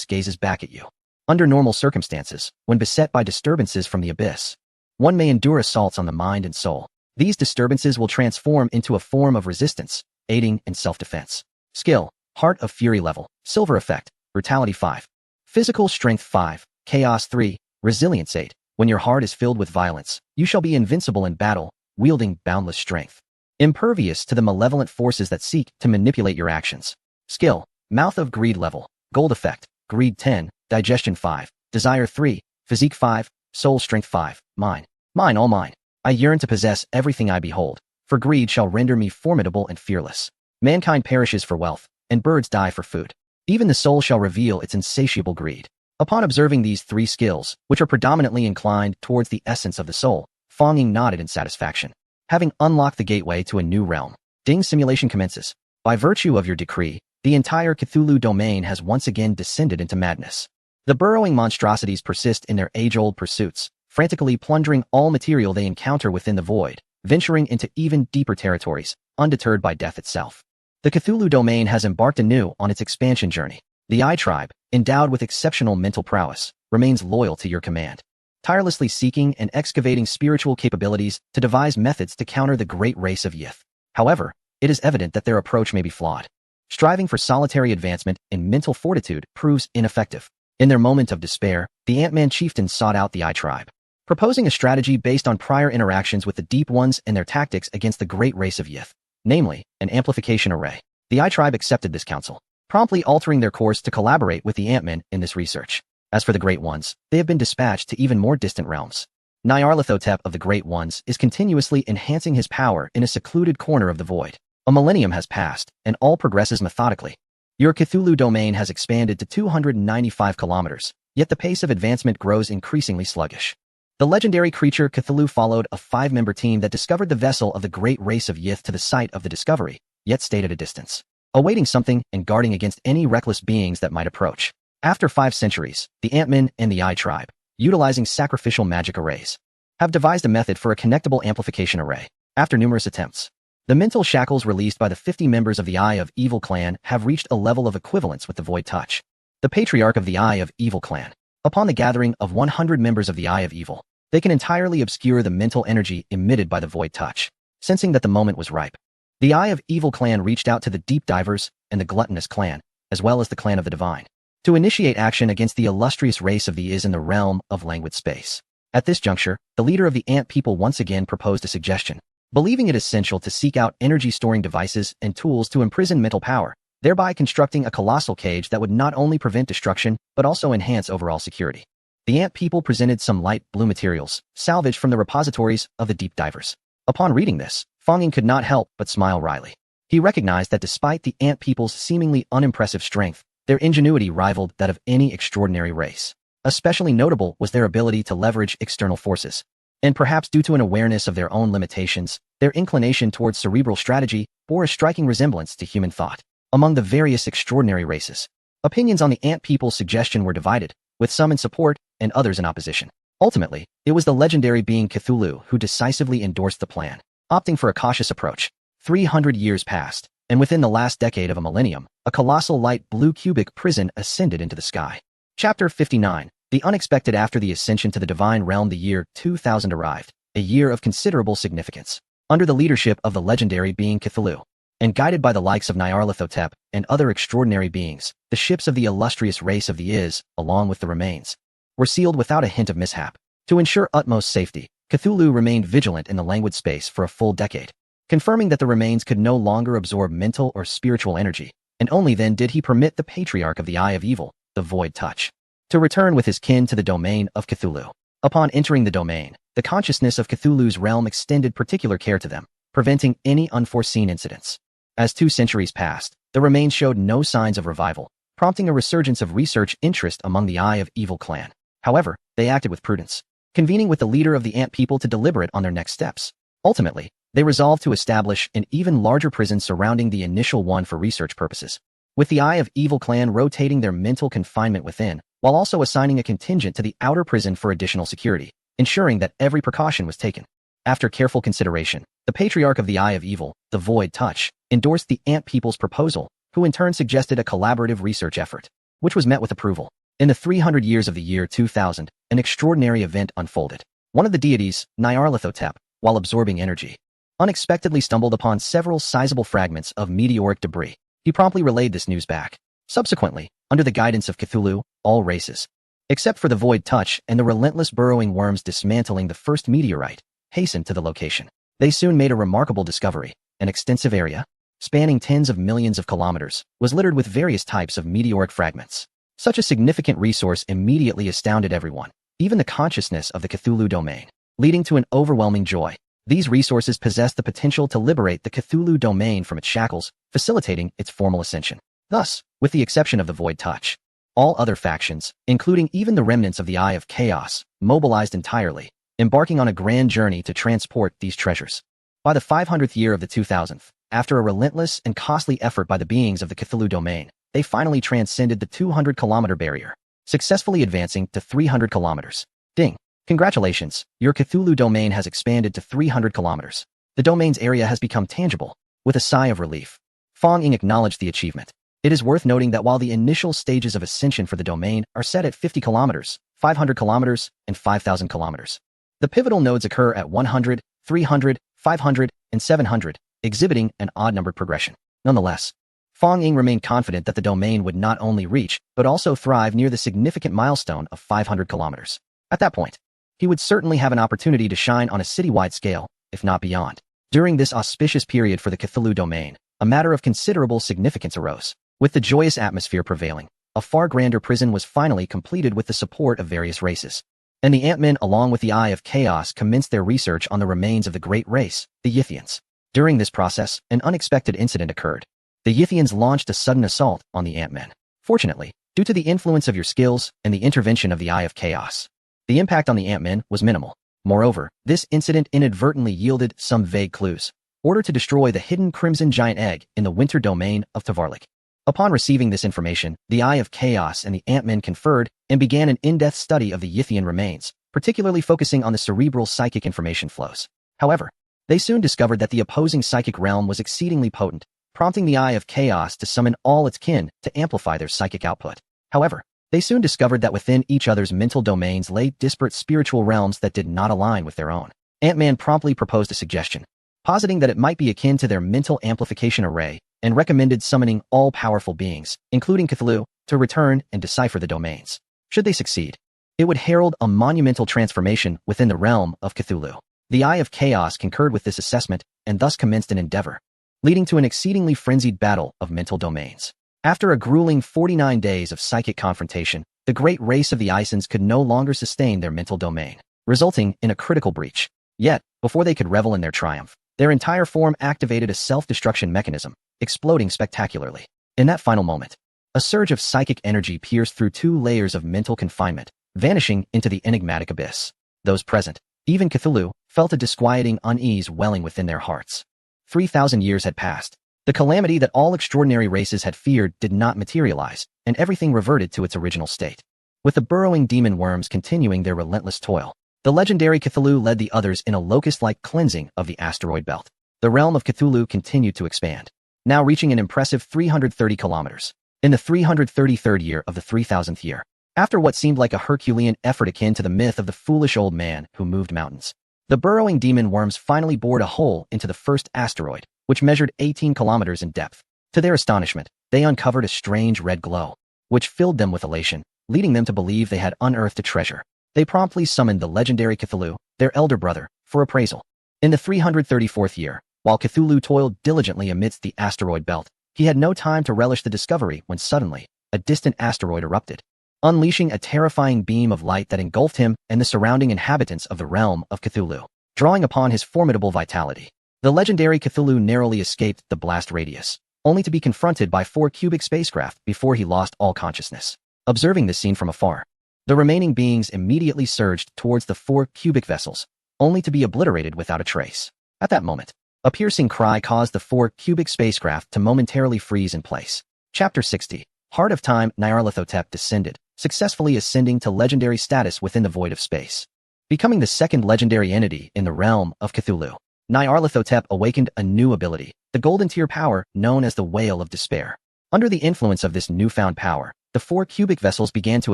gazes back at you. Under normal circumstances, when beset by disturbances from the abyss, one may endure assaults on the mind and soul. These disturbances will transform into a form of resistance, aiding in self-defense. Skill: Heart of Fury. Level: Silver. Effect: Brutality 5. Physical Strength 5, Chaos 3, Resilience 8. When your heart is filled with violence, you shall be invincible in battle, wielding boundless strength, impervious to the malevolent forces that seek to manipulate your actions. Skill: Mouth of Greed. Level: Gold. Effect: Greed 10, Digestion 5, Desire 3, Physique 5, Soul Strength 5. Mine, all mine. I yearn to possess everything I behold, for greed shall render me formidable and fearless. Mankind perishes for wealth, and birds die for food. Even the soul shall reveal its insatiable greed. Upon observing these 3 skills, which are predominantly inclined towards the essence of the soul, Fong Ying nodded in satisfaction. Having unlocked the gateway to a new realm, Ding simulation commences. By virtue of your decree, the entire Cthulhu domain has once again descended into madness. The burrowing monstrosities persist in their age-old pursuits, frantically plundering all material they encounter within the void, venturing into even deeper territories, undeterred by death itself. The Cthulhu domain has embarked anew on its expansion journey. The Eye Tribe, endowed with exceptional mental prowess, remains loyal to your command, tirelessly seeking and excavating spiritual capabilities to devise methods to counter the great race of Yith. However, it is evident that their approach may be flawed. Striving for solitary advancement in mental fortitude proves ineffective. In their moment of despair, the Ant-Man chieftains sought out the Eye Tribe, proposing a strategy based on prior interactions with the Deep Ones and their tactics against the great race of Yith, namely, an amplification array. The Eye Tribe accepted this counsel, promptly altering their course to collaborate with the Ant-Man in this research. As for the Great Ones, they have been dispatched to even more distant realms. Nyarlathotep of the Great Ones is continuously enhancing his power in a secluded corner of the void. A millennium has passed, and all progresses methodically. Your Cthulhu domain has expanded to 295 kilometers, yet the pace of advancement grows increasingly sluggish. The legendary creature Cthulhu followed a 5-member team that discovered the vessel of the great race of Yith to the site of the discovery, yet stayed at a distance, awaiting something and guarding against any reckless beings that might approach. After 5 centuries, the Ant-Men and the Eye tribe, utilizing sacrificial magic arrays, have devised a method for a connectable amplification array. After numerous attempts, the mental shackles released by the 50 members of the Eye of Evil clan have reached a level of equivalence with the Void Touch. The patriarch of the Eye of Evil clan, upon the gathering of 100 members of the Eye of Evil, they can entirely obscure the mental energy emitted by the Void Touch. Sensing that the moment was ripe, the Eye of Evil clan reached out to the Deep Divers and the Gluttonous clan, as well as the Clan of the Divine, to initiate action against the illustrious race of the Is in the realm of languid space. At this juncture, the leader of the Ant people once again proposed a suggestion, believing it essential to seek out energy-storing devices and tools to imprison mental power, thereby constructing a colossal cage that would not only prevent destruction, but also enhance overall security. The Ant people presented some light blue materials, salvaged from the repositories of the Deep Divers. Upon reading this, Fonging could not help but smile wryly. He recognized that despite the Ant people's seemingly unimpressive strength, their ingenuity rivaled that of any extraordinary race. Especially notable was their ability to leverage external forces. And perhaps due to an awareness of their own limitations, their inclination towards cerebral strategy bore a striking resemblance to human thought. Among the various extraordinary races, opinions on the Ant people's suggestion were divided, with some in support and others in opposition. Ultimately, it was the legendary being Cthulhu who decisively endorsed the plan, opting for a cautious approach. 300 years passed, and within the last decade of a millennium, a colossal light blue cubic prison ascended into the sky. Chapter 59. The Unexpected. After the ascension to the divine realm, the year 2000 arrived, a year of considerable significance. Under the leadership of the legendary being Cthulhu, and guided by the likes of Nyarlathotep and other extraordinary beings, the ships of the illustrious race of the Is, along with the remains, were sealed without a hint of mishap. To ensure utmost safety, Cthulhu remained vigilant in the languid space for a full decade, confirming that the remains could no longer absorb mental or spiritual energy, and only then did he permit the patriarch of the Eye of Evil, the Void Touch, to return with his kin to the domain of Cthulhu. Upon entering the domain, the consciousness of Cthulhu's realm extended particular care to them, preventing any unforeseen incidents. As 2 centuries passed, the remains showed no signs of revival, prompting a resurgence of research interest among the Eye of Evil clan. However, they acted with prudence, convening with the leader of the Ant people to deliberate on their next steps. Ultimately, they resolved to establish an even larger prison surrounding the initial one for research purposes, with the Eye of Evil clan rotating their mental confinement within, while also assigning a contingent to the outer prison for additional security, ensuring that every precaution was taken. After careful consideration, the patriarch of the Eye of Evil, the Void Touch, endorsed the Ant people's proposal, who in turn suggested a collaborative research effort, which was met with approval. In the 300 years of the year 2000, an extraordinary event unfolded. One of the deities, Nyarlathotep, while absorbing energy, unexpectedly stumbled upon several sizable fragments of meteoric debris. He promptly relayed this news back. Subsequently, under the guidance of Cthulhu, all races, except for the Void Touch and the relentless burrowing worms dismantling the first meteorite, hastened to the location. They soon made a remarkable discovery. An extensive area, spanning tens of millions of kilometers, was littered with various types of meteoric fragments. Such a significant resource immediately astounded everyone, even the consciousness of the Cthulhu domain, leading to an overwhelming joy. These resources possessed the potential to liberate the Cthulhu domain from its shackles, facilitating its formal ascension. Thus, with the exception of the Void Touch, all other factions, including even the remnants of the Eye of Chaos, mobilized entirely, embarking on a grand journey to transport these treasures. By the 500th year of the 2000th, after a relentless and costly effort by the beings of the Cthulhu domain, they finally transcended the 200-kilometer barrier, successfully advancing to 300 kilometers. Ding! Congratulations, your Cthulhu domain has expanded to 300 kilometers. The domain's area has become tangible. With a sigh of relief, Fong Ying acknowledged the achievement. It is worth noting that while the initial stages of ascension for the domain are set at 50 kilometers, 500 kilometers, and 5,000 kilometers, the pivotal nodes occur at 100, 300, 500, and 700, exhibiting an odd-numbered progression. Nonetheless, Fong Ying remained confident that the domain would not only reach, but also thrive near the significant milestone of 500 kilometers. At that point, he would certainly have an opportunity to shine on a citywide scale, if not beyond. During this auspicious period for the Cthulhu domain, a matter of considerable significance arose. With the joyous atmosphere prevailing, a far grander prison was finally completed with the support of various races. And the Ant-Men, along with the Eye of Chaos, commenced their research on the remains of the great race, the Yithians. During this process, an unexpected incident occurred. the Yithians launched a sudden assault on the Ant-Men. Fortunately, due to the influence of your skills and the intervention of the Eye of Chaos, the impact on the Ant-Men was minimal. Moreover, this incident inadvertently yielded some vague clues. Order to destroy the hidden Crimson Giant Egg in the winter domain of Tavallik. Upon receiving this information, the Eye of Chaos and the Ant-Men conferred and began an in-depth study of the Yithian remains, particularly focusing on the cerebral psychic information flows. However, they soon discovered that the opposing psychic realm was exceedingly potent, prompting the Eye of Chaos to summon all its kin to amplify their psychic output. However, they soon discovered that within each other's mental domains lay disparate spiritual realms that did not align with their own. Ant-Man promptly proposed a suggestion, positing that it might be akin to their mental amplification array, and recommended summoning all-powerful beings, including Cthulhu, to return and decipher the domains. Should they succeed, it would herald a monumental transformation within the realm of Cthulhu. The Eye of Chaos concurred with this assessment and thus commenced an endeavor, leading to an exceedingly frenzied battle of mental domains. After a grueling 49 days of psychic confrontation, the great race of the Isons could no longer sustain their mental domain, resulting in a critical breach. Yet, before they could revel in their triumph, their entire form activated a self-destruction mechanism, exploding spectacularly. In that final moment, a surge of psychic energy pierced through 2 layers of mental confinement, vanishing into the enigmatic abyss. Those present, even Cthulhu, felt a disquieting unease welling within their hearts. 3,000 years had passed. The calamity that all extraordinary races had feared did not materialize, and everything reverted to its original state. With the burrowing demon worms continuing their relentless toil, the legendary Cthulhu led the others in a locust-like cleansing of the asteroid belt. The realm of Cthulhu continued to expand, now reaching an impressive 330 kilometers. In the 333rd year of the 3000th year, after what seemed like a Herculean effort akin to the myth of the foolish old man who moved mountains, the burrowing demon worms finally bored a hole into the first asteroid, which measured 18 kilometers in depth. To their astonishment, they uncovered a strange red glow, which filled them with elation, leading them to believe they had unearthed a treasure. They promptly summoned the legendary Cthulhu, their elder brother, for appraisal. In the 334th year, while Cthulhu toiled diligently amidst the asteroid belt, he had no time to relish the discovery when suddenly, a distant asteroid erupted, unleashing a terrifying beam of light that engulfed him and the surrounding inhabitants of the realm of Cthulhu. Drawing upon his formidable vitality, the legendary Cthulhu narrowly escaped the blast radius, only to be confronted by 4 cubic spacecraft before he lost all consciousness. Observing this scene from afar, the remaining beings immediately surged towards the 4 cubic vessels, only to be obliterated without a trace. At that moment, a piercing cry caused the 4 cubic spacecraft to momentarily freeze in place. Chapter 60. Heart of Time. Nyarlathotep descended, successfully ascending to legendary status within the void of space, becoming the second legendary entity in the realm of Cthulhu. Nyarlathotep awakened a new ability, the golden tier power known as the Whale of Despair. Under the influence of this newfound power, the 4 cubic vessels began to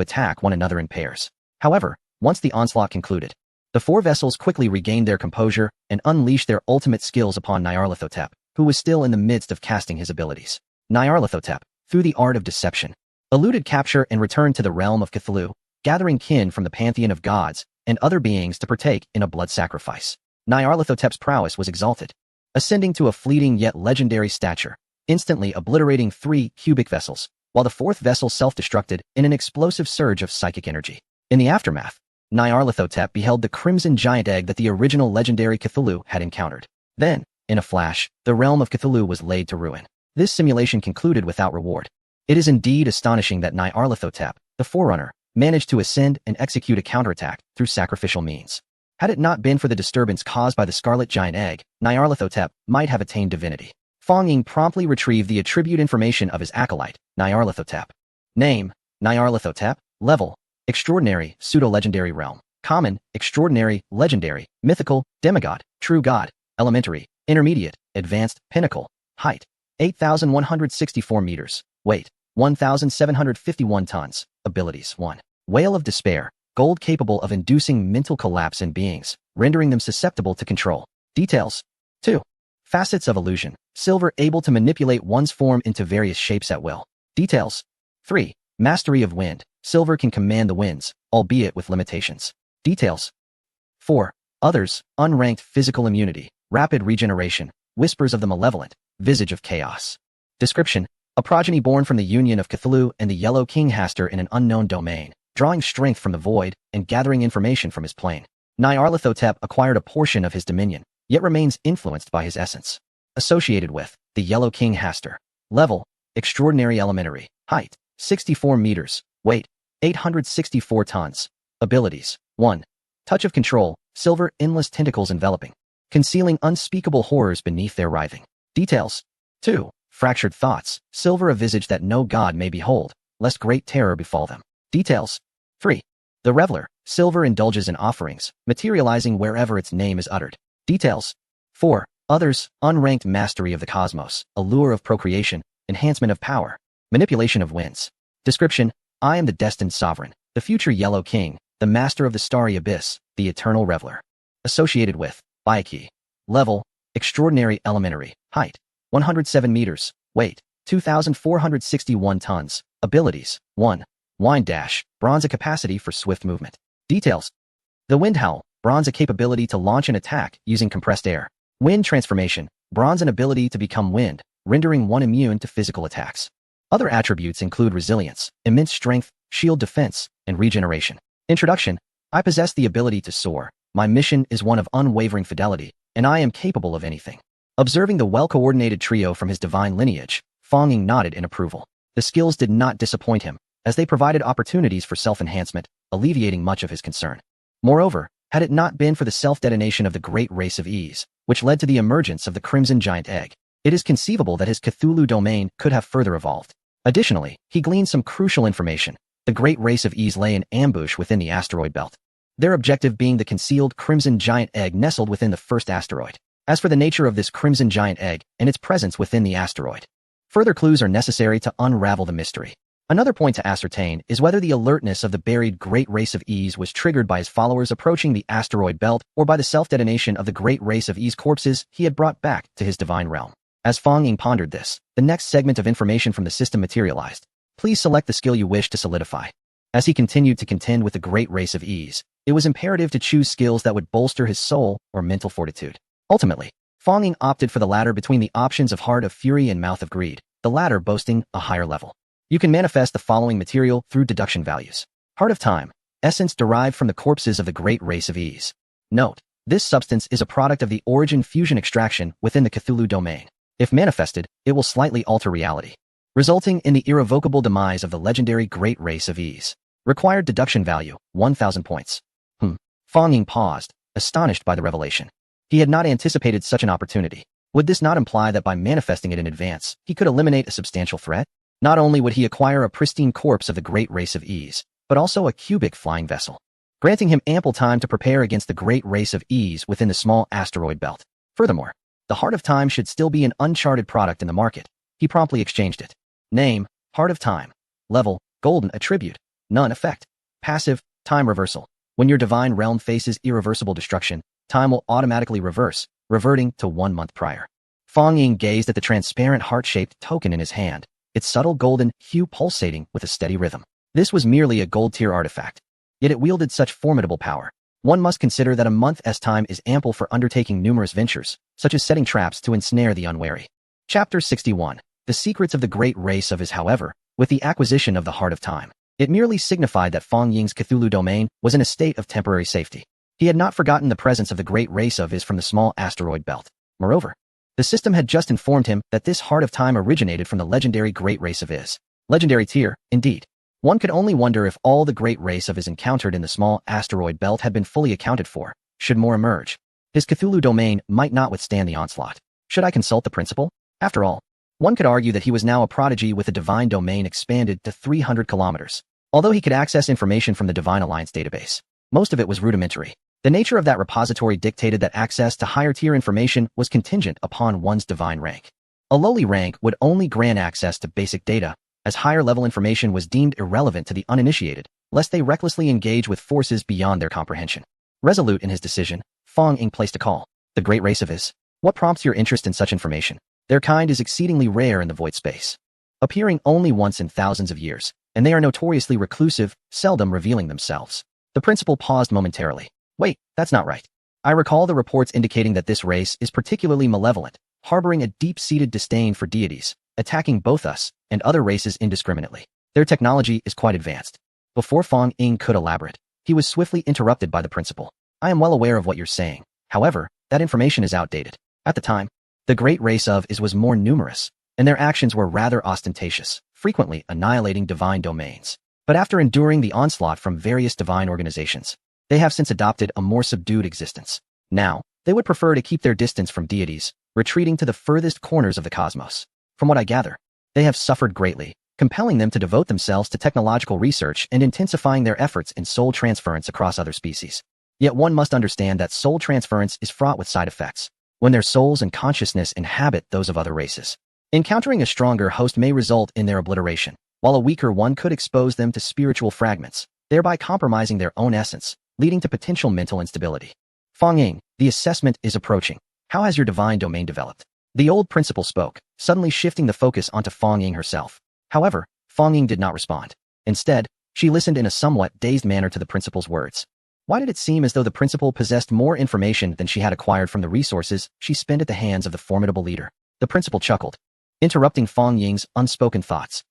attack one another in pairs. However, once the onslaught concluded, the 4 vessels quickly regained their composure and unleashed their ultimate skills upon Nyarlathotep, who was still in the midst of casting his abilities. Nyarlathotep, through the art of deception, eluded capture and returned to the realm of Cthulhu, gathering kin from the pantheon of gods and other beings to partake in a blood sacrifice. Nyarlathotep's prowess was exalted, ascending to a fleeting yet legendary stature, instantly obliterating 3 cubic vessels, while the 4th vessel self-destructed in an explosive surge of psychic energy. In the aftermath, Nyarlathotep beheld the Crimson Giant Egg that the original legendary Cthulhu had encountered. Then, in a flash, the realm of Cthulhu was laid to ruin. This simulation concluded without reward. It is indeed astonishing that Nyarlathotep, the Forerunner, managed to ascend and execute a counterattack through sacrificial means. Had it not been for the disturbance caused by the Scarlet Giant Egg, Nyarlathotep might have attained divinity. Fong Ying promptly retrieved the attribute information of his acolyte, Nyarlathotep. Name, Nyarlathotep. Level, Extraordinary, Pseudo-Legendary Realm. Common, Extraordinary, Legendary, Mythical, Demigod, True God, Elementary, Intermediate, Advanced, Pinnacle. Height, 8,164 meters. Weight, 1,751 tons. Abilities 1. Whale of Despair. Gold capable of inducing mental collapse in beings, rendering them susceptible to control. Details. 2. Facets of Illusion. Silver able to manipulate one's form into various shapes at will. Details. 3. Mastery of Wind. Silver can command the winds, albeit with limitations. Details. 4. Others. Unranked physical immunity. Rapid regeneration. Whispers of the Malevolent. Visage of Chaos. Description. A progeny born from the union of Cthulhu and the Yellow King Hastur in an unknown domain, drawing strength from the void and gathering information from his plane. Nyarlathotep acquired a portion of his dominion, yet remains influenced by his essence. Associated with the Yellow King Hastur. Level, extraordinary elementary. Height, 64 meters. Weight, 864 tons. Abilities, 1. Touch of control, silver endless tentacles enveloping, concealing unspeakable horrors beneath their writhing. Details, 2. Fractured thoughts, silver a visage that no god may behold, lest great terror befall them. Details, 3. The Reveler, silver indulges in offerings, materializing wherever its name is uttered. Details, 4. Others, unranked mastery of the cosmos, allure of procreation, enhancement of power, manipulation of winds. Description, I am the destined sovereign, the future Yellow King, the master of the starry abyss, the eternal reveler. Associated with, Byakuya. Level, extraordinary elementary. Height, 107 meters. Weight, 2,461 tons. Abilities, 1. Wind dash, bronze a capacity for swift movement. Details, the Wind Howl, bronze a capability to launch an attack using compressed air. Wind transformation, bronze an ability to become wind, rendering one immune to physical attacks. Other attributes include resilience, immense strength, shield defense, and regeneration. Introduction, I possess the ability to soar. My mission is one of unwavering fidelity, and I am capable of anything. Observing the well-coordinated trio from his divine lineage, Fong Ying nodded in approval. The skills did not disappoint him, as they provided opportunities for self-enhancement, alleviating much of his concern. Moreover, had it not been for the self-detonation of the great race of Ys, which led to the emergence of the Crimson Giant Egg, it is conceivable that his Cthulhu domain could have further evolved. Additionally, he gleaned some crucial information. The great race of Ys lay in ambush within the asteroid belt, their objective being the concealed Crimson Giant Egg nestled within the first asteroid. As for the nature of this Crimson Giant Egg and its presence within the asteroid, further clues are necessary to unravel the mystery. Another point to ascertain is whether the alertness of the buried great race of Ys was triggered by his followers approaching the asteroid belt or by the self-detonation of the great race of Ys corpses he had brought back to his divine realm. As Fong Ying pondered this, the next segment of information from the system materialized. Please select the skill you wish to solidify. As he continued to contend with the great race of Ys, it was imperative to choose skills that would bolster his soul or mental fortitude. Ultimately, Fong Ying opted for the latter between the options of Heart of Fury and Mouth of Greed, the latter boasting a higher level. You can manifest the following material through deduction values. Heart of Time, essence derived from the corpses of the great race of Ys. Note, this substance is a product of the origin fusion extraction within the Cthulhu domain. If manifested, it will slightly alter reality, resulting in the irrevocable demise of the legendary great race of Ys. Required deduction value, 1,000 points. Fong Ying paused, astonished by the revelation. He had not anticipated such an opportunity. Would this not imply that by manifesting it in advance, he could eliminate a substantial threat? Not only would he acquire a pristine corpse of the great race of Ys, but also a cubic flying vessel, granting him ample time to prepare against the great race of Ys within the small asteroid belt. Furthermore, the Heart of Time should still be an uncharted product in the market. He promptly exchanged it. Name, Heart of Time. Level, Golden. Attribute, None. Effect, Passive, Time Reversal. When your divine realm faces irreversible destruction, time will automatically reverse, reverting to 1 month prior. Fong Ying gazed at the transparent heart-shaped token in his hand, its subtle golden hue pulsating with a steady rhythm. This was merely a gold-tier artifact, yet it wielded such formidable power. One must consider that a month's time is ample for undertaking numerous ventures, such as setting traps to ensnare the unwary. Chapter 61. The secrets of the great race of Ys. However, with the acquisition of the Heart of Time, it merely signified that Fong Ying's Cthulhu domain was in a state of temporary safety. He had not forgotten the presence of the great race of Ys from the small asteroid belt. Moreover, the system had just informed him that this Heart of Time originated from the legendary great race of Ys. Legendary tier, indeed. One could only wonder if all the great race of Ys encountered in the small asteroid belt had been fully accounted for, should more emerge. His Cthulhu domain might not withstand the onslaught. Should I consult the principal? After all, one could argue that he was now a prodigy with a divine domain expanded to 300 kilometers. Although he could access information from the Divine Alliance database, most of it was rudimentary. The nature of that repository dictated that access to higher-tier information was contingent upon one's divine rank. A lowly rank would only grant access to basic data, as higher-level information was deemed irrelevant to the uninitiated, lest they recklessly engage with forces beyond their comprehension. Resolute in his decision, Fong Ying placed a call. The great race of Ys. What prompts your interest in such information? Their kind is exceedingly rare in the void space, appearing only once in thousands of years, and they are notoriously reclusive, seldom revealing themselves. The principal paused momentarily. Wait, that's not right. I recall the reports indicating that this race is particularly malevolent, harboring a deep-seated disdain for deities, attacking both us and other races indiscriminately. Their technology is quite advanced. Before Fong Ying could elaborate, he was swiftly interrupted by the principal. I am well aware of what you're saying. However, that information is outdated. At the time, the great race of Ys was more numerous, and their actions were rather ostentatious, frequently annihilating divine domains. But after enduring the onslaught from various divine organizations, they have since adopted a more subdued existence. Now, they would prefer to keep their distance from deities, retreating to the furthest corners of the cosmos. From what I gather, they have suffered greatly, compelling them to devote themselves to technological research and intensifying their efforts in soul transference across other species. Yet one must understand that soul transference is fraught with side effects when their souls and consciousness inhabit those of other races. Encountering a stronger host may result in their obliteration, while a weaker one could expose them to spiritual fragments, thereby compromising their own essence, leading to potential mental instability. Fang Ying, the assessment is approaching. How has your divine domain developed? The old principal spoke, suddenly shifting the focus onto Fang Ying herself. However, Fang Ying did not respond. Instead, she listened in a somewhat dazed manner to the principal's words. Why did it seem as though the principal possessed more information than she had acquired from the resources she spent at the hands of the formidable leader? The principal chuckled, interrupting Fang Ying's unspoken thoughts.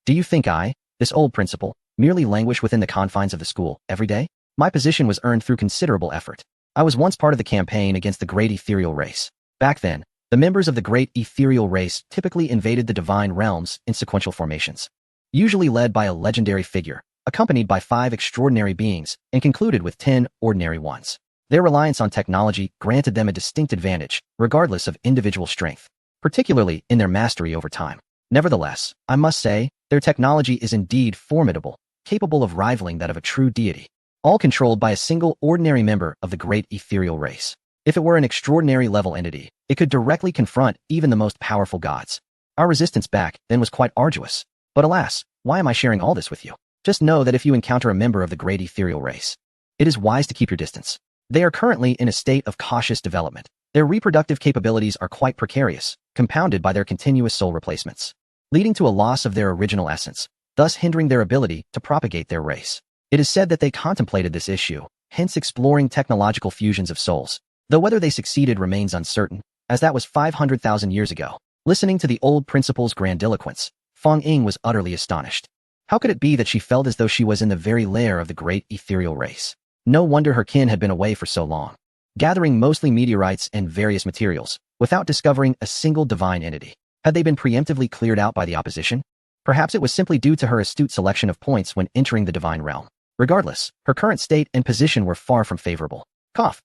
Do you think I, this old principal, merely languish within the confines of the school every day? My position was earned through considerable effort. I was once part of the campaign against the great ethereal race. Back then, the members of the great ethereal race typically invaded the divine realms in sequential formations, usually led by a legendary figure, accompanied by 5 extraordinary beings, and concluded with 10 ordinary ones. Their reliance on technology granted them a distinct advantage, regardless of individual strength, particularly in their mastery over time. Nevertheless, I must say, their technology is indeed formidable, capable of rivaling that of a true deity, all controlled by a single ordinary member of the great ethereal race. If it were an extraordinary level entity, it could directly confront even the most powerful gods. Our resistance back then was quite arduous. But alas, why am I sharing all this with you? Just know that if you encounter a member of the great ethereal race, it is wise to keep your distance. They are currently in a state of cautious development. Their reproductive capabilities are quite precarious, compounded by their continuous soul replacements, leading to a loss of their original essence, thus hindering their ability to propagate their race. It is said that they contemplated this issue, hence exploring technological fusions of souls, though whether they succeeded remains uncertain, as that was 500,000 years ago. Listening to the old principal's grandiloquence, Fang Ying was utterly astonished. How could it be that she felt as though she was in the very lair of the great ethereal race? No wonder her kin had been away for so long, gathering mostly meteorites and various materials, without discovering a single divine entity. Had they been preemptively cleared out by the opposition? Perhaps it was simply due to her astute selection of points when entering the divine realm. Regardless, her current state and position were far from favorable.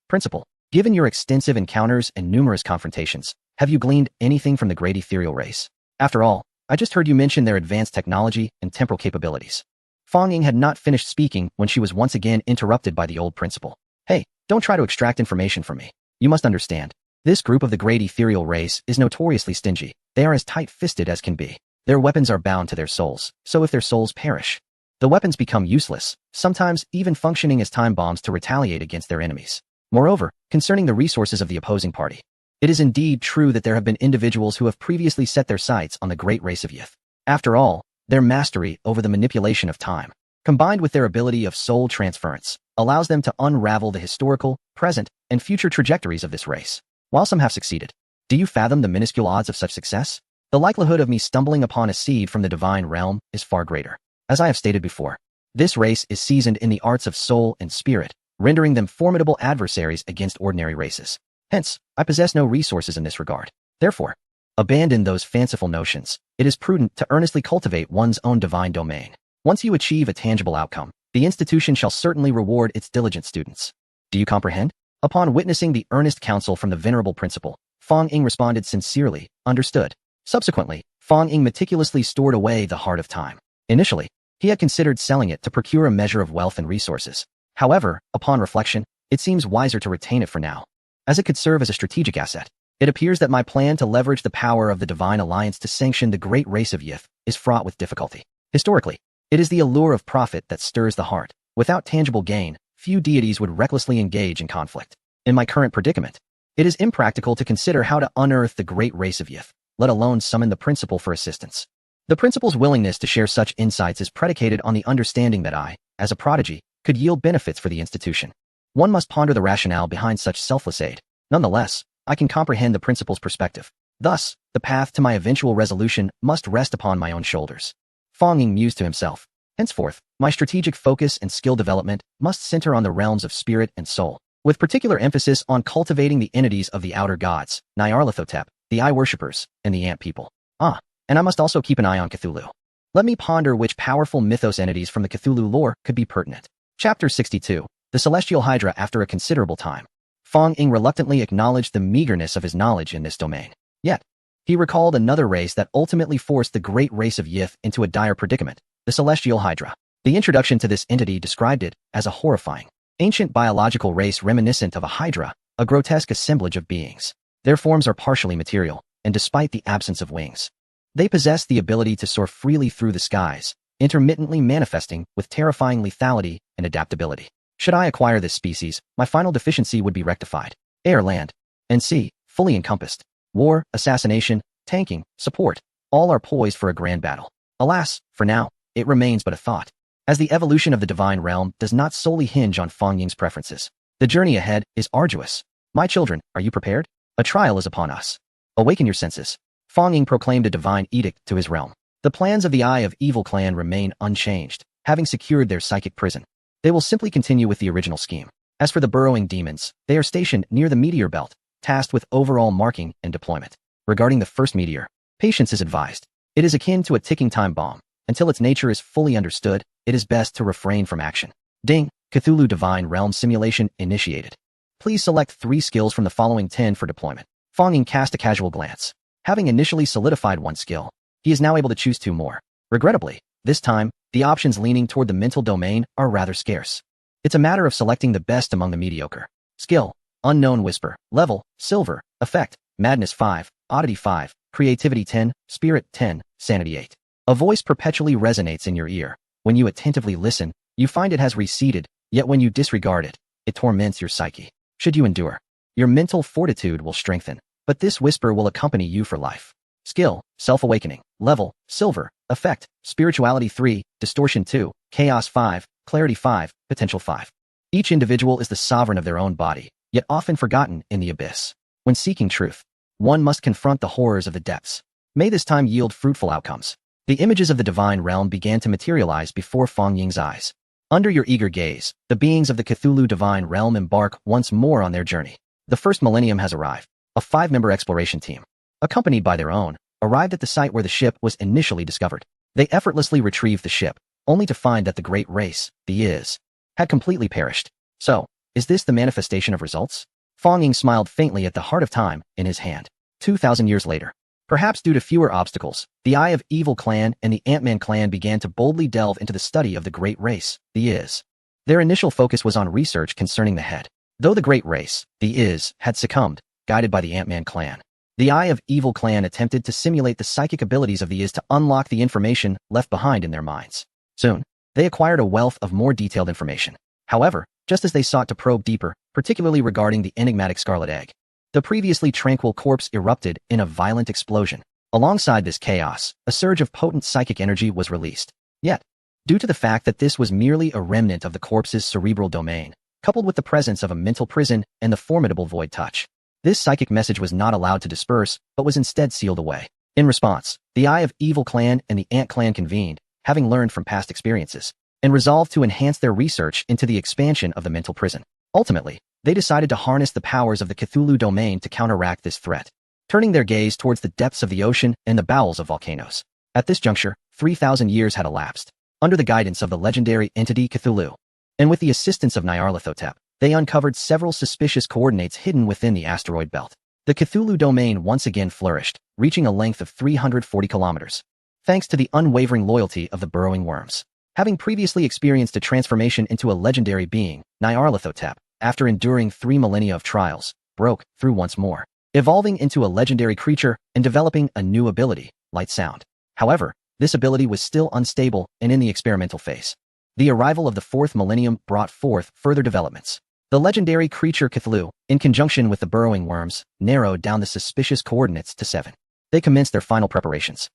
Principal, given your extensive encounters and numerous confrontations, have you gleaned anything from the great ethereal race? After all, I just heard you mention their advanced technology and temporal capabilities. Fang Ying had not finished speaking when she was once again interrupted by the old principal. Hey, don't try to extract information from me. You must understand. This group of the great ethereal race is notoriously stingy. They are as tight-fisted as can be. Their weapons are bound to their souls, so if their souls perish, the weapons become useless, sometimes even functioning as time bombs to retaliate against their enemies. Moreover, concerning the resources of the opposing party, it is indeed true that there have been individuals who have previously set their sights on the great race of Yith. After all, their mastery over the manipulation of time, combined with their ability of soul transference, allows them to unravel the historical, present, and future trajectories of this race. While some have succeeded, do you fathom the minuscule odds of such success? The likelihood of me stumbling upon a seed from the divine realm is far greater. As I have stated before, this race is seasoned in the arts of soul and spirit, rendering them formidable adversaries against ordinary races. Hence, I possess no resources in this regard. Therefore, abandon those fanciful notions. It is prudent to earnestly cultivate one's own divine domain. Once you achieve a tangible outcome, the institution shall certainly reward its diligent students. Do you comprehend? Upon witnessing the earnest counsel from the venerable principal, Fang Ying responded sincerely, understood. Subsequently, Fang Ying meticulously stored away the heart of time. Initially, he had considered selling it to procure a measure of wealth and resources. However, upon reflection, it seems wiser to retain it for now, as it could serve as a strategic asset. It appears that my plan to leverage the power of the Divine Alliance to sanction the great race of Yith is fraught with difficulty. Historically, it is the allure of profit that stirs the heart. Without tangible gain, few deities would recklessly engage in conflict. In my current predicament, it is impractical to consider how to unearth the great race of Yith, let alone summon the principal for assistance. The principal's willingness to share such insights is predicated on the understanding that I, as a prodigy, could yield benefits for the institution. One must ponder the rationale behind such selfless aid. Nonetheless, I can comprehend the principal's perspective. Thus, the path to my eventual resolution must rest upon my own shoulders. Fang Ying mused to himself. Henceforth, my strategic focus and skill development must center on the realms of spirit and soul, with particular emphasis on cultivating the entities of the outer gods, Nyarlathotep, the Eye Worshippers, and the Ant People. And I must also keep an eye on Cthulhu. Let me ponder which powerful mythos entities from the Cthulhu lore could be pertinent. Chapter 62. The Celestial Hydra. After a considerable time, Fong Ying reluctantly acknowledged the meagerness of his knowledge in this domain. Yet, he recalled another race that ultimately forced the great race of Yith into a dire predicament, the Celestial Hydra. The introduction to this entity described it as a horrifying, ancient biological race reminiscent of a hydra, a grotesque assemblage of beings. Their forms are partially material, and despite the absence of wings, they possess the ability to soar freely through the skies, intermittently manifesting with terrifying lethality and adaptability. Should I acquire this species, my final deficiency would be rectified. Air, land, and sea, fully encompassed. War, assassination, tanking, support, all are poised for a grand battle. Alas, for now, it remains but a thought, as the evolution of the divine realm does not solely hinge on Fong Ying's preferences. The journey ahead is arduous. My children, are you prepared? A trial is upon us. Awaken your senses. Fong Ying proclaimed a divine edict to his realm. The plans of the Eye of Evil clan remain unchanged, having secured their psychic prison. They will simply continue with the original scheme. As for the burrowing demons, they are stationed near the meteor belt, tasked with overall marking and deployment. Regarding the first meteor, patience is advised. It is akin to a ticking time bomb. Until its nature is fully understood, it is best to refrain from action. Ding! Cthulhu Divine Realm Simulation initiated. Please select 3 skills from the following 10 for deployment. Fong Ying cast a casual glance. Having initially solidified one skill, he is now able to choose 2 more. Regrettably, this time, the options leaning toward the mental domain are rather scarce. It's a matter of selecting the best among the mediocre. Skill: Unknown Whisper. Level: Silver. Effect: Madness 5, Oddity 5, Creativity 10, Spirit 10, Sanity 8. A voice perpetually resonates in your ear. When you attentively listen, you find it has receded, yet when you disregard it, it torments your psyche. Should you endure, your mental fortitude will strengthen, but this whisper will accompany you for life. Skill: Self-Awakening. Level: Silver. Effect: Spirituality 3, Distortion 2, Chaos 5, Clarity 5, Potential 5. Each individual is the sovereign of their own body, yet often forgotten in the abyss. When seeking truth, one must confront the horrors of the depths. May this time yield fruitful outcomes. The images of the divine realm began to materialize before Fong Ying's eyes. Under your eager gaze, the beings of the Cthulhu divine realm embark once more on their journey. The first millennium has arrived. A 5-member exploration team, accompanied by their own, arrived at the site where the ship was initially discovered. They effortlessly retrieved the ship, only to find that the great race, the Is, had completely perished. So, is this the manifestation of results? Fong Ying smiled faintly at the heart of time in his hand. 2,000 years later, perhaps due to fewer obstacles, the Eye of Evil clan and the Ant-Man clan began to boldly delve into the study of the great race, the Is. Their initial focus was on research concerning the head. Though the great race, the Is, had succumbed, guided by the Ant-Man clan, the Eye of Evil clan attempted to simulate the psychic abilities of the Is to unlock the information left behind in their minds. Soon, they acquired a wealth of more detailed information. However, just as they sought to probe deeper, particularly regarding the enigmatic scarlet egg, the previously tranquil corpse erupted in a violent explosion. Alongside this chaos, a surge of potent psychic energy was released. Yet, due to the fact that this was merely a remnant of the corpse's cerebral domain, coupled with the presence of a mental prison and the formidable void touch, this psychic message was not allowed to disperse, but was instead sealed away. In response, the Eye of Evil clan and the Ant clan convened, having learned from past experiences, and resolved to enhance their research into the expansion of the mental prison. Ultimately, they decided to harness the powers of the Cthulhu domain to counteract this threat, turning their gaze towards the depths of the ocean and the bowels of volcanoes. At this juncture, 3,000 years had elapsed. Under the guidance of the legendary entity Cthulhu, and with the assistance of Nyarlathotep, they uncovered several suspicious coordinates hidden within the asteroid belt. The Cthulhu domain once again flourished, reaching a length of 340 kilometers, thanks to the unwavering loyalty of the burrowing worms. Having previously experienced a transformation into a legendary being, Nyarlathotep, after enduring 3 millennia of trials, broke through once more, evolving into a legendary creature and developing a new ability, Light Sound. However, this ability was still unstable and in the experimental phase. The arrival of the 4th millennium brought forth further developments. The legendary creature Cthulhu, in conjunction with the burrowing worms, narrowed down the suspicious coordinates to 7. They commenced their final preparations.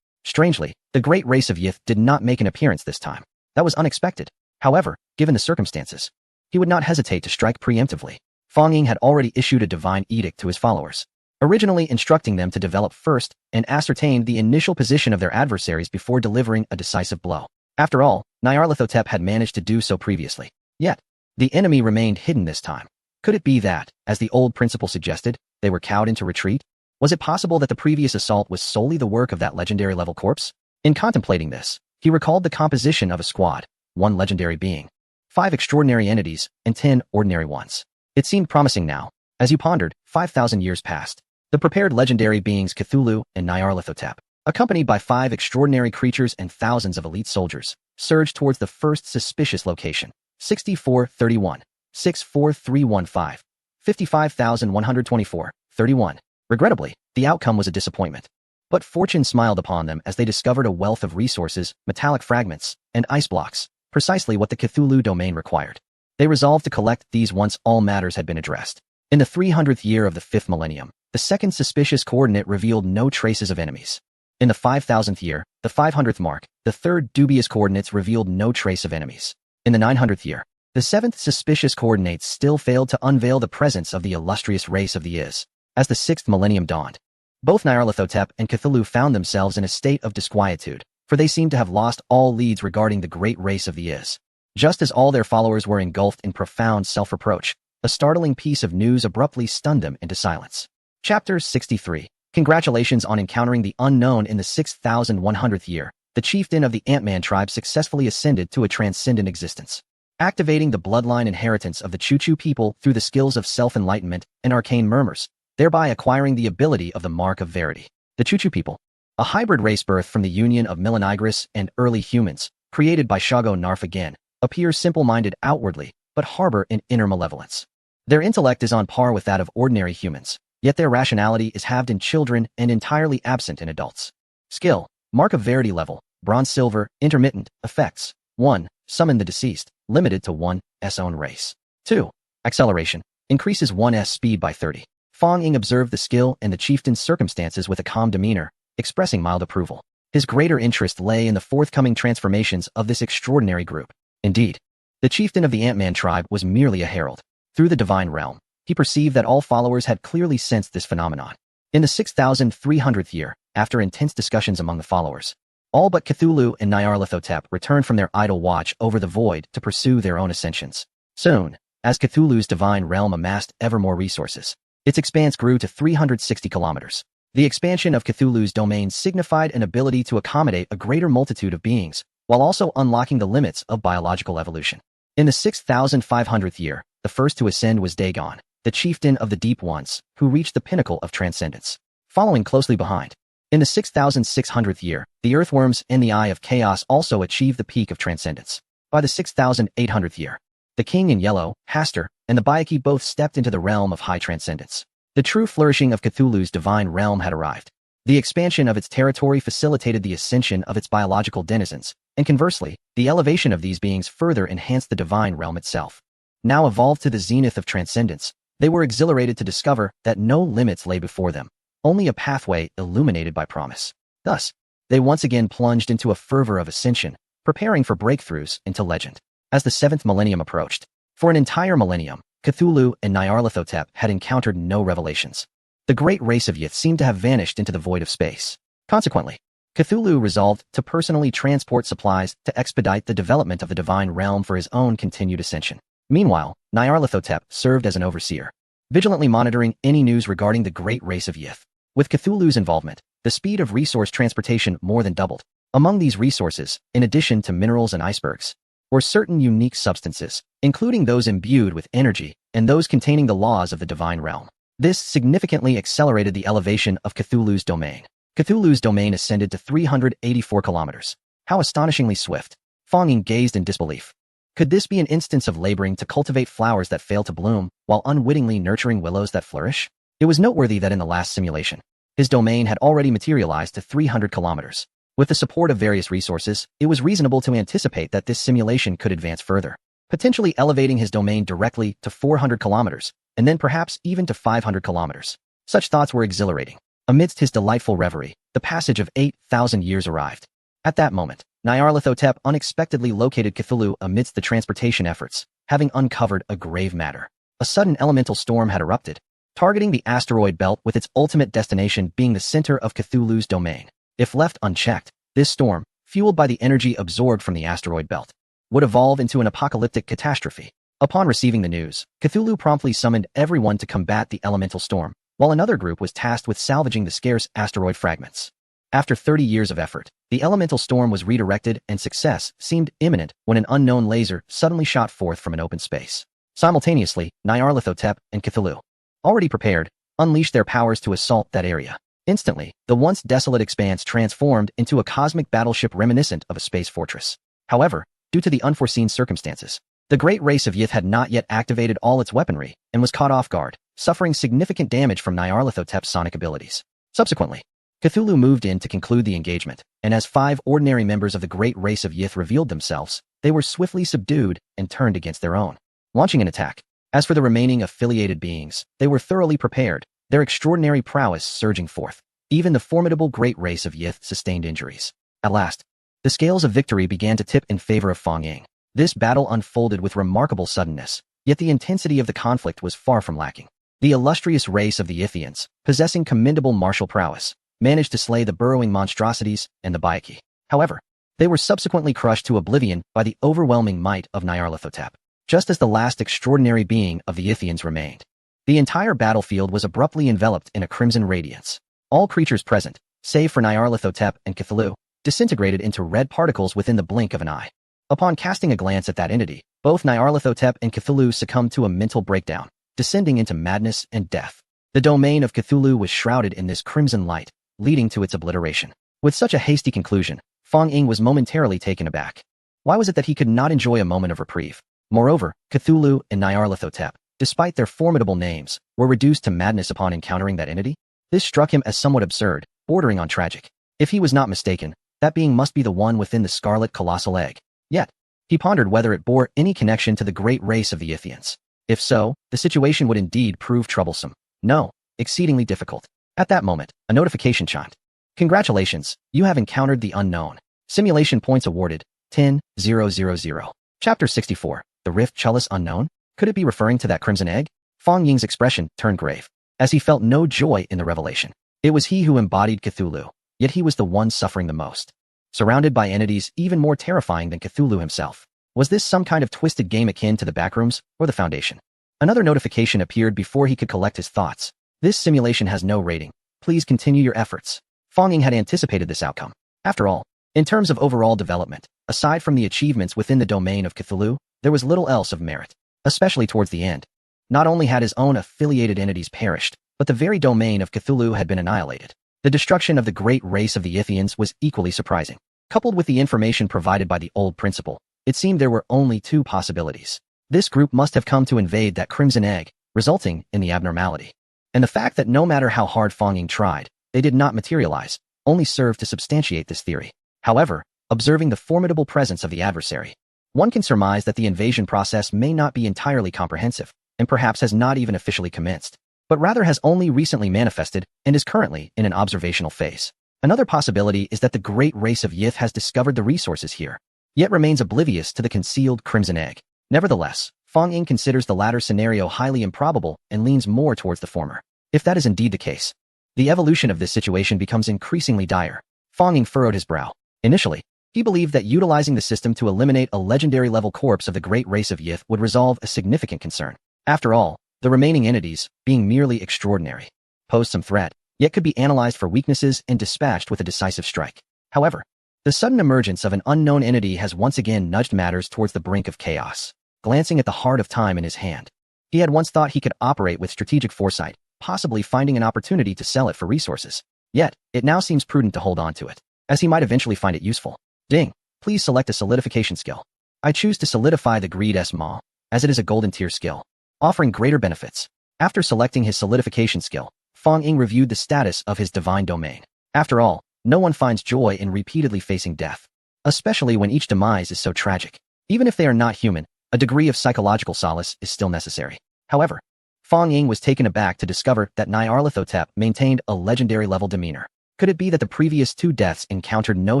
Strangely, the great race of Yith did not make an appearance this time. That was unexpected. However, given the circumstances, he would not hesitate to strike preemptively. Fong Ying had already issued a divine edict to his followers, originally instructing them to develop first and ascertain the initial position of their adversaries before delivering a decisive blow. After all, Nyarlathotep had managed to do so previously. Yet, the enemy remained hidden this time. Could it be that, as the old principle suggested, they were cowed into retreat? Was it possible that the previous assault was solely the work of that legendary level corpse? In contemplating this, he recalled the composition of a squad, 1 legendary being, 5 extraordinary entities, and 10 ordinary ones. It seemed promising now. As you pondered, 5,000 years passed. The prepared legendary beings Cthulhu and Nyarlathotep, accompanied by 5 extraordinary creatures and thousands of elite soldiers, surged towards the first suspicious location. 6431, 64315, 55,124, 31. Regrettably, the outcome was a disappointment. But fortune smiled upon them as they discovered a wealth of resources, metallic fragments, and ice blocks, precisely what the Cthulhu domain required. They resolved to collect these once all matters had been addressed. In the 300th year of the 5th millennium, the second suspicious coordinate revealed no traces of enemies. In the 5,000th year, the 500th mark, the third dubious coordinates revealed no trace of enemies. In the 900th year, the 7th suspicious coordinates still failed to unveil the presence of the illustrious race of the Is. As the 6th millennium dawned, both Nyarlathotep and Cthulhu found themselves in a state of disquietude, for they seemed to have lost all leads regarding the great race of the Is. Just as all their followers were engulfed in profound self-reproach, a startling piece of news abruptly stunned them into silence. Chapter 63. Congratulations on encountering the unknown in the 6,100th year. The chieftain of the Ant-Man tribe successfully ascended to a transcendent existence, activating the bloodline inheritance of the Choo-Choo people through the skills of self-enlightenment and arcane murmurs, thereby acquiring the ability of the Mark of Verity. The Choo-Choo people, a hybrid race birth from the union of Millenigris and early humans, created by Shago Narfagan, appear simple-minded outwardly, but harbor an inner malevolence. Their intellect is on par with that of ordinary humans, yet their rationality is halved in children and entirely absent in adults. Skill, Mark of Verity level, bronze silver, intermittent, effects. 1. Summon the deceased, limited to 1's own race. 2. Acceleration, increases 1's speed by 30. Fong Ying observed the skill and the chieftain's circumstances with a calm demeanor, expressing mild approval. His greater interest lay in the forthcoming transformations of this extraordinary group. Indeed, the chieftain of the Ant-Man tribe was merely a herald. Through the divine realm, he perceived that all followers had clearly sensed this phenomenon. In the 6,300th year, after intense discussions among the followers, all but Cthulhu and Nyarlathotep returned from their idle watch over the void to pursue their own ascensions. Soon, as Cthulhu's divine realm amassed ever more resources, its expanse grew to 360 kilometers. The expansion of Cthulhu's domain signified an ability to accommodate a greater multitude of beings, while also unlocking the limits of biological evolution. In the 6,500th year, the first to ascend was Dagon, the chieftain of the Deep Ones, who reached the pinnacle of transcendence. Following closely behind, in the 6,600th year, the Earthworms and the Eye of Chaos also achieved the peak of transcendence. By the 6,800th year, the King in Yellow, Hastur, and the Bayaki both stepped into the realm of high transcendence. The true flourishing of Cthulhu's divine realm had arrived. The expansion of its territory facilitated the ascension of its biological denizens, and conversely, the elevation of these beings further enhanced the divine realm itself. Now evolved to the zenith of transcendence, they were exhilarated to discover that no limits lay before them, only a pathway illuminated by promise. Thus, they once again plunged into a fervor of ascension, preparing for breakthroughs into legend. As the 7th millennium approached, for an entire millennium, Cthulhu and Nyarlathotep had encountered no revelations. The great race of Yith seemed to have vanished into the void of space. Consequently, Cthulhu resolved to personally transport supplies to expedite the development of the divine realm for his own continued ascension. Meanwhile, Nyarlathotep served as an overseer, vigilantly monitoring any news regarding the great race of Yith. With Cthulhu's involvement, the speed of resource transportation more than doubled. Among these resources, in addition to minerals and icebergs, were certain unique substances, including those imbued with energy and those containing the laws of the divine realm. This significantly accelerated the elevation of Cthulhu's domain. Cthulhu's domain ascended to 384 kilometers. How astonishingly swift! Fong Ying gazed in disbelief. Could this be an instance of laboring to cultivate flowers that fail to bloom, while unwittingly nurturing willows that flourish? It was noteworthy that in the last simulation, his domain had already materialized to 300 kilometers. With the support of various resources, it was reasonable to anticipate that this simulation could advance further, potentially elevating his domain directly to 400 kilometers, and then perhaps even to 500 kilometers. Such thoughts were exhilarating. Amidst his delightful reverie, the passage of 8,000 years arrived. At that moment, Nyarlathotep unexpectedly located Cthulhu amidst the transportation efforts, having uncovered a grave matter. A sudden elemental storm had erupted, targeting the asteroid belt with its ultimate destination being the center of Cthulhu's domain. If left unchecked, this storm, fueled by the energy absorbed from the asteroid belt, would evolve into an apocalyptic catastrophe. Upon receiving the news, Cthulhu promptly summoned everyone to combat the elemental storm, while another group was tasked with salvaging the scarce asteroid fragments. After 30 years of effort, the elemental storm was redirected and success seemed imminent when an unknown laser suddenly shot forth from an open space. Simultaneously, Nyarlathotep and Cthulhu, already prepared, unleashed their powers to assault that area. Instantly, the once desolate expanse transformed into a cosmic battleship reminiscent of a space fortress. However, due to the unforeseen circumstances, the great race of Yith had not yet activated all its weaponry and was caught off guard, suffering significant damage from Nyarlathotep's sonic abilities. Subsequently, Cthulhu moved in to conclude the engagement, and as 5 ordinary members of the great race of Yith revealed themselves, they were swiftly subdued and turned against their own, launching an attack. As for the remaining affiliated beings, they were thoroughly prepared, their extraordinary prowess surging forth. Even the formidable great race of Yith sustained injuries. At last, the scales of victory began to tip in favor of Fong Ying. This battle unfolded with remarkable suddenness, yet the intensity of the conflict was far from lacking. The illustrious race of the Yithians, possessing commendable martial prowess, managed to slay the burrowing monstrosities and the Byakhee. However, they were subsequently crushed to oblivion by the overwhelming might of Nyarlathotep, just as the last extraordinary being of the Yithians remained. The entire battlefield was abruptly enveloped in a crimson radiance. All creatures present, save for Nyarlathotep and Cthulhu, disintegrated into red particles within the blink of an eye. Upon casting a glance at that entity, both Nyarlathotep and Cthulhu succumbed to a mental breakdown, descending into madness and death. The domain of Cthulhu was shrouded in this crimson light, leading to its obliteration. With such a hasty conclusion, Fong Ying was momentarily taken aback. Why was it that he could not enjoy a moment of reprieve? Moreover, Cthulhu and Nyarlathotep, despite their formidable names, were reduced to madness upon encountering that entity? This struck him as somewhat absurd, bordering on tragic. If he was not mistaken, that being must be the one within the scarlet colossal egg. Yet, he pondered whether it bore any connection to the great race of the Yithians. If so, the situation would indeed prove troublesome. No, exceedingly difficult. At that moment, a notification chimed. Congratulations, you have encountered the unknown. Simulation points awarded, 10,000. Chapter 64, The Rift Chalice Unknown? Could it be referring to that crimson egg? Fong Ying's expression turned grave, as he felt no joy in the revelation. It was he who embodied Cthulhu, yet he was the one suffering the most. Surrounded by entities even more terrifying than Cthulhu himself. Was this some kind of twisted game akin to the Backrooms or the Foundation? Another notification appeared before he could collect his thoughts. This simulation has no rating. Please continue your efforts. Fong Ying had anticipated this outcome. After all, in terms of overall development, aside from the achievements within the domain of Cthulhu, there was little else of merit, especially towards the end. Not only had his own affiliated entities perished, but the very domain of Cthulhu had been annihilated. The destruction of the great race of the Yithians was equally surprising. Coupled with the information provided by the old principal, it seemed there were only 2 possibilities. This group must have come to invade that crimson egg, resulting in the abnormality. And the fact that no matter how hard Fong Ying tried, they did not materialize, only served to substantiate this theory. However, observing the formidable presence of the adversary, one can surmise that the invasion process may not be entirely comprehensive, and perhaps has not even officially commenced, but rather has only recently manifested and is currently in an observational phase. Another possibility is that the great race of Yith has discovered the resources here, yet remains oblivious to the concealed crimson egg. Nevertheless, Fong Ying considers the latter scenario highly improbable and leans more towards the former. If that is indeed the case, the evolution of this situation becomes increasingly dire. Fong Ying furrowed his brow. Initially, he believed that utilizing the system to eliminate a legendary-level corpse of the great race of Yith would resolve a significant concern. After all, the remaining entities, being merely extraordinary, posed some threat, yet could be analyzed for weaknesses and dispatched with a decisive strike. However, the sudden emergence of an unknown entity has once again nudged matters towards the brink of chaos. Glancing at the heart of time in his hand, he had once thought he could operate with strategic foresight, possibly finding an opportunity to sell it for resources. Yet, it now seems prudent to hold on to it, as he might eventually find it useful. Ding. Please select a solidification skill. I choose to solidify the Greed S Maw, as it is a golden tier skill, offering greater benefits. After selecting his solidification skill, Fong Ying reviewed the status of his divine domain. After all, no one finds joy in repeatedly facing death, especially when each demise is so tragic. Even if they are not human, a degree of psychological solace is still necessary. However, Fong Ying was taken aback to discover that Nyarlathotep maintained a legendary-level demeanor. Could it be that the previous 2 deaths encountered no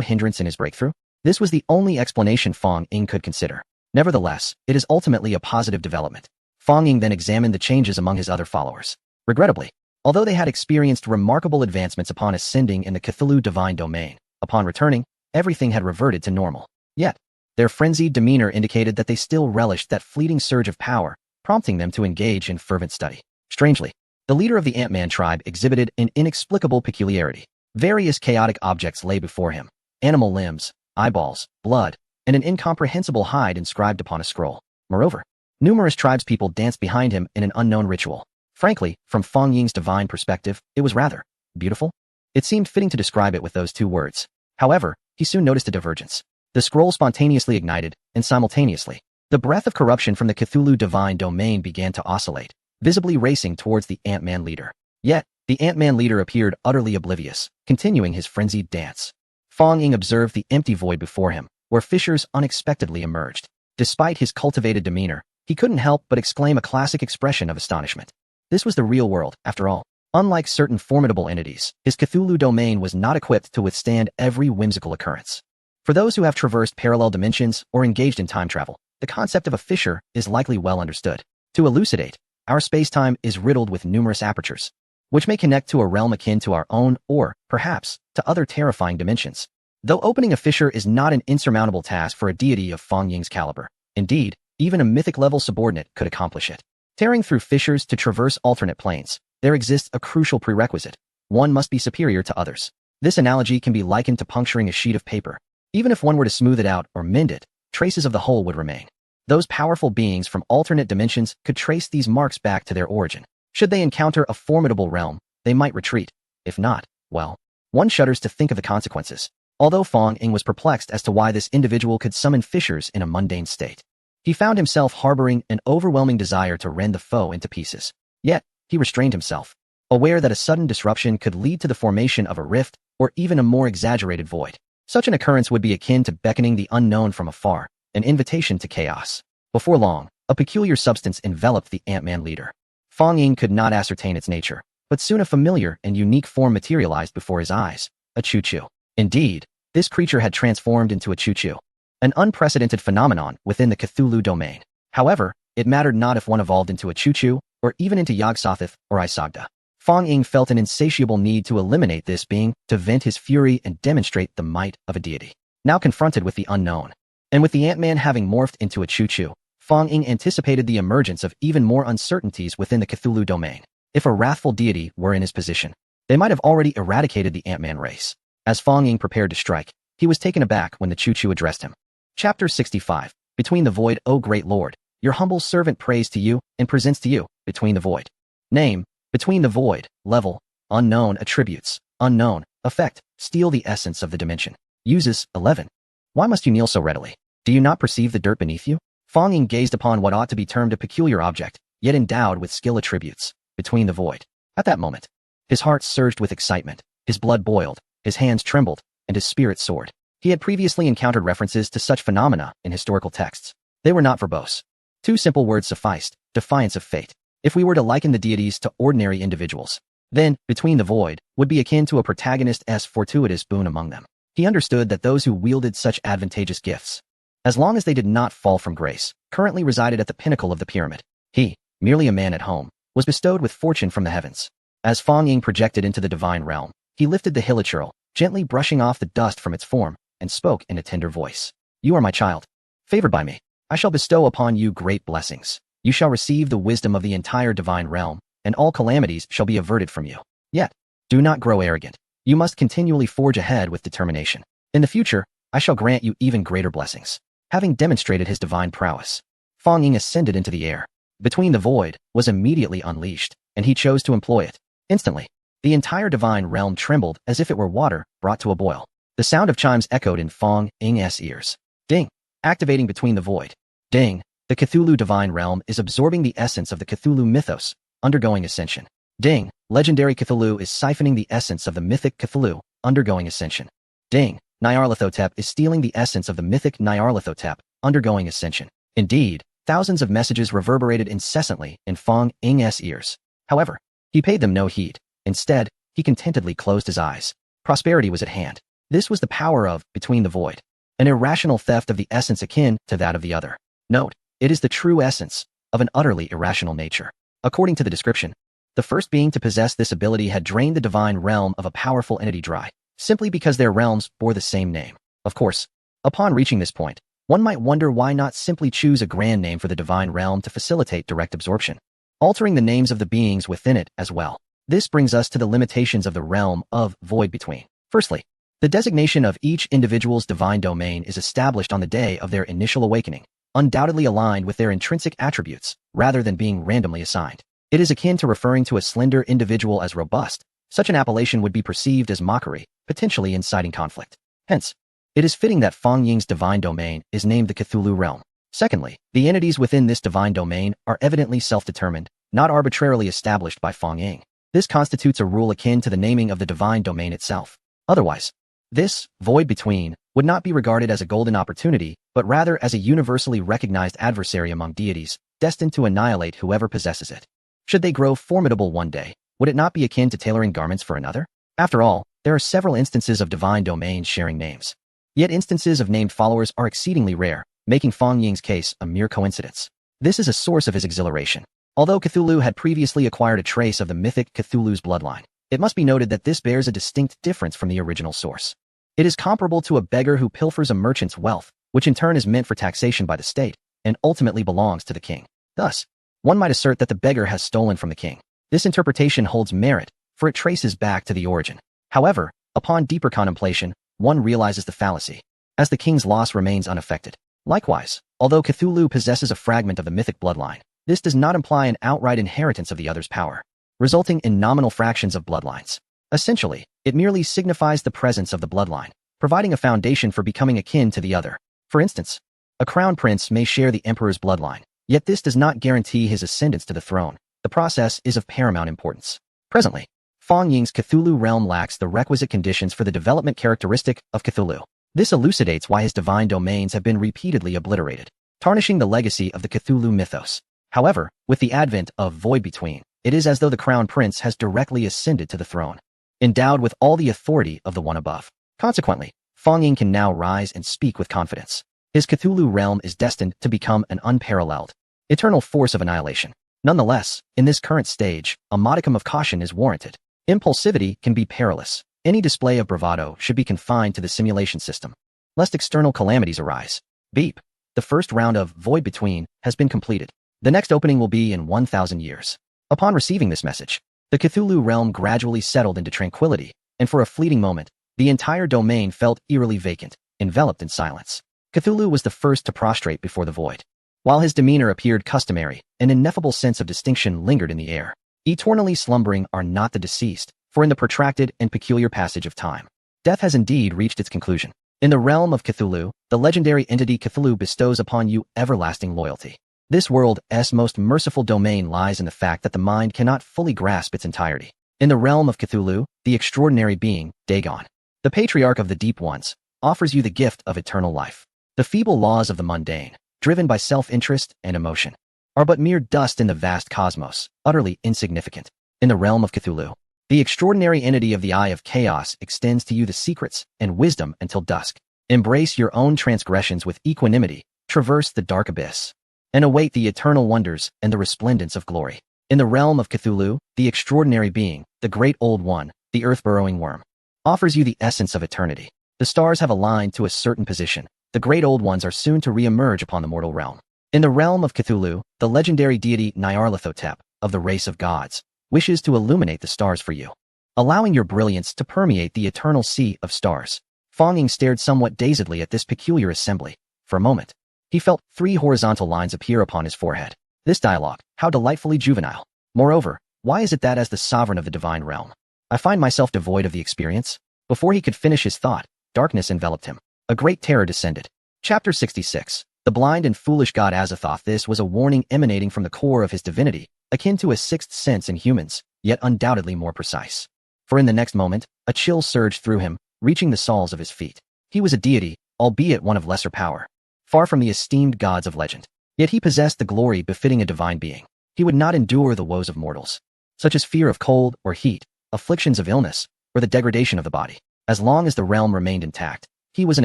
hindrance in his breakthrough? This was the only explanation Fong Ying could consider. Nevertheless, it is ultimately a positive development. Fong Ying then examined the changes among his other followers. Regrettably, although they had experienced remarkable advancements upon ascending in the Cthulhu divine domain, upon returning, everything had reverted to normal. Yet, their frenzied demeanor indicated that they still relished that fleeting surge of power, prompting them to engage in fervent study. Strangely, The leader of the Ant-Man tribe exhibited an inexplicable peculiarity. Various chaotic objects lay before him. Animal limbs, eyeballs, blood, and an incomprehensible hide inscribed upon a scroll. Moreover, numerous tribespeople danced behind him in an unknown ritual. Frankly, from Fong Ying's divine perspective, it was rather beautiful. It seemed fitting to describe it with those two words. However, he soon noticed a divergence. The scroll spontaneously ignited, and simultaneously, the breath of corruption from the Cthulhu divine domain began to oscillate, visibly racing towards the Ant-Man leader. Yet, the Ant-Man leader appeared utterly oblivious, continuing his frenzied dance. Fong Ying observed the empty void before him, where fissures unexpectedly emerged. Despite his cultivated demeanor, he couldn't help but exclaim a classic expression of astonishment. This was the real world, after all. Unlike certain formidable entities, his Cthulhu domain was not equipped to withstand every whimsical occurrence. For those who have traversed parallel dimensions or engaged in time travel, the concept of a fissure is likely well understood. To elucidate, our space-time is riddled with numerous apertures, which may connect to a realm akin to our own or, perhaps, to other terrifying dimensions. Though opening a fissure is not an insurmountable task for a deity of Fong Ying's caliber, indeed, even a mythic-level subordinate could accomplish it. Tearing through fissures to traverse alternate planes, there exists a crucial prerequisite. One must be superior to others. This analogy can be likened to puncturing a sheet of paper. Even if one were to smooth it out or mend it, traces of the whole would remain. Those powerful beings from alternate dimensions could trace these marks back to their origin. Should they encounter a formidable realm, they might retreat. If not, well, one shudders to think of the consequences. Although Fong Ying was perplexed as to why this individual could summon fissures in a mundane state, he found himself harboring an overwhelming desire to rend the foe into pieces. Yet, he restrained himself, aware that a sudden disruption could lead to the formation of a rift or even a more exaggerated void. Such an occurrence would be akin to beckoning the unknown from afar, an invitation to chaos. Before long, a peculiar substance enveloped the Ant-Man leader. Fong Ying could not ascertain its nature, but soon a familiar and unique form materialized before his eyes, a choo-choo. Indeed, this creature had transformed into a choo-choo, an unprecedented phenomenon within the Cthulhu domain. However, it mattered not if one evolved into a choo-choo, or even into Yog-Sothoth or Isogda. Fong Ying felt an insatiable need to eliminate this being, to vent his fury and demonstrate the might of a deity. Now confronted with the unknown, and with the Ant-Man having morphed into a choo-choo, Fong Ying anticipated the emergence of even more uncertainties within the Cthulhu domain. If a wrathful deity were in his position, they might have already eradicated the Ant-Man race. As Fong Ying prepared to strike, he was taken aback when the choo-choo addressed him. Chapter 65. Between the Void, O great Lord, your humble servant prays to you and presents to you, Between the Void. Name, Between the Void, level, unknown attributes, unknown, effect, steal the essence of the dimension. Uses, 11. Why must you kneel so readily? Do you not perceive the dirt beneath you? Fong Ying gazed upon what ought to be termed a peculiar object, yet endowed with skill attributes, Between the Void. At that moment, his heart surged with excitement, his blood boiled, his hands trembled, and his spirit soared. He had previously encountered references to such phenomena in historical texts. They were not verbose. Two simple words sufficed, defiance of fate. If we were to liken the deities to ordinary individuals, then, Between the Void, would be akin to a protagonist's fortuitous boon among them. He understood that those who wielded such advantageous gifts, as long as they did not fall from grace, currently resided at the pinnacle of the pyramid. He, merely a man at home, was bestowed with fortune from the heavens. As Fong Ying projected into the divine realm, he lifted the hilichurl, gently brushing off the dust from its form, and spoke in a tender voice. You are my child, favored by me. I shall bestow upon you great blessings. You shall receive the wisdom of the entire divine realm, and all calamities shall be averted from you. Yet, do not grow arrogant. You must continually forge ahead with determination. In the future, I shall grant you even greater blessings. Having demonstrated his divine prowess, Fong Ying ascended into the air. Between the Void was immediately unleashed, and he chose to employ it. Instantly, the entire divine realm trembled as if it were water brought to a boil. The sound of chimes echoed in Fong Ying's ears. Ding! Activating Between the Void. Ding! The Cthulhu divine realm is absorbing the essence of the Cthulhu mythos, undergoing ascension. Ding! Legendary Cthulhu is siphoning the essence of the mythic Cthulhu, undergoing ascension. Ding! Nyarlathotep is stealing the essence of the mythic Nyarlathotep, undergoing ascension. Indeed, thousands of messages reverberated incessantly in Fong Ying's ears. However, he paid them no heed. Instead, he contentedly closed his eyes. Prosperity was at hand. This was the power of Between the Void, an irrational theft of the essence akin to that of the other. Note, it is the true essence of an utterly irrational nature. According to the description, the first being to possess this ability had drained the divine realm of a powerful entity dry, simply because their realms bore the same name. Of course, upon reaching this point, one might wonder why not simply choose a grand name for the divine realm to facilitate direct absorption. altering the names of the beings within it as well. This brings us to the limitations of the realm of void between. Firstly, the designation of each individual's divine domain is established on the day of their initial awakening, undoubtedly aligned with their intrinsic attributes, rather than being randomly assigned. It is akin to referring to a slender individual as robust. Such an appellation would be perceived as mockery, potentially inciting conflict. Hence, it is fitting that Fang Ying's divine domain is named the Cthulhu realm. Secondly, the entities within this divine domain are evidently self-determined, not arbitrarily established by Fang Ying. This constitutes a rule akin to the naming of the divine domain itself. Otherwise, this void between would not be regarded as a golden opportunity, but rather as a universally recognized adversary among deities, destined to annihilate whoever possesses it. Should they grow formidable one day, would it not be akin to tailoring garments for another? After all, there are several instances of divine domains sharing names. Yet instances of named followers are exceedingly rare, making Fang Ying's case a mere coincidence. This is a source of his exhilaration. Although Cthulhu had previously acquired a trace of the mythic Cthulhu's bloodline, it must be noted that this bears a distinct difference from the original source. It is comparable to a beggar who pilfers a merchant's wealth, which in turn is meant for taxation by the state, and ultimately belongs to the king. Thus, one might assert that the beggar has stolen from the king. This interpretation holds merit, for it traces back to the origin. However, upon deeper contemplation, one realizes the fallacy, as the king's loss remains unaffected. Likewise, although Cthulhu possesses a fragment of the mythic bloodline, this does not imply an outright inheritance of the other's power, resulting in nominal fractions of bloodlines. Essentially, it merely signifies the presence of the bloodline, providing a foundation for becoming akin to the other. For instance, a crown prince may share the emperor's bloodline, yet this does not guarantee his ascendance to the throne. The process is of paramount importance. Presently, Fang Ying's Cthulhu realm lacks the requisite conditions for the development characteristic of Cthulhu. This elucidates why his divine domains have been repeatedly obliterated, tarnishing the legacy of the Cthulhu mythos. However, with the advent of Void Between, it is as though the crown prince has directly ascended to the throne, endowed with all the authority of the one above. Consequently, Fang Ying can now rise and speak with confidence. His Cthulhu realm is destined to become an unparalleled, eternal force of annihilation. Nonetheless, in this current stage, a modicum of caution is warranted. Impulsivity can be perilous. Any display of bravado should be confined to the simulation system, lest external calamities arise. Beep. The first round of Void Between has been completed. The next opening will be in 1,000 years. Upon receiving this message, the Cthulhu realm gradually settled into tranquility, and for a fleeting moment, the entire domain felt eerily vacant, enveloped in silence. Cthulhu was the first to prostrate before the void. While his demeanor appeared customary, an ineffable sense of distinction lingered in the air. Eternally slumbering are not the deceased, for in the protracted and peculiar passage of time, death has indeed reached its conclusion. In the realm of Cthulhu, the legendary entity Cthulhu bestows upon you everlasting loyalty. This world's most merciful domain lies in the fact that the mind cannot fully grasp its entirety. In the realm of Cthulhu, the extraordinary being, Dagon, the patriarch of the deep ones, offers you the gift of eternal life. The feeble laws of the mundane, driven by self-interest and emotion, are but mere dust in the vast cosmos, utterly insignificant. In the realm of Cthulhu, the extraordinary entity of the Eye of Chaos extends to you the secrets and wisdom until dusk. Embrace your own transgressions with equanimity, traverse the dark abyss, and await the eternal wonders and the resplendence of glory. In the realm of Cthulhu, the extraordinary being, the great old one, the earth-burrowing worm, offers you the essence of eternity. The stars have aligned to a certain position. The great old ones are soon to re-emerge upon the mortal realm. In the realm of Cthulhu, the legendary deity Nyarlathotep, of the race of gods, wishes to illuminate the stars for you, allowing your brilliance to permeate the eternal sea of stars. Fang Ying stared somewhat dazedly at this peculiar assembly. For a moment, he felt 3 horizontal lines appear upon his forehead. This dialogue, how delightfully juvenile. Moreover, why is it that as the sovereign of the divine realm, I find myself devoid of the experience? Before he could finish his thought, darkness enveloped him. A great terror descended. Chapter 66. The blind and foolish god Azathoth. This was a warning emanating from the core of his divinity, akin to a sixth sense in humans, yet undoubtedly more precise. For in the next moment, a chill surged through him, reaching the soles of his feet. He was a deity, albeit one of lesser power, far from the esteemed gods of legend. Yet he possessed the glory befitting a divine being. He would not endure the woes of mortals, such as fear of cold or heat, afflictions of illness, or the degradation of the body. As long as the realm remained intact, he was an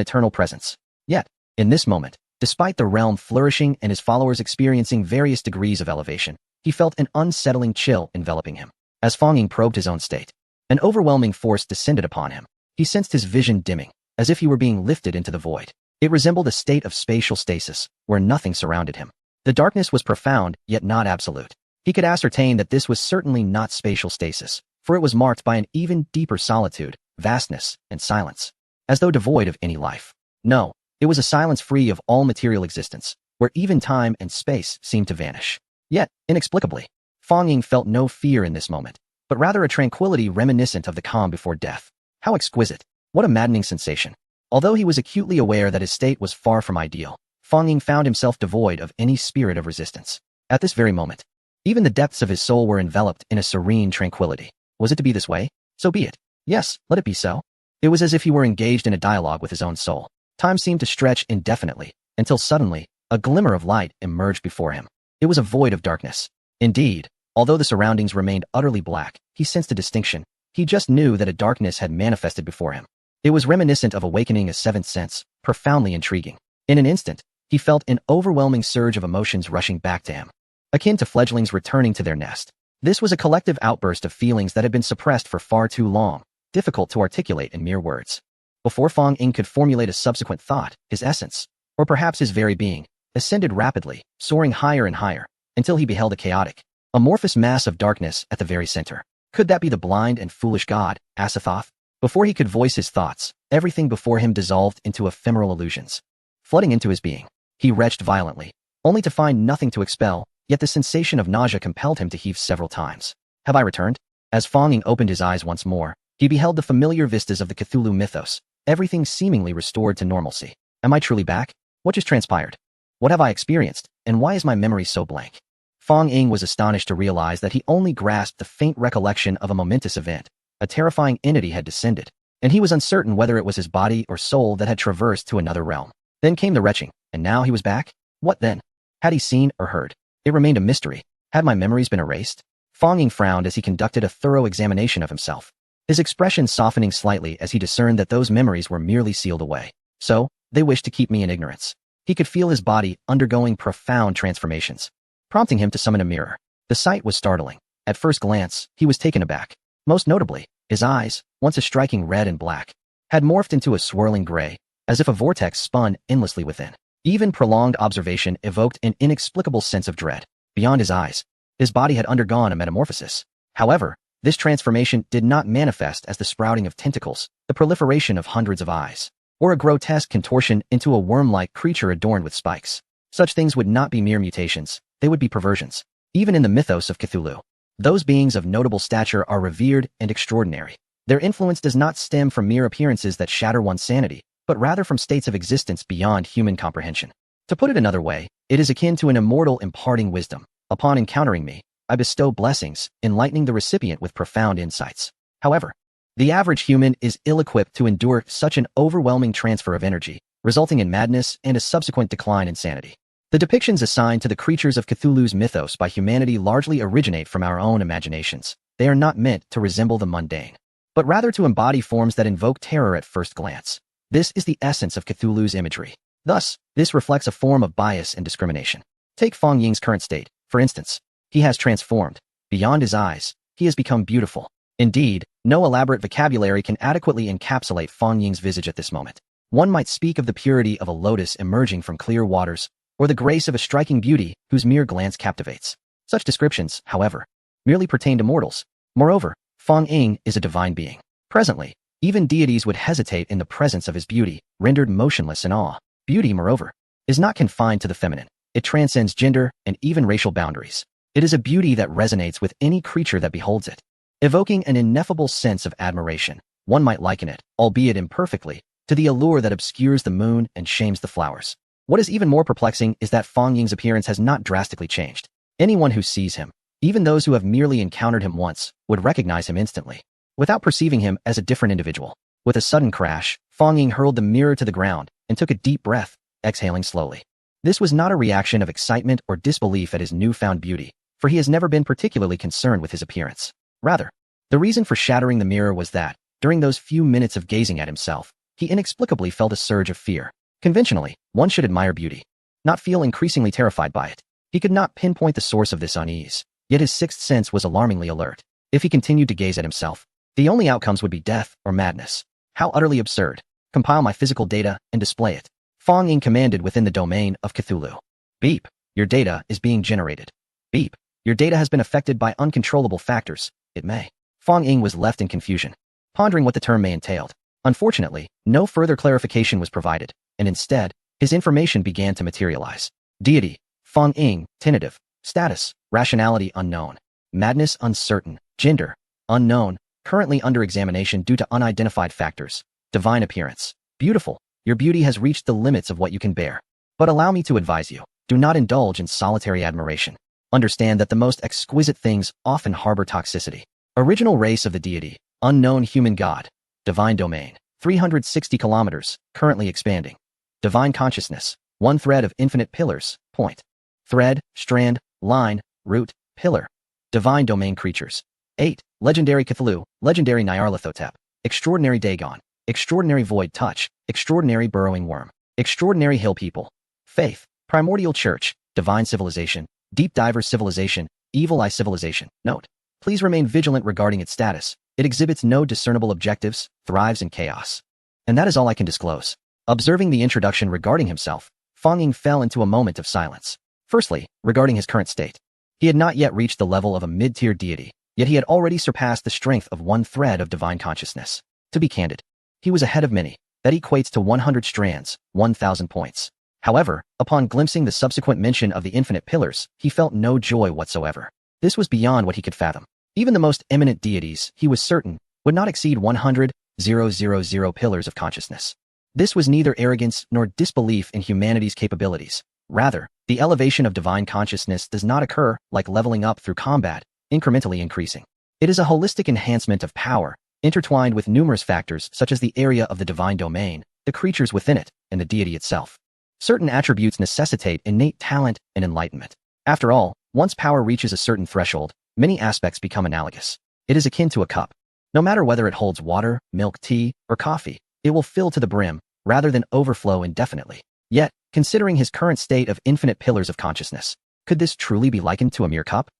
eternal presence. Yet, in this moment, despite the realm flourishing and his followers experiencing various degrees of elevation, he felt an unsettling chill enveloping him. As Fang Ying probed his own state, an overwhelming force descended upon him. He sensed his vision dimming, as if he were being lifted into the void. It resembled a state of spatial stasis, where nothing surrounded him. The darkness was profound, yet not absolute. He could ascertain that this was certainly not spatial stasis, for it was marked by an even deeper solitude, vastness, and silence, as though devoid of any life. No, it was a silence free of all material existence, where even time and space seemed to vanish. Yet, inexplicably, Fang Ying felt no fear in this moment, but rather a tranquility reminiscent of the calm before death. How exquisite! What a maddening sensation! Although he was acutely aware that his state was far from ideal, Fang Ying found himself devoid of any spirit of resistance. At this very moment, even the depths of his soul were enveloped in a serene tranquility. Was it to be this way? So be it. Yes, let it be so. It was as if he were engaged in a dialogue with his own soul. Time seemed to stretch indefinitely, until suddenly, a glimmer of light emerged before him. It was a void of darkness. Indeed, although the surroundings remained utterly black, he sensed a distinction. He just knew that a darkness had manifested before him. It was reminiscent of awakening a seventh sense, profoundly intriguing. In an instant, he felt an overwhelming surge of emotions rushing back to him, akin to fledglings returning to their nest. This was a collective outburst of feelings that had been suppressed for far too long, difficult to articulate in mere words. Before Fang Ying could formulate a subsequent thought, his essence, or perhaps his very being, ascended rapidly, soaring higher and higher, until he beheld a chaotic, amorphous mass of darkness at the very center. Could that be the blind and foolish god, Asathoth? Before he could voice his thoughts, everything before him dissolved into ephemeral illusions. Flooding into his being, he retched violently, only to find nothing to expel, yet the sensation of nausea compelled him to heave several times. Have I returned? As Fang Ying opened his eyes once more, he beheld the familiar vistas of the Cthulhu mythos, everything seemingly restored to normalcy. Am I truly back? What just transpired? What have I experienced, and why is my memory so blank? Fang Ying was astonished to realize that he only grasped the faint recollection of a momentous event. A terrifying entity had descended, and he was uncertain whether it was his body or soul that had traversed to another realm. Then came the retching, and now he was back? What then? Had he seen or heard? It remained a mystery. Had my memories been erased? Fang Ying frowned as he conducted a thorough examination of himself, his expression softening slightly as he discerned that those memories were merely sealed away. So, they wished to keep me in ignorance. He could feel his body undergoing profound transformations, prompting him to summon a mirror. The sight was startling. At first glance, he was taken aback. Most notably, his eyes, once a striking red and black, had morphed into a swirling gray, as if a vortex spun endlessly within. Even prolonged observation evoked an inexplicable sense of dread. Beyond his eyes, his body had undergone a metamorphosis. However, this transformation did not manifest as the sprouting of tentacles, the proliferation of hundreds of eyes, or a grotesque contortion into a worm-like creature adorned with spikes. Such things would not be mere mutations, they would be perversions. Even in the mythos of Cthulhu, those beings of notable stature are revered and extraordinary. Their influence does not stem from mere appearances that shatter one's sanity, but rather from states of existence beyond human comprehension. To put it another way, it is akin to an immortal imparting wisdom. Upon encountering me, I bestow blessings, enlightening the recipient with profound insights. However, the average human is ill-equipped to endure such an overwhelming transfer of energy, resulting in madness and a subsequent decline in sanity. The depictions assigned to the creatures of Cthulhu's mythos by humanity largely originate from our own imaginations. They are not meant to resemble the mundane, but rather to embody forms that invoke terror at first glance. This is the essence of Cthulhu's imagery. Thus, this reflects a form of bias and discrimination. Take Fang Ying's current state, for instance. He has transformed. Beyond his eyes, he has become beautiful. Indeed, no elaborate vocabulary can adequately encapsulate Fang Ying's visage at this moment. One might speak of the purity of a lotus emerging from clear waters, or the grace of a striking beauty whose mere glance captivates. Such descriptions, however, merely pertain to mortals. Moreover, Fang Ying is a divine being. Presently, even deities would hesitate in the presence of his beauty, rendered motionless in awe. Beauty, moreover, is not confined to the feminine. It transcends gender and even racial boundaries. It is a beauty that resonates with any creature that beholds it, evoking an ineffable sense of admiration. One might liken it, albeit imperfectly, to the allure that obscures the moon and shames the flowers. What is even more perplexing is that Fang Ying's appearance has not drastically changed. Anyone who sees him, even those who have merely encountered him once, would recognize him instantly, without perceiving him as a different individual. With a sudden crash, Fang Ying hurled the mirror to the ground and took a deep breath, exhaling slowly. This was not a reaction of excitement or disbelief at his newfound beauty, for he has never been particularly concerned with his appearance. Rather, the reason for shattering the mirror was that, during those few minutes of gazing at himself, he inexplicably felt a surge of fear. Conventionally, one should admire beauty, not feel increasingly terrified by it. He could not pinpoint the source of this unease, yet his sixth sense was alarmingly alert. If he continued to gaze at himself, the only outcomes would be death or madness. How utterly absurd. Compile my physical data and display it. Fang Ying commanded within the domain of Cthulhu. Beep. Your data is being generated. Beep. Your data has been affected by uncontrollable factors. It may. Fong Ying was left in confusion, pondering what the term may entailed. Unfortunately, no further clarification was provided, and instead, his information began to materialize. Deity, Fong Ying, tentative. Status, rationality unknown. Madness uncertain. Gender, unknown. Currently under examination due to unidentified factors. Divine appearance. Beautiful. Your beauty has reached the limits of what you can bear. But allow me to advise you, do not indulge in solitary admiration. Understand that the most exquisite things often harbor toxicity. Original race of the deity, unknown human god. Divine domain, 360 kilometers, currently expanding. Divine consciousness, one thread of infinite pillars, point. Thread, strand, line, root, pillar. Divine domain creatures. 8. Legendary Cthulhu, legendary Nyarlathotep, extraordinary Dagon, extraordinary void touch, extraordinary burrowing worm, extraordinary hill people. Faith, primordial church, divine civilization, deep diver civilization, evil eye civilization. Note, please remain vigilant regarding its status. It exhibits no discernible objectives, thrives in chaos. And that is all I can disclose. Observing the introduction regarding himself, Fong Ying fell into a moment of silence. Firstly, regarding his current state. He had not yet reached the level of a mid-tier deity, yet he had already surpassed the strength of one thread of divine consciousness. To be candid, he was ahead of many. That equates to 100 strands, 1,000 points. However, upon glimpsing the subsequent mention of the infinite pillars, he felt no joy whatsoever. This was beyond what he could fathom. Even the most eminent deities, he was certain, would not exceed 100,000 pillars of consciousness. This was neither arrogance nor disbelief in humanity's capabilities. Rather, the elevation of divine consciousness does not occur like leveling up through combat, incrementally increasing. It is a holistic enhancement of power, intertwined with numerous factors such as the area of the divine domain, the creatures within it, and the deity itself. Certain attributes necessitate innate talent and enlightenment. After all, once power reaches a certain threshold, many aspects become analogous. It is akin to a cup. No matter whether it holds water, milk, tea, or coffee, it will fill to the brim, rather than overflow indefinitely. Yet, considering his current state of infinite pillars of consciousness, could this truly be likened to a mere cup?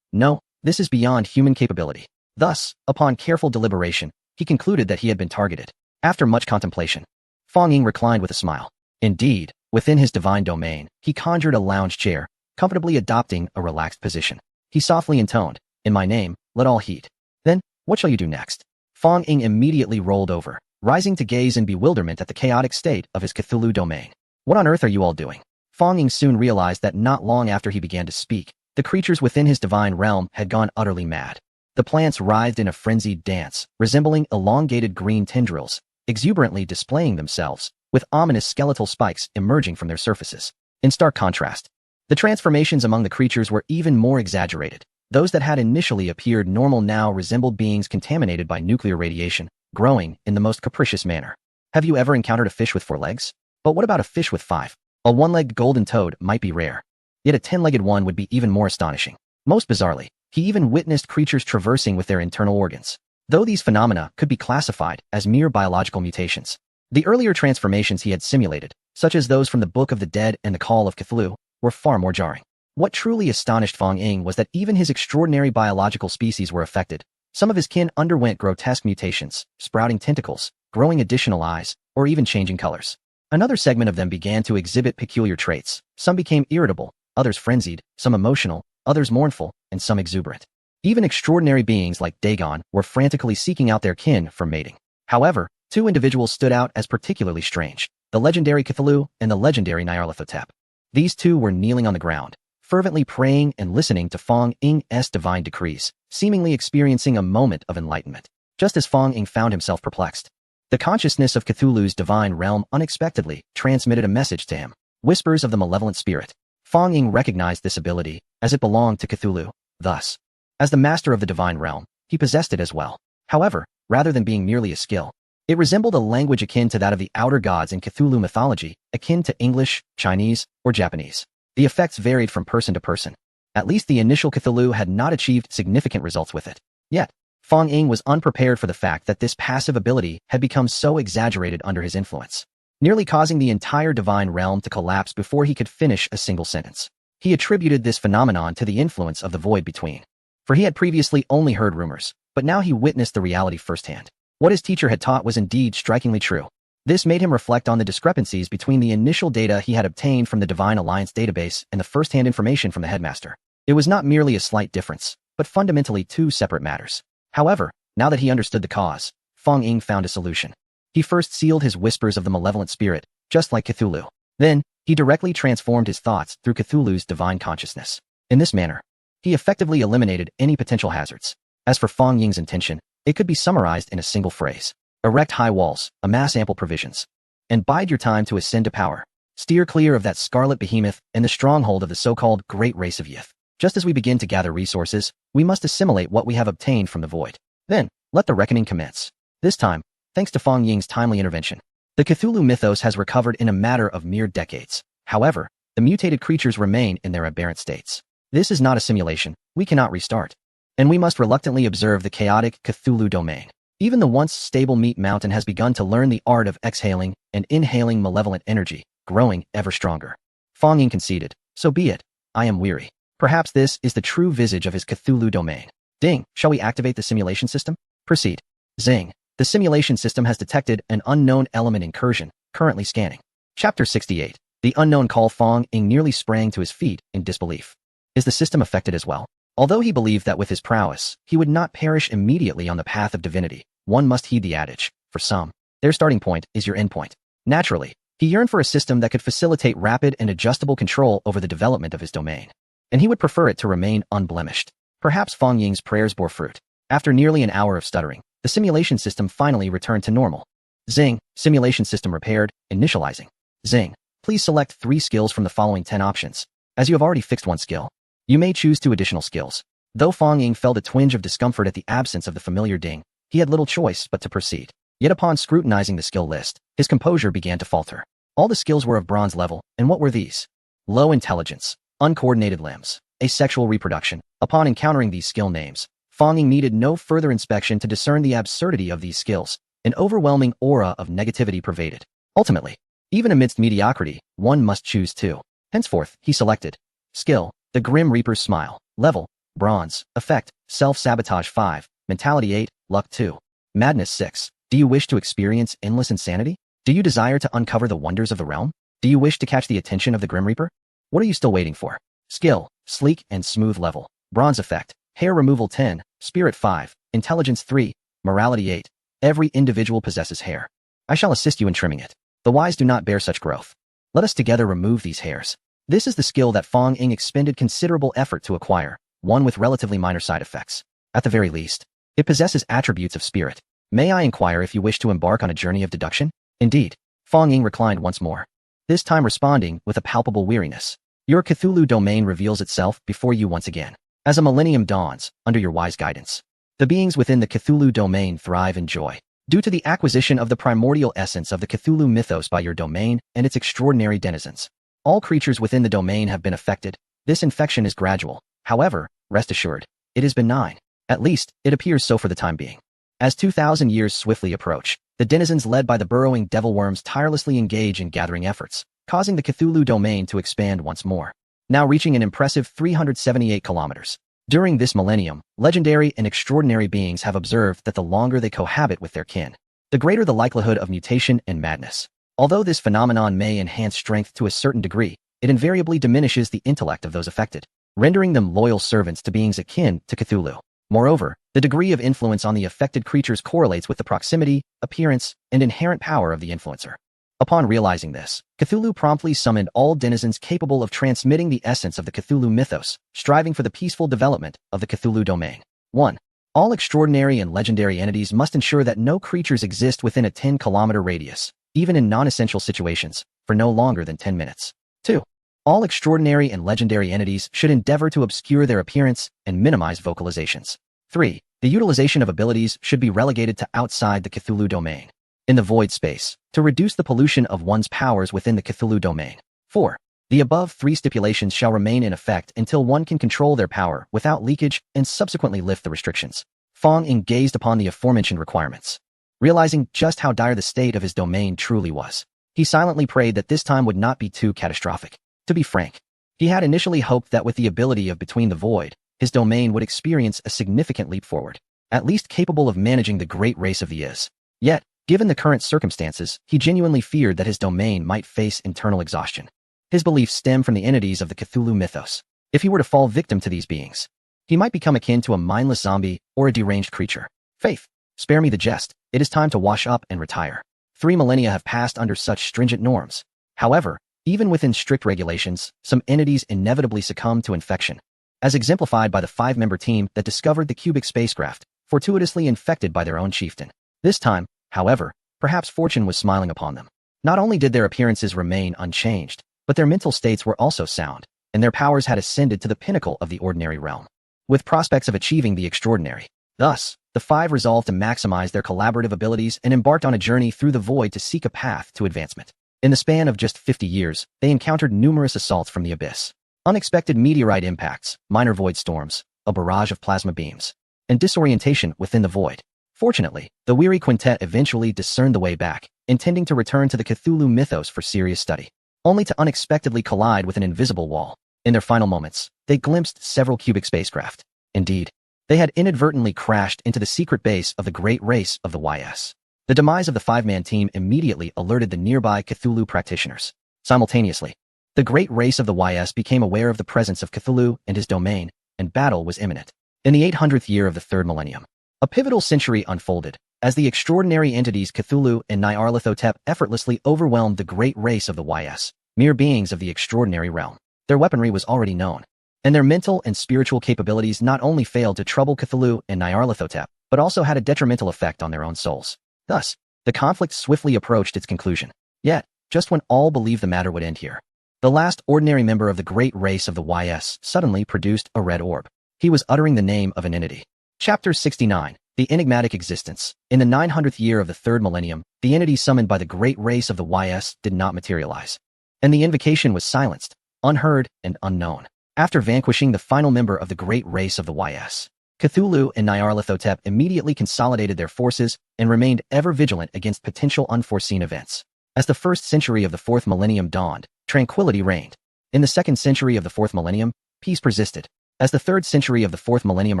No, this is beyond human capability. Thus, upon careful deliberation, he concluded that he had been targeted. After much contemplation, Fong Ying reclined with a smile. Indeed, within his divine domain, he conjured a lounge chair, comfortably adopting a relaxed position. He softly intoned, "In my name, let all heat." Then, what shall you do next? Fong Ying immediately rolled over, rising to gaze in bewilderment at the chaotic state of his Cthulhu domain. What on earth are you all doing? Fong Ying soon realized that not long after he began to speak, the creatures within his divine realm had gone utterly mad. The plants writhed in a frenzied dance, resembling elongated green tendrils, exuberantly displaying themselves, with ominous skeletal spikes emerging from their surfaces. In stark contrast, the transformations among the creatures were even more exaggerated. Those that had initially appeared normal now resembled beings contaminated by nuclear radiation, growing in the most capricious manner. Have you ever encountered a fish with 4 legs? But what about a fish with 5? A 1-legged golden toad might be rare. Yet a 10-legged one would be even more astonishing. Most bizarrely, he even witnessed creatures traversing with their internal organs. Though these phenomena could be classified as mere biological mutations, the earlier transformations he had simulated, such as those from the Book of the Dead and the Call of Cthulhu, were far more jarring. What truly astonished Fong Ying was that even his extraordinary biological species were affected. Some of his kin underwent grotesque mutations, sprouting tentacles, growing additional eyes, or even changing colors. Another segment of them began to exhibit peculiar traits. Some became irritable, others frenzied, some emotional, others mournful, and some exuberant. Even extraordinary beings like Dagon were frantically seeking out their kin for mating. However, 2 individuals stood out as particularly strange: the legendary Cthulhu and the legendary Nyarlathotep. These 2 were kneeling on the ground, fervently praying and listening to Fong Ying's divine decrees, seemingly experiencing a moment of enlightenment. Just as Fong Ying found himself perplexed, the consciousness of Cthulhu's divine realm unexpectedly transmitted a message to him. Whispers of the malevolent spirit. Fong Ying recognized this ability, as it belonged to Cthulhu. Thus, as the master of the divine realm, he possessed it as well. However, rather than being merely a skill, it resembled a language akin to that of the outer gods in Cthulhu mythology, akin to English, Chinese, or Japanese. The effects varied from person to person. At least the initial Cthulhu had not achieved significant results with it. Yet, Fong Ying was unprepared for the fact that this passive ability had become so exaggerated under his influence, nearly causing the entire divine realm to collapse before he could finish a single sentence. He attributed this phenomenon to the influence of the void between. For he had previously only heard rumors, but now he witnessed the reality firsthand. What his teacher had taught was indeed strikingly true. This made him reflect on the discrepancies between the initial data he had obtained from the Divine Alliance database and the first-hand information from the headmaster. It was not merely a slight difference, but fundamentally two separate matters. However, now that he understood the cause, Fong Ying found a solution. He first sealed his whispers of the malevolent spirit, just like Cthulhu. Then, he directly transformed his thoughts through Cthulhu's divine consciousness. In this manner, he effectively eliminated any potential hazards. As for Fong Ying's intention, it could be summarized in a single phrase. Erect high walls, amass ample provisions, and bide your time to ascend to power. Steer clear of that scarlet behemoth and the stronghold of the so-called great race of Yith. Just as we begin to gather resources, we must assimilate what we have obtained from the void. Then, let the reckoning commence. This time, thanks to Fong Ying's timely intervention, the Cthulhu mythos has recovered in a matter of mere decades. However, the mutated creatures remain in their aberrant states. This is not a simulation. We cannot restart. And we must reluctantly observe the chaotic Cthulhu domain. Even the once stable meat mountain has begun to learn the art of exhaling and inhaling malevolent energy, growing ever stronger. Fong Ying conceded, so be it. I am weary. Perhaps this is the true visage of his Cthulhu domain. Ding, shall we activate the simulation system? Proceed. Zing. The simulation system has detected an unknown element incursion, currently scanning. Chapter 68. The unknown call. Fong Ying nearly sprang to his feet in disbelief. Is the system affected as well? Although he believed that with his prowess, he would not perish immediately on the path of divinity, one must heed the adage. For some, their starting point is your endpoint. Naturally, he yearned for a system that could facilitate rapid and adjustable control over the development of his domain. And he would prefer it to remain unblemished. Perhaps Fong Ying's prayers bore fruit. After nearly an hour of stuttering, the simulation system finally returned to normal. Zing. Simulation system repaired. Initializing. Zing. Please select 3 skills from the following 10 options. As you have already fixed one skill, you may choose 2 additional skills. Though Fong Ying felt a twinge of discomfort at the absence of the familiar ding, he had little choice but to proceed. Yet upon scrutinizing the skill list, his composure began to falter. All the skills were of bronze level, and what were these? Low intelligence, uncoordinated limbs, asexual reproduction. Upon encountering these skill names, Fong Ying needed no further inspection to discern the absurdity of these skills. An overwhelming aura of negativity pervaded. Ultimately, even amidst mediocrity, one must choose 2. Henceforth, he selected skill, the Grim Reaper's Smile, level, bronze, effect, self-sabotage 5, mentality 8, luck 2, madness 6. Do you wish to experience endless insanity? Do you desire to uncover the wonders of the realm? Do you wish to catch the attention of the Grim Reaper? What are you still waiting for? Skill, sleek and smooth level, bronze effect, hair removal 10, spirit 5, intelligence 3, morality 8. Every individual possesses hair. I shall assist you in trimming it. The wise do not bear such growth. Let us together remove these hairs. This is the skill that Fong Ying expended considerable effort to acquire, one with relatively minor side effects. At the very least, it possesses attributes of spirit. May I inquire if you wish to embark on a journey of deduction? Indeed. Fong Ying reclined once more, this time responding with a palpable weariness. Your Cthulhu domain reveals itself before you once again. As a millennium dawns, under your wise guidance, the beings within the Cthulhu domain thrive in joy. Due to the acquisition of the primordial essence of the Cthulhu mythos by your domain and its extraordinary denizens, all creatures within the domain have been affected. This infection is gradual. However, rest assured, it is benign. At least, it appears so for the time being. As 2,000 years swiftly approach, the denizens led by the burrowing devil worms tirelessly engage in gathering efforts, causing the Cthulhu domain to expand once more, now reaching an impressive 378 kilometers. During this millennium, legendary and extraordinary beings have observed that the longer they cohabit with their kin, the greater the likelihood of mutation and madness. Although this phenomenon may enhance strength to a certain degree, it invariably diminishes the intellect of those affected, rendering them loyal servants to beings akin to Cthulhu. Moreover, the degree of influence on the affected creatures correlates with the proximity, appearance, and inherent power of the influencer. Upon realizing this, Cthulhu promptly summoned all denizens capable of transmitting the essence of the Cthulhu mythos, striving for the peaceful development of the Cthulhu domain. 1. All extraordinary and legendary entities must ensure that no creatures exist within a 10-kilometer radius, even in non-essential situations, for no longer than 10 minutes. 2. All extraordinary and legendary entities should endeavor to obscure their appearance and minimize vocalizations. 3. The utilization of abilities should be relegated to outside the Cthulhu domain, in the void space, to reduce the pollution of one's powers within the Cthulhu domain. 4. The above 3 stipulations shall remain in effect until one can control their power without leakage and subsequently lift the restrictions. Fong Ying gazed upon the aforementioned requirements. Realizing just how dire the state of his domain truly was, he silently prayed that this time would not be too catastrophic. To be frank, he had initially hoped that with the ability of Between the Void, his domain would experience a significant leap forward, at least capable of managing the great race of the Is. Yet, given the current circumstances, he genuinely feared that his domain might face internal exhaustion. His beliefs stem from the entities of the Cthulhu mythos. If he were to fall victim to these beings, he might become akin to a mindless zombie or a deranged creature. Faith, spare me the jest. It is time to wash up and retire. 3 millennia have passed under such stringent norms. However, even within strict regulations, some entities inevitably succumb to infection, as exemplified by the 5-member team that discovered the cubic spacecraft, fortuitously infected by their own chieftain. This time, however, perhaps fortune was smiling upon them. Not only did their appearances remain unchanged, but their mental states were also sound, and their powers had ascended to the pinnacle of the ordinary realm, with prospects of achieving the extraordinary. Thus, the 5 resolved to maximize their collaborative abilities and embarked on a journey through the void to seek a path to advancement. In the span of just 50 years, they encountered numerous assaults from the abyss, unexpected meteorite impacts, minor void storms, a barrage of plasma beams, and disorientation within the void. Fortunately, the weary quintet eventually discerned the way back, intending to return to the Cthulhu mythos for serious study, only to unexpectedly collide with an invisible wall. In their final moments, they glimpsed several cubic spacecraft. Indeed, they had inadvertently crashed into the secret base of the great race of the YS. The demise of the 5-man team immediately alerted the nearby Cthulhu practitioners. Simultaneously, the great race of the YS became aware of the presence of Cthulhu and his domain, and battle was imminent. In the 800th year of the 3rd millennium, a pivotal century unfolded, as the extraordinary entities Cthulhu and Nyarlathotep effortlessly overwhelmed the great race of the YS, mere beings of the extraordinary realm. Their weaponry was already known, and their mental and spiritual capabilities not only failed to trouble Cthulhu and Nyarlathotep, but also had a detrimental effect on their own souls. Thus, the conflict swiftly approached its conclusion. Yet, just when all believed the matter would end here, the last ordinary member of the great race of the YS suddenly produced a red orb. He was uttering the name of an entity. Chapter 69. The Enigmatic Existence. In the 900th year of the 3rd millennium, the entity summoned by the great race of the YS did not materialize, and the invocation was silenced, unheard, and unknown. After vanquishing the final member of the great race of the YS, Cthulhu and Nyarlathotep immediately consolidated their forces and remained ever vigilant against potential unforeseen events. As the 1st century of the 4th millennium dawned, tranquility reigned. In the 2nd century of the 4th millennium, peace persisted. As the 3rd century of the 4th millennium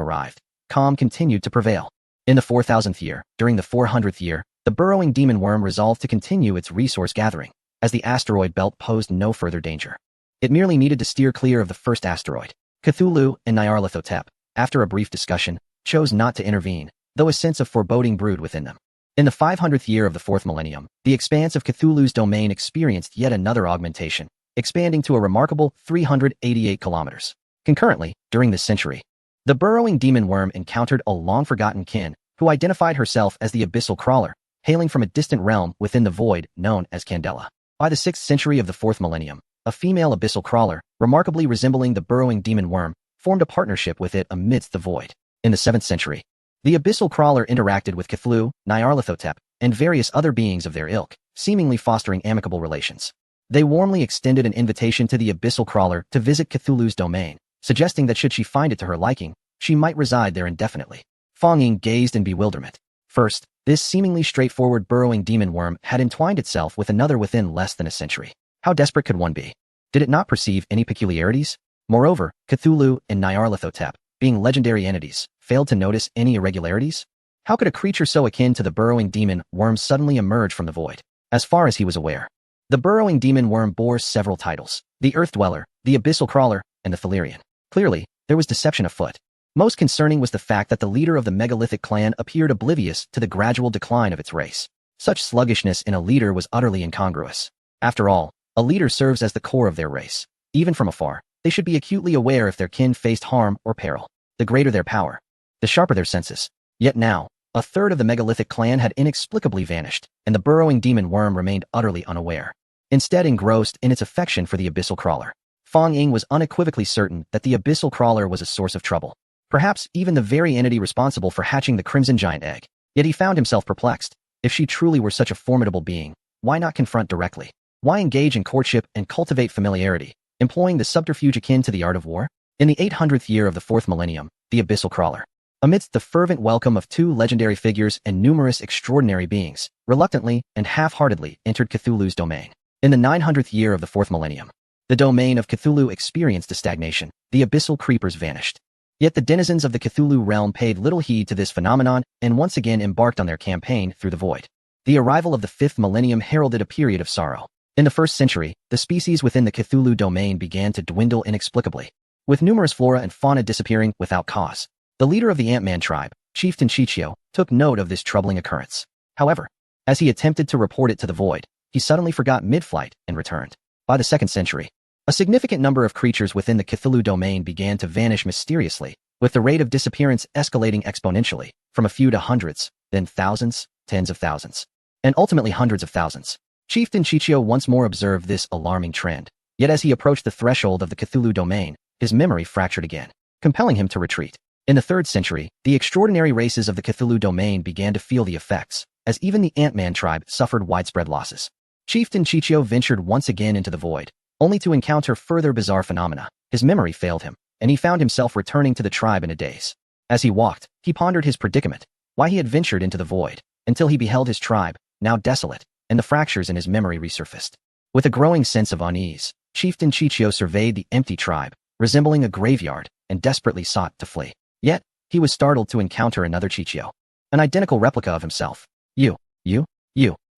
arrived, calm continued to prevail. In the 4000th year, during the 400th year, the burrowing demon worm resolved to continue its resource gathering, as the asteroid belt posed no further danger. It merely needed to steer clear of the first asteroid. Cthulhu and Nyarlathotep, after a brief discussion, chose not to intervene, though a sense of foreboding brewed within them. In the 500th year of the 4th millennium, the expanse of Cthulhu's domain experienced yet another augmentation, expanding to a remarkable 388 kilometers. Concurrently, during this century, the burrowing demon worm encountered a long-forgotten kin, who identified herself as the Abyssal Crawler, hailing from a distant realm within the void known as Candela. By the 6th century of the 4th millennium, a female Abyssal Crawler, remarkably resembling the burrowing demon worm, formed a partnership with it amidst the void. In the 7th century, the Abyssal Crawler interacted with Cthulhu, Nyarlathotep, and various other beings of their ilk, seemingly fostering amicable relations. They warmly extended an invitation to the Abyssal Crawler to visit Cthulhu's domain, suggesting that should she find it to her liking, she might reside there indefinitely. Fong Ying gazed in bewilderment. First, this seemingly straightforward burrowing demon worm had entwined itself with another within less than a century. How desperate could one be? Did it not perceive any peculiarities? Moreover, Cthulhu and Nyarlathotep, being legendary entities, failed to notice any irregularities? How could a creature so akin to the burrowing demon worm suddenly emerge from the void? As far as he was aware, the burrowing demon worm bore several titles: the Earth Dweller, the Abyssal Crawler, and the Thalirian. Clearly, there was deception afoot. Most concerning was the fact that the leader of the megalithic clan appeared oblivious to the gradual decline of its race. Such sluggishness in a leader was utterly incongruous. After all, a leader serves as the core of their race. Even from afar, they should be acutely aware if their kin faced harm or peril. The greater their power, the sharper their senses. Yet now, a third of the megalithic clan had inexplicably vanished, and the burrowing demon worm remained utterly unaware, instead engrossed in its affection for the Abyssal Crawler. Fong Ying was unequivocally certain that the Abyssal Crawler was a source of trouble, perhaps even the very entity responsible for hatching the Crimson Giant egg. Yet he found himself perplexed. If she truly were such a formidable being, why not confront directly? Why engage in courtship and cultivate familiarity, employing the subterfuge akin to the art of war? In the 800th year of the 4th millennium, the Abyssal Crawler, amidst the fervent welcome of 2 legendary figures and numerous extraordinary beings, reluctantly and half-heartedly entered Cthulhu's domain. In the 900th year of the 4th millennium, the domain of Cthulhu experienced a stagnation. The abyssal creepers vanished. Yet the denizens of the Cthulhu realm paid little heed to this phenomenon and once again embarked on their campaign through the void. The arrival of the 5th millennium heralded a period of sorrow. In the 1st century, the species within the Cthulhu domain began to dwindle inexplicably. with numerous flora and fauna disappearing without cause. The leader of the Ant-Man tribe, Chieftain Chichio, took note of this troubling occurrence. However, as he attempted to report it to the void, he suddenly forgot mid-flight and returned. By the 2nd century, a significant number of creatures within the Cthulhu domain began to vanish mysteriously, with the rate of disappearance escalating exponentially, from a few to hundreds, then thousands, tens of thousands, and ultimately hundreds of thousands. Chieftain Chichio once more observed this alarming trend, yet as he approached the threshold of the Cthulhu domain, his memory fractured again, compelling him to retreat. In the 3rd century, the extraordinary races of the Cthulhu domain began to feel the effects, as even the Ant-Man tribe suffered widespread losses. Chieftain Chichio ventured once again into the void, only to encounter further bizarre phenomena. His memory failed him, and he found himself returning to the tribe in a daze. As he walked, he pondered his predicament, why he had ventured into the void, until he beheld his tribe, now desolate, and the fractures in his memory resurfaced. With a growing sense of unease, Chieftain Chichio surveyed the empty tribe, resembling a graveyard, and desperately sought to flee. Yet, he was startled to encounter another Chichio, an identical replica of himself. You.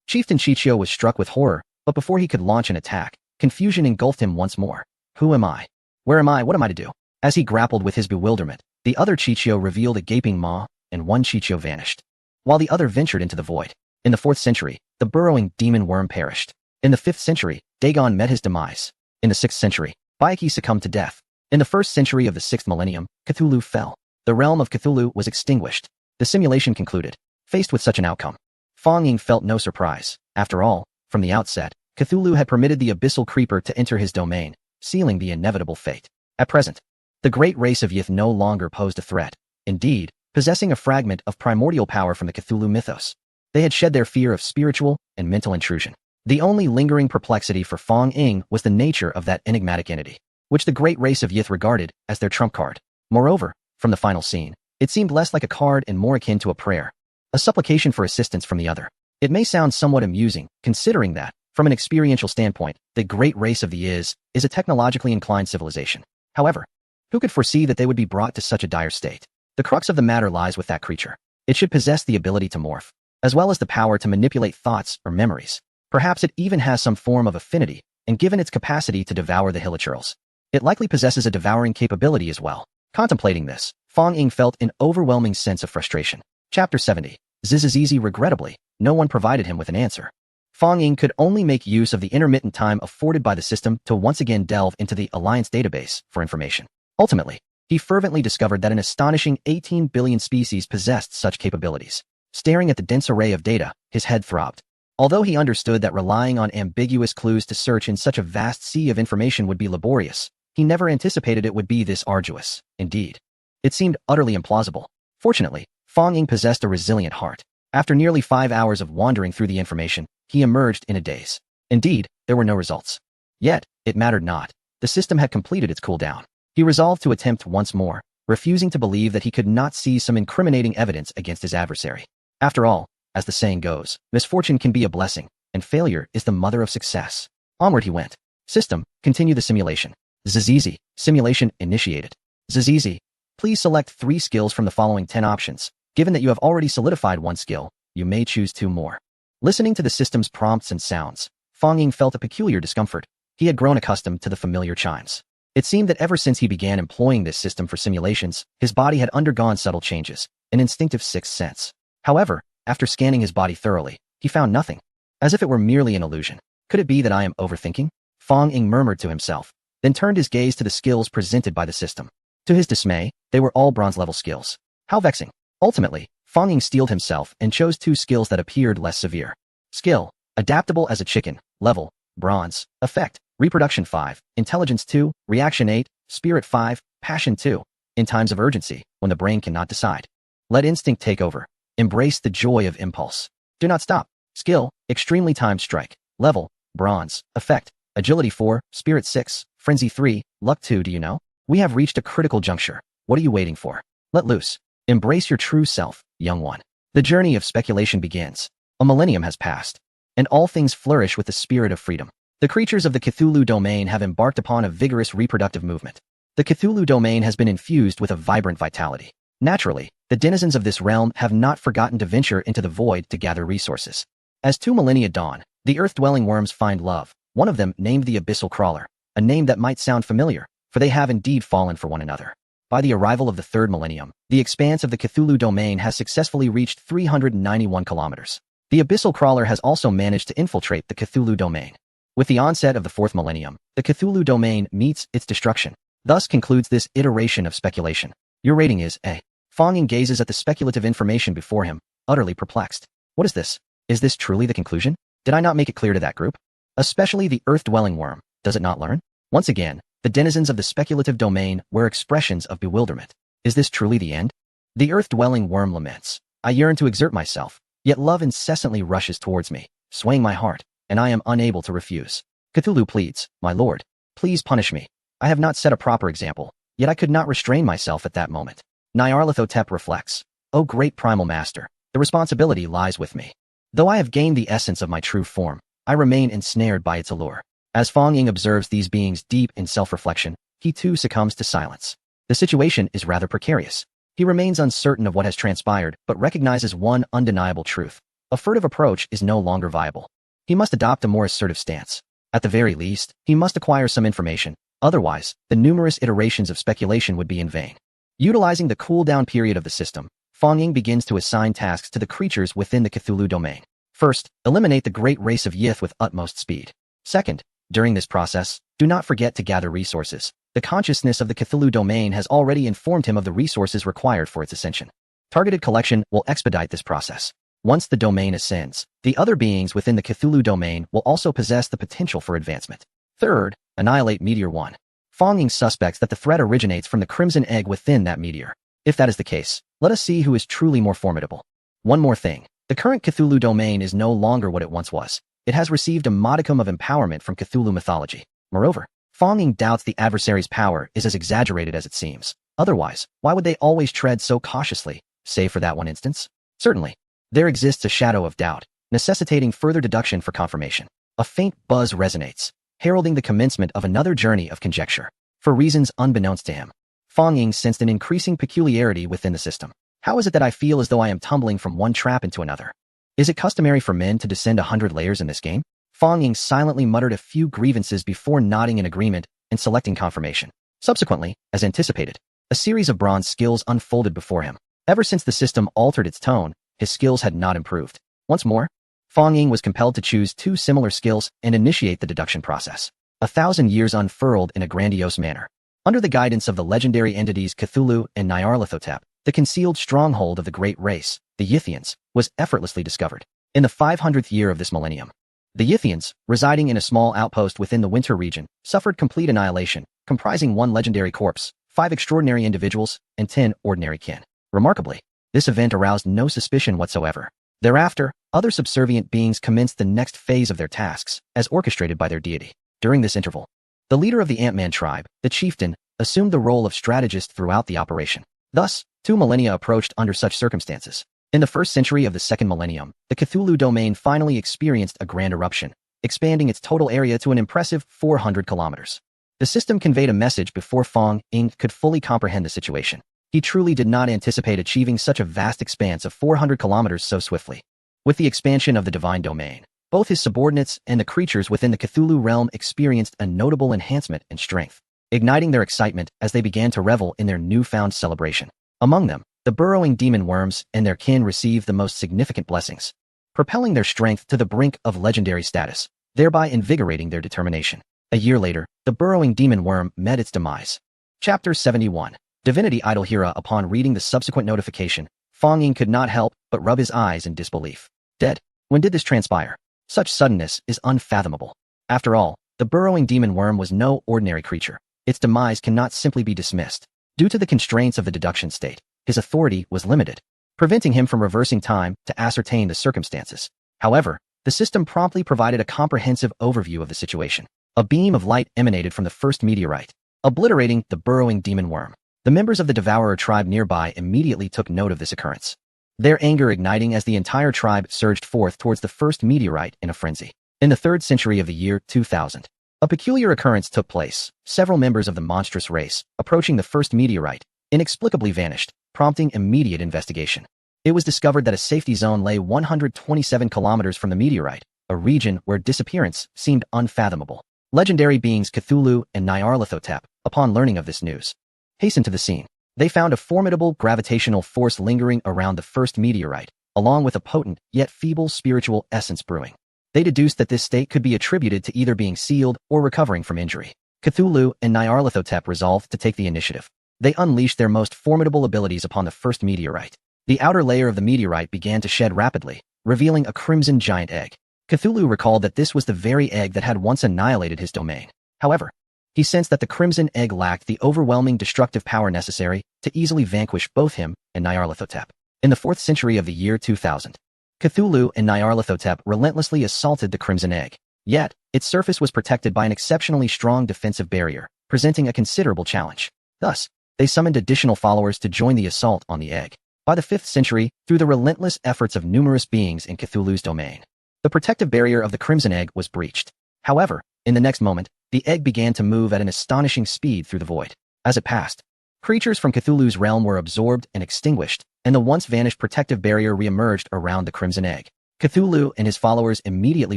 Chieftain Chichio was struck with horror, but before he could launch an attack, confusion engulfed him once more. Who am I? Where am I? What am I to do? As he grappled with his bewilderment, the other Chichio revealed a gaping maw, and one Chichio vanished, while the other ventured into the void. In the 4th century, the burrowing demon worm perished. In the 5th century, Dagon met his demise. In the 6th century, Baiki succumbed to death. In the 1st century of the 6th millennium, Cthulhu fell. The realm of Cthulhu was extinguished. The simulation concluded. Faced with such an outcome, Fong Ying felt no surprise. After all, from the outset, Cthulhu had permitted the abyssal creeper to enter his domain, sealing the inevitable fate. At present, the great race of Yith no longer posed a threat. Indeed, possessing a fragment of primordial power from the Cthulhu mythos, they had shed their fear of spiritual and mental intrusion. The only lingering perplexity for Fong Ying was the nature of that enigmatic entity, which the great race of Yith regarded as their trump card. Moreover, from the final scene, it seemed less like a card and more akin to a prayer, a supplication for assistance from the other. It may sound somewhat amusing, considering that, from an experiential standpoint, the great race of the is a technologically inclined civilization. However, who could foresee that they would be brought to such a dire state? The crux of the matter lies with that creature. It should possess the ability to morph, as well as the power to manipulate thoughts or memories. Perhaps it even has some form of affinity, and given its capacity to devour the hilichurls, it likely possesses a devouring capability as well. Contemplating this, Fong Ying felt an overwhelming sense of frustration. Chapter 70. Zizizizi. Regrettably, no one provided him with an answer. Fong Ying could only make use of the intermittent time afforded by the system to once again delve into the Alliance database for information. Ultimately, he fervently discovered that an astonishing 18 billion species possessed such capabilities. Staring at the dense array of data, his head throbbed. Although he understood that relying on ambiguous clues to search in such a vast sea of information would be laborious, he never anticipated it would be this arduous. Indeed, it seemed utterly implausible. Fortunately, Fong Ying possessed a resilient heart. After nearly 5 hours of wandering through the information, he emerged in a daze. Indeed, there were no results. Yet, it mattered not. The system had completed its cooldown. He resolved to attempt once more, refusing to believe that he could not see some incriminating evidence against his adversary. After all, as the saying goes, misfortune can be a blessing, and failure is the mother of success. Onward he went. System, continue the simulation. Zizizi, simulation initiated. Zizizi, please select 3 skills from the following 10 options. Given that you have already solidified 1 skill, you may choose 2 more. Listening to the system's prompts and sounds, Fong Ying felt a peculiar discomfort. He had grown accustomed to the familiar chimes. It seemed that ever since he began employing this system for simulations, his body had undergone subtle changes, an instinctive sixth sense. However, after scanning his body thoroughly, he found nothing, as if it were merely an illusion. Could it be that I am overthinking? Fong Ying murmured to himself, then turned his gaze to the skills presented by the system. To his dismay, they were all bronze-level skills. How vexing. Ultimately, Fong Ying steeled himself and chose 2 skills that appeared less severe. Skill, adaptable as a chicken, level, bronze, effect, reproduction 5, intelligence 2, reaction 8, spirit 5, passion 2. In times of urgency, when the brain cannot decide, let instinct take over. Embrace the joy of impulse. Do not stop. Skill, extremely timed strike, level, bronze, effect, agility 4, spirit 6, frenzy 3, luck 2. Do you know? We have reached a critical juncture. What are you waiting for? Let loose. Embrace your true self, young one. The journey of speculation begins. A millennium has passed, and all things flourish with the spirit of freedom. The creatures of the Cthulhu domain have embarked upon a vigorous reproductive movement. The Cthulhu domain has been infused with a vibrant vitality. Naturally, the denizens of this realm have not forgotten to venture into the void to gather resources. As 2 millennia dawn, the earth-dwelling worms find love. One of them, named the Abyssal Crawler, a name that might sound familiar, for they have indeed fallen for one another. By the arrival of the third millennium, the expanse of the Cthulhu domain has successfully reached 391 kilometers. The abyssal crawler has also managed to infiltrate the Cthulhu domain. With the onset of the fourth millennium, the Cthulhu domain meets its destruction. Thus concludes this iteration of speculation. Your rating is A. Fong gazes at the speculative information before him, utterly perplexed. What is this? Is this truly the conclusion? Did I not make it clear to that group? Especially the earth-dwelling worm, does it not learn? Once again, the denizens of the speculative domain were expressions of bewilderment. Is this truly the end? The earth-dwelling worm laments. I yearn to exert myself, yet love incessantly rushes towards me, swaying my heart, and I am unable to refuse. Cthulhu pleads, my lord, please punish me. I have not set a proper example, yet I could not restrain myself at that moment. Nyarlathotep reflects, O great primal master, the responsibility lies with me. Though I have gained the essence of my true form, I remain ensnared by its allure. As Fong Ying observes these beings deep in self-reflection, he too succumbs to silence. The situation is rather precarious. He remains uncertain of what has transpired, but recognizes one undeniable truth. A furtive approach is no longer viable. He must adopt a more assertive stance. At the very least, he must acquire some information. Otherwise, the numerous iterations of speculation would be in vain. Utilizing the cool-down period of the system, Fong Ying begins to assign tasks to the creatures within the Cthulhu domain. First, eliminate the great race of Yith with utmost speed. Second, during this process, do not forget to gather resources. The consciousness of the Cthulhu domain has already informed him of the resources required for its ascension. Targeted collection will expedite this process. Once the domain ascends, the other beings within the Cthulhu domain will also possess the potential for advancement. Third, annihilate Meteor 1. Fong Ying suspects that the threat originates from the crimson egg within that meteor. If that is the case, let us see who is truly more formidable. One more thing. The current Cthulhu domain is no longer what it once was. It has received a modicum of empowerment from Cthulhu mythology. Moreover, Fong Ying doubts the adversary's power is as exaggerated as it seems. Otherwise, why would they always tread so cautiously, save for that one instance? Certainly, there exists a shadow of doubt, necessitating further deduction for confirmation. A faint buzz resonates, heralding the commencement of another journey of conjecture. For reasons unbeknownst to him, Fong Ying sensed an increasing peculiarity within the system. How is it that I feel as though I am tumbling from one trap into another? Is it customary for men to descend 100 layers in this game? Fong Ying silently muttered a few grievances before nodding in agreement and selecting confirmation. Subsequently, as anticipated, a series of bronze skills unfolded before him. Ever since the system altered its tone, his skills had not improved. Once more, Fong Ying was compelled to choose two similar skills and initiate the deduction process. 1,000 years unfurled in a grandiose manner. Under the guidance of the legendary entities Cthulhu and Nyarlathotep, the concealed stronghold of the great race, the Yithians, was effortlessly discovered. In the 500th year of this millennium, the Yithians, residing in a small outpost within the winter region, suffered complete annihilation, comprising one legendary corpse, 5 extraordinary individuals, and 10 ordinary kin. Remarkably, this event aroused no suspicion whatsoever. Thereafter, other subservient beings commenced the next phase of their tasks, as orchestrated by their deity. During this interval, the leader of the Ant-Man tribe, the chieftain, assumed the role of strategist throughout the operation. Thus, 2 millennia approached under such circumstances. In the first century of the second millennium, the Cthulhu domain finally experienced a grand eruption, expanding its total area to an impressive 400 kilometers. The system conveyed a message before Fong Ying could fully comprehend the situation. He truly did not anticipate achieving such a vast expanse of 400 kilometers so swiftly. With the expansion of the divine domain, both his subordinates and the creatures within the Cthulhu realm experienced a notable enhancement in strength, igniting their excitement as they began to revel in their newfound celebration. Among them, the burrowing demon worms and their kin received the most significant blessings, propelling their strength to the brink of legendary status, thereby invigorating their determination. A year later, the burrowing demon worm met its demise. Chapter 71. Divinity Idol Hera. Upon reading the subsequent notification, Fong Ying could not help but rub his eyes in disbelief. Dead? When did this transpire? Such suddenness is unfathomable. After all, the burrowing demon worm was no ordinary creature. Its demise cannot simply be dismissed. Due to the constraints of the deduction state, his authority was limited, preventing him from reversing time to ascertain the circumstances. However, the system promptly provided a comprehensive overview of the situation. A beam of light emanated from the first meteorite, obliterating the burrowing demon worm. The members of the Devourer tribe nearby immediately took note of this occurrence, their anger igniting as the entire tribe surged forth towards the first meteorite in a frenzy. In the 3rd century of the year 2000, a peculiar occurrence took place. Several members of the monstrous race, approaching the first meteorite, inexplicably vanished, prompting immediate investigation. It was discovered that a safety zone lay 127 kilometers from the meteorite, a region where disappearance seemed unfathomable. Legendary beings Cthulhu and Nyarlathotep, upon learning of this news, hastened to the scene. They found a formidable gravitational force lingering around the first meteorite, along with a potent yet feeble spiritual essence brewing. They deduced that this state could be attributed to either being sealed or recovering from injury. Cthulhu and Nyarlathotep resolved to take the initiative. They unleashed their most formidable abilities upon the first meteorite. The outer layer of the meteorite began to shed rapidly, revealing a crimson giant egg. Cthulhu recalled that this was the very egg that had once annihilated his domain. However, he sensed that the crimson egg lacked the overwhelming destructive power necessary to easily vanquish both him and Nyarlathotep. In the 4th century of the year 2000, Cthulhu and Nyarlathotep relentlessly assaulted the crimson egg. Yet, its surface was protected by an exceptionally strong defensive barrier, presenting a considerable challenge. Thus, they summoned additional followers to join the assault on the egg. By the 5th century, through the relentless efforts of numerous beings in Cthulhu's domain, the protective barrier of the crimson egg was breached. However, in the next moment, the egg began to move at an astonishing speed through the void. As it passed, creatures from Cthulhu's realm were absorbed and extinguished, and the once-vanished protective barrier re-emerged around the crimson egg. Cthulhu and his followers immediately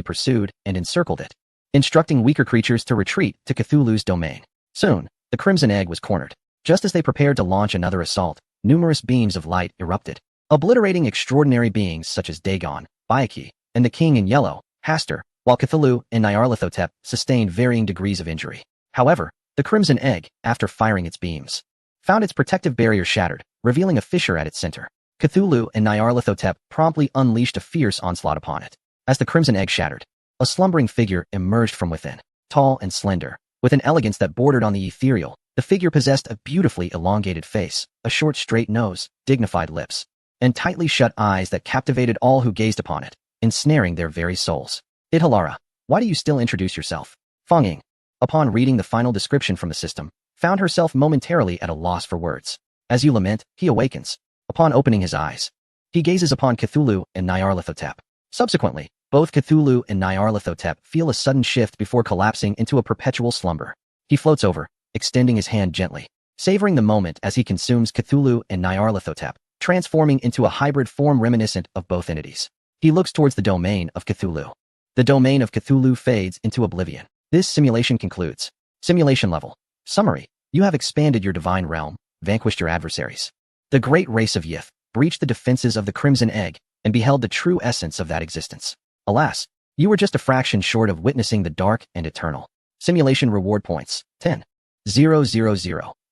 pursued and encircled it, instructing weaker creatures to retreat to Cthulhu's domain. Soon, the crimson egg was cornered. Just as they prepared to launch another assault, numerous beams of light erupted, obliterating extraordinary beings such as Dagon, Bayaki, and the King in Yellow, Hastur, while Cthulhu and Nyarlathotep sustained varying degrees of injury. However, the crimson egg, after firing its beams, found its protective barrier shattered, revealing a fissure at its center. Cthulhu and Nyarlathotep promptly unleashed a fierce onslaught upon it. As the crimson egg shattered, a slumbering figure emerged from within. Tall and slender, with an elegance that bordered on the ethereal, the figure possessed a beautifully elongated face, a short straight nose, dignified lips, and tightly shut eyes that captivated all who gazed upon it, ensnaring their very souls. Idhalara, why do you still introduce yourself? Feng Ying, upon reading the final description from the system, found herself momentarily at a loss for words. As you lament, he awakens. Upon opening his eyes, he gazes upon Cthulhu and Nyarlathotep. Subsequently, both Cthulhu and Nyarlathotep feel a sudden shift before collapsing into a perpetual slumber. He floats over, extending his hand gently, savoring the moment as he consumes Cthulhu and Nyarlathotep, transforming into a hybrid form reminiscent of both entities. He looks towards the domain of Cthulhu. The domain of Cthulhu fades into oblivion. This simulation concludes. Simulation level. Summary. You have expanded your divine realm, vanquished your adversaries. The great race of Yith breached the defenses of the crimson egg and beheld the true essence of that existence. Alas, you were just a fraction short of witnessing the dark and eternal. Simulation reward points. 10,000.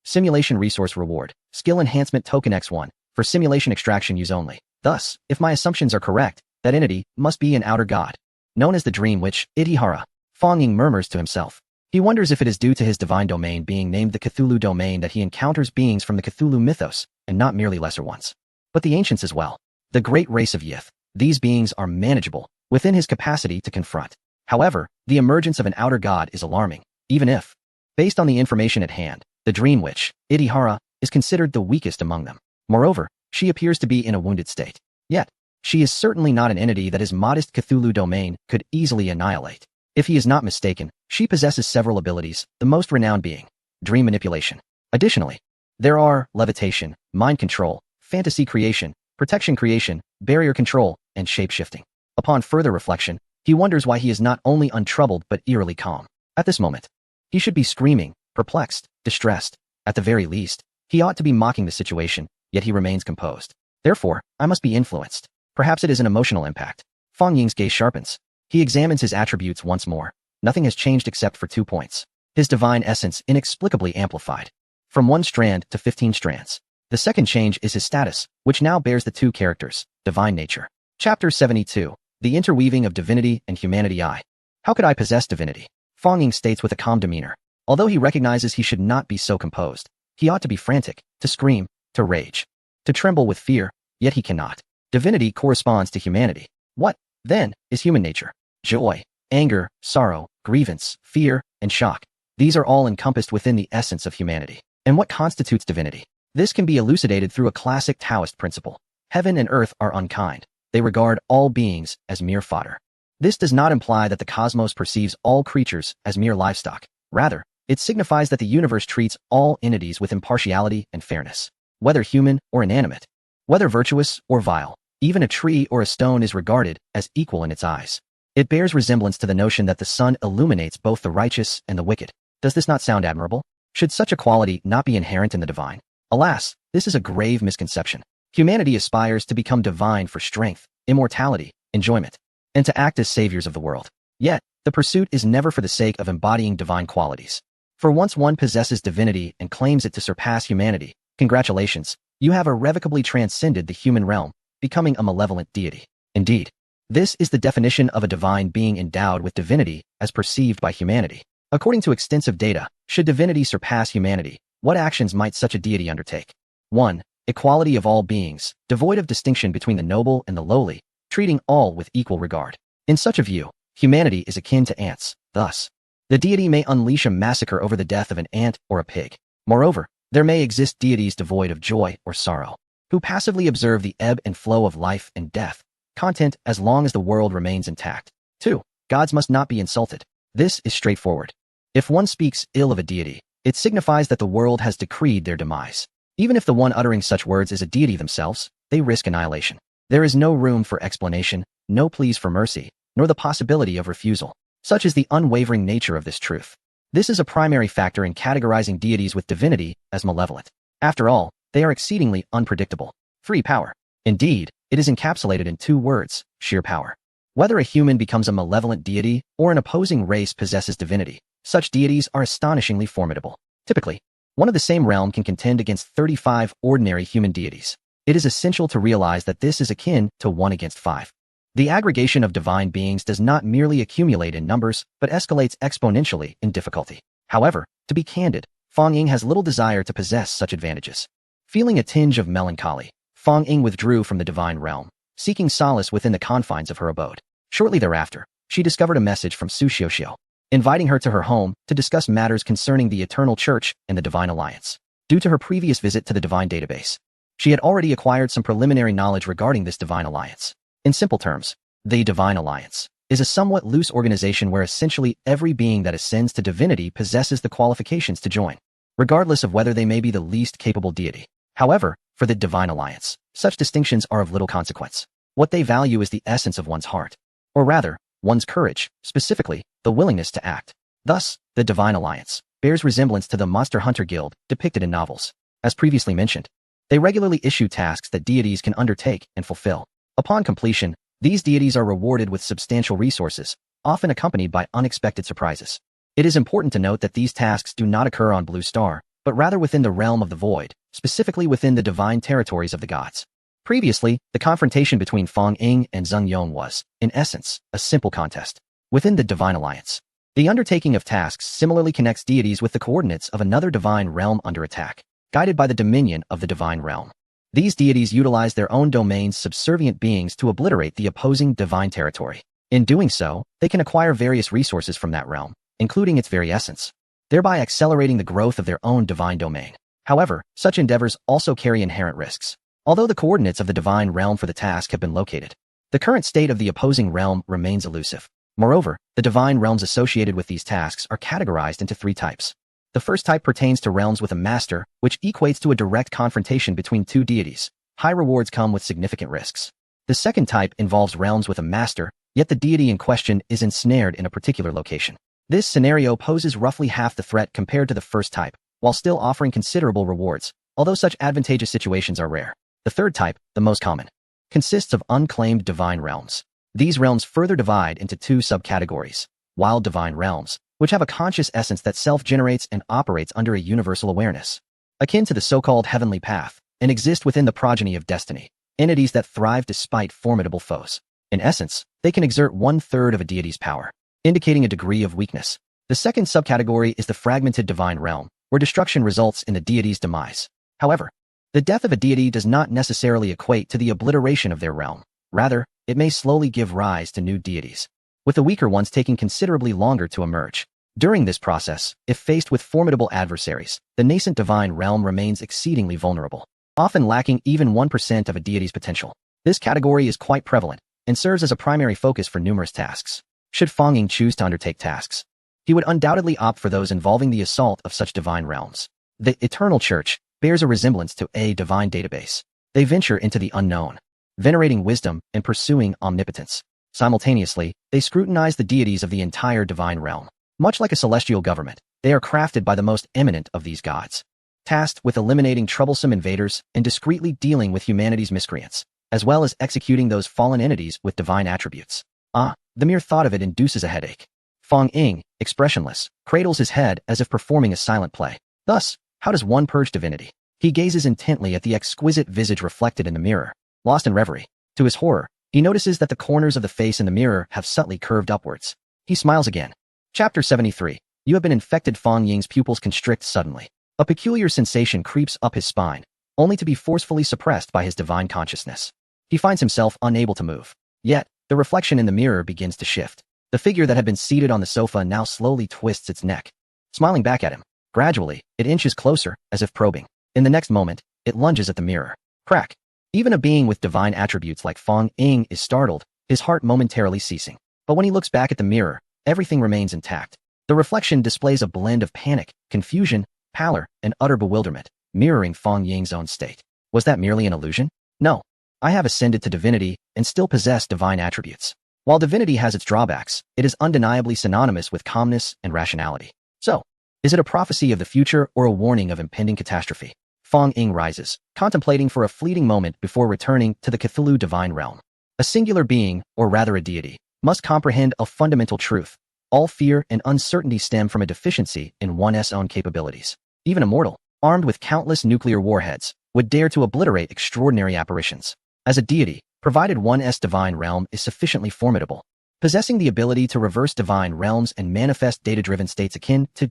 Simulation resource reward. Skill enhancement token X1. For simulation extraction use only. Thus, if my assumptions are correct, that entity must be an outer god, known as the Dream Witch, Idihara. Feng Ying murmurs to himself. He wonders if it is due to his divine domain being named the Cthulhu domain that he encounters beings from the Cthulhu mythos, and not merely lesser ones, but the ancients as well. The great race of Yith. These beings are manageable, within his capacity to confront. However, the emergence of an outer god is alarming, even if, based on the information at hand, the Dream Witch, Idihara, is considered the weakest among them. Moreover, she appears to be in a wounded state. Yet, she is certainly not an entity that his modest Cthulhu domain could easily annihilate. If he is not mistaken, she possesses several abilities, the most renowned being dream manipulation. Additionally, there are levitation, mind control, fantasy creation, protection creation, barrier control, and shape-shifting. Upon further reflection, he wonders why he is not only untroubled but eerily calm. At this moment, he should be screaming, perplexed, distressed. At the very least, he ought to be mocking the situation, yet he remains composed. Therefore, I must be influenced. Perhaps it is an emotional impact. Feng Ying's gaze sharpens. He examines his attributes once more. Nothing has changed except for 2 points. His divine essence inexplicably amplified. From 1 strand to 15 strands. The second change is his status, which now bears the 2 characters, divine nature. Chapter 72. The interweaving of divinity and humanity. How could I possess divinity? Feng Ying states with a calm demeanor. Although he recognizes he should not be so composed, he ought to be frantic, to scream, to rage, to tremble with fear, yet he cannot. Divinity corresponds to humanity. What, then, is human nature? Joy, anger, sorrow, grievance, fear, and shock. These are all encompassed within the essence of humanity. And what constitutes divinity? This can be elucidated through a classic Taoist principle. Heaven and earth are unkind. They regard all beings as mere fodder. This does not imply that the cosmos perceives all creatures as mere livestock. Rather, it signifies that the universe treats all entities with impartiality and fairness, whether human or inanimate, whether virtuous or vile. Even a tree or a stone is regarded as equal in its eyes. It bears resemblance to the notion that the sun illuminates both the righteous and the wicked. Does this not sound admirable? Should such a quality not be inherent in the divine? Alas, this is a grave misconception. Humanity aspires to become divine for strength, immortality, enjoyment, and to act as saviors of the world. Yet, the pursuit is never for the sake of embodying divine qualities. For once one possesses divinity and claims it to surpass humanity, congratulations, you have irrevocably transcended the human realm, becoming a malevolent deity. Indeed, this is the definition of a divine being endowed with divinity as perceived by humanity. According to extensive data, should divinity surpass humanity, what actions might such a deity undertake? 1. Equality of all beings, devoid of distinction between the noble and the lowly, treating all with equal regard. In such a view, humanity is akin to ants. Thus, the deity may unleash a massacre over the death of an ant or a pig. Moreover, there may exist deities devoid of joy or sorrow, who passively observe the ebb and flow of life and death, content as long as the world remains intact. 2. Gods must not be insulted. This is straightforward. If one speaks ill of a deity, it signifies that the world has decreed their demise. Even if the one uttering such words is a deity themselves, they risk annihilation. There is no room for explanation, no pleas for mercy, nor the possibility of refusal. Such is the unwavering nature of this truth. This is a primary factor in categorizing deities with divinity as malevolent. After all, they are exceedingly unpredictable. 3. Power. Indeed, it is encapsulated in 2 words, sheer power. Whether a human becomes a malevolent deity or an opposing race possesses divinity, such deities are astonishingly formidable. Typically, one of the same realm can contend against 35 ordinary human deities. It is essential to realize that this is akin to 1 against 5. The aggregation of divine beings does not merely accumulate in numbers, but escalates exponentially in difficulty. However, to be candid, Fang Ying has little desire to possess such advantages. Feeling a tinge of melancholy, Fang Ying withdrew from the divine realm, seeking solace within the confines of her abode. Shortly thereafter, she discovered a message from Su Xiuxiu, inviting her to her home to discuss matters concerning the Eternal Church and the Divine Alliance. Due to her previous visit to the Divine Database, she had already acquired some preliminary knowledge regarding this Divine Alliance. In simple terms, the Divine Alliance is a somewhat loose organization where essentially every being that ascends to divinity possesses the qualifications to join, regardless of whether they may be the least capable deity. However, for the Divine Alliance, such distinctions are of little consequence. What they value is the essence of one's heart, or rather, one's courage, specifically, the willingness to act. Thus, the Divine Alliance bears resemblance to the Monster Hunter Guild depicted in novels. As previously mentioned, they regularly issue tasks that deities can undertake and fulfill. Upon completion, these deities are rewarded with substantial resources, often accompanied by unexpected surprises. It is important to note that these tasks do not occur on Blue Star, but rather within the realm of the void, specifically within the divine territories of the gods. Previously, the confrontation between Fang Ying and Zheng Yong was, in essence, a simple contest. Within the Divine Alliance, the undertaking of tasks similarly connects deities with the coordinates of another divine realm under attack, guided by the dominion of the divine realm. These deities utilize their own domain's subservient beings to obliterate the opposing divine territory. In doing so, they can acquire various resources from that realm, including its very essence, thereby accelerating the growth of their own divine domain. However, such endeavors also carry inherent risks. Although the coordinates of the divine realm for the task have been located, the current state of the opposing realm remains elusive. Moreover, the divine realms associated with these tasks are categorized into 3 types. The first type pertains to realms with a master, which equates to a direct confrontation between 2 deities. High rewards come with significant risks. The second type involves realms with a master, yet the deity in question is ensnared in a particular location. This scenario poses roughly half the threat compared to the first type, while still offering considerable rewards, although such advantageous situations are rare. The third type, the most common, consists of unclaimed divine realms. These realms further divide into 2 subcategories: wild divine realms, which have a conscious essence that self-generates and operates under a universal awareness, akin to the so-called heavenly path, and exist within the progeny of destiny, entities that thrive despite formidable foes. In essence, they can exert 1/3 of a deity's power, indicating a degree of weakness. The second subcategory is the fragmented divine realm, where destruction results in the deity's demise. However, the death of a deity does not necessarily equate to the obliteration of their realm. Rather, it may slowly give rise to new deities, with the weaker ones taking considerably longer to emerge. During this process, if faced with formidable adversaries, the nascent divine realm remains exceedingly vulnerable, often lacking even 1% of a deity's potential. This category is quite prevalent and serves as a primary focus for numerous tasks. Should Fang Ying choose to undertake tasks, he would undoubtedly opt for those involving the assault of such divine realms. The Eternal Church bears a resemblance to a divine database. They venture into the unknown, venerating wisdom and pursuing omnipotence. Simultaneously, they scrutinize the deities of the entire divine realm. Much like a celestial government, They are crafted by the most eminent of these gods, tasked with eliminating troublesome invaders and discreetly dealing with humanity's miscreants, as well as executing those fallen entities with divine attributes. The mere thought of it induces a headache. Fong Ying, expressionless, cradles his head as if performing a silent play. Thus, how does one purge divinity? He gazes intently at the exquisite visage reflected in the mirror, lost in reverie. To his horror, he notices that the corners of the face in the mirror have subtly curved upwards. He smiles again. Chapter 73. You have been infected. Fong Ying's pupils constrict suddenly. A peculiar sensation creeps up his spine, only to be forcefully suppressed by his divine consciousness. He finds himself unable to move. Yet, the reflection in the mirror begins to shift. The figure that had been seated on the sofa now slowly twists its neck, smiling back at him. Gradually, it inches closer, as if probing. In the next moment, it lunges at the mirror. Crack! Even a being with divine attributes like Fong Ying is startled, his heart momentarily ceasing. But when he looks back at the mirror, everything remains intact. The reflection displays a blend of panic, confusion, pallor, and utter bewilderment, mirroring Fong Ying's own state. Was that merely an illusion? No. I have ascended to divinity and still possess divine attributes. While divinity has its drawbacks, it is undeniably synonymous with calmness and rationality. So, is it a prophecy of the future or a warning of impending catastrophe? Fong Ying rises, contemplating for a fleeting moment before returning to the Cthulhu divine realm. A singular being, or rather a deity, must comprehend a fundamental truth. All fear and uncertainty stem from a deficiency in one's own capabilities. Even a mortal, armed with countless nuclear warheads, would dare to obliterate extraordinary apparitions. As a deity, provided one's divine realm is sufficiently formidable, possessing the ability to reverse divine realms and manifest data-driven states akin to,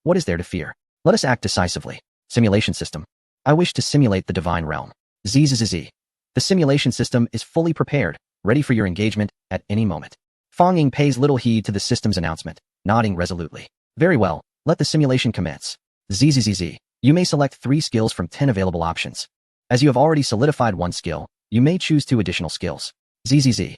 what is there to fear? Let us act decisively. Simulation system. I wish to simulate the divine realm. ZZZZ. The simulation system is fully prepared, ready for your engagement at any moment. Fong Ying pays little heed to the system's announcement, nodding resolutely. Very well, let the simulation commence. ZZZZ. You may select 3 skills from 10 available options. As you have already solidified 1 skill, you may choose 2 additional skills. ZZZ.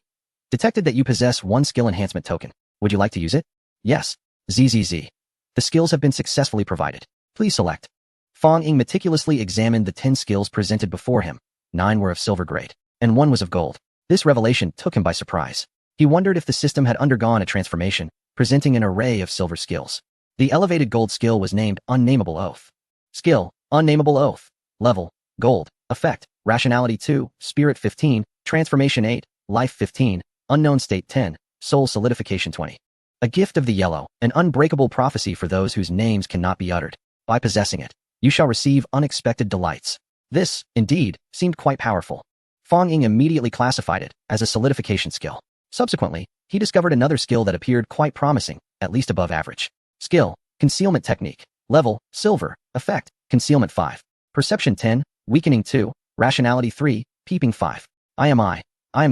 Detected that you possess 1 skill enhancement token. Would you like to use it? Yes. ZZZ. The skills have been successfully provided. Please select. Fong Ying meticulously examined the 10 skills presented before him. 9 were of silver grade, and 1 was of gold. This revelation took him by surprise. He wondered if the system had undergone a transformation, presenting an array of silver skills. The elevated gold skill was named Unnameable Oath. Skill, Unnameable Oath. Level, Gold. Effect, Rationality 2, Spirit 15, Transformation 8, Life 15, Unknown State 10, Soul Solidification 20. A gift of the yellow, an unbreakable prophecy for those whose names cannot be uttered. By possessing it, you shall receive unexpected delights. This, indeed, seemed quite powerful. Fong Ying immediately classified it as a solidification skill. Subsequently, he discovered another skill that appeared quite promising, at least above average. Skill, Concealment Technique. Level, Silver. Effect, Concealment 5. Perception 10, Weakening 2, Rationality 3, Peeping 5. I am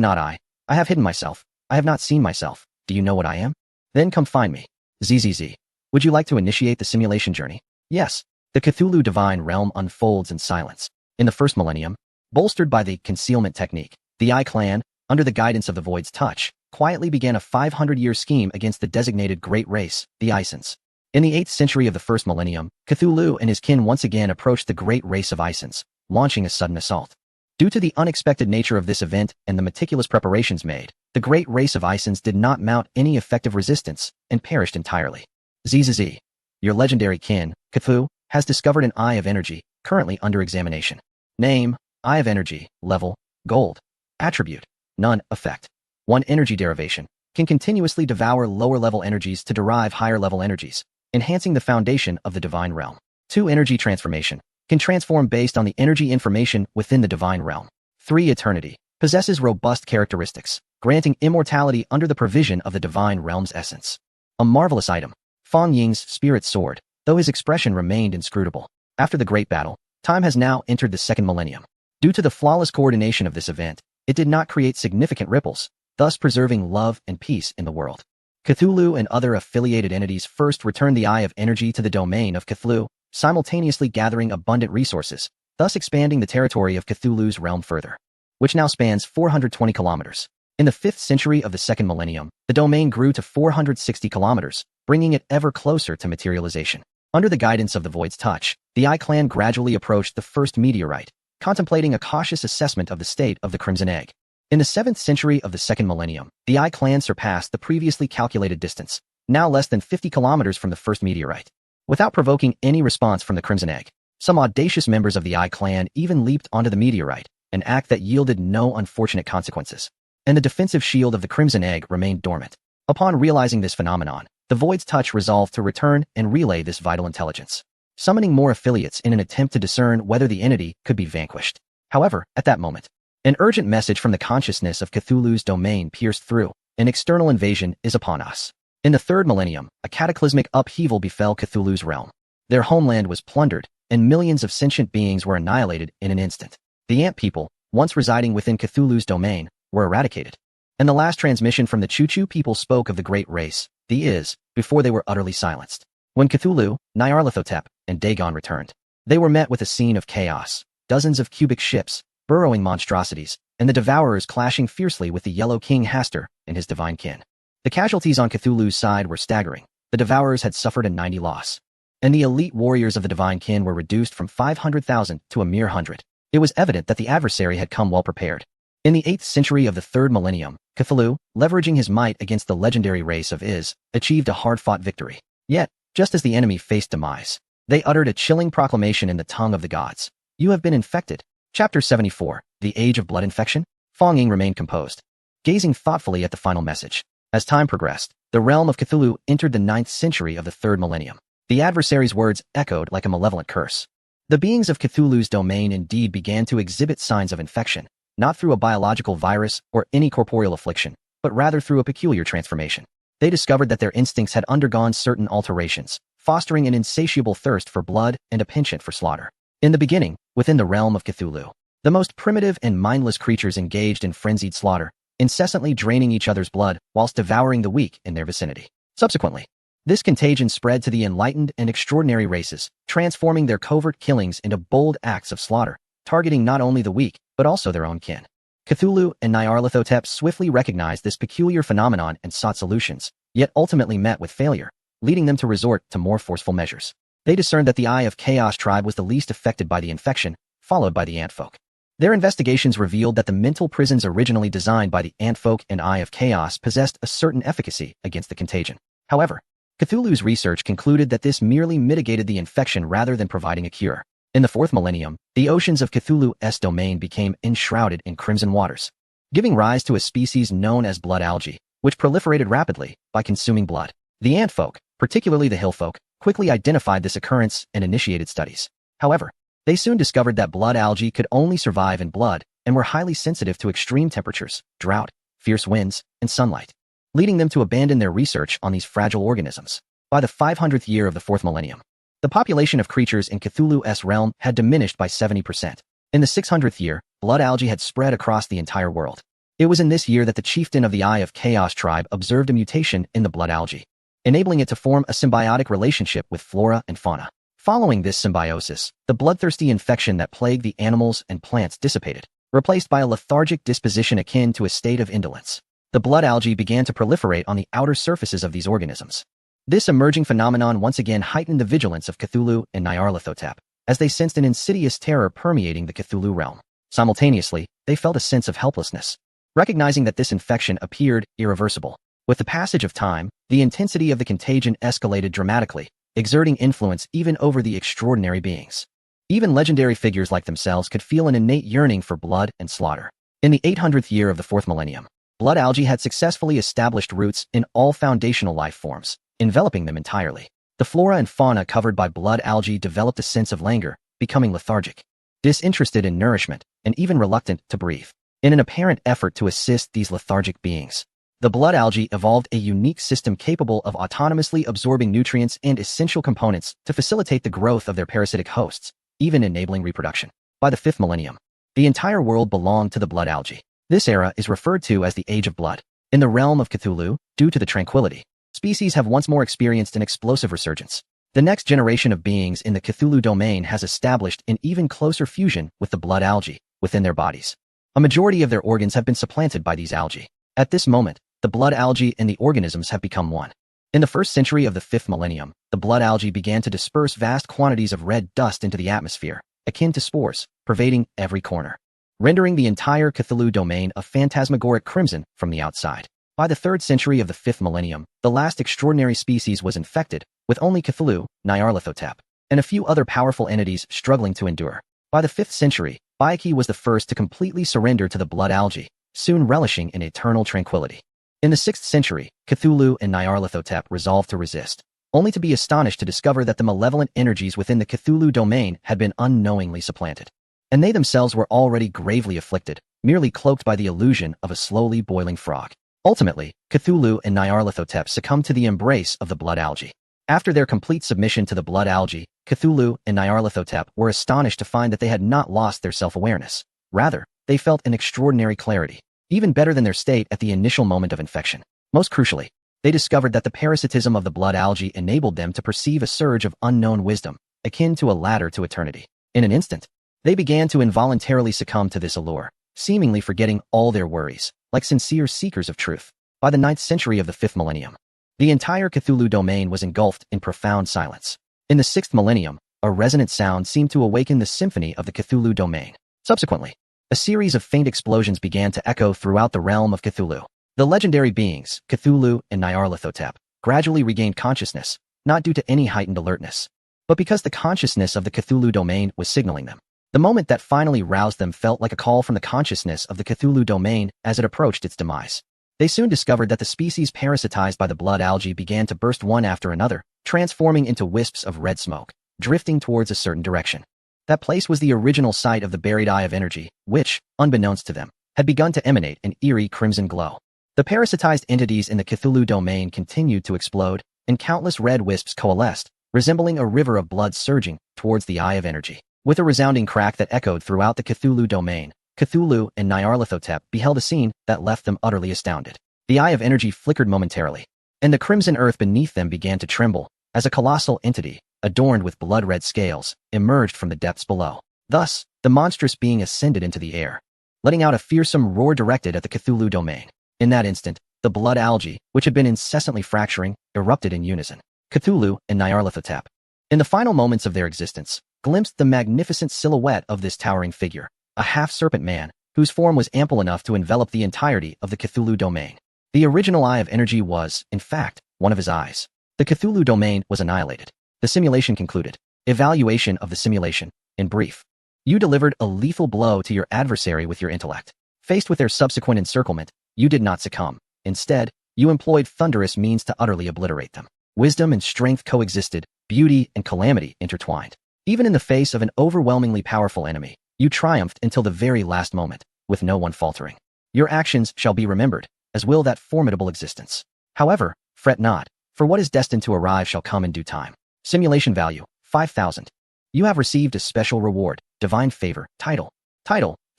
not I. I have hidden myself. I have not seen myself. Do you know what I am? Then come find me. ZZZ. Would you like to initiate the simulation journey? Yes. The Cthulhu divine realm unfolds in silence. In the first millennium, bolstered by the concealment technique, the I clan, under the guidance of the Void's touch, quietly began a 500-year scheme against the designated Great Race, the Isons. In the 8th century of the first millennium, Cthulhu and his kin once again approached the Great Race of Isons, launching a sudden assault. Due to the unexpected nature of this event and the meticulous preparations made, the Great Race of Isons did not mount any effective resistance and perished entirely. ZZZ. Your legendary kin, Cthulhu, has discovered an Eye of Energy, currently under examination. Name, Eye of Energy, Level, Gold. Attribute, None. Effect. 1 energy derivation, can continuously devour lower-level energies to derive higher-level energies, enhancing the foundation of the divine realm. 2 energy transformation, can transform based on the energy information within the divine realm. 3 eternity, possesses robust characteristics, granting immortality under the provision of the divine realm's essence. A marvelous item. Fong Ying's spirit soared, though his expression remained inscrutable. After the great battle, time has now entered the second millennium. Due to the flawless coordination of this event, it did not create significant ripples, thus preserving love and peace in the world. Cthulhu and other affiliated entities first returned the Eye of Energy to the domain of Cthulhu, simultaneously gathering abundant resources, thus expanding the territory of Cthulhu's realm further, which now spans 420 kilometers. In the 5th century of the second millennium, the domain grew to 460 kilometers, bringing it ever closer to materialization. Under the guidance of the Void's touch, the I clan gradually approached the first meteorite, contemplating a cautious assessment of the state of the Crimson Egg. In the 7th century of the second millennium, the I clan surpassed the previously calculated distance, now less than 50 kilometers from the first meteorite. without provoking any response from the Crimson Egg. Some audacious members of the Eye clan even leaped onto the meteorite, an act that yielded no unfortunate consequences. And the defensive shield of the Crimson Egg remained dormant. Upon realizing this phenomenon, the Void's Touch resolved to return and relay this vital intelligence, summoning more affiliates in an attempt to discern whether the entity could be vanquished. However, at that moment, an urgent message from the consciousness of Cthulhu's domain pierced through. An external invasion is upon us. In the third millennium, a cataclysmic upheaval befell Cthulhu's realm. Their homeland was plundered, and millions of sentient beings were annihilated in an instant. The ant people, once residing within Cthulhu's domain, were eradicated. And the last transmission from the Choo-Choo people spoke of the great race, the Is, before they were utterly silenced. When Cthulhu, Nyarlathotep, and Dagon returned, they were met with a scene of chaos, dozens of cubic ships, burrowing monstrosities, and the Devourers clashing fiercely with the Yellow King Hastur and his divine kin. The casualties on Cthulhu's side were staggering. The Devourers had suffered a 90 loss, and the elite warriors of the divine kin were reduced from 500,000 to a mere 100. It was evident that the adversary had come well prepared. In the 8th century of the 3rd millennium, Cthulhu, leveraging his might against the legendary race of Is, achieved a hard-fought victory. Yet, just as the enemy faced demise, they uttered a chilling proclamation in the tongue of the gods. You have been infected. Chapter 74, The Age of Blood Infection? Fong Ying remained composed, gazing thoughtfully at the final message. As time progressed, the realm of Cthulhu entered the 9th century of the 3rd millennium. The adversary's words echoed like a malevolent curse. The beings of Cthulhu's domain indeed began to exhibit signs of infection, not through a biological virus or any corporeal affliction, but rather through a peculiar transformation. They discovered that their instincts had undergone certain alterations, fostering an insatiable thirst for blood and a penchant for slaughter. In the beginning, within the realm of Cthulhu, the most primitive and mindless creatures engaged in frenzied slaughter, incessantly draining each other's blood whilst devouring the weak in their vicinity. Subsequently, this contagion spread to the enlightened and extraordinary races, transforming their covert killings into bold acts of slaughter, targeting not only the weak, but also their own kin. Cthulhu and Nyarlathotep swiftly recognized this peculiar phenomenon and sought solutions, yet ultimately met with failure, leading them to resort to more forceful measures. They discerned that the Eye of Chaos tribe was the least affected by the infection, followed by the Antfolk. Their investigations revealed that the mental prisons originally designed by the Antfolk and Eye of Chaos possessed a certain efficacy against the contagion. However, Cthulhu's research concluded that this merely mitigated the infection rather than providing a cure. In the 4th millennium, the oceans of Cthulhu's domain became enshrouded in crimson waters, giving rise to a species known as blood algae, which proliferated rapidly by consuming blood. The Antfolk, particularly the Hillfolk, quickly identified this occurrence and initiated studies. However, they soon discovered that blood algae could only survive in blood and were highly sensitive to extreme temperatures, drought, fierce winds, and sunlight, leading them to abandon their research on these fragile organisms. By the 500th year of the 4th millennium, the population of creatures in Cthulhu's realm had diminished by 70%. In the 600th year, blood algae had spread across the entire world. It was in this year that the chieftain of the Eye of Chaos tribe observed a mutation in the blood algae, enabling it to form a symbiotic relationship with flora and fauna. Following this symbiosis, the bloodthirsty infection that plagued the animals and plants dissipated, replaced by a lethargic disposition akin to a state of indolence. The blood algae began to proliferate on the outer surfaces of these organisms. This emerging phenomenon once again heightened the vigilance of Cthulhu and Nyarlathotep, as they sensed an insidious terror permeating the Cthulhu realm. Simultaneously, they felt a sense of helplessness, recognizing that this infection appeared irreversible. With the passage of time, the intensity of the contagion escalated dramatically, exerting influence even over the extraordinary beings. Even legendary figures like themselves could feel an innate yearning for blood and slaughter. In the 800th year of the 4th millennium, blood algae had successfully established roots in all foundational life forms, enveloping them entirely. The flora and fauna covered by blood algae developed a sense of languor, becoming lethargic, disinterested in nourishment, and even reluctant to breathe. In an apparent effort to assist these lethargic beings, the blood algae evolved a unique system capable of autonomously absorbing nutrients and essential components to facilitate the growth of their parasitic hosts, even enabling reproduction. By the 5th millennium, the entire world belonged to the blood algae. This era is referred to as the Age of Blood. In the realm of Cthulhu, due to the tranquility, species have once more experienced an explosive resurgence. The next generation of beings in the Cthulhu domain has established an even closer fusion with the blood algae within their bodies. A majority of their organs have been supplanted by these algae. At this moment, the blood algae and the organisms have become one. In the 1st century of the 5th millennium, the blood algae began to disperse vast quantities of red dust into the atmosphere, akin to spores, pervading every corner, rendering the entire Cthulhu domain a phantasmagoric crimson from the outside. By the 3rd century of the 5th millennium, the last extraordinary species was infected, with only Cthulhu, Nyarlathotep, and a few other powerful entities struggling to endure. By the 5th century, Byakhee was the first to completely surrender to the blood algae, soon relishing in eternal tranquility. In the 6th century, Cthulhu and Nyarlathotep resolved to resist, only to be astonished to discover that the malevolent energies within the Cthulhu domain had been unknowingly supplanted. And they themselves were already gravely afflicted, merely cloaked by the illusion of a slowly boiling frog. Ultimately, Cthulhu and Nyarlathotep succumbed to the embrace of the blood algae. After their complete submission to the blood algae, Cthulhu and Nyarlathotep were astonished to find that they had not lost their self-awareness. Rather, they felt an extraordinary clarity, even better than their state at the initial moment of infection. Most crucially, they discovered that the parasitism of the blood algae enabled them to perceive a surge of unknown wisdom, akin to a ladder to eternity. In an instant, they began to involuntarily succumb to this allure, seemingly forgetting all their worries, like sincere seekers of truth. By the 9th century of the 5th millennium, the entire Cthulhu domain was engulfed in profound silence. In the 6th millennium, a resonant sound seemed to awaken the symphony of the Cthulhu domain. Subsequently, a series of faint explosions began to echo throughout the realm of Cthulhu. The legendary beings, Cthulhu and Nyarlathotep, gradually regained consciousness, not due to any heightened alertness, but because the consciousness of the Cthulhu domain was signaling them. The moment that finally roused them felt like a call from the consciousness of the Cthulhu domain as it approached its demise. They soon discovered that the species parasitized by the blood algae began to burst one after another, transforming into wisps of red smoke, drifting towards a certain direction. That place was the original site of the buried eye of energy, which, unbeknownst to them, had begun to emanate an eerie crimson glow. The parasitized entities in the Cthulhu domain continued to explode, and countless red wisps coalesced, resembling a river of blood surging towards the eye of energy. With a resounding crack that echoed throughout the Cthulhu domain, Cthulhu and Nyarlathotep beheld a scene that left them utterly astounded. The eye of energy flickered momentarily, and the crimson earth beneath them began to tremble, as a colossal entity, adorned with blood-red scales, emerged from the depths below. Thus, the monstrous being ascended into the air, letting out a fearsome roar directed at the Cthulhu domain. In that instant, the blood algae, which had been incessantly fracturing, erupted in unison. Cthulhu and Nyarlathotep, in the final moments of their existence, glimpsed the magnificent silhouette of this towering figure, a half-serpent man, whose form was ample enough to envelop the entirety of the Cthulhu domain. The original Eye of Energy was, in fact, one of his eyes. The Cthulhu domain was annihilated. The simulation concluded. Evaluation of the simulation. In brief, you delivered a lethal blow to your adversary with your intellect. Faced with their subsequent encirclement, you did not succumb. Instead, you employed thunderous means to utterly obliterate them. Wisdom and strength coexisted, beauty and calamity intertwined. Even in the face of an overwhelmingly powerful enemy, you triumphed until the very last moment, with no one faltering. Your actions shall be remembered, as will that formidable existence. However, fret not, for what is destined to arrive shall come in due time. Simulation value, 5,000. You have received a special reward, Divine Favor, Title,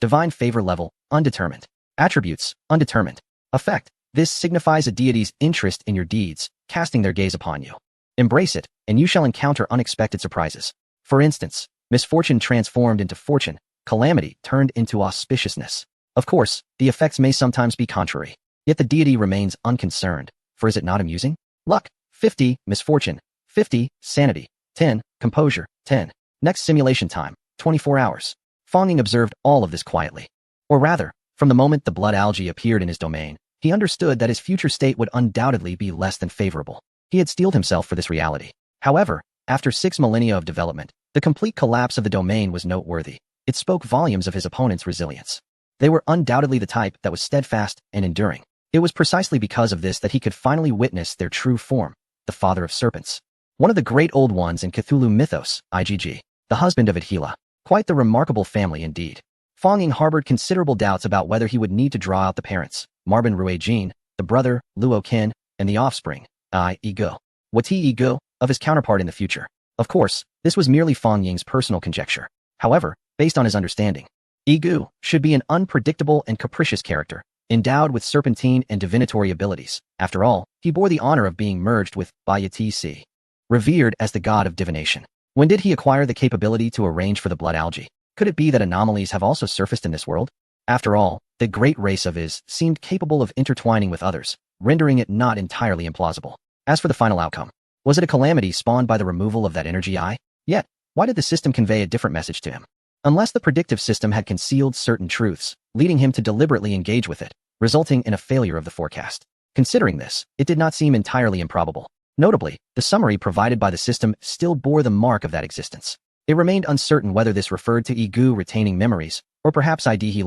Divine Favor level, undetermined. Attributes, undetermined. Effect, this signifies a deity's interest in your deeds, casting their gaze upon you. Embrace it, and you shall encounter unexpected surprises. For instance, misfortune transformed into fortune, calamity turned into auspiciousness. Of course, the effects may sometimes be contrary, yet the deity remains unconcerned, for is it not amusing? Luck, 50, misfortune, 50, sanity, 10, composure, 10. Next simulation time, 24 hours. Fonging observed all of this quietly. Or rather, from the moment the blood algae appeared in his domain, he understood that his future state would undoubtedly be less than favorable. He had steeled himself for this reality. However, after 6 millennia of development, the complete collapse of the domain was noteworthy. It spoke volumes of his opponent's resilience. They were undoubtedly the type that was steadfast and enduring. It was precisely because of this that he could finally witness their true form, the father of serpents. One of the great old ones in Cthulhu Mythos, IgG, the husband of Adhila. Quite the remarkable family indeed. Fonging harbored considerable doubts about whether he would need to draw out the parents, Marbin Ruijin, the brother, Luo Qin, and the offspring, Ego, Wati Ego, of his counterpart in the future. Of course, this was merely Fong Ying's personal conjecture. However, based on his understanding, Egu should be an unpredictable and capricious character, endowed with serpentine and divinatory abilities. After all, he bore the honor of being merged with Bayati, revered as the god of divination. When did he acquire the capability to arrange for the blood algae? Could it be that anomalies have also surfaced in this world? After all, the great race of Is seemed capable of intertwining with others, rendering it not entirely implausible. As for the final outcome, was it a calamity spawned by the removal of that energy eye? Yet, why did the system convey a different message to him? Unless the predictive system had concealed certain truths, leading him to deliberately engage with it, resulting in a failure of the forecast. Considering this, it did not seem entirely improbable. Notably, the summary provided by the system still bore the mark of that existence. It remained uncertain whether this referred to Igu retaining memories, or perhaps Idhi,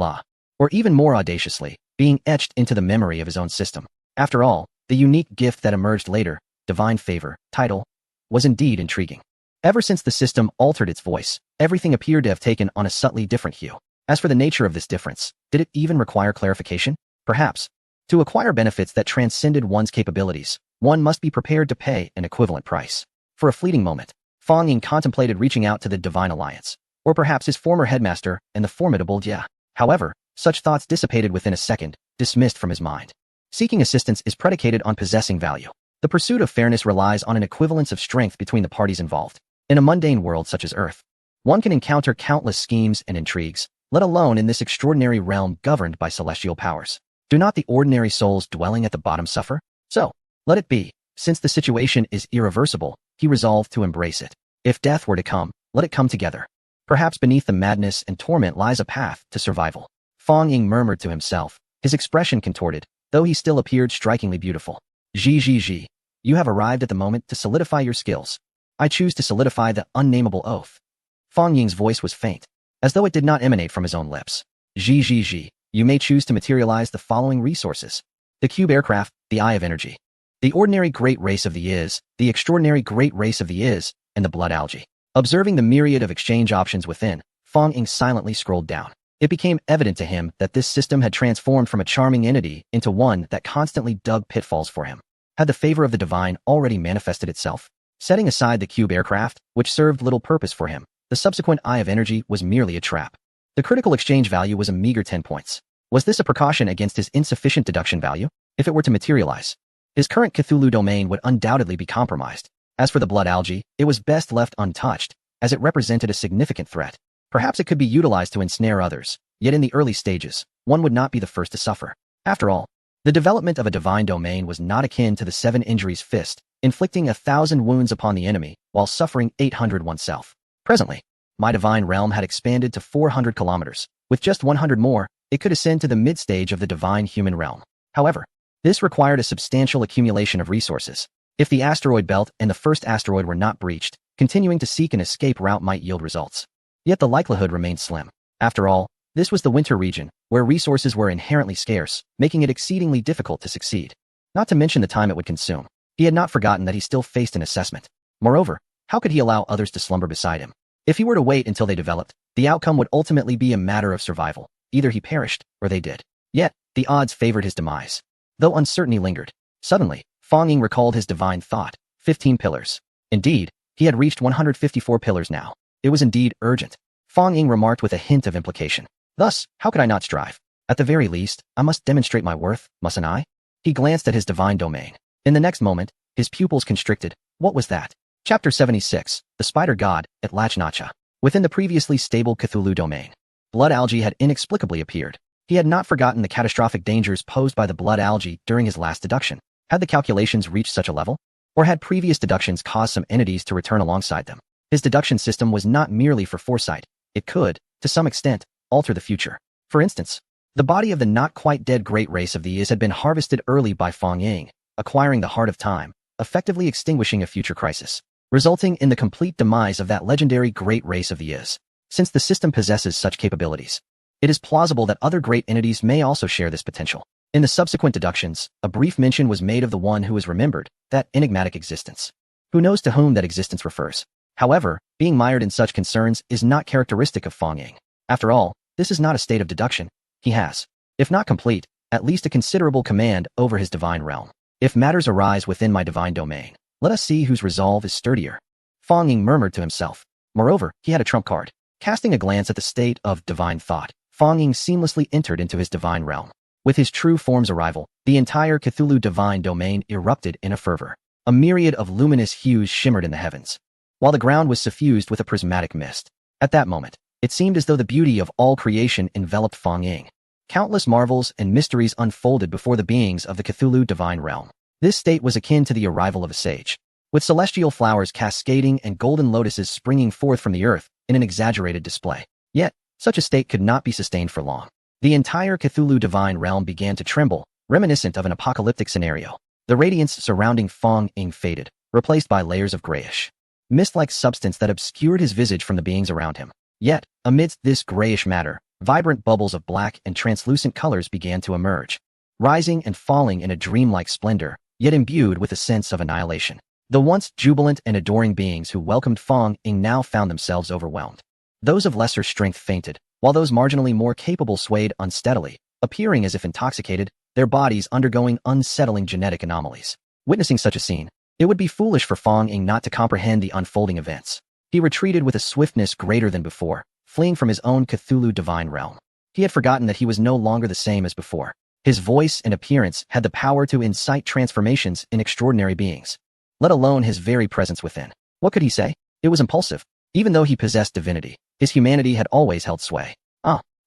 or even more audaciously, being etched into the memory of his own system. After all, the unique gift that emerged later, divine favor, title, was indeed intriguing. Ever since the system altered its voice, everything appeared to have taken on a subtly different hue. As for the nature of this difference, did it even require clarification? Perhaps. To acquire benefits that transcended one's capabilities, one must be prepared to pay an equivalent price. For a fleeting moment, Fang Ying contemplated reaching out to the Divine Alliance, or perhaps his former headmaster and the formidable Jia. However, such thoughts dissipated within a second, dismissed from his mind. Seeking assistance is predicated on possessing value. The pursuit of fairness relies on an equivalence of strength between the parties involved. In a mundane world such as Earth, one can encounter countless schemes and intrigues, let alone in this extraordinary realm governed by celestial powers. Do not the ordinary souls dwelling at the bottom suffer? So, let it be. Since the situation is irreversible, he resolved to embrace it. If death were to come, let it come together. Perhaps beneath the madness and torment lies a path to survival. Fang Ying murmured to himself, his expression contorted, though he still appeared strikingly beautiful. Ji, you have arrived at the moment to solidify your skills. I choose to solidify the unnamable oath. Fang Ying's voice was faint, as though it did not emanate from his own lips. Ji, you may choose to materialize the following resources. The cube aircraft, the eye of energy. The ordinary great race of the Is, the extraordinary great race of the Is, and the blood algae. Observing the myriad of exchange options within, Fang Ying silently scrolled down. It became evident to him that this system had transformed from a charming entity into one that constantly dug pitfalls for him. Had the favor of the divine already manifested itself? Setting aside the cube aircraft, which served little purpose for him, the subsequent eye of energy was merely a trap. The critical exchange value was a meager 10 points. Was this a precaution against his insufficient deduction value? If it were to materialize, his current Cthulhu domain would undoubtedly be compromised. As for the blood algae, it was best left untouched, as it represented a significant threat. Perhaps it could be utilized to ensnare others, yet in the early stages, one would not be the first to suffer. After all, the development of a divine domain was not akin to the 7 injuries fist, inflicting 1,000 wounds upon the enemy while suffering 800 oneself. Presently, my divine realm had expanded to 400 kilometers. With just 100 more, it could ascend to the mid-stage of the divine human realm. However, this required a substantial accumulation of resources. If the asteroid belt and the first asteroid were not breached, continuing to seek an escape route might yield results. Yet the likelihood remained slim. After all, this was the winter region, where resources were inherently scarce, making it exceedingly difficult to succeed. Not to mention the time it would consume. He had not forgotten that he still faced an assessment. Moreover, how could he allow others to slumber beside him? If he were to wait until they developed, the outcome would ultimately be a matter of survival. Either he perished, or they did. Yet, the odds favored his demise. Though uncertainty lingered, suddenly, Fang Ying recalled his divine thought, 15 pillars. Indeed, he had reached 154 pillars now. It was indeed urgent. Fang Ying remarked with a hint of implication. Thus, how could I not strive? At the very least, I must demonstrate my worth, mustn't I? He glanced at his divine domain. In the next moment, his pupils constricted. What was that? Chapter 76, The Spider God, at Lachnacha. Within the previously stable Cthulhu domain, blood algae had inexplicably appeared. He had not forgotten the catastrophic dangers posed by the blood algae during his last deduction. Had the calculations reached such a level? Or had previous deductions caused some entities to return alongside them? His deduction system was not merely for foresight. It could, to some extent, alter the future. For instance, the body of the not-quite-dead great race of the Is had been harvested early by Fang Ying, acquiring the heart of time, effectively extinguishing a future crisis, resulting in the complete demise of that legendary great race of the Is. Since the system possesses such capabilities, it is plausible that other great entities may also share this potential. In the subsequent deductions, a brief mention was made of the one who is remembered, that enigmatic existence. Who knows to whom that existence refers? However, being mired in such concerns is not characteristic of Fang Ying. After all, this is not a state of deduction. He has, if not complete, at least a considerable command over his divine realm. If matters arise within my divine domain, let us see whose resolve is sturdier. Fang Ying murmured to himself. Moreover, he had a trump card. Casting a glance at the state of divine thought, Fang Ying seamlessly entered into his divine realm. With his true form's arrival, the entire Cthulhu divine domain erupted in a fervor. A myriad of luminous hues shimmered in the heavens, while the ground was suffused with a prismatic mist. At that moment, it seemed as though the beauty of all creation enveloped Fang Ying. Countless marvels and mysteries unfolded before the beings of the Cthulhu divine realm. This state was akin to the arrival of a sage, with celestial flowers cascading and golden lotuses springing forth from the earth in an exaggerated display. Yet, such a state could not be sustained for long. The entire Cthulhu divine realm began to tremble, reminiscent of an apocalyptic scenario. The radiance surrounding Fang Ying faded, replaced by layers of grayish, mist-like substance that obscured his visage from the beings around him. Yet, amidst this grayish matter, vibrant bubbles of black and translucent colors began to emerge, rising and falling in a dreamlike splendor, yet imbued with a sense of annihilation. The once jubilant and adoring beings who welcomed Fong Ying now found themselves overwhelmed. Those of lesser strength fainted, while those marginally more capable swayed unsteadily, appearing as if intoxicated, their bodies undergoing unsettling genetic anomalies. Witnessing such a scene, it would be foolish for Fong Ying not to comprehend the unfolding events. He retreated with a swiftness greater than before, fleeing from his own Cthulhu divine realm. He had forgotten that he was no longer the same as before. His voice and appearance had the power to incite transformations in extraordinary beings, let alone his very presence within. What could he say? It was impulsive. Even though he possessed divinity, his humanity had always held sway.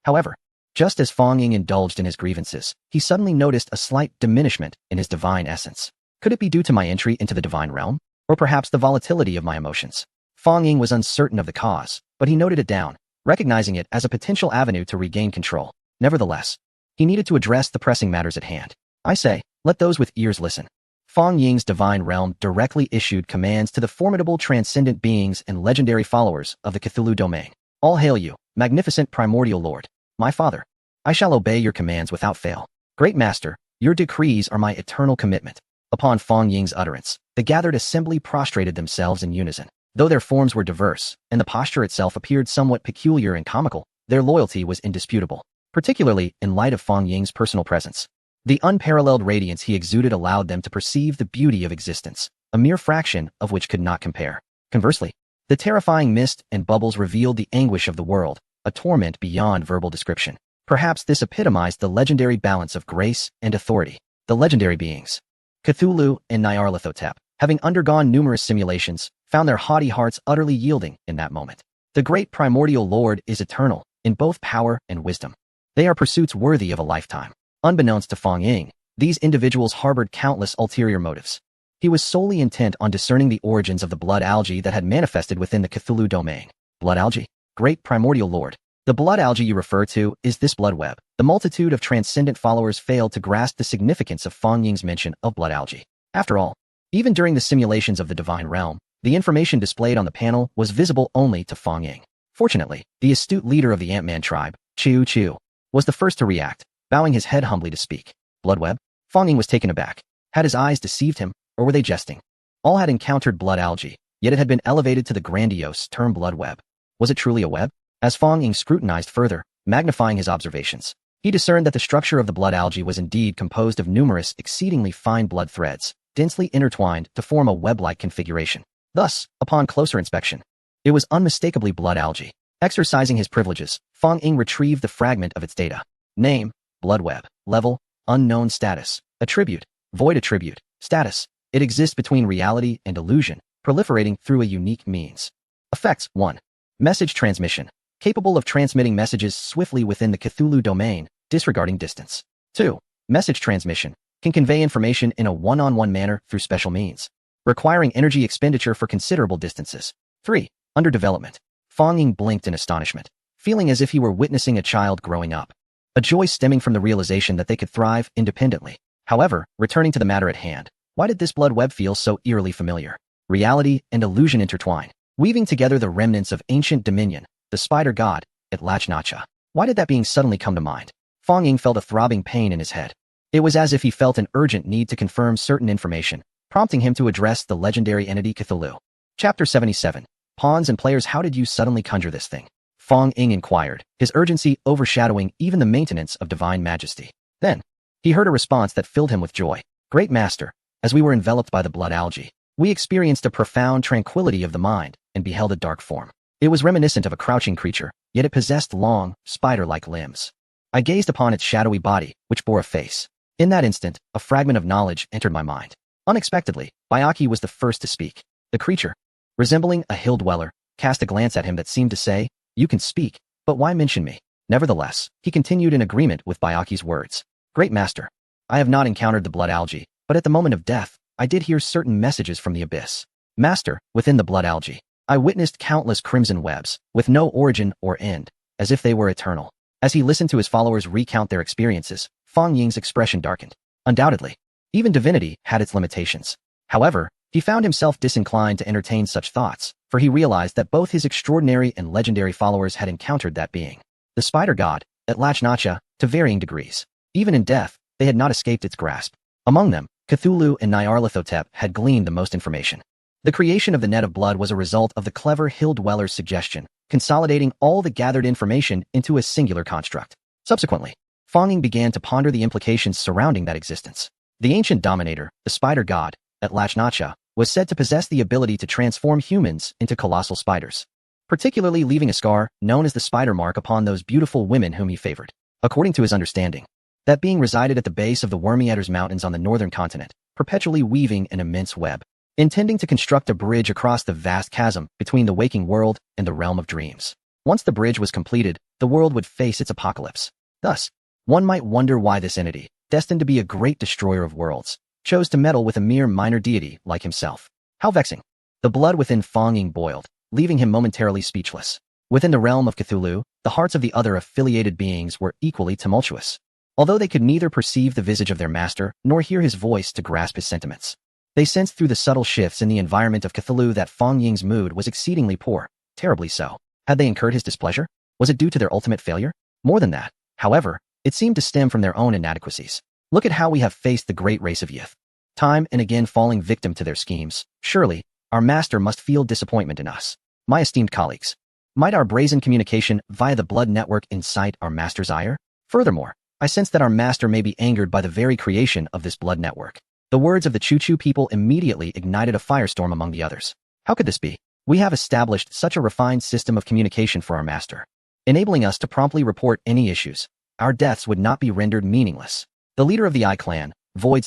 However, just as Fong Ying indulged in his grievances, he suddenly noticed a slight diminishment in his divine essence. Could it be due to my entry into the divine realm? Or perhaps the volatility of my emotions? Fong Ying was uncertain of the cause, but he noted it down, recognizing it as a potential avenue to regain control. Nevertheless, he needed to address the pressing matters at hand. I say, let those with ears listen. Fong Ying's divine realm directly issued commands to the formidable transcendent beings and legendary followers of the Cthulhu domain. All hail you, magnificent primordial lord, my father. I shall obey your commands without fail. Great master, your decrees are my eternal commitment. Upon Fong Ying's utterance, the gathered assembly prostrated themselves in unison. Though their forms were diverse, and the posture itself appeared somewhat peculiar and comical, their loyalty was indisputable, particularly in light of Fong Ying's personal presence. The unparalleled radiance he exuded allowed them to perceive the beauty of existence, a mere fraction of which could not compare. Conversely, the terrifying mist and bubbles revealed the anguish of the world, a torment beyond verbal description. Perhaps this epitomized the legendary balance of grace and authority. The legendary beings, Cthulhu and Nyarlathotep, having undergone numerous simulations, found their haughty hearts utterly yielding in that moment. The great primordial lord is eternal, in both power and wisdom. They are pursuits worthy of a lifetime. Unbeknownst to Fong Ying, these individuals harbored countless ulterior motives. He was solely intent on discerning the origins of the blood algae that had manifested within the Cthulhu domain. Blood algae? Great primordial lord. The blood algae you refer to is this blood web. The multitude of transcendent followers failed to grasp the significance of Fong Ying's mention of blood algae. After all, even during the simulations of the divine realm, the information displayed on the panel was visible only to Fong Ying. Fortunately, the astute leader of the Ant-Man tribe, Chu Chu, was the first to react, bowing his head humbly to speak. Blood web? Fong Ying was taken aback. Had his eyes deceived him, or were they jesting? All had encountered blood algae, yet it had been elevated to the grandiose term blood web. Was it truly a web? As Fong Ying scrutinized further, magnifying his observations, he discerned that the structure of the blood algae was indeed composed of numerous, exceedingly fine blood threads, densely intertwined to form a web-like configuration. Thus, upon closer inspection, it was unmistakably blood algae. Exercising his privileges, Fong Ying retrieved the fragment of its data. Name, blood web. Level, unknown. Status, attribute, void attribute. Status, it exists between reality and illusion, proliferating through a unique means. Effects 1. Message transmission, capable of transmitting messages swiftly within the Cthulhu domain, disregarding distance. 2. Message transmission, can convey information in a one-on-one manner through special means, requiring energy expenditure for considerable distances. 3. Under development. Fong Ying blinked in astonishment, feeling as if he were witnessing a child growing up, a joy stemming from the realization that they could thrive independently. However, returning to the matter at hand, why did this blood web feel so eerily familiar? Reality and illusion intertwine, weaving together the remnants of ancient dominion, the spider god, at Lachnacha. Why did that being suddenly come to mind? Fong Ying felt a throbbing pain in his head. It was as if he felt an urgent need to confirm certain information, prompting him to address the legendary entity Cthulhu. Chapter 77. Pawns and players. How did you suddenly conjure this thing? Fong Ying inquired, his urgency overshadowing even the maintenance of divine majesty. Then, he heard a response that filled him with joy. Great master, as we were enveloped by the blood algae, we experienced a profound tranquility of the mind and beheld a dark form. It was reminiscent of a crouching creature, yet it possessed long, spider-like limbs. I gazed upon its shadowy body, which bore a face. In that instant, a fragment of knowledge entered my mind. Unexpectedly, Bayaki was the first to speak. The creature, resembling a hill-dweller, cast a glance at him that seemed to say, "You can speak, but why mention me?" Nevertheless, he continued in agreement with Bayaki's words. Great master, I have not encountered the blood algae, but at the moment of death, I did hear certain messages from the abyss. Master, within the blood algae, I witnessed countless crimson webs, with no origin or end, as if they were eternal. As he listened to his followers recount their experiences, Fong Ying's expression darkened. Undoubtedly, even divinity had its limitations. However, He found himself disinclined to entertain such thoughts, for he realized that both his extraordinary and legendary followers had encountered that being, the spider god, at Lachnacha, to varying degrees. Even in death, they had not escaped its grasp. Among them, Cthulhu and Nyarlathotep had gleaned the most information. The creation of the net of blood was a result of the clever hill dweller's suggestion, consolidating all the gathered information into a singular construct. Subsequently, Fanging began to ponder the implications surrounding that existence. The ancient dominator, the spider god, at Lachnacha, was said to possess the ability to transform humans into colossal spiders, particularly leaving a scar known as the spider mark upon those beautiful women whom he favored. According to his understanding, that being resided at the base of the Wormy-Eaters Mountains on the northern continent, perpetually weaving an immense web, intending to construct a bridge across the vast chasm between the waking world and the realm of dreams. Once the bridge was completed, the world would face its apocalypse. Thus, one might wonder why this entity, destined to be a great destroyer of worlds, chose to meddle with a mere minor deity like himself. How vexing. The blood within Fanging boiled, leaving him momentarily speechless. Within the realm of Cthulhu, the hearts of the other affiliated beings were equally tumultuous. Although they could neither perceive the visage of their master nor hear his voice to grasp his sentiments, they sensed through the subtle shifts in the environment of Cthulhu that Fang Ying's mood was exceedingly poor, terribly so. Had they incurred his displeasure? Was it due to their ultimate failure? More than that, however, it seemed to stem from their own inadequacies. Look at how we have faced the great race of Yith, time and again falling victim to their schemes. Surely, our master must feel disappointment in us. My esteemed colleagues, might our brazen communication via the blood network incite our master's ire? Furthermore, I sense that our master may be angered by the very creation of this blood network. The words of the Choo-Choo people immediately ignited a firestorm among the others. How could this be? We have established such a refined system of communication for our master, enabling us to promptly report any issues. Our deaths would not be rendered meaningless. The leader of the I clan, Void's